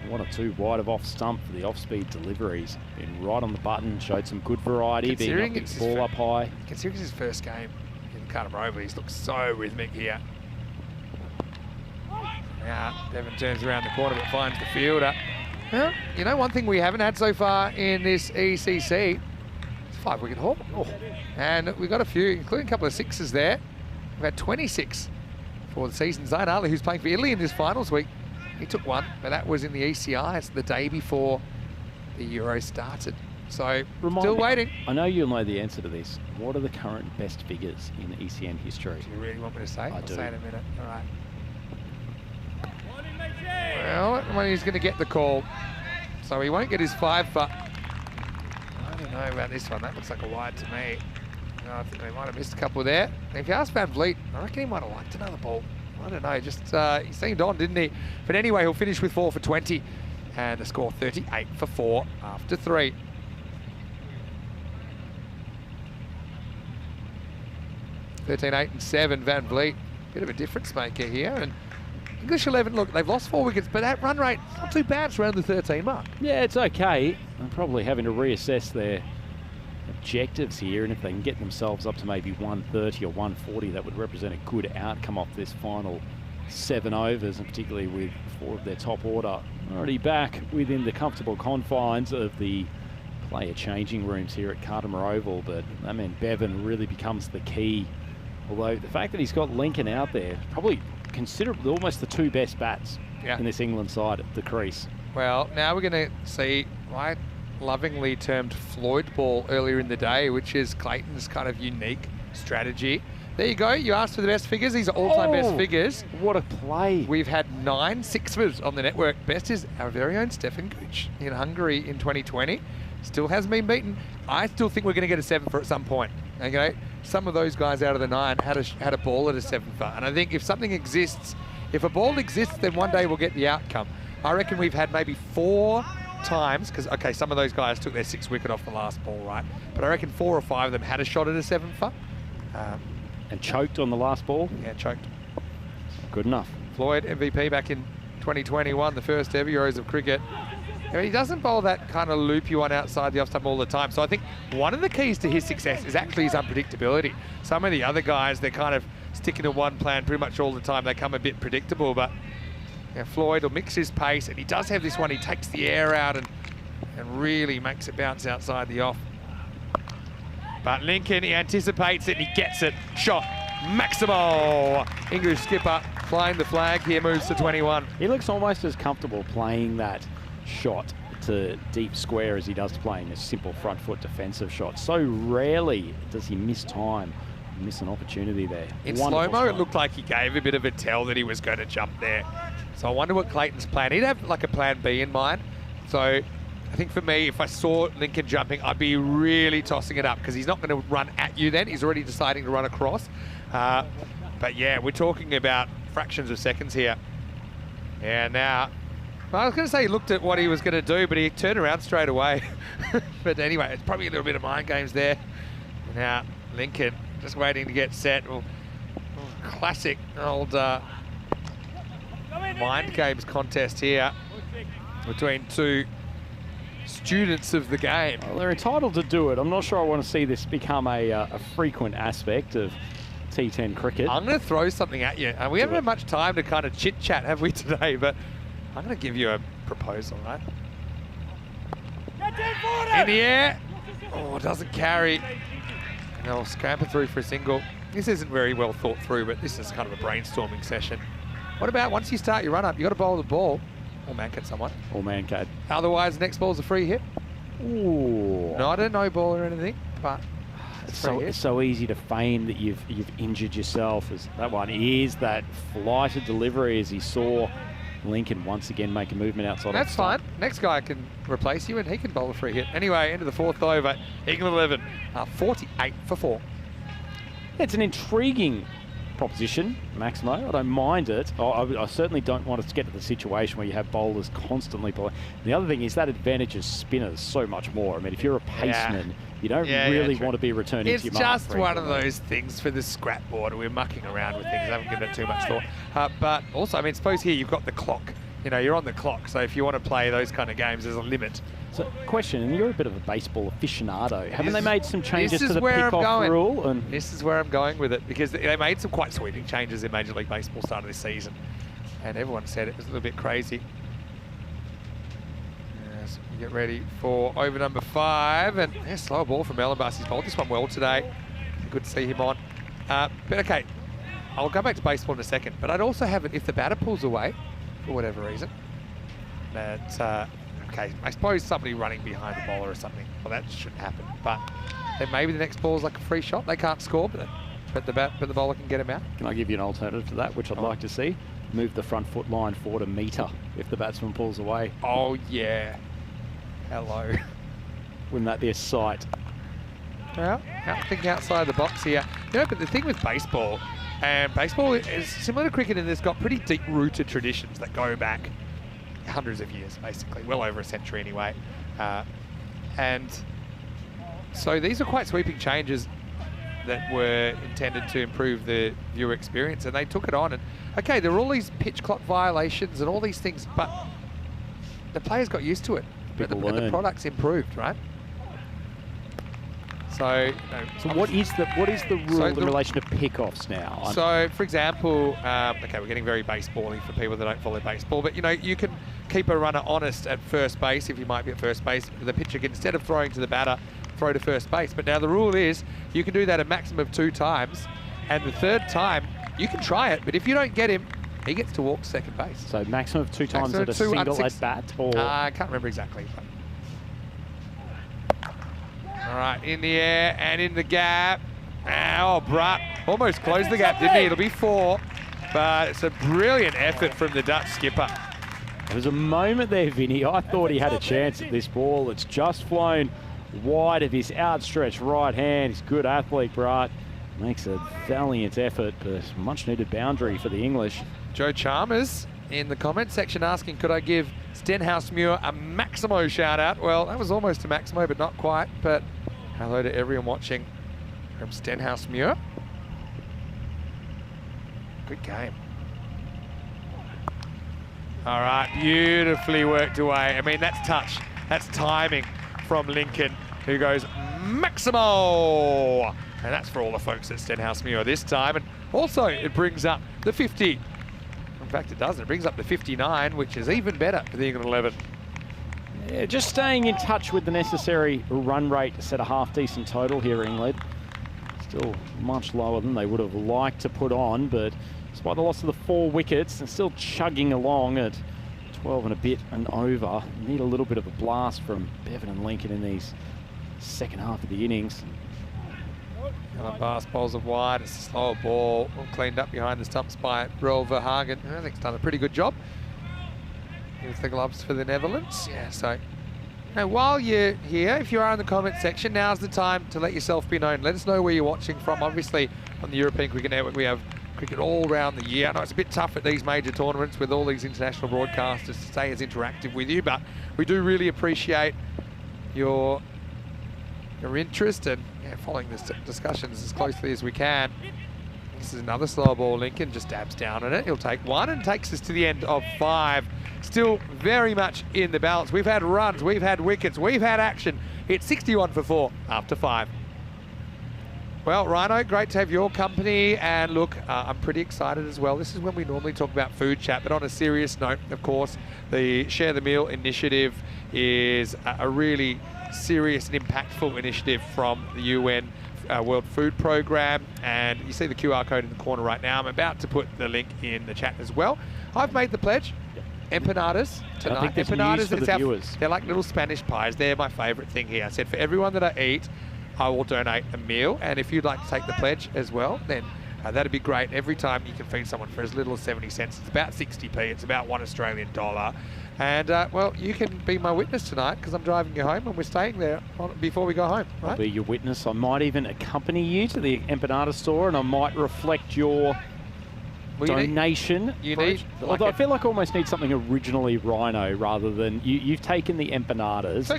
1 or 2 wide of off stump for the off-speed deliveries. Been right on the button, showed some good variety, being up the ball up high. Considering it's his first game in Cardimer Oval, he's looked so rhythmic here. Now, Bevan turns around the corner but finds the fielder. Well, you know, one thing we haven't had so far in this ECC is 5-wicket haul. Oh. And we've got a few, including a couple of sixes there. We've had 26 for the season. Zayn Ali, who's playing for Italy in this finals week, he took one, but that was in the ECI. It's the day before the Euro started. So, still waiting. I know you'll know the answer to this. What are the current best figures in ECN history? Do you really want me to say? I'll do. say in a minute. All right. Well, when he's going to get the call, so he won't get his 5 for. I don't know about this one. That looks like a wide to me. No, I think they might have missed a couple there. If you ask Van Vliet, I reckon he might have liked another ball. I don't know, just he seemed on, didn't he? But anyway, he'll finish with 4 for 20 and the score 38 for 4 after 3. (13, 8 and 7). Van Vliet, bit of a difference maker here. And English 11, look, they've lost 4 wickets, but that run rate, not too bad. It's around the 13 mark. Yeah, it's okay. I'm probably having to reassess their objectives here, and if they can get themselves up to maybe 130 or 140, that would represent a good outcome off this final 7 overs, and particularly with 4 of their top order already back within the comfortable confines of the player changing rooms here at Cartermore Oval. But that man Bevan really becomes the key, although the fact that he's got Lincoln out there, probably considerably almost the 2 best bats in this England side at the crease. Well, now we're going to see why lovingly termed Floyd ball earlier in the day, which is Clayton's kind of unique strategy. There you go. You asked for the best figures. These are all-time best figures. What a play. We've had 9 sixers on the network. Best is our very own Stefan Gooch in Hungary in 2020. Still hasn't been beaten. I still think we're going to get a 7 for at some point. Okay, some of those guys out of the 9 had a ball at a 7 for, and I think if something exists, if a ball exists, then one day we'll get the outcome. I reckon we've had maybe 4 times, because okay, some of those guys took their 6 wicket off the last ball, right? But I reckon 4 or 5 of them had a shot at a 7 for. And choked on the last ball? Yeah, choked. Good enough. Floyd, MVP back in 2021, the first ever Euros of cricket. I mean, he doesn't bowl that kind of loopy one outside the off stump all the time. So I think one of the keys to his success is actually his unpredictability. Some of the other guys, they're kind of sticking to one plan pretty much all the time. They come a bit predictable, but Floyd will mix his pace, and he does have this one. He takes the air out and really makes it bounce outside the off. But Lincoln, he anticipates it and he gets it. Shot, Maximo. English skipper flying the flag here, moves to 21. He looks almost as comfortable playing that shot to deep square as he does playing a simple front foot defensive shot. So rarely does he miss time, miss an opportunity there. In slow-mo, it looked like he gave a bit of a tell that he was going to jump there. So I wonder what Clayton's plan. He'd have like a plan B in mind. So I think for me, if I saw Lincoln jumping, I'd be really tossing it up, because he's not going to run at you then. He's already deciding to run across. But yeah, we're talking about fractions of seconds here. And now, well, I was going to say he looked at what he was going to do, but he turned around straight away. But anyway, it's probably a little bit of mind games there. Now, Lincoln just waiting to get set. Classic old mind games contest here between 2 students of the game. Well, they're entitled to do it. I'm not sure I want to see this become a frequent aspect of T10 cricket. I'm going to throw something at you. We haven't had much time to kind of chit-chat, have we, today? But I'm going to give you a proposal, right? In the air. Oh, doesn't carry. And they'll scamper through for a single. This isn't very well thought through, but this is kind of a brainstorming session. What about once you start your run-up, you got to bowl the ball. Or man-cat someone. Or man-cat. Otherwise, next ball's a free hit. Ooh. Not a no-ball or anything, but it's so easy to feign that you've injured yourself. As that one is that flighted delivery as he saw Lincoln once again make a movement outside. That's fine. Next guy can replace you and he can bowl a free hit. Anyway, into the 4th over, England 11, 48 for 4. It's an intriguing proposition, Maximo. I don't mind it. I certainly don't want us to get to the situation where you have bowlers constantly bowling. The other thing is that advantages spinners so much more. I mean, if you're a paceman, you don't really want to be returning to your mark. It's just one of those things for the scrap board. We're mucking around with things. I haven't given it too much thought. But also, I mean, suppose here you've got the clock. You know, you're on the clock. So if you want to play those kind of games, there's a limit. So, question, and you're a bit of a baseball aficionado. Haven't they made some changes to the where pick-off rule? And this is where I'm going with it, because they made some quite sweeping changes in Major League Baseball start of this season. And everyone said it was a little bit crazy. As we get ready for over number 5. And yeah, slow ball from Ellenbus. He's bowled this one well today. Good to see him on. But okay, I'll go back to baseball in a second. But I'd also have it if the batter pulls away for whatever reason. That, okay, I suppose somebody running behind the bowler or something. Well, that shouldn't happen. But then maybe the next ball is like a free shot. They can't score, but the bowler can get him out. Can I give you an alternative to that, which I'd like to see? Move the front foot line forward a metre if the batsman pulls away. Oh, yeah. Hello. Wouldn't that be a sight? Well, thinking outside the box here. You know, but the thing with baseball, and baseball is similar to cricket, and it's got pretty deep-rooted traditions that go back hundreds of years, basically, well over a century anyway. And so these are quite sweeping changes that were intended to improve the viewer experience, and they took it on. And okay, there were all these pitch clock violations and all these things, but the players got used to it. And the product's improved, right? So, so what is the rule in relation to pickoffs now? So, for example, okay, we're getting very baseball-y for people that don't follow baseball, but you know, you can keep a runner honest at first base if you might be at first base. The pitcher can, instead of throwing to the batter, throw to first base. But now the rule is you can do that a maximum of 2 times, and the 3rd time you can try it, but if you don't get him, he gets to walk to second base. So maximum of 2 times at a single at bat, or I can't remember exactly. All right, in the air and in the gap. Oh, Brutt almost closed the gap, didn't he? It'll be 4, but it's a brilliant effort from the Dutch skipper. There was a moment there, Vinny. I thought he had a chance at this ball. It's just flown wide of his outstretched right hand. He's a good athlete, Brutt. Makes a valiant effort, but much needed boundary for the English. Joe Chalmers in the comment section asking, could I give Stenhousemuir a Maximo shout out? Well, that was almost a Maximo, but not quite. But hello to everyone watching from Stenhousemuir. Good game. All right, beautifully worked away. I mean, that's touch. That's timing from Lincoln, who goes Maximo. And that's for all the folks at Stenhousemuir this time. And also, it brings up the 50. In fact, it doesn't. It brings up the 59, which is even better for the England 11. Yeah, just staying in touch with the necessary run rate to set a half-decent total here, England. Still much lower than they would have liked to put on, but despite the loss of the 4 wickets, they're still chugging along at 12 and a bit and over. Need a little bit of a blast from Bevan and Lincoln in these second half of the innings. Alan Bass bowls of wide. It's a slower ball, all cleaned up behind the stumps by Brel Verhagen. I think he's done a pretty good job with the gloves for the Netherlands. Yeah, so now while you're here, if you are in the comment section, now's the time to let yourself be known. Let us know where you're watching from. Obviously, on the European Cricket Network, we have cricket all around the year. I know it's a bit tough at these major tournaments with all these international broadcasters to stay as interactive with you, but we do really appreciate your interest and following the discussions as closely as we can. This is another slow ball. Lincoln just dabs down on it. He'll take 1 and takes us to the end of 5. Still very much in the balance. We've had runs, we've had wickets, we've had action. It's 61 for 4 after 5. Well, Rhino, great to have your company. And look, I'm pretty excited as well. This is when we normally talk about food chat, but on a serious note, of course, the Share the Meal initiative is a really serious and impactful initiative from the UN World Food Programme. And you see the QR code in the corner right now. I'm about to put the link in the chat as well. I've made the pledge. Empanadas tonight. I think Empanadas, for the viewers. They're like little Spanish pies. They're my favourite thing here. I said for everyone that I eat, I will donate a meal. And if you'd like to take the pledge as well, then that'd be great. Every time you can feed someone for as little as 70 cents. It's about 60p. It's about $1 Australian. And, well, you can be my witness tonight because I'm driving you home and we're staying there before we go home, right? I'll be your witness. I might even accompany you to the empanada store and I might reflect your donation. Although I feel like I almost need something originally Rhino rather than... You've taken the empanadas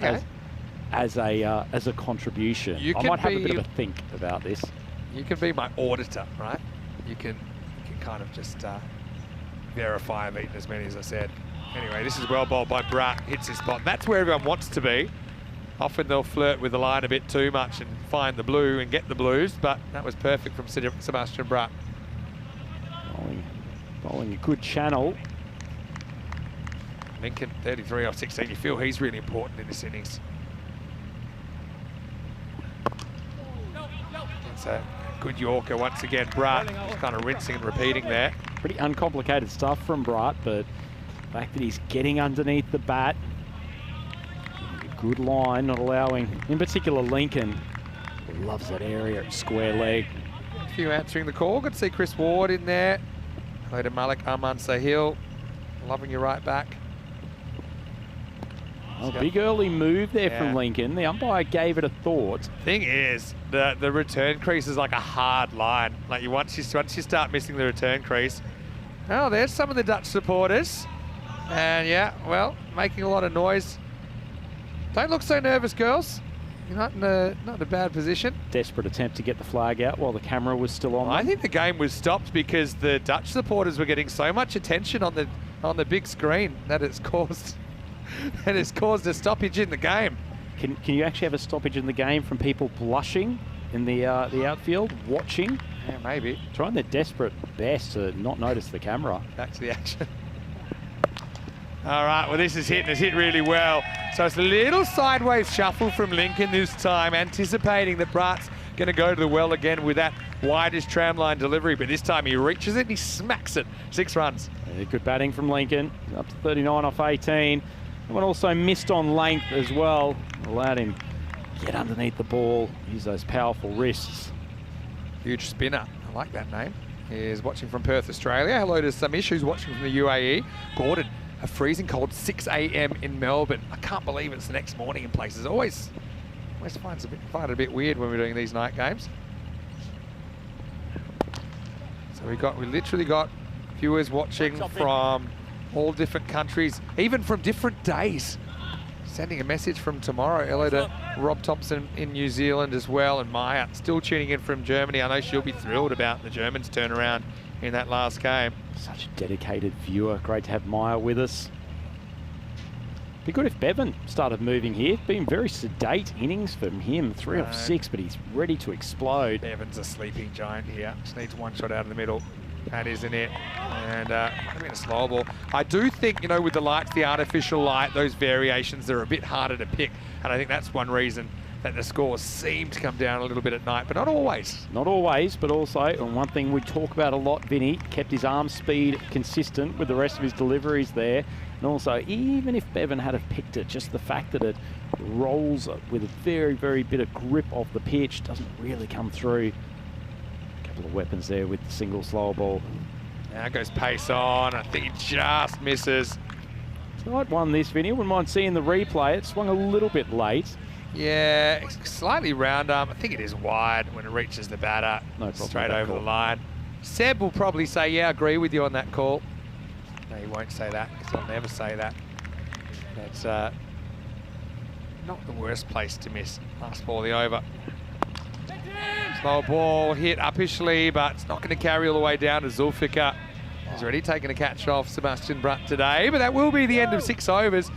as a contribution. I might have a bit of a think about this. You can be my auditor, right? You can kind of just verify I've eaten as many as I said. Anyway, this is well bowled by Brutt. Hits his spot. And that's where everyone wants to be. Often they'll flirt with the line a bit too much and find the blue and get the blues, but that was perfect from Sebastian Brutt. Bowling a good channel. Lincoln, 33 off 16. You feel he's really important in this innings. It's a good Yorker once again. Brat just kind of rinsing and repeating there. Pretty uncomplicated stuff from Brat, but the fact that he's getting underneath the bat, a good line, not allowing, in particular Lincoln, loves that area at square leg. A few answering the call. Good to see Chris Ward in there. Hello to Malik Aman Sahil. Loving your right back. Oh, big early move there from Lincoln. The umpire gave it a thought. Thing is, the return crease is like a hard line. Like once you start missing the return crease. Oh, there's some of the Dutch supporters. And yeah, well, making a lot of noise. Don't look so nervous, girls. You're not in a bad position. Desperate attempt to get the flag out while the camera was still on. I think the game was stopped because the Dutch supporters were getting so much attention on the big screen that it's caused a stoppage in the game. Can you actually have a stoppage in the game from people blushing in the outfield, watching? Yeah, maybe. Trying their desperate best to not notice the camera. Back to the action. All right, well, this is hit, and it's hit really well. So it's a little sideways shuffle from Lincoln this time, anticipating that Brat's going to go to the well again with that widest tramline delivery, but this time he reaches it and he smacks it. 6 runs. Yeah, good batting from Lincoln, up to 39 off 18. One also missed on length as well, allowed him get underneath the ball, use those powerful wrists. Huge spinner, I like that name. Is watching from Perth, Australia. Hello to Samish, who's watching from the UAE. Gordon, a freezing cold 6 a.m. in Melbourne. I can't believe it's the next morning in places. Always find it a bit weird when we're doing these night games. So we literally got viewers watching from all different countries, even from different days. Sending a message from tomorrow. Hello to Rob Thompson in New Zealand as well, and Maya still tuning in from Germany. I know she'll be thrilled about the Germans' turnaround in that last game. Such a dedicated viewer. Great to have Maya with us. Be good if Bevan started moving here. Been very sedate innings from him. 3 off 6, but he's ready to explode. Bevan's a sleeping giant here. Just needs one shot out of the middle. That isn't it. And might have been a slow ball. I do think, you know, with the lights, the artificial light, those variations, they're a bit harder to pick. And I think that's one reason that the scores seem to come down a little bit at night, but not always. Not always, but also, and one thing we talk about a lot, Vinny, kept his arm speed consistent with the rest of his deliveries there. And also, even if Bevan had have picked it, just the fact that it rolls with a very, very bit of grip off the pitch doesn't really come through. A couple of weapons there with the single slow ball. Now goes pace on. I think he just misses. Tight one this, Vinny. Wouldn't mind seeing the replay. It swung a little bit late. Yeah, slightly round arm. I think it is wide when it reaches the batter. No problem. Straight over the line. Seb will probably say, yeah, I agree with you on that call. No, he won't say that because he'll never say that. That's not the worst place to miss. Last ball, the over. Slow ball hit uppishly, but it's not going to carry all the way down to Zulfikar. He's already taken a catch off Sebastian Brutt today, but that will be the end of 6 overs.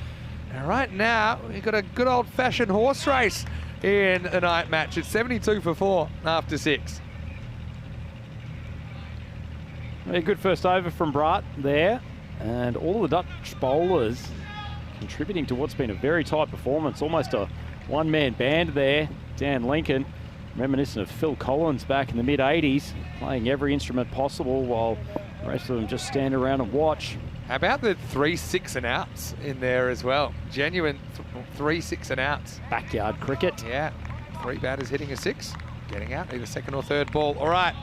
And right now, we've got a good old-fashioned horse race in the night match. It's 72 for 4 after 6. A good first over from Brutt there. And all the Dutch bowlers contributing to what's been a very tight performance. Almost a one-man band there. Dan Lincoln, reminiscent of Phil Collins back in the mid-80s, playing every instrument possible while the rest of them just stand around and watch. How about the 3 6 and outs in there as well? Genuine 3 6 and outs. Backyard cricket. Yeah, 3 batters hitting a 6, getting out either second or third ball. All right,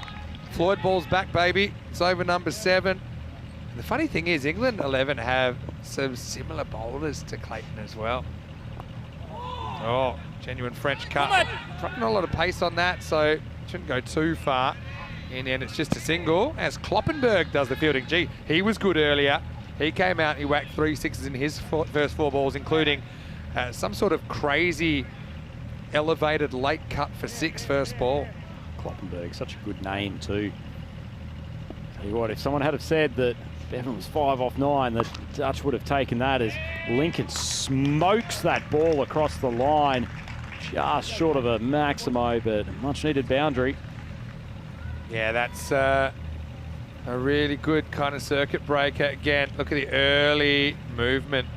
Floyd ball's back, baby. It's over number 7. The funny thing is, England 11 have some similar bowlers to Clayton as well. Oh, genuine French cut. Probably not a lot of pace on that, so shouldn't go too far. In the end, it's just a single, as Kloppenberg does the fielding. Gee, he was good earlier. He came out, he whacked 3 6s in his first 4 balls, including some sort of crazy elevated late cut for 6 first ball. Kloppenberg, such a good name too. Tell you what, if someone had have said that Bevan was 5 off 9, the Dutch would have taken that as Lincoln smokes that ball across the line. Just short of a maximo, but a much needed boundary. Yeah, that's a A really good kind of circuit breaker. Again, look at the early movement.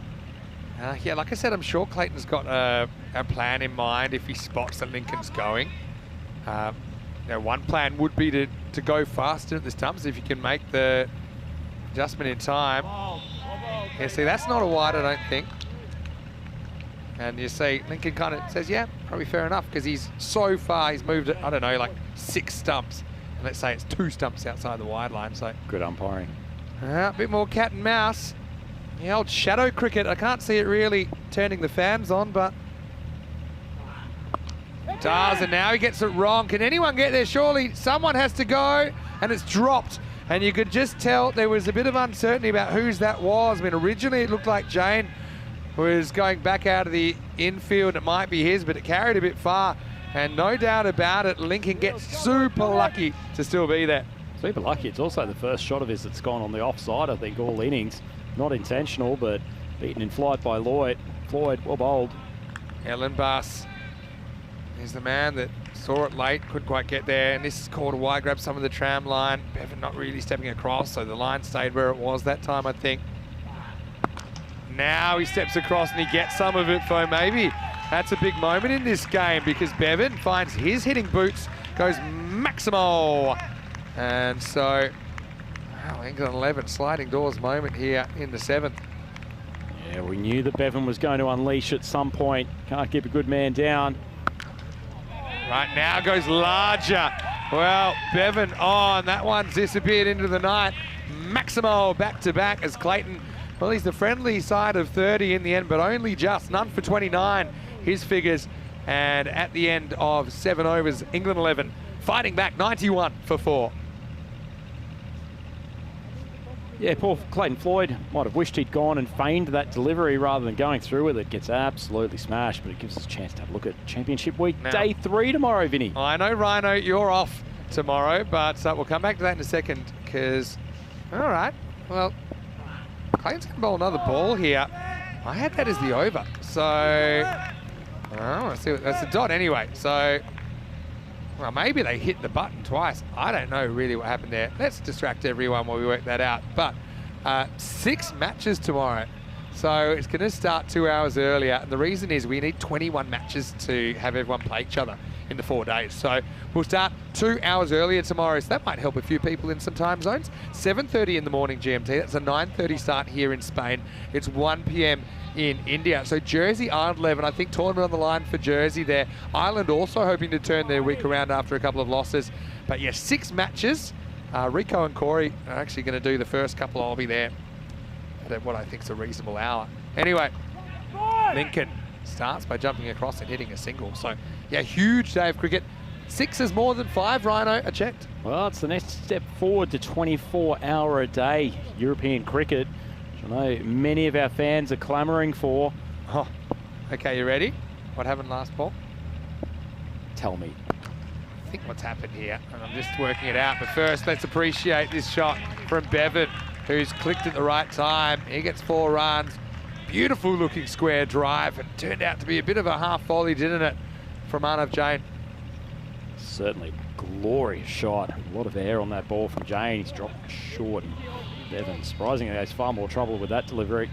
Yeah, like I said, I'm sure Clayton's got a plan in mind if he spots that Lincoln's going. One plan would be to go faster at this time, so if you can make the adjustment in time. Yeah, see, that's not a wide, I don't think. And you see, Lincoln kind of says, yeah, probably fair enough, because he's so far, he's moved it, I don't know, like 6 stumps. And let's say it's 2 stumps outside the wide line, so. Good umpiring. A bit more cat and mouse. The old shadow cricket, I can't see it really turning the fans on, but it does, and now he gets it wrong. Can anyone get there? Surely someone has to go, and it's dropped. And you could just tell there was a bit of uncertainty about whose that was. I mean, originally it looked like Jane was going back out of the infield. It might be his, but it carried a bit far. And no doubt about it, Lincoln gets super lucky to still be there. Super lucky. It's also the first shot of his that's gone on the offside, I think, all innings. Not intentional, but beaten in flight by Lloyd. Floyd, well bowled. Ellen Bass is the man that saw it late, couldn't quite get there, and this is called a wide grab, some of the tram line. Bevan not really stepping across, so the line stayed where it was that time, I think. Now he steps across and he gets some of it, so maybe that's a big moment in this game because Bevan finds his hitting boots, goes Maximo. And so, wow, England 11, sliding doors moment here in the 7th. Yeah, we knew that Bevan was going to unleash at some point. Can't keep a good man down. Right now goes larger. Well, Bevan on. That one's disappeared into the night. Maximo back to back as Clayton, well, he's the friendly side of 30 in the end, but only just. None for 29, his figures. And at the end of 7 overs, England 11 fighting back 91 for 4. Yeah, poor Clayton Floyd might have wished he'd gone and feigned that delivery rather than going through with it. Gets absolutely smashed, but it gives us a chance to have a look at Championship Week now, Day 3 tomorrow, Vinny. I know, Rhino, you're off tomorrow, but we'll come back to that in a second because, all right, well, Clayton's going to bowl another ball here. I had that as the over, so let's see what, that's the dot anyway. So, well, maybe they hit the button twice. I don't know really what happened there. Let's distract everyone while we work that out. But 6 matches tomorrow. So it's going to start 2 hours earlier. And the reason is we need 21 matches to have everyone play each other in the 4 days. So we'll start 2 hours earlier tomorrow. So that might help a few people in some time zones. 7:30 in the morning GMT. That's a 9:30 start here in Spain. It's 1 p.m. in India. So Jersey, Ireland 11, I think tournament on the line for Jersey there. Ireland also hoping to turn their week around after a couple of losses. But yes, 6 matches. Rico and Corey are actually going to do the first couple. I'll be there at what I think is a reasonable hour. Anyway, Lincoln starts by jumping across and hitting a single. So yeah, huge day of cricket. 6 is more than 5, Rhino, I checked. Well, it's the next step forward to 24-hour-a-day European cricket. I know many of our fans are clamouring for. Oh, okay, you ready? What happened last ball? Tell me. I think what's happened here, and I'm just working it out. But first, let's appreciate this shot from Bevan, who's clicked at the right time. He gets 4 runs. Beautiful looking square drive, and turned out to be a bit of a half volley, didn't it, from Arnav Jain? Certainly glorious shot. A lot of air on that ball from Jain. He's dropped short. Bevan, surprisingly, has far more trouble with that delivery.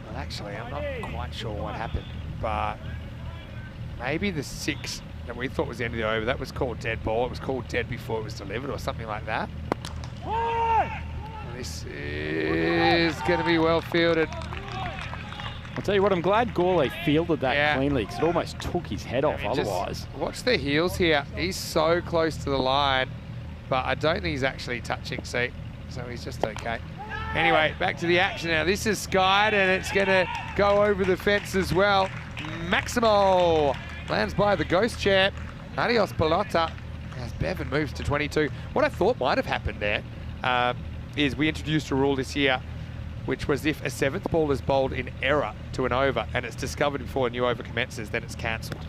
Well, actually, I'm not quite sure what happened, but maybe the 6 that we thought was the end of the over, that was called dead ball. It was called dead before it was delivered or something like that. This is going to be well fielded. I'll tell you what, I'm glad Gourlay fielded that cleanly because it almost took his head off otherwise. Watch the heels here. He's so close to the line, but I don't think he's actually touching seat, so he's just okay. Anyway, back to the action now. This is skied, and it's going to go over the fence as well. Maximo lands by the ghost chair. Adios pelota as Bevan moves to 22. What I thought might have happened there is we introduced a rule this year, which was if a 7th ball is bowled in error to an over and it's discovered before a new over commences, then it's cancelled.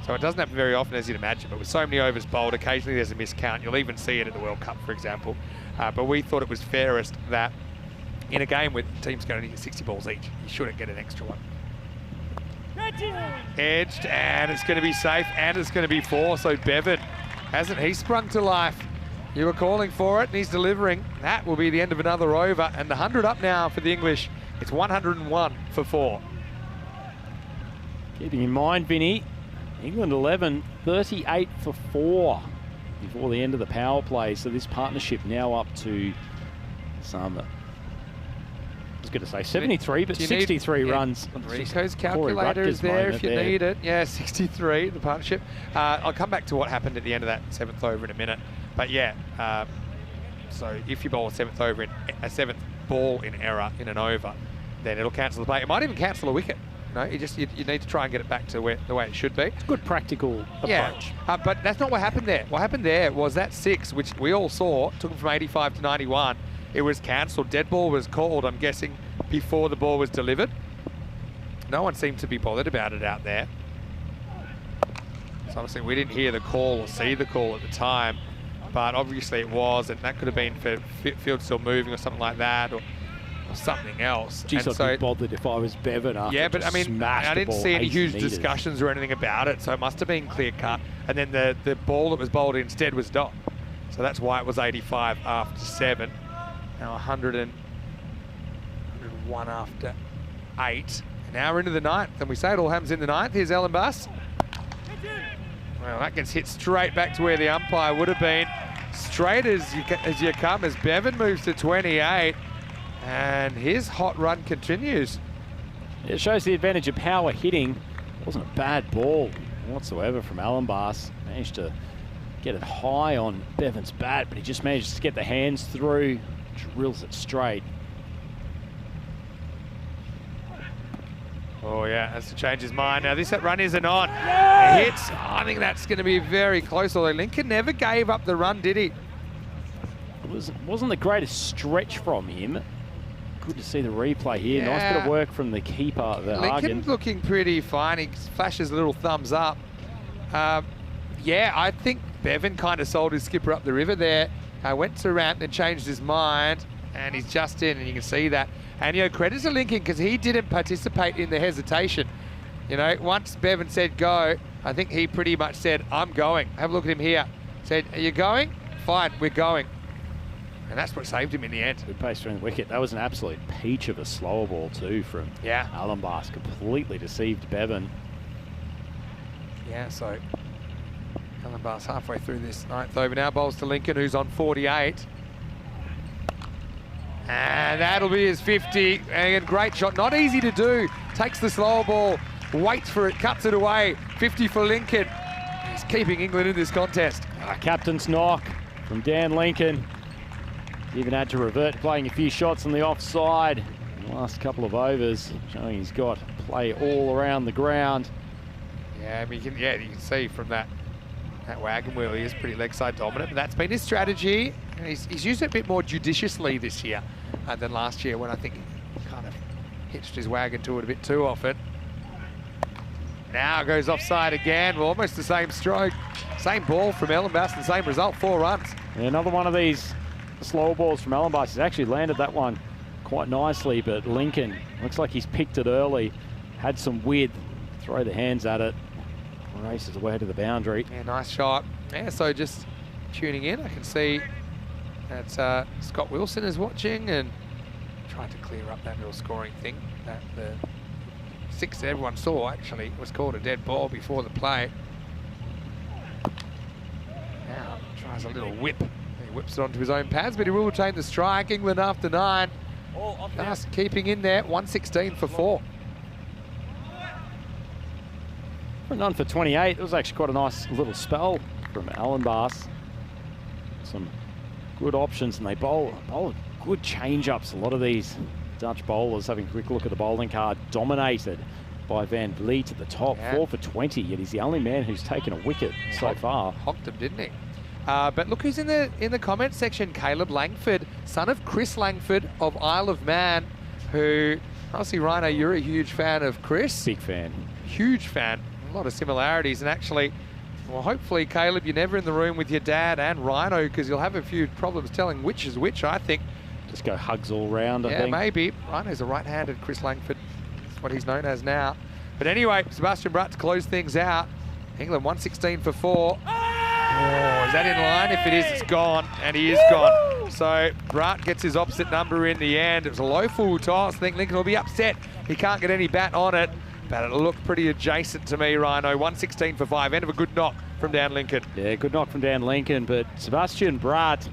So it doesn't happen very often, as you'd imagine, but with so many overs bowled, occasionally there's a miscount. You'll even see it at the World Cup, for example. But we thought it was fairest that in a game with teams going to get 60 balls each, you shouldn't get an extra one. Edged, and it's going to be safe, and it's going to be 4. So Bevan, hasn't he sprung to life? You were calling for it, and he's delivering. That will be the end of another over, and the 100 up now for the English. It's 101 for 4. Keeping in mind, Vinny, England 11, 38 for 4 before the end of the power play. So this partnership now up to some, I was going to say 73, but 63 runs. Rico's calculator is there if you need it. Yeah, 63, the partnership. I'll come back to what happened at the end of that 7th over in a minute. But yeah, so if you bowl a 7th over, a 7th ball in error in an over, then it'll cancel the play. It might even cancel a wicket. No, you need to try and get it back to the way it should be. Good practical approach. But that's not what happened there. What happened there was that 6, which we all saw, took him from 85 to 91. It was cancelled. Dead ball was called, I'm guessing, before the ball was delivered. No one seemed to be bothered about it out there. So obviously we didn't hear the call or see the call at the time, but obviously it was, and that could have been for field still moving or something like that, or something else. Geez, I'd be bothered if I was Bevan after. Yeah, but I mean, I didn't see any huge discussions or anything about it, so it must have been clear cut. And then the ball that was bowled instead was dot. So that's why it was 85 after 7. Now 101 after 8. And now we're into the 9th, and we say it all happens in the 9th. Here's Ellen Buss. Well, that gets hit straight back to where the umpire would have been. Straight as you come, as Bevan moves to 28. And his hot run continues. It shows the advantage of power hitting. It wasn't a bad ball whatsoever from Alan Bass. Managed to get it high on Bevan's bat, but he just manages to get the hands through, drills it straight. Oh yeah, has to change his mind. Now this run isn't on. Yeah! Hits. Oh, I think that's going to be very close, although Lincoln never gave up the run, did he? It wasn't the greatest stretch from him. Good to see the replay here. Yeah. Nice bit of work from the keeper, the Lincoln's looking pretty fine. He flashes a little thumbs up. Yeah, I think Bevan kind of sold his skipper up the river there. Went to rant and changed his mind, and he's just in, and you can see that. And, you know, credit to Lincoln because he didn't participate in the hesitation. You know, once Bevan said go, I think he pretty much said, I'm going. Have a look at him here. Said, are you going? Fine, we're going. And that's what saved him in the end. Good pace through the wicket. That was an absolute peach of a slower ball too from Alan Bass. Completely deceived Bevan. Yeah, so Alan Bass halfway through this 9th over now. Bowls to Lincoln, who's on 48. And that'll be his 50. And great shot. Not easy to do. Takes the slower ball, waits for it, cuts it away. 50 for Lincoln. He's keeping England in this contest. Captain's knock from Dan Lincoln. Even had to revert, playing a few shots on the offside in the last couple of overs, showing he's got play all around the ground. Yeah, I mean, you can see from that wagon wheel, he is pretty leg side dominant, but that's been his strategy. And he's used it a bit more judiciously this year than last year, when I think he kind of hitched his wagon to it a bit too often. Now goes offside again. Well, almost the same stroke, same ball from Ellen Bass, and same result, 4 runs. Yeah, another one of these slow balls from Ellen Bass. He's actually landed that one quite nicely, but Lincoln looks like he's picked it early, had some width, throw the hands at it, races away to the boundary. Yeah, nice shot. Yeah, so just tuning in, I can see that Scott Wilson is watching and trying to clear up that little scoring thing. That the 6 that everyone saw actually was called a dead ball before the play. Now tries a little whip. He whips it onto his own pads, but he will retain the strike. England after 9. Just keeping in there, 116 for 4. None for 28. It was actually quite a nice little spell from Alan Bass. Some good options, and they bowl good change-ups. A lot of these Dutch bowlers, having a quick look at the bowling card, dominated by Van Vliet at the top. 4 for 20, yet he's the only man who's taken a wicket so far. Hocked him, didn't he? But look who's in the comments section. Caleb Langford, son of Chris Langford of Isle of Man, who, obviously, Rhino, you're a huge fan of Chris. Big fan. Huge fan. A lot of similarities, and actually, well, hopefully, Caleb, you're never in the room with your dad and Rhino, because you'll have a few problems telling which is which, I think. Just go hugs all round, I think. Yeah, maybe. Rhino's a right-handed Chris Langford. That's what he's known as now. But anyway, Sebastian Bratt to close things out. England 116 for 4. Oh, is that in line? If it is, it's gone, and he is gone. So Brutt gets his opposite number in the end. It was a low full toss. I think Lincoln will be upset. He can't get any bat on it, but it'll look pretty adjacent to me, Rhino. 116 for 5. End of a good knock from Dan Lincoln. Yeah, good knock from Dan Lincoln, but Sebastian Brutt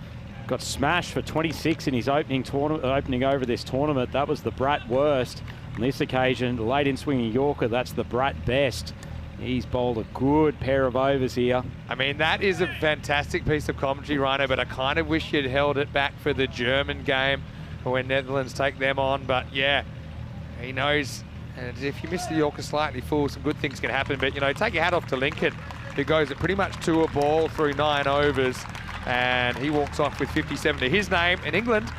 got smashed for 26 in his opening over this tournament. That was the Brutt worst. On this occasion, the late in-swinging Yorker, that's the Brutt best. He's bowled a good pair of overs here. I mean, that is a fantastic piece of commentary, Rhino, but I kind of wish you'd held it back for the German game when Netherlands take them on. But yeah, he knows. And if you miss the Yorker slightly full, some good things can happen. But, you know, take your hat off to Lincoln, who goes at pretty much 2 a ball through 9 overs. And he walks off with 57 to his name. In England,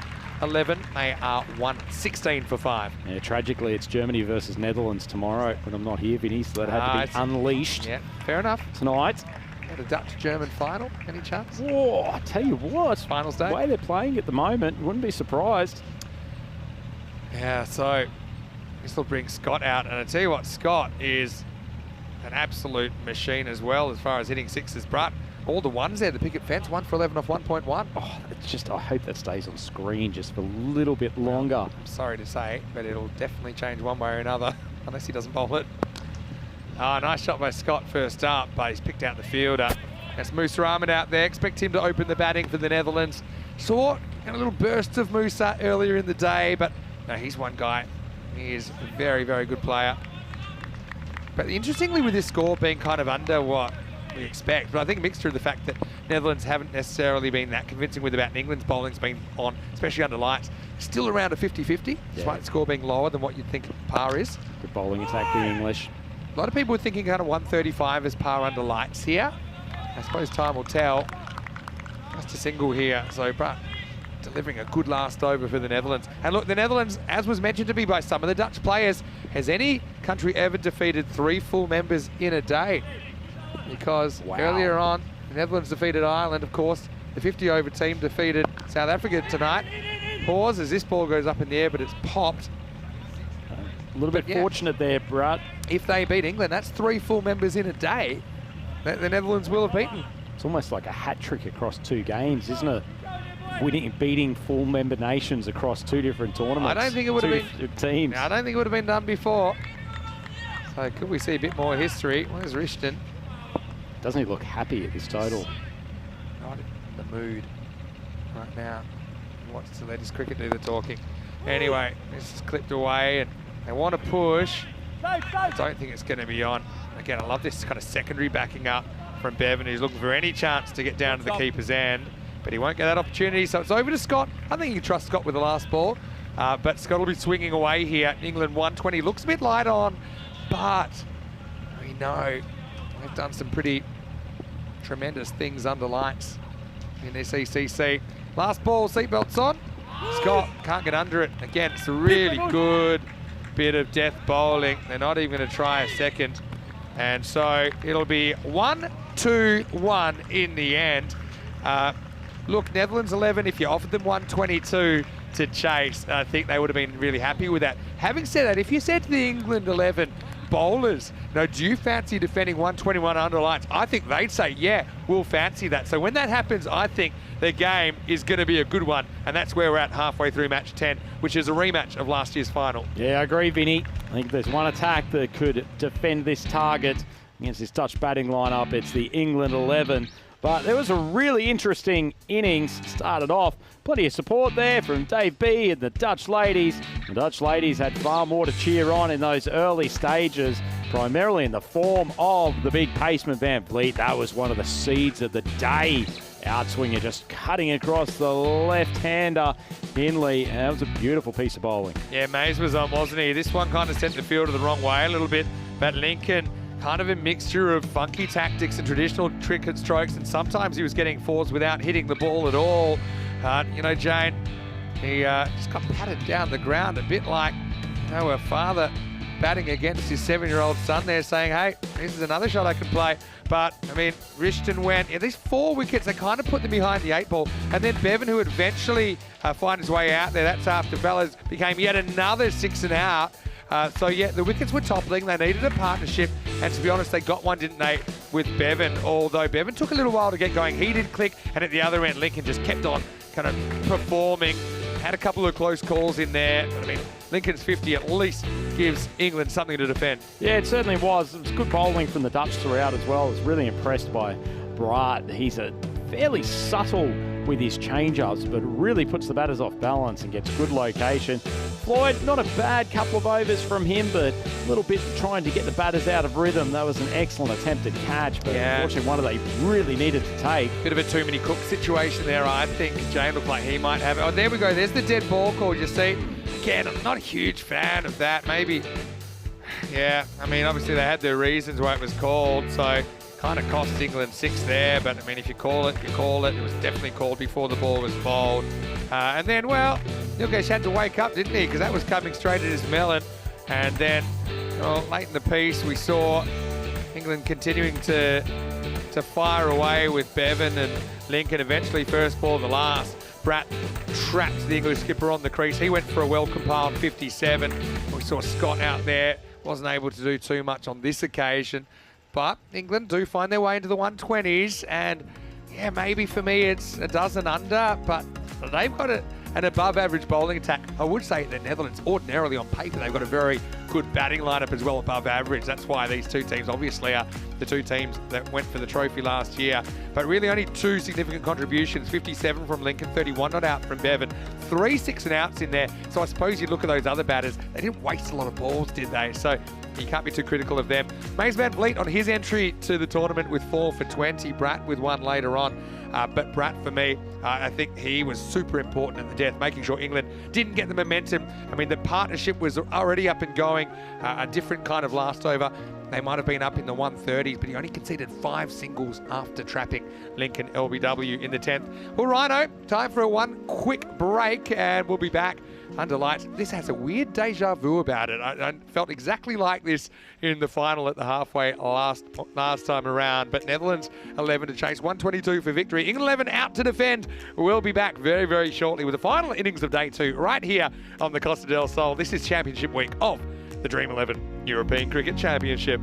11, they are 116 for 5. Yeah, tragically, it's Germany versus Netherlands tomorrow, but I'm not here, Vinny, so that had to be unleashed. Yeah, fair enough. Tonight. Got a Dutch-German final, any chance? Whoa, I tell you what. Finals day. The way they're playing at the moment, you wouldn't be surprised. Yeah, so this will bring Scott out. And I tell you what, Scott is an absolute machine as well as far as hitting sixes. Brutt, all the ones there, the picket fence, 1 for 11 off 1.1. Oh, it's just, I hope that stays on screen just for a little bit longer. I'm sorry to say, but it'll definitely change one way or another, unless he doesn't bowl it. Nice shot by Scott first up, but he's picked out the fielder. That's Musa Ahmed out there. Expect him to open the batting for the Netherlands. Saw a little burst of Musa earlier in the day, but no, he's one guy. He is a very, very good player. But interestingly, with this score being kind of under what we expect, but I think a mixture of the fact that Netherlands haven't necessarily been that convincing with the bat, and England's bowling's been on, especially under lights, still around a 50-50, despite the score being lower than what you'd think par is. Good bowling attack, the English. A lot of people were thinking kind of 135 as par under lights here. I suppose time will tell. Just a single here, so Brutt delivering a good last over for the Netherlands. And look, the Netherlands, as was mentioned to be by some of the Dutch players, has any country ever defeated 3 full members in a day? Because earlier on, the Netherlands defeated Ireland, of course. The 50-over team defeated South Africa tonight. Pause as this ball goes up in the air, but it's popped. A little bit fortunate there, Brutt. If they beat England, that's 3 full members in a day that the Netherlands will have beaten. It's almost like a hat trick across 2 games, isn't it? Beating full member nations across 2 different tournaments. I don't think it would have been teams. I don't think it would have been done before. So could we see a bit more history? Where's Rishton? Doesn't he look happy at this total? Not in the mood right now. He wants to let his cricket do the talking. Anyway, this is clipped away and they want to push. I don't think it's going to be on. Again, I love this kind of secondary backing up from Bevan, who's looking for any chance to get down to the keeper's end, but he won't get that opportunity. So it's over to Scott. I think you can trust Scott with the last ball, but Scott will be swinging away here. England 120 looks a bit light on, but we know they've done some pretty tremendous things under lights in this ECC. Last ball, seatbelts on. Scott can't get under it. Again, it's a really good bit of death bowling. They're not even going to try a second. And so it'll be 1-2-1 in the end. Look, Netherlands 11, if you offered them 122 to chase, I think they would have been really happy with that. Having said that, if you said to the England 11 bowlers, do you fancy defending 121 under lights? I think they'd say, yeah, we'll fancy that. So when that happens, I think the game is going to be a good one. And that's where we're at halfway through match 10, which is a rematch of last year's final. Yeah, I agree, Vinny. I think there's one attack that could defend this target against this Dutch batting lineup. It's the England 11. But there was a really interesting innings. Started off, plenty of support there from Dave B and the Dutch ladies. The Dutch ladies had far more to cheer on in those early stages, primarily in the form of the big paceman Van Vliet. That was one of the seeds of the day. Outswinger just cutting across the left-hander, Hindley. And that was a beautiful piece of bowling. Yeah, Mays was on, wasn't he? This one kind of sent the fielder the wrong way a little bit, but Lincoln, kind of a mixture of funky tactics and traditional cricket strokes, and sometimes he was getting fours without hitting the ball at all. You know, Jane, he just got patted down the ground a bit like, her father batting against his 7-year-old son there saying, hey, this is another shot I can play. But, I mean, Rishton went, these 4 wickets, they kind of put them behind the 8 ball. And then Bevan, who would eventually find his way out there, that's after Bellows became yet another 6 and out. So, yeah, the wickets were toppling. They needed a partnership. And to be honest, they got one, didn't they, with Bevan? Although Bevan took a little while to get going. He did click, and at the other end, Lincoln just kept on kind of performing. Had a couple of close calls in there. But I mean, Lincoln's 50 at least gives England something to defend. Yeah, it certainly was. It was good bowling from the Dutch throughout as well. I was really impressed by Bright. He's a fairly subtle with his change-ups, but really puts the batters off balance and gets good location. Floyd, not a bad couple of overs from him, but a little bit trying to get the batters out of rhythm. That was an excellent attempted catch, but unfortunately one of they really needed to take. Bit of a too many cook situation there, I think. Jane looked like he might have it. Oh, there we go. There's the dead ball call, you see. Again, I'm not a huge fan of that. Maybe, yeah, I mean, obviously they had their reasons why it was called, so kind of cost England 6 there, but I mean, if you call it, you call it. It was definitely called before the ball was bowled. And then, well, Nilkesh had to wake up, didn't he? Because that was coming straight at his melon. And then, well, late in the piece, we saw England continuing to fire away with Bevan and Lincoln. Eventually, first ball of the last, Bratt trapped the English skipper on the crease. He went for a well-compiled 57. We saw Scott out there. Wasn't able to do too much on this occasion. But England do find their way into the 120s, and yeah, maybe for me it's a dozen under, but they've got an above-average bowling attack. I would say the Netherlands, ordinarily on paper, they've got a very good batting lineup as well, above average. That's why these two teams obviously are the two teams that went for the trophy last year. But really only 2 significant contributions, 57 from Lincoln, 31 not out from Bevan. 3 6 and outs in there. So I suppose you look at those other batters, they didn't waste a lot of balls, did they? So you can't be too critical of them. Mace Van Vliet on his entry to the tournament with 4 for 20. Bratt with 1 later on. But Bratt, for me, I think he was super important at the death, making sure England didn't get the momentum. I mean, the partnership was already up and going, a different kind of last over. They might have been up in the 130s, but he only conceded 5 singles after trapping Lincoln LBW in the 10th. Well, Rhino, time for one quick break, and we'll be back under lights. This has a weird deja vu about it. I felt exactly like this in the final at the halfway last time around. But Netherlands 11 to chase, 122 for victory. England 11 out to defend. We'll be back very, very shortly with the final innings of day 2 right here on the Costa del Sol. This is Championship Week of the Dream11 European Cricket Championship.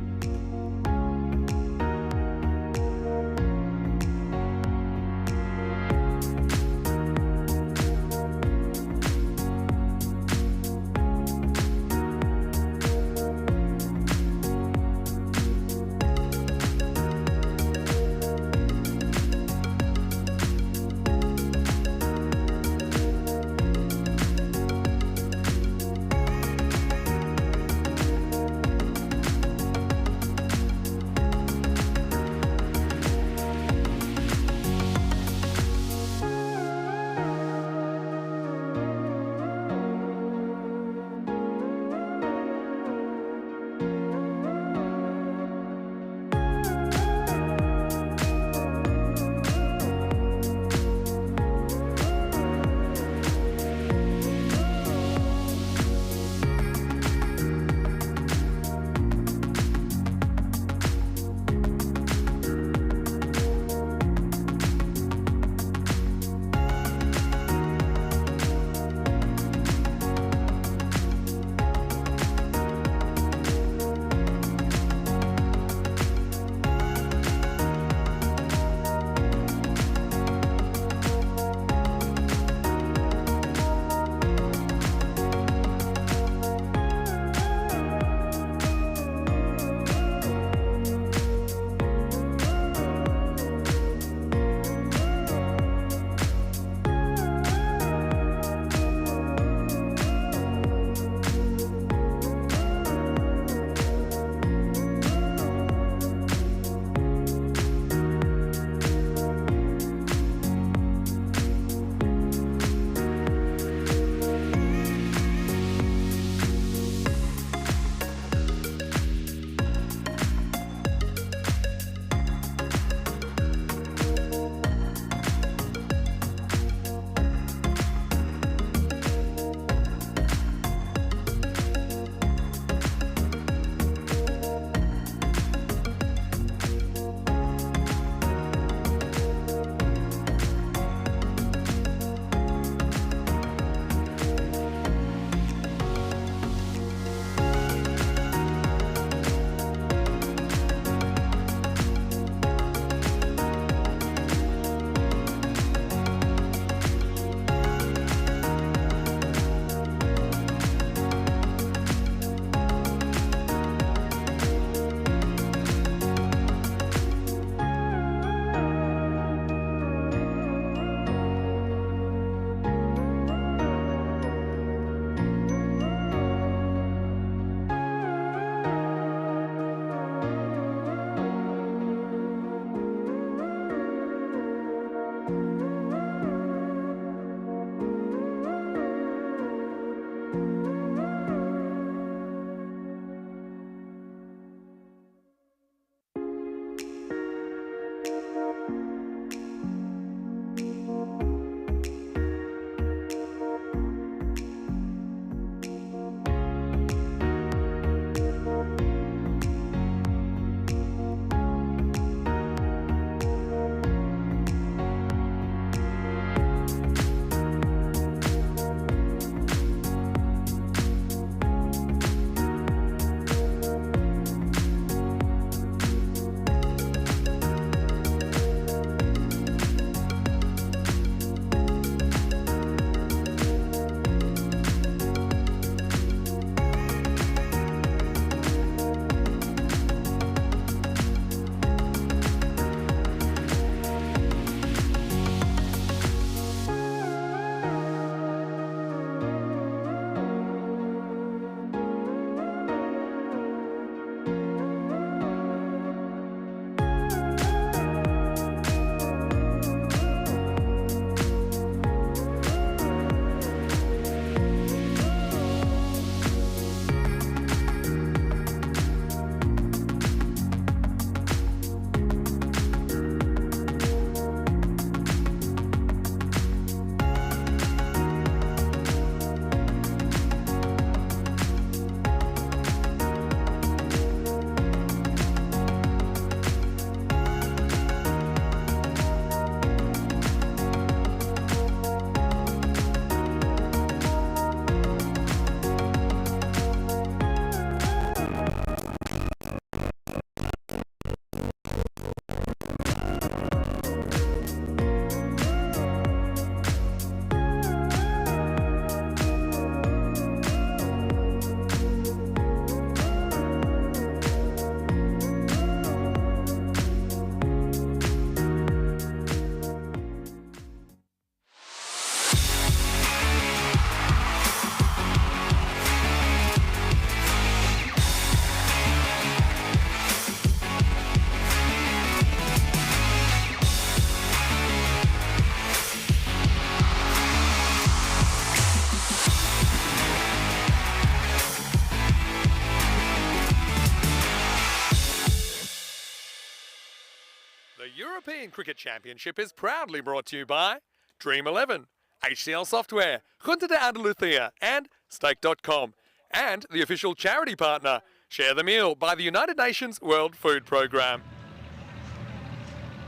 European Cricket Championship is proudly brought to you by Dream11, HCL Software, Junta de Andalucía, and Stake.com. And the official charity partner, Share the Meal, by the United Nations World Food Programme.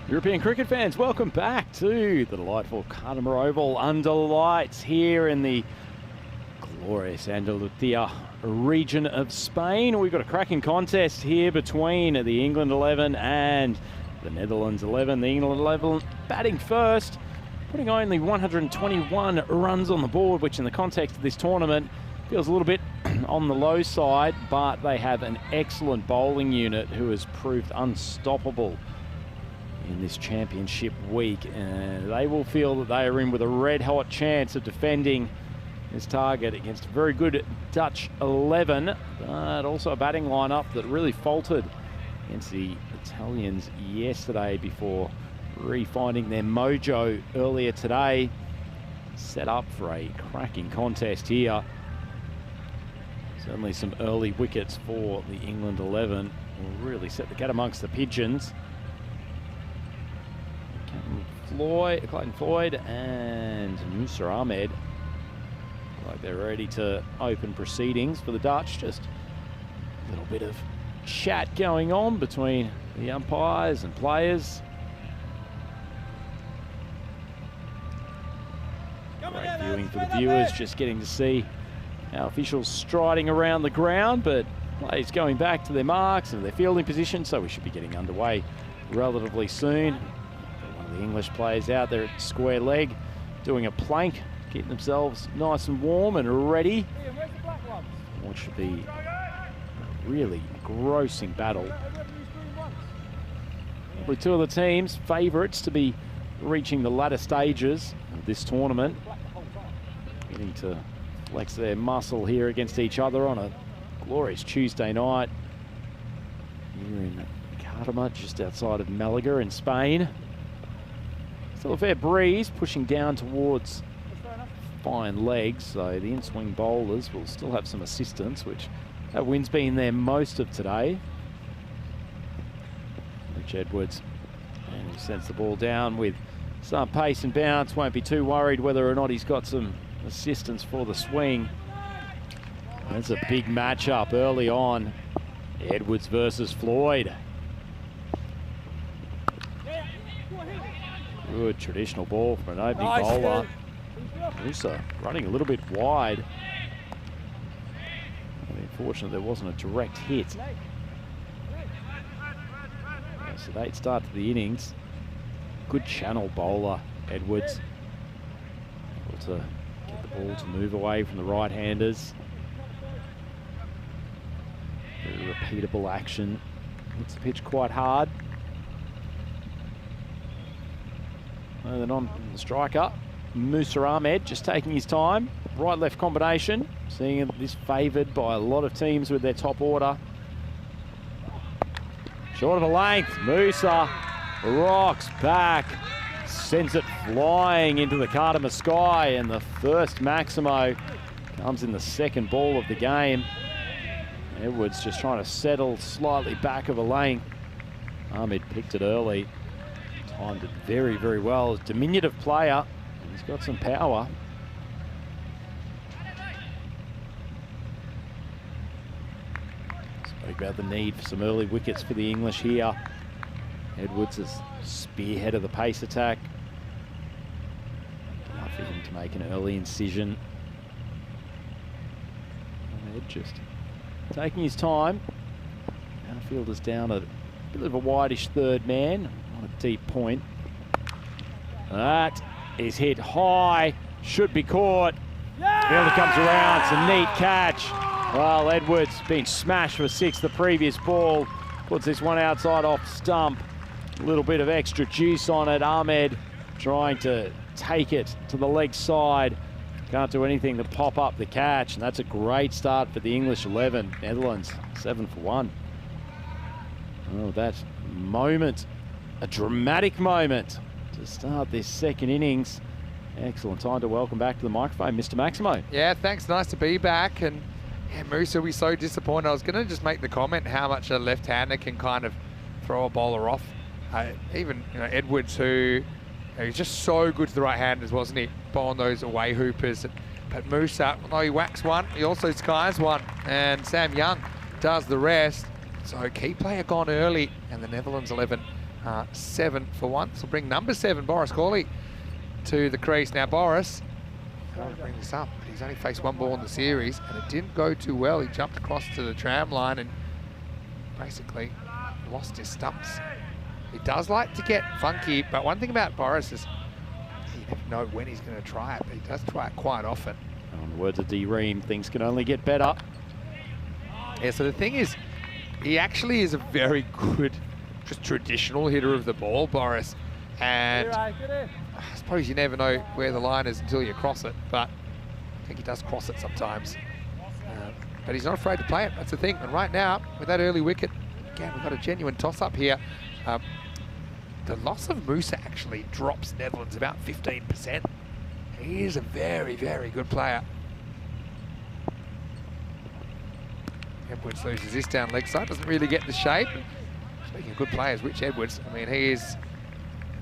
European cricket fans, welcome back to the delightful Carter Oval under lights here in the glorious Andalucía region of Spain. We've got a cracking contest here between the England 11 and the Netherlands 11. The England 11 batting first, putting only 121 runs on the board, which in the context of this tournament feels a little bit on the low side, but they have an excellent bowling unit who has proved unstoppable in this championship week. They will feel that they are in with a red-hot chance of defending this target against a very good Dutch 11, but also a batting lineup that really faltered against the Italians yesterday before refinding their mojo earlier today. Set up for a cracking contest here. Certainly some early wickets for the England 11 will really set the cat amongst the pigeons. Clayton Floyd and Musa Ahmed like they're ready to open proceedings for the Dutch. Just a little bit of chat going on between the umpires and players. Great viewing for the viewers, just getting to see our officials striding around the ground, but players going back to their marks and their fielding position, so we should be getting underway relatively soon. One of the English players out there at square leg doing a plank, keeping themselves nice and warm and ready. What should be a really grossing battle. Probably two of the teams favourites to be reaching the latter stages of this tournament, getting to flex their muscle here against each other on a glorious Tuesday night here in Cartama, just outside of Malaga in Spain. Still a fair breeze pushing down towards fine legs, so the in-swing bowlers will still have some assistance, which that wind's been there most of today. Rich Edwards, and he sends the ball down with some pace and bounce. Won't be too worried whether or not he's got some assistance for the swing. That's a big matchup early on. Edwards versus Floyd. Good traditional ball from an opening bowler. Musa running a little bit wide. Unfortunately, there wasn't a direct hit. So they'd start to the innings. Good channel bowler, Edwards. Able to get the ball to move away from the right-handers. Very repeatable action. Hits the pitch quite hard. And then on the striker, Musa Ahmed just taking his time. Right-left combination. Seeing this favoured by a lot of teams with their top order. Short of a length. Musa rocks back. Sends it flying into the Cartama sky. And the first Maximo comes in the second ball of the game. Edwards just trying to settle slightly back of a lane. Ahmed picked it early. Timed it very, very well. Diminutive player. He's got some power. Spoke about the need for some early wickets for the English here. Edwards is spearhead of the pace attack. Enough for him to make an early incision. Ahmed just taking his time. Outfielder's down a bit of a wideish third man on a deep point. That is hit high, should be caught. Fielder comes around, it's a neat catch. Well, Edwards been smashed for six the previous ball. Puts this one outside off stump. A little bit of extra juice on it. Ahmed trying to take it to the leg side. Can't do anything to pop up the catch, and that's a great start for the English 11. Netherlands 7 for 1. Oh, that moment, a dramatic moment to start this second innings. Excellent time to welcome back to the microphone, Mr. Maximo. Yeah, thanks. Nice to be back. And yeah, Musa, we so disappointed. I was going to just make the comment how much a left-hander can kind of throw a bowler off Even Edwards, who he's just so good to the right-handers, wasn't he? Bowling those away hoopers. But Musa, although he whacks one, he also skies one. And Sam Young does the rest. So key player gone early, and the Netherlands 11 7 for once will bring number 7, Boris Corley, to the crease. Now Boris, I want to bring this up, but he's only faced one ball in the series, and it didn't go too well. He jumped across to the tram line and basically lost his stumps. He does like to get funky, but one thing about Boris is you never know when he's going to try it, but he does try it quite often. On the words of D-Ream, things can only get better. Yeah, so the thing is, he actually is a very good, just traditional hitter of the ball, Boris. And I suppose you never know where the line is until you cross it, but I think he does cross it sometimes. But he's not afraid to play it, that's the thing. And right now, with that early wicket, again, we've got a genuine toss-up here. The loss of Musa actually drops Netherlands about 15%. He is a very, very good player. Edwards loses this down leg side, doesn't really get the shape. Speaking of good players, Rich Edwards, I mean, he is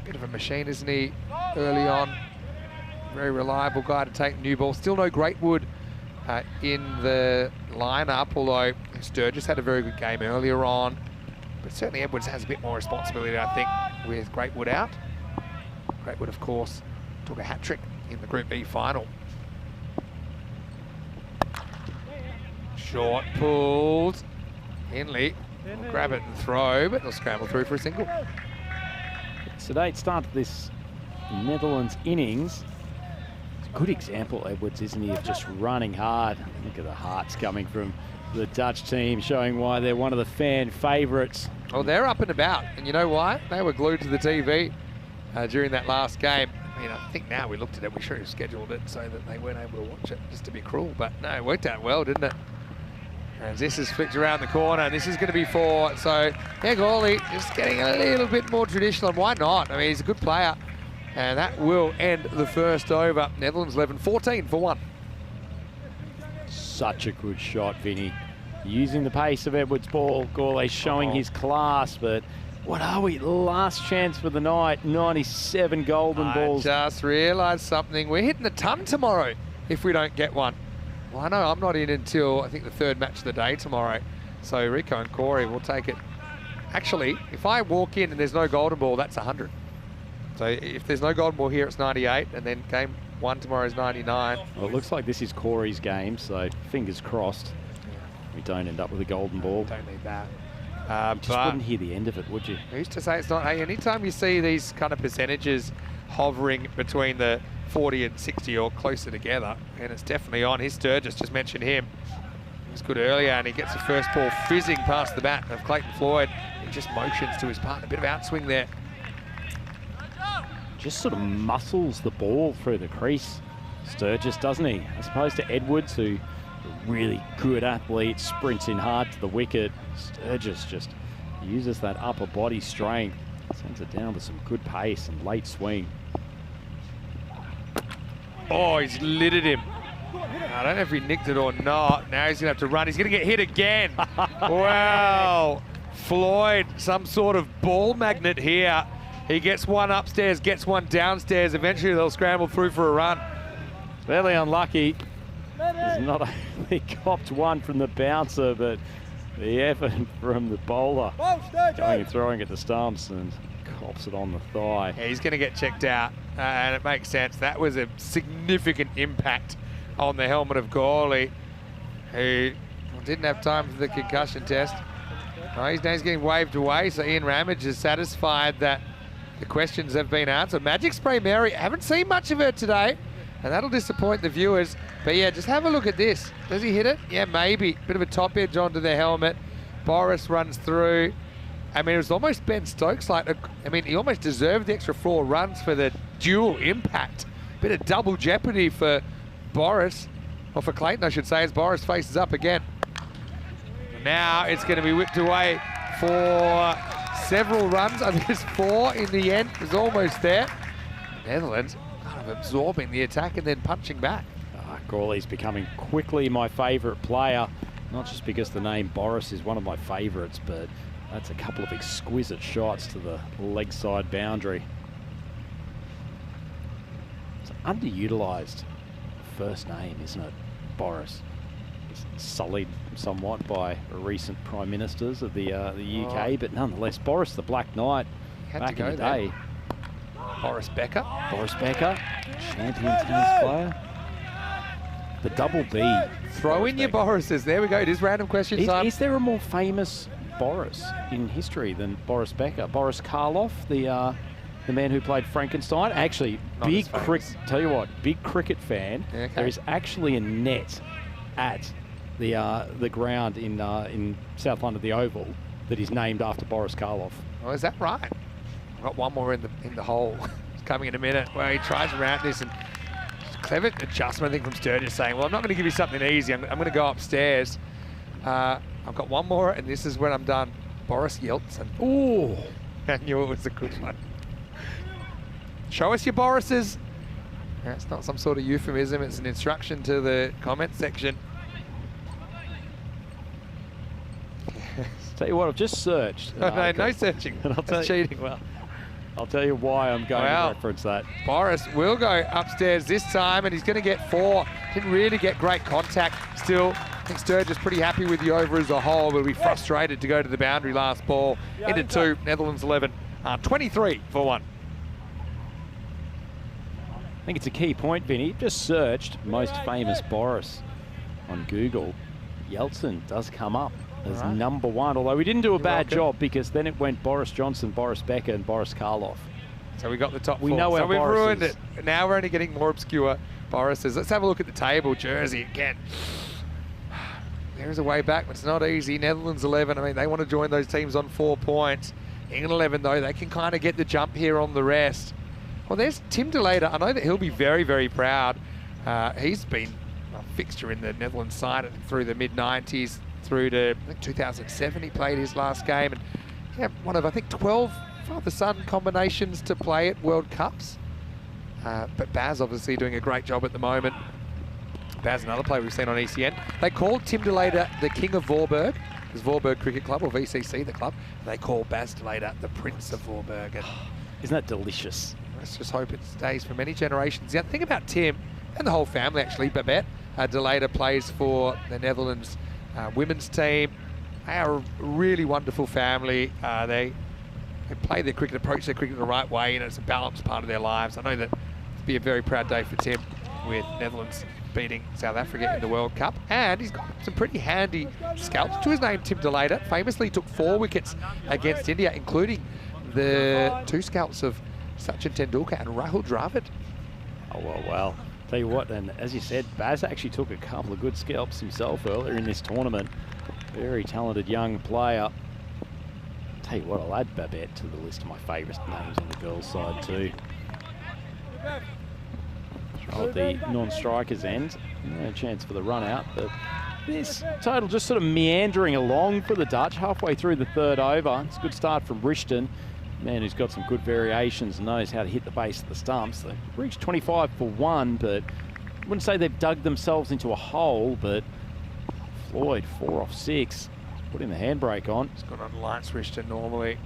a bit of a machine, isn't he, early on? Very reliable guy to take new ball. Still no Greatwood in the lineup, although Sturgis had a very good game earlier on. But certainly Edwards has a bit more responsibility, I think, with Greatwood out. Greatwood, of course, took a hat-trick in the Group B final. Short pulled. Henley will grab it and throw, but they'll scramble through for a single. Sedate start to this Netherlands innings. It's a good example, Edwards, isn't he, of just running hard. Look at the hearts coming from the Dutch team, showing why they're one of the fan favourites. Oh, they're up and about, and you know why? They were glued to the TV during that last game. I mean, I think now we looked at it, we should have scheduled it so that they weren't able to watch it, just to be cruel. But no, it worked out well, didn't it? As this is flicked around the corner, and this is going to be 4. So, yeah, Corley just getting a little bit more traditional, and why not? I mean, he's a good player. And that will end the first over. Netherlands 11, 14 for 1. Such a good shot, Vinny. Using the pace of Edwards' ball, Corley showing his class, but what are we? Last chance for the night, 97 golden balls. I just realised something. We're hitting a ton tomorrow if we don't get one. Well, I know I'm not in until, I think, the 3rd match of the day tomorrow. So Rico and Corey will take it. Actually, if I walk in and there's no golden ball, that's 100. So if there's no golden ball here, it's 98, and then game 1 tomorrow is 99. Well, it looks like this is Corey's game, so fingers crossed we don't end up with a golden ball. Don't need that. Just wouldn't hear the end of it, would you? I used to say it's not. Hey, anytime you see these kind of percentages hovering between the 40 and 60 or closer together, and it's definitely on. His Sturgis, just mentioned him. He was good earlier, and he gets the first ball fizzing past the bat of Clayton Floyd. He just motions to his partner. A bit of outswing there. Just sort of muscles the ball through the crease, Sturgis, doesn't he? As opposed to Edwards, who really good athlete, sprints in hard to the wicket. Sturgis just uses that upper body strength, sends it down with some good pace and late swing. Oh, he's littered him. I don't know if he nicked it or not. Now he's going to have to run. He's going to get hit again. Wow. Floyd, some sort of ball magnet here. He gets one upstairs, gets one downstairs. Eventually they'll scramble through for a run. Fairly unlucky. He's not only copped one from the bouncer, but the effort from the bowler going and throwing at the stumps and cops it on the thigh. Yeah, he's going to get checked out, and it makes sense. That was a significant impact on the helmet of Corley, who didn't have time for the concussion test. Oh, his name's getting waved away, so Ian Ramage is satisfied that the questions have been answered. Magic Spray Mary, haven't seen much of her today, and that'll disappoint the viewers. But yeah, just have a look at this. Does he hit it? Yeah, maybe. Bit of a top edge onto the helmet. Boris runs through. I mean, it was almost Ben Stokes like, I mean, he almost deserved the extra 4 runs for the dual impact. Bit of double jeopardy for Boris, or for Clayton, I should say, as Boris faces up again. Now it's going to be whipped away for several runs. I think it's 4 in the end. It was almost there. Netherlands kind of absorbing the attack and then punching back. Corley's becoming quickly my favourite player, not just because the name Boris is one of my favourites, but That's a couple of exquisite shots to the leg side boundary. It's underutilised first name, isn't it? Boris. It's sullied somewhat by recent prime ministers of the UK, but nonetheless, Boris the Black Knight back in the day. Boris Becker. Boris Becker, champion tennis player. The double B. Throw in your Borises. There we go. It is random question time. Is there a more famous Boris in history than Boris Becker? Boris Karloff, the man who played Frankenstein. Actually, big tell you what, big cricket fan. Okay. There is actually a net at the ground in South London, the Oval, that is named after Boris Karloff. Oh, is that right? I've got one more in the hole. It's coming in a minute where he tries around this and clever adjustment, I think, from Sturgis saying, well, I'm not going to give you something easy. I'm going to go upstairs. I've got one more, and this is when I'm done. Boris Yeltsin. Ooh, I knew it was a good one. Show us your Borises. It's not some sort of euphemism. It's an instruction to the comment section. Tell you what, I've just searched. No searching. That's cheating. Well, I'll tell you why I'm going to reference that. Boris will go upstairs this time, and he's going to get 4. Didn't really get great contact. Still, I think Sturgis pretty happy with the over as a whole, but will be frustrated to go to the boundary last ball. Into 2, Netherlands 11, 23 for 1. I think it's a key point, Vinny. Just searched most famous Boris on Google. Yeltsin does come up as number 1, although we didn't do a bad job, because then it went Boris Johnson, Boris Becker, and Boris Karloff. So we got the top 4. We know so we've Boris ruined it. Now we're only getting more obscure Borises. Let's have a look at the table. Jersey again. There's a way back, but it's not easy. Netherlands 11, I mean, they want to join those teams on 4 points. England 11, though, they can kind of get the jump here on the rest. Well, there's Tim de Later. I know that he'll be very, very proud. He's been a fixture in the Netherlands side through the mid-90s, through to, I think, 2007 he played his last game. And he had one of, I think, 12 father-son combinations to play at World Cups. But Baz obviously doing a great job at the moment. Baz, another player we've seen on ECN. They called Tim de Later the King of Voorburg. There's Voorburg Cricket Club, or VCC, the club. They call Baz de Later the Prince of Voorburg. And isn't that delicious? Let's just hope it stays for many generations. The other thing about Tim, and the whole family actually, Babette de Later plays for the Netherlands women's team. They are a really wonderful family. They play their cricket, approach their cricket the right way, and it's a balanced part of their lives. I know that it'll be a very proud day for Tim with Netherlands beating South Africa in the World Cup. And he's got some pretty handy scalps to his name, Tim de Later. Famously took 4 wickets against India, including the 2 scalps of Sachin Tendulkar and Rahul Dravid. Oh, well. Tell you what, and as you said, Baz actually took a couple of good scalps himself earlier in this tournament. Very talented young player. Tell you what, I'll add Babette to the list of my favourite names on the girls' side too. At the non-strikers end, no chance for the run out, but this total just sort of meandering along for the Dutch halfway through the 3rd over. It's a good start from Richton. Man who's got some good variations and knows how to hit the base of the stumps. They reached 25 for 1, but I wouldn't say they've dug themselves into a hole, but Floyd 4 off 6. Putting the handbrake on. He's got on Lance Richton normally.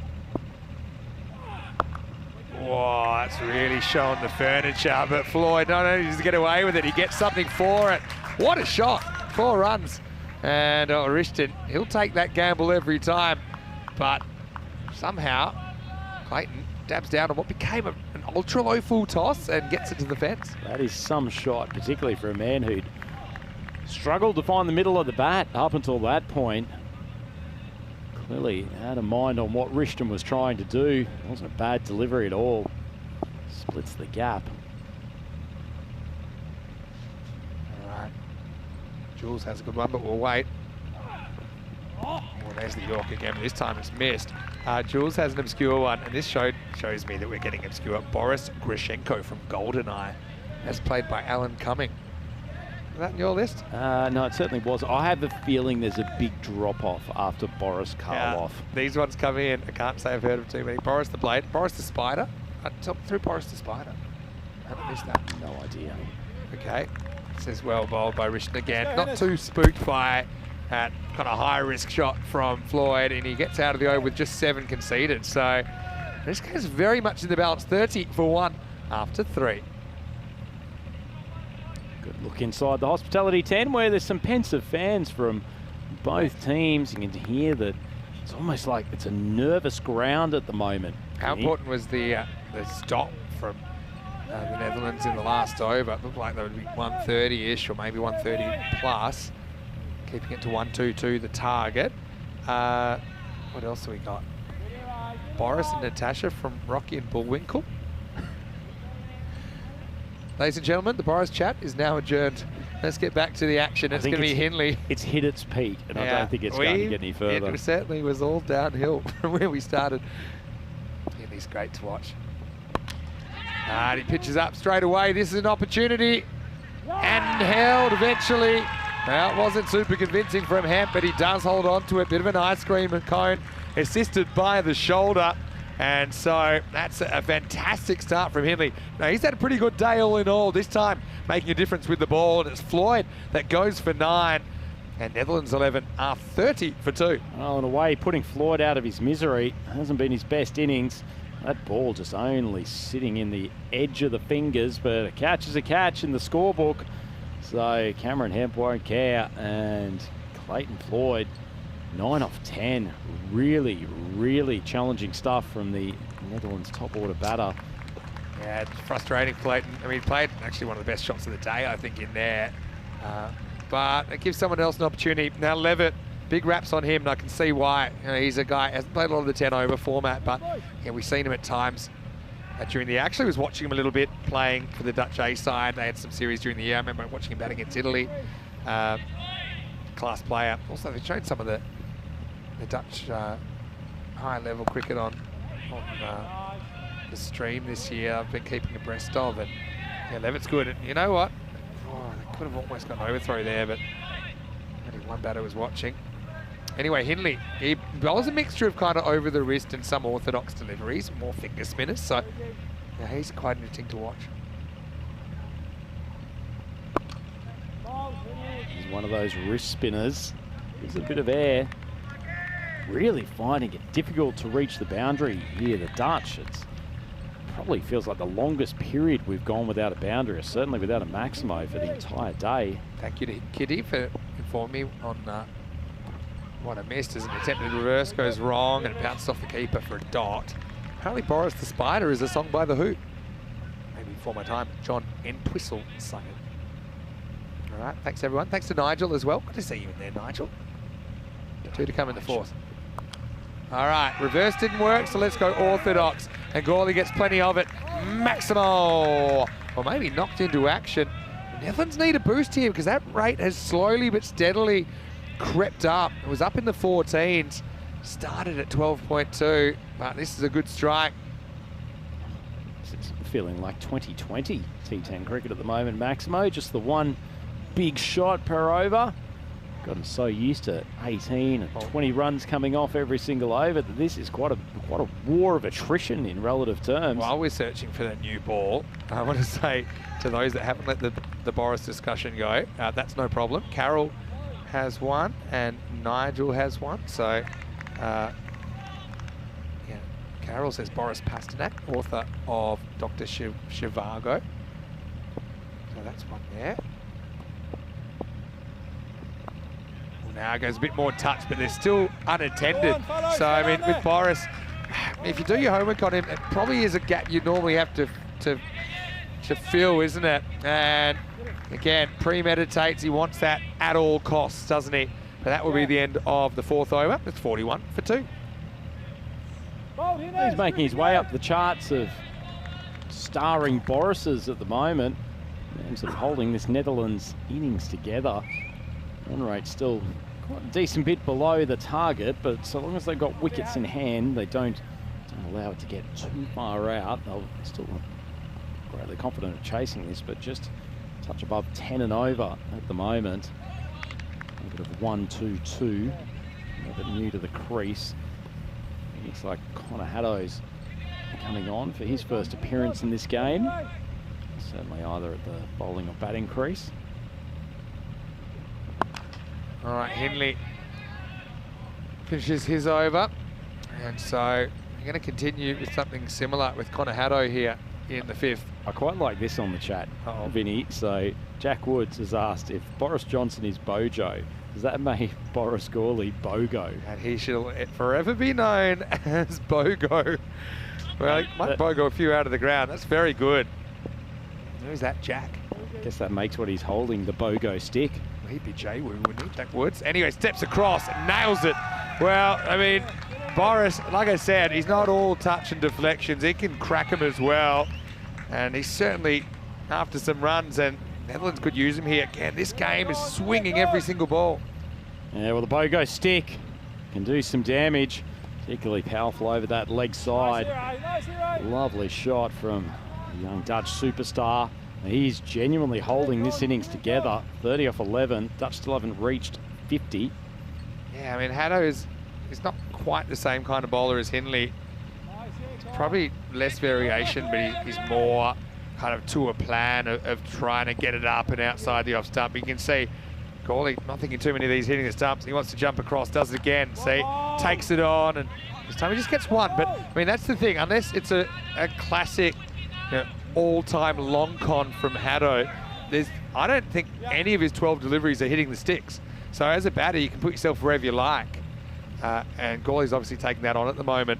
Whoa, that's really showing the furniture, but Floyd not only does he get away with it, he gets something for it. What a shot, 4 runs. And Richton, he'll take that gamble every time, but somehow Clayton dabs down on what became an ultra low full toss and gets it to the fence. That is some shot, particularly for a man who'd struggled to find the middle of the bat up until that point. Clearly had a mind on what Richton was trying to do. It wasn't a bad delivery at all. Splits the gap. All right. Jules has a good one, but we'll wait. Oh, there's the York again. This time it's missed. Jules has an obscure one, and this shows me that we're getting obscure. Boris Grishenko from GoldenEye, as played by Alan Cumming. Is that in your list? No, it certainly was. I have the feeling there's a big drop-off after Boris Karloff. These ones come in. I can't say I've heard of too many. Boris the Blade, Boris the Spider. Through Boris the Spider. I haven't missed that. No idea. Okay. It says well bowled by Richton again. Not too spooked by at kind of high-risk shot from Floyd, and he gets out of the over with just 7 conceded. So this game's very much in the balance, 30 for 1 after 3. Good look inside the Hospitality 10 where there's some pensive fans from both teams. You can hear that it's almost like it's a nervous ground at the moment. How important was the stop from the Netherlands in the last over? It looked like there would be 130-ish or maybe 130 plus. Keeping it to 1-2-2, the target. What else have we got? Boris and Natasha from Rocky and Bullwinkle. Ladies and gentlemen, the Boris chat is now adjourned. Let's get back to the action. It's going to be Hindley. It's hit its peak, and I don't think it's going to get any further. It certainly was all downhill from where we started. Hindley's great to watch. And he pitches up straight away. This is an opportunity. And held eventually. Well, it wasn't super convincing from Hemp, but he does hold on to it. Bit of an ice cream cone, assisted by the shoulder. And so that's a fantastic start from Hindley. Now, he's had a pretty good day all in all, this time making a difference with the ball. And it's Floyd that goes for 9. And Netherlands 11 are 30 for 2. Oh, in a way, putting Floyd out of his misery. Hasn't been his best innings. That ball just only sitting in the edge of the fingers, but a catch is a catch in the scorebook. So Cameron Hemp won't care. And Clayton Floyd, 9 off 10. Really, really challenging stuff from the Netherlands top order batter. Yeah, it's frustrating, Clayton. I mean, he played actually one of the best shots of the day, I think, in there. But it gives someone else an opportunity. Now, Levitt, big raps on him, and I can see why. You know, he's a guy, hasn't played a lot of the 10 over format, but yeah, we've seen him at times during the year. Actually, was watching him a little bit playing for the Dutch A side. They had some series during the year. I remember watching him bat against Italy. Class player. Also, they showed some of the Dutch high-level cricket on the stream this year. I've been keeping abreast of, and yeah, Levitt's good. And you know what? Oh, they could have almost got an overthrow there, but only one batter was watching. Anyway, Hindley, he bowls a mixture of kind of over the wrist and some orthodox deliveries, more finger spinners, so yeah, he's quite interesting to watch. He's one of those wrist spinners. Gives a bit of air. Really finding it difficult to reach the boundary here, the Dutch. It's probably feels like the longest period we've gone without a boundary, or certainly without a maximo for the entire day. Thank you to Kitty for informing me on what I missed as an attempted reverse goes wrong and it bounced off the keeper for a dot. Apparently Boris the Spider is a song by The Who. Maybe before my time, John Entwistle sang it. All right, thanks everyone. Thanks to Nigel as well. Good to see you in there, Nigel. 2 to come in the 4th. All right, reverse didn't work, so let's go orthodox. And Gawley gets plenty of it. Maximo, or maybe knocked into action. The Netherlands need a boost here because that rate has slowly but steadily crept up. It was up in the 14s, started at 12.2, but this is a good strike. It's feeling like 2020 T10 cricket at the moment, Maximo. Just the one big shot per over. Got him so used to 18 and 20 runs coming off every single over that this is quite a war of attrition in relative terms. While we're searching for that new ball, I want to say to those that haven't let the Boris discussion go, that's no problem. Carol has one and Nigel has one. So, yeah, Carol says Boris Pasternak, author of Dr. Zhivago. So that's one there. Now it goes a bit more touch, but they're still unattended. So, I mean, with Boris, if you do your homework on him, it probably is a gap you normally have to fill, isn't it? And again, premeditates. He wants that at all costs, doesn't he? But that will be the end of the 4th over. It's 41 for 2. He's making his way up the charts of starring Borises at the moment. And sort of holding this Netherlands innings together. Run rate still quite a decent bit below the target, but so long as they've got wickets in hand, they don't allow it to get too far out. They'll still greatly confident of chasing this, but just a touch above 10 and over at the moment. A bit of 1-2-2, a bit new to the crease. It looks like Connor Haddo's coming on for his first appearance in this game. Certainly either at the bowling or batting crease. All right, Henley finishes his over. And so we're going to continue with something similar with Connor Haddo here in the 5th. I quite like this on the chat, Vinny. So Jack Woods has asked if Boris Johnson is Bojo, does that make Boris Gawley Bogo? And he shall forever be known as Bogo. Well, he might Bogo a few out of the ground. That's very good. Who's that, Jack? I guess that makes what he's holding the Bogo stick. Well, he'd be J-Woo, wouldn't he, Jack Woods? Anyway, steps across, nails it. Well, I mean, Boris, like I said, he's not all touch and deflections. He can crack them as well. And he's certainly after some runs, and Netherlands could use him here. Again, this game is swinging every single ball. Yeah, well, the Bogo stick can do some damage, particularly powerful over that leg side. Lovely shot from the young Dutch superstar. He's genuinely holding this innings together. 30 off 11. Dutch still haven't reached 50. Yeah, I mean, Haddo is not quite the same kind of bowler as Henley. Probably less variation, but he's more kind of to a plan of trying to get it up and outside the off stump. You can see Gawley not thinking too many of these hitting the stumps. He wants to jump across, does it again. See, takes it on, and this time he just gets one. But I mean, that's the thing. Unless it's a classic, all-time long con from Haddo, I don't think any of his 12 deliveries are hitting the sticks. So as a batter, you can put yourself wherever you like. And Gawley's obviously taking that on at the moment.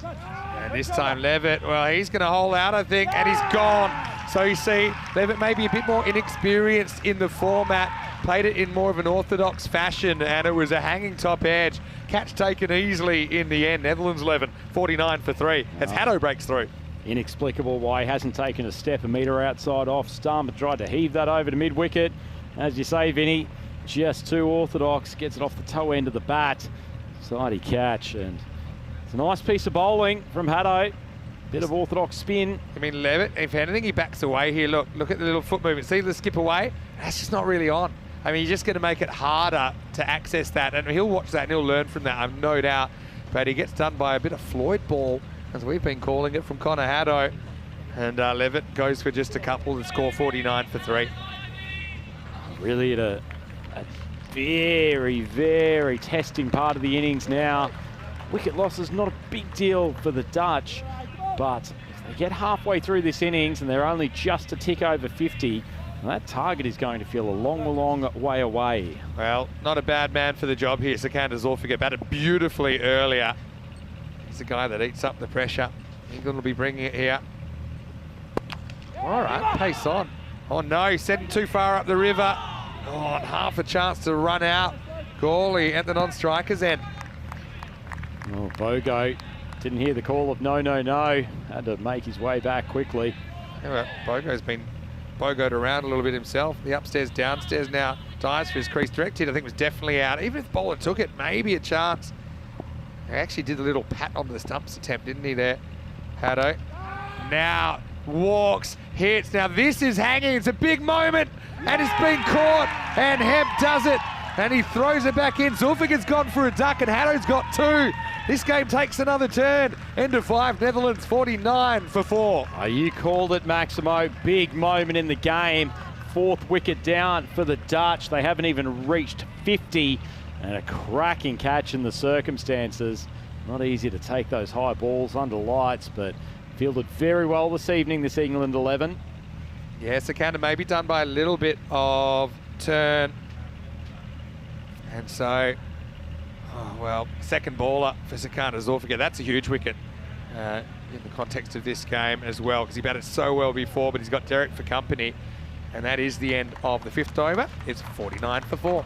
And this time Levitt, well, he's going to hold out, I think, and he's gone. So you see, Levitt may be a bit more inexperienced in the format, played it in more of an orthodox fashion, and it was a hanging top edge. Catch taken easily in the end. Netherlands 11, 49 for 3. As Haddo breaks through. Inexplicable why he hasn't taken a step, a metre outside off stump, tried to heave that over to mid-wicket. As you say, Vinny, just too orthodox, gets it off the toe end of the bat. Sidey catch, and it's a nice piece of bowling from Haddo. Bit of orthodox spin. I mean, Levitt, if anything, he backs away here. Look at the little foot movement. See the skip away? That's just not really on. I mean, you're just going to make it harder to access that, and he'll watch that and he'll learn from that, I've no doubt. But he gets done by a bit of Floyd ball, as we've been calling it, from Connor Haddo. And Levitt goes for just a couple to score 49 for 3. Really at a very, very testing part of the innings now. Wicket loss is not a big deal for the Dutch, but if they get halfway through this innings and they're only just a tick over 50, that target is going to feel a long, long way away. Well, not a bad man for the job here. Sikander Zorfiger batted beautifully earlier. He's the guy that eats up the pressure. England will be bringing it here. All right, pace on. Oh no, he's setting too far up the river. Oh, and half a chance to run out. Gawley at the non-striker's end. Oh, Bogo didn't hear the call of no, no, no. Had to make his way back quickly. Yeah, Bogo's been Bogoed around a little bit himself. The upstairs, downstairs now. Dives for his crease direct hit, I think was definitely out. Even if the bowler took it, maybe a chance. He actually did a little pat on the stumps attempt, didn't he there, Haddo? Now walks, hits. Now this is hanging. It's a big moment, and it's been caught, and Hemp does it, and he throws it back in. Zulfiger's gone for a duck, and Haddo's got 2. This game takes another turn. End of 5, Netherlands 49 for 4. Oh, you called it, Maximo. Big moment in the game. 4th wicket down for the Dutch. They haven't even reached 50. And a cracking catch in the circumstances. Not easy to take those high balls under lights, but fielded very well this evening, this England 11. Yeah, Sikander may be done by a little bit of turn. And so, well, second baller for Sikander Zorfiger. That's a huge wicket in the context of this game as well, because he batted so well before, but he's got Derek for company. And that is the end of the 5th over. It's 49 for 4.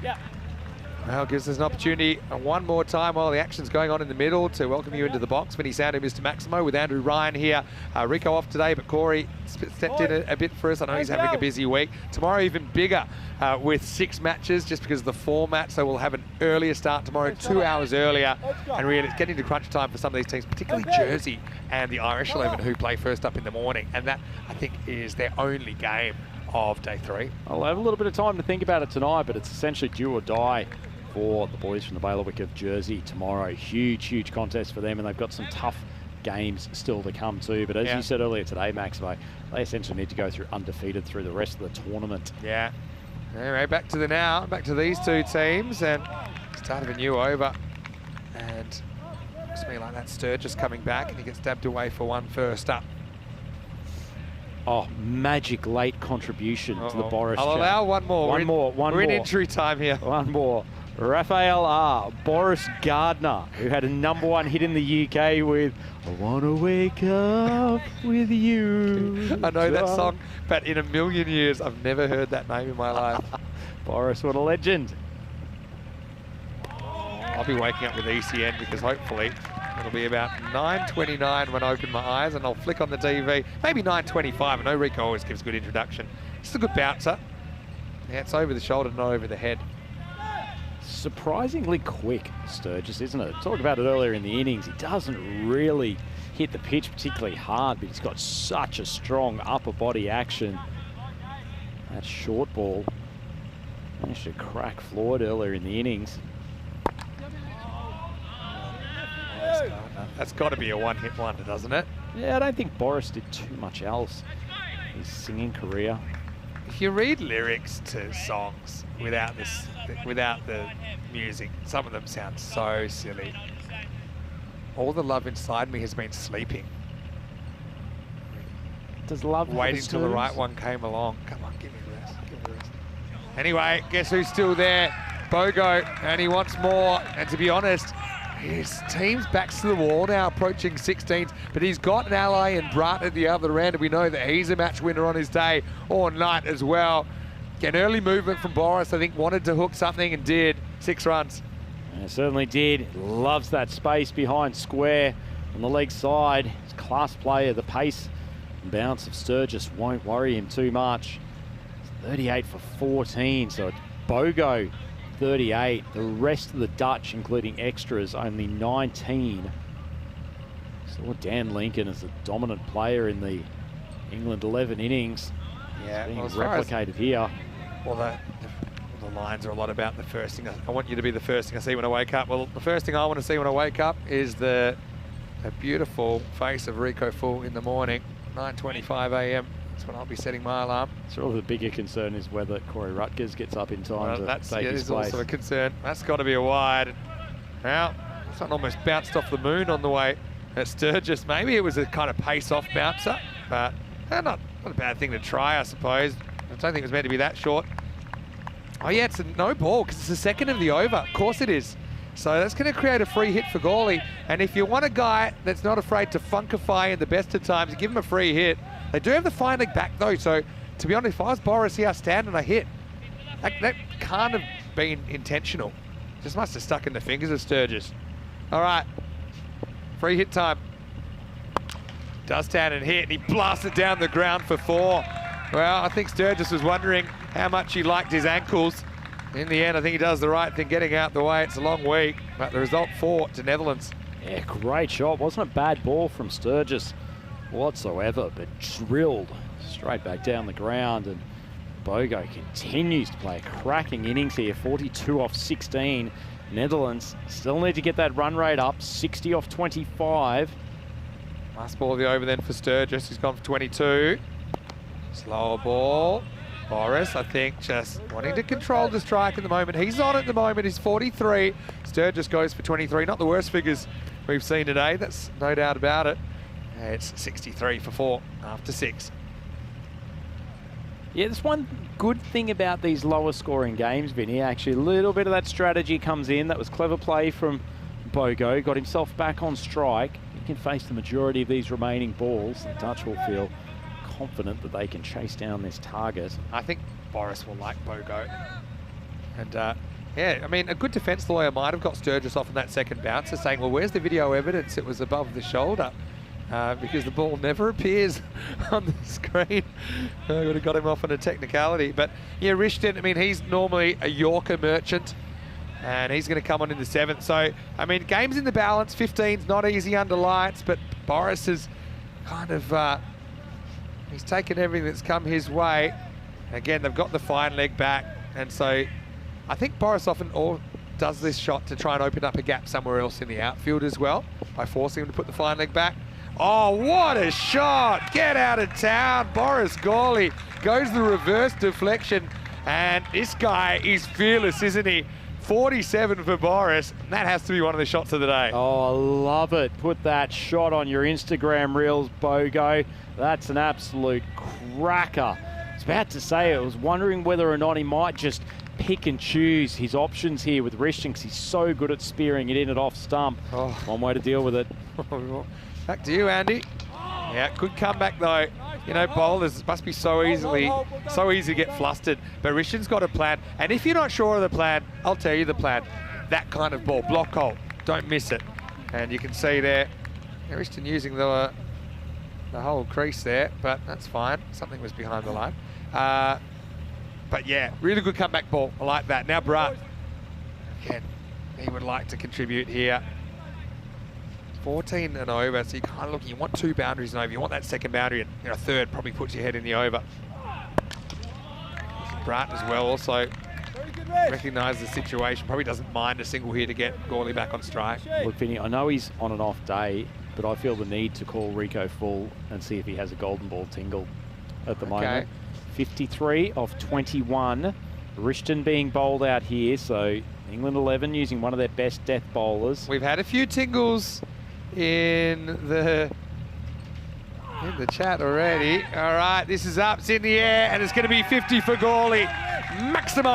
Yeah. Well, gives us an opportunity one more time while the action's going on in the middle to welcome you into the box. Vinny Sandu, Mr. Maximo, with Andrew Ryan here. Rico off today, but Corey stepped in a bit for us. I know he's having a busy week. Tomorrow even bigger with 6 matches just because of the format. So we'll have an earlier start tomorrow, 2 hours earlier. And really, it's getting to crunch time for some of these teams, particularly Jersey and the Irish 11 who play first up in the morning. And that, I think, is their only game of day 3. I'll have a little bit of time to think about it tonight, but it's essentially do or die for the boys from the bailiwick of Jersey tomorrow. Huge, huge contest for them, and they've got some tough games still to come too. But as you said earlier today, Max, they essentially need to go through undefeated through the rest of the tournament. Yeah. Anyway, back to the now, back to these two teams, and start of a new over. And looks to me like that Sturgis coming back, and he gets dabbed away for one first up. Oh, magic late contribution to the Boris. I'll allow one more. We're in injury time here. One more. Raphael R. Boris Gardner, who had a #1 hit in the UK with "I Wanna Wake Up With You." I know that song, but in a million years, I've never heard that name in my life. Boris, what a legend. I'll be waking up with ECN because hopefully it'll be about 9:29 when I open my eyes, and I'll flick on the TV. Maybe 9:25. I know Rico always gives good introduction. It's a good bouncer. Yeah, it's over the shoulder, not over the head. Surprisingly quick, Sturgis, isn't it? Talked about it earlier in the innings. He doesn't really hit the pitch particularly hard, but he's got such a strong upper body action. That short ball managed to crack Floyd earlier in the innings. That's got to be a one-hit wonder, doesn't it? Yeah, I don't think Boris did too much else in his singing career. If you read lyrics to songs without the music, some of them sound so silly. All the love inside me has been sleeping. Does love waiting till the right one came along? Come on, give me the rest. Give me the rest. Anyway, guess who's still there? Bogo, and he wants more. And to be honest, his team's backs to the wall now, approaching 16s, but he's got an ally in Brat at the other end, and we know that he's a match winner on his day or night as well. An early movement from Boris, I think, wanted to hook something and did. 6 runs. Yeah, certainly did. Loves that space behind square on the leg side. He's a class player. The pace and bounce of Sturgis won't worry him too much. It's 38 for 14, so it's Bogo 38. The rest of the Dutch, including extras, only 19. Saw Dan Lincoln as a dominant player in the England 11 innings. Yeah, being replicated here. Well, the lines are a lot about the first thing. I want you to be the first thing I see when I wake up. Well, the first thing I want to see when I wake up is the beautiful face of Rico Full in the morning, 9:25 a.m. That's when I'll be setting my alarm. So the bigger concern is whether Corey Rutgers gets up in time to take his place. That is also a concern. That's got to be a wide. Now, this one almost bounced off the moon on the way at Sturgis. Maybe it was a kind of pace-off bouncer, but not a bad thing to try, I suppose. I don't think it was meant to be that short. Oh yeah, it's a no ball because it's the second of the over. Of course it is. So that's going to create a free hit for Gawley. And if you want a guy that's not afraid to funkify in the best of times, give him a free hit. They do have the fine leg back though, so to be honest, if I was Boris here, I stand and I hit. That can't have been intentional. Just must have stuck in the fingers of Sturgis. All right, free hit time. Does stand and hit, and he blasts it down the ground for 4. Well, I think Sturgis was wondering how much he liked his ankles. In the end, I think he does the right thing, getting out the way. It's a long week, but the result 4 to Netherlands. Yeah, great shot. Wasn't a bad ball from Sturgis whatsoever, but drilled straight back down the ground. And Bogo continues to play a cracking innings here, 42 off 16. Netherlands still need to get that run rate up, 60 off 25. Last ball of the over then for Sturgis. He's gone for 22. Slower ball. Boris, I think, just wanting to control the strike at the moment. He's on at the moment. He's 43. Sturgis goes for 23. Not the worst figures we've seen today. That's no doubt about it. It's 63 for 4 after 6. Yeah, there's one good thing about these lower scoring games, Vinny. Actually, a little bit of that strategy comes in. That was clever play from Bogo. Got himself back on strike. He can face the majority of these remaining balls. The Dutch will feel confident that they can chase down this target. I think Boris will like Bogo. And yeah, I mean, a good defence lawyer might have got Sturgis off in that second bouncer, saying, well, where's the video evidence it was above the shoulder? Because the ball never appears on the screen. I would have got him off on a technicality. But yeah, Rishton, I mean, he's normally a Yorker merchant, and he's going to come on in the 7th. So, I mean, games in the balance, 15's not easy under lights, but Boris is kind of, he's taken everything that's come his way. Again, they've got the fine leg back, and so I think Boris often does this shot to try and open up a gap somewhere else in the outfield as well by forcing him to put the fine leg back. Oh, what a shot. Get out of town. Boris Gawley goes the reverse deflection. And this guy is fearless, isn't he? 47 for Boris. And that has to be one of the shots of the day. Oh, I love it. Put that shot on your Instagram reels, Bogo. That's an absolute cracker. I was about to say, I was wondering whether or not he might just pick and choose his options here with Rishton, because he's so good at spearing it in at off stump. Oh. One way to deal with it. Back to you, Andy. Yeah, good comeback though. You know, bowlers must be so easy to get flustered. But Rishton's got a plan. And if you're not sure of the plan, I'll tell you the plan. That kind of ball, block hole, don't miss it. And you can see there, Rishton using the whole crease there, but that's fine. Something was behind the line. But yeah, really good comeback ball. I like that. Now Brat, again, he would like to contribute here. 14 and over, so you kind of look, you want 2 boundaries and over. You want that second boundary, and a third probably puts your head in the over. Brat as well also recognises the situation, probably doesn't mind a single here to get Gawley back on strike. Look, Vinny, I know he's on an off day, but I feel the need to call Rico full and see if he has a golden ball tingle at the moment. 53 of 21. Rishton being bowled out here, so England 11 using one of their best death bowlers. We've had a few tingles in the chat already. All right, this is up, it's in the air, and it's going to be 50 for Gawley. Maximo!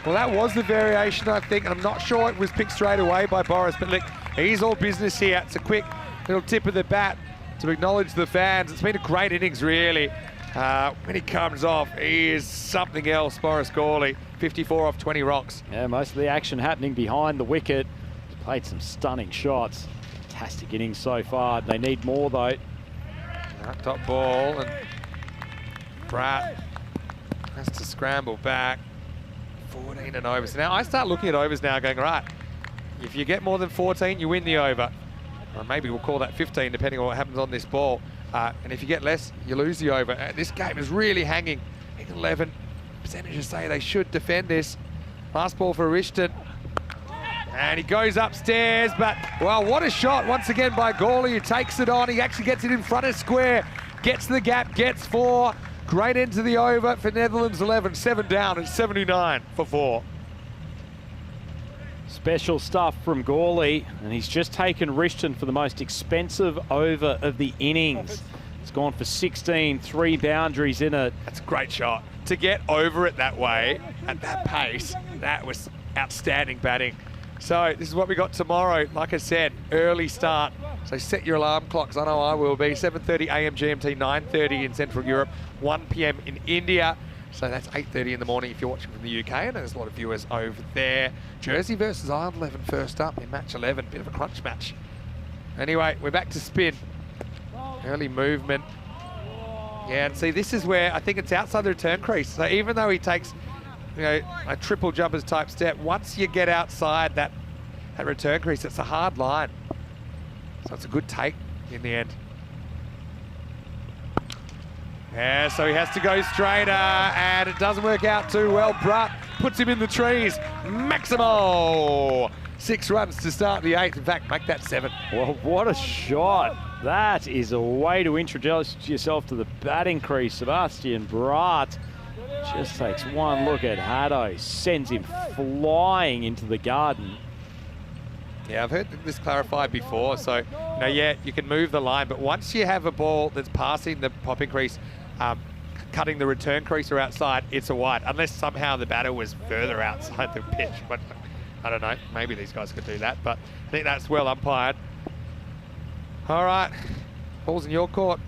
Well, that was the variation, I think. I'm not sure it was picked straight away by Boris, but look, he's all business here. It's a quick little tip of the bat to acknowledge the fans. It's been a great innings, really. When he comes off, he is something else, Boris Gawley. 54 off 20 rocks. Yeah, most of the action happening behind the wicket. He's played some stunning shots. Fantastic innings so far. They need more, though. Top ball, and Brat has to scramble back. 14 and over. So now I start looking at overs now going, right, if you get more than 14, you win the over. Or maybe we'll call that 15, depending on what happens on this ball. And if you get less, you lose the over. This game is really hanging. 11 percentages say they should defend this. Last ball for Rishton. And he goes upstairs, but, well, what a shot once again by Gawley, who takes it on. He actually gets it in front of square, gets the gap, gets 4. Great end to the over for Netherlands 11. 7 down at 79 for 4. Special stuff from Gawley, and he's just taken Rishton for the most expensive over of the innings. It's gone for 16, 3 boundaries in it. That's a great shot. To get over it that way, at that pace, that was outstanding batting. So this is what we got tomorrow. Like I said, early start. So set your alarm clocks. I know I will be. 7:30 a.m. GMT, 9:30 in Central Europe, 1 p.m. in India. So that's 8:30 in the morning if you're watching from the UK, and there's a lot of viewers over there. Jersey versus Ireland 11 first up in match 11. Bit of a crunch match. Anyway, we're back to spin. Early movement. Yeah, and see, this is where I think it's outside the return crease. So even though he takes, you know, a triple jumpers type step, once you get outside that return crease, it's a hard line. So it's a good take in the end. Yeah, so he has to go straighter, and it doesn't work out too well. Brat puts him in the trees. Maximo! 6 runs to start the 8th. In fact, make that 7. Well, what a shot. That is a way to introduce yourself to the batting crease. Sebastian Brat just takes one look at Haddo, sends him flying into the garden. Yeah, I've heard this clarified before. So, you know, yeah, you can move the line, but once you have a ball that's passing the popping crease, cutting the return crease or outside, it's a wide, unless somehow the batter was further outside the pitch. But I don't know, maybe these guys could do that, but I think that's well umpired. All right, ball's in your court.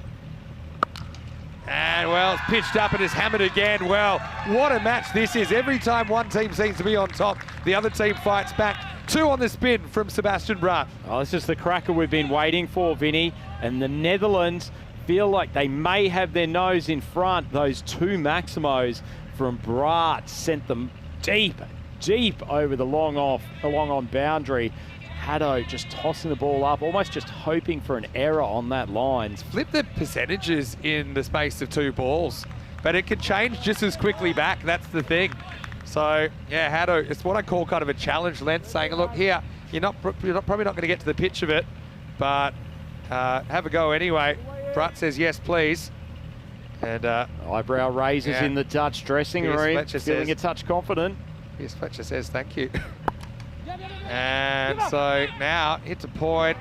And, well, it's pitched up and it's hammered again. Well, what a match this is. Every time one team seems to be on top, the other team fights back. 2 on the spin from Sebastian Brat. Oh, this is the cracker we've been waiting for, Vinny. And the Netherlands feel like they may have their nose in front. Those 2 Maximos from Brat sent them deep, deep over the long on boundary. Haddo just tossing the ball up, almost just hoping for an error on that line. Flip the percentages in the space of 2 balls, but it can change just as quickly back. That's the thing. So, yeah, Haddo, it's what I call kind of a challenge length, saying, look, here, you're probably not going to get to the pitch of it, but have a go anyway. Brutt says, yes, please. And eyebrow raises in the Dutch dressing room, feeling a touch confident. Pierce Fletcher says, thank you. And so now hits a point,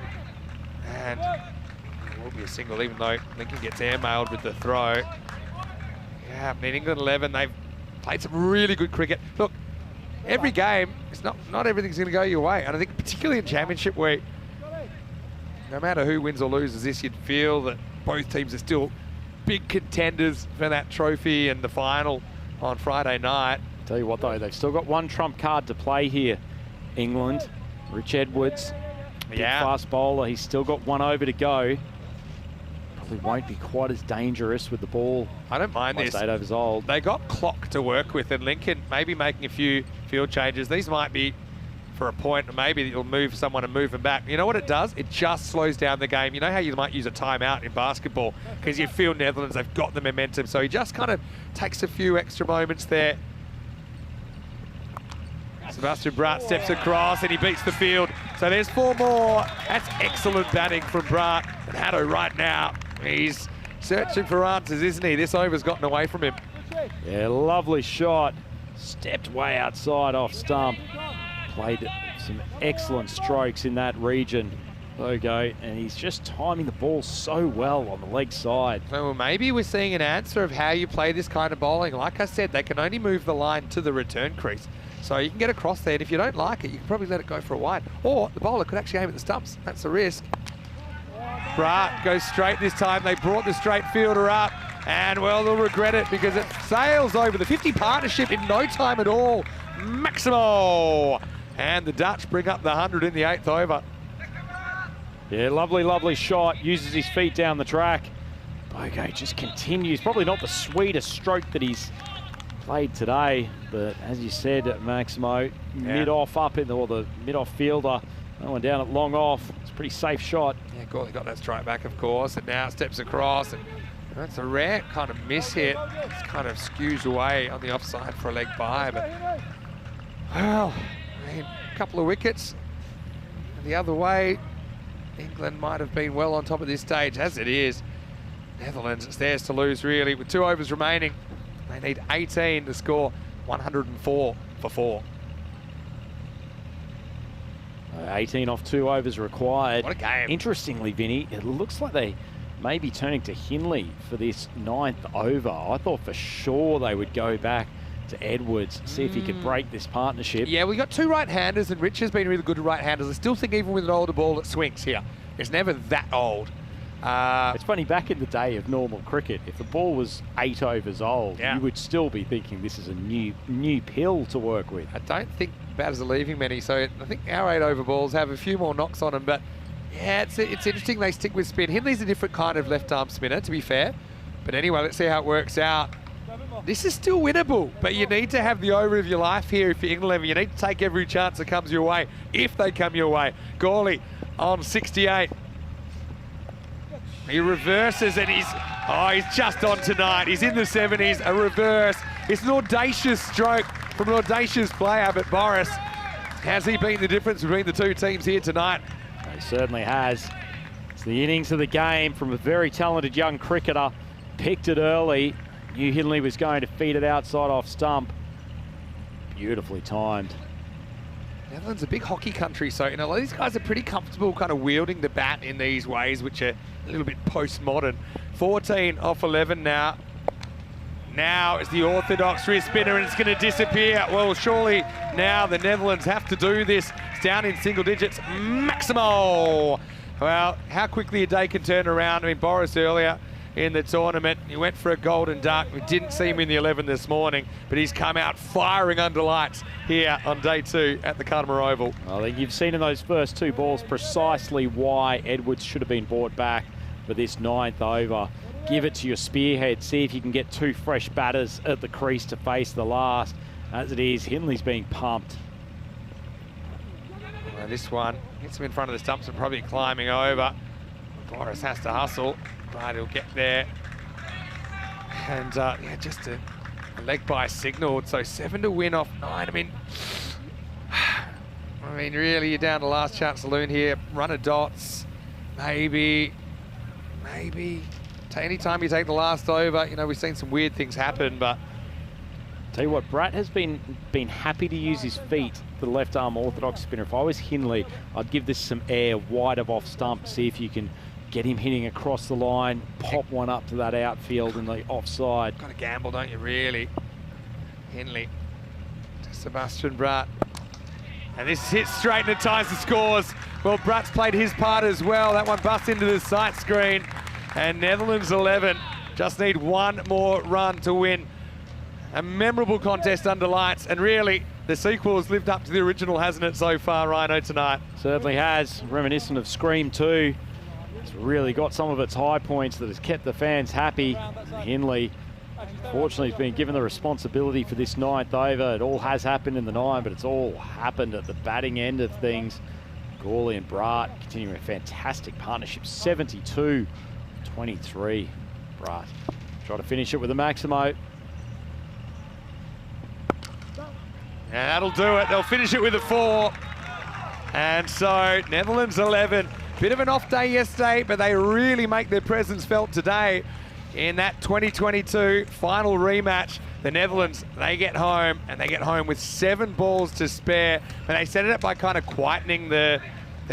and it will be a single, even though Lincoln gets airmailed with the throw. Yeah, I mean, England 11, they've played some really good cricket. Look, every game, it's not everything's going to go your way. And I think particularly in Championship Week, no matter who wins or loses this, you'd feel that both teams are still big contenders for that trophy and the final on Friday night. Tell you what though, they've still got one trump card to play here. England, Rich Edwards, big fast bowler. He's still got 1 over to go. Probably won't be quite as dangerous with the ball. I don't mind this. 8 overs old. They got clock to work with, and Lincoln maybe making a few field changes. These might be for a point, or maybe you'll move someone and move them back. You know what it does? It just slows down the game. You know how you might use a timeout in basketball because you feel Netherlands, they've got the momentum. So he just kind of takes a few extra moments there. Sebastian Bratt steps across and he beats the field. So there's 4 more. That's excellent batting from Bratt. And Haddo right now, he's searching for answers, isn't he? This over's gotten away from him. Yeah, lovely shot. Stepped way outside off stump. Played some excellent strokes in that region. Logo, and he's just timing the ball so well on the leg side. So maybe we're seeing an answer of how you play this kind of bowling. Like I said, they can only move the line to the return crease. So you can get across there, and if you don't like it, you can probably let it go for a wide. Or the bowler could actually aim at the stumps. That's the risk. Bratt goes straight this time. They brought the straight fielder up, and well, they'll regret it because it sails over the 50 partnership in no time at all. Maximo! And the Dutch bring up the 100 in the 8th over. Yeah, lovely, lovely shot. Uses his feet down the track. Bogo just continues. Probably not the sweetest stroke that he's played today, but as you said, Maximo, mid-off up in the, or the mid-off fielder, that one down at long off. It's a pretty safe shot. Yeah, Gawley got that strike back, of course, and now steps across, and that's a rare kind of miss hit. It's kind of skews away on the offside for a leg by, but well, I mean, a couple of wickets the other way. England might have been well on top of this stage, as it is. Netherlands, it's theirs to lose, really, with 2 overs remaining. They need 18 to score 104 for 4. 18 off 2 overs required. What a game. Interestingly, Vinny, it looks like they may be turning to Hindley for this 9th over. I thought for sure they would go back to Edwards, see if he could break this partnership. Yeah, we got 2 right-handers, and Rich has been really good at right-handers. I still think even with an older ball, it swings here. It's never that old. It's funny, back in the day of normal cricket, if the ball was 8 overs old, you would still be thinking this is a new pill to work with. I don't think batters are leaving many, so I think our 8 over balls have a few more knocks on them, but yeah, it's interesting they stick with spin. Hindley's a different kind of left-arm spinner, to be fair. But anyway, let's see how it works out. This is still winnable, but you need to have the over of your life here if you're England 11. You need to take every chance that comes your way, if they come your way. Gawley on 68. He reverses and he's just on tonight. He's in the 70s, a reverse. It's an audacious stroke from an audacious player, but Boris, has he been the difference between the 2 teams here tonight? He certainly has. It's the innings of the game from a very talented young cricketer. Picked it early. Knew Hindley was going to feed it outside off stump. Beautifully timed. Netherlands is a big hockey country, so you know these guys are pretty comfortable kind of wielding the bat in these ways, which are a little bit postmodern. 14 off 11 now. Now it's the orthodox wrist spinner and it's going to disappear. Well, surely now the Netherlands have to do this. It's down in single digits. Maximo! Well, how quickly a day can turn around. I mean, Boris earlier in the tournament, he went for a golden duck. We didn't see him in the 11 this morning, but he's come out firing under lights here on day 2 at the Cardimer Oval. I think you've seen in those first 2 balls precisely why Edwards should have been brought back for this 9th over. Give it to your spearhead, see if you can get 2 fresh batters at the crease to face the last. As it is, Hindley's being pumped. Well, this one hits him in front of the stumps and probably climbing over. Boris has to hustle, but he'll get there. And yeah, just a leg by signaled. So 7 to win off 9. I mean, really, you're down to last chance saloon here. Run of dots, maybe. maybe anytime you take the last over, you know, we've seen some weird things happen, but tell you what, Bratt has been happy to use his feet for the left arm orthodox spinner. If I was Hindley, I'd give this some air wide of off stump, see if you can get him hitting across the line, pop one up to that outfield and the offside. Got to gamble, don't you, really? Hindley to Sebastian Bratt. And this hits straight and it ties the scores. Well, Bratt's played his part as well. That one busts into the sight screen. And Netherlands 11 just need one more run to win. A memorable contest under lights, and really, the sequel has lived up to the original, hasn't it, so far, Rhino, tonight? Certainly has. Reminiscent of Scream 2. It's really got some of its high points that has kept the fans happy. Hindley, fortunately, has been given the responsibility for this 9th over. It all has happened in the 9, but it's all happened at the batting end of things. Gawley and Bratt continuing a fantastic partnership, 72-23. Bratt try to finish it with a Maximo. And that'll do it. They'll finish it with a 4. And so Netherlands 11. Bit of an off day yesterday, but they really make their presence felt today in that 2022 final rematch. The Netherlands, they get home, and they get home with 7 balls to spare. And they set it up by kind of quietening the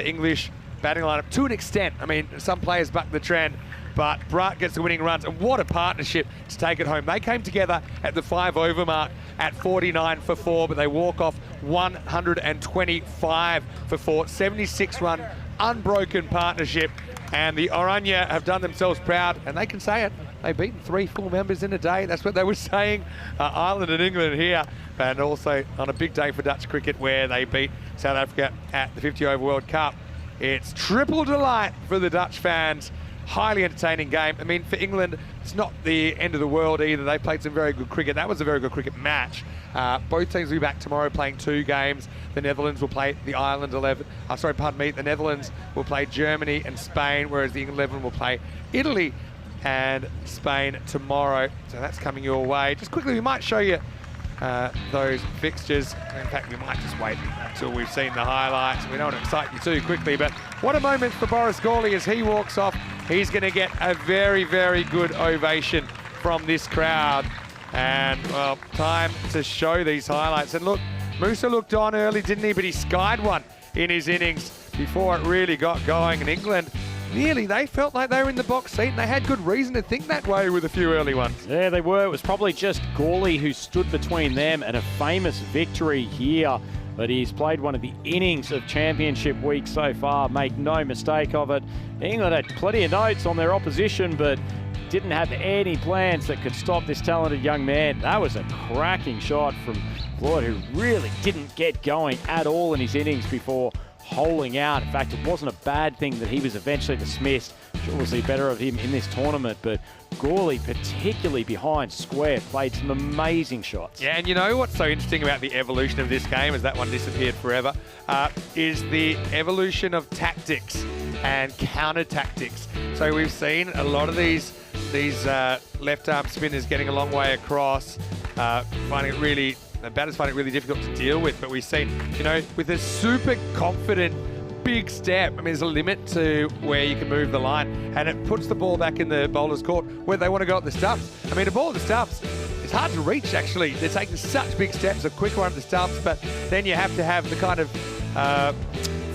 English batting lineup to an extent. I mean, some players buck the trend, but Bratt gets the winning runs. And what a partnership to take it home. They came together at the 5 over mark at 49 for 4, but they walk off 125 for 4. 76 run, unbroken partnership. And the Oranje have done themselves proud, and they can say it. They've beaten 3 full members in a day. That's what they were saying. Ireland and England here, and also on a big day for Dutch cricket where they beat South Africa at the 50 over World Cup. It's triple delight for the Dutch fans. Highly entertaining game. I mean, for England, it's not the end of the world either. They played some very good cricket. That was a very good cricket match. Both teams will be back tomorrow playing 2 games. The Netherlands will play the Ireland 11. The Netherlands will play Germany and Spain, whereas the England 11 will play Italy and Spain tomorrow. So that's coming your way. Just quickly, we might show you those fixtures. In fact, we might just wait until we've seen the highlights. We don't want to excite you too quickly, but what a moment for Boris Gawley as he walks off. He's going to get a very, very good ovation from this crowd. And, well, time to show these highlights. And look, Musa looked on early, didn't he? But he skied one in his innings before it really got going. And England, really, they felt like they were in the box seat, and they had good reason to think that way with a few early ones. Yeah, they were. It was probably just Gawley who stood between them and a famous victory here. But he's played one of the innings of championship week so far. Make no mistake of it. England had plenty of notes on their opposition, but didn't have any plans that could stop this talented young man. That was a cracking shot from Floyd, who really didn't get going at all in his innings before holing out. In fact, it wasn't a bad thing that he was eventually dismissed. Sure, we'll see better of him in this tournament, but Gawley, particularly behind square, played some amazing shots. Yeah, and you know what's so interesting about the evolution of this game, as that one disappeared forever, is the evolution of tactics and counter tactics. So we've seen a lot of these left arm spinners getting a long way across, finding it really, the batters find it really difficult to deal with. But we've seen, you know, with a super confident big step, I mean, there's a limit to where you can move the line, and it puts the ball back in the bowler's court where they want to go at the stumps. I mean, a ball at the stumps, it's hard to reach, actually. They're taking such big steps, a quick one at the stumps, but then you have to have the kind of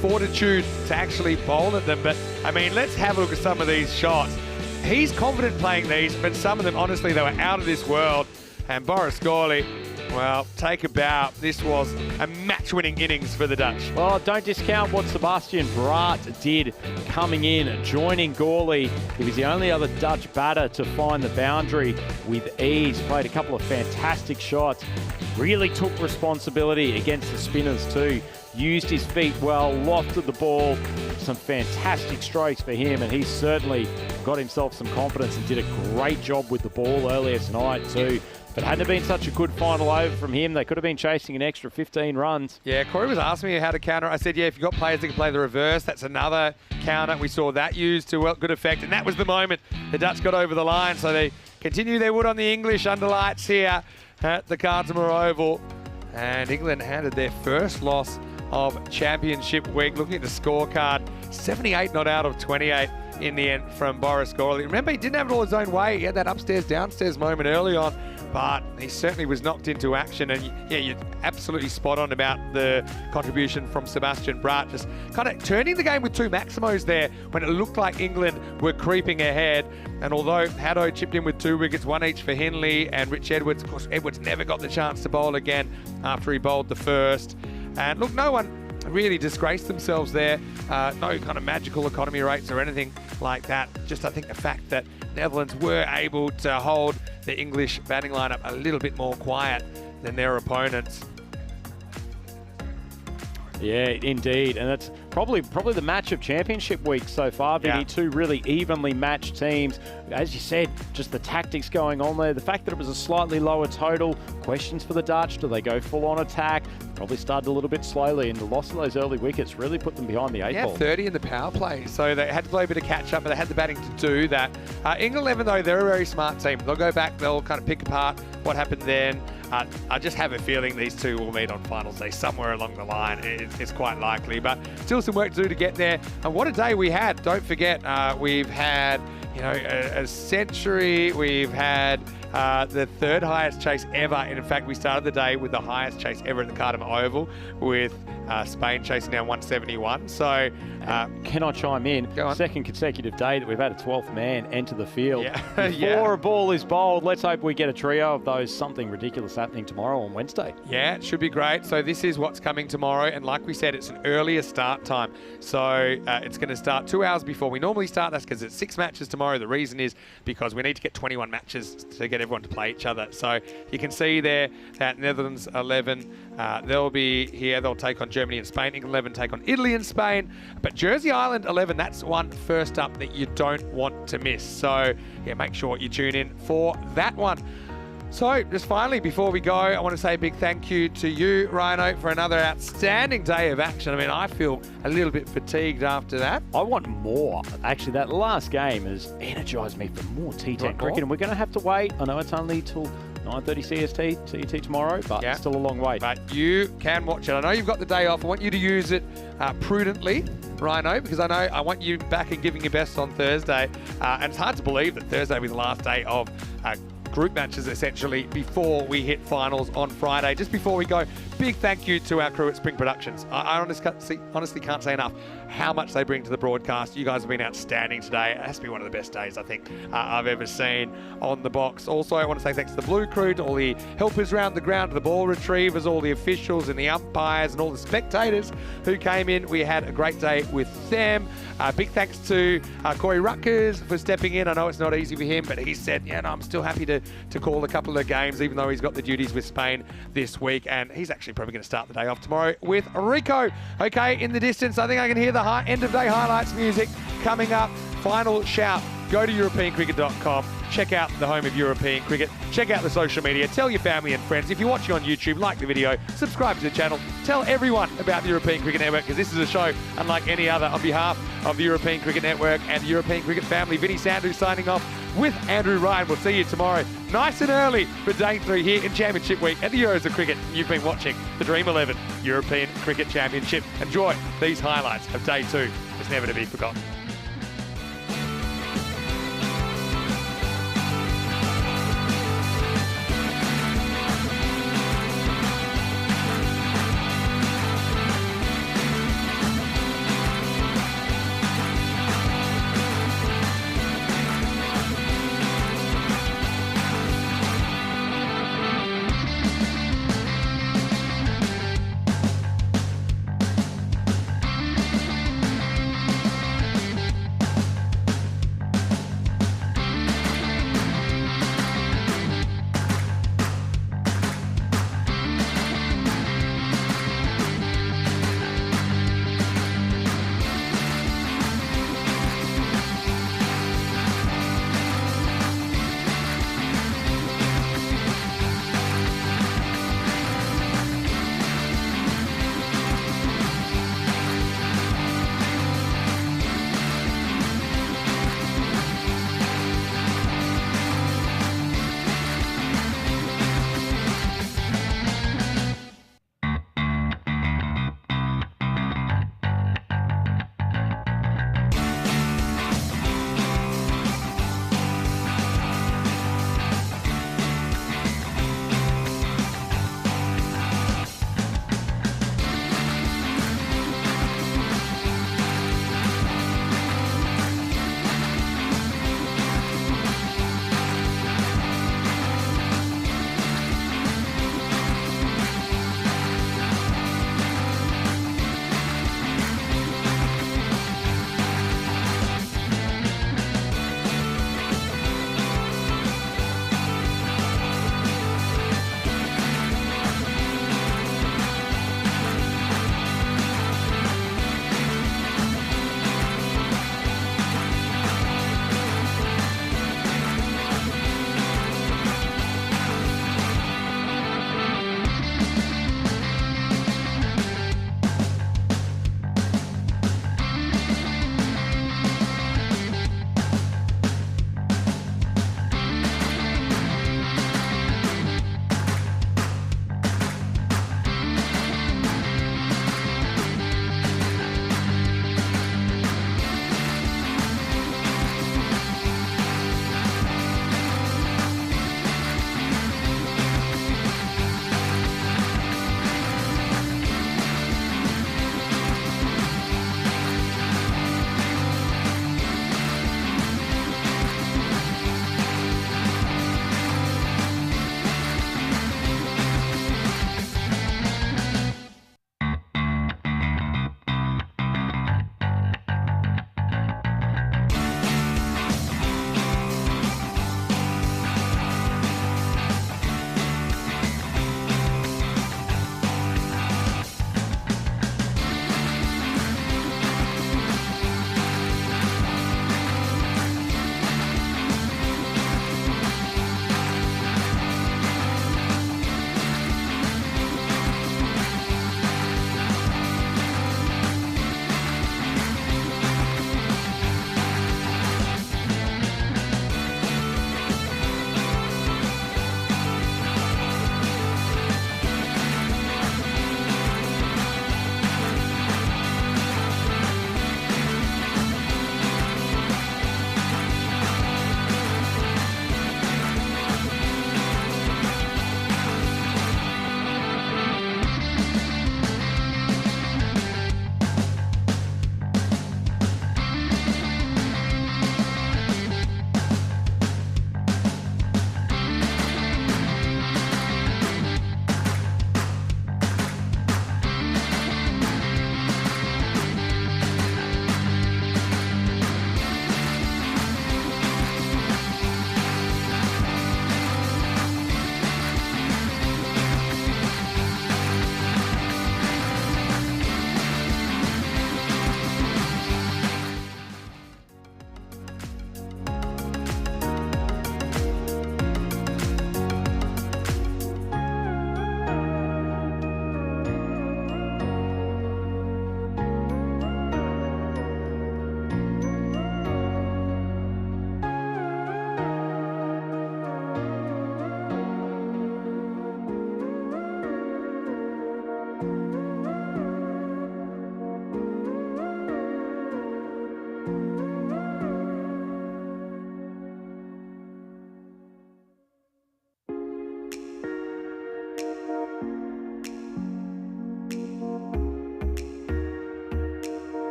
fortitude to actually bowl at them. But, I mean, let's have a look at some of these shots. He's confident playing these, but some of them, honestly, they were out of this world. And Boris Gawley, well, take a bow. This was a match-winning innings for the Dutch. Well, don't discount what Sebastian Bratt did coming in, joining Gawley. He was the only other Dutch batter to find the boundary with ease. Played a couple of fantastic shots. Really took responsibility against the spinners too. Used his feet well, lofted the ball. Some fantastic strokes for him, and he certainly got himself some confidence and did a great job with the ball earlier tonight too. But hadn't it been such a good final over from him, they could have been chasing an extra 15 runs. Yeah, Corey was asking me how to counter. I said, yeah, if you've got players that can play the reverse, that's another counter. We saw that used to good effect, and that was the moment the Dutch got over the line. So they continue their wood on the English under lights here at the Cardsmore Oval. And England handed their first loss of championship week. Looking at the scorecard, 78 not out of 28. in the end from Boris Gorley. Remember, he didn't have it all his own way. He had that upstairs-downstairs moment early on, but he certainly was knocked into action. And yeah, you're absolutely spot on about the contribution from Sebastian Bratt, just kind of turning the game with 2 Maximos there when it looked like England were creeping ahead. And although Haddo chipped in with 2 wickets, 1 each for Hindley and Rich Edwards, of course, Edwards never got the chance to bowl again after he bowled the first. And look, no one really disgraced themselves there. No kind of magical economy rates or anything like that. Just I think the fact that Netherlands were able to hold the English batting lineup a little bit more quiet than their opponents. Yeah, indeed, and that's probably the match of championship week so far, Vinny. Yeah. 2 really evenly matched teams. As you said, just the tactics going on there, the fact that it was a slightly lower total, questions for the Dutch, do they go full on attack? Probably started a little bit slowly, and the loss of those early wickets really put them behind the 8 ball. 30 in the power play, so they had to play a bit of catch up, but they had the batting to do that. England 11, though, they're a very smart team. They'll go back, they'll kind of pick apart what happened then. I just have a feeling these two will meet on finals day somewhere along the line. It's quite likely, but still some work to do to get there. And what a day we had. Don't forget, we've had, you know, a century. We've had the 3rd highest chase ever. And in fact, we started the day with the highest chase ever at the Cardham Oval with Spain chasing down 171. So can I chime in? Go on. 2nd consecutive day that we've had a 12th man enter the field. Yeah. Before a ball is bowled, let's hope we get a trio of those. Something ridiculous happening tomorrow on Wednesday. Yeah, it should be great. So this is what's coming tomorrow. And like we said, it's an earlier start time. So it's going to start 2 hours before we normally start. That's because it's 6 matches tomorrow. The reason is because we need to get 21 matches to get everyone to play each other. So you can see there that Netherlands 11, they'll be here. They'll take on Germany and Spain. England 11 take on Italy and Spain. But Jersey Island 11, that's one first up that you don't want to miss. So yeah, make sure you tune in for that one. So just finally, before we go, I want to say a big thank you to you, Rhino, for another outstanding day of action. I mean, I feel a little bit fatigued after that. I want more. Actually, that last game has energised me for more T10 cricket, and we're going to have to wait. I know it's only till 9:30 CST, CET tomorrow, but it's still a long wait. But you can watch it. I know you've got the day off. I want you to use it prudently, Rhino, because I want you back and giving your best on Thursday. And it's hard to believe that Thursday will be the last day of group matches, essentially, before we hit finals on Friday. Just before we go, big thank you to our crew at Spring Productions. I honestly can't say enough how much they bring to the broadcast. You guys have been outstanding today. It has to be one of the best days, I think, I've ever seen on the box. Also, I want to say thanks to the Blue Crew, to all the helpers around the ground, to the ball retrievers, all the officials and the umpires and all the spectators who came in. We had a great day with them. Big thanks to Corey Rutgers for stepping in. I know it's not easy for him, but he said, yeah, no, I'm still happy to call a couple of games, even though he's got the duties with Spain this week. And he's actually probably going to start the day off tomorrow with Rico. Okay, in the distance, I think I can hear the end-of-day highlights music coming up. Final shout. Go to EuropeanCricket.com. Check out the home of European cricket. Check out the social media. Tell your family and friends. If you're watching on YouTube, like the video, subscribe to the channel. Tell everyone about the European Cricket Network, because this is a show unlike any other. On behalf of the European Cricket Network and the European Cricket family, Vinny Sandhu signing off with Andrew Ryan. We'll see you tomorrow, nice and early, for Day 3 here in Championship Week at the Euros of Cricket. You've been watching the Dream11 European Cricket Championship. Enjoy these highlights of Day 2. It's never to be forgotten.